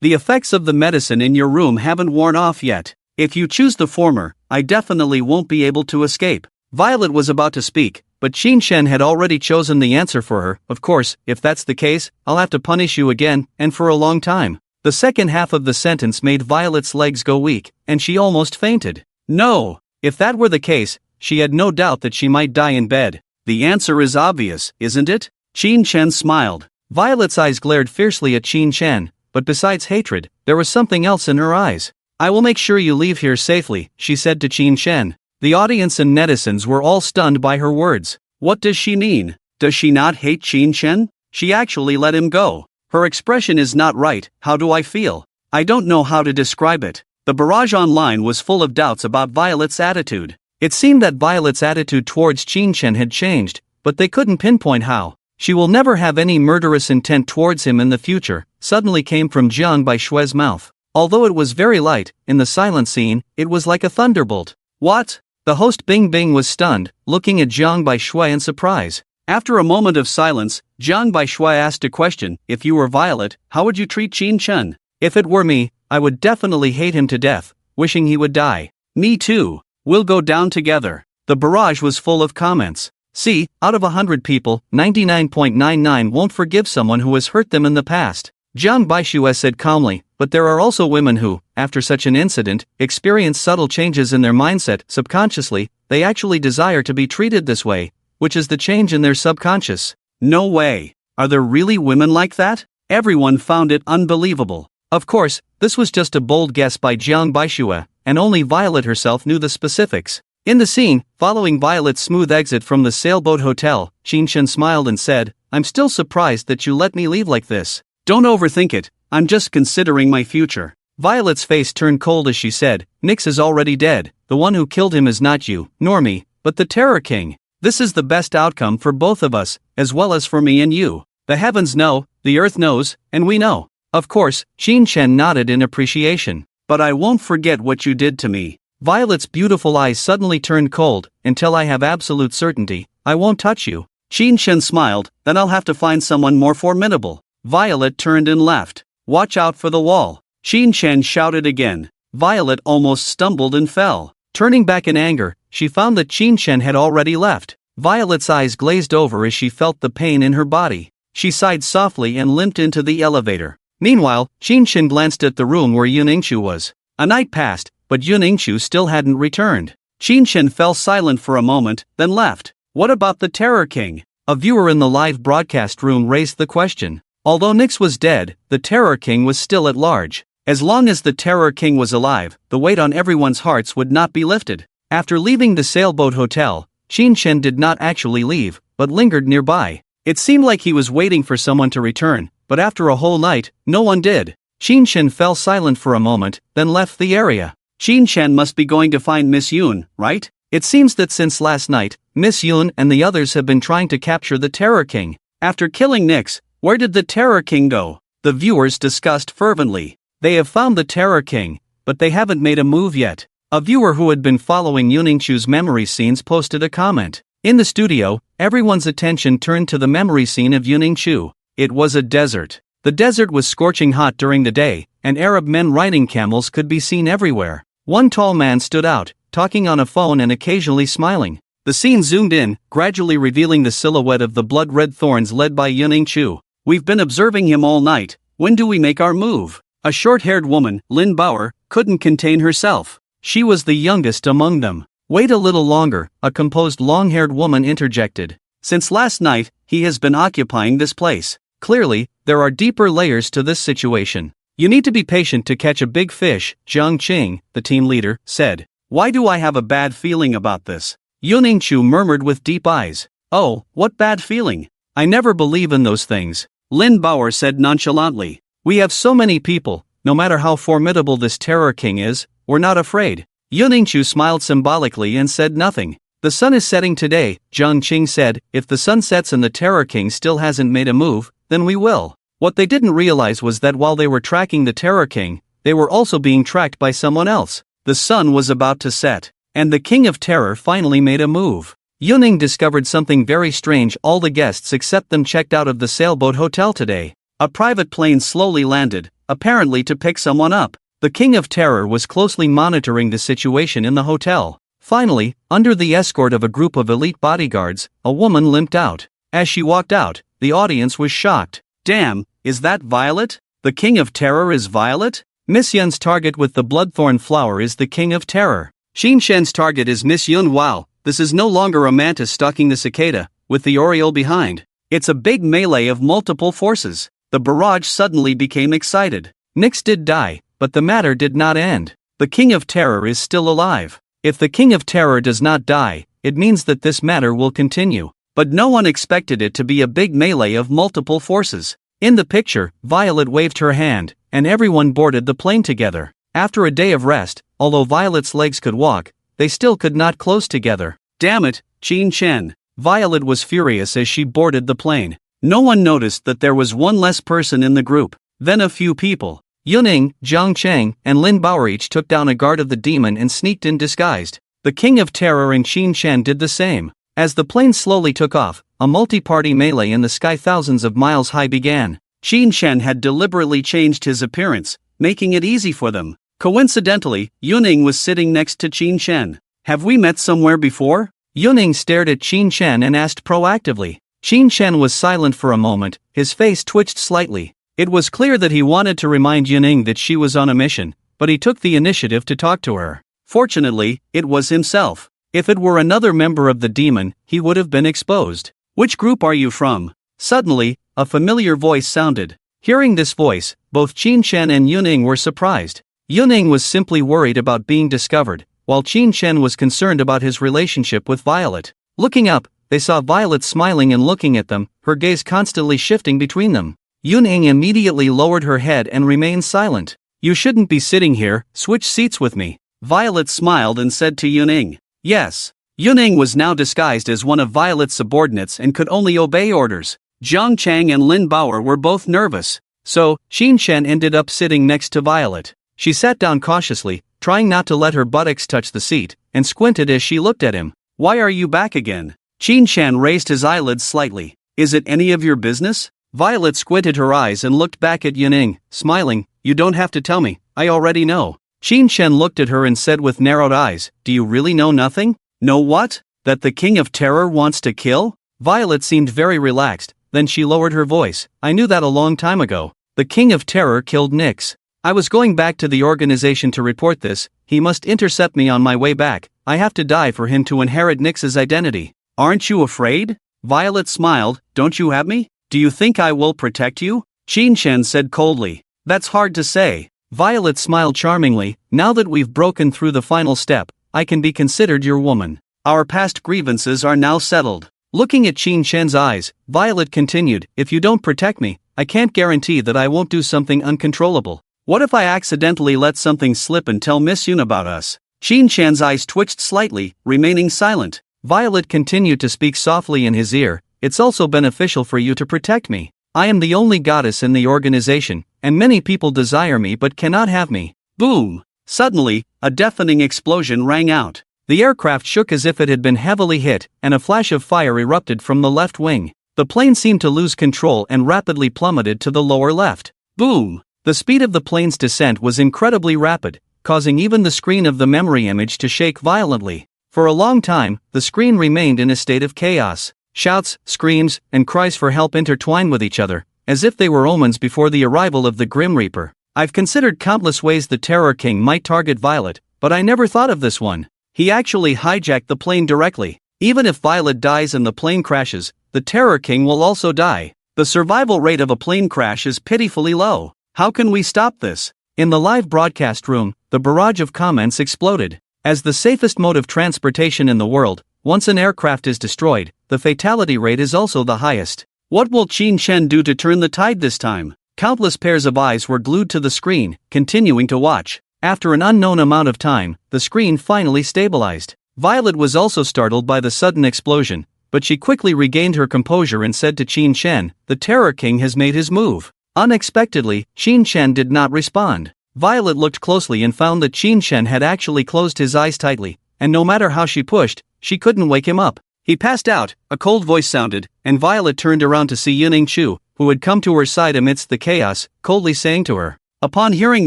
The effects of the medicine in your room haven't worn off yet. If you choose the former, I definitely won't be able to escape. Violet was about to speak, but Qin Shen had already chosen the answer for her. Of course, if that's the case, I'll have to punish you again, and for a long time. The second half of the sentence made Violet's legs go weak, and she almost fainted. No! If that were the case, she had no doubt that she might die in bed. The answer is obvious, isn't it? Qin Shen smiled. Violet's eyes glared fiercely at Qin Shen, but besides hatred, there was something else in her eyes. I will make sure you leave here safely, she said to Qin Shen. The audience and netizens were all stunned by her words. What does she mean? Does she not hate Qin Shen? She actually let him go. Her expression is not right. How do I feel? I don't know how to describe it. The barrage online was full of doubts about Violet's attitude. It seemed that Violet's attitude towards Qin Shen had changed, but they couldn't pinpoint how. She will never have any murderous intent towards him in the future, suddenly came from Jiang Baishue's mouth. Although it was very light, in the silent scene, it was like a thunderbolt. What? The host Bing Bing was stunned, looking at Jiang Baishue in surprise. After a moment of silence, Jiang Baishue asked a question. If you were Violet, how would you treat Qin Shen? If it were me, I would definitely hate him to death, wishing he would die. Me too. We'll go down together. The barrage was full of comments. See, out of 100 people, 99.99 won't forgive someone who has hurt them in the past. Jiang Baishue said calmly, but there are also women who, after such an incident, experience subtle changes in their mindset. Subconsciously, they actually desire to be treated this way, which is the change in their subconscious. No way. Are there really women like that? Everyone found it unbelievable. Of course, this was just a bold guess by Jiang Baishue, and only Violet herself knew the specifics. In the scene, following Violet's smooth exit from the sailboat hotel, Qin Shen smiled and said, I'm still surprised that you let me leave like this. Don't overthink it, I'm just considering my future. Violet's face turned cold as she said, Nicks is already dead. The one who killed him is not you, nor me, but the Terror King. This is the best outcome for both of us, as well as for me and you. The heavens know, the earth knows, and we know. Of course, Qin Shen nodded in appreciation. But I won't forget what you did to me. Violet's beautiful eyes suddenly turned cold. Until I have absolute certainty, I won't touch you. Qin Shen smiled, then I'll have to find someone more formidable. Violet turned and left. Watch out for the wall. Qin Shen shouted again. Violet almost stumbled and fell. Turning back in anger, she found that Qin Shen had already left. Violet's eyes glazed over as she felt the pain in her body. She sighed softly and limped into the elevator. Meanwhile, Qin Shen glanced at the room where Yun Yingshu was. A night passed, but Yun Yingshu still hadn't returned. Qinshen fell silent for a moment, then left. What about the Terror King? A viewer in the live broadcast room raised the question. Although Nicks was dead, the Terror King was still at large. As long as the Terror King was alive, the weight on everyone's hearts would not be lifted. After leaving the sailboat hotel, Qinshen did not actually leave, but lingered nearby. It seemed like he was waiting for someone to return, but after a whole night, no one did. Qinshen fell silent for a moment, then left the area. Qinshen must be going to find Miss Yun, right? It seems that since last night, Miss Yun and the others have been trying to capture the Terror King. After killing Nicks, where did the Terror King go? The viewers discussed fervently. They have found the Terror King, but they haven't made a move yet. A viewer who had been following Yuningshu's memory scenes posted a comment. In the studio, everyone's attention turned to the memory scene of Yuningshu. It was a desert. The desert was scorching hot during the day, and Arab men riding camels could be seen everywhere. One tall man stood out, talking on a phone and occasionally smiling. The scene zoomed in, gradually revealing the silhouette of the blood-red thorns led by Yuningshu. We've been observing him all night. When do we make our move? A short-haired woman, Lin Bauer, couldn't contain herself. She was the youngest among them. Wait a little longer, a composed long-haired woman interjected. Since last night, he has been occupying this place. Clearly, there are deeper layers to this situation. You need to be patient to catch a big fish, Jiang Qing, the team leader, said. Why do I have a bad feeling about this? Yuningshu murmured with deep eyes. Oh, what bad feeling? I never believe in those things. Lin Bauer said nonchalantly. We have so many people, no matter how formidable this Terror King is, we're not afraid. Yuningshu smiled symbolically and said nothing. The sun is setting today, Jiang Qing said. If the sun sets and the Terror King still hasn't made a move, then we will. What they didn't realize was that while they were tracking the Terror King, they were also being tracked by someone else. The sun was about to set, and the King of Terror finally made a move. Yuning discovered something very strange. All the guests except them checked out of the sailboat hotel today. A private plane slowly landed, apparently to pick someone up. The King of Terror was closely monitoring the situation in the hotel. Finally, under the escort of a group of elite bodyguards, a woman limped out. As she walked out, the audience was shocked. Damn, is that Violet? The King of Terror is Violet? Miss Yun's target with the bloodthorn flower is the King of Terror. Qinshen's target is Miss Yun. Wow, this is no longer a mantis stalking the cicada, with the oriole behind. It's a big melee of multiple forces. The barrage suddenly became excited. Nicks did die, but the matter did not end. The King of Terror is still alive. If the King of Terror does not die, it means that this matter will continue. But no one expected it to be a big melee of multiple forces. In the picture, Violet waved her hand, and everyone boarded the plane together. After a day of rest, although Violet's legs could walk, they still could not close together. Damn it, Qinshen. Violet was furious as she boarded the plane. No one noticed that there was one less person in the group. Then a few people. Yuning, Jiang Cheng, and Lin Bauer each took down a guard of the demon and sneaked in disguised. The King of Terror and Qinshen did the same. As the plane slowly took off, a multi-party melee in the sky thousands of miles high began. Qinshen had deliberately changed his appearance, making it easy for them. Coincidentally, Yuning was sitting next to Qinshen. Have we met somewhere before? Yuning stared at Qinshen and asked proactively. Qinshen was silent for a moment, his face twitched slightly. It was clear that he wanted to remind Yuning that she was on a mission, but he took the initiative to talk to her. Fortunately, it was himself. If it were another member of the demon, he would have been exposed. Which group are you from? Suddenly, a familiar voice sounded. Hearing this voice, both Qinshen and Yuning were surprised. Yuning was simply worried about being discovered, while Qinshen was concerned about his relationship with Violet. Looking up, they saw Violet smiling and looking at them, her gaze constantly shifting between them. Yuning immediately lowered her head and remained silent. You shouldn't be sitting here, switch seats with me. Violet smiled and said to Yuning. Yes. Yuning was now disguised as one of Violet's subordinates and could only obey orders. Jiang Chang and Lin Bauer were both nervous. So, Qinshen ended up sitting next to Violet. She sat down cautiously, trying not to let her buttocks touch the seat, and squinted as she looked at him. Why are you back again? Qinshen raised his eyelids slightly. Is it any of your business? Violet squinted her eyes and looked back at Yuning, smiling. You don't have to tell me, I already know. Qinshen looked at her and said with narrowed eyes, do you really know nothing? Know what? That the King of Terror wants to kill? Violet seemed very relaxed, then she lowered her voice. I knew that a long time ago. The King of Terror killed Nicks. I was going back to the organization to report this. He must intercept me on my way back. I have to die for him to inherit Nix's identity. Aren't you afraid? Violet smiled. Don't you have me? Do you think I will protect you? Qin Shen said coldly. That's hard to say. Violet smiled charmingly. Now that we've broken through the final step, I can be considered your woman. Our past grievances are now settled. Looking at Qin Shen's eyes, Violet continued, if you don't protect me, I can't guarantee that I won't do something uncontrollable. What if I accidentally let something slip and tell Miss Yun about us? Qin Shen's eyes twitched slightly, remaining silent. Violet continued to speak softly in his ear, it's also beneficial for you to protect me. I am the only goddess in the organization, and many people desire me but cannot have me. Boom! Suddenly, a deafening explosion rang out. The aircraft shook as if it had been heavily hit, and a flash of fire erupted from the left wing. The plane seemed to lose control and rapidly plummeted to the lower left. Boom! The speed of the plane's descent was incredibly rapid, causing even the screen of the memory image to shake violently. For a long time, the screen remained in a state of chaos. Shouts, screams, and cries for help intertwined with each other, as if they were omens before the arrival of the Grim Reaper. I've considered countless ways the Terror King might target Violet, but I never thought of this one. He actually hijacked the plane directly. Even if Violet dies and the plane crashes, the Terror King will also die. The survival rate of a plane crash is pitifully low. How can we stop this? In the live broadcast room, the barrage of comments exploded. As the safest mode of transportation in the world, once an aircraft is destroyed, the fatality rate is also the highest. What will Qin Shen do to turn the tide this time? Countless pairs of eyes were glued to the screen, continuing to watch. After an unknown amount of time, the screen finally stabilized. Violet was also startled by the sudden explosion, but she quickly regained her composure and said to Qin Shen, the Terror King has made his move. Unexpectedly, Qin Shen did not respond. Violet looked closely and found that Qin Shen had actually closed his eyes tightly, and no matter how she pushed, she couldn't wake him up. He passed out, a cold voice sounded, and Violet turned around to see Yuning-Chu, who had come to her side amidst the chaos, coldly saying to her. Upon hearing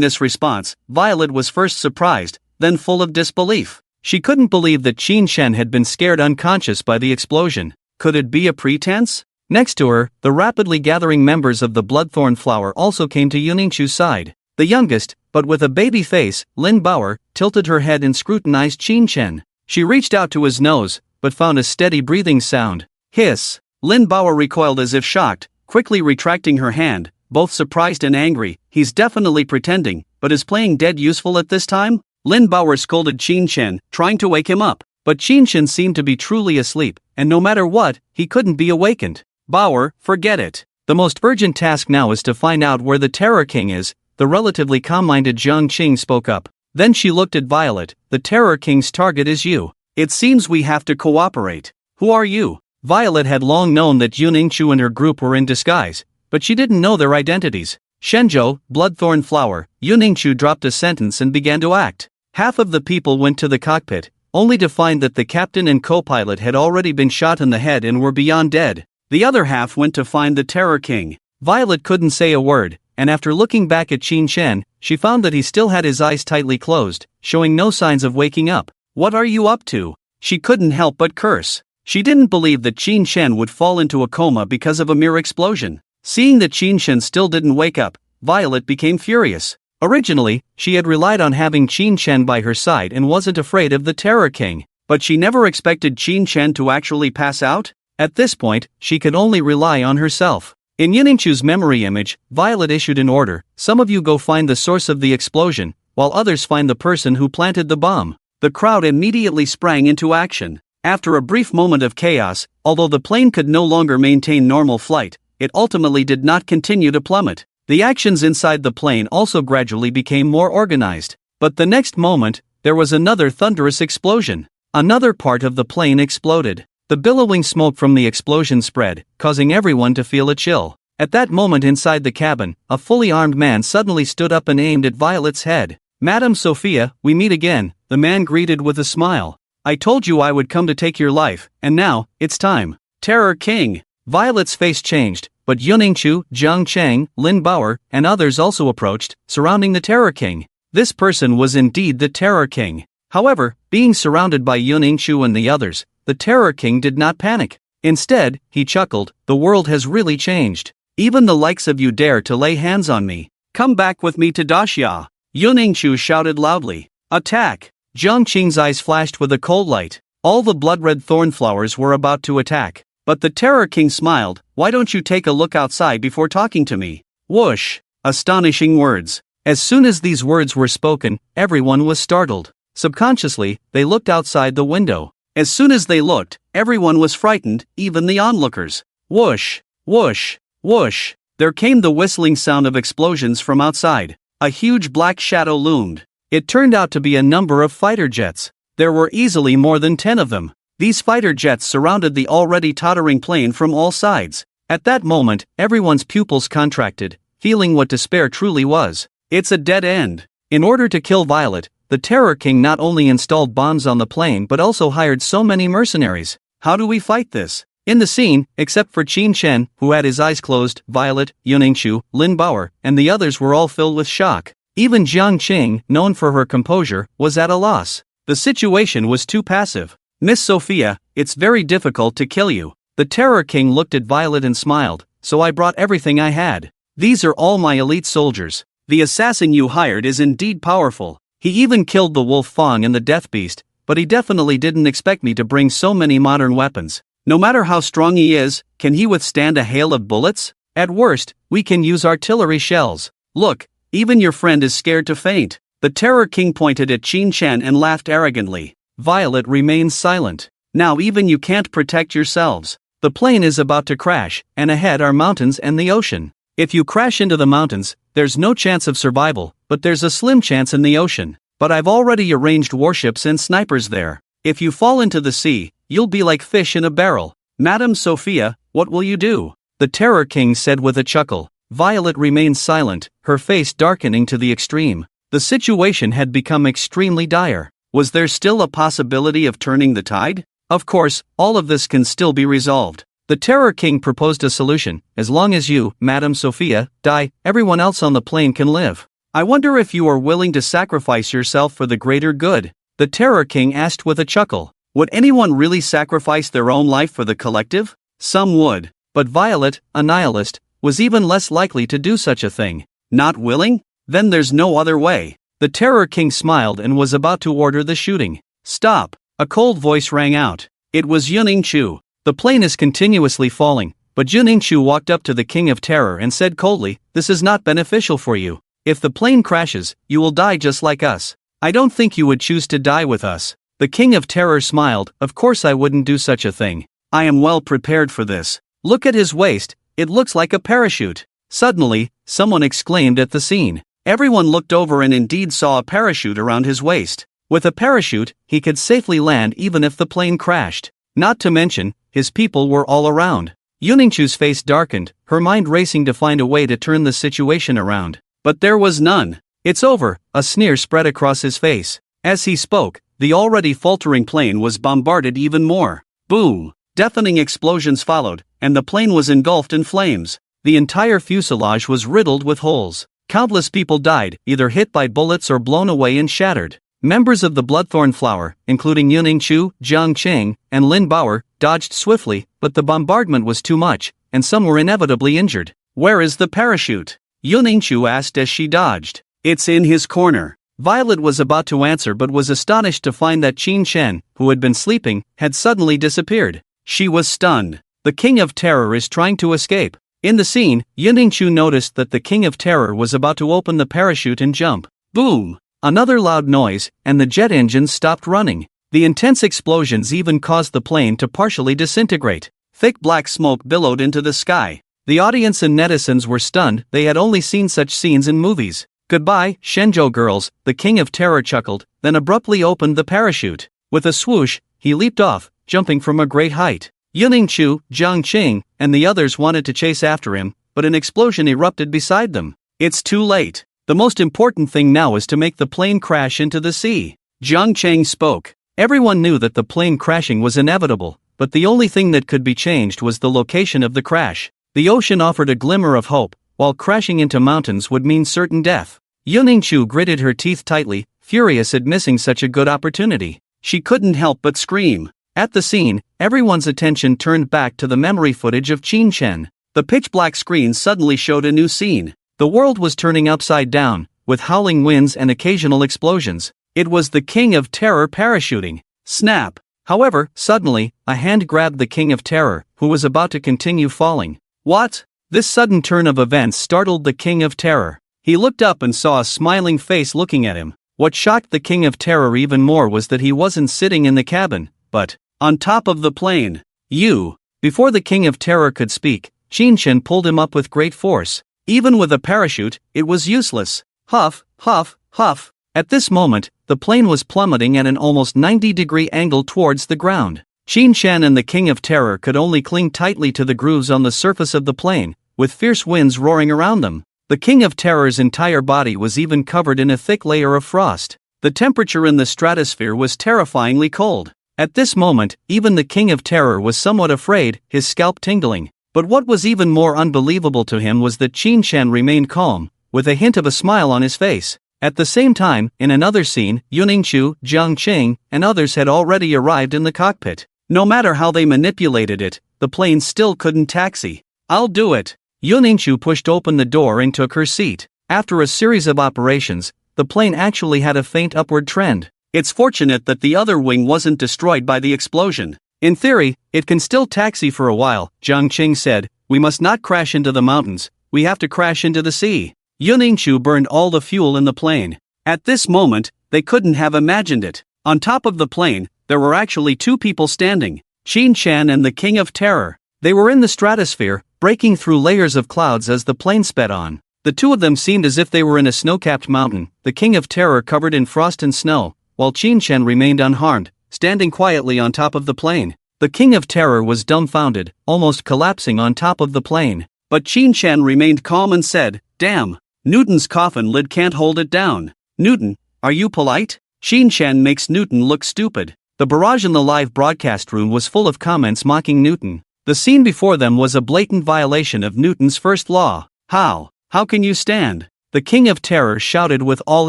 this response, Violet was first surprised, then full of disbelief. She couldn't believe that Qin Shen had been scared unconscious by the explosion. Could it be a pretense? Next to her, the rapidly gathering members of the Bloodthorn Flower also came to Yuning-Chu's side. The youngest, but with a baby face, Lin Bauer, tilted her head and scrutinized Qin Shen. She reached out to his nose, but found a steady breathing sound. Hiss! Lin Bauer recoiled as if shocked, quickly retracting her hand, both surprised and angry. He's definitely pretending, but is playing dead useful at this time? Lin Bauer scolded Qin Shen, trying to wake him up. But Qin Shen seemed to be truly asleep, and no matter what, he couldn't be awakened. Bauer, forget it. The most urgent task now is to find out where the Terror King is, the relatively calm-minded Zhang Qing spoke up. Then she looked at Violet. The Terror King's target is you. It seems we have to cooperate. Who are you? Violet had long known that Yuning-Chu and her group were in disguise, but she didn't know their identities. Shenzhou, Bloodthorn Flower. Yuning-Chu dropped a sentence and began to act. Half of the people went to the cockpit, only to find that the captain and co-pilot had already been shot in the head and were beyond dead. The other half went to find the Terror King. Violet couldn't say a word, and after looking back at Qin Shen, she found that he still had his eyes tightly closed, showing no signs of waking up. What are you up to? She couldn't help but curse. She didn't believe that Qin Shen would fall into a coma because of a mere explosion. Seeing that Qin Shen still didn't wake up, Violet became furious. Originally, she had relied on having Qin Shen by her side and wasn't afraid of the Terror King, but she never expected Qin Shen to actually pass out. At this point, she could only rely on herself. In Yuning-Chu's memory image, Violet issued an order: some of you go find the source of the explosion, while others find the person who planted the bomb. The crowd immediately sprang into action. After a brief moment of chaos, although the plane could no longer maintain normal flight, it ultimately did not continue to plummet. The actions inside the plane also gradually became more organized. But the next moment, there was another thunderous explosion. Another part of the plane exploded. The billowing smoke from the explosion spread, causing everyone to feel a chill. At that moment inside the cabin, a fully armed man suddenly stood up and aimed at Violet's head. Madam Sophia, we meet again, the man greeted with a smile. I told you I would come to take your life, and now, it's time. Terror King. Violet's face changed, but Yuning-Chu, Zhang Cheng, Lin Bauer, and others also approached, surrounding the Terror King. This person was indeed the Terror King. However, being surrounded by Yuning-Chu and the others, the Terror King did not panic. Instead, he chuckled, the world has really changed. Even the likes of you dare to lay hands on me. Come back with me to Daxia. Yuning-Chu shouted loudly. Attack! Jiang Qing's eyes flashed with a cold light. All the blood-red thornflowers were about to attack. But the Terror King smiled. "Why don't you take a look outside before talking to me?" Whoosh! Astonishing words. As soon as these words were spoken, everyone was startled. Subconsciously, they looked outside the window. As soon as they looked, everyone was frightened, even the onlookers. Whoosh! Whoosh! Whoosh! There came the whistling sound of explosions from outside. A huge black shadow loomed. It turned out to be a number of fighter jets. There were easily more than 10 of them. These fighter jets surrounded the already tottering plane from all sides. At that moment, everyone's pupils contracted, feeling what despair truly was. It's a dead end. In order to kill Violet, the Terror King not only installed bombs on the plane but also hired so many mercenaries. How do we fight this? In the scene, except for Qin Shen, who had his eyes closed, Violet, Yuningshu, Lin Bauer, and the others were all filled with shock. Even Jiang Qing, known for her composure, was at a loss. The situation was too passive. "Miss Sophia, it's very difficult to kill you." The Terror King looked at Violet and smiled. "So I brought everything I had. These are all my elite soldiers. The assassin you hired is indeed powerful. He even killed the Wolf Fang and the Death Beast, but he definitely didn't expect me to bring so many modern weapons. No matter how strong he is, can he withstand a hail of bullets? At worst, we can use artillery shells. Look, even your friend is scared to faint." The Terror King pointed at Qin Shen and laughed arrogantly. Violet remained silent. "Now even you can't protect yourselves. The plane is about to crash, and ahead are mountains and the ocean. If you crash into the mountains, there's no chance of survival, but there's a slim chance in the ocean. But I've already arranged warships and snipers there. If you fall into the sea, you'll be like fish in a barrel. Madam Sophia, what will you do?" the Terror King said with a chuckle. Violet remained silent, her face darkening to the extreme. The situation had become extremely dire. Was there still a possibility of turning the tide? Of course, all of this can still be resolved. The Terror King proposed a solution. "As long as you, Madam Sophia, die, everyone else on the plane can live. I wonder if you are willing to sacrifice yourself for the greater good?" the Terror King asked with a chuckle. Would anyone really sacrifice their own life for the collective? Some would. But Violet, a nihilist, was even less likely to do such a thing. Not willing? Then there's no other way. The Terror King smiled and was about to order the shooting. "Stop!" a cold voice rang out. It was Yuningshu. "The plane is continuously falling," but Yuningshu walked up to the King of Terror and said coldly, "This is not beneficial for you. If the plane crashes, you will die just like us. I don't think you would choose to die with us." The King of Terror smiled. "Of course I wouldn't do such a thing. I am well prepared for this. Look at his waist, it looks like a parachute." Suddenly, someone exclaimed at the scene. Everyone looked over and indeed saw a parachute around his waist. With a parachute, he could safely land even if the plane crashed. Not to mention, his people were all around. Yuningshu's face darkened, her mind racing to find a way to turn the situation around. But there was none. "It's over," a sneer spread across his face. As he spoke, the already faltering plane was bombarded even more. Boom! Deafening explosions followed, and the plane was engulfed in flames. The entire fuselage was riddled with holes. Countless people died, either hit by bullets or blown away and shattered. Members of the Bloodthorn Flower, including Yuningshu, Jiang Qing, and Lin Bauer, dodged swiftly, but the bombardment was too much, and some were inevitably injured. "Where is the parachute?" Yuningshu asked as she dodged. "It's in his corner." Violet was about to answer but was astonished to find that Qin Shen, who had been sleeping, had suddenly disappeared. She was stunned. The King of Terror is trying to escape. In the scene, Yuningshu noticed that the King of Terror was about to open the parachute and jump. Boom! Another loud noise, and the jet engines stopped running. The intense explosions even caused the plane to partially disintegrate. Thick black smoke billowed into the sky. The audience and netizens were stunned. They had only seen such scenes in movies. "Goodbye, Shenzhou girls," the King of Terror chuckled, then abruptly opened the parachute. With a swoosh, he leaped off, jumping from a great height. Yuningshu, Jiang Qing, and the others wanted to chase after him, but an explosion erupted beside them. "It's too late. The most important thing now is to make the plane crash into the sea." Jiang Qing spoke. Everyone knew that the plane crashing was inevitable, but the only thing that could be changed was the location of the crash. The ocean offered a glimmer of hope, while crashing into mountains would mean certain death. Yuningshu gritted her teeth tightly, furious at missing such a good opportunity. She couldn't help but scream. At the scene, everyone's attention turned back to the memory footage of Qin Shen. The pitch-black screen suddenly showed a new scene. The world was turning upside down, with howling winds and occasional explosions. It was the King of Terror parachuting. Snap! However, suddenly, a hand grabbed the King of Terror, who was about to continue falling. What? This sudden turn of events startled the King of Terror. He looked up and saw a smiling face looking at him. What shocked the King of Terror even more was that he wasn't sitting in the cabin, but on top of the plane. Before the King of Terror could speak, Qin pulled him up with great force. Even with a parachute, it was useless. Huff, huff, huff. At this moment, the plane was plummeting at an almost 90-degree angle towards the ground. Qin and the King of Terror could only cling tightly to the grooves on the surface of the plane, with fierce winds roaring around them. The King of Terror's entire body was even covered in a thick layer of frost. The temperature in the stratosphere was terrifyingly cold. At this moment, even the King of Terror was somewhat afraid, his scalp tingling. But what was even more unbelievable to him was that Qin remained calm, with a hint of a smile on his face. At the same time, in another scene, Yuningshu, Jiang Qing, and others had already arrived in the cockpit. No matter how they manipulated it, the plane still couldn't taxi. I'll do it. Yuningshu pushed open the door and took her seat. After a series of operations, the plane actually had a faint upward trend. It's fortunate that the other wing wasn't destroyed by the explosion. In theory, it can still taxi for a while, Jiang Qing said. We must not crash into the mountains, we have to crash into the sea. Yuningshu burned all the fuel in the plane. At this moment, they couldn't have imagined it. On top of the plane, there were actually two people standing, Qin and the King of Terror. They were in the stratosphere, breaking through layers of clouds as the plane sped on. The two of them seemed as if they were in a snow-capped mountain, the King of Terror covered in frost and snow, while Qin remained unharmed, standing quietly on top of the plane. The King of Terror was dumbfounded, almost collapsing on top of the plane. But Qin remained calm and said, "Damn, Newton's coffin lid can't hold it down. Newton, are you polite?" Qin makes Newton look stupid. The barrage in the live broadcast room was full of comments mocking Newton. The scene before them was a blatant violation of Newton's first law. How can you stand? The King of Terror shouted with all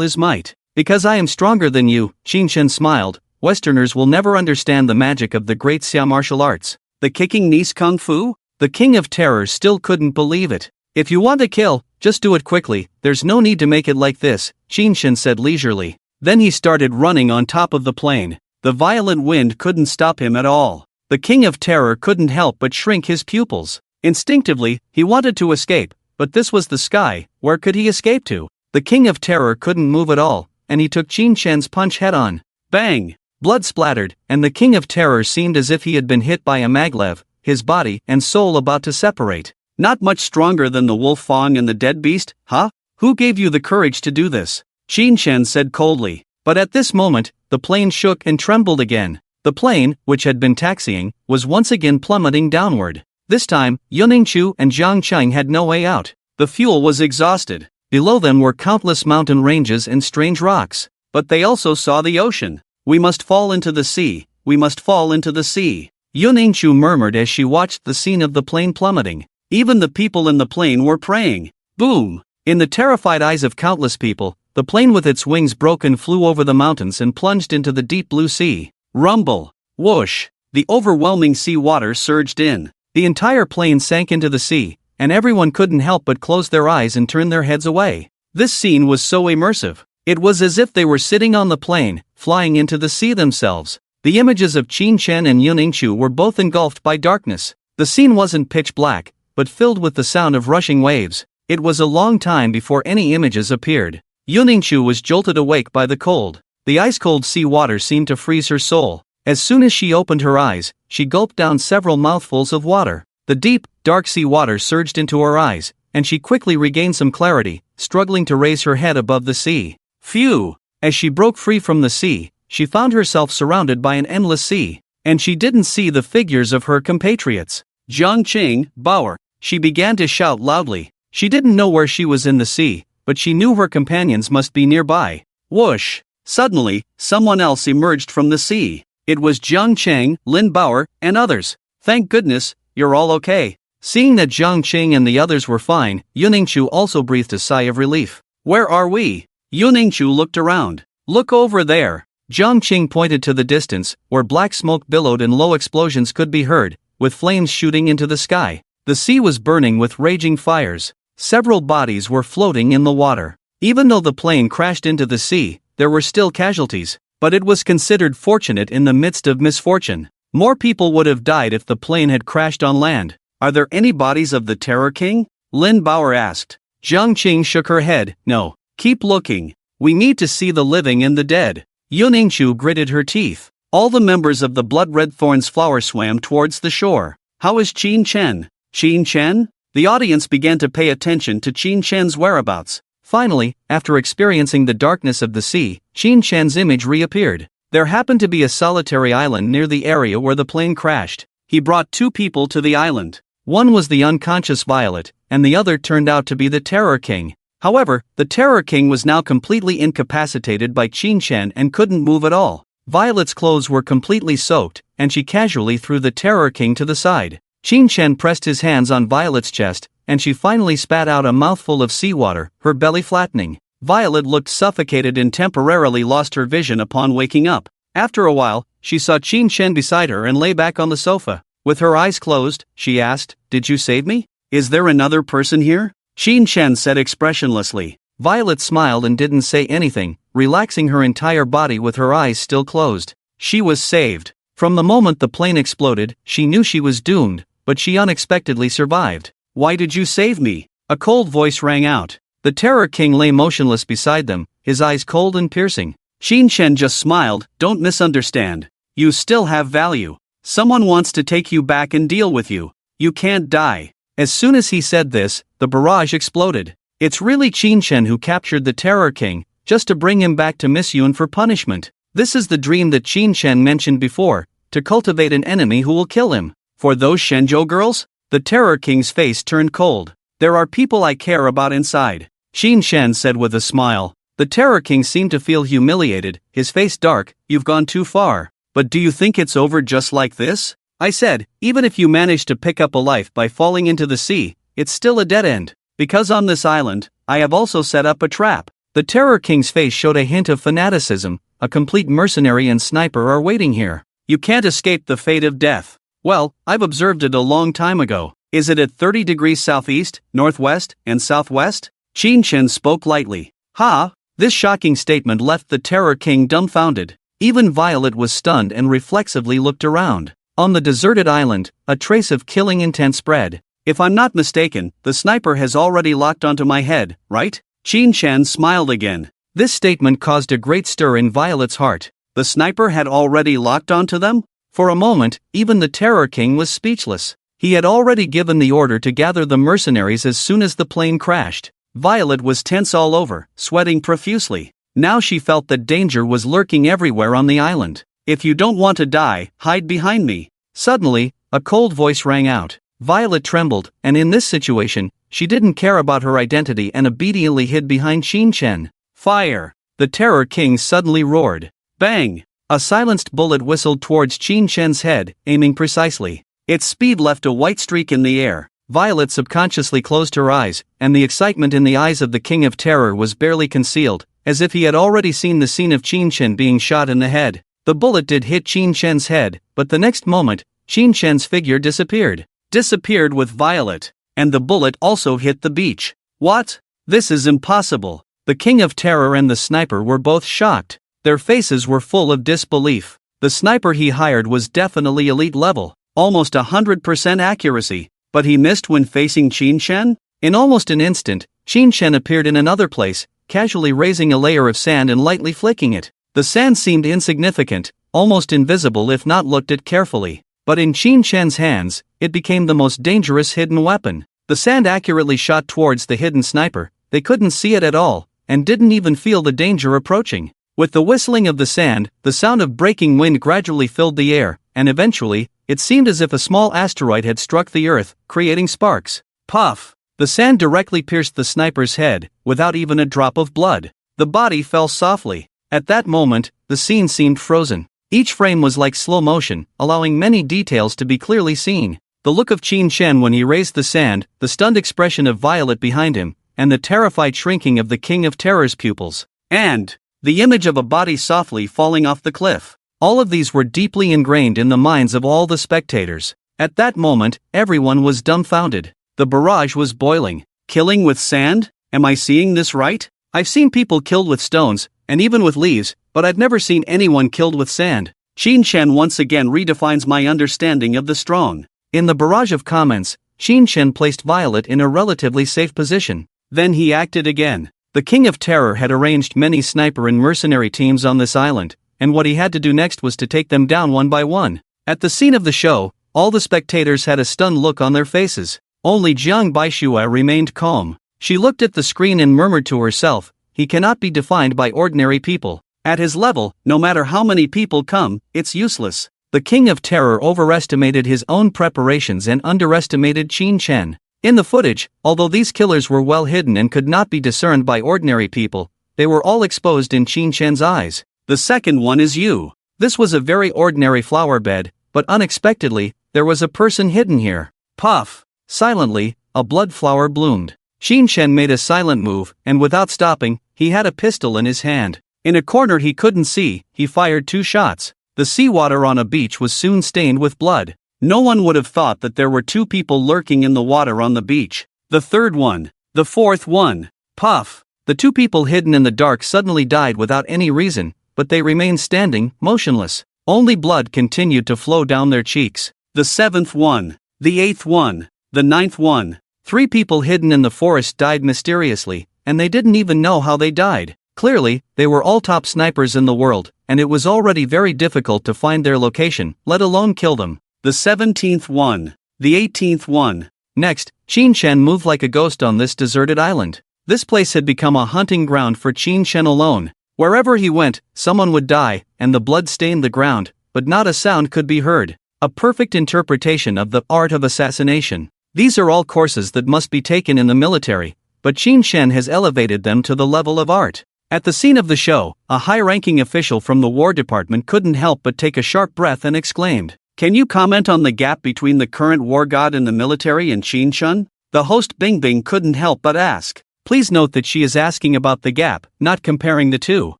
his might. Because I am stronger than you, Qin smiled. Westerners will never understand the magic of the great Xia martial arts. The kicking knees kung fu? The King of Terror still couldn't believe it. If you want to kill, just do it quickly, there's no need to make it like this, Qin said leisurely. Then he started running on top of the plane. The violent wind couldn't stop him at all. The King of Terror couldn't help but shrink his pupils. Instinctively, he wanted to escape, but this was the sky, where could he escape to? The King of Terror couldn't move at all, and he took Qin's punch head-on. Bang! Blood splattered, and the King of Terror seemed as if he had been hit by a maglev, his body and soul about to separate. Not much stronger than the wolf Fong and the dead beast, huh? Who gave you the courage to do this? Qin said coldly. But at this moment, the plane shook and trembled again. The plane, which had been taxiing, was once again plummeting downward. This time, Yuningshu and Jiang Qing had no way out. The fuel was exhausted. Below them were countless mountain ranges and strange rocks. But they also saw the ocean. We must fall into the sea, we must fall into the sea. Yuningshu murmured as she watched the scene of the plane plummeting. Even the people in the plane were praying. Boom! In the terrified eyes of countless people, the plane with its wings broken flew over the mountains and plunged into the deep blue sea. Rumble! Whoosh! The overwhelming sea water surged in. The entire plane sank into the sea, and everyone couldn't help but close their eyes and turn their heads away. This scene was so immersive. It was as if they were sitting on the plane, flying into the sea themselves. The images of Qin and Yuningshu were both engulfed by darkness. The scene wasn't pitch black, but filled with the sound of rushing waves. It was a long time before any images appeared. Yuningshu was jolted awake by the cold. The ice-cold sea water seemed to freeze her soul. As soon as she opened her eyes, she gulped down several mouthfuls of water. The deep, dark sea water surged into her eyes, and she quickly regained some clarity, struggling to raise her head above the sea. Phew! As she broke free from the sea, she found herself surrounded by an endless sea, and she didn't see the figures of her compatriots. Jiang Qing, Bauer, she began to shout loudly. She didn't know where she was in the sea, but she knew her companions must be nearby. Whoosh! Suddenly, someone else emerged from the sea. It was Jiang Qing, Lin Bauer, and others. Thank goodness, you're all okay. Seeing that Jiang Qing and the others were fine, Yuningshu also breathed a sigh of relief. Where are we? Yuningshu looked around. Look over there. Jiang Qing pointed to the distance, where black smoke billowed and low explosions could be heard, with flames shooting into the sky. The sea was burning with raging fires. Several bodies were floating in the water. Even though the plane crashed into the sea, there were still casualties, but it was considered fortunate in the midst of misfortune. More people would have died if the plane had crashed on land. Are there any bodies of the Terror King? Lin Bauer asked. Jiang Qing shook her head. No. Keep looking. We need to see the living and the dead. Yun Yingchu gritted her teeth. All the members of the blood-red thorns flower swam towards the shore. How is Qin Chen? Qin Chen? The audience began to pay attention to Qin Chen's whereabouts. Finally, after experiencing the darkness of the sea, Qin Chen's image reappeared. There happened to be a solitary island near the area where the plane crashed. He brought 2 people to the island. One was the unconscious Violet, and the other turned out to be the Terror King. However, the Terror King was now completely incapacitated by Qin Chen and couldn't move at all. Violet's clothes were completely soaked, and she casually threw the Terror King to the side. Qin Chen pressed his hands on Violet's chest, and she finally spat out a mouthful of seawater, her belly flattening. Violet looked suffocated and temporarily lost her vision upon waking up. After a while, she saw Qin Chen beside her and lay back on the sofa. With her eyes closed, she asked, "Did you save me? Is there another person here?" Qin Chen said expressionlessly. Violet smiled and didn't say anything, relaxing her entire body with her eyes still closed. She was saved. From the moment the plane exploded, she knew she was doomed, but she unexpectedly survived. "Why did you save me?" A cold voice rang out. The Terror King lay motionless beside them, his eyes cold and piercing. Qin Chen just smiled. "Don't misunderstand. You still have value. Someone wants to take you back and deal with you. You can't die." As soon as he said this, the barrage exploded. It's really Qin Chen who captured the Terror King, just to bring him back to Miss Yun for punishment. This is the dream that Qin Chen mentioned before, to cultivate an enemy who will kill him. For those Shenzhou girls? The Terror King's face turned cold. "There are people I care about inside," Qin Chen said with a smile. The Terror King seemed to feel humiliated, his face dark. "You've gone too far. But do you think it's over just like this?" I said, "Even if you manage to pick up a life by falling into the sea, it's still a dead end. Because on this island, I have also set up a trap." The Terror King's face showed a hint of fanaticism. "A complete mercenary and sniper are waiting here. You can't escape the fate of death." "Well, I've observed it a long time ago. Is it at 30 degrees southeast, northwest, and southwest?" Qin Chen spoke lightly. "Ha!" This shocking statement left the Terror King dumbfounded. Even Violet was stunned and reflexively looked around. On the deserted island, a trace of killing intent spread. "If I'm not mistaken, the sniper has already locked onto my head, right?" Qin Chen smiled again. This statement caused a great stir in Violet's heart. The sniper had already locked onto them? For a moment, even the Terror King was speechless. He had already given the order to gather the mercenaries as soon as the plane crashed. Violet was tense all over, sweating profusely. Now she felt that danger was lurking everywhere on the island. "If you don't want to die, hide behind me." Suddenly, a cold voice rang out. Violet trembled, and in this situation, she didn't care about her identity and obediently hid behind Qin Chen. "Fire!" The Terror King suddenly roared. Bang! A silenced bullet whistled towards Qin Chen's head, aiming precisely. Its speed left a white streak in the air. Violet subconsciously closed her eyes, and the excitement in the eyes of the King of Terror was barely concealed, as if he had already seen the scene of Qin Chen being shot in the head. The bullet did hit Qin Chen's head, but the next moment, Qin Chen's figure disappeared. Disappeared with Violet. And the bullet also hit the beach. What? This is impossible. The King of Terror and the sniper were both shocked. Their faces were full of disbelief. The sniper he hired was definitely elite level, almost 100% accuracy, but he missed when facing Qin Chen? In almost an instant, Qin Chen appeared in another place, casually raising a layer of sand and lightly flicking it. The sand seemed insignificant, almost invisible if not looked at carefully. But in Qin Chen's hands, it became the most dangerous hidden weapon. The sand accurately shot towards the hidden sniper. They couldn't see it at all, and didn't even feel the danger approaching. With the whistling of the sand, the sound of breaking wind gradually filled the air, and eventually, it seemed as if a small asteroid had struck the earth, creating sparks. Puff! The sand directly pierced the sniper's head, without even a drop of blood. The body fell softly. At that moment, the scene seemed frozen. Each frame was like slow motion, allowing many details to be clearly seen. The look of Qin Chen when he raised the sand, the stunned expression of Violet behind him, and the terrified shrinking of the King of Terror's pupils. And the image of a body softly falling off the cliff. All of these were deeply ingrained in the minds of all the spectators. At that moment, everyone was dumbfounded. The barrage was boiling. Killing with sand? Am I seeing this right? I've seen people killed with stones, and even with leaves, but I've never seen anyone killed with sand. Qin Shen once again redefines my understanding of the strong. In the barrage of comments, Qin Shen placed Violet in a relatively safe position. Then he acted again. The King of Terror had arranged many sniper and mercenary teams on this island, and what he had to do next was to take them down one by one. At the scene of the show, all the spectators had a stunned look on their faces. Only Jiang Baixue remained calm. She looked at the screen and murmured to herself, "He cannot be defined by ordinary people. At his level, no matter how many people come, it's useless." The King of Terror overestimated his own preparations and underestimated Qin Shen. In the footage, although these killers were well hidden and could not be discerned by ordinary people, they were all exposed in Qin Shen's eyes. "The second one is you." This was a very ordinary flower bed, but unexpectedly, there was a person hidden here. Puff! Silently, a blood flower bloomed. Qin Shen made a silent move, and without stopping, he had a pistol in his hand. In a corner he couldn't see, he fired 2 shots. The seawater on a beach was soon stained with blood. No one would have thought that there were 2 people lurking in the water on the beach. The third one. The fourth one. Puff! The 2 people hidden in the dark suddenly died without any reason, but they remained standing, motionless. Only blood continued to flow down their cheeks. The 7th one. The 8th one. The 9th one. 3 people hidden in the forest died mysteriously, and they didn't even know how they died. Clearly, they were all top snipers in the world, and it was already very difficult to find their location, let alone kill them. The 17th one. The 18th one. Next, Qin Shen moved like a ghost on this deserted island. This place had become a hunting ground for Qin Shen alone. Wherever he went, someone would die, and the blood stained the ground, but not a sound could be heard. A perfect interpretation of the art of assassination. These are all courses that must be taken in the military, but Qin Shen has elevated them to the level of art. At the scene of the show, a high-ranking official from the War Department couldn't help but take a sharp breath and exclaimed, "Can you comment on the gap between the current war god in the military and Qin Shen?" The host Bing Bing couldn't help but ask. Please note that she is asking about the gap, not comparing the two.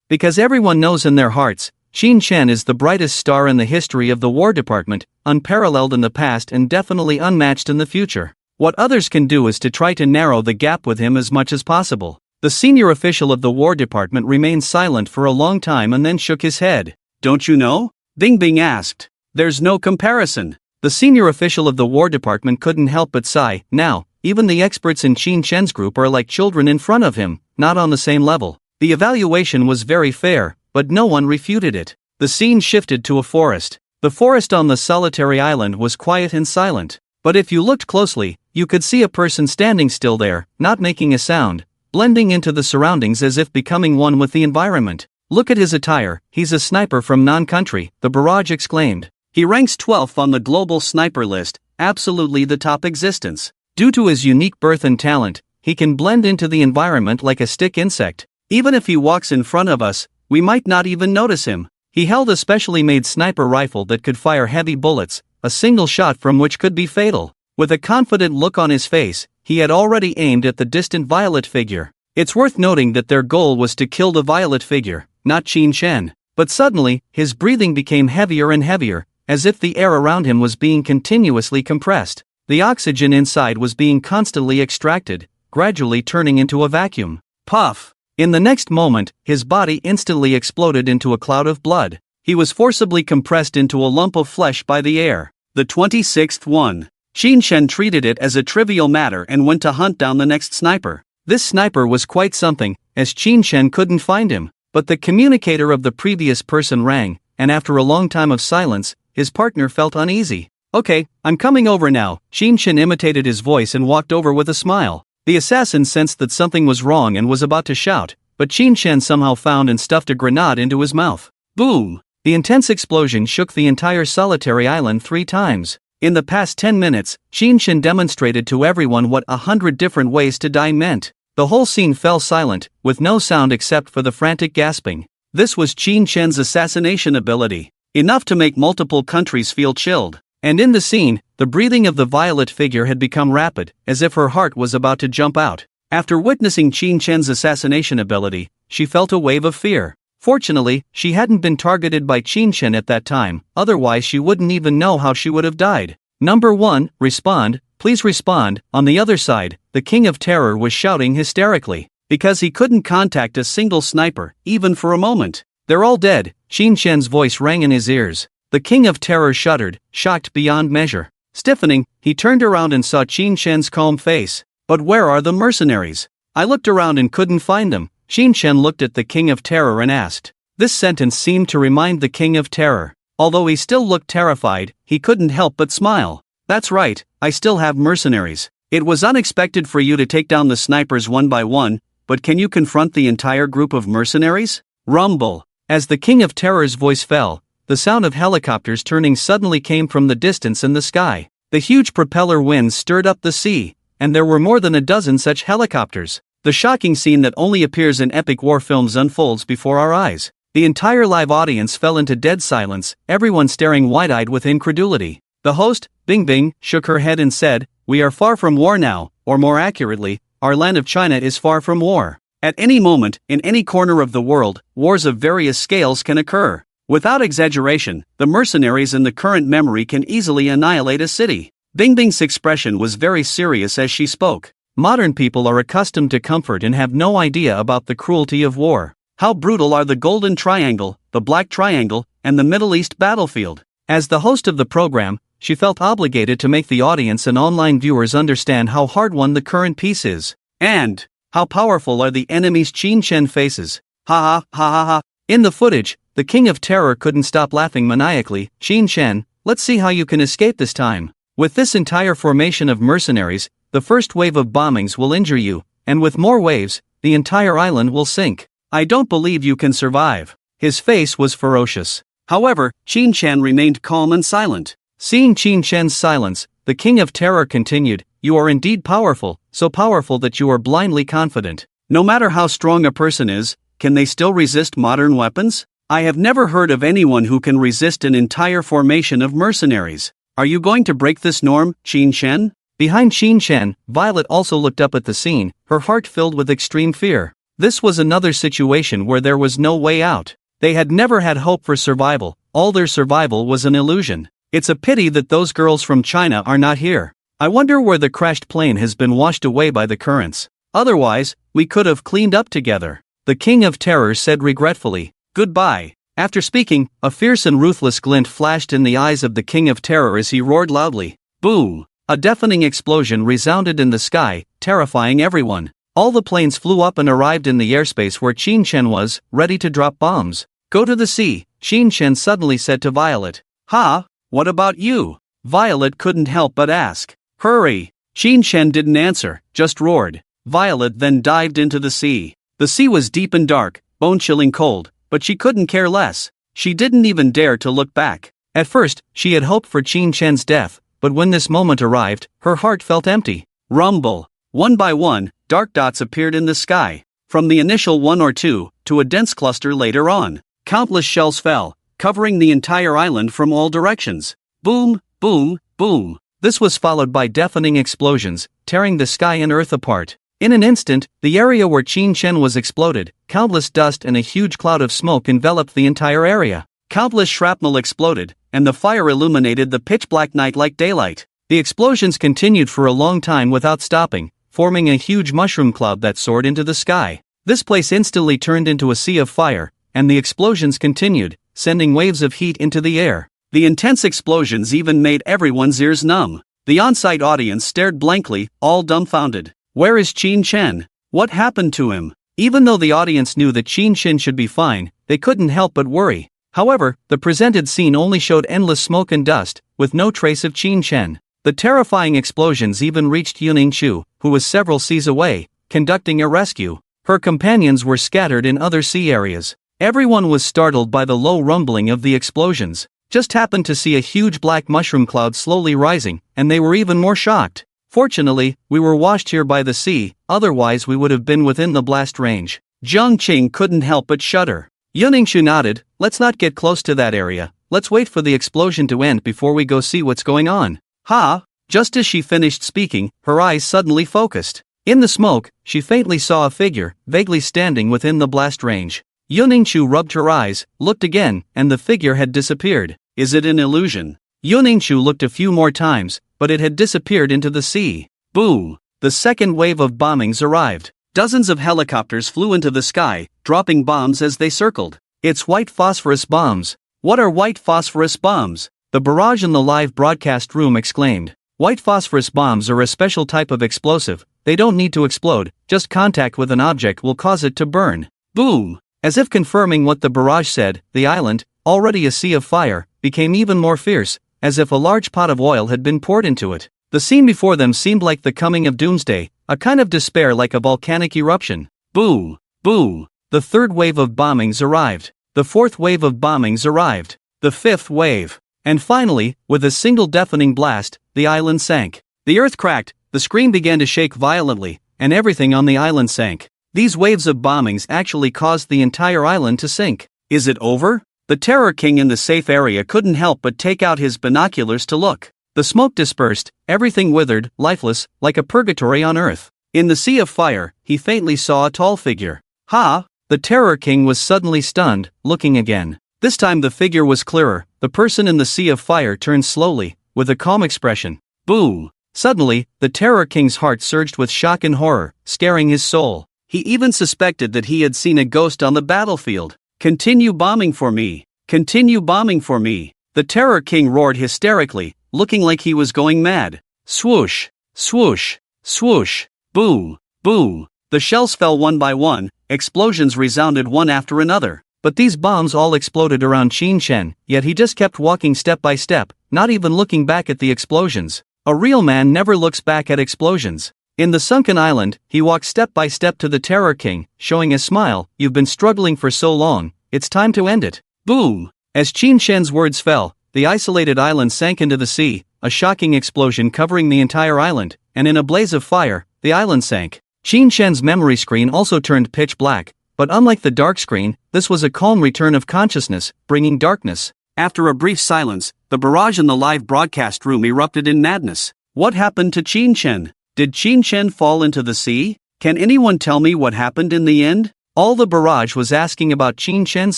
Because everyone knows in their hearts, Qin Shen is the brightest star in the history of the War Department, unparalleled in the past and definitely unmatched in the future. What others can do is to try to narrow the gap with him as much as possible. The senior official of the War Department remained silent for a long time and then shook his head. "Don't you know?" Bing Bing asked. "There's no comparison." The senior official of the War Department couldn't help but sigh. Now, even the experts in Qin Shen's group are like children in front of him, not on the same level. The evaluation was very fair, but no one refuted it. The scene shifted to a forest. The forest on the solitary island was quiet and silent. But if you looked closely, you could see a person standing still there, not making a sound, blending into the surroundings as if becoming one with the environment. "Look at his attire, he's a sniper from non-country," the barrage exclaimed. "He ranks 12th on the global sniper list, absolutely the top existence. Due to his unique birth and talent, he can blend into the environment like a stick insect. Even if he walks in front of us, we might not even notice him." He held a specially made sniper rifle that could fire heavy bullets, a single shot from which could be fatal. With a confident look on his face, he had already aimed at the distant violet figure. It's worth noting that their goal was to kill the violet figure, not Qin Shen. But suddenly, his breathing became heavier and heavier, as if the air around him was being continuously compressed. The oxygen inside was being constantly extracted, gradually turning into a vacuum. Puff! In the next moment, his body instantly exploded into a cloud of blood. He was forcibly compressed into a lump of flesh by the air. The 26th one. Qin Shen treated it as a trivial matter and went to hunt down the next sniper. This sniper was quite something, as Qin Shen couldn't find him. But the communicator of the previous person rang, and after a long time of silence, his partner felt uneasy. "Okay, I'm coming over now." Qin Shen imitated his voice and walked over with a smile. The assassin sensed that something was wrong and was about to shout, but Qin Shen somehow found and stuffed a grenade into his mouth. Boom! The intense explosion shook the entire solitary island 3 times. In the past 10 minutes, Qin Shen demonstrated to everyone what 100 different ways to die meant. The whole scene fell silent, with no sound except for the frantic gasping. This was Qin Shen's assassination ability, enough to make multiple countries feel chilled. And in the scene, the breathing of the violet figure had become rapid, as if her heart was about to jump out. After witnessing Qin Shen's assassination ability, she felt a wave of fear. Fortunately, she hadn't been targeted by Qin Shen at that time, otherwise she wouldn't even know how she would have died. Number 1, respond, please respond. On the other side, the King of Terror was shouting hysterically. because he couldn't contact a single sniper, even for a moment. "They're all dead," Qin Shen's voice rang in his ears. The King of Terror shuddered, shocked beyond measure. Stiffening, he turned around and saw Qin Shen's calm face. "But where are the mercenaries? I looked around and couldn't find them." Qin Shen looked at the King of Terror and asked. This sentence seemed to remind the King of Terror. Although he still looked terrified, he couldn't help but smile. "That's right, I still have mercenaries. It was unexpected for you to take down the snipers one by one, but can you confront the entire group of mercenaries?" Rumble. As the King of Terror's voice fell, the sound of helicopters turning suddenly came from the distance in the sky. The huge propeller winds stirred up the sea, and there were more than a dozen such helicopters. The shocking scene that only appears in epic war films unfolds before our eyes. The entire live audience fell into dead silence, everyone staring wide-eyed with incredulity. The host, Bing Bing, shook her head and said, "We are far from war now, or more accurately, our land of China is far from war. At any moment, in any corner of the world, wars of various scales can occur. Without exaggeration, the mercenaries in the current memory can easily annihilate a city." Bing Bing's expression was very serious as she spoke. Modern people are accustomed to comfort and have no idea about the cruelty of war. How brutal are the Golden Triangle, the Black Triangle, and the Middle East battlefield. As the host of the program, she felt obligated to make the audience and online viewers understand how hard-won the current peace is. And how powerful are the enemy's Qin Shen faces. Ha ha ha ha ha. In the footage, the King of Terror couldn't stop laughing maniacally. "Qin Shen, let's see how you can escape this time. With this entire formation of mercenaries, the first wave of bombings will injure you, and with more waves, the entire island will sink. I don't believe you can survive." His face was ferocious. However, Qin Shen remained calm and silent. Seeing Qin Shen's silence, the King of Terror continued, "You are indeed powerful, so powerful that you are blindly confident. No matter how strong a person is, can they still resist modern weapons? I have never heard of anyone who can resist an entire formation of mercenaries. Are you going to break this norm, Qin Shen?" Behind Qin Shen, Violet also looked up at the scene, her heart filled with extreme fear. This was another situation where there was no way out. They had never had hope for survival, all their survival was an illusion. It's a pity that those girls from China are not here. I wonder where the crashed plane has been washed away by the currents. Otherwise, we could have cleaned up together. The King of Terror said regretfully, "Goodbye." After speaking, a fierce and ruthless glint flashed in the eyes of the King of Terror as he roared loudly. Boom! A deafening explosion resounded in the sky, terrifying everyone. All the planes flew up and arrived in the airspace where Qin Shen was, ready to drop bombs. "Go to the sea," Qin Shen suddenly said to Violet. "Ha? What about you?" Violet couldn't help but ask. "Hurry!" Qin Shen didn't answer, just roared. Violet then dived into the sea. The sea was deep and dark, bone-chilling cold, but she couldn't care less. She didn't even dare to look back. At first, she had hoped for Qin Shen's death, but when this moment arrived, her heart felt empty. Rumble. One by one, dark dots appeared in the sky. From the initial one or two, to a dense cluster later on. Countless shells fell, covering the entire island from all directions. Boom, boom, boom. This was followed by deafening explosions, tearing the sky and earth apart. In an instant, the area where Qin Shen was exploded, countless dust and a huge cloud of smoke enveloped the entire area. Countless shrapnel exploded, and the fire illuminated the pitch-black night like daylight. The explosions continued for a long time without stopping, forming a huge mushroom cloud that soared into the sky. This place instantly turned into a sea of fire, and the explosions continued, sending waves of heat into the air. The intense explosions even made everyone's ears numb. The on-site audience stared blankly, all dumbfounded. Where is Qin Shen? What happened to him? Even though the audience knew that Qin Shen should be fine, they couldn't help but worry. However, the presented scene only showed endless smoke and dust, with no trace of Qin Shen. The terrifying explosions even reached Yuning, who was several seas away, conducting a rescue. Her companions were scattered in other sea areas. Everyone was startled by the low rumbling of the explosions. Just happened to see a huge black mushroom cloud slowly rising, and they were even more shocked. Fortunately, we were washed here by the sea, otherwise we would have been within the blast range. Jiang Qing couldn't help but shudder. Yuning nodded, "Let's not get close to that area, let's wait for the explosion to end before we go see what's going on." Ha! Just as she finished speaking, her eyes suddenly focused. In the smoke, she faintly saw a figure, vaguely standing within the blast range. Yuning rubbed her eyes, looked again, and the figure had disappeared. Is it an illusion? Yuning looked a few more times, but it had disappeared into the sea. Boom! The second wave of bombings arrived. Dozens of helicopters flew into the sky, dropping bombs as they circled. It's white phosphorus bombs. What are white phosphorus bombs? The barrage in the live broadcast room exclaimed. White phosphorus bombs are a special type of explosive. They don't need to explode, just contact with an object will cause it to burn. Boom! As if confirming what the barrage said, the island, already a sea of fire, became even more fierce, as if a large pot of oil had been poured into it. The scene before them seemed like the coming of doomsday, a kind of despair like a volcanic eruption. Boom! Boom! The third wave of bombings arrived. The fourth wave of bombings arrived. The fifth wave. And finally, with a single deafening blast, the island sank. The earth cracked, the screen began to shake violently, and everything on the island sank. These waves of bombings actually caused the entire island to sink. Is it over? The Terror King in the safe area couldn't help but take out his binoculars to look. The smoke dispersed, everything withered, lifeless, like a purgatory on earth. In the sea of fire, he faintly saw a tall figure. Ha! The Terror King was suddenly stunned, looking again. This time the figure was clearer. The person in the sea of fire turned slowly, with a calm expression. Boom! Suddenly, the Terror King's heart surged with shock and horror, scaring his soul. He even suspected that he had seen a ghost on the battlefield. Continue bombing for me! Continue bombing for me! The Terror King roared hysterically, looking like he was going mad. Swoosh! Swoosh! Swoosh! Boom! Boom! The shells fell one by one, explosions resounded one after another. But these bombs all exploded around Qin Shen, yet he just kept walking step by step, not even looking back at the explosions. A real man never looks back at explosions. In the sunken island, he walked step by step to the Terror King, showing a smile. You've been struggling for so long, it's time to end it. Boom! As Qin Shen's words fell, the isolated island sank into the sea, a shocking explosion covering the entire island, and in a blaze of fire, the island sank. Qin Shen's memory screen also turned pitch black, but unlike the dark screen, this was a calm return of consciousness, bringing darkness. After a brief silence, the barrage in the live broadcast room erupted in madness. What happened to Qin Shen? Did Qin Shen fall into the sea? Can anyone tell me what happened in the end? All the barrage was asking about Qin Shen's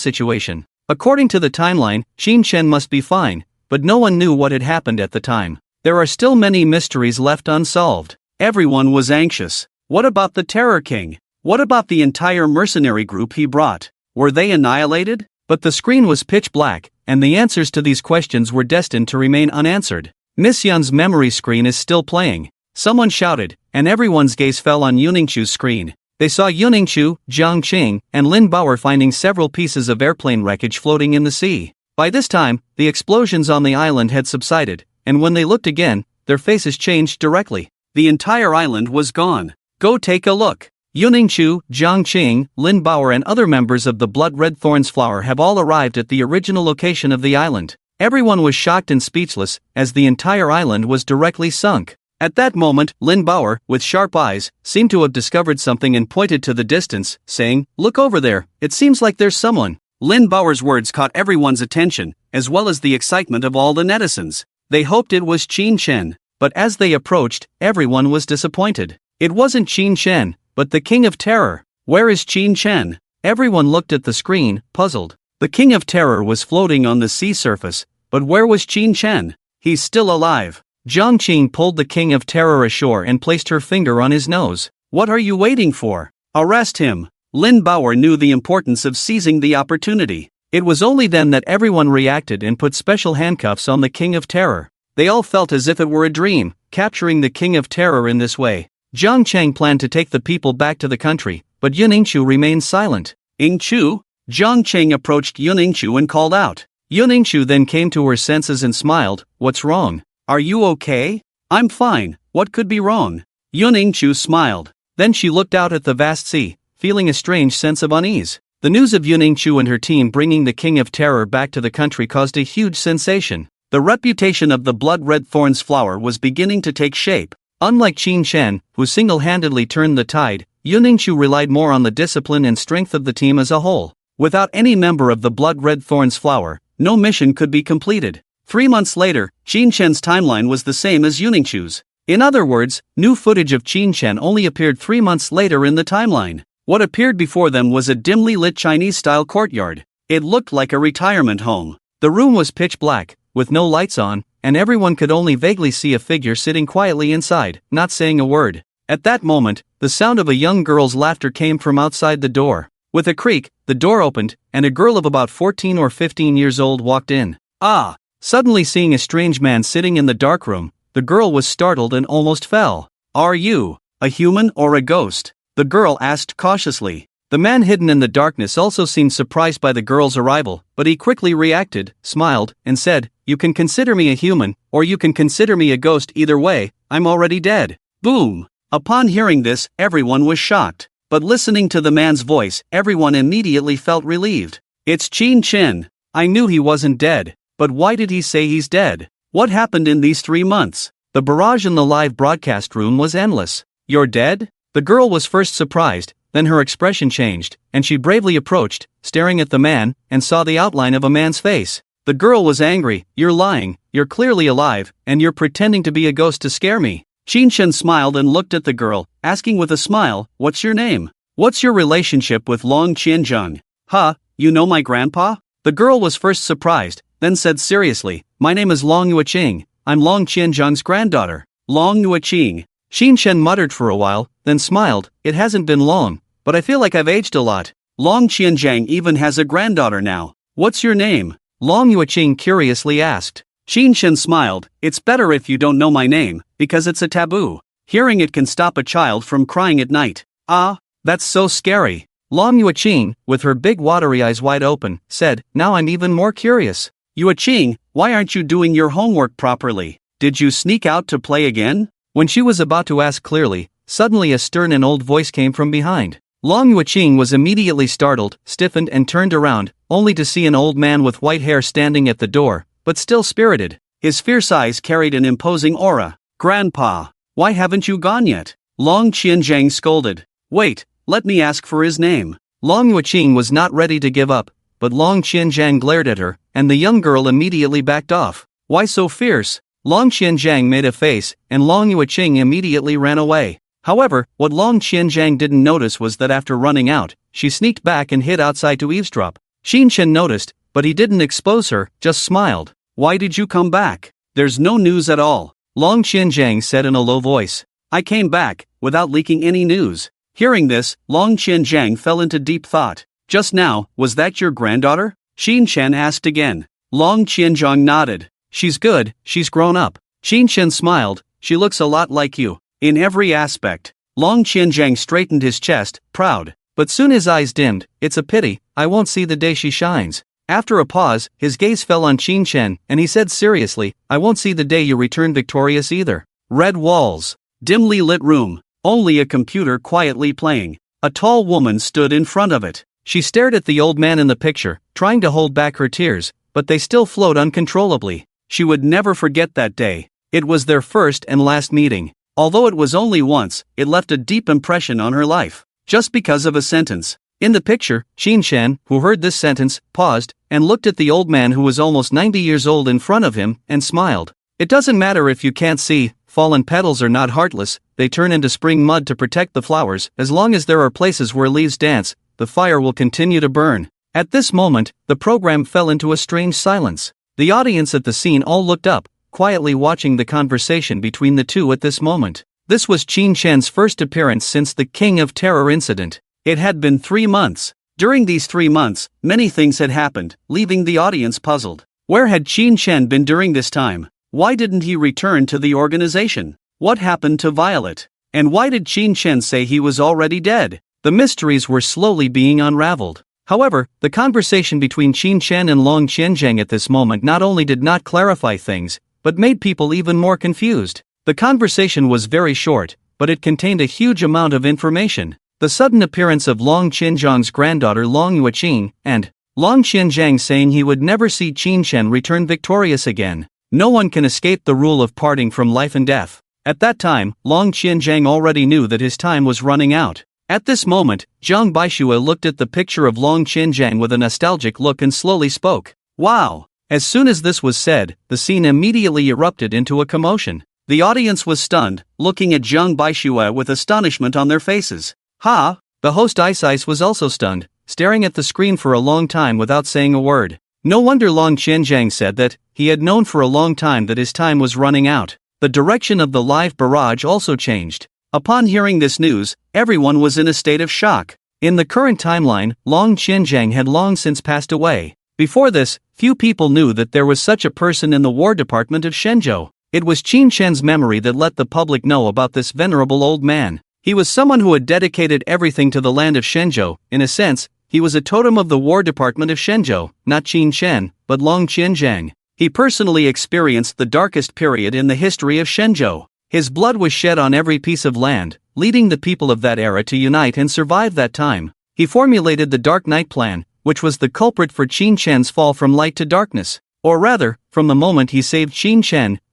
situation. According to the timeline, Qin Shen must be fine, but no one knew what had happened at the time. There are still many mysteries left unsolved. Everyone was anxious. What about the Terror King? What about the entire mercenary group he brought? Were they annihilated? But the screen was pitch black, and the answers to these questions were destined to remain unanswered. Miss Yun's memory screen is still playing. Someone shouted, and everyone's gaze fell on Yuningchu's screen. They saw Yuningchu, Jiang Qing, and Lin Bauer finding several pieces of airplane wreckage floating in the sea. By this time, the explosions on the island had subsided, and when they looked again, their faces changed directly. The entire island was gone. Go take a look. Yuningchu, Jiang Qing, Lin Bauer and other members of the Blood Red Thorns Flower have all arrived at the original location of the island. Everyone was shocked and speechless, as the entire island was directly sunk. At that moment, Lin Bauer, with sharp eyes, seemed to have discovered something and pointed to the distance, saying, "Look over there, it seems like there's someone." Lin Bauer's words caught everyone's attention, as well as the excitement of all the netizens. They hoped it was Qin Shen, but as they approached, everyone was disappointed. It wasn't Qin Shen, but the King of Terror. Where is Qin Shen? Everyone looked at the screen, puzzled. The King of Terror was floating on the sea surface, but where was Qin Shen? He's still alive. Jiang Qing pulled the King of Terror ashore and placed her finger on his nose. What are you waiting for? Arrest him. Lin Bauer knew the importance of seizing the opportunity. It was only then that everyone reacted and put special handcuffs on the King of Terror. They all felt as if it were a dream, capturing the King of Terror in this way. Jiang Cheng planned to take the people back to the country, but Yuningchu remained silent. Yingchu? Jiang Cheng approached Yuningchu and called out. Yuningchu then came to her senses and smiled. What's wrong? Are you okay? I'm fine, what could be wrong? Yuningchu smiled. Then she looked out at the vast sea, feeling a strange sense of unease. The news of Yuningchu and her team bringing the King of Terror back to the country caused a huge sensation. The reputation of the Blood Red Thorns Flower was beginning to take shape. Unlike Qin Shen, who single-handedly turned the tide, Yuningchu relied more on the discipline and strength of the team as a whole. Without any member of the Blood Red Thorns Flower, no mission could be completed. 3 months later, Qin Shen's timeline was the same as Yuningchu's. In other words, new footage of Qin Shen only appeared 3 months later in the timeline. What appeared before them was a dimly lit Chinese-style courtyard. It looked like a retirement home. The room was pitch black, with no lights on, and everyone could only vaguely see a figure sitting quietly inside, not saying a word. At that moment, the sound of a young girl's laughter came from outside the door. With a creak, the door opened, and a girl of about 14 or 15 years old walked in. Ah! Suddenly seeing a strange man sitting in the dark room, the girl was startled and almost fell. Are you a human or a ghost? The girl asked cautiously. The man hidden in the darkness also seemed surprised by the girl's arrival, but he quickly reacted, smiled, and said, "You can consider me a human, or you can consider me a ghost. Either way, I'm already dead." Boom! Upon hearing this, everyone was shocked. But listening to the man's voice, everyone immediately felt relieved. It's Qin Chen. I knew he wasn't dead. But why did he say he's dead? What happened in these 3 months? The barrage in the live broadcast room was endless. You're dead? The girl was first surprised, then her expression changed, and she bravely approached, staring at the man, and saw the outline of a man's face. The girl was angry. You're lying, you're clearly alive, and you're pretending to be a ghost to scare me. Qin Chen smiled and looked at the girl, asking with a smile, what's your name? What's your relationship with Long Qianzheng? Huh, you know my grandpa? The girl was first surprised, then said seriously, my name is Long Yueqing, I'm Long Qianzheng's granddaughter. Long Yueqing. Qin Chen muttered for a while, then smiled, it hasn't been long, but I feel like I've aged a lot. Long Qianzheng even has a granddaughter now. What's your name? Long Yueqing curiously asked. Qin Chen smiled, it's better if you don't know my name, because it's a taboo. Hearing it can stop a child from crying at night. Ah, that's so scary. Long Yueqing, with her big watery eyes wide open, said, now I'm even more curious. Yueqing, why aren't you doing your homework properly? Did you sneak out to play again? When she was about to ask clearly, suddenly a stern and old voice came from behind. Long Yueqing was immediately startled, stiffened and turned around, only to see an old man with white hair standing at the door, but still spirited. His fierce eyes carried an imposing aura. Grandpa, why haven't you gone yet? Long Qianzheng scolded. Wait, let me ask for his name. Long Yueqing was not ready to give up, but Long Qianzheng glared at her, and the young girl immediately backed off. Why so fierce? Long Qianzheng made a face, and Long Yueqing immediately ran away. However, what Long Qianzheng didn't notice was that after running out, she sneaked back and hid outside to eavesdrop. Qin Chen noticed, but he didn't expose her, just smiled. Why did you come back? There's no news at all. Long Qianzheng said in a low voice. I came back, without leaking any news. Hearing this, Long Qianzheng fell into deep thought. Just now, was that your granddaughter? Qin Chen asked again. Long Qianzheng nodded. She's good, she's grown up. Qin Chen smiled, she looks a lot like you. In every aspect. Long Qianzheng straightened his chest, proud. But soon his eyes dimmed. It's a pity, I won't see the day she shines. After a pause, his gaze fell on Qin Chen, and he said seriously, I won't see the day you return victorious either. Red walls. Dimly lit room. Only a computer quietly playing. A tall woman stood in front of it. She stared at the old man in the picture, trying to hold back her tears, but they still flowed uncontrollably. She would never forget that day. It was their first and last meeting. Although it was only once, it left a deep impression on her life. Just because of a sentence. In the picture, Qin Chen, who heard this sentence, paused, and looked at the old man who was almost 90 years old in front of him, and smiled. It doesn't matter if you can't see, fallen petals are not heartless, they turn into spring mud to protect the flowers. As long as there are places where leaves dance, the fire will continue to burn. At this moment, the program fell into a strange silence. The audience at the scene all looked up, quietly watching the conversation between the two at this moment. This was Qin Chen's first appearance since the King of Terror incident. It had been 3 months. During these 3 months, many things had happened, leaving the audience puzzled. Where had Qin Chen been during this time? Why didn't he return to the organization? What happened to Violet? And why did Qin Chen say he was already dead? The mysteries were slowly being unraveled. However, the conversation between Qin Chen and Long Qianzheng at this moment not only did not clarify things, but made people even more confused. The conversation was very short, but it contained a huge amount of information. The sudden appearance of Long Qianzheng's granddaughter Long Yueqing, and Long Qianzheng saying he would never see Qin Chen return victorious again. No one can escape the rule of parting from life and death. At that time, Long Qianzheng already knew that his time was running out. At this moment, Zhang Baixue looked at the picture of Long Qianzheng with a nostalgic look and slowly spoke. Wow! As soon as this was said, the scene immediately erupted into a commotion. The audience was stunned, looking at Zhang Baixue with astonishment on their faces. Ha! The host Ice was also stunned, staring at the screen for a long time without saying a word. No wonder Long Qianzheng said that he had known for a long time that his time was running out. The direction of the live barrage also changed. Upon hearing this news, everyone was in a state of shock. In the current timeline, Long Qianzhang had long since passed away. Before this, few people knew that there was such a person in the War Department of Shenzhou. It was Qin Shen's memory that let the public know about this venerable old man. He was someone who had dedicated everything to the land of Shenzhou. In a sense, he was a totem of the War Department of Shenzhou, not Qin Shen, but Long Qianzhang. He personally experienced the darkest period in the history of Shenzhou. His blood was shed on every piece of land, leading the people of that era to unite and survive that time. He formulated the Dark Night Plan, which was the culprit for Qin Shen's fall from light to darkness. Or rather, from the moment he saved Qin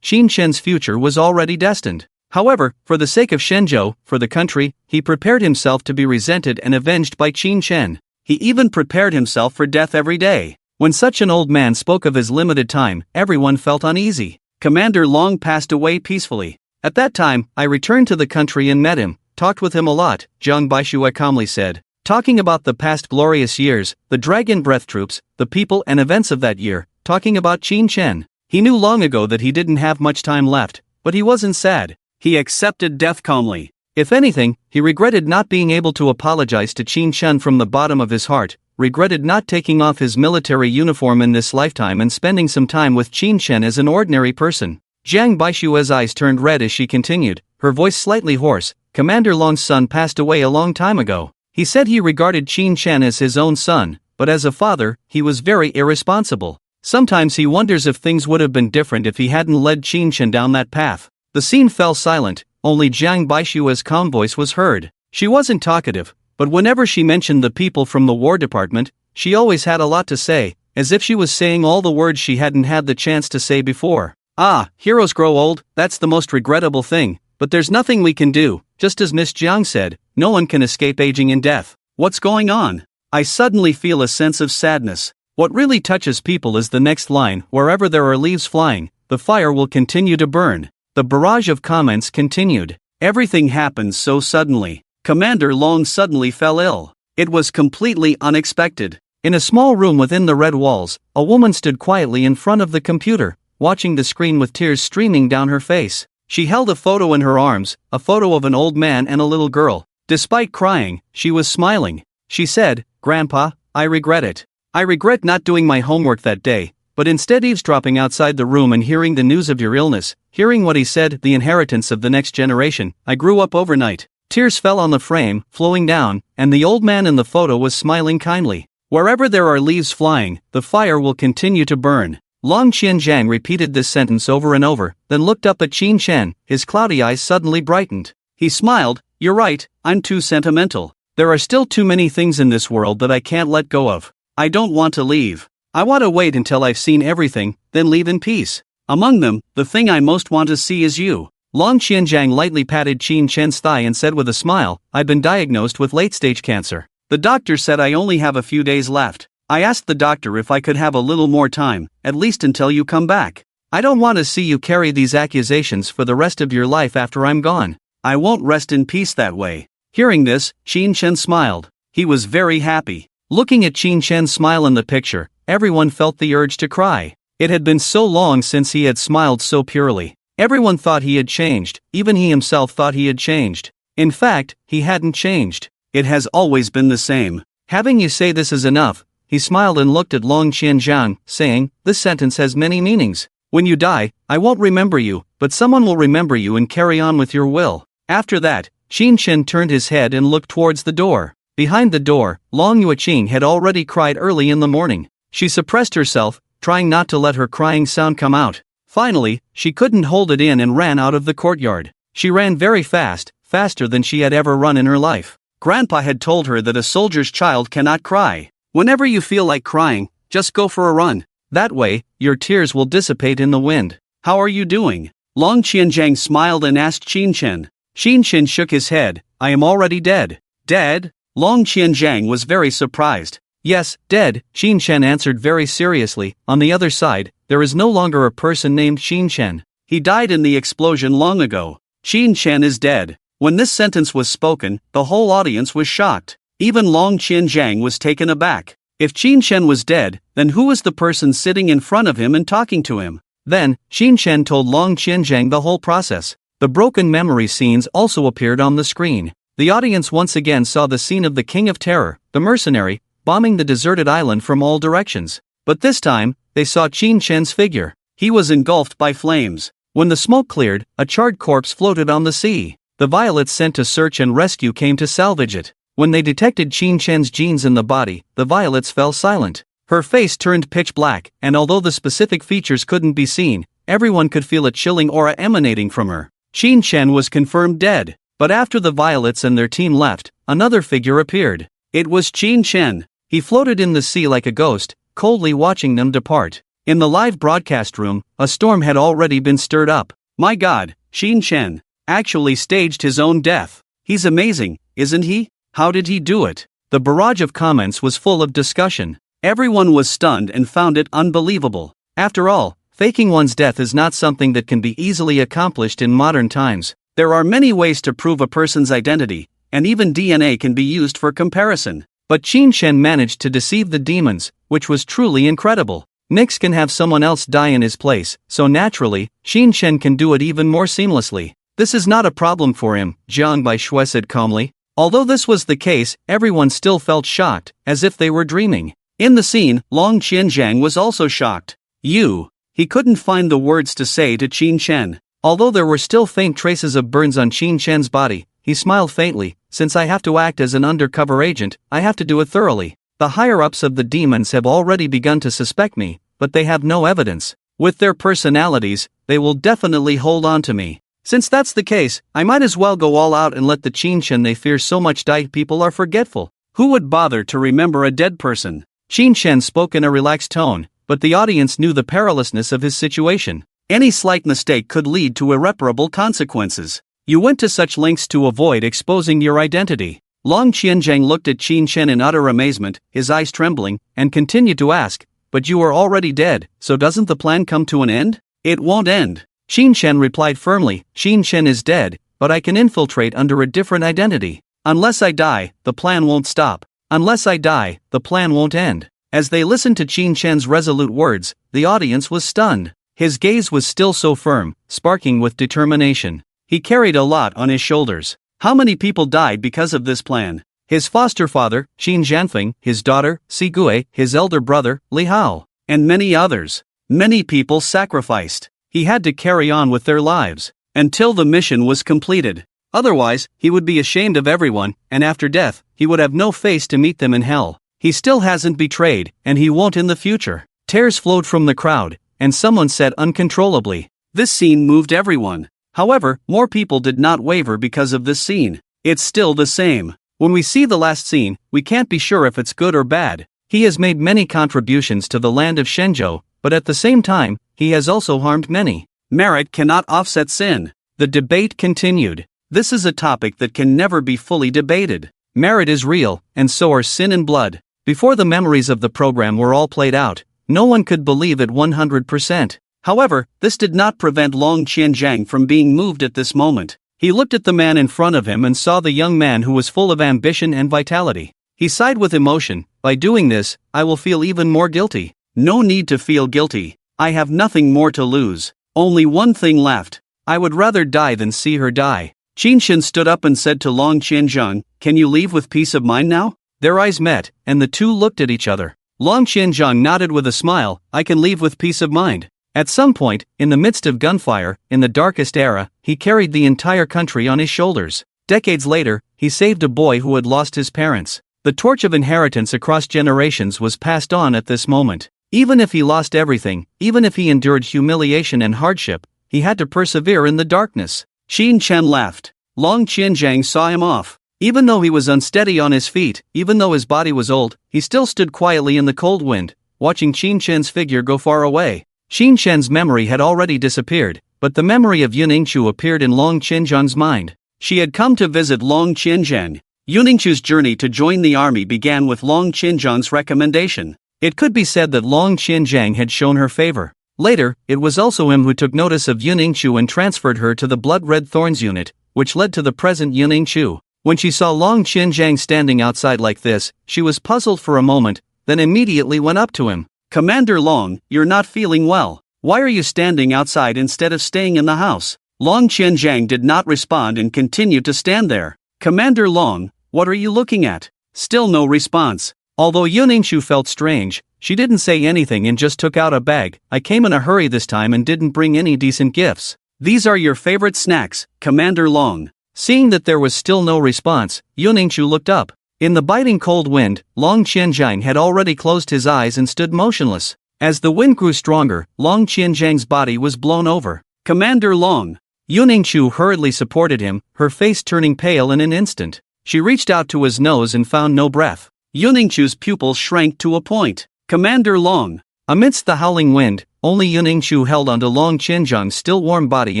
Shen's future was already destined. However, for the sake of Shenzhou, for the country, he prepared himself to be resented and avenged by Qin Shen. He even prepared himself for death every day. When such an old man spoke of his limited time, everyone felt uneasy. Commander Long passed away peacefully. At that time, I returned to the country and met him, talked with him a lot, Zhang Baixue calmly said. Talking about the past glorious years, the Dragon Breath troops, the people and events of that year, talking about Qin Shen. He knew long ago that he didn't have much time left, but he wasn't sad. He accepted death calmly. If anything, he regretted not being able to apologize to Qin Shen from the bottom of his heart, regretted not taking off his military uniform in this lifetime and spending some time with Qin Shen as an ordinary person. Zhang Baixue's eyes turned red as she continued, her voice slightly hoarse. Commander Long's son passed away a long time ago. He said he regarded Qin Shen as his own son, but as a father, he was very irresponsible. Sometimes he wonders if things would have been different if he hadn't led Qin Shen down that path. The scene fell silent, only Zhang Baixue's calm voice was heard. She wasn't talkative, but whenever she mentioned the people from the War Department, she always had a lot to say, as if she was saying all the words she hadn't had the chance to say before. Ah, heroes grow old, that's the most regrettable thing, but there's nothing we can do. Just as Miss Jiang said, no one can escape aging and death. What's going on? I suddenly feel a sense of sadness. What really touches people is the next line, wherever there are leaves flying, the fire will continue to burn. The barrage of comments continued. Everything happened so suddenly. Commander Long suddenly fell ill. It was completely unexpected. In a small room within the red walls, a woman stood quietly in front of the computer, watching the screen with tears streaming down her face. She held a photo in her arms, a photo of an old man and a little girl. Despite crying, she was smiling. She said, "Grandpa, I regret it. I regret not doing my homework that day, but instead eavesdropping outside the room and hearing the news of your illness, hearing what he said, the inheritance of the next generation. I grew up overnight." Tears fell on the frame, flowing down, and the old man in the photo was smiling kindly. Wherever there are leaves flying, the fire will continue to burn. Long Qianzhang repeated this sentence over and over, then looked up at Qin Shen. His cloudy eyes suddenly brightened. He smiled. "You're right, I'm too sentimental. There are still too many things in this world that I can't let go of. I don't want to leave. I want to wait until I've seen everything, then leave in peace. Among them, the thing I most want to see is you." Long Qianzhang lightly patted Qin Shen's thigh and said with a smile, "I've been diagnosed with late-stage cancer. The doctor said I only have a few days left. I asked the doctor if I could have a little more time, at least until you come back. I don't want to see you carry these accusations for the rest of your life after I'm gone. I won't rest in peace that way." Hearing this, Qin Shen smiled. He was very happy. Looking at Qin Shen's smile in the picture, everyone felt the urge to cry. It had been so long since he had smiled so purely. Everyone thought he had changed, even he himself thought he had changed. In fact, he hadn't changed. It has always been the same. "Having you say this is enough." He smiled and looked at Long Qianzhang, saying, "This sentence has many meanings. When you die, I won't remember you, but someone will remember you and carry on with your will." After that, Qin Shen turned his head and looked towards the door. Behind the door, Long Yuqing had already cried early in the morning. She suppressed herself, trying not to let her crying sound come out. Finally, she couldn't hold it in and ran out of the courtyard. She ran very fast, faster than she had ever run in her life. Grandpa had told her that a soldier's child cannot cry. Whenever you feel like crying, just go for a run. That way, your tears will dissipate in the wind. "How are you doing?" Long Qianzhang smiled and asked Qin Shen. Qin Shen shook his head. "I am already dead." "Dead?" Long Qianzhang was very surprised. "Yes, dead," Qin Shen answered very seriously. "On the other side, there is no longer a person named Qin Shen. He died in the explosion long ago. Qin Shen is dead." When this sentence was spoken, the whole audience was shocked. Even Long Qianzhang was taken aback. If Qin Shen was dead, then who was the person sitting in front of him and talking to him? Then, Qin Shen told Long Qianzhang the whole process. The broken memory scenes also appeared on the screen. The audience once again saw the scene of the King of Terror, the mercenary, bombing the deserted island from all directions. But this time, they saw Qin Shen's figure. He was engulfed by flames. When the smoke cleared, a charred corpse floated on the sea. The Violets sent to search and rescue came to salvage it. When they detected Qin Shen's genes in the body, the Violets fell silent. Her face turned pitch black, and although the specific features couldn't be seen, everyone could feel a chilling aura emanating from her. Qin Shen was confirmed dead. But after the Violets and their team left, another figure appeared. It was Qin Shen. He floated in the sea like a ghost, coldly watching them depart. In the live broadcast room, a storm had already been stirred up. My God, Qin Shen actually staged his own death. He's amazing, isn't he? How did he do it? The barrage of comments was full of discussion. Everyone was stunned and found it unbelievable. After all, faking one's death is not something that can be easily accomplished in modern times. There are many ways to prove a person's identity, and even DNA can be used for comparison. But Qin Shen managed to deceive the demons, which was truly incredible. Nicks can have someone else die in his place, so naturally, Qin Shen can do it even more seamlessly. This is not a problem for him, Jiang Baishui said calmly. Although this was the case, everyone still felt shocked, as if they were dreaming. In the scene, Long Qianjiang was also shocked. He couldn't find the words to say to Qin Shen. Although there were still faint traces of burns on Qin Shen's body, he smiled faintly. Since I have to act as an undercover agent, I have to do it thoroughly. The higher-ups of the demons have already begun to suspect me, but they have no evidence. With their personalities, they will definitely hold on to me. Since that's the case, I might as well go all out and let the Qin Shen they fear so much die. People are forgetful. Who would bother to remember a dead person? Qin Shen spoke in a relaxed tone, but the audience knew the perilousness of his situation. Any slight mistake could lead to irreparable consequences. You went to such lengths to avoid exposing your identity. Long Qianjiang looked at Qin Shen in utter amazement, his eyes trembling, and continued to ask, but you are already dead, so doesn't the plan come to an end? It won't end. Qin Shen replied firmly, Qin Shen is dead, but I can infiltrate under a different identity. Unless I die, the plan won't stop. Unless I die, the plan won't end. As they listened to Qin Shen's resolute words, the audience was stunned. His gaze was still so firm, sparking with determination. He carried a lot on his shoulders. How many people died because of this plan? His foster father, Qin Zhanfeng, his daughter, Si Gui, his elder brother, Li Hao, and many others. Many people sacrificed. He had to carry on with their lives until the mission was completed. Otherwise, he would be ashamed of everyone, and after death, he would have no face to meet them in hell. He still hasn't betrayed, and he won't in the future. Tears flowed from the crowd, and someone said uncontrollably. This scene moved everyone. However, more people did not waver because of this scene. It's still the same. When we see the last scene, we can't be sure if it's good or bad. He has made many contributions to the land of Shenzhou, but at the same time, he has also harmed many. Merit cannot offset sin. The debate continued. This is a topic that can never be fully debated. Merit is real, and so are sin and blood. Before the memories of the program were all played out, no one could believe it 100%. However, this did not prevent Long Qianjiang from being moved at this moment. He looked at the man in front of him and saw the young man who was full of ambition and vitality. He sighed with emotion. By doing this, I will feel even more guilty. No need to feel guilty. I have nothing more to lose. Only one thing left. I would rather die than see her die. Qin Shen stood up and said to Long Qianjiang, can you leave with peace of mind now? Their eyes met, and the two looked at each other. Long Qianjiang nodded with a smile, I can leave with peace of mind. At some point, in the midst of gunfire, in the darkest era, he carried the entire country on his shoulders. Decades later, he saved a boy who had lost his parents. The torch of inheritance across generations was passed on at this moment. Even if he lost everything, even if he endured humiliation and hardship, he had to persevere in the darkness. Qin Shen laughed. Long Qianjiang saw him off. Even though he was unsteady on his feet, even though his body was old, he still stood quietly in the cold wind, watching Qin Shen's figure go far away. Qin Shen's memory had already disappeared, but the memory of Yuningqiu appeared in Long Qianjiang's mind. She had come to visit Long Qianjiang. Yuningqiu's journey to join the army began with Long Qianjiang's recommendation. It could be said that Long Qianjiang had shown her favor. Later, it was also him who took notice of Yuningqiu and transferred her to the Blood Red Thorns unit, which led to the present Yuningqiu. When she saw Long Qianjiang standing outside like this, she was puzzled for a moment, then immediately went up to him. Commander Long, you're not feeling well. Why are you standing outside instead of staying in the house? Long Qianzhang did not respond and continued to stand there. "Commander Long, what are you looking at?" Still no response. Although Yuningshu felt strange, she didn't say anything and just took out a bag. "I came in a hurry this time and didn't bring any decent gifts. These are your favorite snacks, Commander Long." Seeing that there was still no response, Yuningshu looked up. In the biting cold wind, Long Qianzhang had already closed his eyes and stood motionless. As the wind grew stronger, Long Qianzhang's body was blown over. "Commander Long." Yuningshu hurriedly supported him, her face turning pale in an instant. She reached out to his nose and found no breath. Yuningshu's pupils shrank to a point. "Commander Long." Amidst the howling wind, only Yuningshu held onto Long Qianzhang's still warm body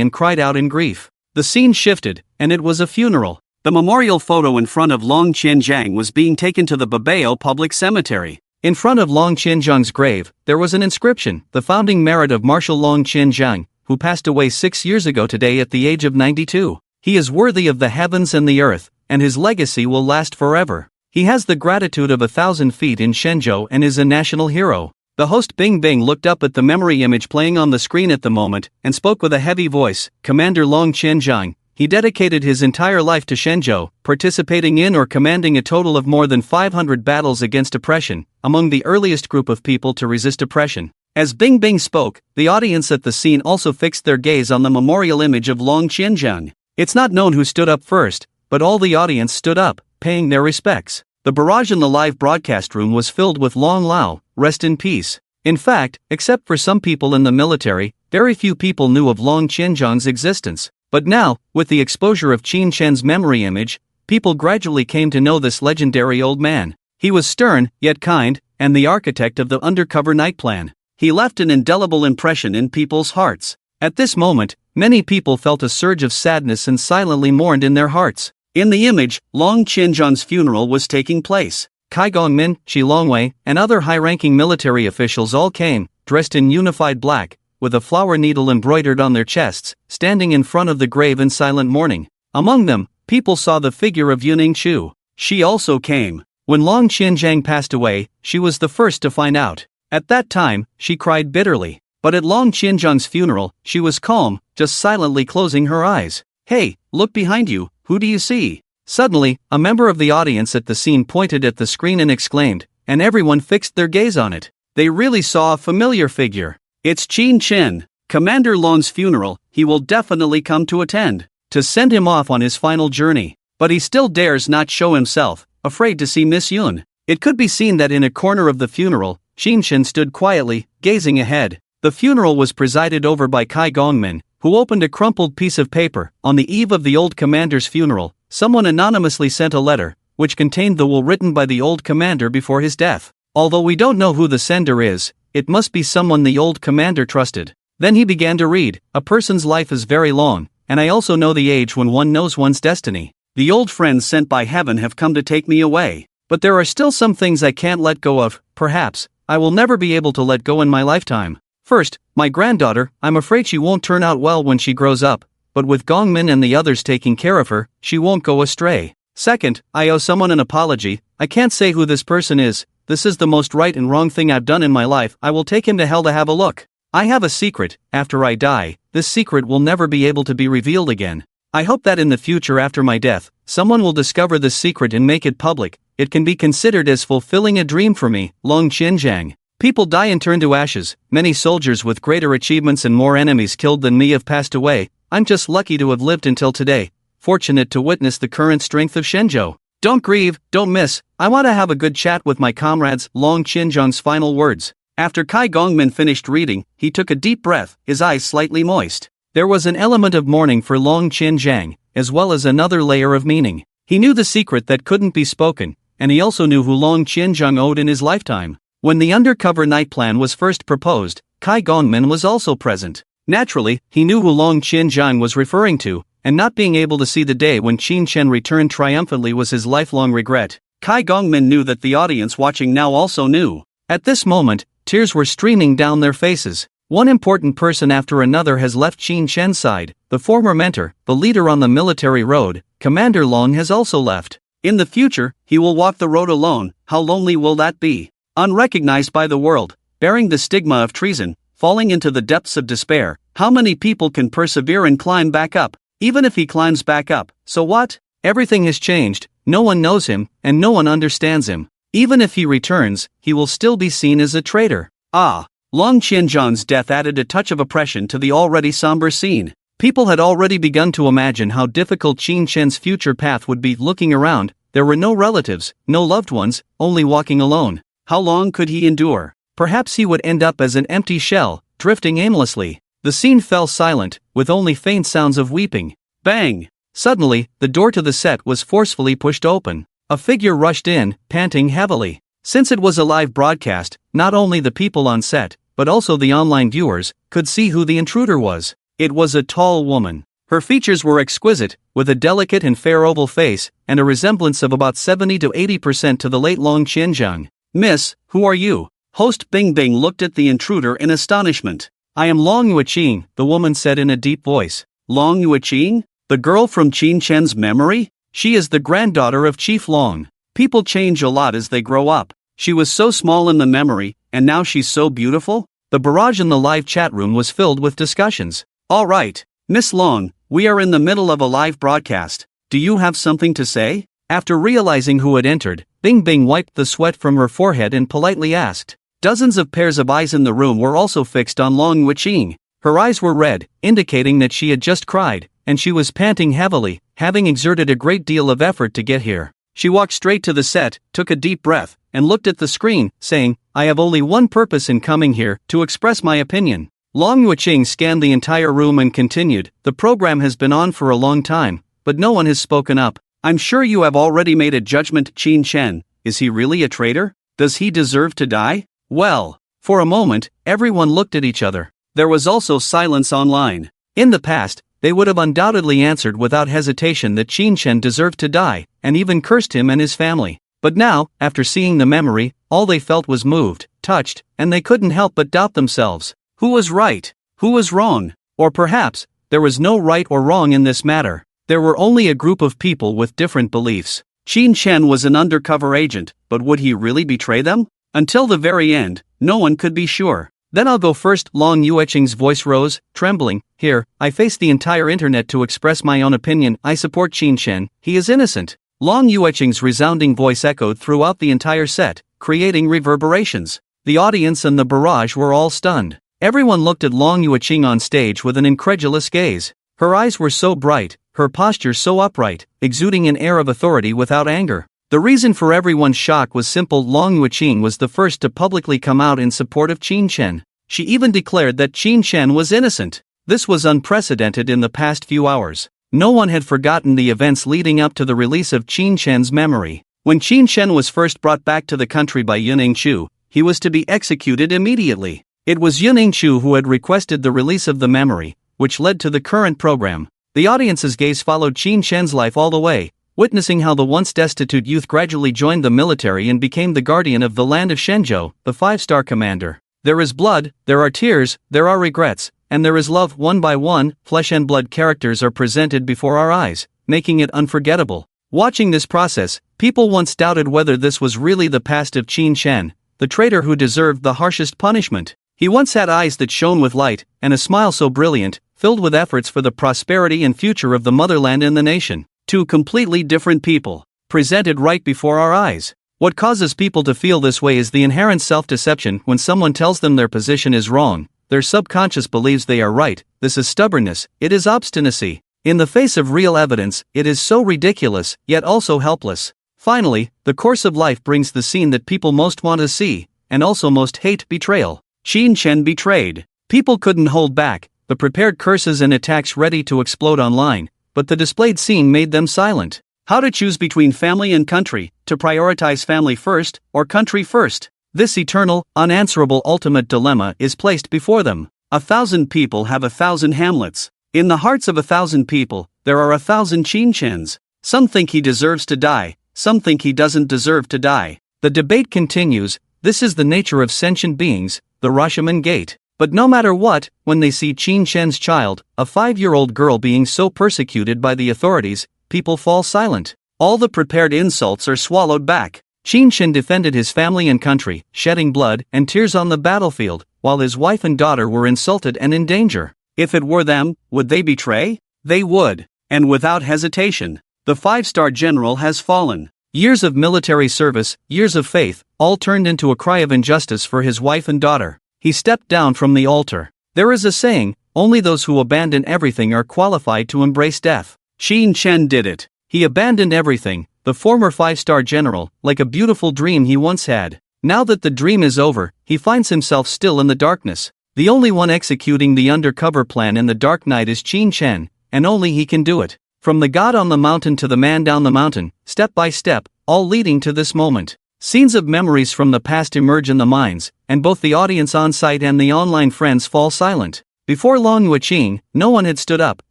and cried out in grief. The scene shifted, and it was a funeral. The memorial photo in front of Long Qianzhang was being taken to the Babao public cemetery. In front of Long Qianzhang's grave, there was an inscription, "The founding merit of Marshal Long Qianzhang, who passed away 6 years ago today at the age of 92. He is worthy of the heavens and the earth, and his legacy will last forever. He has the gratitude of 1,000 feet in Shenzhou and is a national hero." The host Bing Bing looked up at the memory image playing on the screen at the moment, and spoke with a heavy voice. "Commander Long Qianzhang, he dedicated his entire life to Shenzhou, participating in or commanding a total of more than 500 battles against oppression, among the earliest group of people to resist oppression." As Bing Bing spoke, the audience at the scene also fixed their gaze on the memorial image of Long Qianzhang. It's not known who stood up first, but all the audience stood up, paying their respects. The barrage in the live broadcast room was filled with "Long Lao, rest in peace." In fact, except for some people in the military, very few people knew of Long Qianzhang's existence. But now, with the exposure of Qin Shen's memory image, people gradually came to know this legendary old man. He was stern, yet kind, and the architect of the undercover night plan. He left an indelible impression in people's hearts. At this moment, many people felt a surge of sadness and silently mourned in their hearts. In the image, Long Qianzhang's funeral was taking place. Cai Gongmin, Shi Longwei, and other high-ranking military officials all came, dressed in unified black, with a flower needle embroidered on their chests, standing in front of the grave in silent mourning. Among them, people saw the figure of Yuningshu. She also came. When Long Qianzhang passed away, she was the first to find out. At that time, she cried bitterly. But at Long Qianzhang's funeral, she was calm, just silently closing her eyes. "Hey, look behind you, who do you see?" Suddenly, a member of the audience at the scene pointed at the screen and exclaimed, and everyone fixed their gaze on it. They really saw a familiar figure. "It's Qin Chen. Commander Long's funeral, he will definitely come to attend, to send him off on his final journey. But he still dares not show himself, afraid to see Miss Yun." It could be seen that in a corner of the funeral, Qin Chen stood quietly, gazing ahead. The funeral was presided over by Cai Gongmin, who opened a crumpled piece of paper. On the eve of the old commander's funeral, someone anonymously sent a letter, which contained the will written by the old commander before his death. Although we don't know who the sender is, it must be someone the old commander trusted. Then he began to read, "A person's life is very long, and I also know the age when one knows one's destiny. The old friends sent by heaven have come to take me away. But there are still some things I can't let go of, perhaps, I will never be able to let go in my lifetime. First, my granddaughter, I'm afraid she won't turn out well when she grows up, but with Gongmin and the others taking care of her, she won't go astray. Second, I owe someone an apology, I can't say who this person is, this is the most right and wrong thing I've done in my life, I will take him to hell to have a look. I have a secret, after I die, this secret will never be able to be revealed again. I hope that in the future after my death, someone will discover this secret and make it public, it can be considered as fulfilling a dream for me, Long Qianzhang. People die and turn to ashes, many soldiers with greater achievements and more enemies killed than me have passed away, I'm just lucky to have lived until today, fortunate to witness the current strength of Shenzhou. Don't grieve, don't miss, I want to have a good chat with my comrades." Long Qianzhang's final words. After Cai Gongmin finished reading, he took a deep breath, his eyes slightly moist. There was an element of mourning for Long Qianzhang, as well as another layer of meaning. He knew the secret that couldn't be spoken, and he also knew who Long Qianzhang owed in his lifetime. When the undercover night plan was first proposed, Cai Gongmin was also present. Naturally, he knew who Long Qianzhang was referring to, and not being able to see the day when Qin Shen returned triumphantly was his lifelong regret. Cai Gongmin knew that the audience watching now also knew. At this moment, tears were streaming down their faces. One important person after another has left Qin Shen's side, the former mentor, the leader on the military road, Commander Long has also left. In the future, he will walk the road alone, how lonely will that be? Unrecognized by the world, bearing the stigma of treason, falling into the depths of despair. How many people can persevere and climb back up? Even if he climbs back up, so what? Everything has changed, no one knows him, and no one understands him. Even if he returns, he will still be seen as a traitor. Long Qianzhang's death added a touch of oppression to the already somber scene. People had already begun to imagine how difficult Qin Shen's future path would be. Looking around, there were no relatives, no loved ones, only walking alone. How long could he endure? Perhaps he would end up as an empty shell, drifting aimlessly. The scene fell silent, with only faint sounds of weeping. Bang! Suddenly, the door to the set was forcefully pushed open. A figure rushed in, panting heavily. Since it was a live broadcast, not only the people on set, but also the online viewers, could see who the intruder was. It was a tall woman. Her features were exquisite, with a delicate and fair oval face, and a resemblance of about 70 to 80% to the late Long Qianzhang. Miss, who are you? Host Bing Bing looked at the intruder in astonishment. I am Long Yueqing, the woman said in a deep voice. Long Yueqing? The girl from Qin Shen's memory? She is the granddaughter of Chief Long. People change a lot as they grow up. She was so small in the memory, and now she's so beautiful? The barrage in the live chat room was filled with discussions. All right, Miss Long, we are in the middle of a live broadcast. Do you have something to say? After realizing who had entered, Bing Bing wiped the sweat from her forehead and politely asked. Dozens of pairs of eyes in the room were also fixed on Long Yueqing. Her eyes were red, indicating that she had just cried, and she was panting heavily, having exerted a great deal of effort to get here. She walked straight to the set, took a deep breath, and looked at the screen, saying, I have only one purpose in coming here, to express my opinion. Long Yueqing scanned the entire room and continued, the program has been on for a long time, but no one has spoken up. I'm sure you have already made a judgment. Qin Shen, is he really a traitor? Does he deserve to die? Well, for a moment, everyone looked at each other. There was also silence online. In the past, they would have undoubtedly answered without hesitation that Qin Shen deserved to die, and even cursed him and his family. But now, after seeing the memory, all they felt was moved, touched, and they couldn't help but doubt themselves. Who was right? Who was wrong? Or perhaps, there was no right or wrong in this matter. There were only a group of people with different beliefs. Qin Shen was an undercover agent, but would he really betray them? Until the very end, no one could be sure. Then I'll go first. Long Yueqing's voice rose, trembling. Here, I face the entire internet to express my own opinion. I support Qin Shen, he is innocent. Long Yueqing's resounding voice echoed throughout the entire set, creating reverberations. The audience and the barrage were all stunned. Everyone looked at Long Yueqing on stage with an incredulous gaze. Her eyes were so bright, her posture so upright, exuding an air of authority without anger. The reason for everyone's shock was simple. Long Yueqing was the first to publicly come out in support of Qin Shen. She even declared that Qin Shen was innocent. This was unprecedented in the past few hours. No one had forgotten the events leading up to the release of Qin Shen's memory. When Qin Shen was first brought back to the country by Yuning Chu, he was to be executed immediately. It was Yuning Chu who had requested the release of the memory, which led to the current program. The audience's gaze followed Qin Shen's life all the way, witnessing how the once destitute youth gradually joined the military and became the guardian of the land of Shenzhou, the 5-star commander. There is blood, there are tears, there are regrets, and there is love. One by one, flesh and blood characters are presented before our eyes, making it unforgettable. Watching this process, people once doubted whether this was really the past of Qin Shen, the traitor who deserved the harshest punishment. He once had eyes that shone with light, and a smile so brilliant, filled with efforts for the prosperity and future of the motherland and the nation. Two completely different people, presented right before our eyes. What causes people to feel this way is the inherent self-deception. When someone tells them their position is wrong, their subconscious believes they are right. This is stubbornness, it is obstinacy. In the face of real evidence, it is so ridiculous, yet also helpless. Finally, the course of life brings the scene that people most want to see, and also most hate: betrayal. Qin Shen betrayed. People couldn't hold back, the prepared curses and attacks ready to explode online. But the displayed scene made them silent. How to choose between family and country, to prioritize family first, or country first? This eternal, unanswerable ultimate dilemma is placed before them. 1,000 people have 1,000 Hamlets. In the hearts of 1,000 people, there are 1,000 Qin Shens. Some think he deserves to die, some think he doesn't deserve to die. The debate continues. This is the nature of sentient beings, the Rashomon gate. But no matter what, when they see Qin Shen's child, a 5-year-old girl, being so persecuted by the authorities, people fall silent. All the prepared insults are swallowed back. Qin Shen defended his family and country, shedding blood and tears on the battlefield, while his wife and daughter were insulted and in danger. If it were them, would they betray? They would. And without hesitation. The 5-star general has fallen. Years of military service, years of faith, all turned into a cry of injustice for his wife and daughter. He stepped down from the altar. There is a saying, only those who abandon everything are qualified to embrace death. Qin Chen did it. He abandoned everything, the former 5-star general, like a beautiful dream he once had. Now that the dream is over, he finds himself still in the darkness. The only one executing the undercover plan in the dark night is Qin Chen, and only he can do it. From the god on the mountain to the man down the mountain, step by step, all leading to this moment. Scenes of memories from the past emerge in the minds, and both the audience on site and the online friends fall silent. Before long Yuqing, no one had stood up,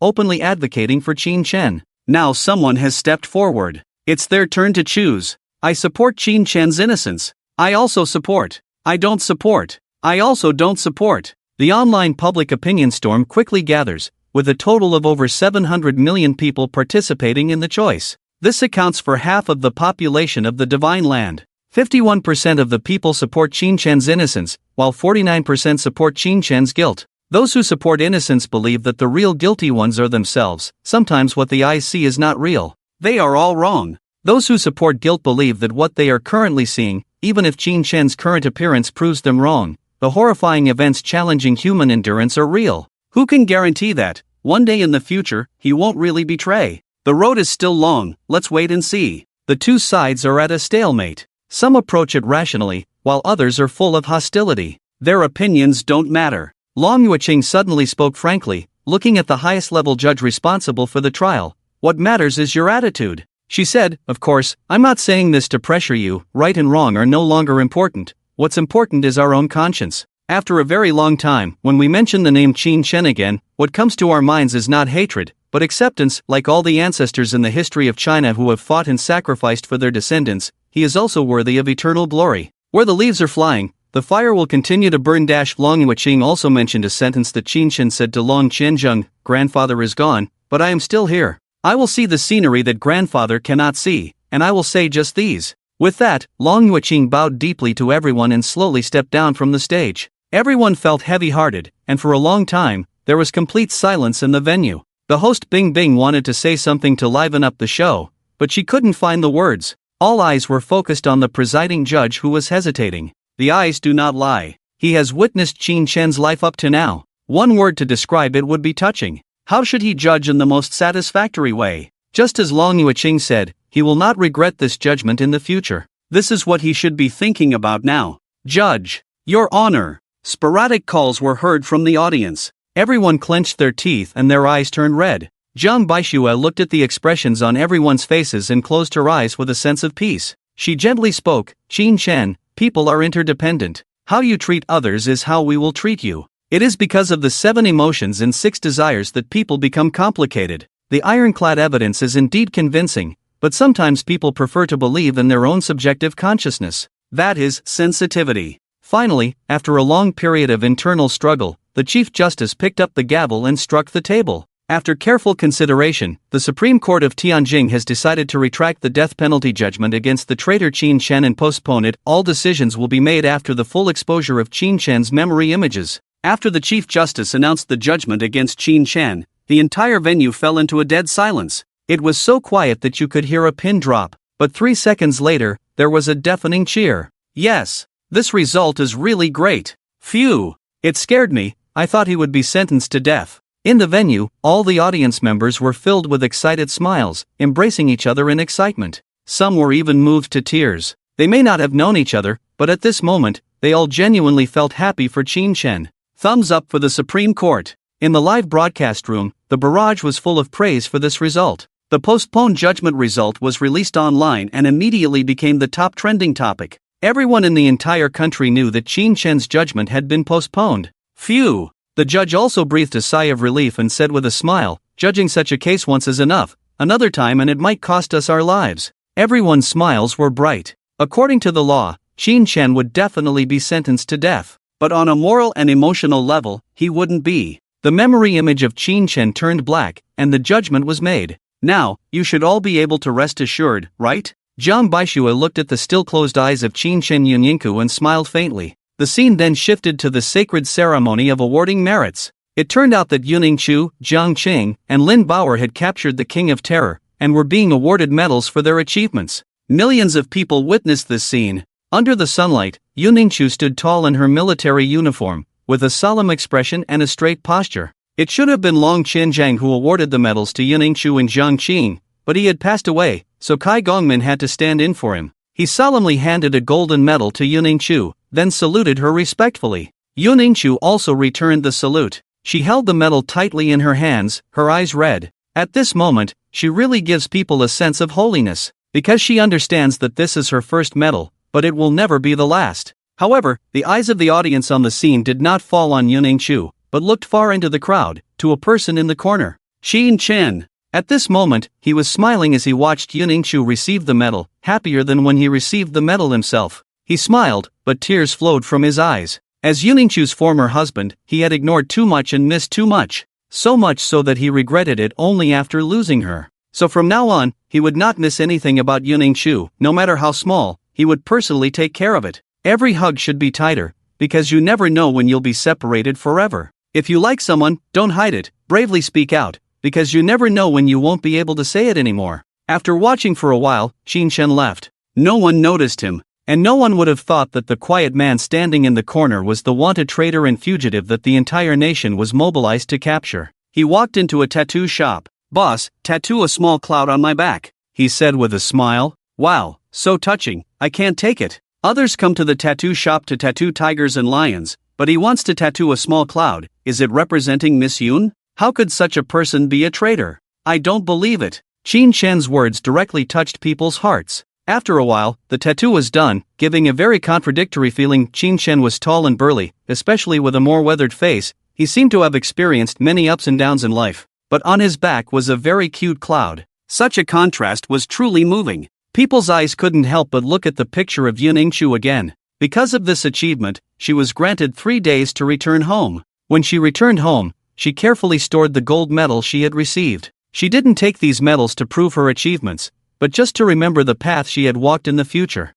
openly advocating for Qin Chen. Now someone has stepped forward. It's their turn to choose. I support Qin Chen's innocence. I also support. I don't support. I also don't support. The online public opinion storm quickly gathers, with a total of over 700 million people participating in the choice. This accounts for half of the population of the Divine Land. 51% of the people support Qin Chen's innocence, while 49% support Qin Chen's guilt. Those who support innocence believe that the real guilty ones are themselves. Sometimes what the eyes see is not real. They are all wrong. Those who support guilt believe that what they are currently seeing, even if Qin Chen's current appearance proves them wrong, the horrifying events challenging human endurance are real. Who can guarantee that, one day in the future, he won't really betray? The road is still long, let's wait and see. The two sides are at a stalemate. Some approach it rationally, while others are full of hostility. Their opinions don't matter. Long Yuqing suddenly spoke frankly, looking at the highest level judge responsible for the trial. What matters is your attitude. She said, of course, I'm not saying this to pressure you, right and wrong are no longer important. What's important is our own conscience. After a very long time, when we mention the name Qin Chen again, what comes to our minds is not hatred, but acceptance. Like all the ancestors in the history of China who have fought and sacrificed for their descendants, he is also worthy of eternal glory. Where the leaves are flying, the fire will continue to burn. Long Yuqing also mentioned a sentence that Qin Chen said to Long Qianzheng, grandfather is gone, but I am still here. I will see the scenery that grandfather cannot see, and I will say just these. With that, Long Yuqing bowed deeply to everyone and slowly stepped down from the stage. Everyone felt heavy-hearted, and for a long time, there was complete silence in the venue. The host Bing Bing wanted to say something to liven up the show, but she couldn't find the words. All eyes were focused on the presiding judge who was hesitating. The eyes do not lie. He has witnessed Qin Chen's life up to now. One word to describe it would be touching. How should he judge in the most satisfactory way? Just as Long Yuqing said, he will not regret this judgment in the future. This is what he should be thinking about now. Judge, Your Honor. Sporadic calls were heard from the audience. Everyone clenched their teeth and their eyes turned red. Zhang Baixue looked at the expressions on everyone's faces and closed her eyes with a sense of peace. She gently spoke, Qin Chen, people are interdependent. How you treat others is how we will treat you. It is because of the 7 emotions and 6 desires that people become complicated. The ironclad evidence is indeed convincing, but sometimes people prefer to believe in their own subjective consciousness. That is sensitivity. Finally, after a long period of internal struggle, the Chief Justice picked up the gavel and struck the table. After careful consideration, the Supreme Court of Tianjin has decided to retract the death penalty judgment against the traitor Qin Chen and postpone it. All decisions will be made after the full exposure of Qin Chen's memory images. After the Chief Justice announced the judgment against Qin Chen, the entire venue fell into a dead silence. It was so quiet that you could hear a pin drop, but 3 seconds later, there was a deafening cheer. Yes, this result is really great. Phew, it scared me. I thought he would be sentenced to death. In the venue, all the audience members were filled with excited smiles, embracing each other in excitement. Some were even moved to tears. They may not have known each other, but at this moment, they all genuinely felt happy for Qin Chen. Thumbs up for the Supreme Court. In the live broadcast room, the barrage was full of praise for this result. The postponed judgment result was released online and immediately became the top trending topic. Everyone in the entire country knew that Qin Chen's judgment had been postponed. Phew! The judge also breathed a sigh of relief and said with a smile, judging such a case once is enough, another time and it might cost us our lives. Everyone's smiles were bright. According to the law, Qin Chen would definitely be sentenced to death. But on a moral and emotional level, he wouldn't be. The memory image of Qin Chen turned black, and the judgment was made. Now, you should all be able to rest assured, right? Zhang Baixue looked at the still closed eyes of Qin Chen Yunyinku and smiled faintly. The scene then shifted to the sacred ceremony of awarding merits. It turned out that Yuning-chu, Jiang Qing, and Lin Bauer had captured the King of Terror, and were being awarded medals for their achievements. Millions of people witnessed this scene. Under the sunlight, Yuning-chu stood tall in her military uniform, with a solemn expression and a straight posture. It should have been Long Qinjiang who awarded the medals to Yuning-chu and Jiang Qing, but he had passed away, so Kai Gongmin had to stand in for him. He solemnly handed a golden medal to Yuning-chu, then saluted her respectfully. Yuning-chu also returned the salute. She held the medal tightly in her hands, her eyes red. At this moment, she really gives people a sense of holiness, because she understands that this is her first medal, but it will never be the last. However, the eyes of the audience on the scene did not fall on Yuning-chu, but looked far into the crowd, to a person in the corner. Xin Chen. At this moment, he was smiling as he watched Yuning-chu receive the medal, happier than when he received the medal himself. He smiled, but tears flowed from his eyes. As Yuning-chu's former husband, he had ignored too much and missed too much. So much so that he regretted it only after losing her. So from now on, he would not miss anything about Yuning-chu, no matter how small, he would personally take care of it. Every hug should be tighter, because you never know when you'll be separated forever. If you like someone, don't hide it, bravely speak out, because you never know when you won't be able to say it anymore. After watching for a while, Xin Chen left. No one noticed him. And no one would have thought that the quiet man standing in the corner was the wanted traitor and fugitive that the entire nation was mobilized to capture. He walked into a tattoo shop. "Boss, tattoo a small cloud on my back," he said with a smile. "Wow, so touching, I can't take it." Others come to the tattoo shop to tattoo tigers and lions, but he wants to tattoo a small cloud. Is it representing Miss Yoon? How could such a person be a traitor? I don't believe it. Qin Shen's words directly touched people's hearts. After a while, the tattoo was done, giving a very contradictory feeling. Qin Shen was tall and burly, especially with a more weathered face. He seemed to have experienced many ups and downs in life, but on his back was a very cute cloud. Such a contrast was truly moving. People's eyes couldn't help but look at the picture of Yuning-chu again. Because of this achievement, she was granted 3 days to return home. When she returned home, she carefully stored the gold medal she had received. She didn't take these medals to prove her achievements, but just to remember the path she had walked in the future.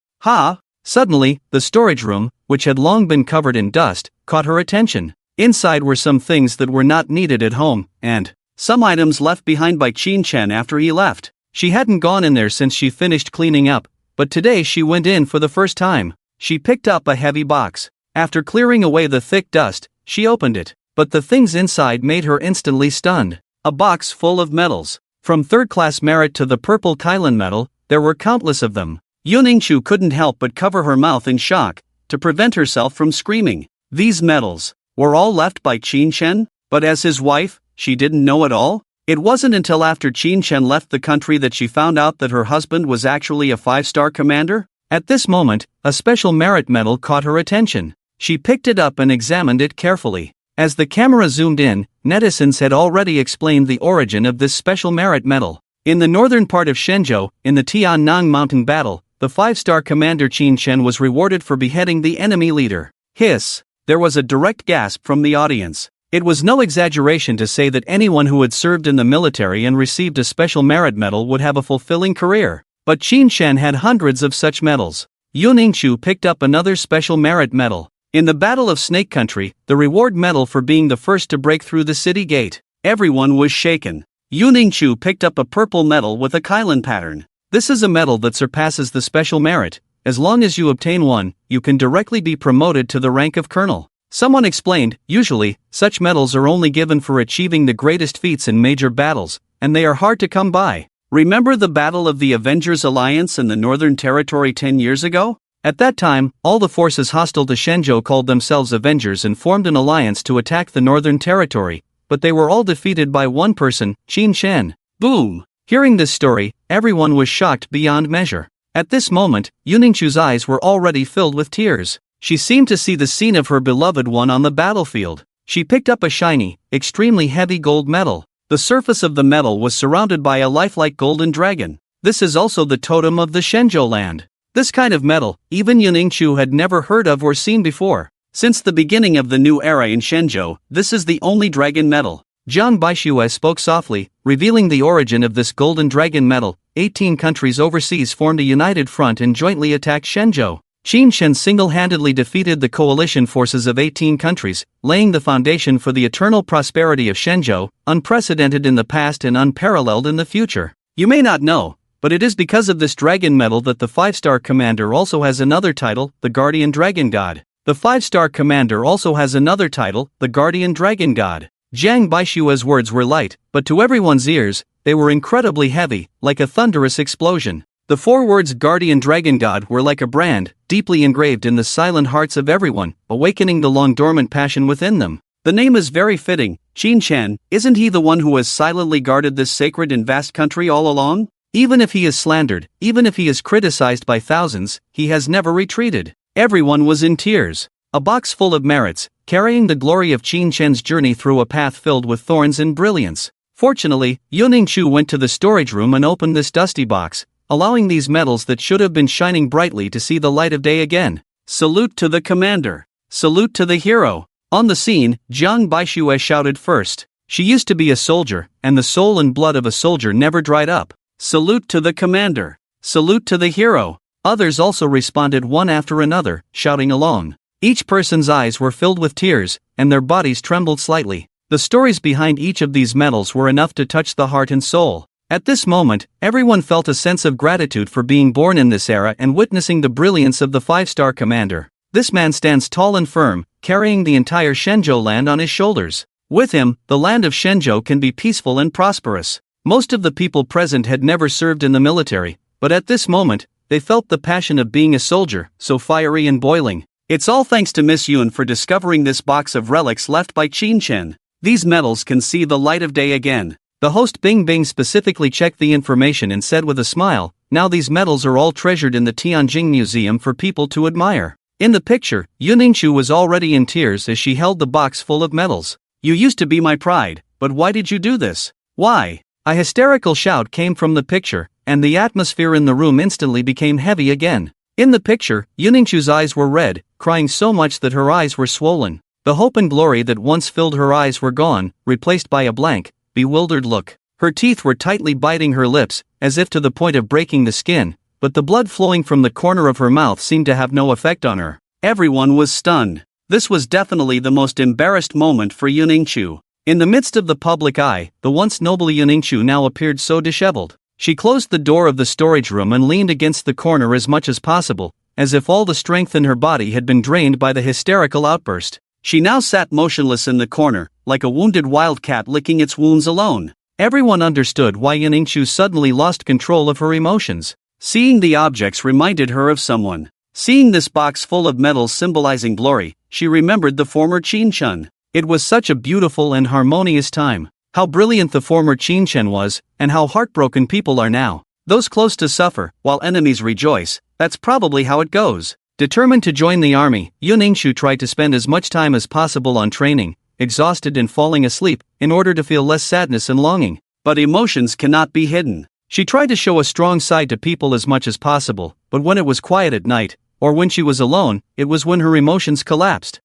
Suddenly, the storage room, which had long been covered in dust, caught her attention. Inside were some things that were not needed at home, and some items left behind by Qin Chen after he left. She hadn't gone in there since she finished cleaning up, but today she went in for the first time. She picked up a heavy box. After clearing away the thick dust, she opened it, but the things inside made her instantly stunned. A box full of medals. From third-class merit to the purple Kylan medal, there were countless of them. Yuning-chu couldn't help but cover her mouth in shock, to prevent herself from screaming. These medals were all left by Qin Chen, but as his wife, she didn't know it all? It wasn't until after Qin Chen left the country that she found out that her husband was actually a 5-star commander? At this moment, a special merit medal caught her attention. She picked it up and examined it carefully. As the camera zoomed in, netizens had already explained the origin of this special merit medal. In the northern part of Shenzhou, in the Tiannang Mountain battle, the 5-star commander Qin Chen was rewarded for beheading the enemy leader. Hiss! There was a direct gasp from the audience. It was no exaggeration to say that anyone who had served in the military and received a special merit medal would have a fulfilling career. But Qin Chen had hundreds of such medals. Yuning-chu picked up another special merit medal. In the Battle of Snake Country, the reward medal for being the first to break through the city gate. Everyone was shaken. Yuning-chu picked up a purple medal with a Kylan pattern. This is a medal that surpasses the special merit. As long as you obtain one, you can directly be promoted to the rank of colonel. Someone explained, usually, such medals are only given for achieving the greatest feats in major battles, and they are hard to come by. Remember the Battle of the Avengers Alliance in the Northern Territory 10 years ago? At that time, all the forces hostile to Shenzhou called themselves Avengers and formed an alliance to attack the Northern Territory, but they were all defeated by one person, Qin Chen. Boom! Hearing this story, everyone was shocked beyond measure. At this moment, Yuning-chu's eyes were already filled with tears. She seemed to see the scene of her beloved one on the battlefield. She picked up a shiny, extremely heavy gold medal. The surface of the medal was surrounded by a lifelike golden dragon. This is also the totem of the Shenzhou land. This kind of medal, even Yuning-chu had never heard of or seen before. Since the beginning of the new era in Shenzhou, this is the only dragon medal. Zhang Baixue spoke softly, revealing the origin of this golden dragon medal. 18 countries overseas formed a united front and jointly attacked Shenzhou. Qin Shen single-handedly defeated the coalition forces of 18 countries, laying the foundation for the eternal prosperity of Shenzhou, unprecedented in the past and unparalleled in the future. You may not know, but it is because of this dragon medal that the 5-star commander also has another title, the Guardian Dragon God. The 5-star commander also has another title, the Guardian Dragon God. Jiang Baishua's words were light, but to everyone's ears, they were incredibly heavy, like a thunderous explosion. The 4 words Guardian Dragon God were like a brand, deeply engraved in the silent hearts of everyone, awakening the long-dormant passion within them. The name is very fitting. Qin Shen, isn't he the one who has silently guarded this sacred and vast country all along? Even if he is slandered, even if he is criticized by thousands, he has never retreated. Everyone was in tears. A box full of merits, carrying the glory of Qin Shen's journey through a path filled with thorns and brilliance. Fortunately, Yuningshu went to the storage room and opened this dusty box, allowing these medals that should have been shining brightly to see the light of day again. Salute to the commander. Salute to the hero. On the scene, Jiang Baishue shouted first. She used to be a soldier, and the soul and blood of a soldier never dried up. Salute to the commander. Salute to the hero. Others also responded one after another, shouting along. Each person's eyes were filled with tears, and their bodies trembled slightly. The stories behind each of these medals were enough to touch the heart and soul. At this moment, everyone felt a sense of gratitude for being born in this era and witnessing the brilliance of the 5-star commander. This man stands tall and firm, carrying the entire Shenzhou land on his shoulders. With him, the land of Shenzhou can be peaceful and prosperous. Most of the people present had never served in the military, but at this moment, they felt the passion of being a soldier, so fiery and boiling. It's all thanks to Miss Yun for discovering this box of relics left by Qin Shen. These medals can see the light of day again. The host Bing Bing specifically checked the information and said with a smile, now these medals are all treasured in the Tianjin Museum for people to admire. In the picture, Yuningshu was already in tears as she held the box full of medals. You used to be my pride, but why did you do this? Why? A hysterical shout came from the picture, and the atmosphere in the room instantly became heavy again. In the picture, Yuningshu's eyes were red, crying so much that her eyes were swollen. The hope and glory that once filled her eyes were gone, replaced by a blank, bewildered look. Her teeth were tightly biting her lips, as if to the point of breaking the skin, but the blood flowing from the corner of her mouth seemed to have no effect on her. Everyone was stunned. This was definitely the most embarrassed moment for Yuningshu. In the midst of the public eye, the once noble Yuningshu now appeared so disheveled. She closed the door of the storage room and leaned against the corner as much as possible, as if all the strength in her body had been drained by the hysterical outburst. She now sat motionless in the corner, like a wounded wildcat licking its wounds alone. Everyone understood why Yuningshu suddenly lost control of her emotions. Seeing the objects reminded her of someone. Seeing this box full of medals symbolizing glory, she remembered the former Qin Shen. It was such a beautiful and harmonious time. How brilliant the former Qin Shen was, and how heartbroken people are now. Those close to suffer, while enemies rejoice. That's probably how it goes. Determined to join the army, Yuningshu tried to spend as much time as possible on training, exhausted and falling asleep, in order to feel less sadness and longing. But emotions cannot be hidden. She tried to show a strong side to people as much as possible, but when it was quiet at night, or when she was alone, it was when her emotions collapsed.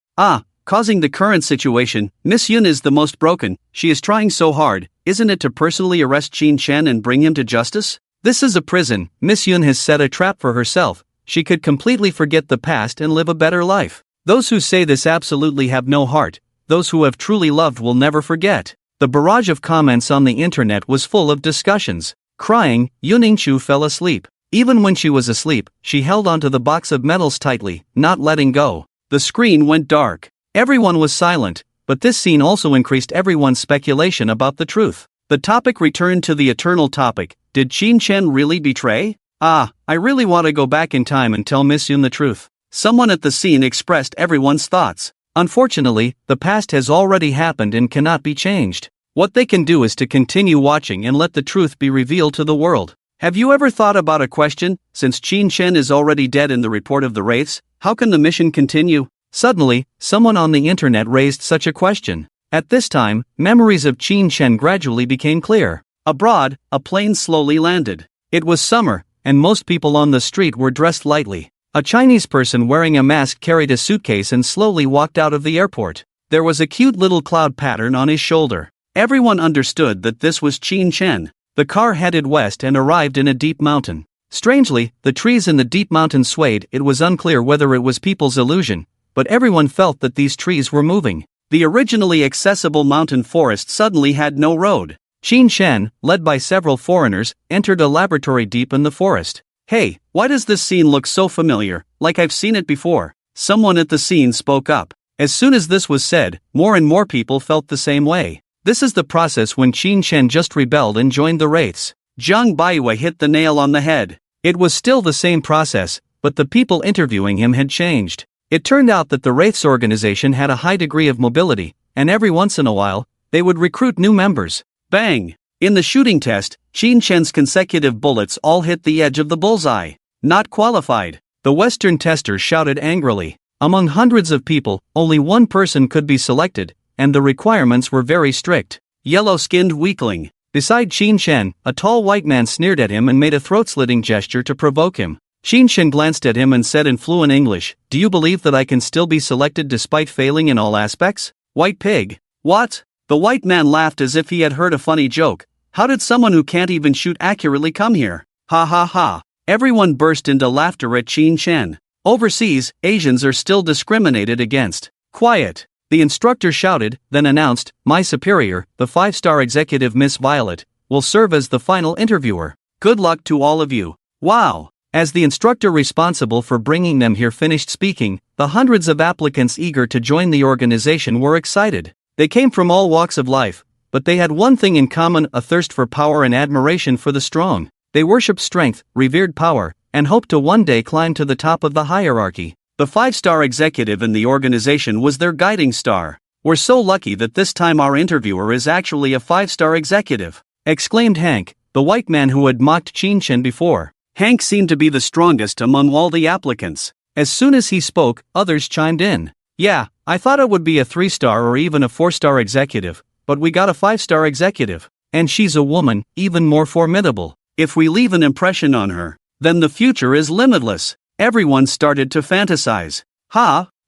Causing the current situation, Miss Yun is the most broken. She is trying so hard, isn't it, to personally arrest Qin Shen and bring him to justice? This is a prison. Miss Yun has set a trap for herself. She could completely forget the past and live a better life. Those who say this absolutely have no heart. Those who have truly loved will never forget. The barrage of comments on the internet was full of discussions. Crying, Yuningshu fell asleep. Even when she was asleep, she held onto the box of medals tightly, not letting go. The screen went dark. Everyone was silent, but this scene also increased everyone's speculation about the truth. The topic returned to the eternal topic. Did Qin Shen really betray? I really want to go back in time and tell Miss Yun the truth. Someone at the scene expressed everyone's thoughts. Unfortunately, the past has already happened and cannot be changed. What they can do is to continue watching and let the truth be revealed to the world. Have you ever thought about a question? Since Qin Shen is already dead in the report of the wraiths, how can the mission continue? Suddenly, someone on the internet raised such a question. At this time, memories of Qin Shen gradually became clear. Abroad, a plane slowly landed. It was summer, and most people on the street were dressed lightly. A Chinese person wearing a mask carried a suitcase and slowly walked out of the airport. There was a cute little cloud pattern on his shoulder. Everyone understood that this was Qin Shen. The car headed west and arrived in a deep mountain. Strangely, the trees in the deep mountains swayed. It was unclear whether it was people's illusion, but everyone felt that these trees were moving. The originally accessible mountain forest suddenly had no road. Qin Shen, led by several foreigners, entered a laboratory deep in the forest. "Hey, why does this scene look so familiar, like I've seen it before?" Someone at the scene spoke up. As soon as this was said, more and more people felt the same way. This is the process when Qin Shen just rebelled and joined the Wraiths. Zhang Baiwei hit the nail on the head. It was still the same process, but the people interviewing him had changed. It turned out that the Wraiths organization had a high degree of mobility, and every once in a while, they would recruit new members. Bang! In the shooting test, Qin Shen's consecutive bullets all hit the edge of the bullseye. Not qualified. The Western tester shouted angrily. Among hundreds of people, only one person could be selected, and the requirements were very strict. Yellow-skinned weakling. Beside Qin Shen, a tall white man sneered at him and made a throat-slitting gesture to provoke him. Qin Shen glanced at him and said in fluent English, "Do you believe that I can still be selected despite failing in all aspects? White pig." "What?" The white man laughed as if he had heard a funny joke. "How did someone who can't even shoot accurately come here?" Ha ha ha. Everyone burst into laughter at Qin Shen. Overseas, Asians are still discriminated against. Quiet. The instructor shouted, then announced, "My superior, the 5-star executive Miss Violet, will serve as the final interviewer. Good luck to all of you." Wow. As the instructor responsible for bringing them here finished speaking, the hundreds of applicants eager to join the organization were excited. They came from all walks of life, but they had one thing in common: a thirst for power and admiration for the strong. They worshipped strength, revered power, and hoped to one day climb to the top of the hierarchy. The 5-star executive in the organization was their guiding star. "We're so lucky that this time our interviewer is actually a 5-star executive," exclaimed Hank, the white man who had mocked Qin Shen before. Hank seemed to be the strongest among all the applicants. As soon as he spoke, others chimed in. "Yeah, I thought it would be a 3-star or even a 4-star executive, but we got a 5-star executive. And she's a woman, even more formidable. If we leave an impression on her, then the future is limitless." Everyone started to fantasize.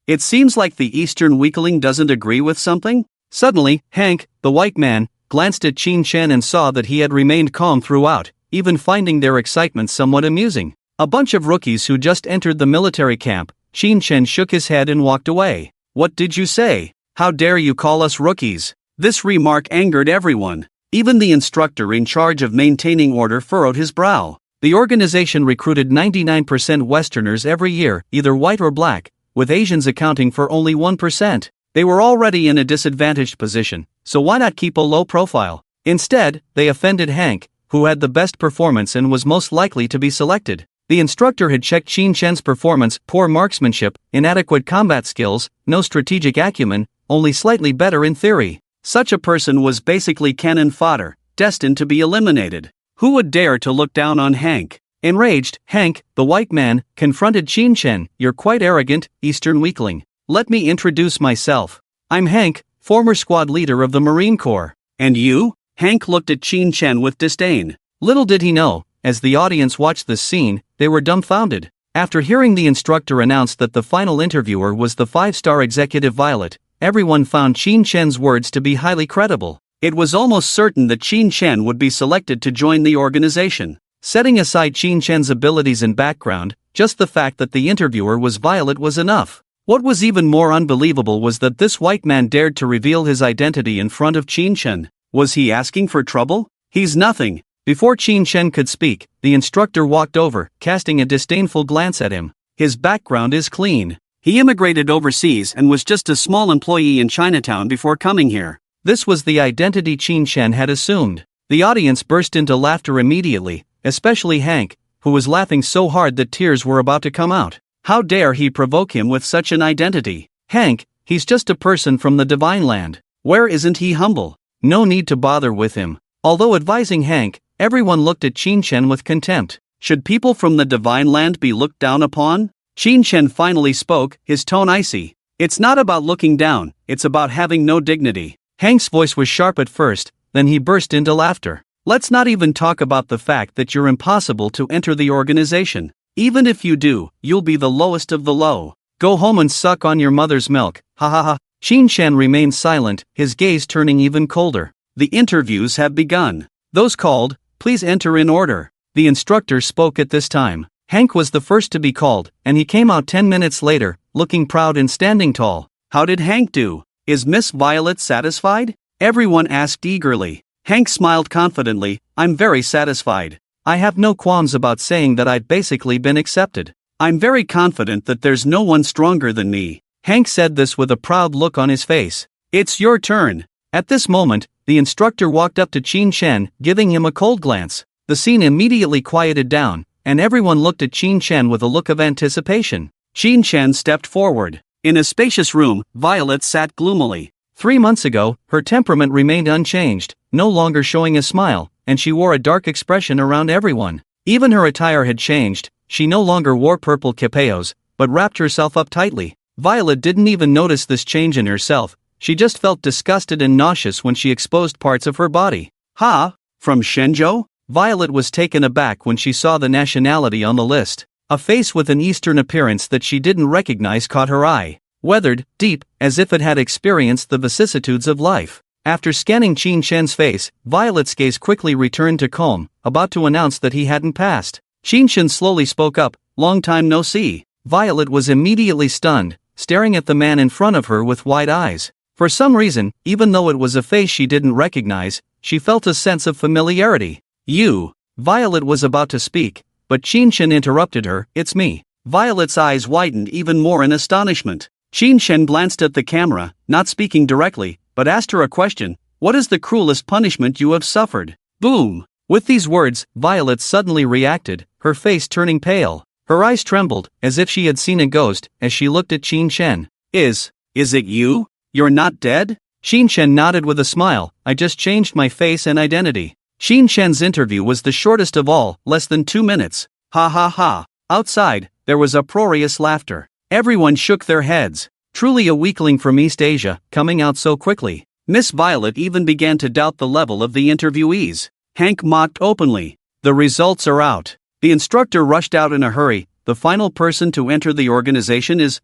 It seems like the Eastern weakling doesn't agree with something? Suddenly, Hank, the white man, glanced at Qin Shen and saw that he had remained calm throughout, even finding their excitement somewhat amusing. A bunch of rookies who just entered the military camp. Qin Shen shook his head and walked away. "What did you say? How dare you call us rookies?" This remark angered everyone. Even the instructor in charge of maintaining order furrowed his brow. The organization recruited 99% Westerners every year, either white or black, with Asians accounting for only 1%. They were already in a disadvantaged position, so why not keep a low profile? Instead, they offended Hank, who had the best performance and was most likely to be selected. The instructor had checked Qin Shen's performance: poor marksmanship, inadequate combat skills, no strategic acumen, only slightly better in theory. Such a person was basically cannon fodder, destined to be eliminated. Who would dare to look down on Hank? Enraged, Hank, the white man, confronted Qin Shen. "You're quite arrogant, Eastern weakling. Let me introduce myself. I'm Hank, former squad leader of the Marine Corps." "And you?" Hank looked at Qin Shen with disdain. Little did he know, as the audience watched this scene, they were dumbfounded. After hearing the instructor announce that the final interviewer was the 5-star executive Violet, everyone found Qin Shen's words to be highly credible. It was almost certain that Qin Shen would be selected to join the organization. Setting aside Qin Shen's abilities and background, just the fact that the interviewer was Violet was enough. What was even more unbelievable was that this white man dared to reveal his identity in front of Qin Shen. Was he asking for trouble? "He's nothing." Before Qin Shen could speak, the instructor walked over, casting a disdainful glance at him. "His background is clean. He immigrated overseas and was just a small employee in Chinatown before coming here." This was the identity Qin Shen had assumed. The audience burst into laughter immediately, especially Hank, who was laughing so hard that tears were about to come out. How dare he provoke him with such an identity? Hank, he's just a person from the divine land. Where isn't he humble? No need to bother with him. Although advising Hank, everyone looked at Qin Shen with contempt. Should people from the divine land be looked down upon? Qin Shen finally spoke, his tone icy. "It's not about looking down, it's about having no dignity." Hank's voice was sharp at first, then he burst into laughter. "Let's not even talk about the fact that you're impossible to enter the organization. Even if you do, you'll be the lowest of the low. Go home and suck on your mother's milk, ha ha ha." Qin Shen remained silent, his gaze turning even colder. "The interviews have begun. Those called, please enter in order." The instructor spoke at this time. Hank was the first to be called, and he came out 10 minutes later, looking proud and standing tall. How did Hank do? Is Miss Violet satisfied? Everyone asked eagerly. Hank smiled confidently. I'm very satisfied. I have no qualms about saying that I've basically been accepted. I'm very confident that there's no one stronger than me. Hank said this with a proud look on his face. It's your turn. At this moment, the instructor walked up to Qin Shen, giving him a cold glance. The scene immediately quieted down, and everyone looked at Qin Shen with a look of anticipation. Qin Shen stepped forward. In a spacious room, Violet sat gloomily. 3 months ago, her temperament remained unchanged, no longer showing a smile, and she wore a dark expression around everyone. Even her attire had changed. She no longer wore purple capellos, but wrapped herself up tightly. Violet didn't even notice this change in herself. She just felt disgusted and nauseous when she exposed parts of her body. Ha! From Shenzhou? Violet was taken aback when she saw the nationality on the list. A face with an Eastern appearance that she didn't recognize caught her eye. Weathered, deep, as if it had experienced the vicissitudes of life. After scanning Qin Shen's face, Violet's gaze quickly returned to calm, about to announce that he hadn't passed. Qin Shen slowly spoke up, "Long time no see." Violet was immediately stunned, staring at the man in front of her with wide eyes. For some reason, even though it was a face she didn't recognize, she felt a sense of familiarity. You. Violet was about to speak, but Qin Shen interrupted her. It's me. Violet's eyes widened even more in astonishment. Qin Shen glanced at the camera, not speaking directly, but asked her a question. What is the cruelest punishment you have suffered? Boom! With these words, Violet suddenly reacted, her face turning pale. Her eyes trembled, as if she had seen a ghost, as she looked at Qin Shen. Is it you? You're not dead? Qin Shen nodded with a smile. I just changed my face and identity. Qin Shen's interview was the shortest of all, less than 2 minutes. Ha ha ha. Outside, there was uproarious laughter. Everyone shook their heads. Truly a weakling from East Asia, coming out so quickly. Miss Violet even began to doubt the level of the interviewees. Hank mocked openly. The results are out. The instructor rushed out in a hurry. The final person to enter the organization is,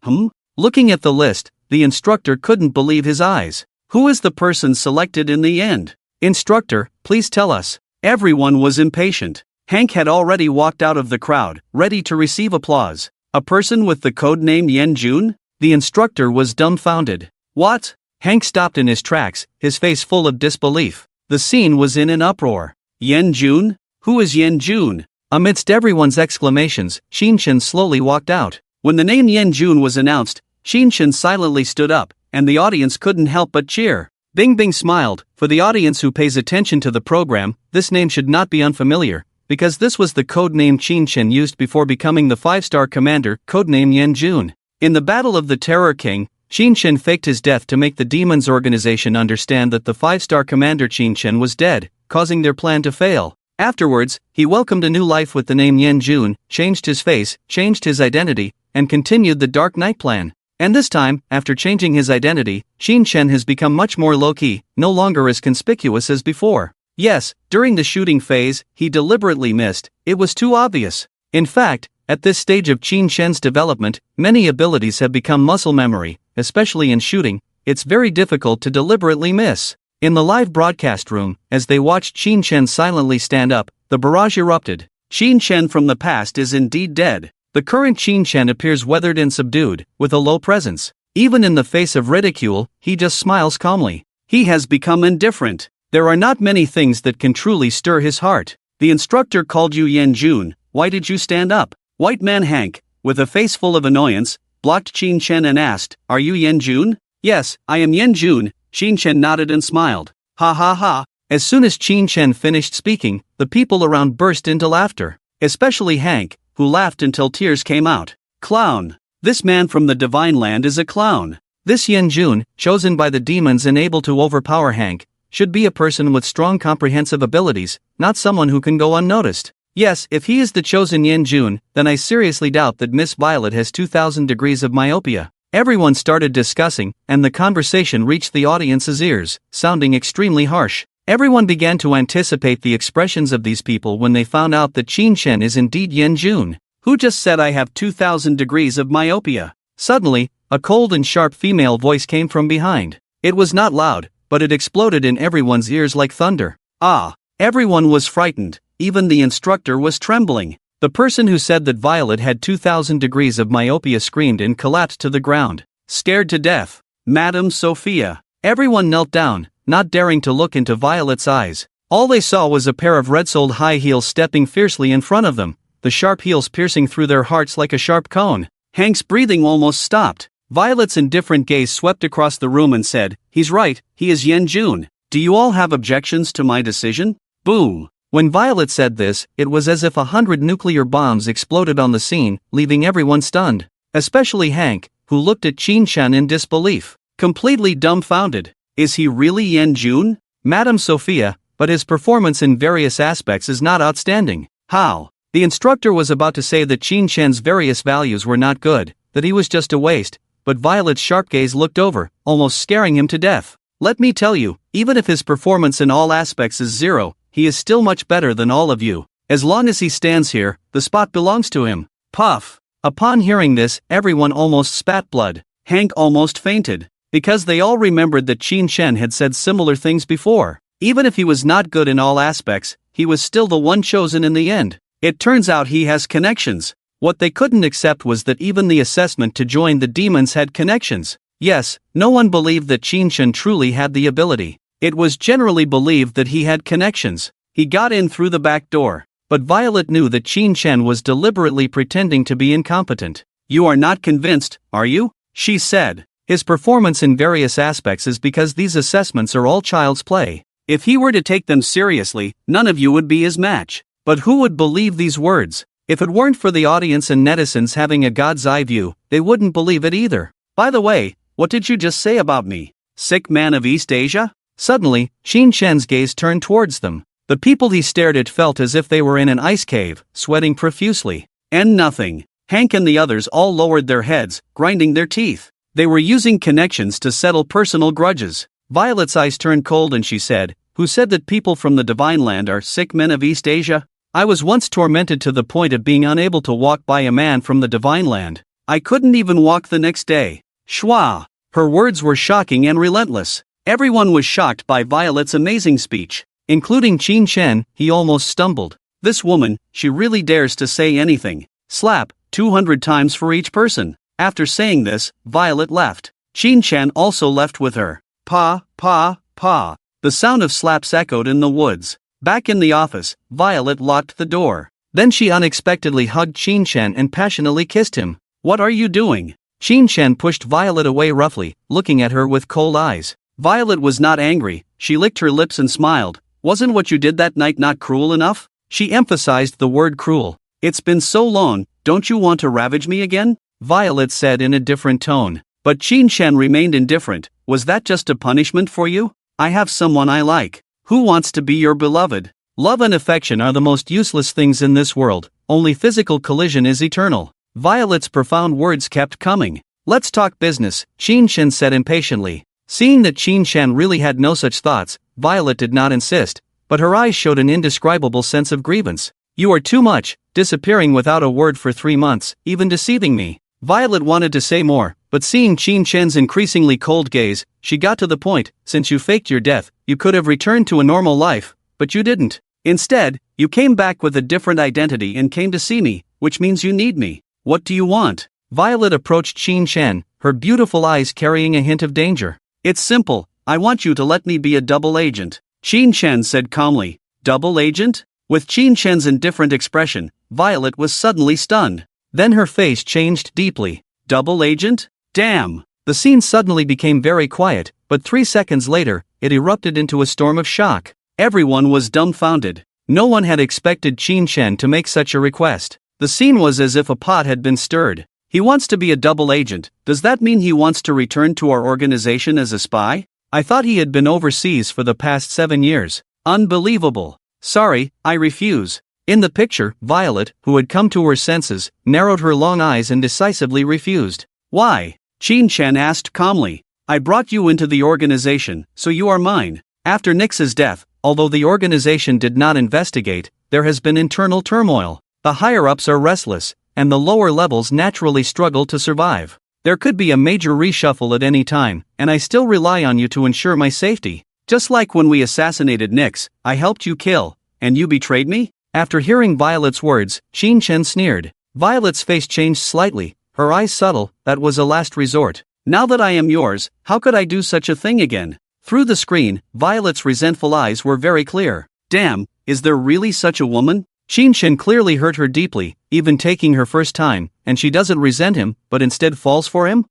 Looking at the list, the instructor couldn't believe his eyes. Who is the person selected in the end? Instructor, please tell us. Everyone was impatient. Hank had already walked out of the crowd, ready to receive applause. A person with the code name Yen Jun? The instructor was dumbfounded. What? Hank stopped in his tracks, his face full of disbelief. The scene was in an uproar. Yen Jun? Who is Yen Jun? Amidst everyone's exclamations, Qin Shen slowly walked out. When the name Yen Jun was announced, Qin Shen silently stood up, and the audience couldn't help but cheer. Bing Bing smiled. For the audience who pays attention to the program, this name should not be unfamiliar, because this was the code name Qin Shen used before becoming the 5-star commander, codename Yen Jun. In the Battle of the Terror King, Qin Shen faked his death to make the Demons organization understand that the 5-star commander Qin Shen was dead, causing their plan to fail. Afterwards, he welcomed a new life with the name Yen Jun, changed his face, changed his identity, and continued the Dark Knight plan. And this time, after changing his identity, Qin Shen has become much more low-key, no longer as conspicuous as before. Yes, during the shooting phase, he deliberately missed. It was too obvious. In fact, at this stage of Qin Shen's development, many abilities have become muscle memory, especially in shooting. It's very difficult to deliberately miss. In the live broadcast room, as they watched Qin Shen silently stand up, the barrage erupted. Qin Shen from the past is indeed dead. The current Qin Shen appears weathered and subdued, with a low presence. Even in the face of ridicule, he just smiles calmly. He has become indifferent. There are not many things that can truly stir his heart. The instructor called you Yen Jun. Why did you stand up? White man Hank, with a face full of annoyance, blocked Qin Shen and asked, Are you Yen Jun? Yes, I am Yen Jun. Qin Shen nodded and smiled. Ha ha ha. As soon as Qin Shen finished speaking, the people around burst into laughter. Especially Hank, who laughed until tears came out. Clown. This man from the Divine Land is a clown. This Yen Jun, chosen by the demons and able to overpower Hank, should be a person with strong comprehensive abilities, not someone who can go unnoticed. Yes, if he is the chosen Yen Jun, then I seriously doubt that Miss Violet has 2,000 degrees of myopia. Everyone started discussing, and the conversation reached the audience's ears, sounding extremely harsh. Everyone began to anticipate the expressions of these people when they found out that Qin Shen is indeed Yen Jun. Who just said I have 2,000 degrees of myopia? Suddenly, a cold and sharp female voice came from behind. It was not loud, but it exploded in everyone's ears like thunder. Ah! Everyone was frightened. even the instructor was trembling. The person who said that Violet had 2,000 degrees of myopia screamed and collapsed to the ground, scared to death. Madame Sophia. Everyone knelt down, not daring to look into Violet's eyes. All they saw was a pair of red-soled high heels stepping fiercely in front of them, the sharp heels piercing through their hearts like a sharp cone. Hank's breathing almost stopped. Violet's indifferent gaze swept across the room and said, "He's right, he is Yen Jun. Do you all have objections to my decision?" Boom. When Violet said this, it was as if 100 nuclear bombs exploded on the scene, leaving everyone stunned. Especially Hank, who looked at Qin-chan in disbelief. Completely dumbfounded. Is he really Yen Jun? Madame Sophia, but his performance in various aspects is not outstanding. How? The instructor was about to say that Qin-chan's various values were not good, that he was just a waste, but Violet's sharp gaze looked over, almost scaring him to death. Let me tell you, even if his performance in all aspects is 0, he is still much better than all of you. As long as he stands here, the spot belongs to him. Puff. Upon hearing this, everyone almost spat blood. Hank almost fainted, because they all remembered that Qin-chan had said similar things before. Even if he was not good in all aspects, he was still the one chosen in the end. It turns out he has connections. What they couldn't accept was that even the assessment to join the demons had connections. Yes, no one believed that Qin-chan truly had the ability. It was generally believed that he had connections. He got in through the back door. But Violet knew that Qin-chan was deliberately pretending to be incompetent. "You are not convinced, are you?" she said. His performance in various aspects is because these assessments are all child's play. If he were to take them seriously, none of you would be his match. But who would believe these words? If it weren't for the audience and netizens having a god's eye view, they wouldn't believe it either. By the way, what did you just say about me? Sick man of East Asia? Suddenly, Qin-chan's gaze turned towards them. The people he stared at felt as if they were in an ice cave, sweating profusely. And nothing. Hank and the others all lowered their heads, grinding their teeth. They were using connections to settle personal grudges. Violet's eyes turned cold and she said, "Who said that people from the Divine Land are sick men of East Asia? I was once tormented to the point of being unable to walk by a man from the Divine Land. I couldn't even walk the next day." Schwa. Her words were shocking and relentless. Everyone was shocked by Violet's amazing speech. Including Qin-chan, he almost stumbled. This woman, she really dares to say anything. Slap, 200 times for each person. After saying this, Violet left. Qin-chan also left with her. Pa, pa, pa. The sound of slaps echoed in the woods. Back in the office, Violet locked the door. Then she unexpectedly hugged Qin-chan and passionately kissed him. "What are you doing?" Qin-chan pushed Violet away roughly, looking at her with cold eyes. Violet was not angry, she licked her lips and smiled. "Wasn't what you did that night not cruel enough?" She emphasized the word cruel. "It's been so long, don't you want to ravage me again?" Violet said in a different tone. But Qin-chan remained indifferent. "Was that just a punishment for you? I have someone I like. Who wants to be your beloved? Love and affection are the most useless things in this world, only physical collision is eternal." Violet's profound words kept coming. "Let's talk business," Qin-chan said impatiently. Seeing that Qin-chan really had no such thoughts, Violet did not insist, but her eyes showed an indescribable sense of grievance. "You are too much, disappearing without a word for 3 months, even deceiving me." Violet wanted to say more, but seeing Qin-chan's increasingly cold gaze, she got to the point. "Since you faked your death, you could have returned to a normal life, but you didn't. Instead, you came back with a different identity and came to see me, which means you need me. What do you want?" Violet approached Qin-chan, her beautiful eyes carrying a hint of danger. "It's simple, I want you to let me be a double agent," Qin-chan said calmly. "Double agent?" With Qin-chan's indifferent expression, Violet was suddenly stunned. Then her face changed deeply. "Double agent? Damn!" The scene suddenly became very quiet, but 3 seconds later, it erupted into a storm of shock. Everyone was dumbfounded. No one had expected Qin-chan to make such a request. The scene was as if a pot had been stirred. "He wants to be a double agent, does that mean he wants to return to our organization as a spy? I thought he had been overseas for the past 7 years. Unbelievable. Sorry, I refuse." In the picture, Violet, who had come to her senses, narrowed her long eyes and decisively refused. "Why?" Qin-chan asked calmly. "I brought you into the organization, so you are mine." After Nicks's death, although the organization did not investigate, there has been internal turmoil. The higher-ups are restless, and the lower levels naturally struggle to survive. There could be a major reshuffle at any time, and I still rely on you to ensure my safety. Just like when we assassinated Nicks, I helped you kill, and you betrayed me? After hearing Violet's words, Qin Chen sneered. Violet's face changed slightly, her eyes subtle. That was a last resort. Now that I am yours, how could I do such a thing again? Through the screen, Violet's resentful eyes were very clear. Damn, is there really such a woman? Qin Chen clearly hurt her deeply, even taking her first time, and she doesn't resent him, but instead falls for him?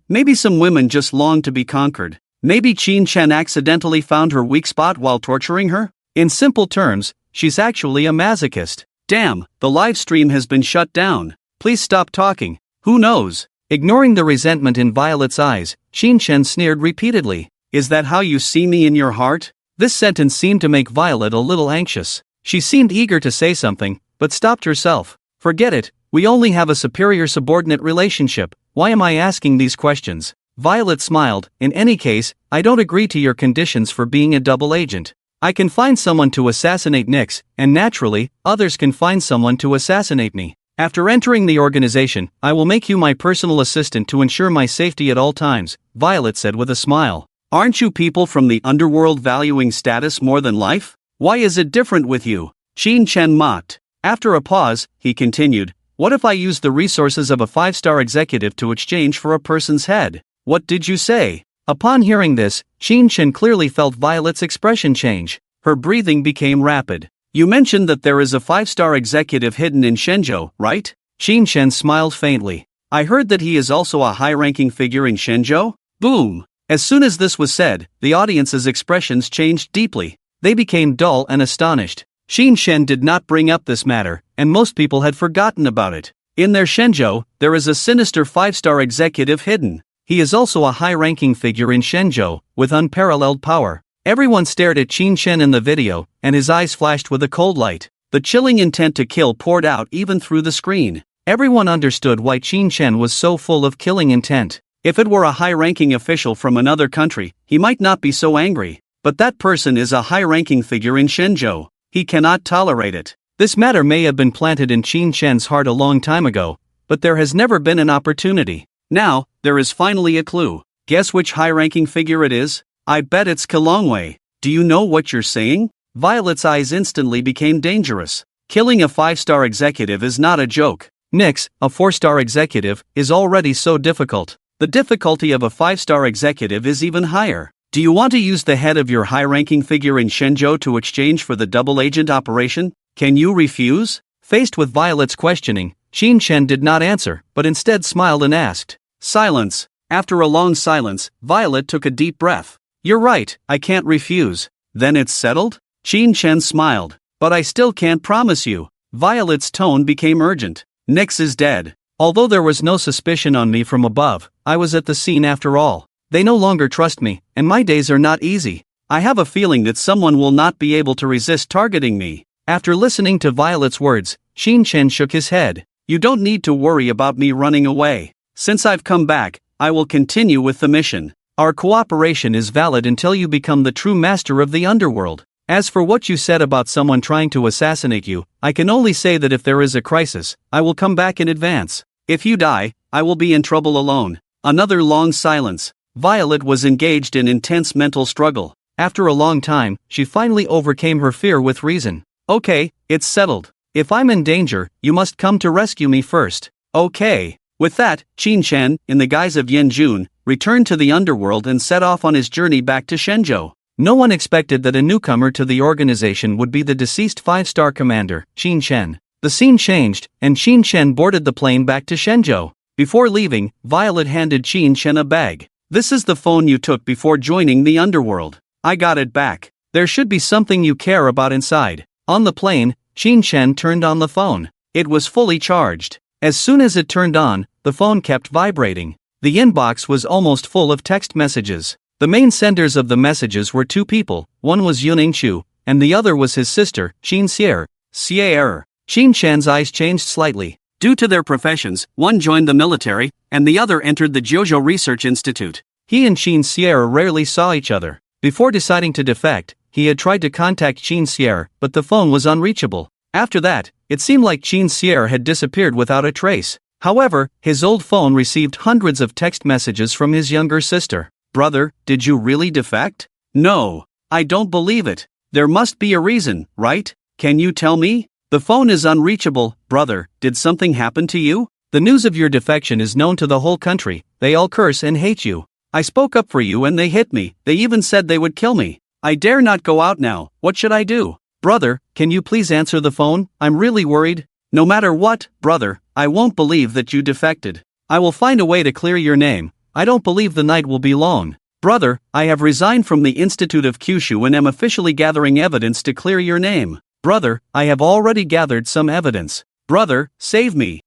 Maybe some women just long to be conquered. Maybe Qin Chen accidentally found her weak spot while torturing her? In simple terms, she's actually a masochist. Damn, the live stream has been shut down. Please stop talking. Who knows? Ignoring the resentment in Violet's eyes, Qin Chen sneered repeatedly. Is that how you see me in your heart? This sentence seemed to make Violet a little anxious. She seemed eager to say something, but stopped herself. Forget it, we only have a superior-subordinate relationship. Why am I asking these questions? Violet smiled. In any case, I don't agree to your conditions for being a double agent. I can find someone to assassinate Nicks, and naturally, others can find someone to assassinate me. After entering the organization, I will make you my personal assistant to ensure my safety at all times, Violet said with a smile. Aren't you people from the underworld valuing status more than life? Why is it different with you? Qin Chen mocked. After a pause, he continued, what if I used the resources of a 5-star executive to exchange for a person's head? What did you say? Upon hearing this, Qin Chen clearly felt Violet's expression change. Her breathing became rapid. You mentioned that there is a 5-star executive hidden in Shenzhou, right? Qin Chen smiled faintly. I heard that he is also a high-ranking figure in Shenzhou? Boom! As soon as this was said, the audience's expressions changed deeply. They became dull and astonished. Qin Chen did not bring up this matter, and most people had forgotten about it. In their Shenzhou, there is a sinister 5-star executive hidden. He is also a high-ranking figure in Shenzhou, with unparalleled power. Everyone stared at Qin Chen in the video, and his eyes flashed with a cold light. The chilling intent to kill poured out even through the screen. Everyone understood why Qin Chen was so full of killing intent. If it were a high-ranking official from another country, he might not be so angry. But that person is a high-ranking figure in Shenzhou. He cannot tolerate it. This matter may have been planted in Qin Chen's heart a long time ago, but there has never been an opportunity. Now, there is finally a clue. Guess which high-ranking figure it is? I bet it's Kalongwei. Do you know what you're saying? Violet's eyes instantly became dangerous. Killing a 5-star executive is not a joke. Nicks, a 4-star executive, is already so difficult. The difficulty of a 5-star executive is even higher. Do you want to use the head of your high-ranking figure in Shenzhou to exchange for the double agent operation? Can you refuse? Faced with Violet's questioning, Qin Chen did not answer, but instead smiled and asked. Silence. After a long silence, Violet took a deep breath. You're right, I can't refuse. Then it's settled? Qin Chen smiled. But I still can't promise you. Violet's tone became urgent. Nicks is dead. Although there was no suspicion on me from above, I was at the scene after all. They no longer trust me, and my days are not easy. I have a feeling that someone will not be able to resist targeting me. After listening to Violet's words, Qin Chen shook his head. You don't need to worry about me running away. Since I've come back, I will continue with the mission. Our cooperation is valid until you become the true master of the underworld. As for what you said about someone trying to assassinate you, I can only say that if there is a crisis, I will come back in advance. If you die, I will be in trouble alone. Another long silence. Violet was engaged in intense mental struggle. After a long time, she finally overcame her fear with reason. Okay, it's settled. If I'm in danger, you must come to rescue me first. Okay. With that, Qin Chen, in the guise of Yan Jun, returned to the underworld and set off on his journey back to Shenzhou. No one expected that a newcomer to the organization would be the deceased 5-star commander, Qin Chen. The scene changed, and Qin Chen boarded the plane back to Shenzhou. Before leaving, Violet handed Qin Chen a bag. This is the phone you took before joining the underworld. I got it back. There should be something you care about inside. On the plane, Qin Chen turned on the phone. It was fully charged. As soon as it turned on, the phone kept vibrating. The inbox was almost full of text messages. The main senders of the messages were two people. One was Yuning Chu, and the other was his sister, Qin Xier. Qin Chen's eyes changed slightly. Due to their professions, one joined the military, and the other entered the Jiuzhou Research Institute. He and Qin Xier rarely saw each other. Before deciding to defect, he had tried to contact Qin Xier, but the phone was unreachable. After that, it seemed like Qin Xier had disappeared without a trace. However, his old phone received hundreds of text messages from his younger sister. Brother, did you really defect? No, I don't believe it. There must be a reason, right? Can you tell me? The phone is unreachable. Brother, did something happen to you? The news of your defection is known to the whole country. They all curse and hate you. I spoke up for you and they hit me. They even said they would kill me. I dare not go out now. What should I do? Brother, can you please answer the phone? I'm really worried. No matter what, brother, I won't believe that you defected. I will find a way to clear your name. I don't believe the night will be long. Brother, I have resigned from the Institute of Kyushu and am officially gathering evidence to clear your name. Brother, I have already gathered some evidence. Brother, save me.